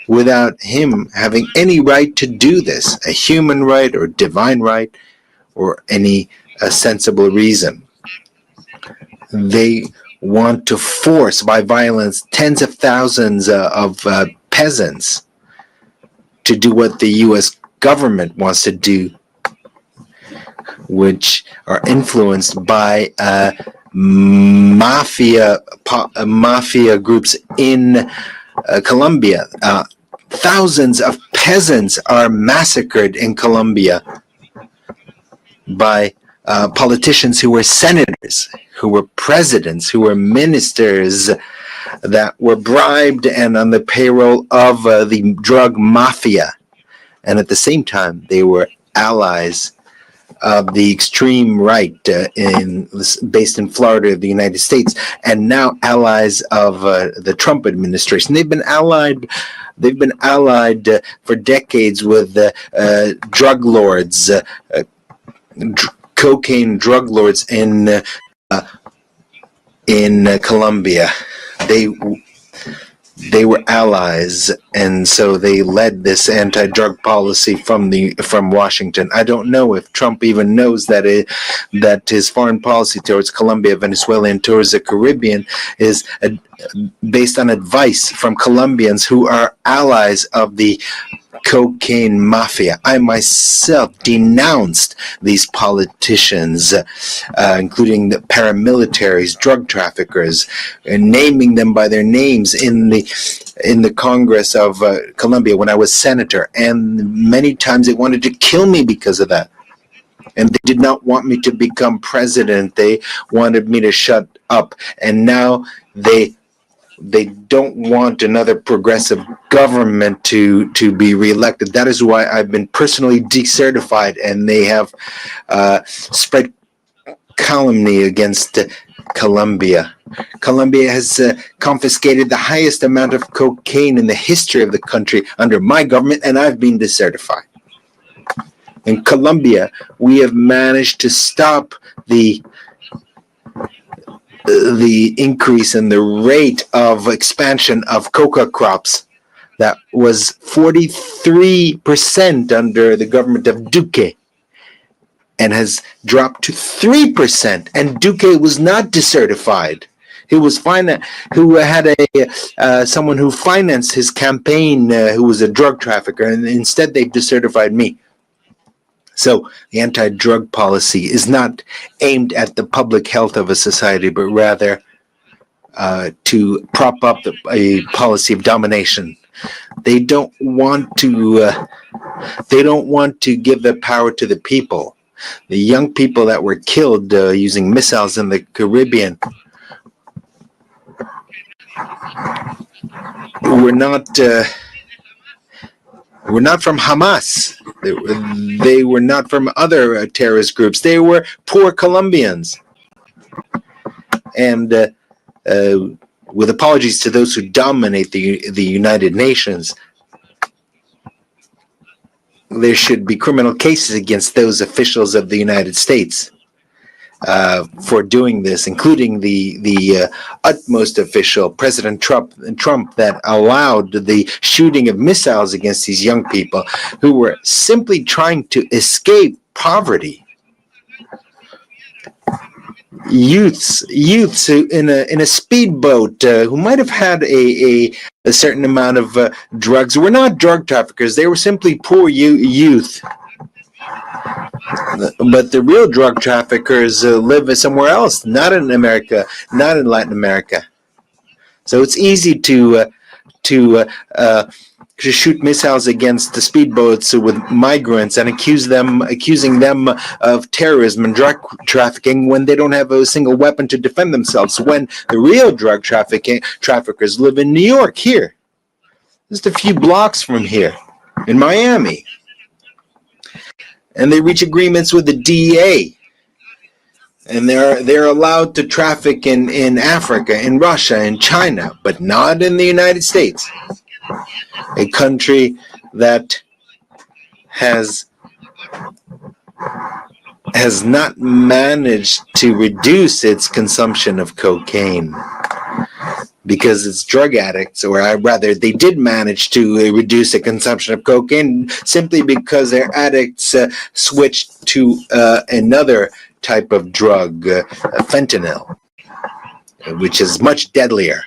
S20: without him having any right to do this, a human right or divine right or any sensible reason. They want to force by violence tens of thousands of peasants to do what the U.S. government wants to do, which are influenced by mafia groups in Colombia. Thousands of peasants are massacred in Colombia by politicians who were senators, who were presidents, who were ministers that were bribed and on the payroll of the drug mafia. And at the same time, they were allies of the extreme right based in Florida of the United States, and now allies of the Trump administration. They've been allied for decades with drug lords, cocaine drug lords in Colombia. They were allies, and so they led this anti-drug policy from Washington. I don't know if Trump even knows that his foreign policy towards Colombia, Venezuela, and towards the Caribbean is based on advice from Colombians who are allies of the cocaine mafia. I myself denounced these politicians, including the paramilitaries, drug traffickers, and naming them by their names in the Congress of Colombia when I was senator. And many times they wanted to kill me because of that. And they did not want me to become president. They wanted me to shut up. And now they don't want another progressive government to be reelected. That is why I've been personally decertified, and they have spread calumny against Colombia. Colombia has confiscated the highest amount of cocaine in the history of the country under my government, and I've been decertified. In Colombia, we have managed to stop the increase in the rate of expansion of coca crops that was 43% under the government of Duque and has dropped to 3%. And Duque was not decertified. He was who had someone who financed his campaign who was a drug trafficker, and instead they decertified me. So the anti-drug policy is not aimed at the public health of a society, but rather to prop up a policy of domination. They don't want to give the power to the people. The young people that were killed using missiles in the Caribbean were not from Hamas. They were not from other terrorist groups. They were poor Colombians. And with apologies to those who dominate the United Nations, there should be criminal cases against those officials of the United States for doing this, including the utmost official, President Trump, that allowed the shooting of missiles against these young people who were simply trying to escape poverty. Youths who in a speedboat who might have had a certain amount of drugs were not drug traffickers. They were simply poor youth. But the real drug traffickers live somewhere else, not in America, not in Latin America. So it's easy to shoot missiles against the speedboats with migrants and accusing them of terrorism and drug trafficking when they don't have a single weapon to defend themselves. When the real drug traffickers live in New York, here, just a few blocks from here, in Miami. And they reach agreements with the DEA, and they're allowed to traffic in Africa, in Russia, in China, but not in the United States, a country that has not managed to reduce its consumption of cocaine because it's drug addicts, or rather they did manage to reduce the consumption of cocaine simply because their addicts switched to another type of drug, fentanyl. which is much deadlier.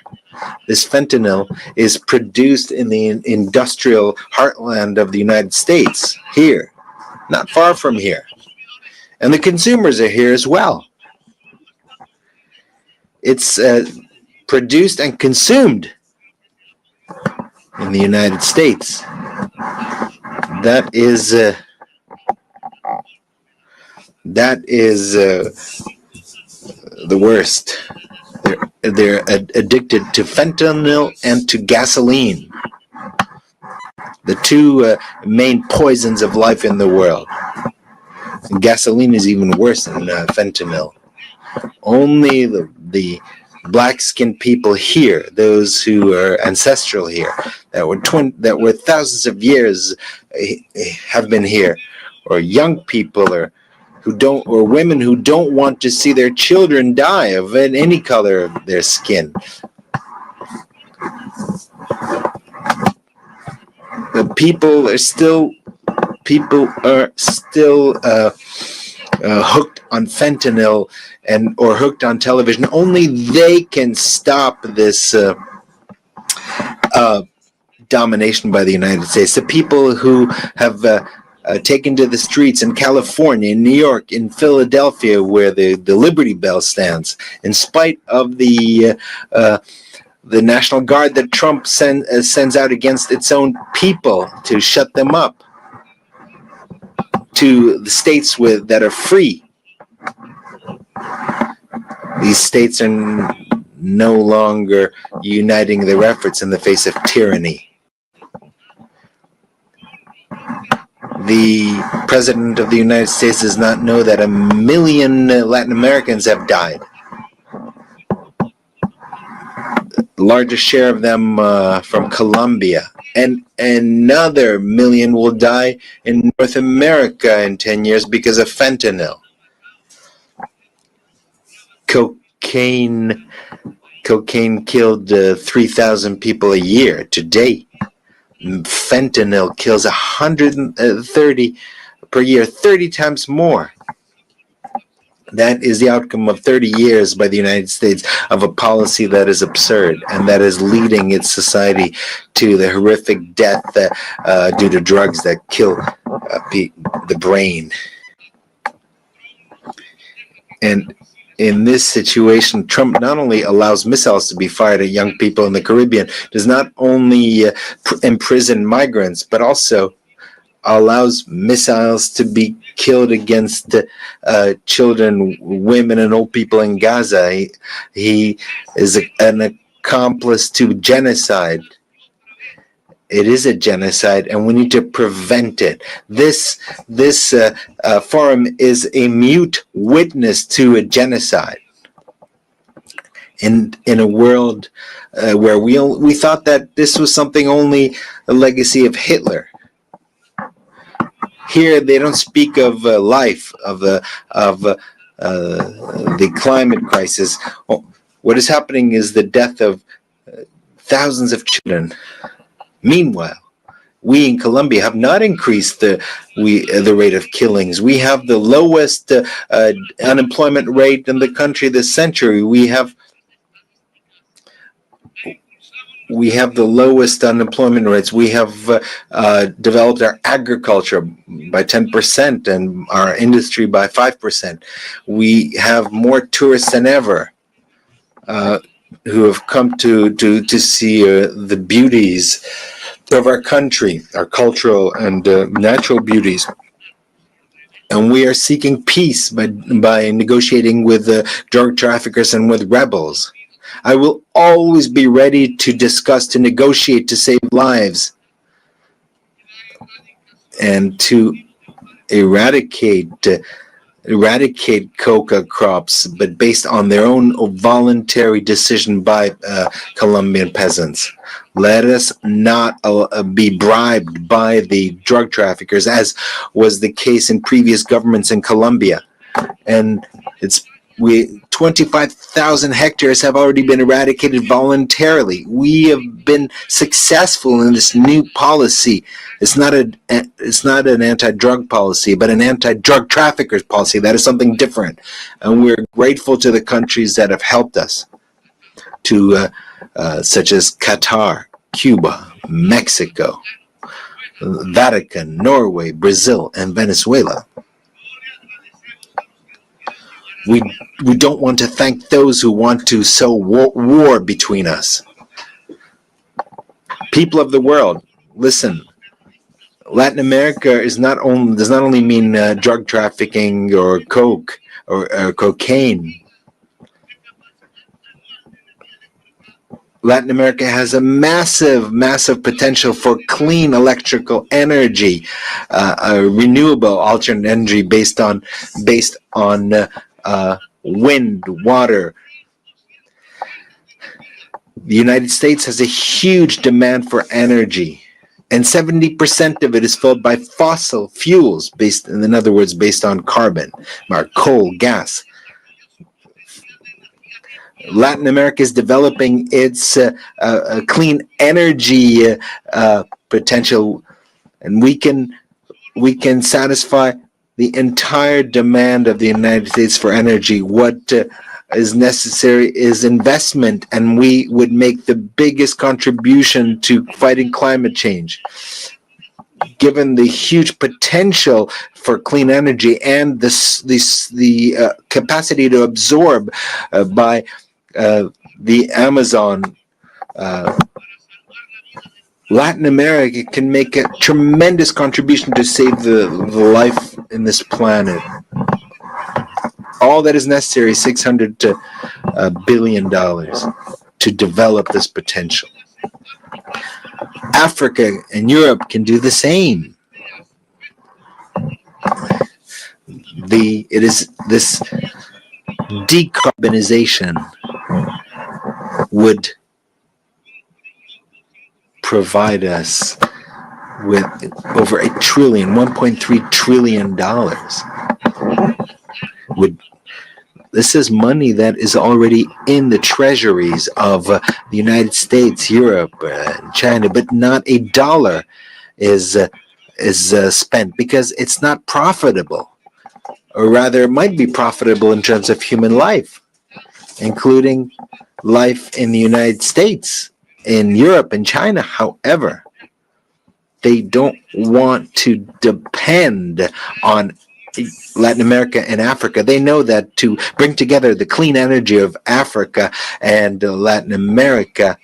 S20: This fentanyl is produced in the industrial heartland of the United States, here, not far from here. And the consumers are here as well. It's produced and consumed in the United States. That is the worst. They're addicted to fentanyl and to gasoline, the two main poisons of life in the world. And gasoline is even worse than fentanyl. Only the black-skinned people here, those who are ancestral here, that were thousands of years have been here, or young people, or women who don't want to see their children die of any color of their skin. The people are still hooked on fentanyl or hooked on television. Only they can stop this domination by the United States. The people who have taken to the streets in California, in New York, in Philadelphia, where the Liberty Bell stands, in spite of the National Guard that Trump sends out against its own people to shut them up, to the states that are free. These states are no longer uniting their efforts in the face of tyranny. The President of the United States does not know that 1 million Latin Americans have died. The largest share of them from Colombia. And another 1 million will die in North America in 10 years because of fentanyl. Cocaine killed 3,000 people a year to date. Fentanyl kills 130 per year, 30 times more. That is the outcome of 30 years by the United States of a policy that is absurd and that is leading its society to the horrific death due to drugs that kill the brain. And in this situation, Trump not only allows missiles to be fired at young people in the Caribbean, does not only imprison migrants, but also allows missiles to be killed against children, women, and old people in Gaza. He is an accomplice to genocide. It is a genocide, and we need to prevent it. This forum is a mute witness to a genocide. In a world where we thought that this was something only a legacy of Hitler. Here, they don't speak of life, of the climate crisis. What is happening is the death of thousands of children. Meanwhile, we in Colombia have not increased the rate of killings. We have the lowest unemployment rate in the country this century. We have the lowest unemployment rates. We have developed our agriculture by 10% and our industry by 5%. We have more tourists than ever who have come to see the beauties of our country, our cultural and natural beauties. And we are seeking peace by negotiating with drug traffickers and with rebels. I will always be ready to discuss, to negotiate, to save lives, and to eradicate coca crops, but based on their own voluntary decision by Colombian peasants. Let us not be bribed by the drug traffickers, as was the case in previous governments in Colombia. And 25,000 hectares have already been eradicated voluntarily. We have been successful in this new policy. It's not an anti-drug policy, but an anti-drug traffickers policy. That is something different. And we're grateful to the countries that have helped us. such as Qatar, Cuba, Mexico, Vatican, Norway, Brazil, and Venezuela. We don't want to thank those who want to sow war between us. People of the world, listen. Latin America does not only mean drug trafficking or coke or cocaine. Latin America has a massive potential for clean electrical energy, renewable alternate energy based on wind, water. The United States has a huge demand for energy, and 70% of it is filled by fossil fuels, in other words, based on carbon, or coal, gas. Latin America is developing its clean energy potential, and we can satisfy the entire demand of the United States for energy. What is necessary is investment, and we would make the biggest contribution to fighting climate change. Given the huge potential for clean energy and the capacity to absorb by the Amazon, Latin America can make a tremendous contribution to save the life in this planet. All that is necessary is $600 billion to develop this potential. Africa and Europe can do the same. It is this decarbonization would provide us with over $1.3 trillion. This is money that is already in the treasuries of the United States, Europe, and China, but not a dollar is spent because it's not profitable. Or rather, it might be profitable in terms of human life, including life in the United States, in Europe, and China. However, they don't want to depend on Latin America and Africa. They know that to bring together the clean energy of Africa and Latin America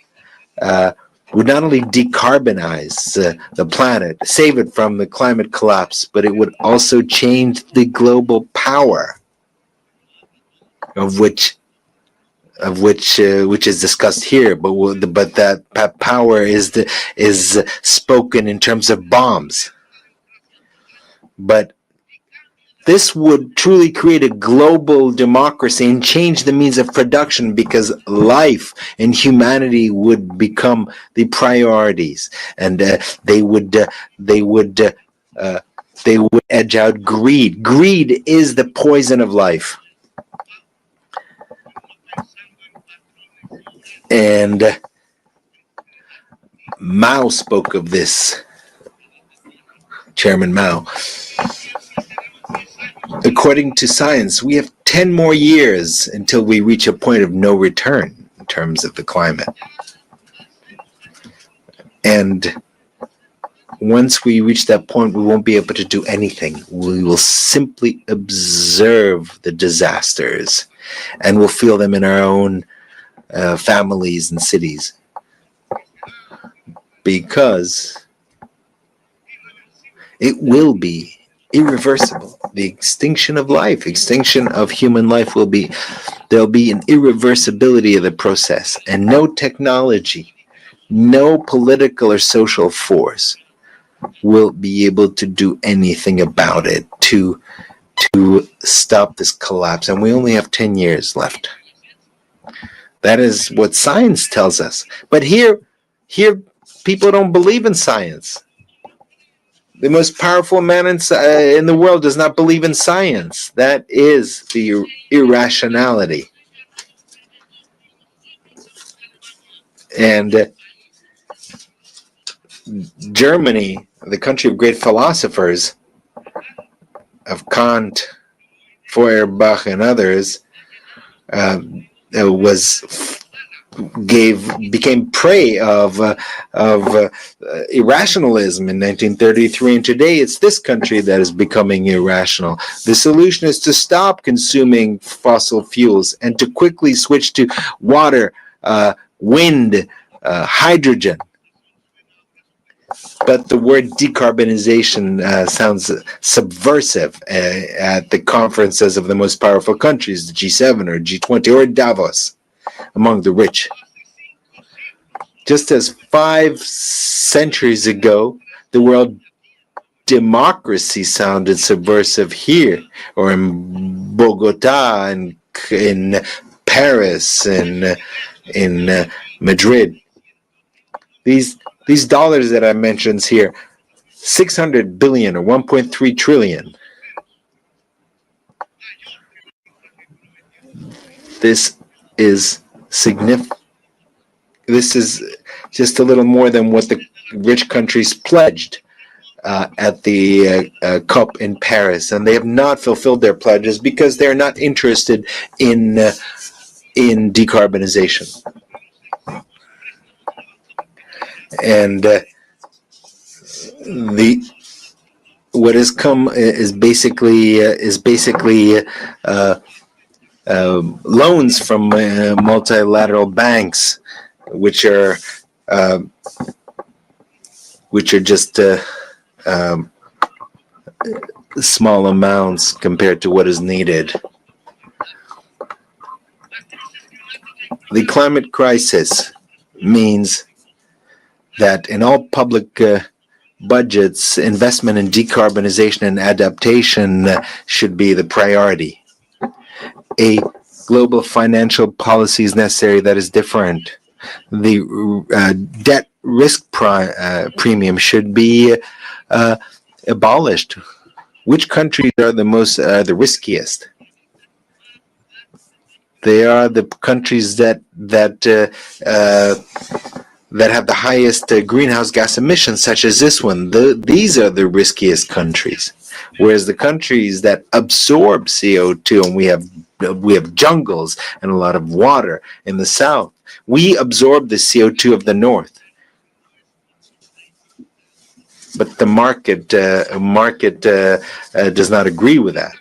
S20: would not only decarbonize the planet, save it from the climate collapse, but it would also change the global power of which is discussed here. But that power is spoken in terms of bombs. But this would truly create a global democracy and change the means of production, because life and humanity would become the priorities, and they would edge out greed. Greed is the poison of life. And Mao spoke of this, Chairman Mao. According to science, we have 10 more years until we reach a point of no return in terms of the climate. And once we reach that point, we won't be able to do anything. We will simply observe the disasters, and we'll feel them in our own families and cities. Because it will be irreversible. The extinction of life, extinction of human life there'll be an irreversibility of the process, and no technology, no political or social force will be able to do anything about it to stop this collapse. And we only have 10 years left. That is what science tells us. But here people don't believe in science. The most powerful man in the world does not believe in science. That is the irrationality. And Germany, the country of great philosophers, of Kant, Feuerbach, and others, was became prey of irrationalism in 1933, and today it's this country that is becoming irrational. The solution is to stop consuming fossil fuels and to quickly switch to water, wind, hydrogen. But the word decarbonization sounds subversive at the conferences of the most powerful countries, the G7 or G20 or Davos, among the rich. Just as 5 centuries ago, the world democracy sounded subversive here, or in Bogota, and in Paris, and in Madrid. These dollars that I mentioned here, 600 billion or 1.3 trillion. This is significant. This is just a little more than what the rich countries pledged at the COP in Paris, and they have not fulfilled their pledges because they're not interested in decarbonization. And what has come is basically loans from multilateral banks, which are just small amounts compared to what is needed. The climate crisis means that in all public budgets, investment in decarbonization and adaptation should be the priority. A global financial policy is necessary that is different. The debt risk premium should be abolished. Which countries are the riskiest? They are the countries that have the highest greenhouse gas emissions, such as this one. These are the riskiest countries. Whereas the countries that absorb CO2, and we have jungles and a lot of water in the south, we absorb the CO2 of the north. But the market does not agree with that.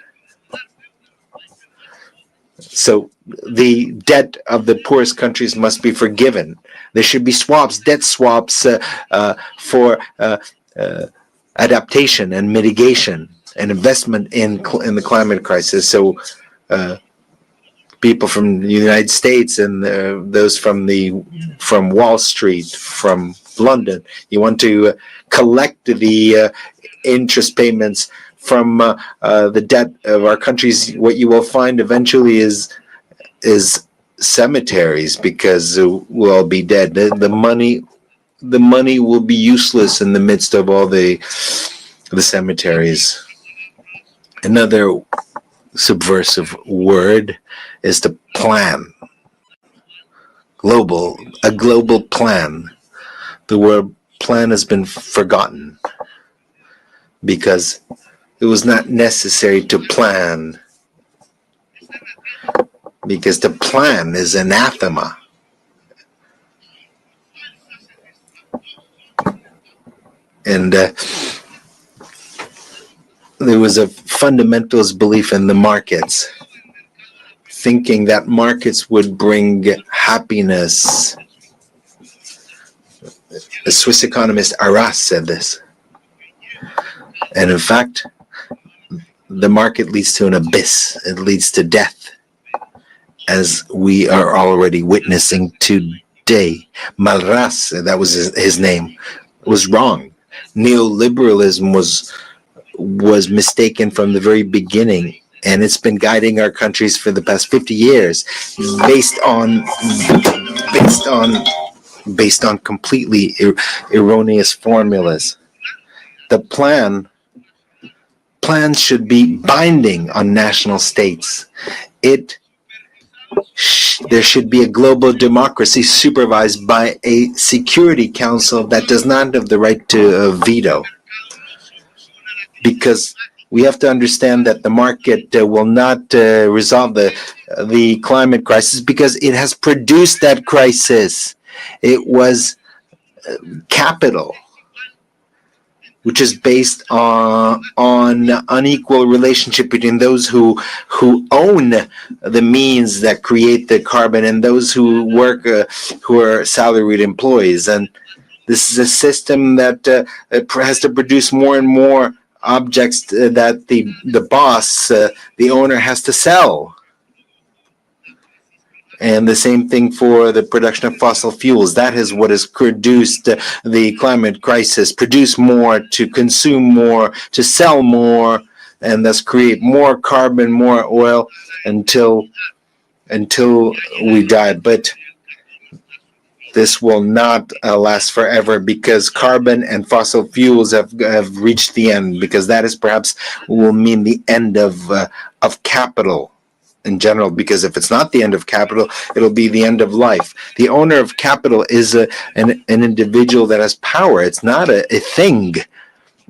S20: So the debt of the poorest countries must be forgiven. There should be swaps, debt swaps for adaptation and mitigation and investment in the climate crisis. So people from the United States and those from Wall Street, from London, you want to collect the interest payments from the debt of our countries. What you will find eventually is cemeteries, because we'll all be dead. The money will be useless in the midst of all the cemeteries. Another subversive word is to plan. A global plan. The word plan has been forgotten because it was not necessary to plan, because to plan is anathema. And there was a fundamentalist belief in the markets, thinking that markets would bring happiness. The Swiss economist Arras said this. And in fact, the market leads to an abyss. It leads to death, as we are already witnessing today. Malras, that was his name, was wrong. Neoliberalism was mistaken from the very beginning, and it's been guiding our countries for the past 50 years based on completely erroneous formulas. The plans should be binding on national states. There should be a global democracy supervised by a Security Council that does not have the right to veto. Because we have to understand that the market will not resolve the the climate crisis because it has produced that crisis. It was capital, which is based on unequal relationship between those who own the means that create the carbon and those who work, who are salaried employees. And this is a system that has to produce more and more objects that the boss, the owner, has to sell. And the same thing for the production of fossil fuels. That is what has produced the climate crisis. Produce more, to consume more, to sell more, and thus create more carbon, more oil until we die. But this will not last forever because carbon and fossil fuels have reached the end, because that is perhaps will mean the end of capital in general, because if it's not the end of capital, it'll be the end of life. The owner of capital is an individual that has power. It's not a thing.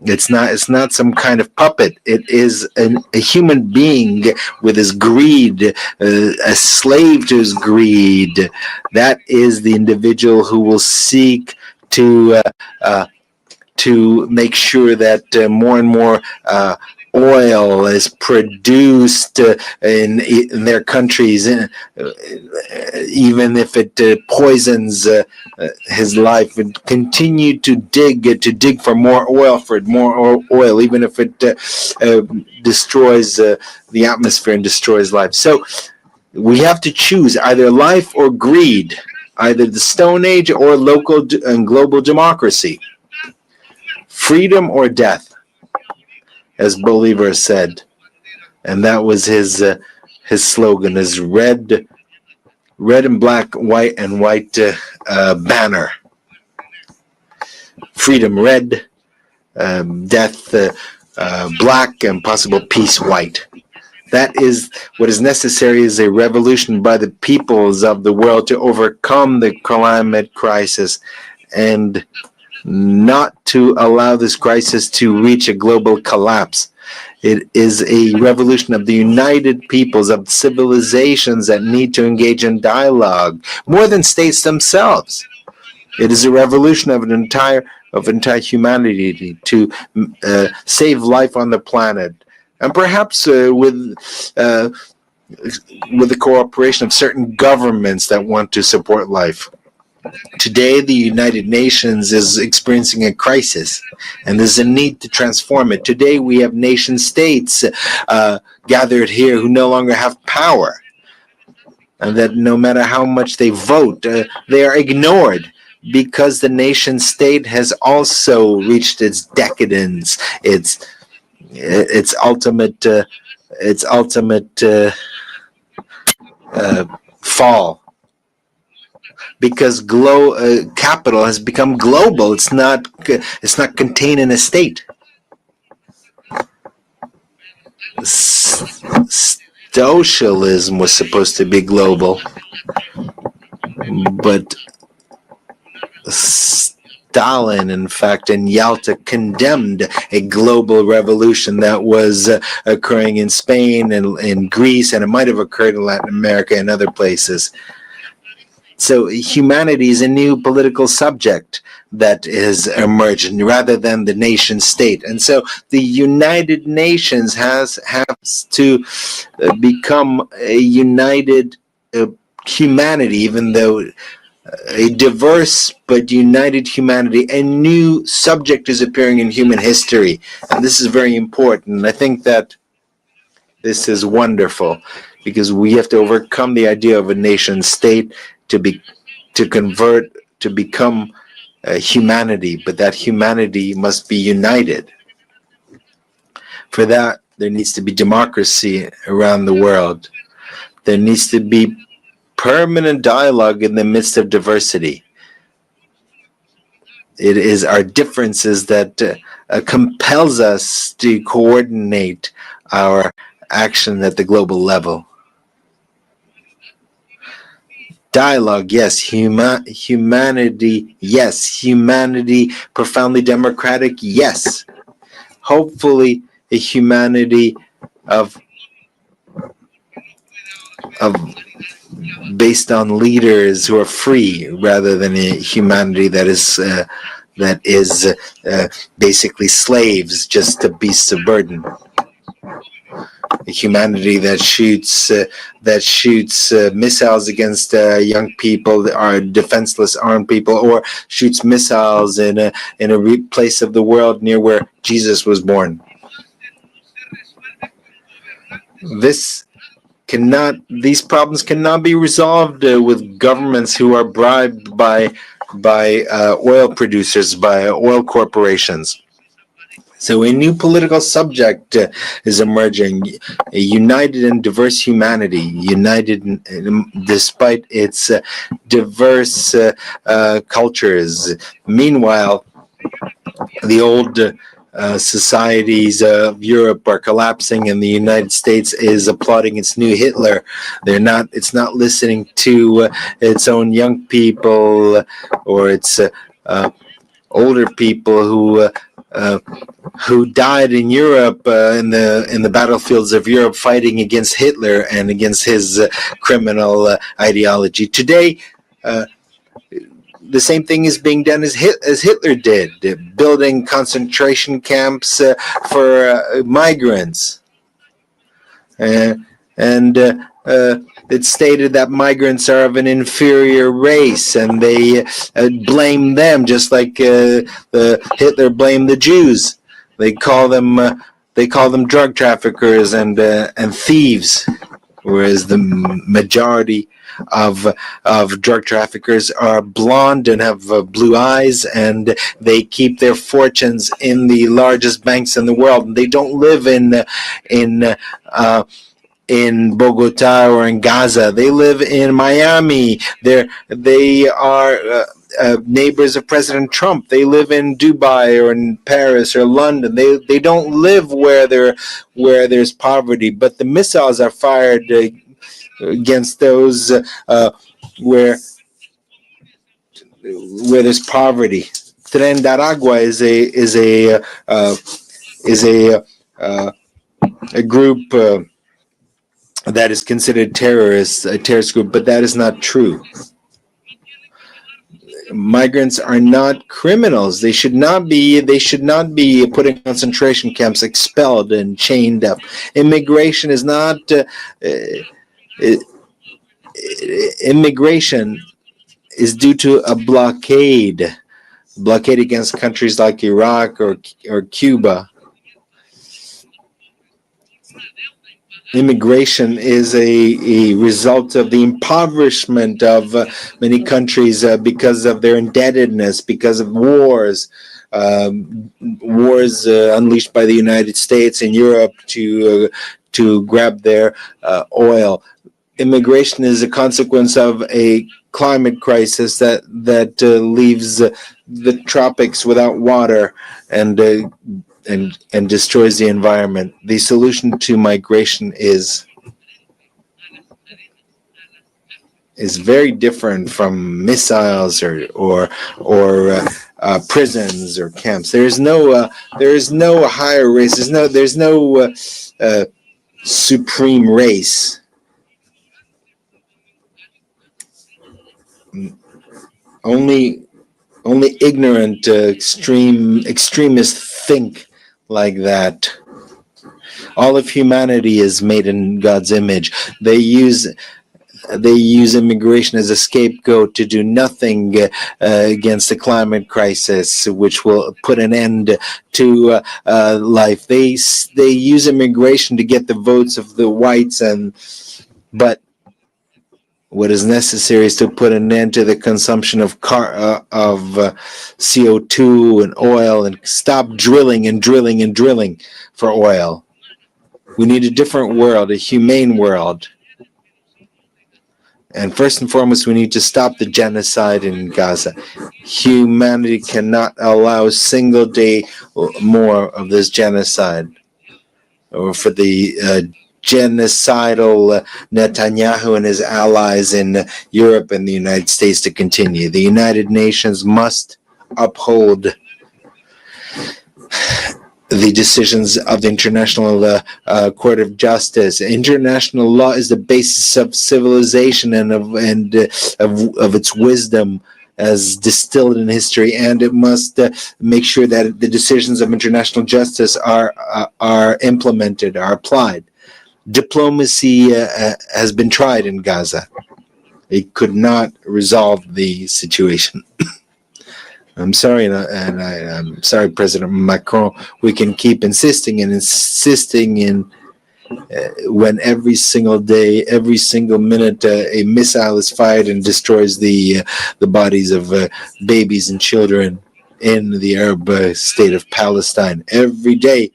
S20: It's not some kind of puppet. It is a human being with his greed, a slave to his greed. That is the individual who will seek to make sure that more and more oil is produced in their countries, even if it poisons his life, and continue to dig for more oil, even if it destroys the atmosphere and destroys life. So we have to choose either life or greed, either the Stone Age or local and global democracy, freedom or death, as Bolivar said, and that was his slogan: "Is red and black, white and white banner. Freedom red, death black, and possible peace white." That is what is necessary: is a revolution by the peoples of the world to overcome the climate crisis and not to allow this crisis to reach a global collapse. It is a revolution of the united peoples, of civilizations that need to engage in dialogue more than states themselves. It is a revolution of entire humanity to save life on the planet, and perhaps with the cooperation of certain governments that want to support life. Today, the United Nations is experiencing a crisis, and there's a need to transform it. Today, we have nation states gathered here who no longer have power, and that no matter how much they vote, they are ignored because the nation state has also reached its decadence, its ultimate fall. Because capital has become global. It's not contained in a state. Socialism was supposed to be global, but Stalin, in fact, in Yalta, condemned a global revolution that was occurring in Spain and in Greece, and it might have occurred in Latin America and other places. So humanity is a new political subject that is emerging rather than the nation state. And so the United Nations has to become a united humanity, even though a diverse but united humanity. A new subject is appearing in human history, and this is very important. And I think that this is wonderful because we have to overcome the idea of a nation state to become humanity, but that humanity must be united. For that, there needs to be democracy around the world. There needs to be permanent dialogue in the midst of diversity. It is our differences that compels us to coordinate our action at the global level. Dialogue, yes. Humanity, yes. Humanity profoundly democratic, yes. Hopefully a humanity of based on leaders who are free rather than a humanity that is basically slaves, just beasts of burden. A humanity that shoots missiles against young people that are defenseless armed people, or shoots missiles in a place of the world near where Jesus was born. These problems cannot be resolved with governments who are bribed by oil producers, by oil corporations. So a new political subject is emerging, a united and diverse humanity, united despite its diverse cultures. Meanwhile, the old societies of Europe are collapsing, and the United States is applauding its new Hitler. It's not listening to its own young people or its older people who died in Europe in the battlefields of Europe fighting against Hitler and against his criminal ideology. Today, the same thing is being done as Hitler did, building concentration camps for migrants. It's stated that migrants are of an inferior race, and they blame them just like Hitler blamed the Jews. They call them drug traffickers and thieves, whereas the majority of drug traffickers are blonde and have blue eyes, and they keep their fortunes in the largest banks in the world. And they don't live in Bogota or in Gaza. They live in Miami. They are neighbors of President Trump. They live in Dubai or in Paris or London. They don't live where there's poverty. But the missiles are fired against those where there's poverty. Tren de Aragua is a group that is considered a terrorist group, but that is not true. Migrants are not criminals. They should not be put in concentration camps, expelled and chained up. Immigration is not immigration is due to a blockade against countries like Iraq or Cuba. Immigration is a result of the impoverishment of many countries because of their indebtedness, because of wars unleashed by the United States and Europe to grab their oil. Immigration is a consequence of a climate crisis that leaves the tropics without water and destroys the environment. The solution to migration is very different from missiles or prisons or camps. There is no higher race. There's no supreme race. Only ignorant extremists think like that. All of humanity is made in God's image. They use immigration as a scapegoat to do nothing against the climate crisis, which will put an end to life. They use immigration to get the votes of the whites, but what is necessary is to put an end to the consumption of CO2 and oil, and stop drilling for oil. We need a different world, a humane world. And first and foremost, we need to stop the genocide in Gaza. Humanity cannot allow a single day more of this genocide, or for the genocidal Netanyahu and his allies in Europe and the United States to continue. The United Nations must uphold the decisions of the International Court of Justice. International law is the basis of civilization and of its wisdom as distilled in history, and it must make sure that the decisions of international justice are implemented, are applied. Diplomacy has been tried in Gaza. It could not resolve the situation. I'm sorry, and I'm sorry, President Macron. We can keep insisting and insisting in when every single day, every single minute, a missile is fired and destroys the bodies of babies and children in the Arab state of Palestine. Every day,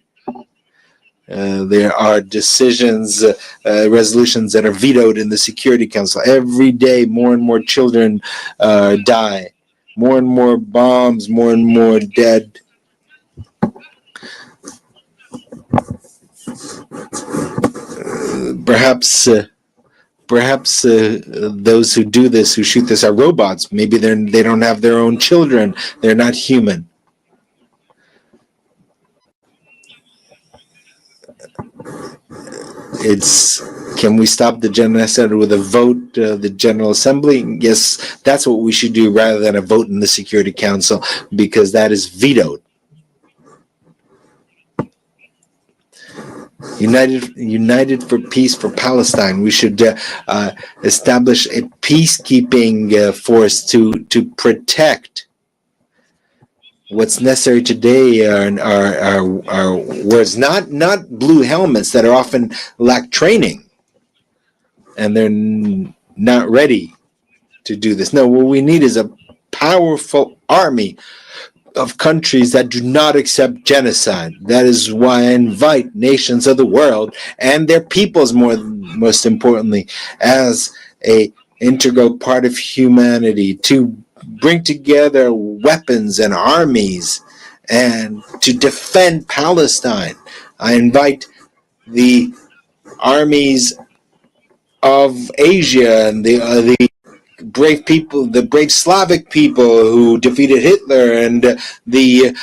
S20: there are decisions, resolutions that are vetoed in the Security Council. Every day, more and more children die. More and more bombs, more and more dead. Perhaps those who do this, who shoot this, are robots. Maybe they don't have their own children. They're not human. Can we stop the genocide with a vote, the General Assembly? Yes, that's what we should do rather than a vote in the Security Council, because that is vetoed. United for peace for Palestine. We should establish a peacekeeping force to protect. What's necessary today are words, not blue helmets that are often lack training, and they're not ready to do this. No, what we need is a powerful army of countries that do not accept genocide. That is why I invite nations of the world and their peoples, most importantly, as a integral part of humanity, to bring together weapons and armies and to defend Palestine. I invite the armies of Asia and the brave people, the brave Slavic people who defeated Hitler, and the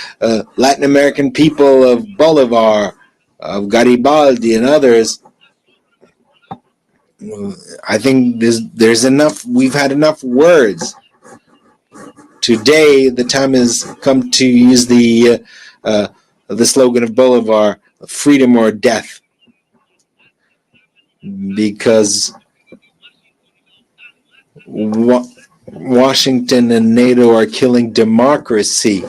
S20: Latin American people of Bolivar, of Garibaldi and others. I think there's enough. We've had enough words. Today, the time has come to use the slogan of Bolivar, freedom or death, because Washington and NATO are killing democracy,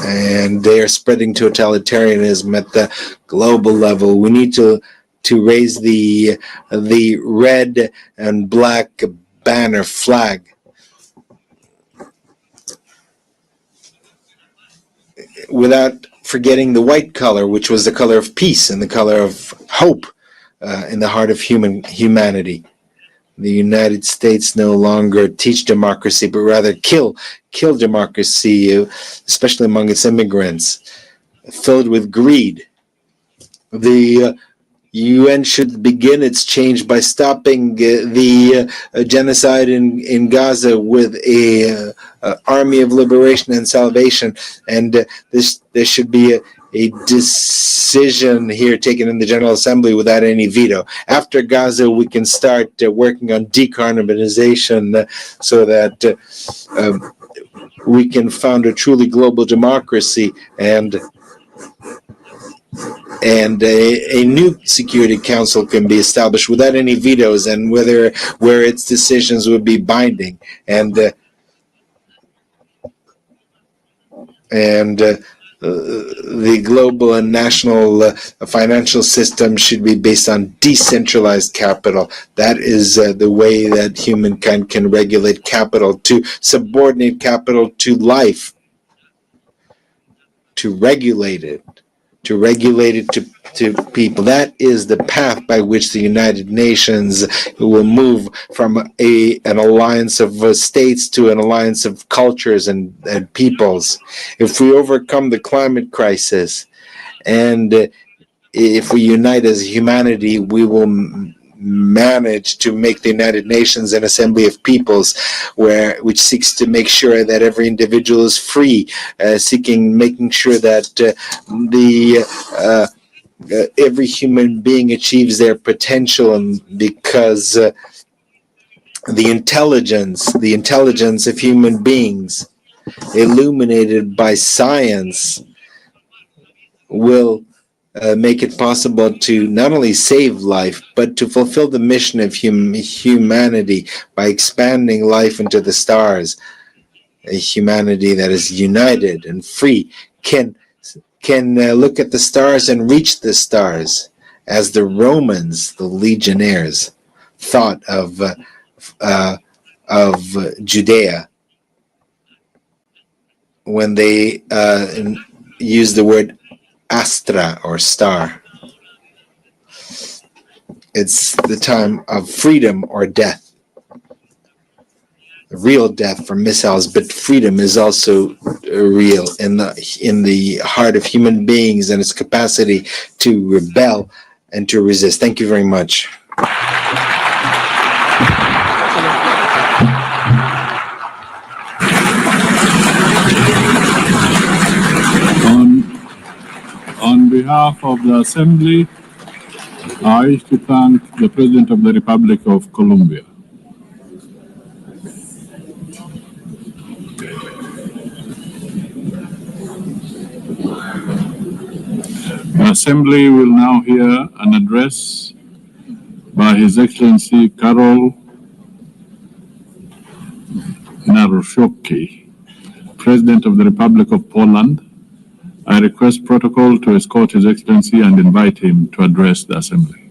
S20: and they are spreading totalitarianism at the global level. We need to raise the red and black banner flag. Without forgetting the white color, which was the color of peace and the color of hope in the heart of humanity. The United States no longer teach democracy, but rather kill democracy, especially among its immigrants, filled with greed. The UN should begin its change by stopping the genocide in Gaza with a army of liberation and salvation, and there should be a decision here taken in the General Assembly without any veto. After Gaza, we can start working on decarbonization so that we can found a truly global democracy, and a new Security Council can be established without any vetoes, and where its decisions would be binding, and the global and national financial system should be based on decentralized capital. That is the way that humankind can regulate capital, to subordinate capital to life, to regulate it to people. That is the path by which the United Nations will move from an alliance of states to an alliance of cultures and peoples. If we overcome the climate crisis, and if we unite as humanity, we will managed to make the United Nations an assembly of peoples which seeks to make sure that every individual is free, making sure that every human being achieves their potential, and because the intelligence of human beings, illuminated by science, will make it possible to not only save life, but to fulfill the mission of humanity by expanding life into the stars. A humanity that is united and free can look at the stars and reach the stars, as the Romans, the legionnaires, thought of Judea when they used the word astra, or star. It's the time of freedom or death. Real death from missiles, but freedom is also real in the heart of human beings and its capacity to rebel and to resist. Thank you very much.
S15: On behalf of the Assembly, I wish to thank the President of the Republic of Colombia. The Assembly will now hear an address by His Excellency Karol Nawrocki, President of the Republic of Poland. I request protocol to escort His Excellency and invite him to address the Assembly.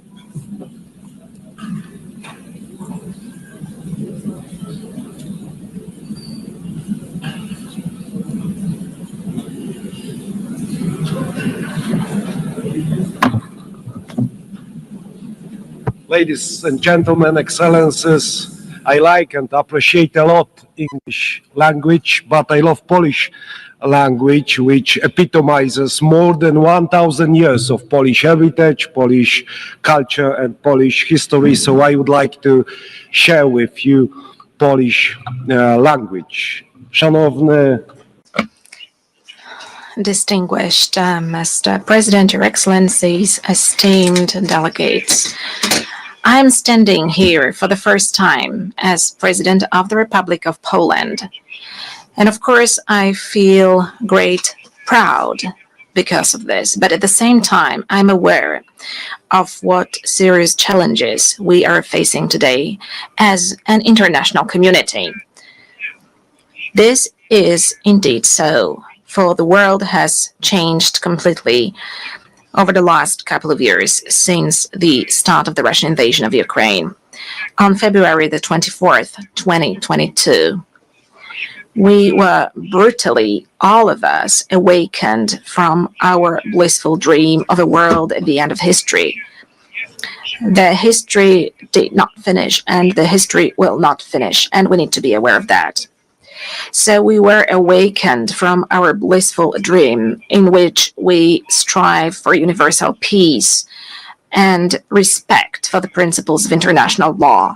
S16: Ladies and gentlemen, excellencies, I like and appreciate a lot English language, but I love Polish language, which epitomizes more than 1,000 years of Polish heritage, Polish culture, and Polish history. So I would like to share with you Polish language. Szanowny
S21: Distinguished Mr. President, Your Excellencies, esteemed delegates, I am standing here for the first time as President of the Republic of Poland. And of course, I feel great proud because of this. But at the same time, I'm aware of what serious challenges we are facing today as an international community. This is indeed so, for the world has changed completely over the last couple of years since the start of the Russian invasion of Ukraine. On February the 24th, 2022, we were brutally, all of us, awakened from our blissful dream of a world at the end of history. The history did not finish, and the history will not finish, and we need to be aware of that. So we were awakened from our blissful dream in which we strive for universal peace and respect for the principles of international law.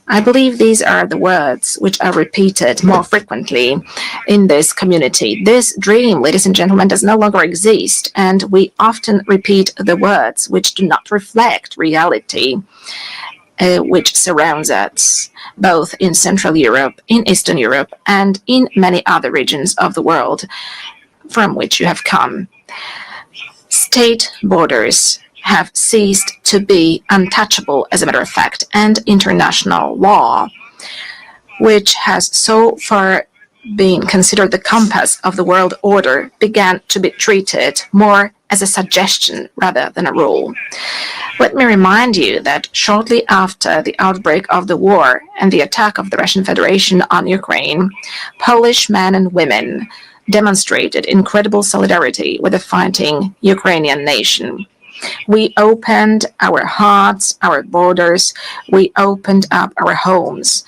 S21: I believe these are the words which are repeated more frequently in this community. This dream, ladies and gentlemen, does no longer exist, and we often repeat the words which do not reflect reality, which surrounds us, both in Central Europe, in Eastern Europe, and in many other regions of the world from which you have come. State borders have ceased to be untouchable, as a matter of fact, and international law, which has so far been considered the compass of the world order, began to be treated more as a suggestion rather than a rule. Let me remind you that shortly after the outbreak of the war and the attack of the Russian Federation on Ukraine, Polish men and women demonstrated incredible solidarity with the fighting Ukrainian nation. We opened our hearts, our borders, we opened up our homes.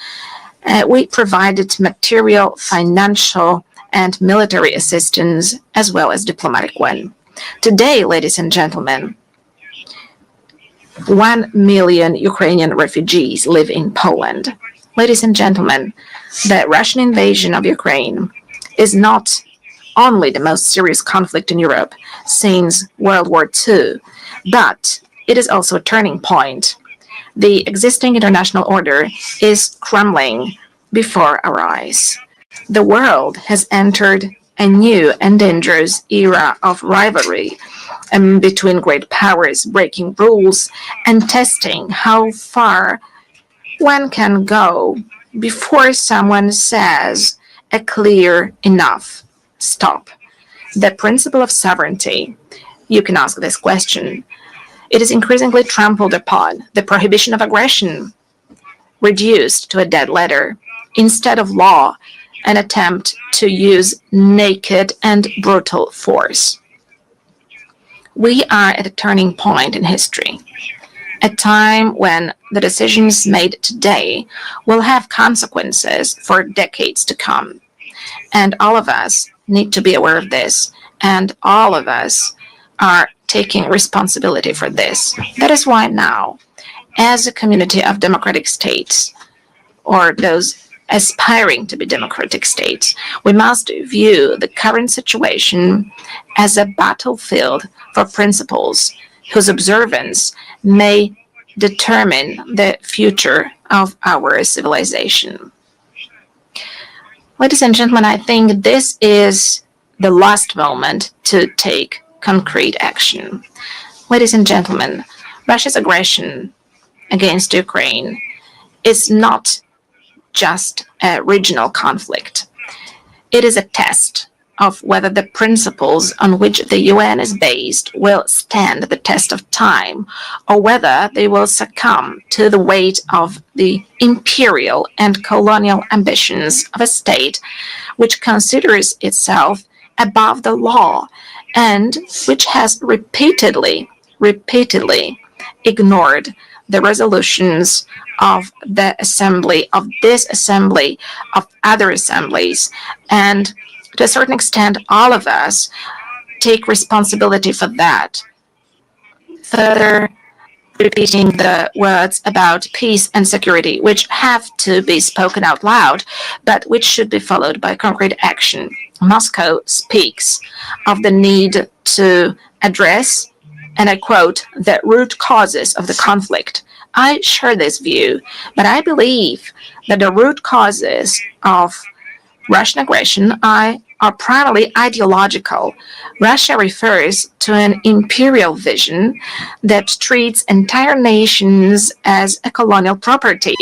S21: We provided material, financial, and military assistance, as well as diplomatic one. Today, ladies and gentlemen, 1 million Ukrainian refugees live in Poland. Ladies and gentlemen, the Russian invasion of Ukraine is not only the most serious conflict in Europe since World War II, but it is also a turning point. The existing international order is crumbling before our eyes. The world has entered a new and dangerous era of rivalry between great powers, breaking rules and testing how far one can go before someone says a clear enough stop. The principle of sovereignty. You can ask this question. It is increasingly trampled upon. The prohibition of aggression reduced to a dead letter. Instead of law, an attempt to use naked and brutal force. We are at a turning point in history, a time when the decisions made today will have consequences for decades to come. And all of us need to be aware of this, and all of us are taking responsibility for this. That is why now, as a community of democratic states, or those aspiring to be democratic states, we must view the current situation as a battlefield for principles whose observance may determine the future of our civilization. Ladies and gentlemen, I think this is the last moment to take concrete action. Ladies and gentlemen, Russia's aggression against Ukraine is not just a regional conflict. It is a test of whether the principles on which the UN is based will stand the test of time, or whether they will succumb to the weight of the imperial and colonial ambitions of a state which considers itself above the law and which has repeatedly ignored the resolutions of the assembly, of this assembly, of other assemblies, and to a certain extent, all of us take responsibility for that. Further repeating the words about peace and security, which have to be spoken out loud, but which should be followed by concrete action. Moscow speaks of the need to address, and I quote, the root causes of the conflict. I share this view, but I believe that the root causes of Russian aggression are primarily ideological. Russia refers to an imperial vision that treats entire nations as a colonial property.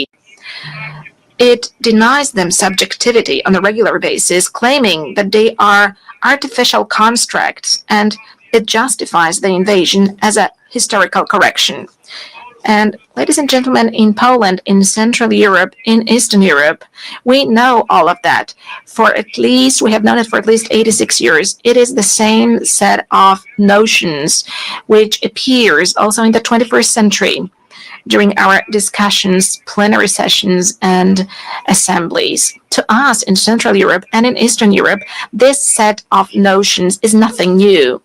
S21: It denies them subjectivity on a regular basis, claiming that they are artificial constructs, and it justifies the invasion as a historical correction. And ladies and gentlemen, in Poland, in Central Europe, in Eastern Europe, we know all of that. We have known it for at least 86 years. It is the same set of notions which appears also in the 21st century during our discussions, plenary sessions, and assemblies. To us in Central Europe and in Eastern Europe, this set of notions is nothing new.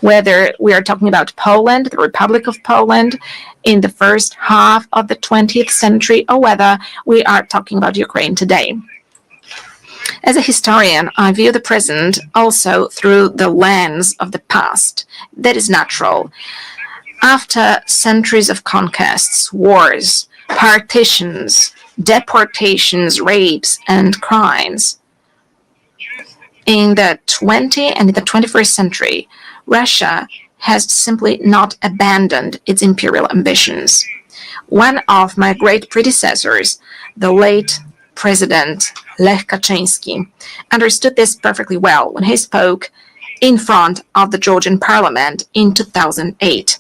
S21: Whether we are talking about Poland, the Republic of Poland, in the first half of the 20th century, or whether we are talking about Ukraine today. As a historian, I view the present also through the lens of the past. That is natural. After centuries of conquests, wars, partitions, deportations, rapes, and crimes, in the 20th and in the 21st century, Russia has simply not abandoned its imperial ambitions. One of my great predecessors, the late President Lech Kaczyński, understood this perfectly well when he spoke in front of the Georgian parliament in 2008.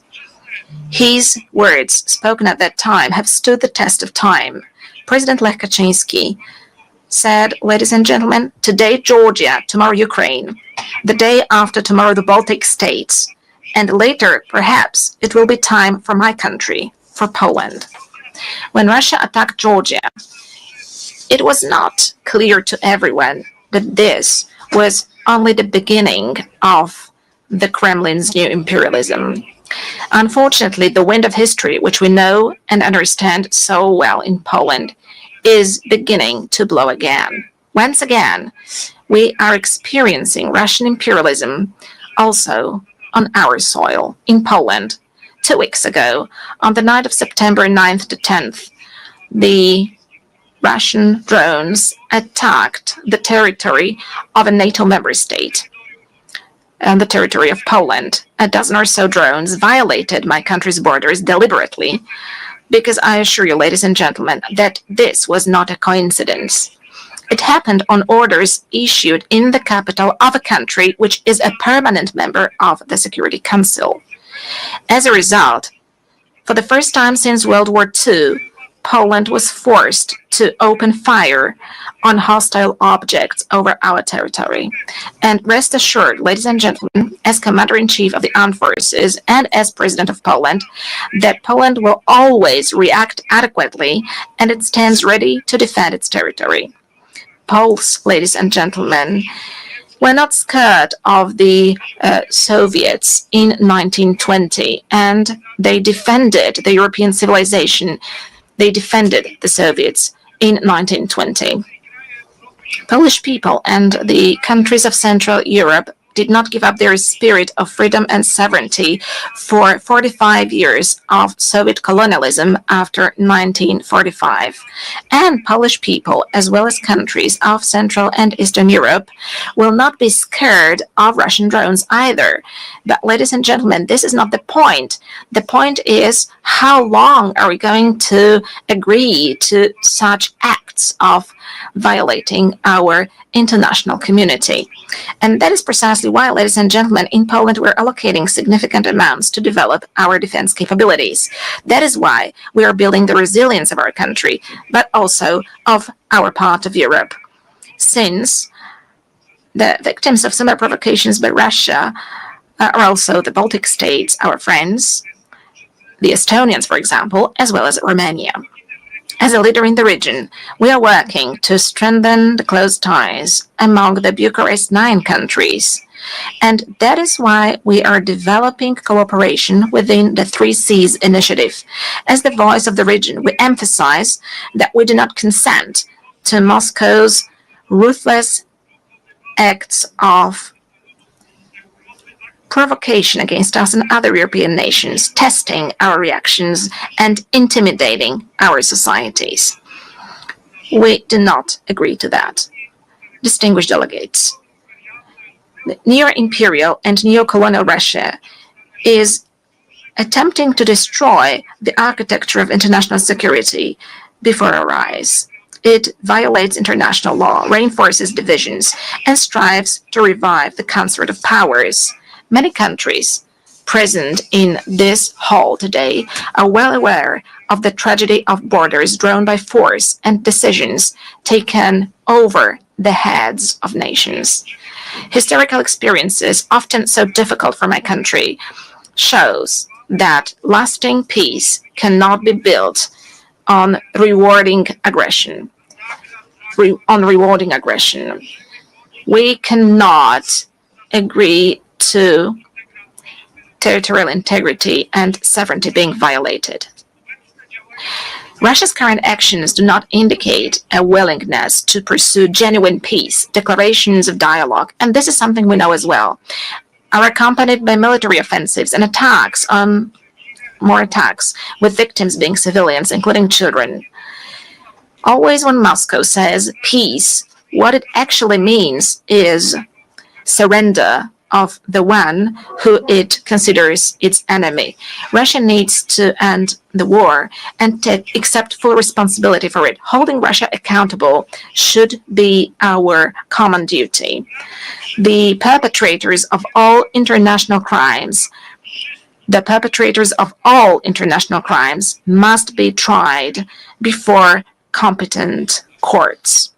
S21: His words, spoken at that time, have stood the test of time. President Lech Kaczyński said, ladies and gentlemen, today Georgia, tomorrow Ukraine, the day after tomorrow the Baltic states, and later, perhaps, it will be time for my country, for Poland. When Russia attacked Georgia, it was not clear to everyone that this was only the beginning of the Kremlin's new imperialism. Unfortunately, the wind of history, which we know and understand so well in Poland, is beginning to blow again. Once again, we are experiencing Russian imperialism also on our soil in Poland. 2 weeks ago, on the night of September 9th to 10th, the Russian drones attacked the territory of a NATO member state and the territory of Poland. A dozen or so drones violated my country's borders deliberately, because I assure you, ladies and gentlemen, that this was not a coincidence. It happened on orders issued in the capital of a country which is a permanent member of the Security Council. As a result, for the first time since World War II, Poland was forced to open fire on hostile objects over our territory. And rest assured, ladies and gentlemen, as Commander-in-Chief of the Armed Forces and as President of Poland, that Poland will always react adequately and it stands ready to defend its territory. Poles, ladies and gentlemen, were not scared of the Soviets in 1920, and they defended the European civilization. They defended the Soviets in 1920. Polish people and the countries of Central Europe did not give up their spirit of freedom and sovereignty for 45 years of Soviet colonialism after 1945. And Polish people, as well as countries of Central and Eastern Europe, will not be scared of Russian drones either. But ladies and gentlemen, this is not the point. The point is, how long are we going to agree to such acts of violating our international community? And that is precisely why, ladies and gentlemen, in Poland we're allocating significant amounts to develop our defense capabilities. That is why we are building the resilience of our country, but also of our part of Europe. Since the victims of similar provocations by Russia are also the Baltic states, our friends, the Estonians, for example, as well as Romania. As a leader in the region, we are working to strengthen the close ties among the Bucharest 9 countries. And that is why we are developing cooperation within the 3 Seas initiative. As the voice of the region, we emphasize that we do not consent to Moscow's ruthless acts of provocation against us and other European nations, testing our reactions and intimidating our societies. We do not agree to that. Distinguished delegates, neo-imperial and neo-colonial Russia is attempting to destroy the architecture of international security before our eyes. It violates international law, reinforces divisions, and strives to revive the concert of powers. Many countries present in this hall today are well aware of the tragedy of borders drawn by force and decisions taken over the heads of nations. Historical experiences, often so difficult for my country, shows that lasting peace cannot be built on rewarding aggression. We cannot agree to territorial integrity and sovereignty being violated. Russia's current actions do not indicate a willingness to pursue genuine peace, declarations of dialogue, and this is something we know as well, are accompanied by military offensives and attacks on more attacks, with victims being civilians, including children. Always when Moscow says peace, what it actually means is surrender of the one who it considers its enemy. Russia needs to end the war and accept full responsibility for it. Holding Russia accountable should be our common duty. The perpetrators of all international crimes must be tried before competent courts.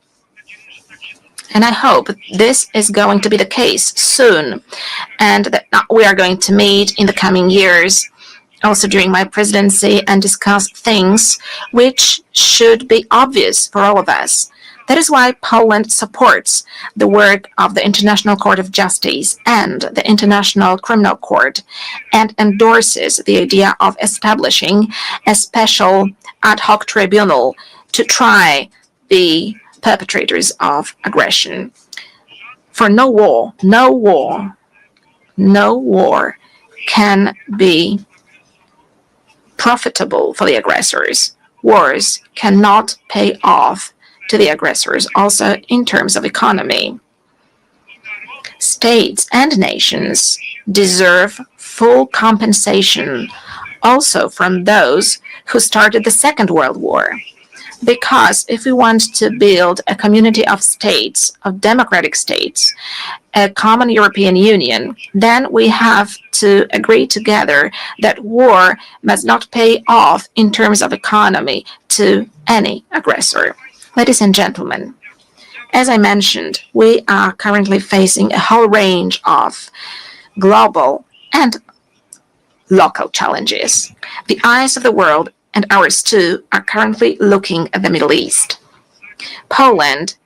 S21: And I hope this is going to be the case soon, and that we are going to meet in the coming years, also during my presidency, and discuss things which should be obvious for all of us. That is why Poland supports the work of the International Court of Justice and the International Criminal Court and endorses the idea of establishing a special ad hoc tribunal to try the perpetrators of aggression. For no war can be profitable for the aggressors. Wars cannot pay off to the aggressors, also in terms of economy. States and nations deserve full compensation also from those who started the Second World War. Because if we want to build a community of states, of democratic states, a common European Union, then we have to agree together that war must not pay off in terms of economy to any aggressor. Ladies and gentlemen, as I mentioned, we are currently facing a whole range of global and local challenges. The eyes of the world, and ours too, are currently looking at the Middle East. Poland,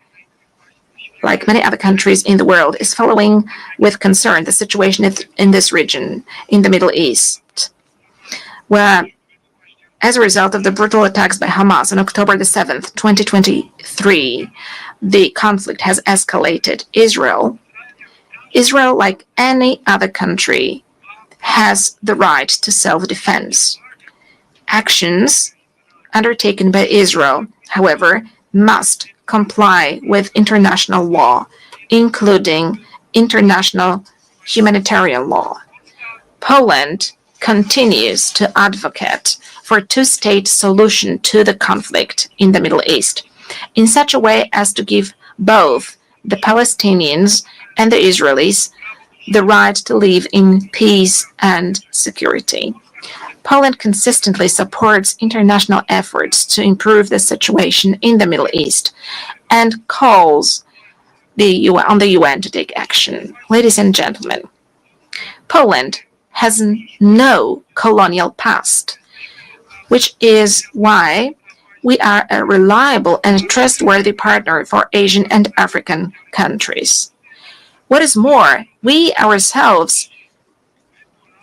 S21: like many other countries in the world, is following with concern the situation in this region, in the Middle East, where, as a result of the brutal attacks by Hamas on October the 7th, 2023, the conflict has escalated. Israel, like any other country, has the right to self-defense. Actions undertaken by Israel, however, must comply with international law, including international humanitarian law. Poland continues to advocate for a two-state solution to the conflict in the Middle East, in such a way as to give both the Palestinians and the Israelis the right to live in peace and security. Poland consistently supports international efforts to improve the situation in the Middle East and calls on the UN to take action. Ladies and gentlemen, Poland has no colonial past, which is why we are a reliable and trustworthy partner for Asian and African countries. What is more, we ourselves,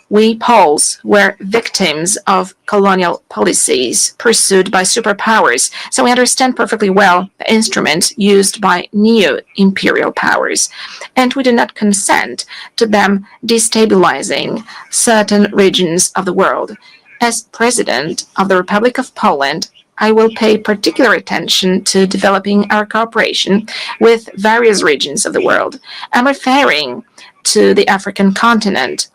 S21: we Poles, were victims of colonial policies pursued by superpowers, so we understand perfectly well the instruments used by neo-imperial powers, and we do not consent to them destabilizing certain regions of the world. As President of the Republic of Poland, I will pay particular attention to developing our cooperation with various regions of the world. I'm referring to the African continent.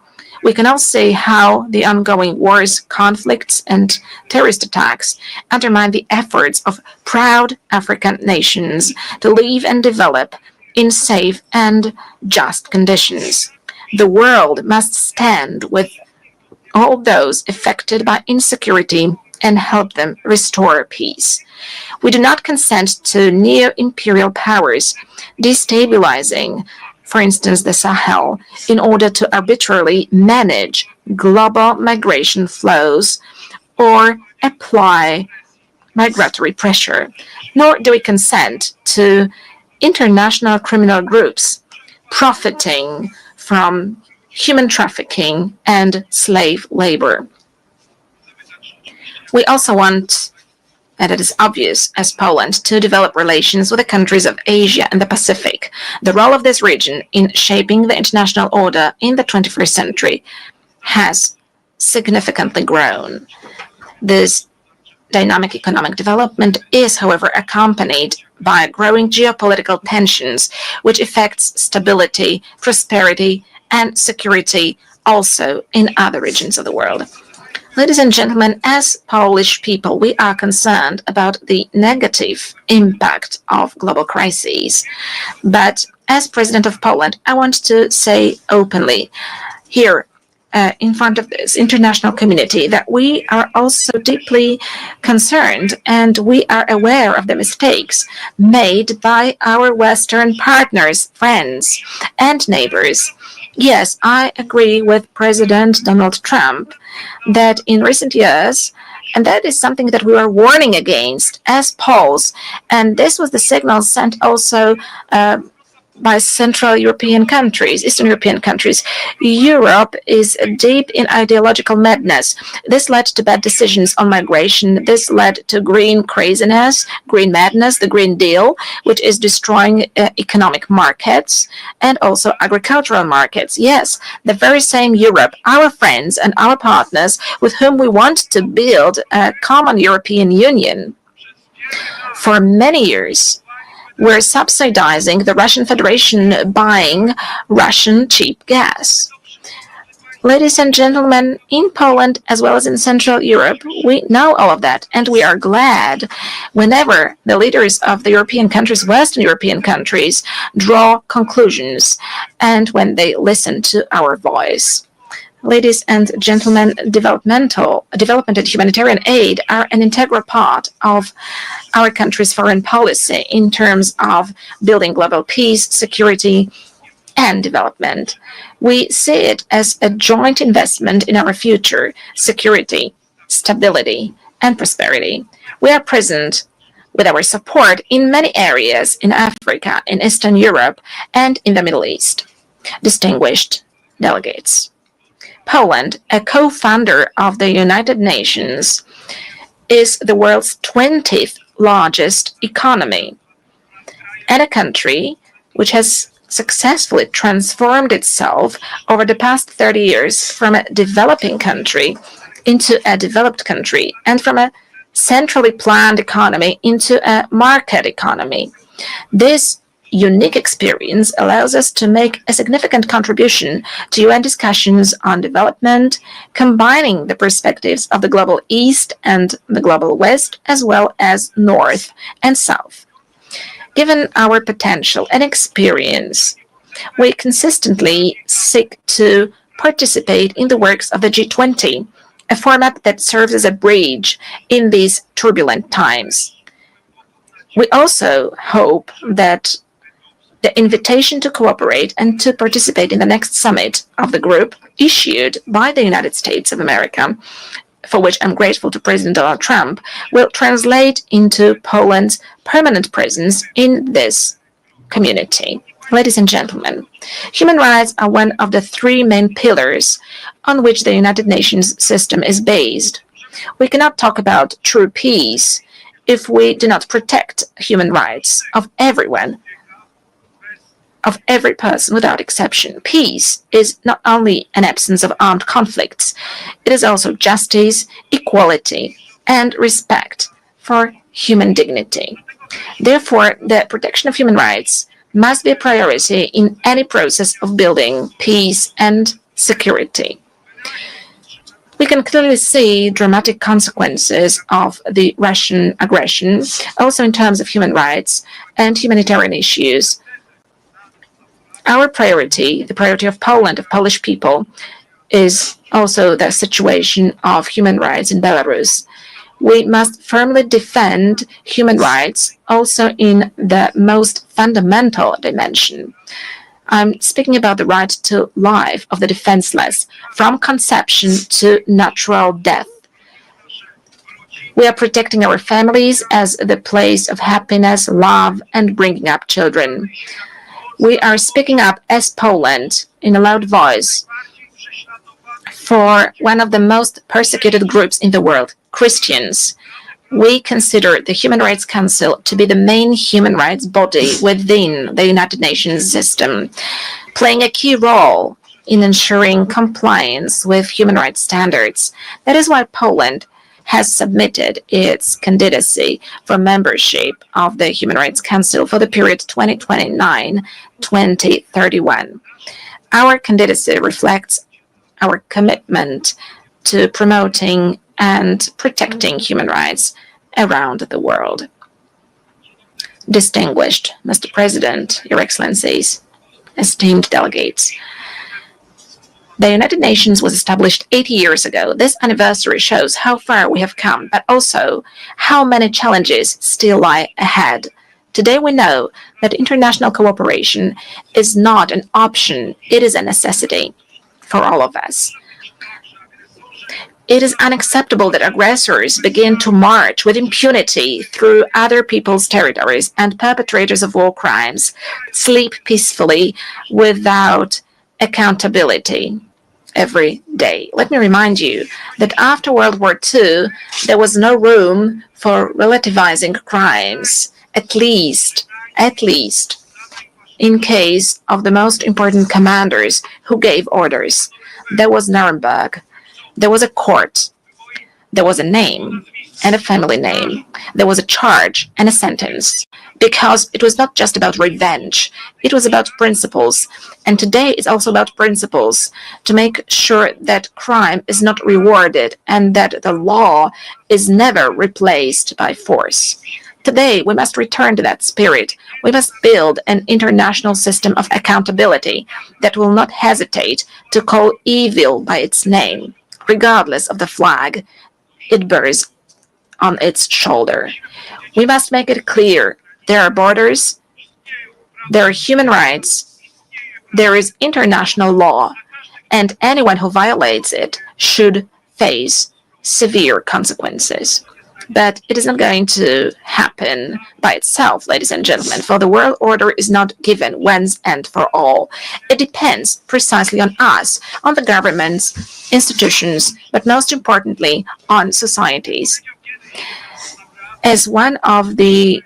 S21: We can all see how the ongoing wars, conflicts, and terrorist attacks undermine the efforts of proud African nations to live and develop in safe and just conditions. The world must stand with all those affected by insecurity and help them restore peace. We do not consent to neo-imperial powers destabilizing, for instance, the Sahel, in order to arbitrarily manage global migration flows or apply migratory pressure. Nor do we consent to international criminal groups profiting from human trafficking and slave labor. We also want, and it is obvious as Poland, to develop relations with the countries of Asia and the Pacific. The role of this region in shaping the international order in the 21st century has significantly grown. This dynamic economic development is, however, accompanied by growing geopolitical tensions, which affects stability, prosperity, and security also in other regions of the world. Ladies and gentlemen, as Polish people, we are concerned about the negative impact of global crises. But as President of Poland, I want to say openly here in front of this international community that we are also deeply concerned and we are aware of the mistakes made by our Western partners, friends, and neighbors. Yes, I agree with President Donald Trump that in recent years, And that is something that we were warning against as Poles. And this was the signal sent also by Central European countries, Eastern European countries. Europe is deep in ideological madness. This led to bad decisions on migration. This led to green craziness, green madness, the Green Deal, which is destroying economic markets and also agricultural markets. Yes, the very same Europe, our friends and our partners with whom we want to build a common European Union. For many years, we're subsidizing the Russian Federation buying Russian cheap gas. Ladies and gentlemen, in Poland as well as in Central Europe, we know all of that, and we are glad whenever the leaders of the European countries, Western European countries, draw conclusions and when they listen to our voice. Ladies and gentlemen, development and humanitarian aid are an integral part of our country's foreign policy in terms of building global peace, security, and development. We see it as a joint investment in our future, security, stability, and prosperity. We are present with our support in many areas in Africa, in Eastern Europe, and in the Middle East. Distinguished delegates. Poland, a co-founder of the United Nations, is the world's 20th largest economy, and a country which has successfully transformed itself over the past 30 years from a developing country into a developed country, and from a centrally planned economy into a market economy. This unique experience allows us to make a significant contribution to UN discussions on development, combining the perspectives of the global East and the global West, as well as North and South. Given our potential and experience, we consistently seek to participate in the works of the G20, a format that serves as a bridge in these turbulent times. We also hope that the invitation to cooperate and to participate in the next summit of the group issued by the United States of America, for which I'm grateful to President Donald Trump, will translate into Poland's permanent presence in this community. Ladies and gentlemen, human rights are one of the three main pillars on which the United Nations system is based. We cannot talk about true peace if we do not protect human rights of everyone, of every person without exception. Peace is not only an absence of armed conflicts, it is also justice, equality, and respect for human dignity. Therefore, the protection of human rights must be a priority in any process of building peace and security. We can clearly see dramatic consequences of the Russian aggression, also in terms of human rights and humanitarian issues. Our priority, the priority of Poland, of Polish people, is also the situation of human rights in Belarus. We must firmly defend human rights also in the most fundamental dimension. I'm speaking about the right to life of the defenseless, from conception to natural death. We are protecting our families as the place of happiness, love, and bringing up children. We are speaking up as Poland in a loud voice for one of the most persecuted groups in the world, Christians. We consider the Human Rights Council to be the main human rights body within the United Nations system, playing a key role in ensuring compliance with human rights standards. That is why Poland has submitted its candidacy for membership of the Human Rights Council for the period 2029-2031. Our candidacy reflects our commitment to promoting and protecting human rights around the world. Distinguished Mr. President, Your Excellencies, esteemed delegates, the United Nations was established 80 years ago. This anniversary shows how far we have come, but also how many challenges still lie ahead. Today we know that international cooperation is not an option, it is a necessity for all of us. It is unacceptable that aggressors begin to march with impunity through other people's territories and perpetrators of war crimes sleep peacefully without accountability every day. Let me remind you that after World War II, there was no room for relativizing crimes, at least in case of the most important commanders who gave orders. There was Nuremberg. There was a court. There was a name and a family name. There was a charge and a sentence. Because it was not just about revenge, it was about principles. And today it's also about principles to make sure that crime is not rewarded and that the law is never replaced by force. Today, we must return to that spirit. We must build an international system of accountability that will not hesitate to call evil by its name, regardless of the flag it bears on its shoulder. We must make it clear there are borders, there are human rights, there is international law, and anyone who violates it should face severe consequences. But it is not going to happen by itself, ladies and gentlemen, for the world order is not given once and for all. It depends precisely on us, on the governments, institutions, but most importantly, on societies. As one of the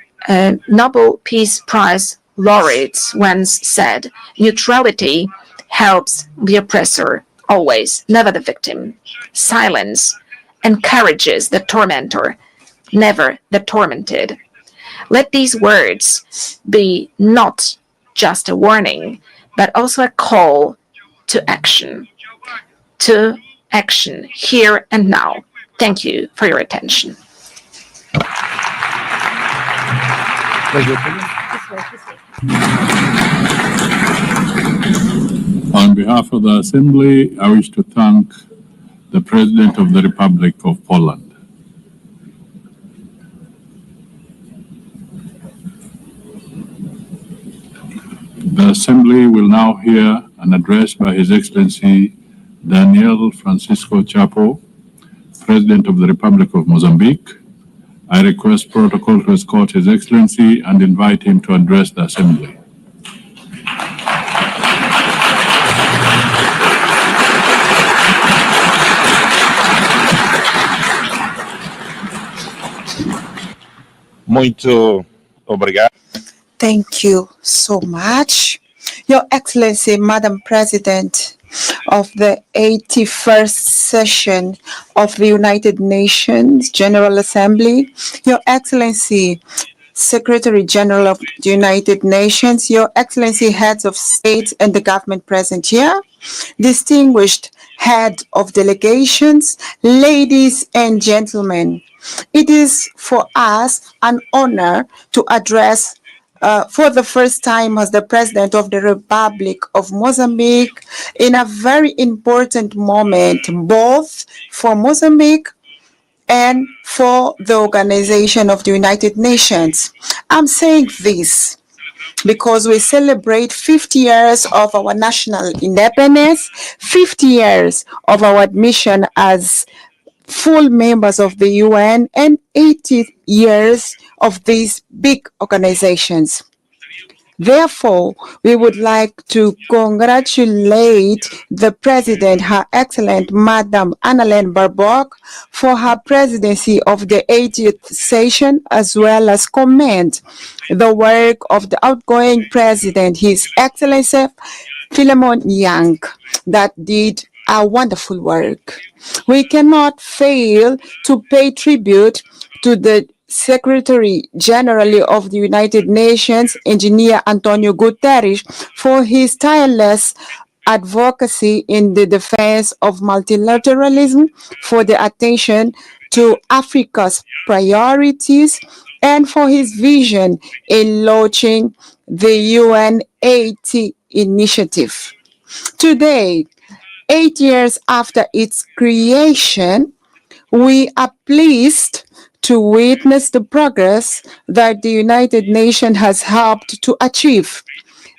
S21: Nobel Peace Prize laureates once said, neutrality helps the oppressor always, never the victim. Silence encourages the tormentor, never the tormented. Let these words be not just a warning, but also a call to action here and now. Thank you for your attention.
S15: On behalf of the Assembly, I wish to thank the President of the Republic of Poland. The Assembly will now hear an address by His Excellency Daniel Francisco Chapo, President of the Republic of Mozambique. I request protocol to escort His Excellency and invite him to address the Assembly.
S3: Muito obrigado.
S1: Thank you so much. Your Excellency, Madam President of the 81st session of the United Nations General Assembly, Your Excellency, Secretary General of the United Nations, Your Excellency, heads of state and the government present here, distinguished head of delegations, ladies and gentlemen, it is for us an honor to address for the first time as the President of the Republic of Mozambique in a very important moment, both for Mozambique and for the Organization of the United Nations. I'm saying this because we celebrate 50 years of our national independence, 50 years of our admission as full members of the UN, and 80 years of these big organizations. Therefore, we would like to congratulate the President, Her Excellent Madam Annalena Baerbock, for her presidency of the 80th session, as well as commend the work of the outgoing President, His Excellency Philemon Yang, that did a wonderful work. We cannot fail to pay tribute to the Secretary General of the United Nations, Engineer Antonio Guterres, for his tireless advocacy in the defense of multilateralism, for the attention to Africa's priorities, and for his vision in launching the UN 80 initiative. Today, 8 years after its creation, we are pleased to witness the progress that the United Nations has helped to achieve.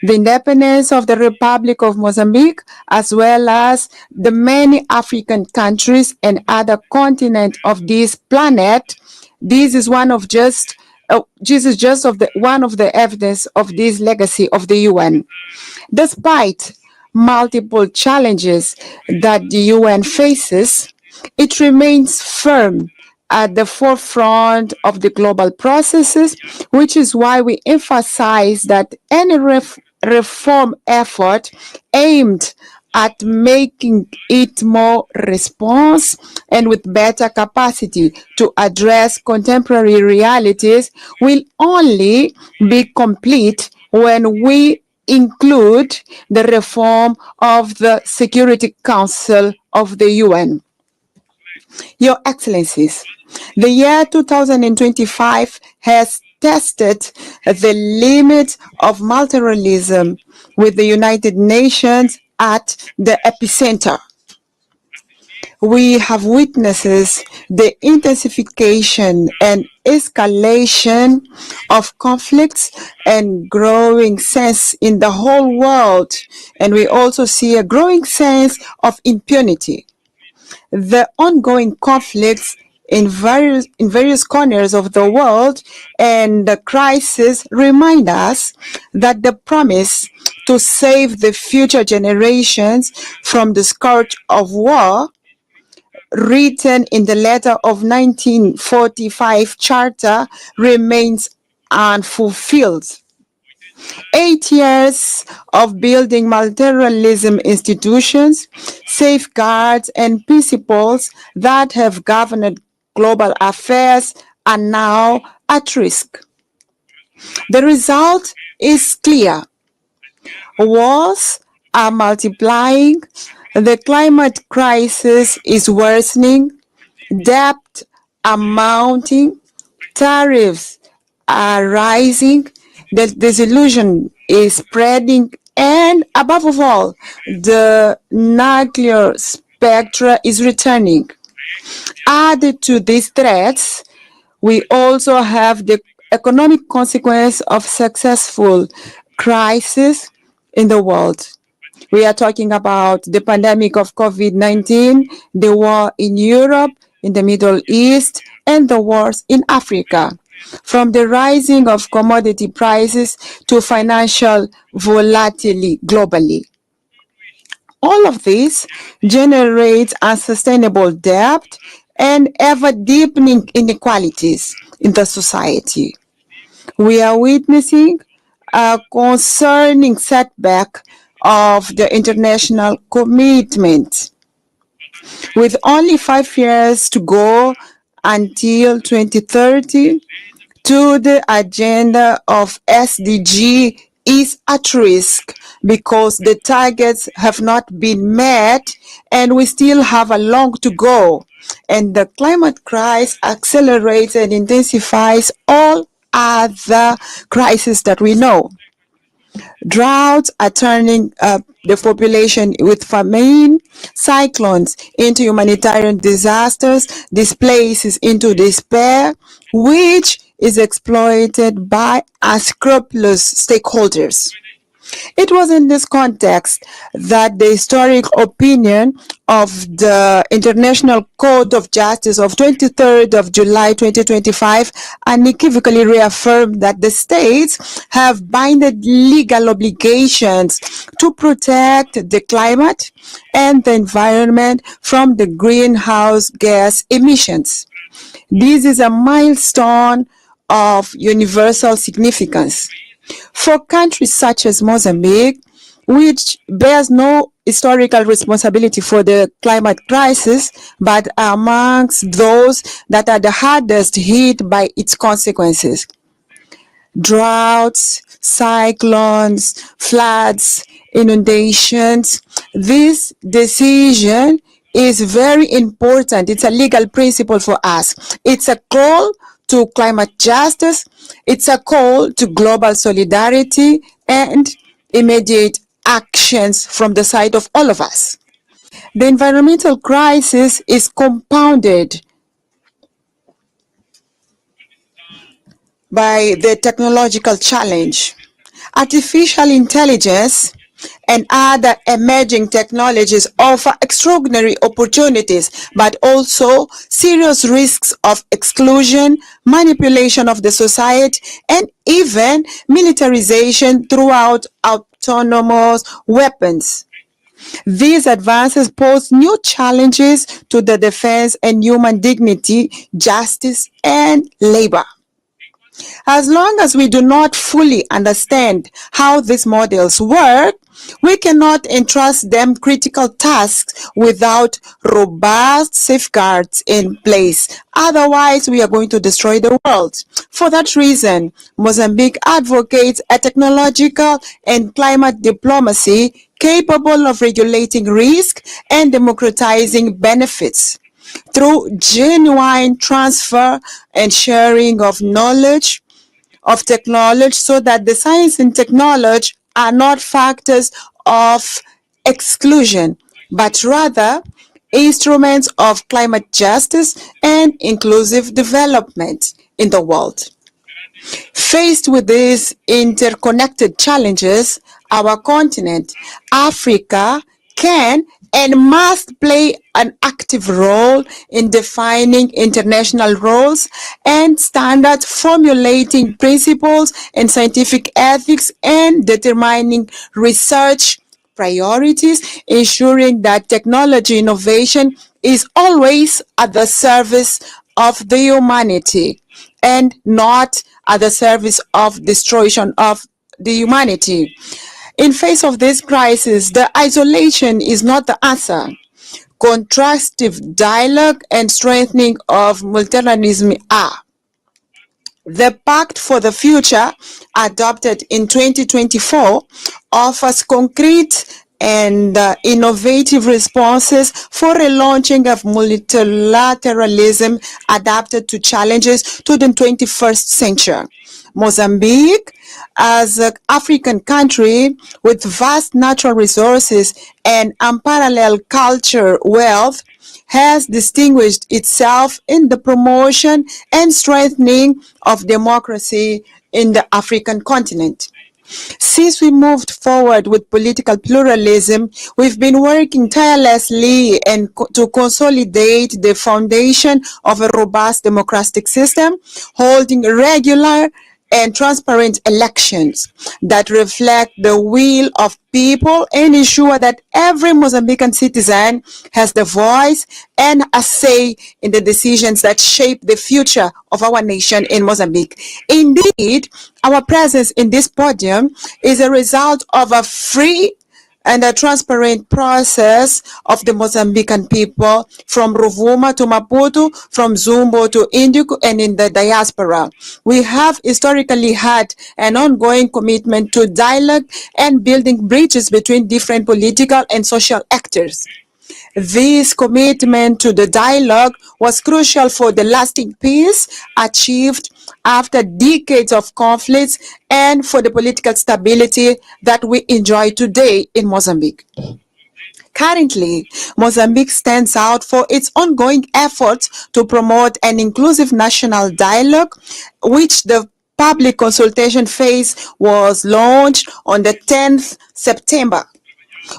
S3: the independence of the Republic of Mozambique, as well as the many African countries and other continents of this planet. This is one of just one of the evidence of this legacy of the UN. Despite multiple challenges that the UN faces, it remains firm at the forefront of the global processes, which is why we emphasize that any reform effort aimed at making it more response and with better capacity to address contemporary realities will only be complete when we include the reform of the Security Council of the UN. Your Excellencies, the year 2025 has tested the limit of multilateralism with the United Nations at the epicenter. We have witnessed the intensification and escalation of conflicts and growing sense in the whole world, and we also see a growing sense of impunity. The ongoing conflicts in various corners of the world and the crisis remind us that the promise to save the future generations from the scourge of war, written in the letter of 1945 Charter, remains unfulfilled. 8 years of building multilateralism institutions, safeguards, and principles that have governed global affairs are now at risk. The result is clear. Wars are multiplying, the climate crisis is worsening, debt are mounting, tariffs are rising, the disillusion is spreading, and above all, the nuclear spectra is returning. Added to these threats, we also have the economic consequence of successful crisis in the world. We are talking about the pandemic of COVID-19, the war in Europe, in the Middle East, and the wars in Africa. From the rising of commodity prices to financial volatility globally. All of this generates unsustainable debt and ever-deepening inequalities in the society. We are witnessing a concerning setback of the international commitment. With only 5 years to go until 2030, to the agenda of SDG is at risk because the targets have not been met and we still have a long to go. And the climate crisis accelerates and intensifies all other crises that we know. Droughts are turning up the population with famine, cyclones into humanitarian disasters, displaces into despair, which is exploited by unscrupulous stakeholders. It was in this context that the historic opinion of the International Court of Justice of 23rd of July 2025 unequivocally reaffirmed that the states have binding legal obligations to protect the climate and the environment from the greenhouse gas emissions. This is a milestone of universal significance. For countries such as Mozambique, which bears no historical responsibility for the climate crisis, but are amongst those that are the hardest hit by its consequences. Droughts, cyclones, floods, inundations. This decision is very important. It's a legal principle for us. It's a call to climate justice. It's a call to global solidarity and immediate actions from the side of all of us. The environmental crisis is compounded by the technological challenge. Artificial intelligence and other emerging technologies offer extraordinary opportunities, but also serious risks of exclusion, manipulation of the society, and even militarization throughout autonomous weapons. These advances pose new challenges to the defense and human dignity, justice, and labor. As long as we do not fully understand how these models work, we cannot entrust them critical tasks without robust safeguards in place. Otherwise, we are going to destroy the world. For that reason, Mozambique advocates a technological and climate diplomacy capable of regulating risk and democratizing benefits through genuine transfer and sharing of knowledge, of technology, so that the science and technology are not factors of exclusion, but rather instruments of climate justice and inclusive development in the world. Faced with these interconnected challenges, our continent, Africa, can and must play an active role in defining international rules and standards, formulating principles and scientific ethics, and determining research priorities, ensuring that technology innovation is always at the service of the humanity and not at the service of destruction of the humanity. In face of this crisis, the isolation is not the answer. Constructive dialogue and strengthening of multilateralism are. The Pact for the Future, adopted in 2024, offers concrete and innovative responses for relaunching of multilateralism adapted to challenges to the 21st century. Mozambique, as an African country with vast natural resources and unparalleled culture wealth, has distinguished itself in the promotion and strengthening of democracy in the African continent. Since we moved forward with political pluralism, we've been working tirelessly and to consolidate the foundation of a robust democratic system, holding regular and transparent elections that reflect the will of people and ensure that every Mozambican citizen has the voice and a say in the decisions that shape the future of our nation in Mozambique. Indeed, our presence in this podium is a result of a free and a transparent process of the Mozambican people from Rovuma to Maputo, from Zumbo to Indico, and in the diaspora. We have historically had an ongoing commitment to dialogue and building bridges between different political and social actors. This commitment to the dialogue was crucial for the lasting peace achieved after decades of conflicts and for the political stability that we enjoy today in Mozambique. Currently, Mozambique stands out for its ongoing efforts to promote an inclusive national dialogue, which the public consultation phase was launched on the 10th September.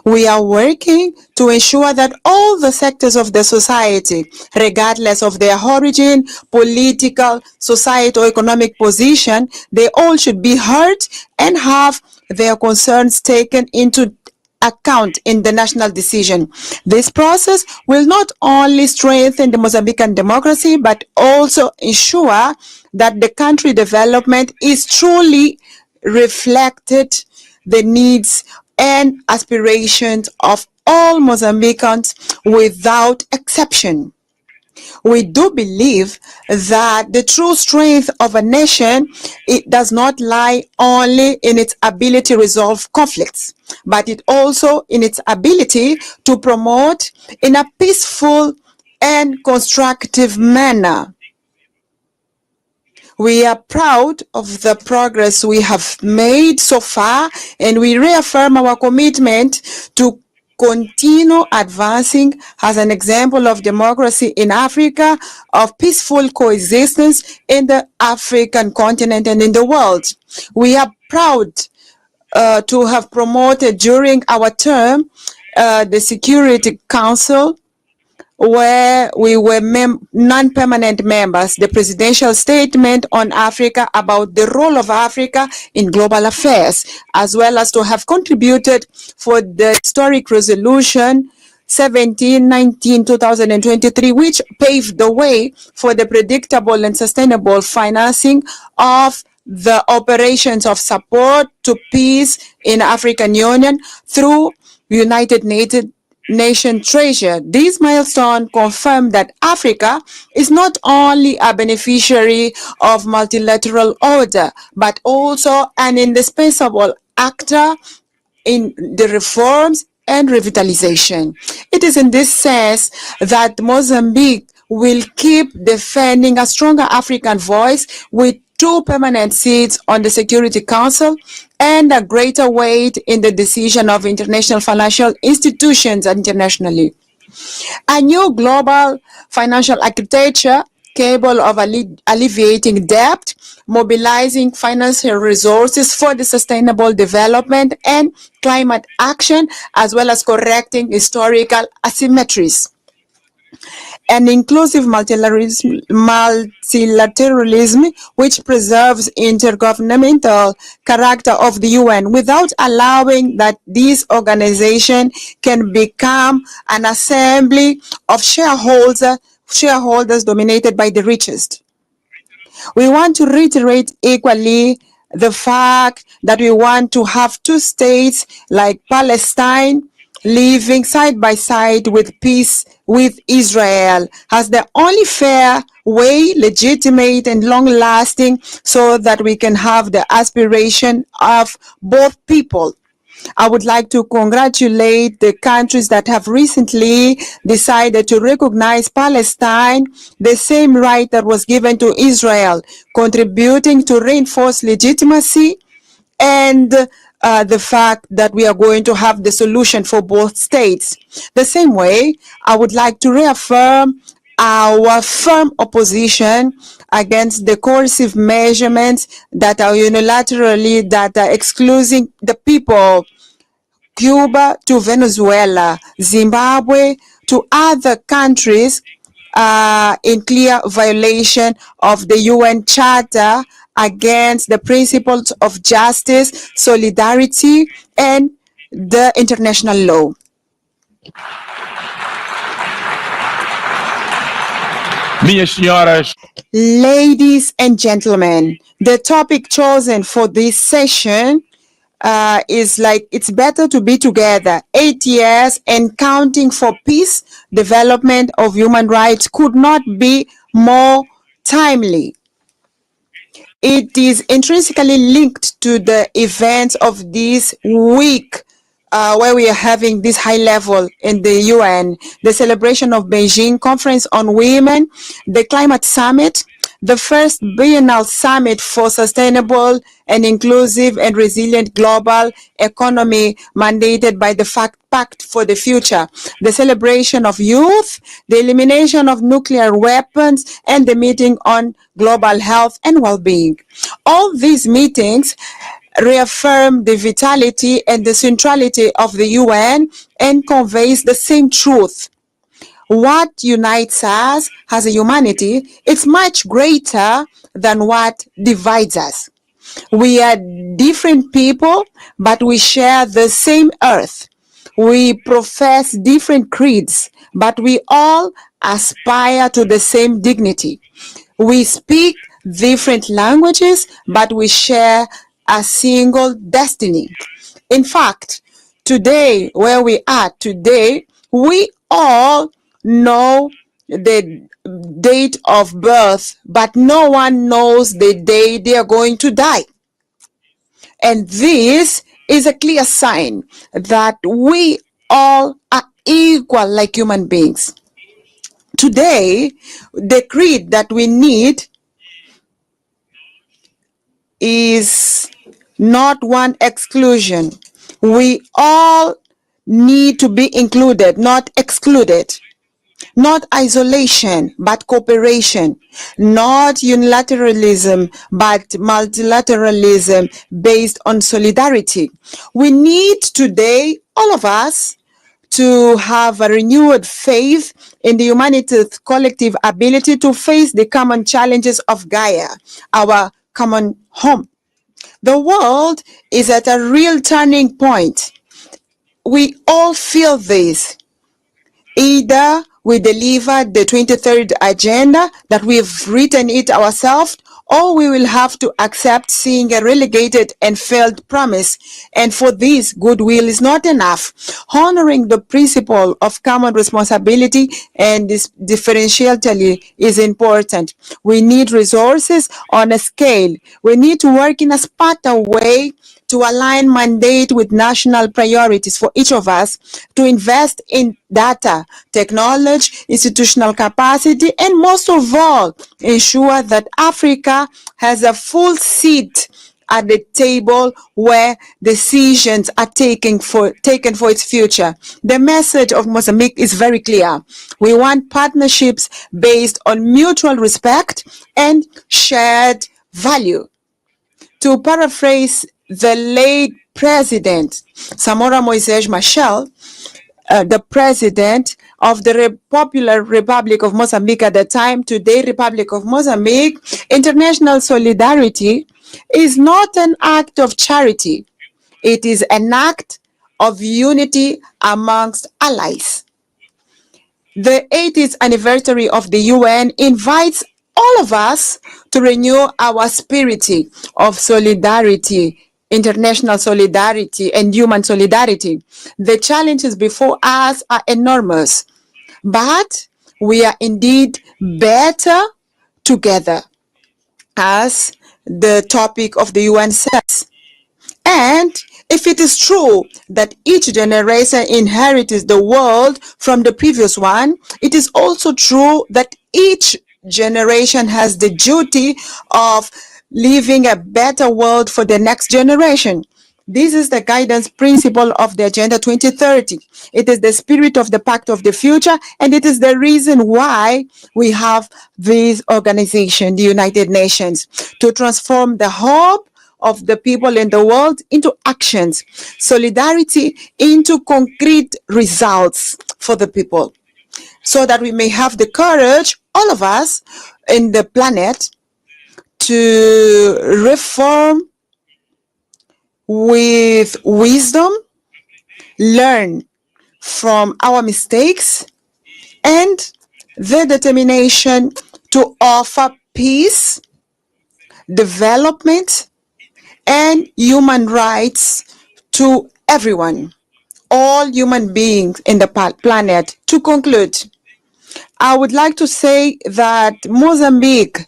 S3: We are working to ensure that all the sectors of the society, regardless of their origin, political, societal, or economic position, they all should be heard and have their concerns taken into account in the national decision. This process will not only strengthen the Mozambican democracy, but also ensure that the country development is truly reflected the needs and aspirations of all Mozambicans without exception. We do believe that the true strength of a nation, it does not lie only in its ability to resolve conflicts, but it also in its ability to promote in a peaceful and constructive manner. We are proud of the progress we have made so far, and we reaffirm our commitment to continue advancing as an example of democracy in Africa, of peaceful coexistence in the African continent and in the world. We are proud to have promoted during our term the Security Council, where we were non-permanent members, the presidential statement on Africa about the role of Africa in global affairs, as well as to have contributed for the historic resolution 17/19/2023, which paved the way for the predictable and sustainable financing of the operations of support to peace in African Union through United Nation treasure. This milestone confirmed that Africa is not only a beneficiary of multilateral order, but also an indispensable actor in the reforms and revitalization. It is in this sense that Mozambique will keep defending a stronger African voice with 2 permanent seats on the Security Council and a greater weight in the decision of international financial institutions internationally. A new global financial architecture capable of alleviating debt, mobilizing financial resources for the sustainable development and climate action, as well as correcting historical asymmetries. An inclusive multilateralism which preserves intergovernmental character of the UN without allowing that this organization can become an assembly of shareholders dominated by the richest. We want to reiterate equally the fact that we want to have 2 states like Palestine living side by side with peace with Israel as the only fair way, legitimate and long-lasting, so that we can have the aspiration of both people. I would like to congratulate the countries that have recently decided to recognize Palestine, the same right that was given to Israel, contributing to reinforce legitimacy and the fact that we are going to have the solution for both states. The same way, I would like to reaffirm our firm opposition against the coercive measurements that are unilaterally, that are excluding the people, Cuba to Venezuela, Zimbabwe to other countries, in clear violation of the UN Charter against the principles of justice, solidarity, and the international law. Ladies and gentlemen, the topic chosen for this session is like, it's better to be together. 8 years and counting for peace, development of human rights could not be more timely. It is intrinsically linked to the events of this week, where we are having this high level in the UN, the celebration of Beijing Conference on Women, the Climate Summit, the first biennial summit for sustainable and inclusive and resilient global economy mandated by the Pact for the Future, the celebration of youth, the elimination of nuclear weapons, and the meeting on global health and well-being. All these meetings reaffirm the vitality and the centrality of the UN and conveys the same truth. What unites us as a humanity is much greater than what divides us. We are different people, but we share the same earth. We profess different creeds, but we all aspire to the same dignity. We speak different languages, but we share a single destiny. In fact, today, where we are today, we all know the date of birth, but no one knows the day they are going to die. And this is a clear sign that we all are equal like human beings. Today, the creed that we need is not one exclusion. We all need to be included, not excluded. not isolation, but cooperation, not unilateralism, but multilateralism based on solidarity. We need today, all of us, to have a renewed faith in the humanity's collective ability to face the common challenges of Gaia, our common home. The world is at a real turning point. We all feel this. Either we deliver the 23rd agenda that we've written it ourselves, or we will have to accept seeing a relegated and failed promise. And for this, goodwill is not enough. Honoring the principle of common responsibility and this differentiality is important. We need resources on a scale. We need to work in a smarter way to align mandate with national priorities for each of us, to invest in data, technology, institutional capacity, and most of all, ensure that Africa has a full seat at the table where decisions are taken for its future. The message of Mozambique is very clear. We want partnerships based on mutual respect and shared value. To paraphrase the late President Samora Moises Machel, the President of the Popular Republic of Mozambique at the time, today Republic of Mozambique, international solidarity is not an act of charity. It is an act of unity amongst allies. The 80th anniversary of the UN invites all of us to renew our spirit of solidarity, international solidarity, and human solidarity. The challenges before us are enormous, but we are indeed better together, as the topic of the UN says. And if it is true that each generation inherits the world from the previous one, it is also true that each generation has the duty of leaving a better world for the next generation. This is the guidance principle of the Agenda 2030. It is the spirit of the Pact of the Future, and it is the reason why we have this organization, the United Nations, to transform the hope of the people in the world into actions, solidarity into concrete results for the people, so that we may have the courage, all of us in the planet, to reform with wisdom, learn from our mistakes, and the determination to offer peace, development, and human rights to everyone, all human beings in the planet. To conclude, I would like to say that Mozambique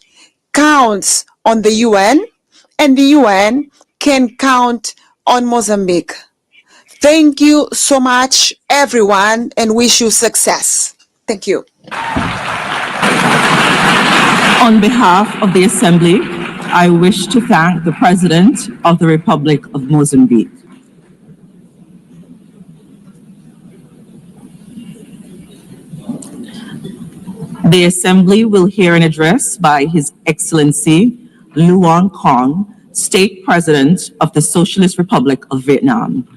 S3: counts on the UN, and the UN can count on Mozambique. Thank you so much, everyone, and wish you success. Thank you.
S6: On behalf of the Assembly, I wish to thank the President of the Republic of Mozambique. The Assembly will hear an address by His Excellency Luong Kong, State President of the Socialist Republic of Vietnam.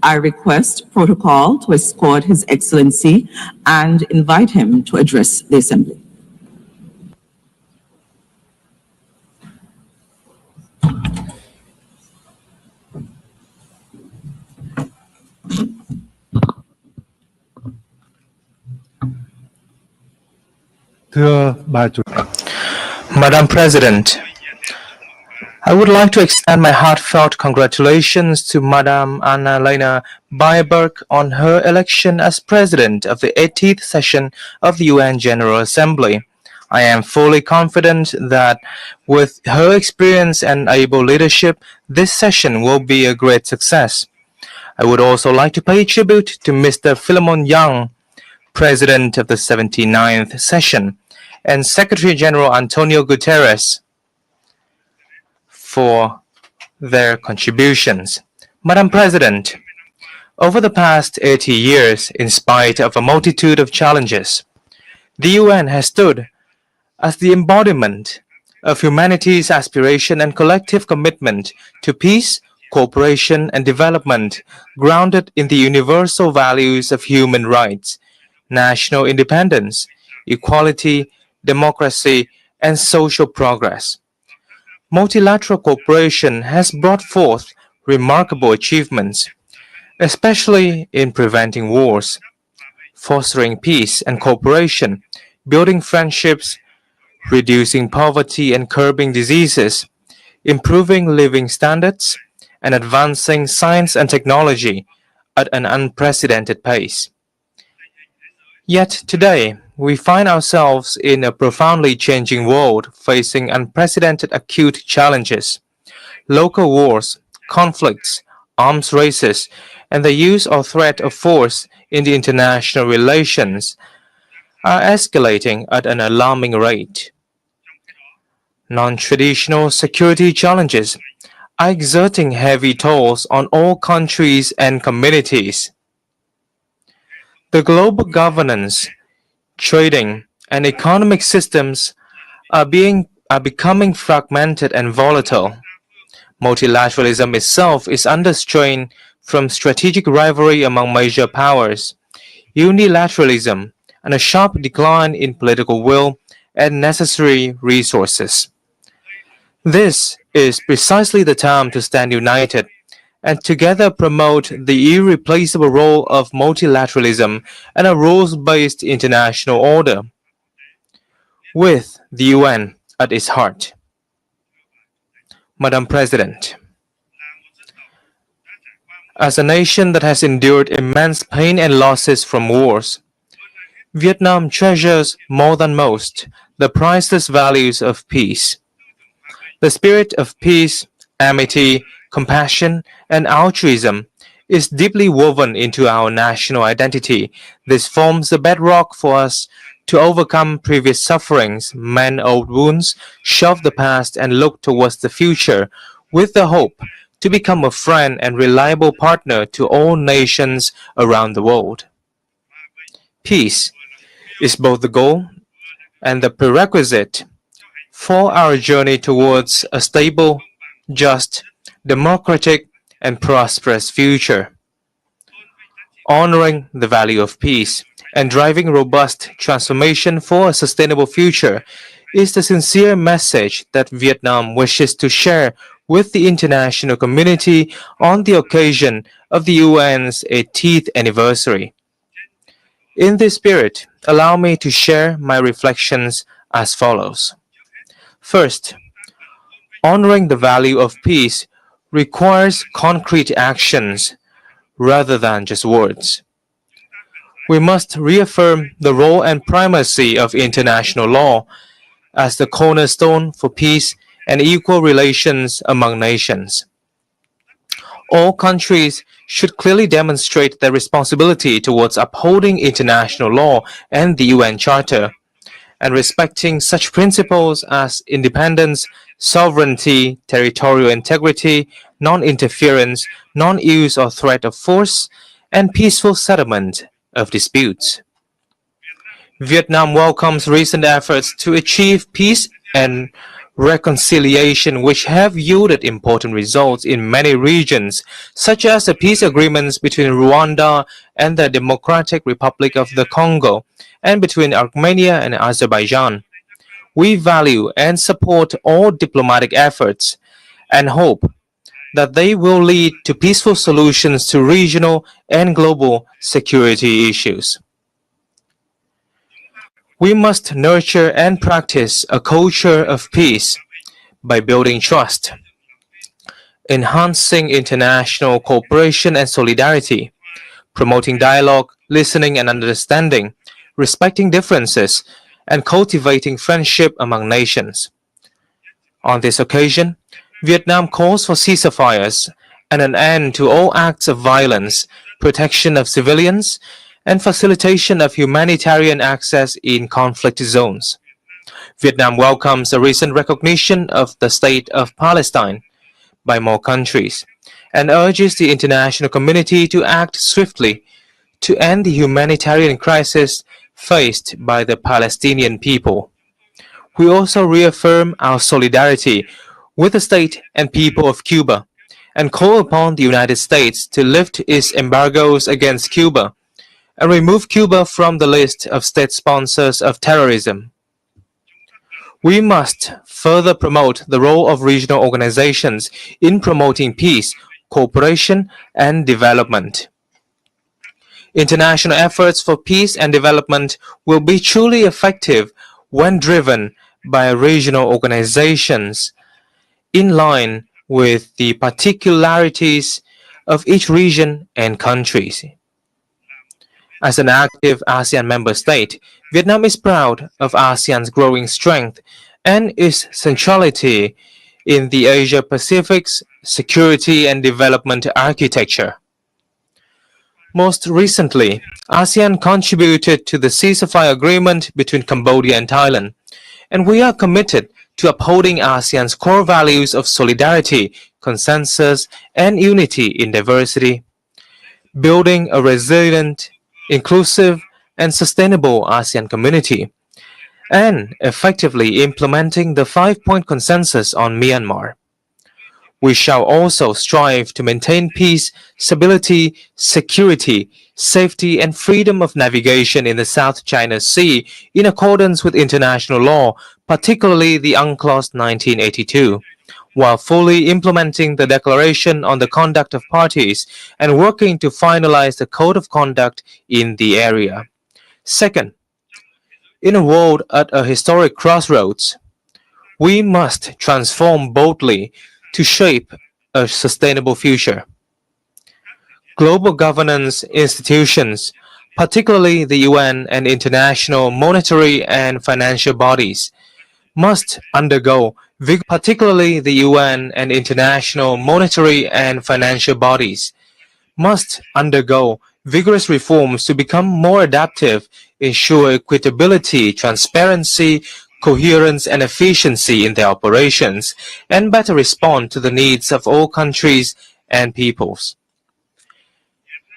S6: I request protocol to escort His Excellency and invite him to address the Assembly.
S7: Madam President, I would like to extend my heartfelt congratulations to Madam Anna-Lena Baerbock on her election as President of the 80th session of the UN General Assembly. I am fully confident that with her experience and able leadership, this session will be a great success. I would also like to pay tribute to Mr. Philemon Young, President of the 79th session, and Secretary General Antonio Guterres for their contributions. Madam President, over the past 80 years, in spite of a multitude of challenges, The UN has stood as the embodiment of humanity's aspiration and collective commitment to peace, cooperation, and development, grounded in the universal values of human rights, national independence, equality, democracy, and social progress. Multilateral cooperation has brought forth remarkable achievements, especially in preventing wars, fostering peace and cooperation, building friendships, reducing poverty and curbing diseases, improving living standards, and advancing science and technology at an unprecedented pace. Yet today, we find ourselves in a profoundly changing world facing unprecedented acute challenges. Local wars, conflicts, arms races, and the use or threat of force in the international relations are escalating at an alarming rate. Non-traditional security challenges are exerting heavy tolls on all countries and communities. The global governance, trading, and economic systems are becoming fragmented and volatile. Multilateralism itself is under strain from strategic rivalry among major powers, unilateralism, and a sharp decline in political will and necessary resources. This is precisely the time to stand united and together promote the irreplaceable role of multilateralism and a rules-based international order, with the UN at its heart. Madam President, as a nation that has endured immense pain and losses from wars, Vietnam treasures more than most the priceless values of peace. The spirit of peace, amity, compassion, and altruism is deeply woven into our national identity. This forms the bedrock for us to overcome previous sufferings, mend old wounds, shove the past, and look towards the future with the hope to become a friend and reliable partner to all nations around the world. Peace is both the goal and the prerequisite for our journey towards a stable, just, democratic, and prosperous future. Honoring the value of peace and driving robust transformation for a sustainable future is the sincere message that Vietnam wishes to share with the international community on the occasion of the UN's 80th anniversary. In this spirit, allow me to share my reflections as follows. First, honoring the value of peace requires concrete actions rather than just words. We must reaffirm the role and primacy of international law as the cornerstone for peace and equal relations among nations. All countries should clearly demonstrate their responsibility towards upholding international law and the UN Charter, and respecting such principles as independence, sovereignty, territorial integrity, non-interference, non-use or threat of force, and peaceful settlement of disputes. Vietnam welcomes recent efforts to achieve peace and reconciliation which have yielded important results in many regions, such as the peace agreements between Rwanda and the Democratic Republic of the Congo, and between Armenia and Azerbaijan. We value and support all diplomatic efforts and hope that they will lead to peaceful solutions to regional and global security issues. We must nurture and practice a culture of peace by building trust, enhancing international cooperation and solidarity, promoting dialogue, listening and understanding, respecting differences, and cultivating friendship among nations. On this occasion, Vietnam calls for ceasefires and an end to all acts of violence, protection of civilians, and facilitation of humanitarian access in conflict zones. Vietnam welcomes the recent recognition of the State of Palestine by more countries and urges the international community to act swiftly to end the humanitarian crisis faced by the Palestinian people. We also reaffirm our solidarity with the state and people of Cuba and call upon the United States to lift its embargoes against Cuba and remove Cuba from the list of state sponsors of terrorism. We must further promote the role of regional organizations in promoting peace, cooperation, and development. International efforts for peace and development will be truly effective when driven by regional organizations in line with the particularities of each region and countries. As an active ASEAN member state, Vietnam is proud of ASEAN's growing strength and its centrality in the Asia-Pacific's security and development architecture. Most recently, ASEAN contributed to the ceasefire agreement between Cambodia and Thailand, and we are committed to upholding ASEAN's core values of solidarity, consensus, and unity in diversity, building a resilient, inclusive, and sustainable ASEAN community, and effectively implementing the 5-point consensus on Myanmar. We shall also strive to maintain peace, stability, security, safety, and freedom of navigation in the South China Sea in accordance with international law, particularly the UNCLOS 1982, while fully implementing the Declaration on the Conduct of Parties and working to finalize the Code of Conduct in the area. Second, in a world at a historic crossroads, we must transform boldly to shape a sustainable future. Global governance institutions, particularly the UN and international monetary and financial bodies, must undergo particularly the UN and international monetary and financial bodies must undergo vigorous reforms to become more adaptive, ensure equitability, transparency, coherence, and efficiency in their operations, and better respond to the needs of all countries and peoples.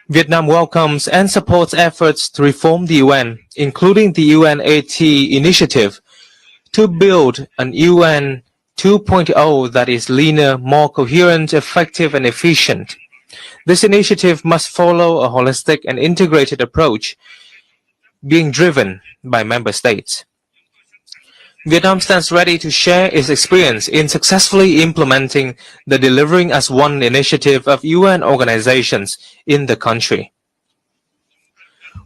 S7: Vietnam welcomes and supports efforts to reform the UN, including the UNAT initiative, to build an UN 2.0 that is leaner, more coherent, effective, and efficient. This initiative must follow a holistic and integrated approach, being driven by member states. Vietnam stands ready to share its experience in successfully implementing the Delivering as One initiative of UN organizations in the country.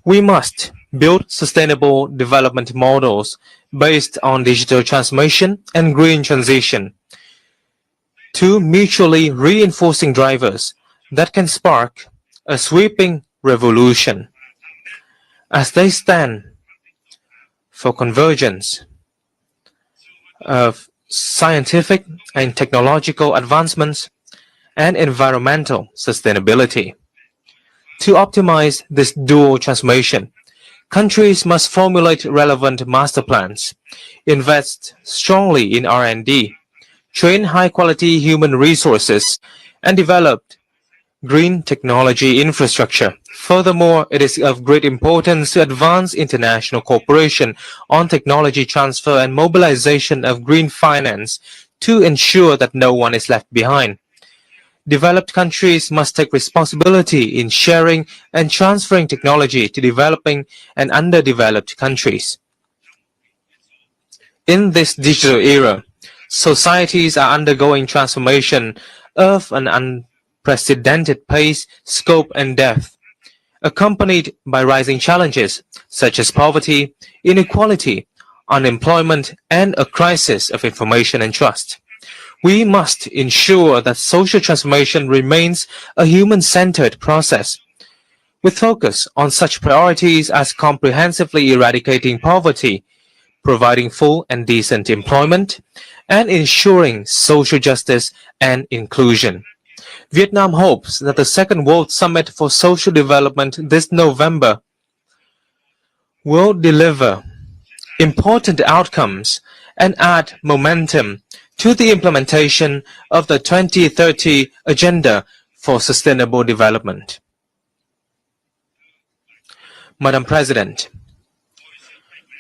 S7: We must build sustainable development models based on digital transformation and green transition, two mutually reinforcing drivers that can spark a sweeping revolution. As they stand for convergence of scientific and technological advancements and environmental sustainability. To optimize this dual transformation, countries must formulate relevant master plans, invest strongly in R&D, train high-quality human resources, and develop green technology infrastructure. Furthermore, it is of great importance to advance international cooperation on technology transfer and mobilization of green finance to ensure that no one is left behind. Developed countries must take responsibility in sharing and transferring technology to developing and underdeveloped countries. In this digital era, societies are undergoing transformation of an unprecedented pace, scope, and depth, accompanied by rising challenges such as poverty, inequality, unemployment, and a crisis of information and trust. We must ensure that social transformation remains a human-centered process, with focus on such priorities as comprehensively eradicating poverty, providing full and decent employment, and ensuring social justice and inclusion. Vietnam hopes that the Second World Summit for Social Development this November will deliver important outcomes and add momentum to the implementation of the 2030 Agenda for Sustainable Development. Madam President,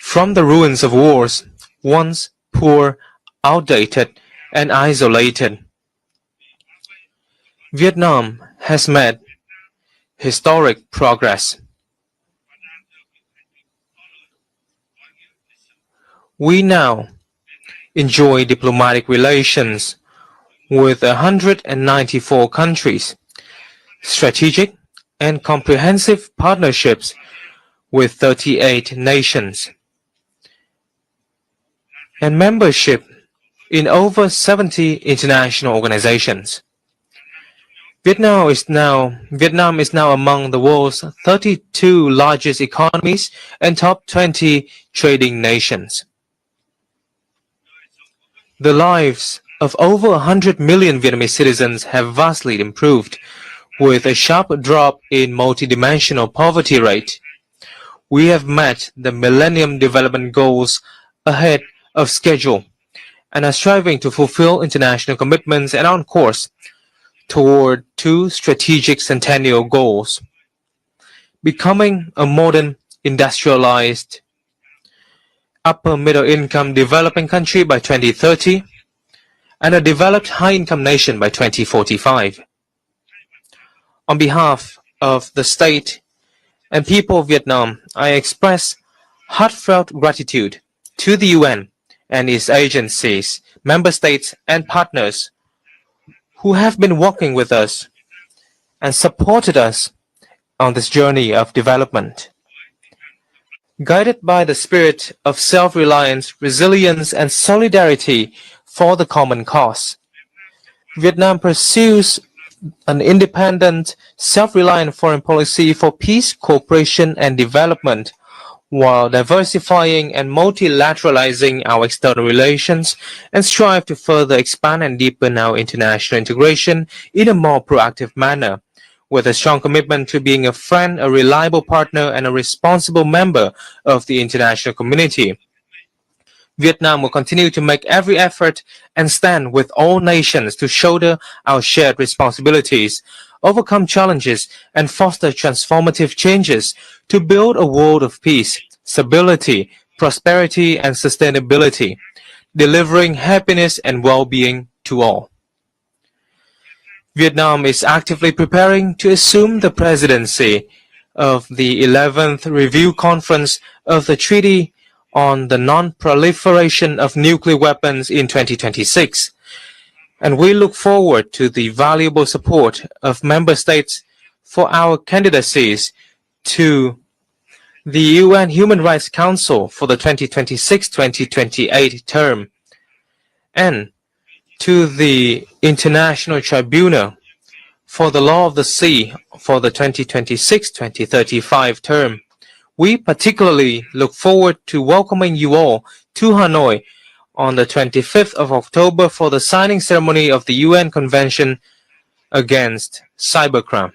S7: from the ruins of wars, once poor, outdated, and isolated. Vietnam has made historic progress. We now enjoy diplomatic relations with 194 countries, strategic and comprehensive partnerships with 38 nations, and membership in over 70 international organizations. Vietnam is now among the world's 32 largest economies and top 20 trading nations. The lives of over 100 million Vietnamese citizens have vastly improved, with a sharp drop in multidimensional poverty rate. We have met the Millennium Development Goals ahead of schedule and are striving to fulfill international commitments and on course toward two strategic centennial goals: becoming a modern, industrialized, upper middle income developing country by 2030 and a developed high-income nation by 2045. On behalf of the state and people of Vietnam, I express heartfelt gratitude to the UN and its agencies, member states, and partners who have been working with us and supported us on this journey of development. Guided by the spirit of self-reliance, resilience, and solidarity for the common cause, Vietnam pursues an independent, self-reliant foreign policy for peace, cooperation, and development, while diversifying and multilateralizing our external relations, and strive to further expand and deepen our international integration in a more proactive manner, with a strong commitment to being a friend, a reliable partner, and a responsible member of the international community. Vietnam will continue to make every effort and stand with all nations to shoulder our shared responsibilities, overcome challenges, and foster transformative changes to build a world of peace, stability, prosperity, and sustainability, delivering happiness and well-being to all. Vietnam is actively preparing to assume the presidency of the 11th Review Conference of the Treaty on the Non-Proliferation of Nuclear Weapons in 2026, and we look forward to the valuable support of member states for our candidacies to the UN Human Rights Council for the 2026-2028 term, and to the International Tribunal for the Law of the Sea for the 2026-2035 term. We particularly look forward to welcoming you all to Hanoi on the 25th of October for the signing ceremony of the UN Convention against Cybercrime.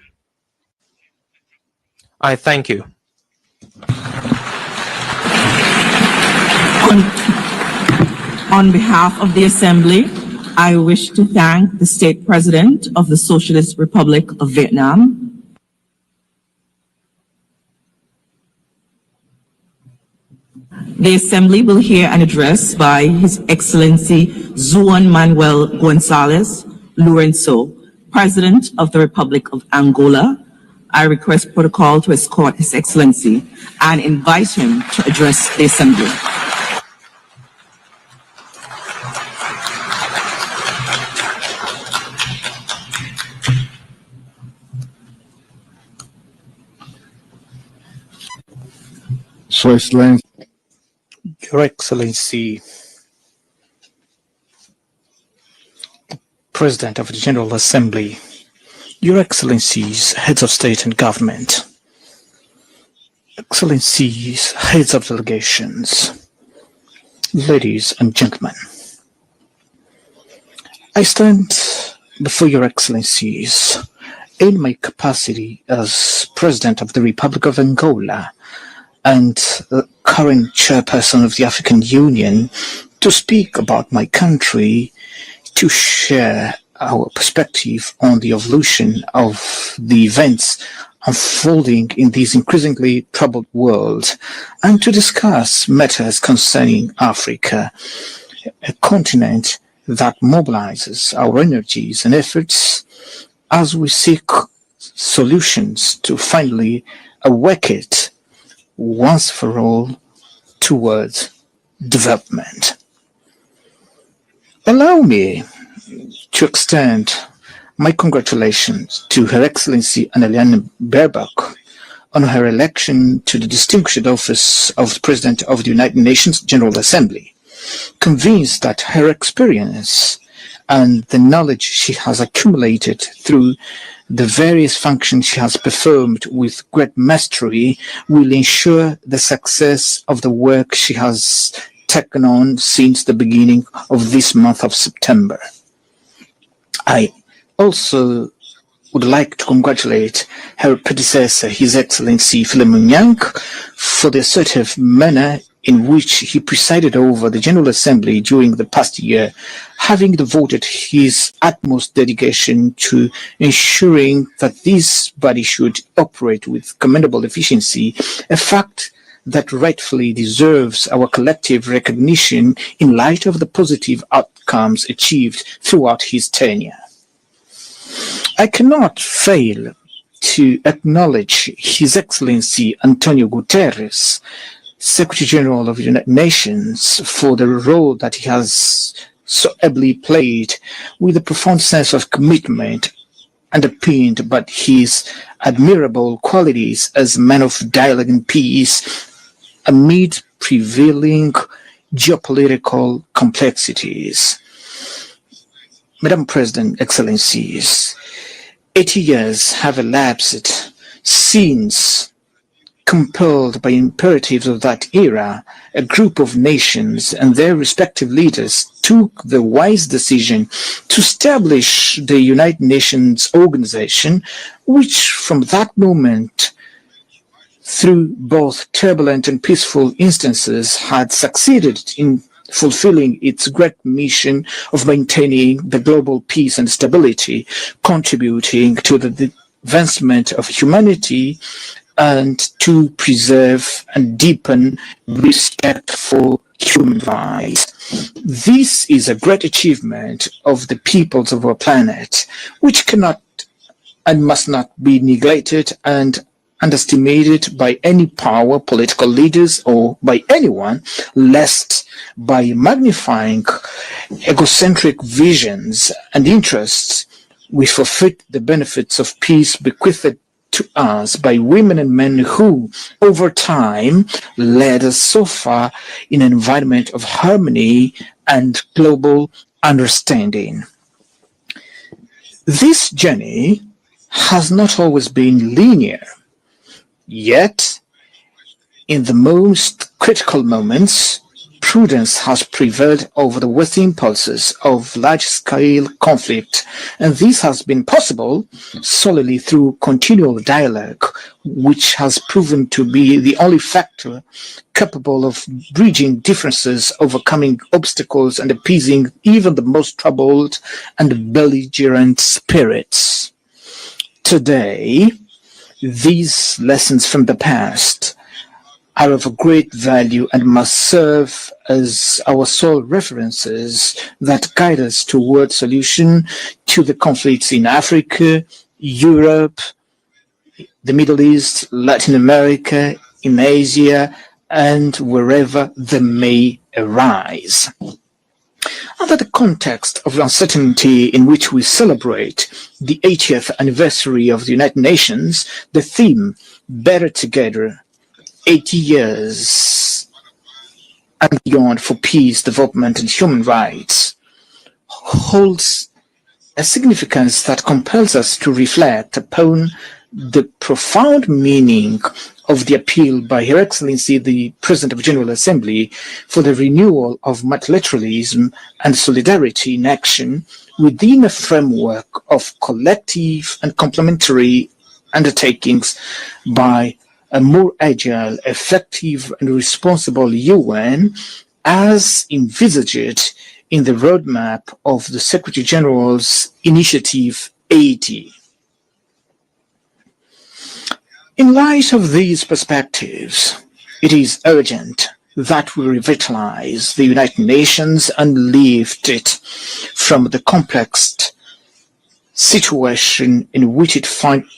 S7: I thank you.
S6: On behalf of the Assembly, I wish to thank the State President of the Socialist Republic of Vietnam, the Assembly will hear an address by His Excellency Juan Manuel Gonzalez Lourenço, President of the Republic of Angola. I request protocol to escort His Excellency and invite him to address the Assembly.
S5: Your Excellency, President of the General Assembly, Your Excellencies, Heads of State and Government, Excellencies, Heads of Delegations, ladies and gentlemen, I stand before Your Excellencies in my capacity as President of the Republic of Angola and current chairperson of the African Union to speak about my country, to share our perspective on the evolution of the events unfolding in this increasingly troubled world, and to discuss matters concerning Africa, a continent that mobilizes our energies and efforts as we seek solutions to finally awake it once for all towards development. Allow me to extend my congratulations to Her Excellency Annalena Baerbock on her election to the distinguished office of the President of the United Nations General Assembly, convinced that her experience and the knowledge she has accumulated through the various functions she has performed with great mastery will ensure the success of the work she has taken on since the beginning of this month of September. I also would like to congratulate her predecessor, His Excellency Philemon Yang, for the assertive manner in which he presided over the General Assembly during the past year, having devoted his utmost dedication to ensuring that this body should operate with commendable efficiency, a fact that rightfully deserves our collective recognition in light of the positive outcomes achieved throughout his tenure. I cannot fail to acknowledge His Excellency Antonio Guterres, Secretary General of the United Nations, for the role that he has so ably played with a profound sense of commitment underpinned by his admirable qualities as a man of dialogue and peace amid prevailing geopolitical complexities. Madam President, Excellencies, 80 years have elapsed since, compelled by imperatives of that era, a group of nations and their respective leaders took the wise decision to establish the United Nations organization, which from that moment, through both turbulent and peaceful instances, had succeeded in fulfilling its great mission of maintaining the global peace and stability, contributing to the advancement of humanity and to preserve and deepen respect for human rights. This is a great achievement of the peoples of our planet, which cannot and must not be neglected and underestimated by any power, political leaders, or by anyone, lest by magnifying egocentric visions and interests, we forfeit the benefits of peace bequeathed to us by women and men who, over time, led us so far in an environment of harmony and global understanding. This journey has not always been linear. Yet, in the most critical moments, prudence has prevailed over the Western impulses of large-scale conflict, and this has been possible solely through continual dialogue, which has proven to be the only factor capable of bridging differences, overcoming obstacles, and appeasing even the most troubled and belligerent spirits. Today, these lessons from the past are of great value and must serve as our sole references that guide us toward solution to the conflicts in Africa, Europe, the Middle East, Latin America, in Asia, and wherever they may arise. Under the context of uncertainty in which we celebrate the 80th anniversary of the United Nations, the theme, Better Together, 80 years and beyond for peace, development, and human rights, holds a significance that compels us to reflect upon the profound meaning of the appeal by Her Excellency the President of the General Assembly for the renewal of multilateralism and solidarity in action within a framework of collective and complementary undertakings by a more agile, effective, and responsible UN as envisaged in the roadmap of the Secretary General's Initiative 80. In light of these perspectives, it is urgent that we revitalize the United Nations and lift it from the complex situation in which it finds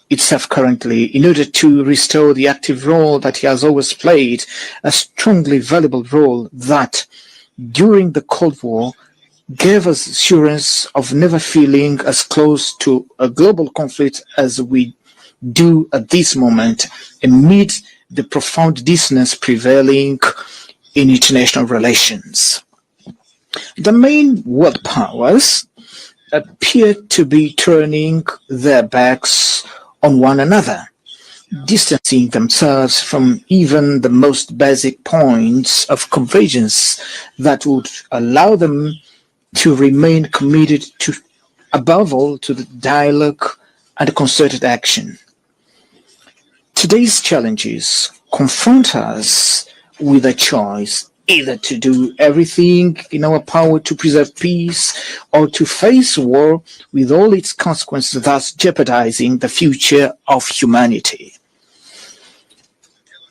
S5: itself currently in order to restore the active role that it has always played, a strongly valuable role that, during the Cold War, gave us assurance of never feeling as close to a global conflict as we do at this moment amid the profound dissonance prevailing in international relations. The main world powers appear to be turning their backs on one another, distancing themselves from even the most basic points of convergence that would allow them to remain committed to, above all, to the dialogue and concerted action. Today's challenges confront us with a choice, either to do everything in our power to preserve peace or to face war with all its consequences, thus jeopardizing the future of humanity.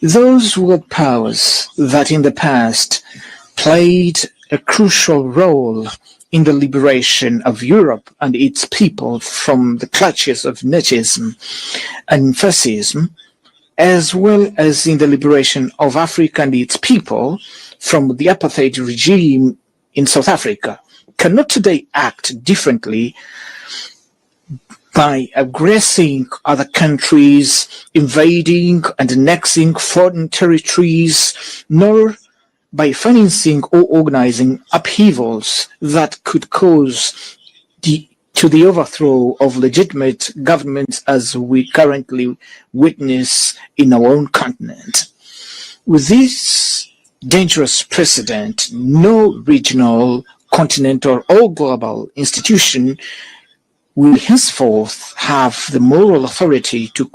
S5: Those world powers that in the past played a crucial role in the liberation of Europe and its people from the clutches of Nazism and fascism, as well as in the liberation of Africa and its people from the apartheid regime in South Africa, cannot today act differently by aggressing other countries, invading and annexing foreign territories, nor by financing or organizing upheavals that could cause the overthrow of legitimate governments as we currently witness in our own continent. With this dangerous precedent, no regional, continental, or global institution will henceforth have the moral authority to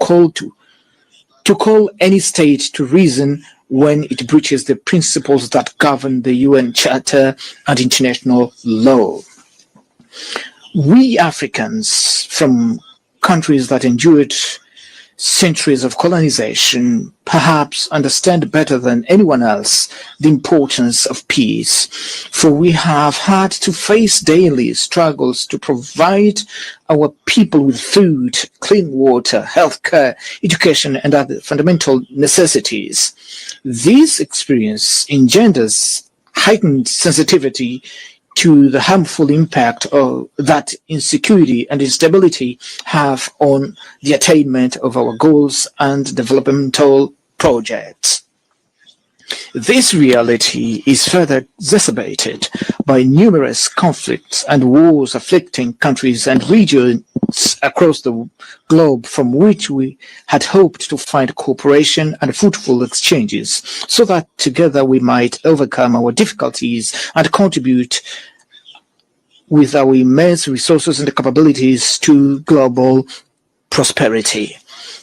S5: call any state to reason when it breaches the principles that govern the UN Charter and international law. We Africans from countries that endured centuries of colonization perhaps understand better than anyone else the importance of peace, for we have had to face daily struggles to provide our people with food, clean water, healthcare, education, and other fundamental necessities. This experience engenders heightened sensitivity to the harmful impact that insecurity and instability have on the attainment of our goals and developmental projects. This reality is further exacerbated by numerous conflicts and wars afflicting countries and regions across the globe from which we had hoped to find cooperation and fruitful exchanges, so that together we might overcome our difficulties and contribute with our immense resources and capabilities to global prosperity.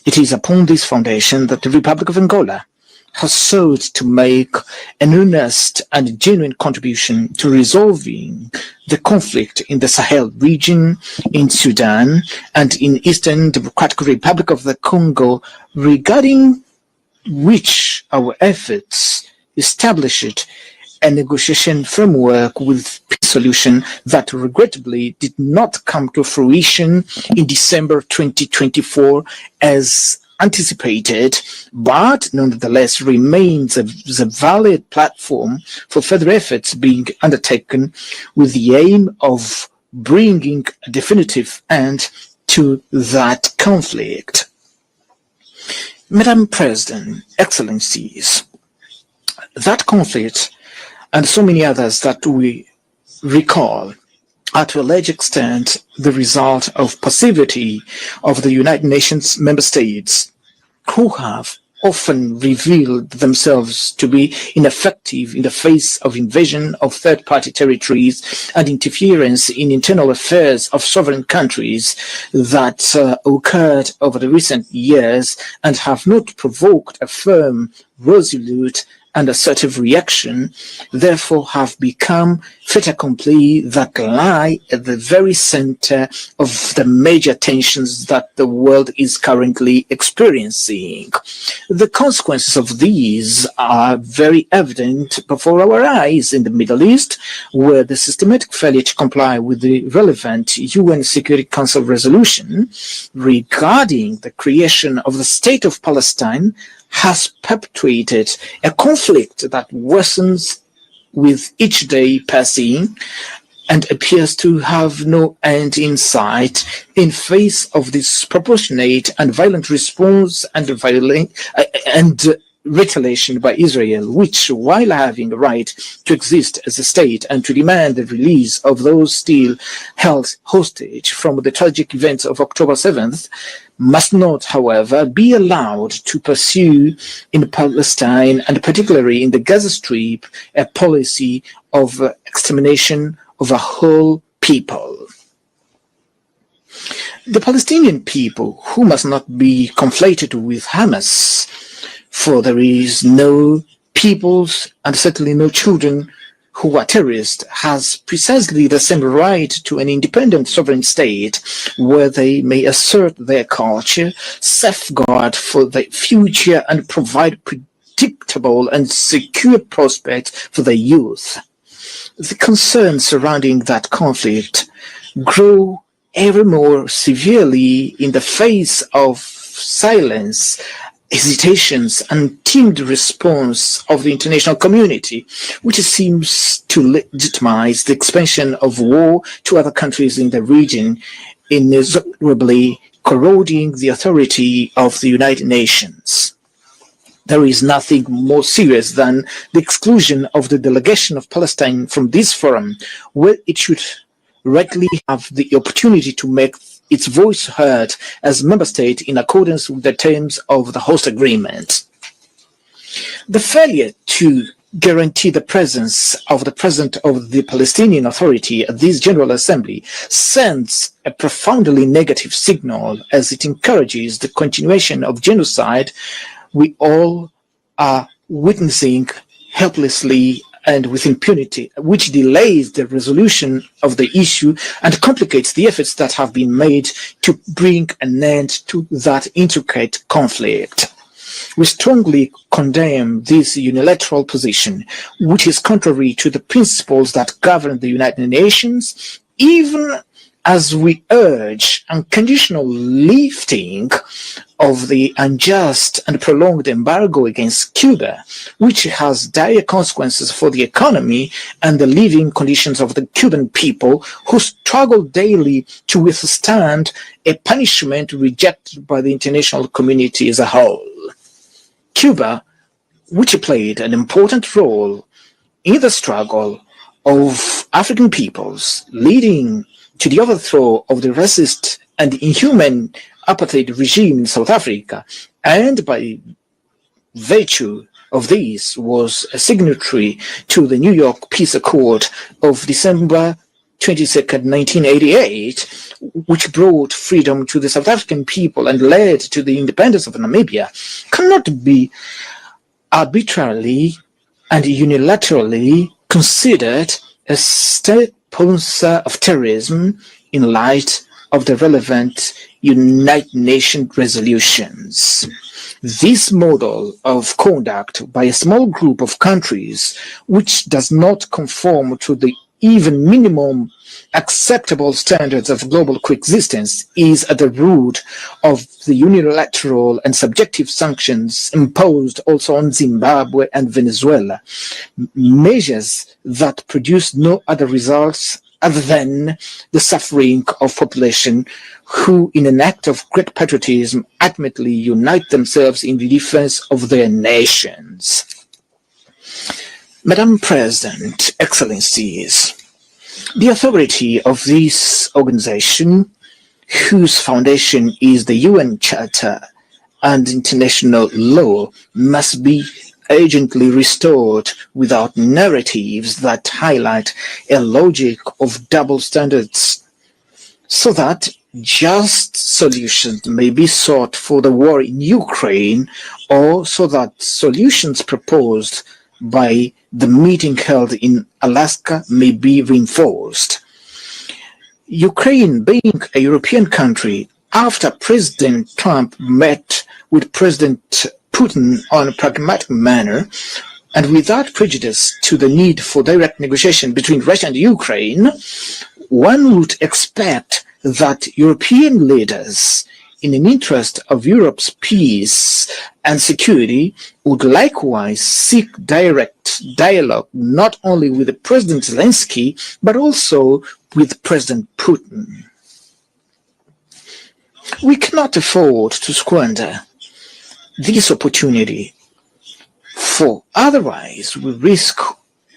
S5: It is upon this foundation that the Republic of Angola has sought to make an earnest and genuine contribution to resolving the conflict in the Sahel region, in Sudan, and in Eastern Democratic Republic of the Congo, regarding which our efforts established a negotiation framework with peace solution that regrettably did not come to fruition in December 2024 as anticipated, but nonetheless remains a valid platform for further efforts being undertaken with the aim of bringing a definitive end to that conflict. Madam President, Excellencies, that conflict and so many others that we recall are to a large extent the result of passivity of the United Nations member states, who have often revealed themselves to be ineffective in the face of invasion of third-party territories and interference in internal affairs of sovereign countries that occurred over the recent years and have not provoked a firm resolute and assertive reaction, therefore have become fait accompli that lie at the very center of the major tensions that the world is currently experiencing. The consequences of these are very evident before our eyes in the Middle East, where the systematic failure to comply with the relevant UN Security Council resolution regarding the creation of the State of Palestine has perpetuated a conflict that worsens with each day passing and appears to have no end in sight in face of this disproportionate and violent response and retaliation by Israel, which, while having a right to exist as a state and to demand the release of those still held hostage from the tragic events of October 7th, must not, however, be allowed to pursue in Palestine, and particularly in the Gaza Strip, a policy of extermination of a whole people. The Palestinian people, who must not be conflated with Hamas, for there is no peoples and certainly no children who are terrorists, has precisely the same right to an independent sovereign state where they may assert their culture, safeguard for their future, and provide predictable and secure prospects for their youth. The concerns surrounding that conflict grow ever more severely in the face of silence, hesitations, and timid response of the international community, which seems to legitimize the expansion of war to other countries in the region, inexorably corroding the authority of the United Nations. There is nothing more serious than the exclusion of the delegation of Palestine from this forum, where it should rightly have the opportunity to make its voice heard as member state in accordance with the terms of the host agreement. The failure to guarantee the presence of the President of the Palestinian Authority at this General Assembly sends a profoundly negative signal as it encourages the continuation of genocide we all are witnessing helplessly and with impunity, which delays the resolution of the issue and complicates the efforts that have been made to bring an end to that intricate conflict. We strongly condemn this unilateral position, which is contrary to the principles that govern the United Nations, even as we urge unconditional lifting of the unjust and prolonged embargo against Cuba, which has dire consequences for the economy and the living conditions of the Cuban people who struggle daily to withstand a punishment rejected by the international community as a whole. Cuba, which played an important role in the struggle of African peoples, leading to the overthrow of the racist and inhuman apartheid regime in South Africa, and by virtue of this was a signatory to the New York Peace Accord of December 22nd, 1988, which brought freedom to the South African people and led to the independence of Namibia, cannot be arbitrarily and unilaterally considered a state sponsor of terrorism in light of the relevant United Nations resolutions. This model of conduct by a small group of countries, which does not conform to the even minimum acceptable standards of global coexistence, is at the root of the unilateral and subjective sanctions imposed also on Zimbabwe and Venezuela, measures that produce no other results other than the suffering of population who, in an act of great patriotism, ultimately unite themselves in the defense of their nations. Madam President, Excellencies, the authority of this organization, whose foundation is the UN Charter and international law, must be urgently restored without narratives that highlight a logic of double standards, so that just solutions may be sought for the war in Ukraine, or so that solutions proposed by the meeting held in Alaska may be reinforced. Ukraine, being a European country, after President Trump met with President Putin on a pragmatic manner, and without prejudice to the need for direct negotiation between Russia and Ukraine, one would expect that European leaders, in the interest of Europe's peace and security, would likewise seek direct dialogue not only with President Zelensky, but also with President Putin. We cannot afford to squander this opportunity, for otherwise we risk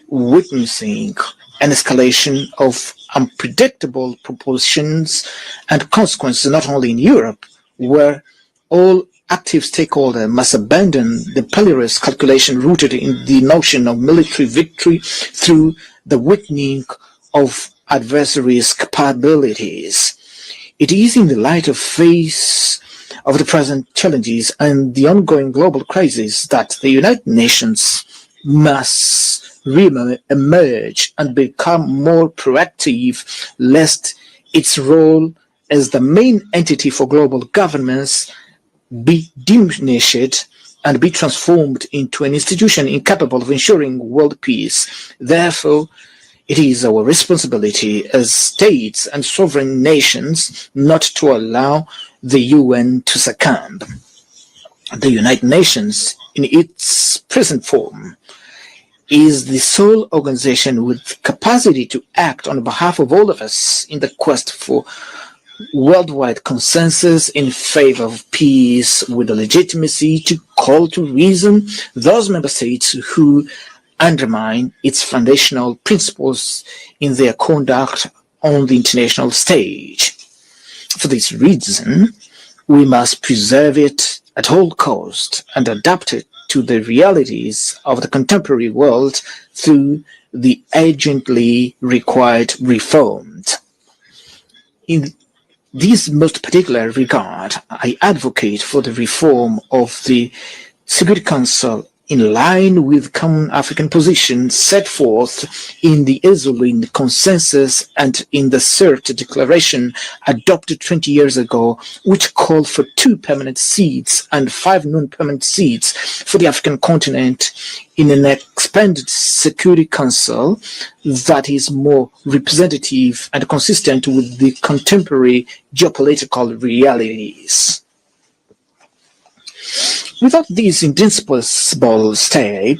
S5: witnessing an escalation of unpredictable proportions and consequences not only in Europe, where all active stakeholders must abandon the perilous calculation rooted in the notion of military victory through the weakening of adversaries' capabilities. It is in the light of face of the present challenges and the ongoing global crisis that the United Nations must re-emerge and become more proactive, lest its role as the main entity for global governance be diminished and be transformed into an institution incapable of ensuring world peace. Therefore, it is our responsibility as states and sovereign nations not to allow the UN to succumb. The United Nations, in its present form, is the sole organization with capacity to act on behalf of all of us in the quest for worldwide consensus in favor of peace, with the legitimacy to call to reason those member states who undermine its foundational principles in their conduct on the international stage. For this reason, we must preserve it at all costs and adapt it to the realities of the contemporary world through the urgently required reforms. In this most particular regard, I advocate for the reform of the Security Council in line with common African positions set forth in the Ezoline Consensus and in the CERT Declaration adopted 20 years ago, which called for 2 permanent seats and 5 non-permanent seats for the African continent in an expanded Security Council that is more representative and consistent with the contemporary geopolitical realities. Without this indispensable step,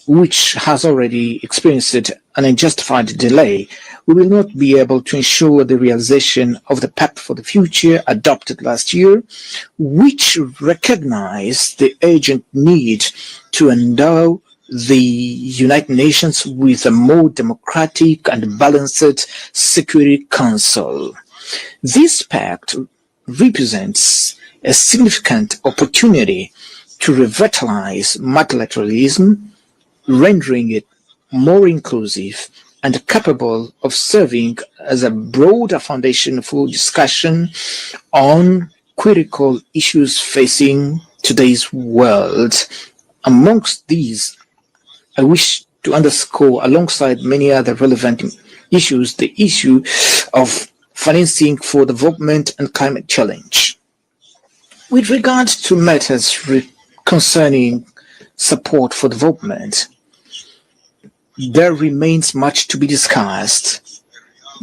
S5: which has already experienced an unjustified delay, we will not be able to ensure the realization of the Pact for the Future adopted last year, which recognized the urgent need to endow the United Nations with a more democratic and balanced Security Council. This pact represents a significant opportunity to revitalize multilateralism, rendering it more inclusive and capable of serving as a broader foundation for discussion on critical issues facing today's world. Amongst these, I wish to underscore, alongside many other relevant issues, the issue of financing for development and climate challenge. With regard to matters concerning support for development, there remains much to be discussed,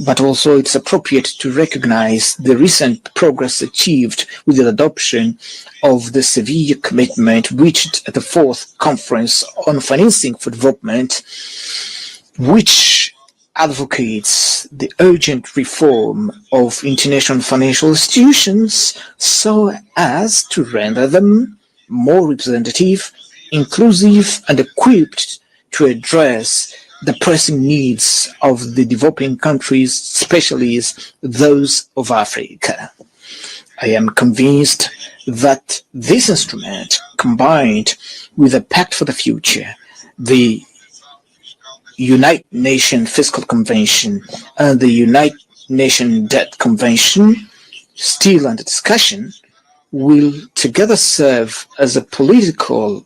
S5: but also it's appropriate to recognize the recent progress achieved with the adoption of the Seville commitment reached at the 4th Conference on Financing for Development, which advocates the urgent reform of international financial institutions so as to render them more representative, inclusive, and equipped to address the pressing needs of the developing countries, especially those of Africa. I am convinced that this instrument, combined with the Pact for the Future, the United Nations Fiscal Convention, and the United Nations Debt Convention, still under discussion, will together serve as a political,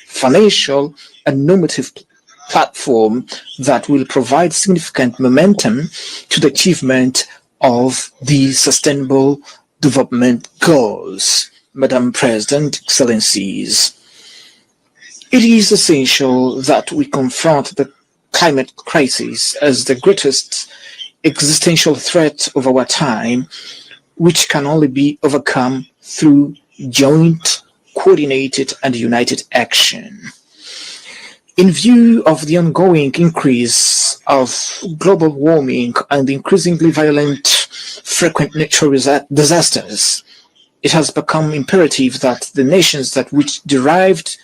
S5: financial, and normative platform that will provide significant momentum to the achievement of the Sustainable Development Goals. Madam President, Excellencies, it is essential that we confront the climate crisis as the greatest existential threat of our time, which can only be overcome through joint, coordinated, and united action. In view of the ongoing increase of global warming and increasingly violent, frequent natural disasters, it has become imperative that the nations that which derived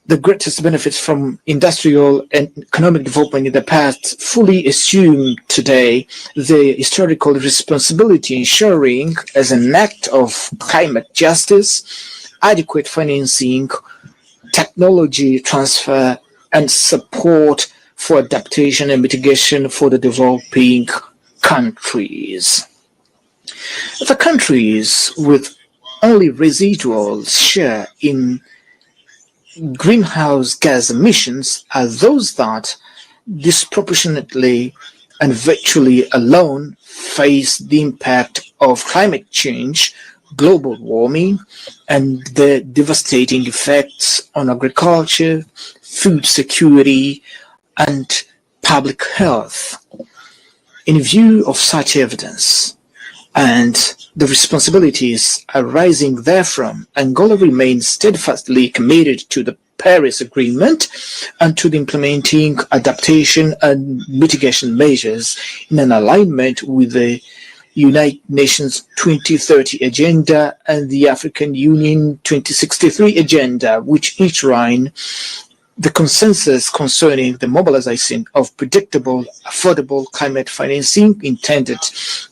S5: the greatest benefits from industrial and economic development in the past fully assume today the historical responsibility, ensuring, as an act of climate justice, adequate financing, technology transfer, and support for adaptation and mitigation for the developing countries. The countries with only residual share in greenhouse gas emissions are those that disproportionately and virtually alone face the impact of climate change, global warming, and the devastating effects on agriculture, food security, and public health. In view of such evidence and the responsibilities arising therefrom, Angola remains steadfastly committed to the Paris Agreement and to the implementing adaptation and mitigation measures in an alignment with the United Nations 2030 Agenda and the African Union 2063 Agenda, which enshrine the consensus concerning the mobilization of predictable, affordable climate financing intended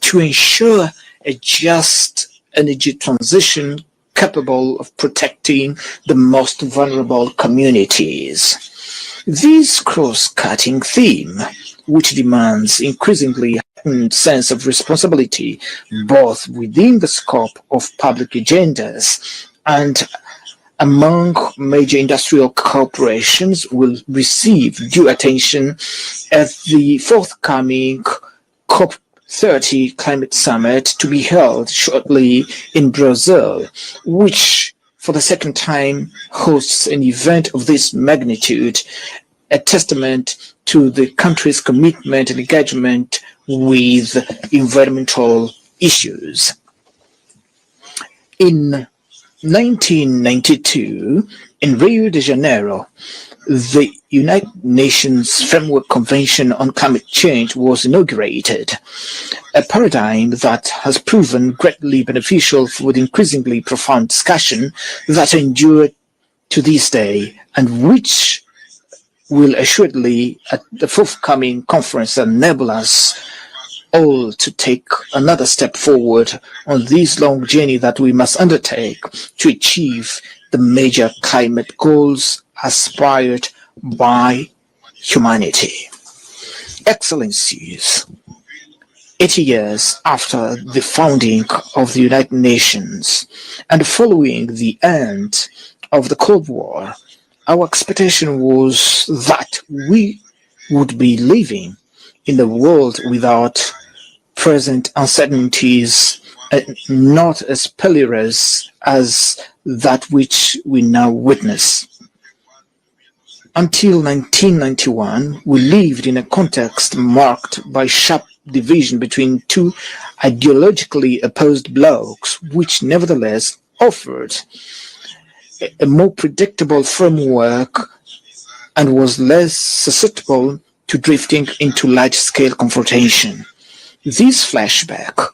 S5: to ensure a just energy transition capable of protecting the most vulnerable communities. This cross-cutting theme, which demands increasingly heightened sense of responsibility both within the scope of public agendas and among major industrial corporations, will receive due attention at the forthcoming COP30 Climate Summit to be held shortly in Brazil, which for the second time hosts an event of this magnitude, a testament to the country's commitment and engagement with environmental issues. In 1992, in Rio de Janeiro, the United Nations Framework Convention on Climate Change was inaugurated, a paradigm that has proven greatly beneficial for the increasingly profound discussion that endured to this day and which will assuredly at the forthcoming conference enable us all to take another step forward on this long journey that we must undertake to achieve the major climate goals aspired by humanity. Excellencies, 80 years after the founding of the United Nations and following the end of the Cold War, our expectation was that we would be living in a world without present uncertainties, not as perilous as that which we now witness. Until 1991, we lived in a context marked by sharp division between two ideologically opposed blocs, which nevertheless offered a more predictable framework and was less susceptible to drifting into large-scale confrontation. This flashback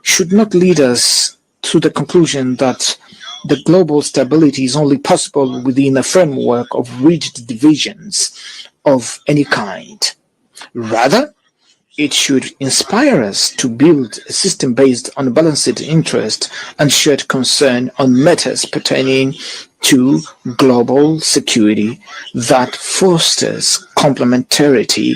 S5: should not lead us to the conclusion that the global stability is only possible within a framework of rigid divisions of any kind. Rather, it should inspire us to build a system based on balanced interest and shared concern on matters pertaining to global security that fosters complementarity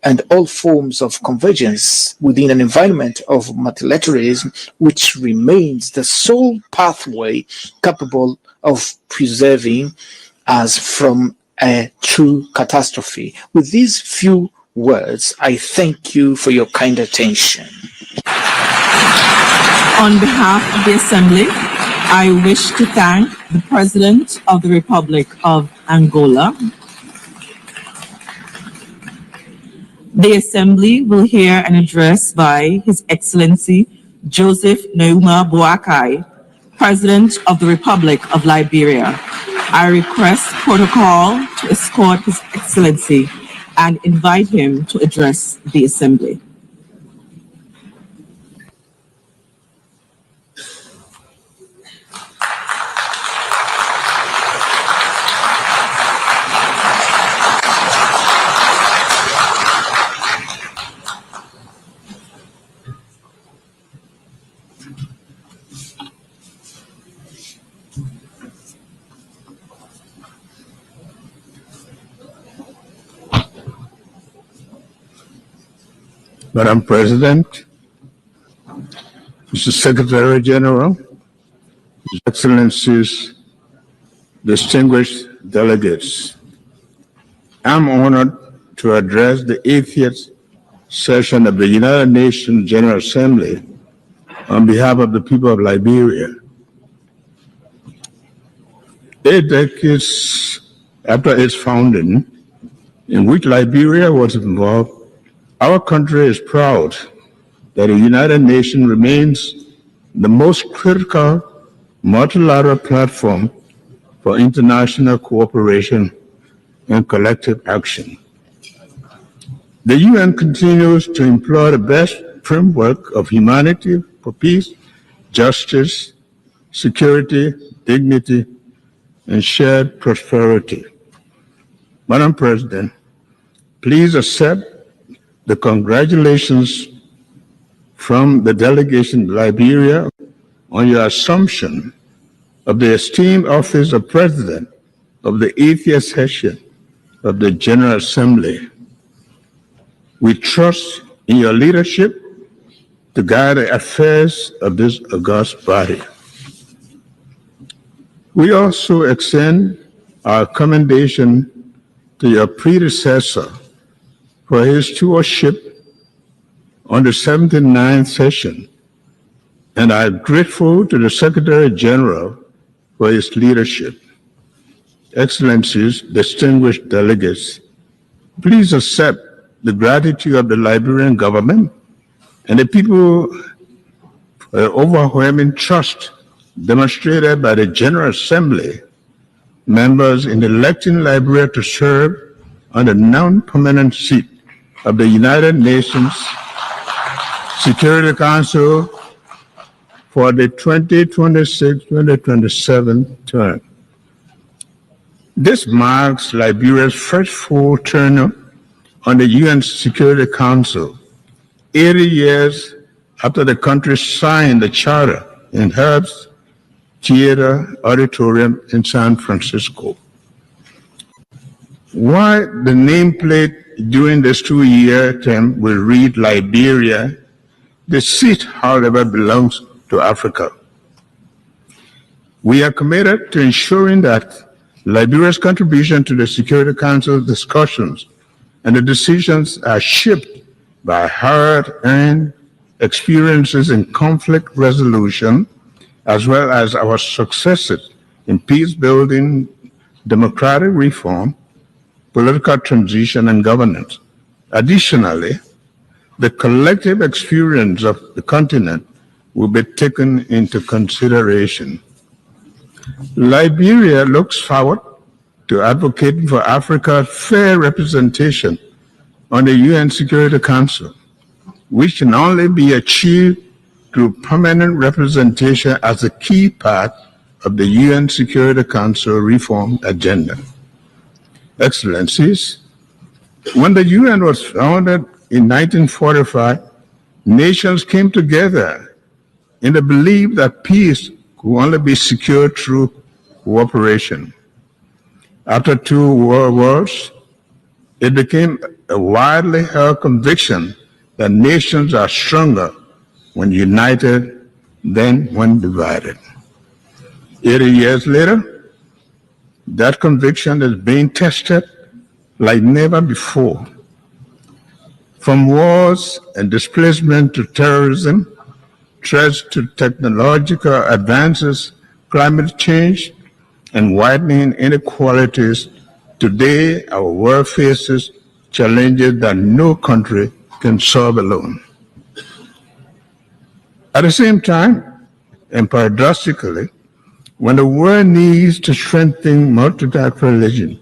S5: and all forms of convergence within an environment of multilateralism, which remains the sole pathway capable of preserving us from a true catastrophe. With these few words, I thank you for your kind attention.
S6: On behalf of the Assembly, I wish to thank the President of the Republic of Angola. The Assembly will hear an address by His Excellency Joseph Nouma Boakai, President of the Republic of Liberia. I request protocol to escort His Excellency and invite him to address the Assembly.
S19: Madam President, Mr. Secretary General, His Excellencies, distinguished delegates, I'm honored to address the 80th session of the United Nations General Assembly on behalf of the people of Liberia. 8 decades after its founding, in which Liberia was involved, our country is proud that the United Nations remains the most critical multilateral platform for international cooperation and collective action. The UN continues to employ the best framework of humanity for peace, justice, security, dignity, and shared prosperity. Madam President, please accept the congratulations from the delegation to Liberia on your assumption of the esteemed office of President of the 80th session of the General Assembly. We trust in your leadership to guide the affairs of this august body. We also extend our commendation to your predecessor for his stewardship on the 79th session, and I am grateful to the Secretary General for his leadership. Excellencies, distinguished delegates, please accept the gratitude of the Liberian government and the people for the overwhelming trust demonstrated by the General Assembly members in electing Liberia to serve on the non-permanent seat of the United Nations Security Council for the 2026-2027 term. This marks Liberia's first full term on the UN Security Council, 80 years after the country signed the charter in Herbst Theater Auditorium in San Francisco. While the nameplate during this 2-year term will read Liberia, the seat, however, belongs to Africa. We are committed to ensuring that Liberia's contribution to the Security Council discussions and the decisions are shaped by hard-earned experiences in conflict resolution, as well as our successes in peace building, democratic reform, political transition, and governance. Additionally, the collective experience of the continent will be taken into consideration. Liberia looks forward to advocating for Africa's fair representation on the UN Security Council, which can only be achieved through permanent representation as a key part of the UN Security Council reform agenda. Excellencies, when the UN was founded in 1945, nations came together in the belief that peace could only be secured through cooperation. After 2 world wars, it became a widely held conviction that nations are stronger when united than when divided. 80 years later, that conviction is being tested like never before. From wars and displacement to terrorism, threats to technological advances, climate change, and widening inequalities, today our world faces challenges that no country can solve alone. At the same time, and paradoxically, when the world needs to strengthen multilateralism,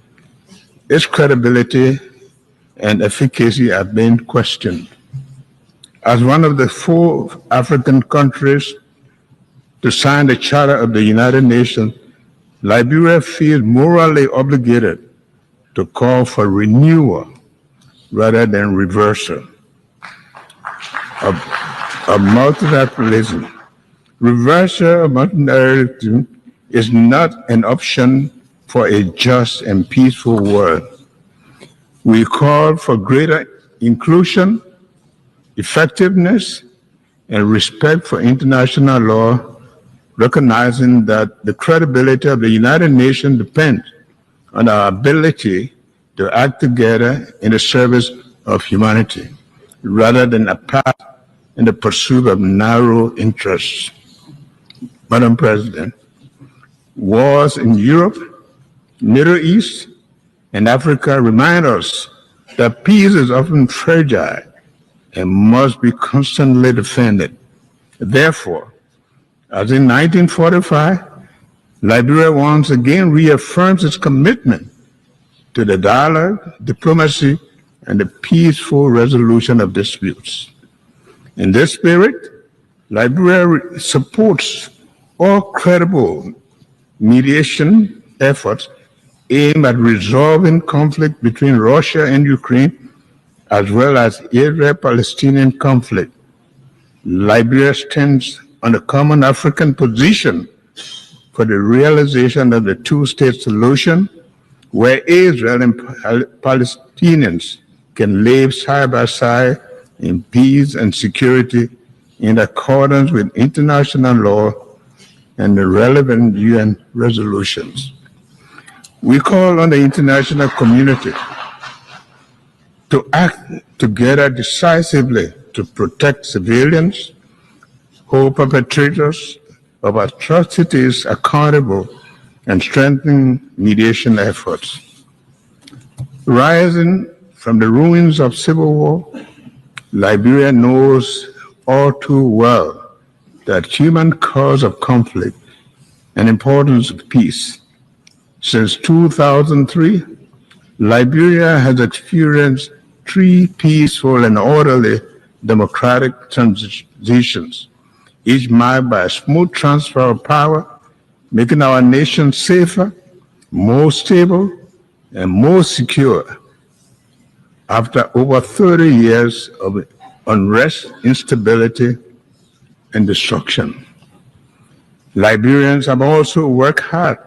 S19: its credibility and efficacy have been questioned. As one of the 4 African countries to sign the Charter of the United Nations, Liberia feels morally obligated to call for renewal rather than reversal of multilateralism. Reversal of multilateralism is not an option for a just and peaceful world. We call for greater inclusion, effectiveness, and respect for international law, recognizing that the credibility of the United Nations depends on our ability to act together in the service of humanity, rather than apart in the pursuit of narrow interests. Madam President, wars in Europe, Middle East, and Africa remind us that peace is often fragile and must be constantly defended. Therefore, as in 1945, Liberia once again reaffirms its commitment to the dialogue, diplomacy, and the peaceful resolution of disputes. In this spirit, Liberia supports all credible mediation efforts aimed at resolving conflict between Russia and Ukraine, as well as Israel-Palestinian conflict. Liberia stands on a common African position for the realization of the two-state solution, where Israel and Palestinians can live side by side in peace and security in accordance with international law and the relevant UN resolutions. We call on the international community to act together decisively to protect civilians, hold perpetrators of atrocities accountable, and strengthen mediation efforts. Rising from the ruins of civil war, Liberia knows all too well that human cause of conflict and importance of peace. Since 2003, Liberia has experienced 3 peaceful and orderly democratic transitions, each marked by a smooth transfer of power, making our nation safer, more stable, and more secure. After over 30 years of unrest, instability, and destruction, Liberians have also worked hard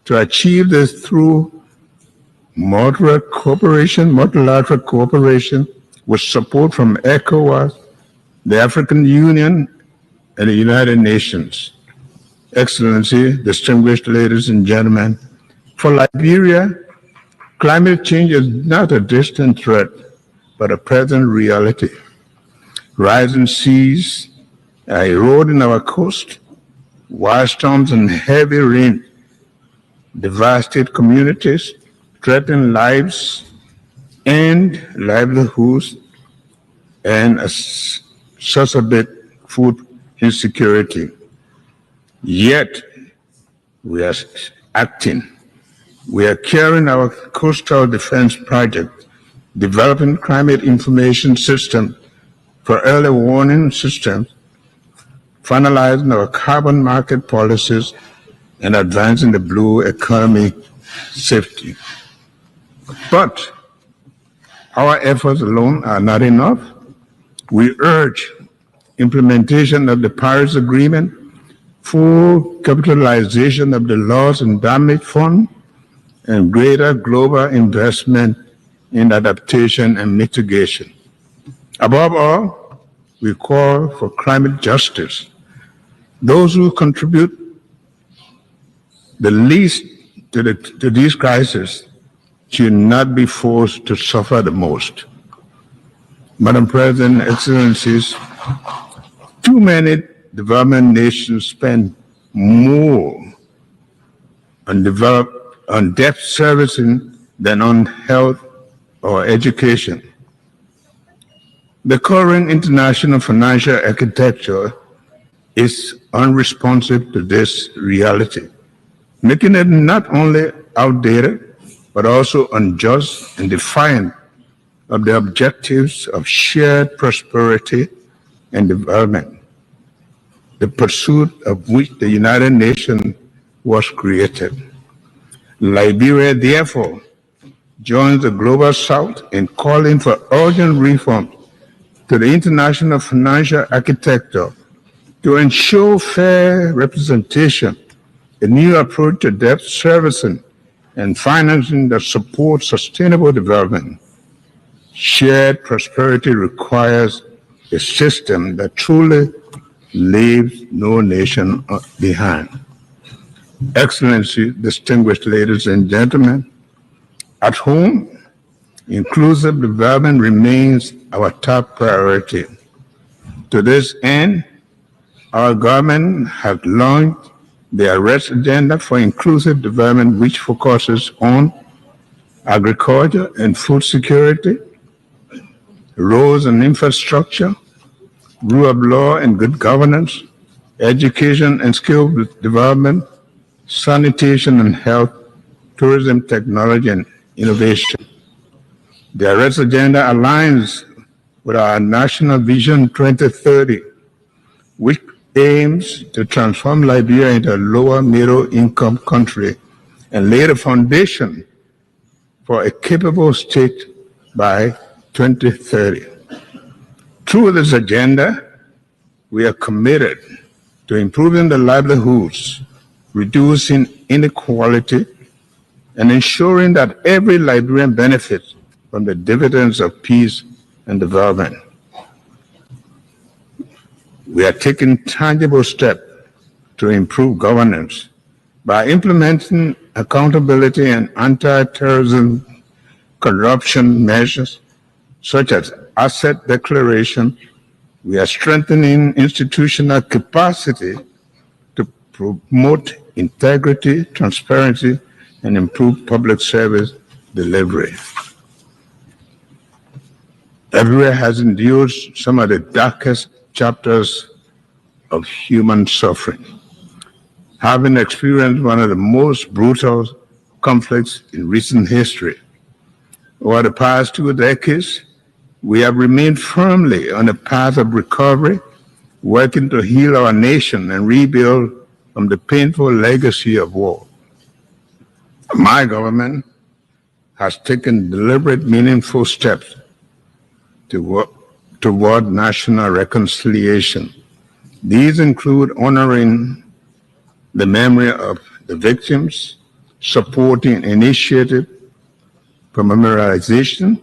S19: to achieve this through multilateral cooperation with support from ECOWAS, the African Union, and the United Nations. Excellency, distinguished ladies and gentlemen, for Liberia, climate change is not a distant threat, but a present reality. Rising seas are eroding our coast, wildstorms and heavy rain devastate communities, threaten lives and livelihoods, and exacerbate food insecurity. Yet, we are acting. We are carrying our coastal defense project, developing climate information system for early warning systems, finalizing our carbon market policies, and advancing the blue economy safety. But our efforts alone are not enough. We urge implementation of the Paris Agreement, full capitalization of the loss and damage fund, and greater global investment in adaptation and mitigation. Above all, we call for climate justice. Those who contribute the least to these crises should not be forced to suffer the most. Madam President, Excellencies, too many developing nations spend more on debt servicing than on health or education. The current international financial architecture is unresponsive to this reality, making it not only outdated, but also unjust and defiant of the objectives of shared prosperity and development, the pursuit of which the United Nations was created. Liberia, therefore, joins the Global South in calling for urgent reform to the international financial architecture to ensure fair representation, a new approach to debt servicing, and financing that supports sustainable development. Shared prosperity requires a system that truly leaves no nation behind. Excellency, distinguished ladies and gentlemen, at home, inclusive development remains our top priority. To this end, our government has launched the Arrest Agenda for Inclusive Development, which focuses on agriculture and food security, roads and infrastructure, rule of law and good governance, education and skill development, sanitation and health, tourism, technology, and innovation. The Arrest Agenda aligns with our National Vision 2030, which aims to transform Liberia into a lower middle-income country and lay the foundation for a capable state by 2030. Through this agenda, we are committed to improving the livelihoods, reducing inequality, and ensuring that every Liberian benefits from the dividends of peace and development. We are taking tangible steps to improve governance by implementing accountability and anti-terrorism corruption measures such as asset declaration. We are strengthening institutional capacity to promote integrity, transparency, and improve public service delivery. Liberia has endured some of the darkest chapters of human suffering, having experienced one of the most brutal conflicts in recent history. Over the past 2 decades, we have remained firmly on a path of recovery, working to heal our nation and rebuild from the painful legacy of war. My government has taken deliberate, meaningful steps toward national reconciliation. These include honoring the memory of the victims, supporting initiative for memorialization,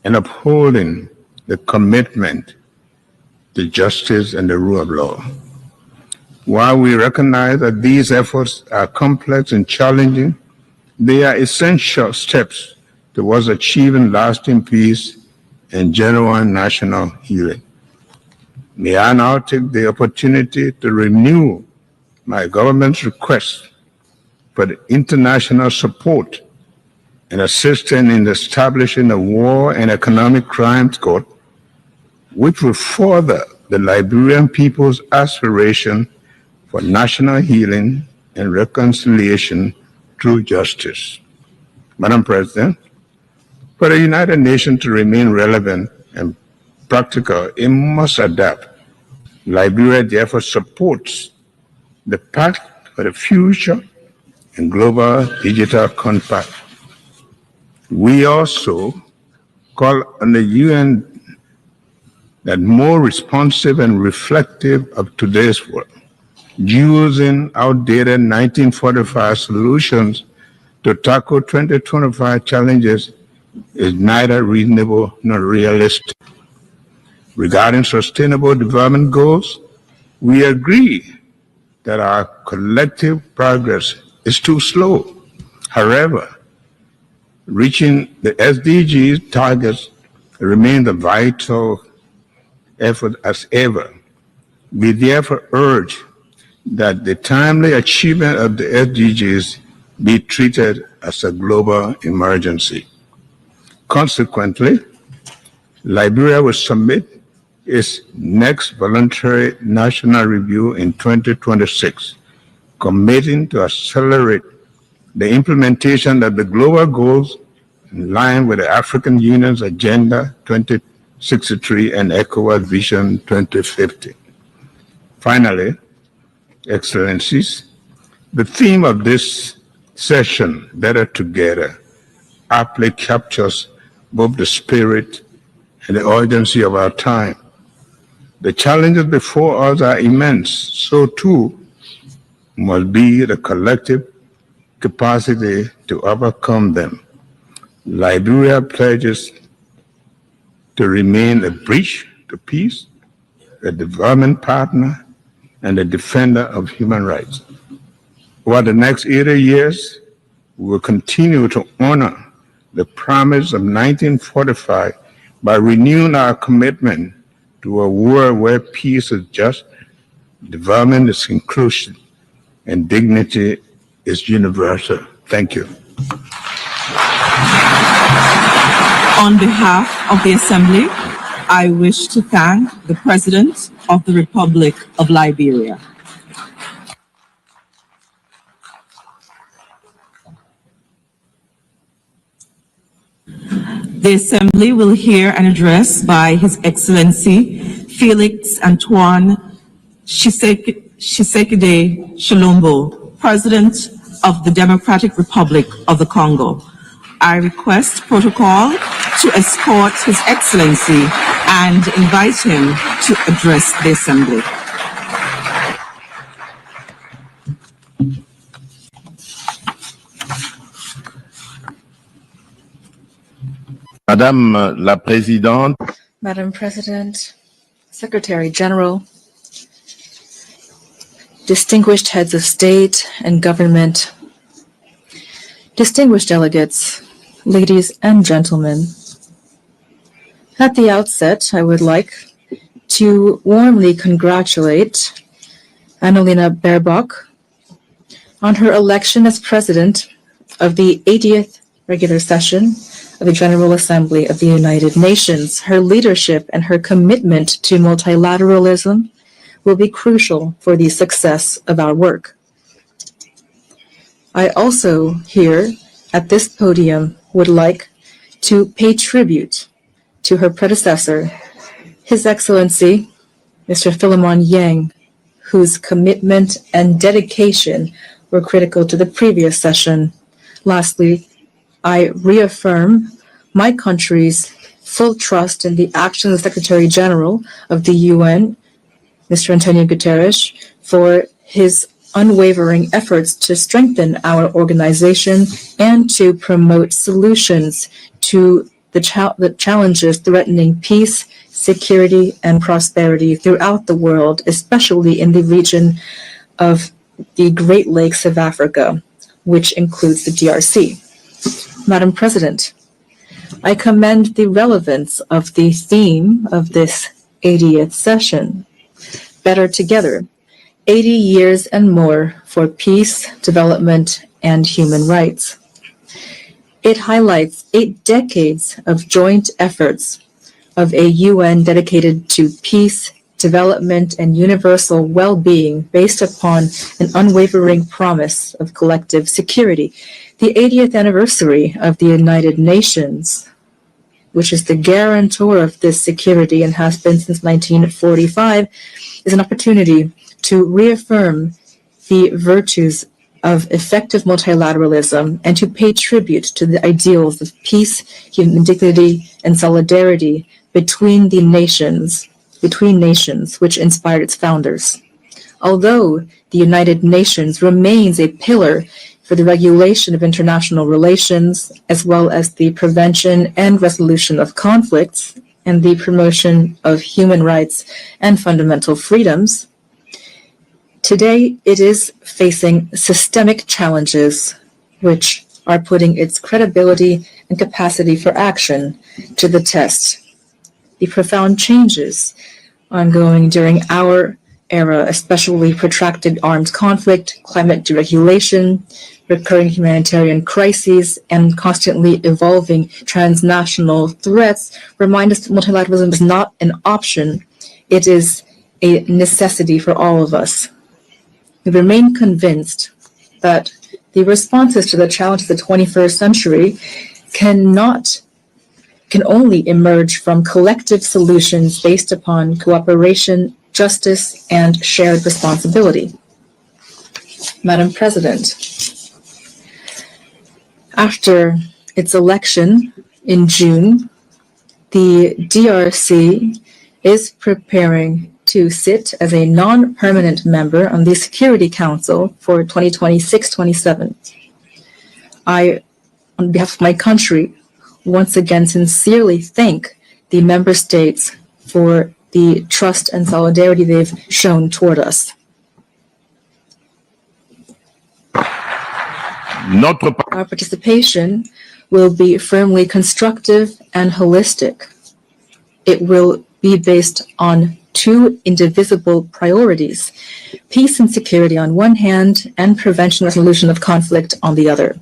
S19: and upholding the commitment to justice and the rule of law. While we recognize that these efforts are complex and challenging, they are essential steps towards achieving lasting peace and genuine national healing. May I now take the opportunity to renew my government's request for the international support and assistance in establishing a war and economic crimes court, which will further the Liberian people's aspiration for national healing and reconciliation through justice. Madam President, for the United Nations to remain relevant and practical, it must adapt. Liberia therefore supports the Pact for the Future and Global Digital Compact. We also call on the UN that more responsive and reflective of today's world, using outdated 1945 solutions to tackle 2025 challenges is neither reasonable nor realistic. Regarding sustainable development goals, we agree that our collective progress is too slow. However, reaching the SDGs targets remains a vital effort as ever. We therefore urge that the timely achievement of the SDGs be treated as a global emergency. Consequently, Liberia will submit its next voluntary national review in 2026, committing to accelerate the implementation of the global goals in line with the African Union's Agenda 2063 and ECOWAS Vision 2050. Finally, Excellencies, the theme of this session, Better Together, aptly captures both the spirit and the urgency of our time. The challenges before us are immense, so too must be the collective capacity to overcome them. Liberia pledges to remain a bridge to peace, a development partner, and a defender of human rights. Over the next 80 years, we will continue to honor the promise of 1945 by renewing our commitment to a world where peace is just, development is inclusive, and dignity is universal. Thank you.
S6: On behalf of the Assembly, I wish to thank the President of the Republic of Liberia. The Assembly will hear an address by His Excellency Felix Antoine Tshisekedi Chilombo, President of the Democratic Republic of the Congo. I request protocol to escort His Excellency and invite him to address the Assembly.
S12: Madame la Présidente,
S2: Madam President, Secretary General, distinguished heads of state and government, distinguished delegates, ladies and gentlemen. At the outset, I would like to warmly congratulate Annalena Baerbock on her election as President of the 80th regular session of the General Assembly of the United Nations. Her leadership and her commitment to multilateralism will be crucial for the success of our work. I also here at this podium would like to pay tribute to her predecessor, His Excellency, Mr. Philemon Yang, whose commitment and dedication were critical to the previous session. Lastly, I reaffirm my country's full trust in the actions of the Secretary General of the UN, Mr. Antonio Guterres, for his unwavering efforts to strengthen our organization and to promote solutions to the challenges threatening peace, security, and prosperity throughout the world, especially in the region of the Great Lakes of Africa, which includes the DRC. Madam President, I commend the relevance of the theme of this 80th session, Better Together, 80 years and more for peace, development, and human rights. It highlights 8 decades of joint efforts of a UN dedicated to peace, development, and universal well-being based upon an unwavering promise of collective security. The 80th anniversary of the United Nations, which is the guarantor of this security and has been since 1945, is an opportunity to reaffirm the virtues of effective multilateralism and to pay tribute to the ideals of peace, human dignity, and solidarity between nations, which inspired its founders. Although the United Nations remains a pillar for the regulation of international relations, as well as the prevention and resolution of conflicts and the promotion of human rights and fundamental freedoms, today it is facing systemic challenges which are putting its credibility and capacity for action to the test. The profound changes ongoing during our era, especially protracted armed conflict, climate deregulation, recurring humanitarian crises, and constantly evolving transnational threats, remind us that multilateralism is not an option. It is a necessity for all of us. We remain convinced that the responses to the challenges of the 21st century can only emerge from collective solutions based upon cooperation, justice, and shared responsibility. Madam President, after its election in June, the DRC is preparing to sit as a non-permanent member on the Security Council for 2026-27. I, on behalf of my country, once again sincerely thank the member states for the trust and solidarity they've shown toward us. Our participation will be firmly constructive and holistic. It will be based on two indivisible priorities: peace and security on one hand, and prevention and resolution of conflict on the other.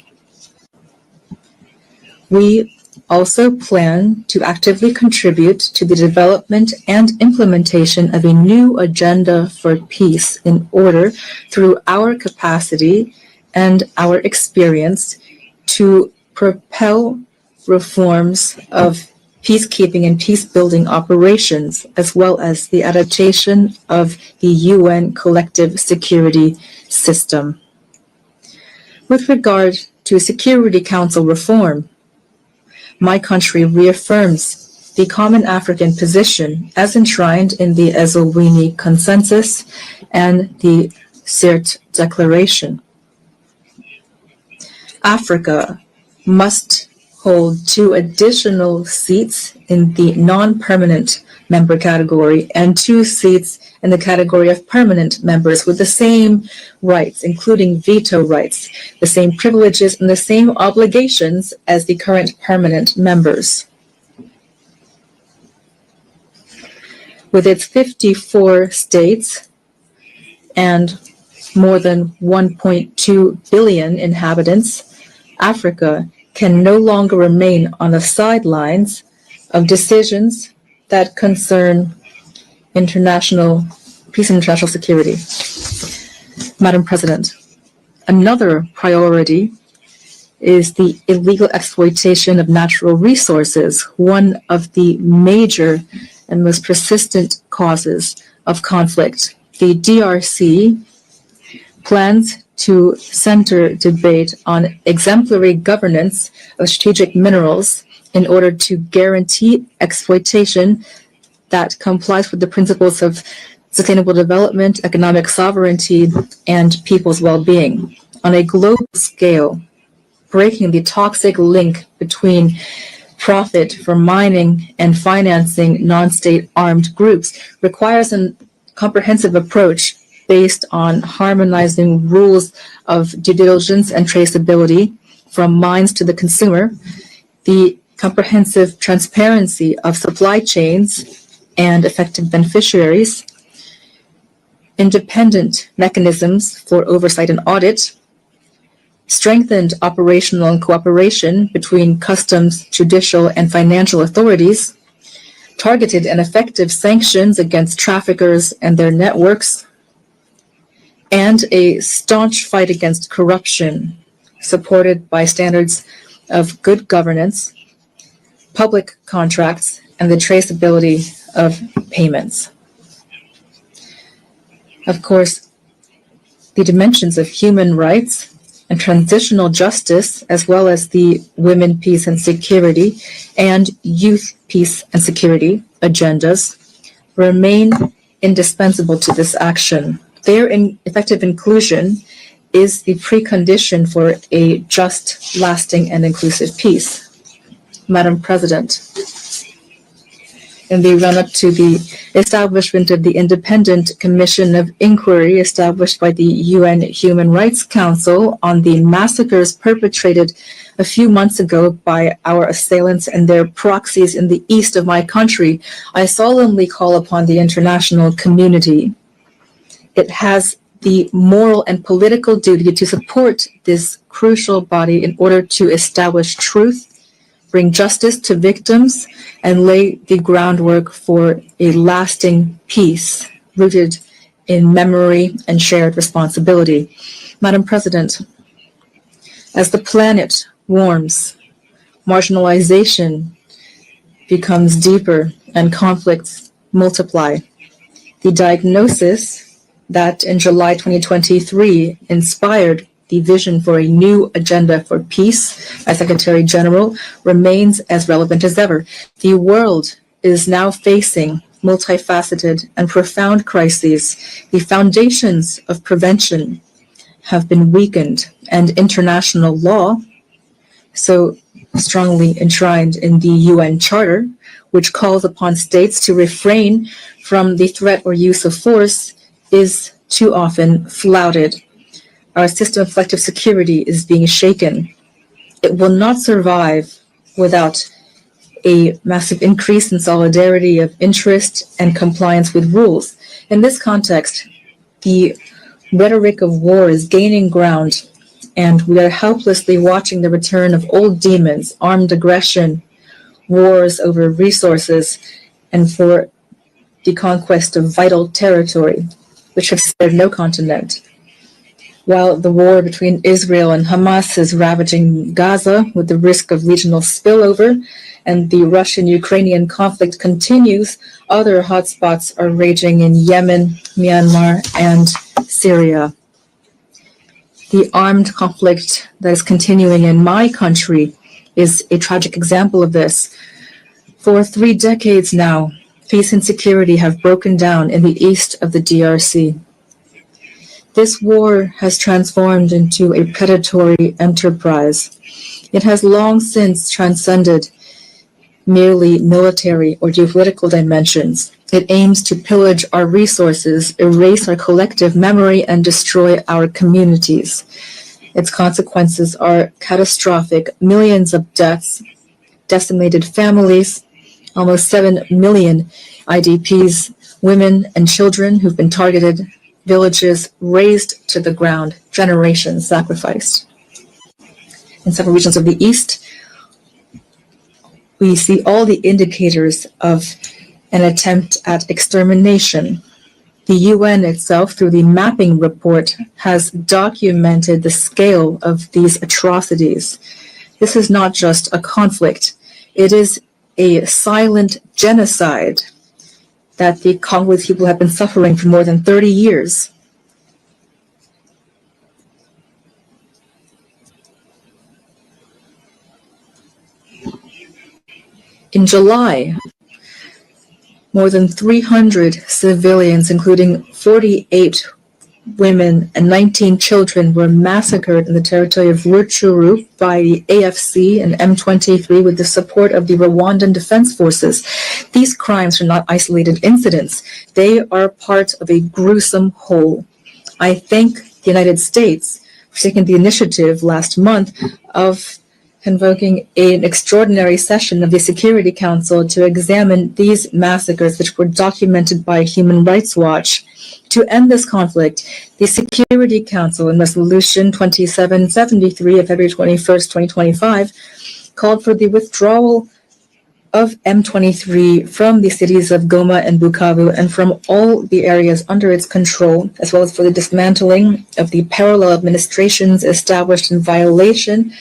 S2: We also plan to actively contribute to the development and implementation of a new agenda for peace in order, through our capacity and our experience, to propel reforms of peacekeeping and peace-building operations, as well as the adaptation of the UN collective security system. With regard to Security Council reform, my country reaffirms the common African position as enshrined in the Ezulwini Consensus and the Sirte Declaration. Africa must hold 2 additional seats in the non-permanent member category and 2 seats in the category of permanent members with the same rights, including veto rights, the same privileges, and the same obligations as the current permanent members. With its 54 states and more than 1.2 billion inhabitants, Africa can no longer remain on the sidelines of decisions that concern international peace and international security. Madam President, another priority is the illegal exploitation of natural resources, one of the major and most persistent causes of conflict. The DRC plans to center debate on exemplary governance of strategic minerals in order to guarantee exploitation that complies with the principles of sustainable development, economic sovereignty, and people's well-being. On a global scale, breaking the toxic link between profit from mining and financing non-state armed groups requires a comprehensive approach based on harmonizing rules of due diligence and traceability from mines to the consumer, the comprehensive transparency of supply chains and effective beneficiaries, independent mechanisms for oversight and audit, strengthened operational and cooperation between customs, judicial, and financial authorities, targeted and effective sanctions against traffickers and their networks, and a staunch fight against corruption, supported by standards of good governance, public contracts, and the traceability of payments. Of course, the dimensions of human rights and transitional justice, as well as the women, peace, and security, and youth, peace, and security agendas, remain indispensable to this action. Their effective inclusion is the precondition for a just, lasting, and inclusive peace. Madam President, in the run-up to the establishment of the Independent Commission of Inquiry established by the UN Human Rights Council on the massacres perpetrated a few months ago by our assailants and their proxies in the east of my country, I solemnly call upon the international community. It has the moral and political duty to support this crucial body in order to establish truth, bring justice to victims, and lay the groundwork for a lasting peace rooted in memory and shared responsibility. Madam President, as the planet warms, marginalization becomes deeper and conflicts multiply. The diagnosis that in July 2023 inspired the vision for a new agenda for peace by Secretary General remains as relevant as ever. The world is now facing multifaceted and profound crises. The foundations of prevention have been weakened, and international law, so strongly enshrined in the UN Charter, which calls upon states to refrain from the threat or use of force, is too often flouted. Our system of collective security is being shaken. It will not survive without a massive increase in solidarity of interest and compliance with rules. In this context, the rhetoric of war is gaining ground, and we are helplessly watching the return of old demons, armed aggression, wars over resources, and for the conquest of vital territory, which have spared no continent. While the war between Israel and Hamas is ravaging Gaza with the risk of regional spillover, and the Russian-Ukrainian conflict continues, other hotspots are raging in Yemen, Myanmar, and Syria. The armed conflict that is continuing in my country is a tragic example of this. For 3 decades now, peace and security have broken down in the east of the DRC. This war has transformed into a predatory enterprise. It has long since transcended merely military or geopolitical dimensions. It aims to pillage our resources, erase our collective memory, and destroy our communities. Its consequences are catastrophic: millions of deaths, decimated families, almost 7 million IDPs, women and children who've been targeted, villages razed to the ground, generations sacrificed. In several regions of the East, we see all the indicators of an attempt at extermination. The UN itself, through the mapping report, has documented the scale of these atrocities. This is not just a conflict. It is a silent genocide that the Congolese people have been suffering for more than 30 years. In July, more than 300 civilians, including 48 women and 19 children, were massacred in the territory of Rutshuru by the AFC and M23 with the support of the Rwandan Defense Forces. These crimes are not isolated incidents. They are part of a gruesome whole. I thank the United States for taking the initiative last month of convoking an extraordinary session of the Security Council to examine these massacres, which were documented by Human Rights Watch. To end this conflict, the Security Council in Resolution 2773 of February 21st, 2025, called for the withdrawal of M23 from the cities of Goma and Bukavu and from all the areas under its control, as well as for the dismantling of the parallel administrations established in violation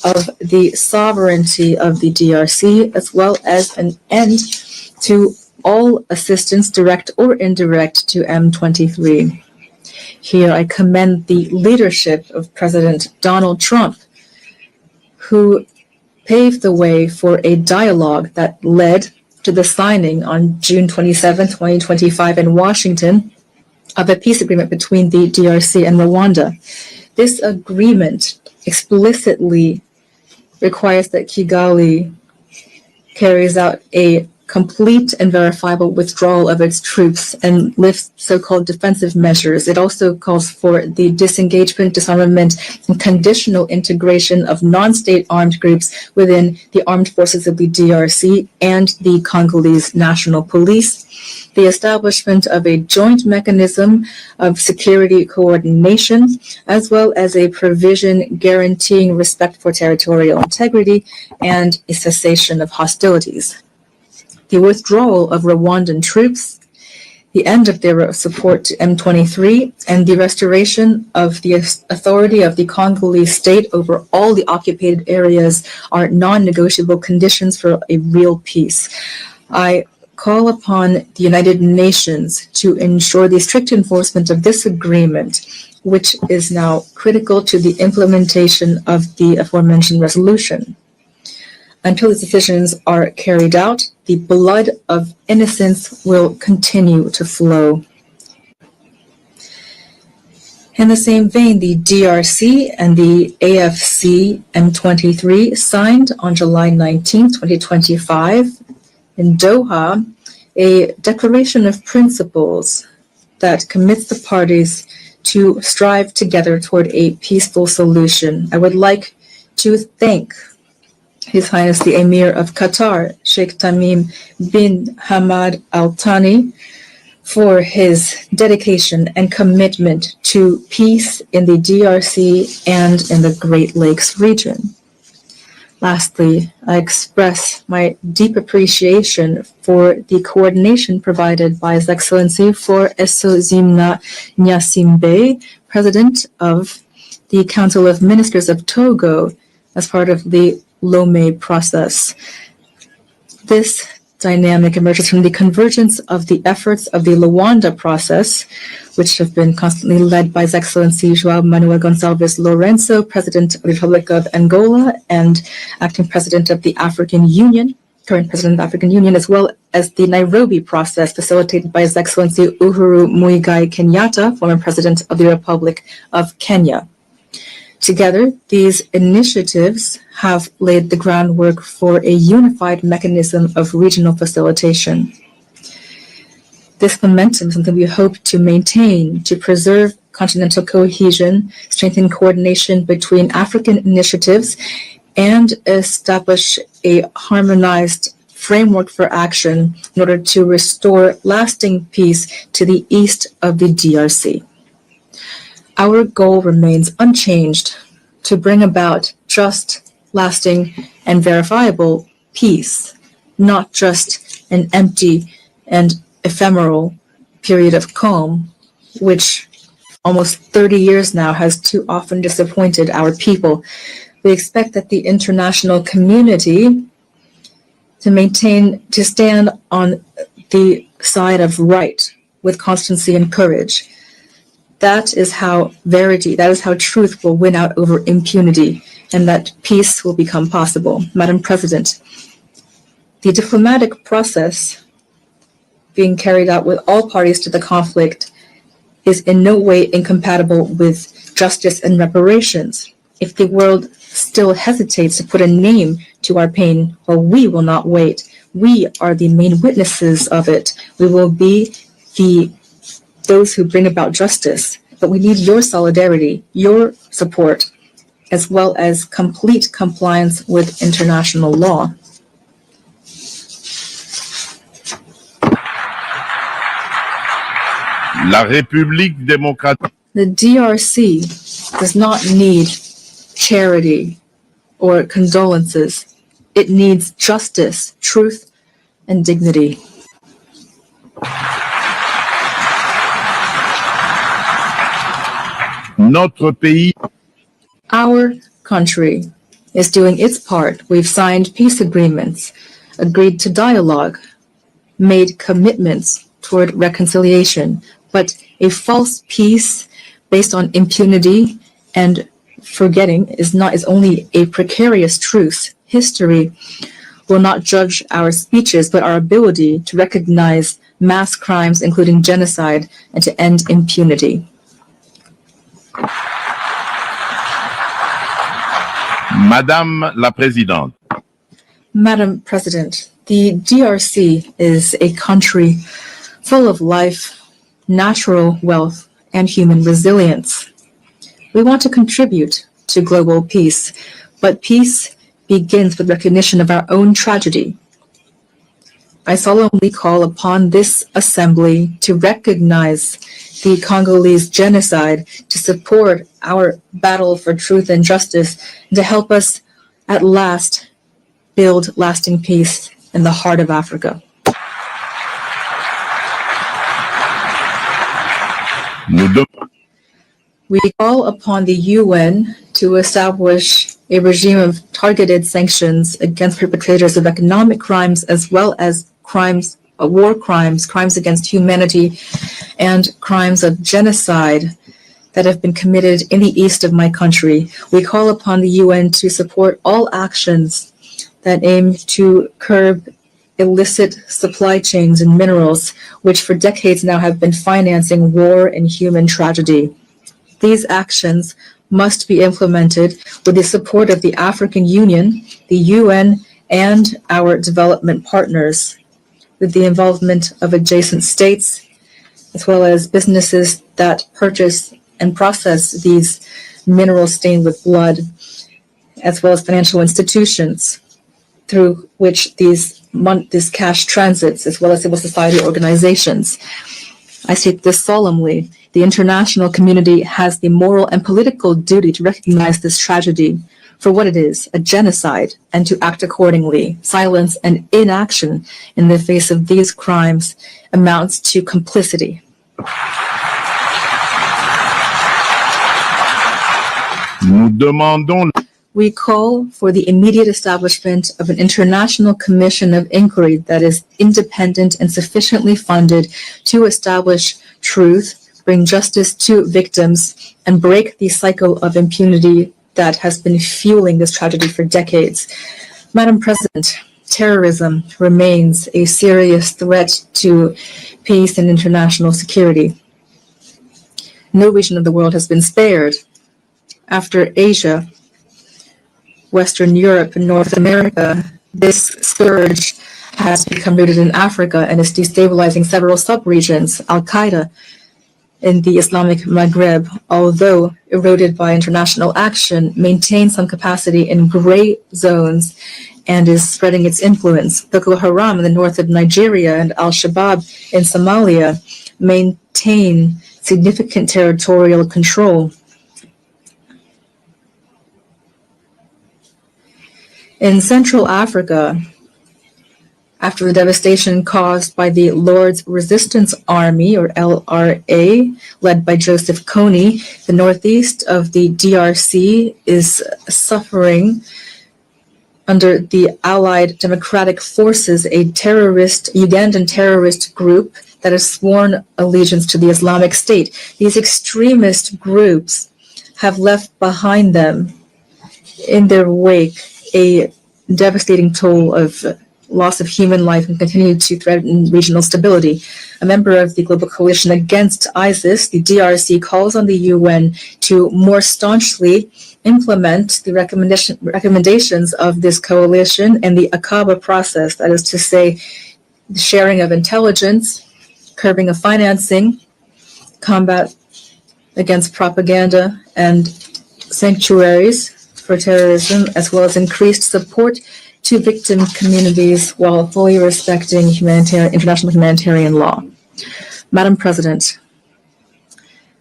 S2: of the sovereignty of the DRC, as well as an end to all assistance, direct or indirect, to M23. Here I commend the leadership of President Donald Trump, who paved the way for a dialogue that led to the signing on June 27, 2025 in Washington of a peace agreement between the DRC and Rwanda. This agreement explicitly requires that Kigali carries out a complete and verifiable withdrawal of its troops and lifts so-called defensive measures. It also calls for the disengagement, disarmament, and conditional integration of non-state armed groups within the armed forces of the DRC and the Congolese National Police, the establishment of a joint mechanism of security coordination, as well as a provision guaranteeing respect for territorial integrity and a cessation of hostilities. The withdrawal of Rwandan troops, the end of their support to M23, and the restoration of the authority of the Congolese state over all the occupied areas are non-negotiable conditions for a real peace. I call upon the United Nations to ensure the strict enforcement of this agreement, which is now critical to the implementation of the aforementioned resolution. Until these decisions are carried out, the blood of innocence will continue to flow. In the same vein, the DRC and the AFC M23 signed on July 19, 2025, in Doha, a declaration of principles that commits the parties to strive together toward a peaceful solution. I would like to thank His Highness the Emir of Qatar, Sheikh Tamim bin Hamad Al Thani, for his dedication and commitment to peace in the DRC and in the Great Lakes region. Lastly, I express my deep appreciation for the coordination provided by His Excellency for Essozimna Nyasimbe, President of the Council of Ministers of Togo, as part of the Lomé process. This dynamic emerges from the convergence of the efforts of the Luanda process, which have been constantly led by His Excellency João Manuel Gonçalves Lourenço, President of the Republic of Angola and Acting President of the African Union, current President of the African Union, as well as the Nairobi process facilitated by His Excellency Uhuru Muigai Kenyatta, former President of the Republic of Kenya. Together, these initiatives have laid the groundwork for a unified mechanism of regional facilitation. This momentum is something we hope to maintain to preserve continental cohesion, strengthen coordination between African initiatives, and establish a harmonized framework for action in order to restore lasting peace to the east of the DRC. Our goal remains unchanged: to bring about just, lasting, and verifiable peace, not just an empty and ephemeral period of calm, which almost 30 years now has too often disappointed our people. We expect that the international community to stand on the side of right with constancy and courage. That is how truth will win out over impunity, and that peace will become possible. Madam President, the diplomatic process being carried out with all parties to the conflict is in no way incompatible with justice and reparations. If the world still hesitates to put a name to our pain, well, we will not wait. We are the main witnesses of it. We will be those who bring about justice, but we need your solidarity, your support, as well as complete compliance with international law.
S12: La République démocratique.
S2: The DRC does not need charity or condolences. It needs justice, truth, and dignity.
S12: Notre pays.
S2: Our country is doing its part. We've signed peace agreements, agreed to dialogue, made commitments toward reconciliation. But a false peace based on impunity and forgetting is only a precarious truce. History will not judge our speeches, but our ability to recognize mass crimes, including genocide, and to end impunity.
S12: Madame la Présidente,
S2: Madam President, the DRC is a country full of life, natural wealth, and human resilience. We want to contribute to global peace, but peace begins with recognition of our own tragedy. I solemnly call upon this assembly to recognize the Congolese genocide, to support our battle for truth and justice, and to help us at last build lasting peace in the heart of Africa. We call upon the UN to establish a regime of targeted sanctions against perpetrators of economic crimes as well as crimes, war crimes, crimes against humanity, and crimes of genocide that have been committed in the east of my country. We call upon the UN to support all actions that aim to curb illicit supply chains and minerals, which for decades now have been financing war and human tragedy. These actions must be implemented with the support of the African Union, the UN, and our development partners, with the involvement of adjacent states, as well as businesses that purchase and process these minerals stained with blood, as well as financial institutions through which this cash transits, as well as civil society organizations. I state this solemnly. The international community has the moral and political duty to recognize this tragedy for what it is, a genocide, and to act accordingly. Silence and inaction in the face of these crimes amounts to complicity. We call for the immediate establishment of an international commission of inquiry that is independent and sufficiently funded to establish truth, bring justice to victims, and break the cycle of impunity that has been fueling this tragedy for decades. Madam President, terrorism remains a serious threat to peace and international security. No region of the world has been spared. After Asia, Western Europe, and North America, this scourge has become rooted in Africa and is destabilizing several sub-regions. Al-Qaeda in the Islamic Maghreb, although eroded by international action, maintains some capacity in gray zones and is spreading its influence. Boko Haram in the north of Nigeria and Al-Shabaab in Somalia maintain significant territorial control. In Central Africa, after the devastation caused by the Lord's Resistance Army, or LRA, led by Joseph Kony, the northeast of the DRC is suffering under the Allied Democratic Forces, a Ugandan terrorist group that has sworn allegiance to the Islamic State. These extremist groups have left behind them in their wake a devastating toll of loss of human life and continue to threaten regional stability. A member of the Global Coalition Against ISIS, the DRC calls on the UN to more staunchly implement the recommendations of this coalition and the Akaba process, that is to say, the sharing of intelligence, curbing of financing, combat against propaganda and sanctuaries for terrorism, as well as increased support to victim communities while fully respecting international humanitarian law. Madam President,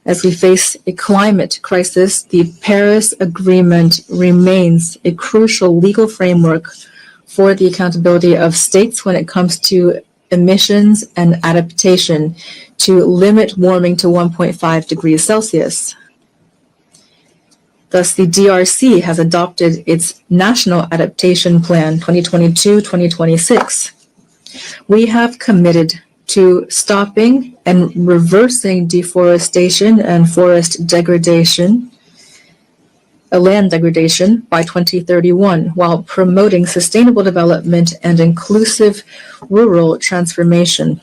S2: as we face a climate crisis, the Paris Agreement remains a crucial legal framework for the accountability of states when it comes to emissions and adaptation to limit warming to 1.5 degrees Celsius. Thus, the DRC has adopted its National Adaptation Plan 2022-2026. We have committed to stopping and reversing deforestation and forest degradation, land degradation by 2031, while promoting sustainable development and inclusive rural transformation.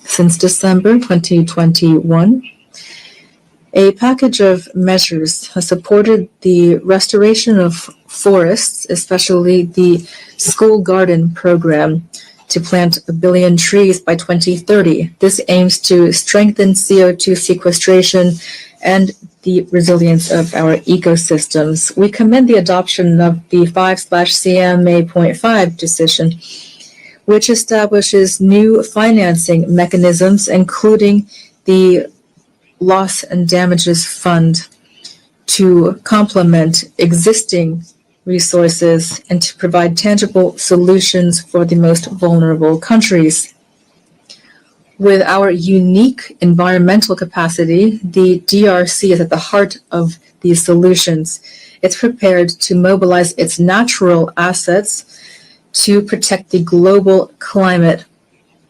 S2: Since December 2021, a package of measures has supported the restoration of forests, especially the school garden program to plant 1 billion trees by 2030. This aims to strengthen CO2 sequestration and the resilience of our ecosystems. We commend the adoption of the 5/CMA.5 decision, which establishes new financing mechanisms, including the Loss and Damages Fund, to complement existing resources and to provide tangible solutions for the most vulnerable countries. With our unique environmental capacity, the DRC is at the heart of these solutions. It's prepared to mobilize its natural assets to protect the global climate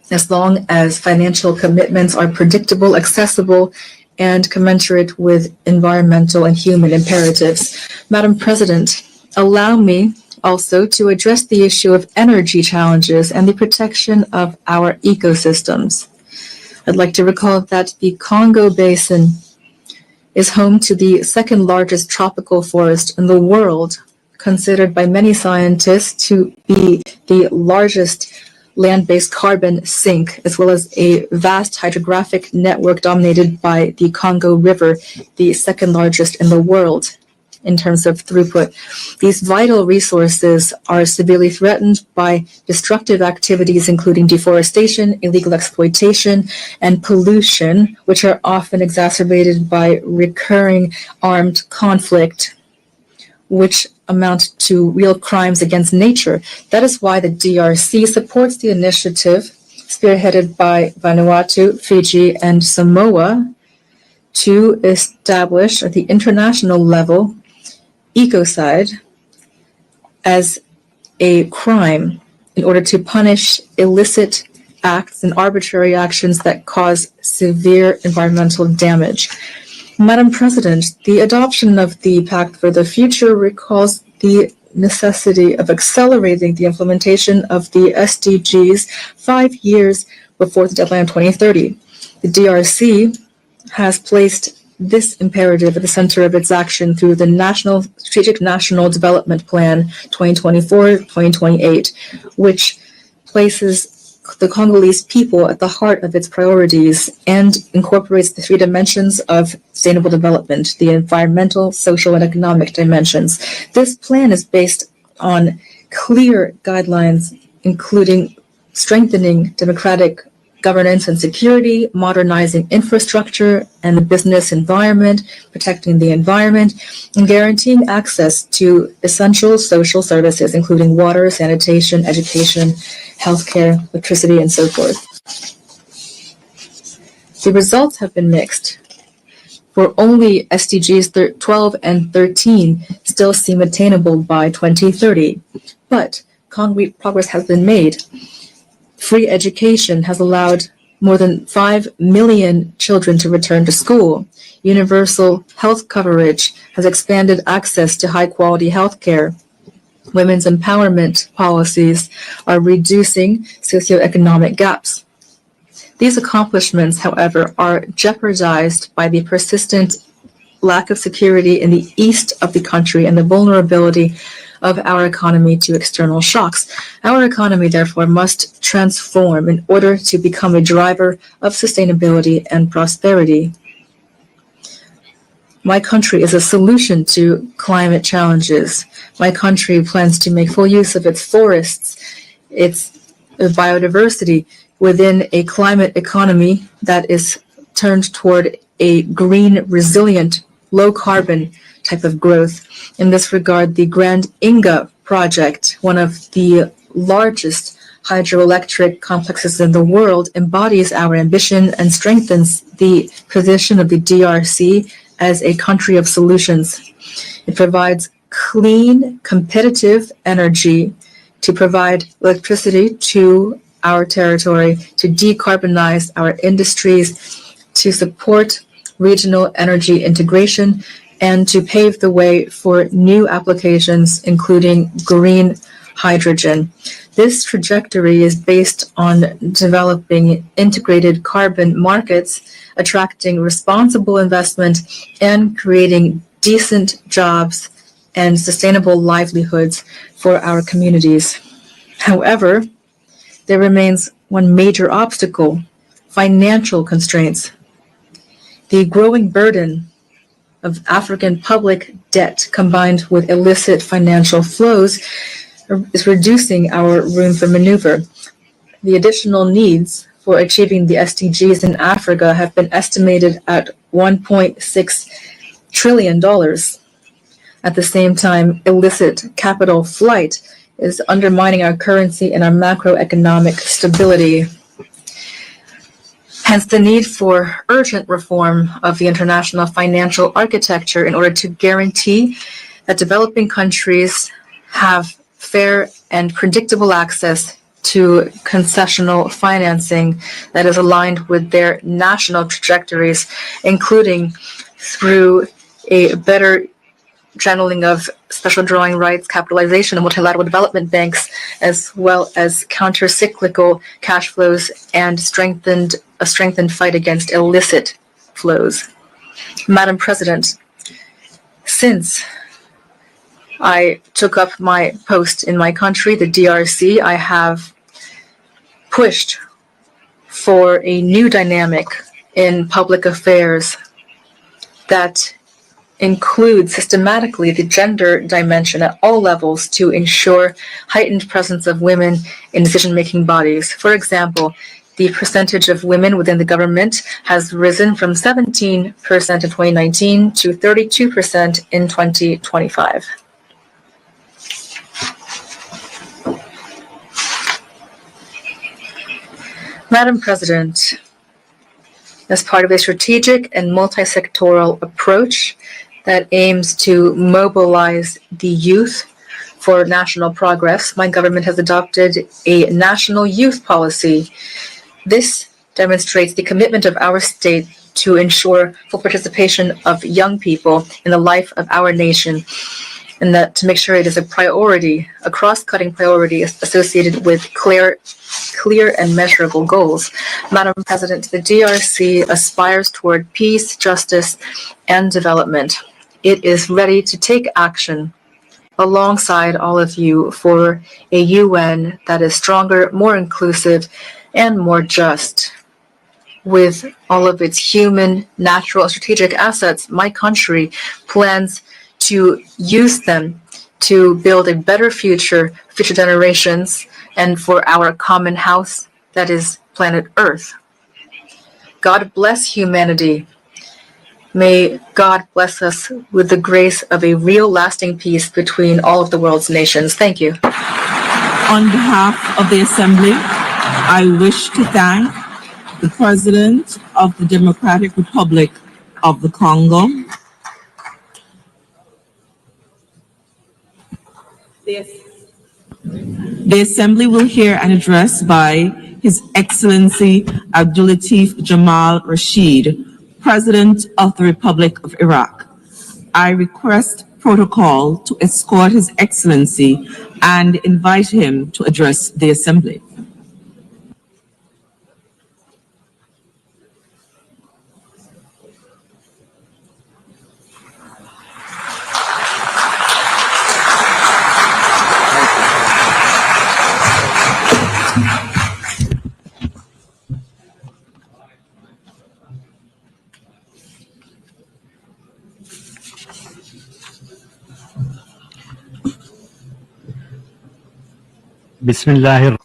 S2: as long as financial commitments are predictable, accessible, and commensurate with environmental and human imperatives. Madam President, allow me also to address the issue of energy challenges and the protection of our ecosystems. I'd like to recall that the Congo Basin is home to the second largest tropical forest in the world, considered by many scientists to be the largest land-based carbon sink, as well as a vast hydrographic network dominated by the Congo River, the second largest in the world in terms of throughput. These vital resources are severely threatened by destructive activities, including deforestation, illegal exploitation, and pollution, which are often exacerbated by recurring armed conflict, which amount to real crimes against nature. That is why the DRC supports the initiative spearheaded by Vanuatu, Fiji, and Samoa to establish at the international level ecocide as a crime in order to punish illicit acts and arbitrary actions that cause severe environmental damage. Madam President, the adoption of the Pact for the Future recalls the necessity of accelerating the implementation of the SDGs 5 years before the deadline of 2030. The DRC has placed this imperative at the center of its action through the Strategic National Development Plan 2024-2028, which places the Congolese people at the heart of its priorities and incorporates the 3 dimensions of sustainable development, the environmental, social, and economic dimensions. This plan is based on clear guidelines, including strengthening democratic governance and security, modernizing infrastructure and the business environment, protecting the environment, and guaranteeing access to essential social services, including water, sanitation, education, healthcare, electricity, and so forth. The results have been mixed. For only SDGs 12 and 13 still seem attainable by 2030, but concrete progress has been made. Free education has allowed more than 5 million children to return to school. Universal health coverage has expanded access to high-quality health care. Women's empowerment policies are reducing socioeconomic gaps. These accomplishments, however, are jeopardized by the persistent lack of security in the east of the country and the vulnerability of our economy to external shocks. Our economy, therefore, must transform in order to become a driver of sustainability and prosperity. My country is a solution to climate challenges. My country plans to make full use of its forests, its biodiversity within a climate economy that is turned toward a green, resilient, low-carbon type of growth. In this regard, the Trump UNGA project, one of the largest hydroelectric complexes in the world, embodies our ambition and strengthens the position of the DRC as a country of solutions. It provides clean, competitive energy to provide electricity to our territory, to decarbonize our industries, to support regional energy integration, and to pave the way for new applications, including green hydrogen. This trajectory is based on developing integrated carbon markets, attracting responsible investment, and creating decent jobs and sustainable livelihoods for our communities. However, there remains one major obstacle: financial constraints. The growing burden of African public debt combined with illicit financial flows is reducing our room for maneuver. The additional needs for achieving the SDGs in Africa have been estimated at $1.6 trillion. At the same time, illicit capital flight is undermining our currency and our macroeconomic stability. Hence, the need for urgent reform of the international financial architecture in order to guarantee that developing countries have fair and predictable access to concessional financing that is aligned with their national trajectories, including through a better channeling of special drawing rights, capitalization of multilateral development banks, as well as counter-cyclical cash flows and a strengthened fight against illicit flows. Madam President, since I took up my post in my country, the DRC, I have pushed for a new dynamic in public affairs that includes systematically the gender dimension at all levels to ensure heightened presence of women in decision-making bodies. For example, the percentage of women within the government has risen from 17% in 2019 to 32% in 2025. Madam President, as part of a strategic and multi-sectoral approach that aims to mobilize the youth for national progress, my government has adopted a national youth policy. This demonstrates the commitment of our state to ensure full participation of young people in the life of our nation, and that to make sure it is a priority, a cross-cutting priority associated with clear and measurable goals. Madam President, the DRC aspires toward peace, justice, and development. It is ready to take action alongside all of you for a UN that is stronger, more inclusive, and more just. With all of its human, natural, and strategic assets, my country plans to use them to build a better future for future generations and for our common house, that is planet Earth. God bless humanity. May God bless us with the grace of a real lasting peace between all of the world's nations. Thank you.
S6: On behalf of the Assembly, I wish to thank the President of the Democratic Republic of the Congo, the Assembly will hear an address by His Excellency Abdulatif Jamal Rashid, President of the Republic of Iraq. I request protocol to escort His Excellency and invite him to address the Assembly.
S4: Bismillah.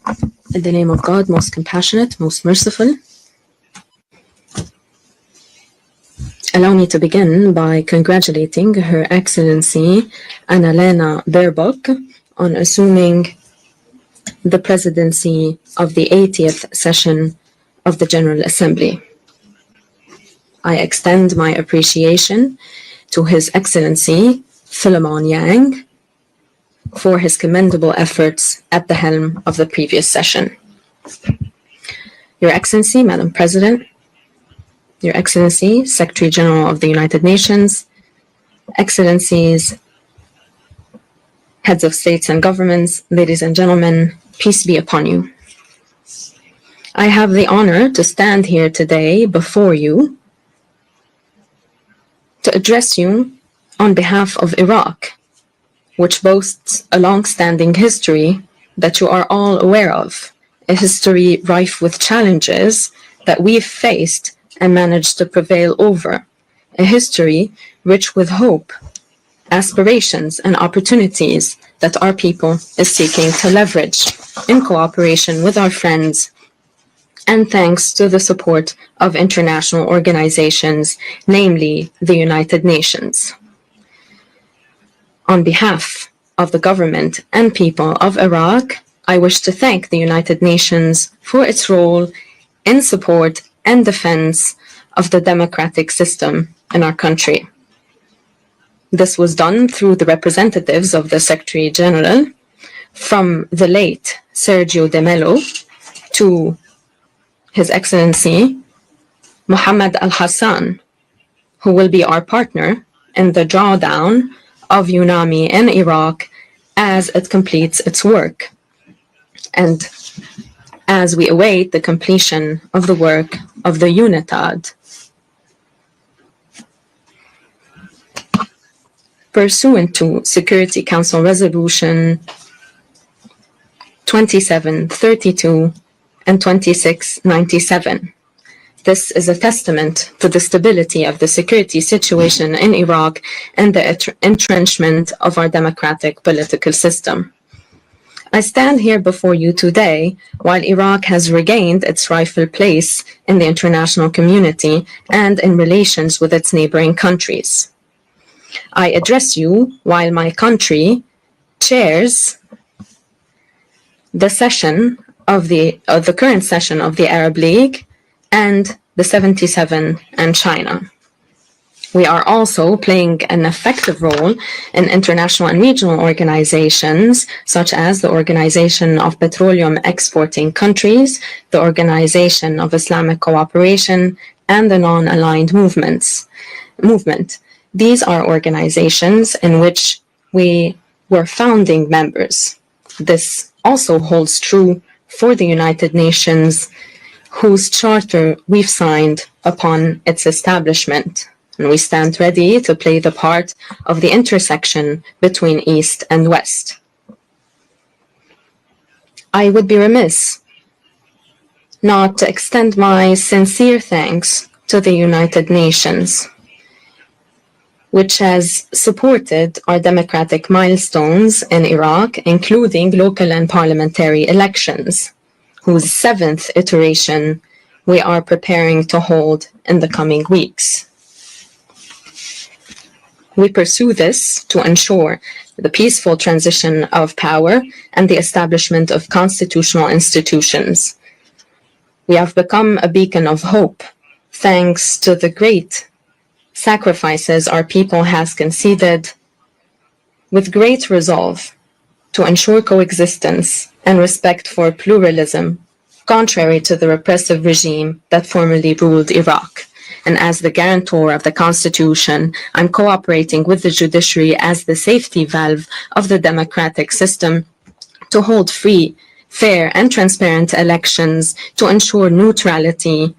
S22: In the name of God, most compassionate, most merciful. Allow me to begin by congratulating Her Excellency Annalena Baerbock on assuming the presidency of the 80th session of the General Assembly. I extend my appreciation to His Excellency Philemon Yang for his commendable efforts at the helm of the previous session. Your Excellency, Madam President, Your Excellency, Secretary General of the United Nations, Excellencies, Heads of States and Governments, ladies and gentlemen, peace be upon you. I have the honor to stand here today before you to address you on behalf of Iraq which boasts a long-standing history that you are all aware of, a history rife with challenges that we've faced and managed to prevail over, a history rich with hope, aspirations, and opportunities that our people is seeking to leverage in cooperation with our friends and thanks to the support of international organizations, namely the United Nations. On behalf of the government and people of Iraq, I wish to thank the United Nations for its role in support and defense of the democratic system in our country. This was done through the representatives of the Secretary General, from the late Sergio de Mello to His Excellency Mohammed Al-Hassan, who will be our partner in the drawdown of UNAMI in Iraq as it completes its work, and as we await the completion of the work of the UNITAD. Pursuant to Security Council Resolution 2732 and 2697. This is a testament to the stability of the security situation in Iraq and the entrenchment of our democratic political system. I stand here before you today while Iraq has regained its rightful place in the international community and in relations with its neighboring countries. I address you while my country chairs the session of the current session of the Arab League and the 77 and China. We are also playing an effective role in international and regional organizations, such as the Organization of Petroleum Exporting Countries, the Organization of Islamic Cooperation, and the Non-Aligned Movement. These are organizations in which we were founding members. This also holds true for the United Nations, whose charter we've signed upon its establishment. And we stand ready to play the part of the intersection between East and West. I would be remiss not to extend my sincere thanks to the United Nations, which has supported our democratic milestones in Iraq, including local and parliamentary elections, whose seventh iteration we are preparing to hold in the coming weeks. We pursue this to ensure the peaceful transition of power and the establishment of constitutional institutions. We have become a beacon of hope thanks to the great sacrifices our people has conceded with great resolve to ensure coexistence and respect for pluralism, contrary to the repressive regime that formerly ruled Iraq. And as the guarantor of the Constitution, I'm cooperating with the judiciary as the safety valve of the democratic system to hold free, fair, and transparent elections to ensure neutrality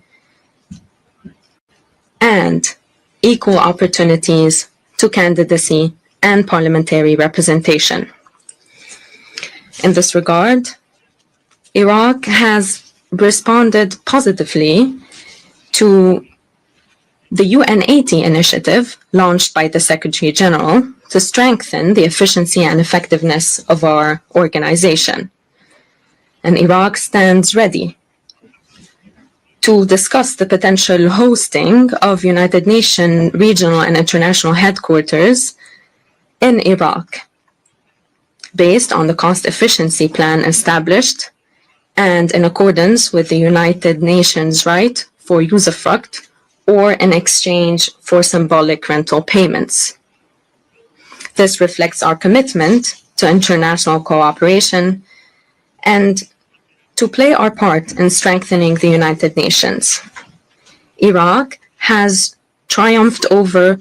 S22: and equal opportunities to candidacy and parliamentary representation. In this regard, Iraq has responded positively to the UN80 initiative launched by the Secretary General to strengthen the efficiency and effectiveness of our organization. And Iraq stands ready to discuss the potential hosting of United Nations regional and international headquarters in Iraq, based on the cost efficiency plan established and in accordance with the United Nations right for usufruct or in exchange for symbolic rental payments. This reflects our commitment to international cooperation and to play our part in strengthening the United Nations. Iraq has triumphed over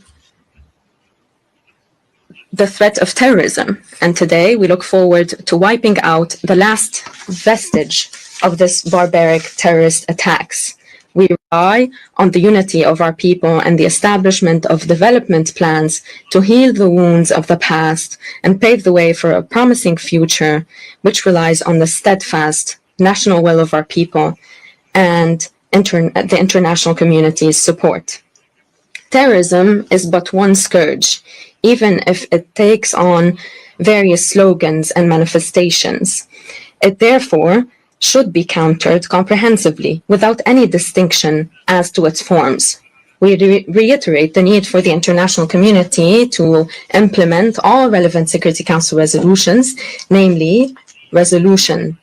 S22: the threat of terrorism, and today we look forward to wiping out the last vestige of this barbaric terrorist attacks We rely on the unity of our people and the establishment of development plans to heal the wounds of the past and pave the way for a promising future, which relies on the steadfast national will of our people and the international community's support. Terrorism is but one scourge, even if it takes on various slogans and manifestations. It therefore should be countered comprehensively, without any distinction as to its forms. We reiterate the need for the international community to implement all relevant Security Council resolutions, namely Resolution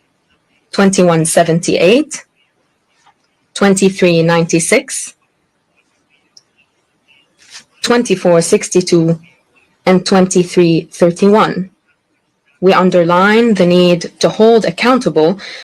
S22: 2178, 2396, 2462, and 2331. We underline the need to hold accountable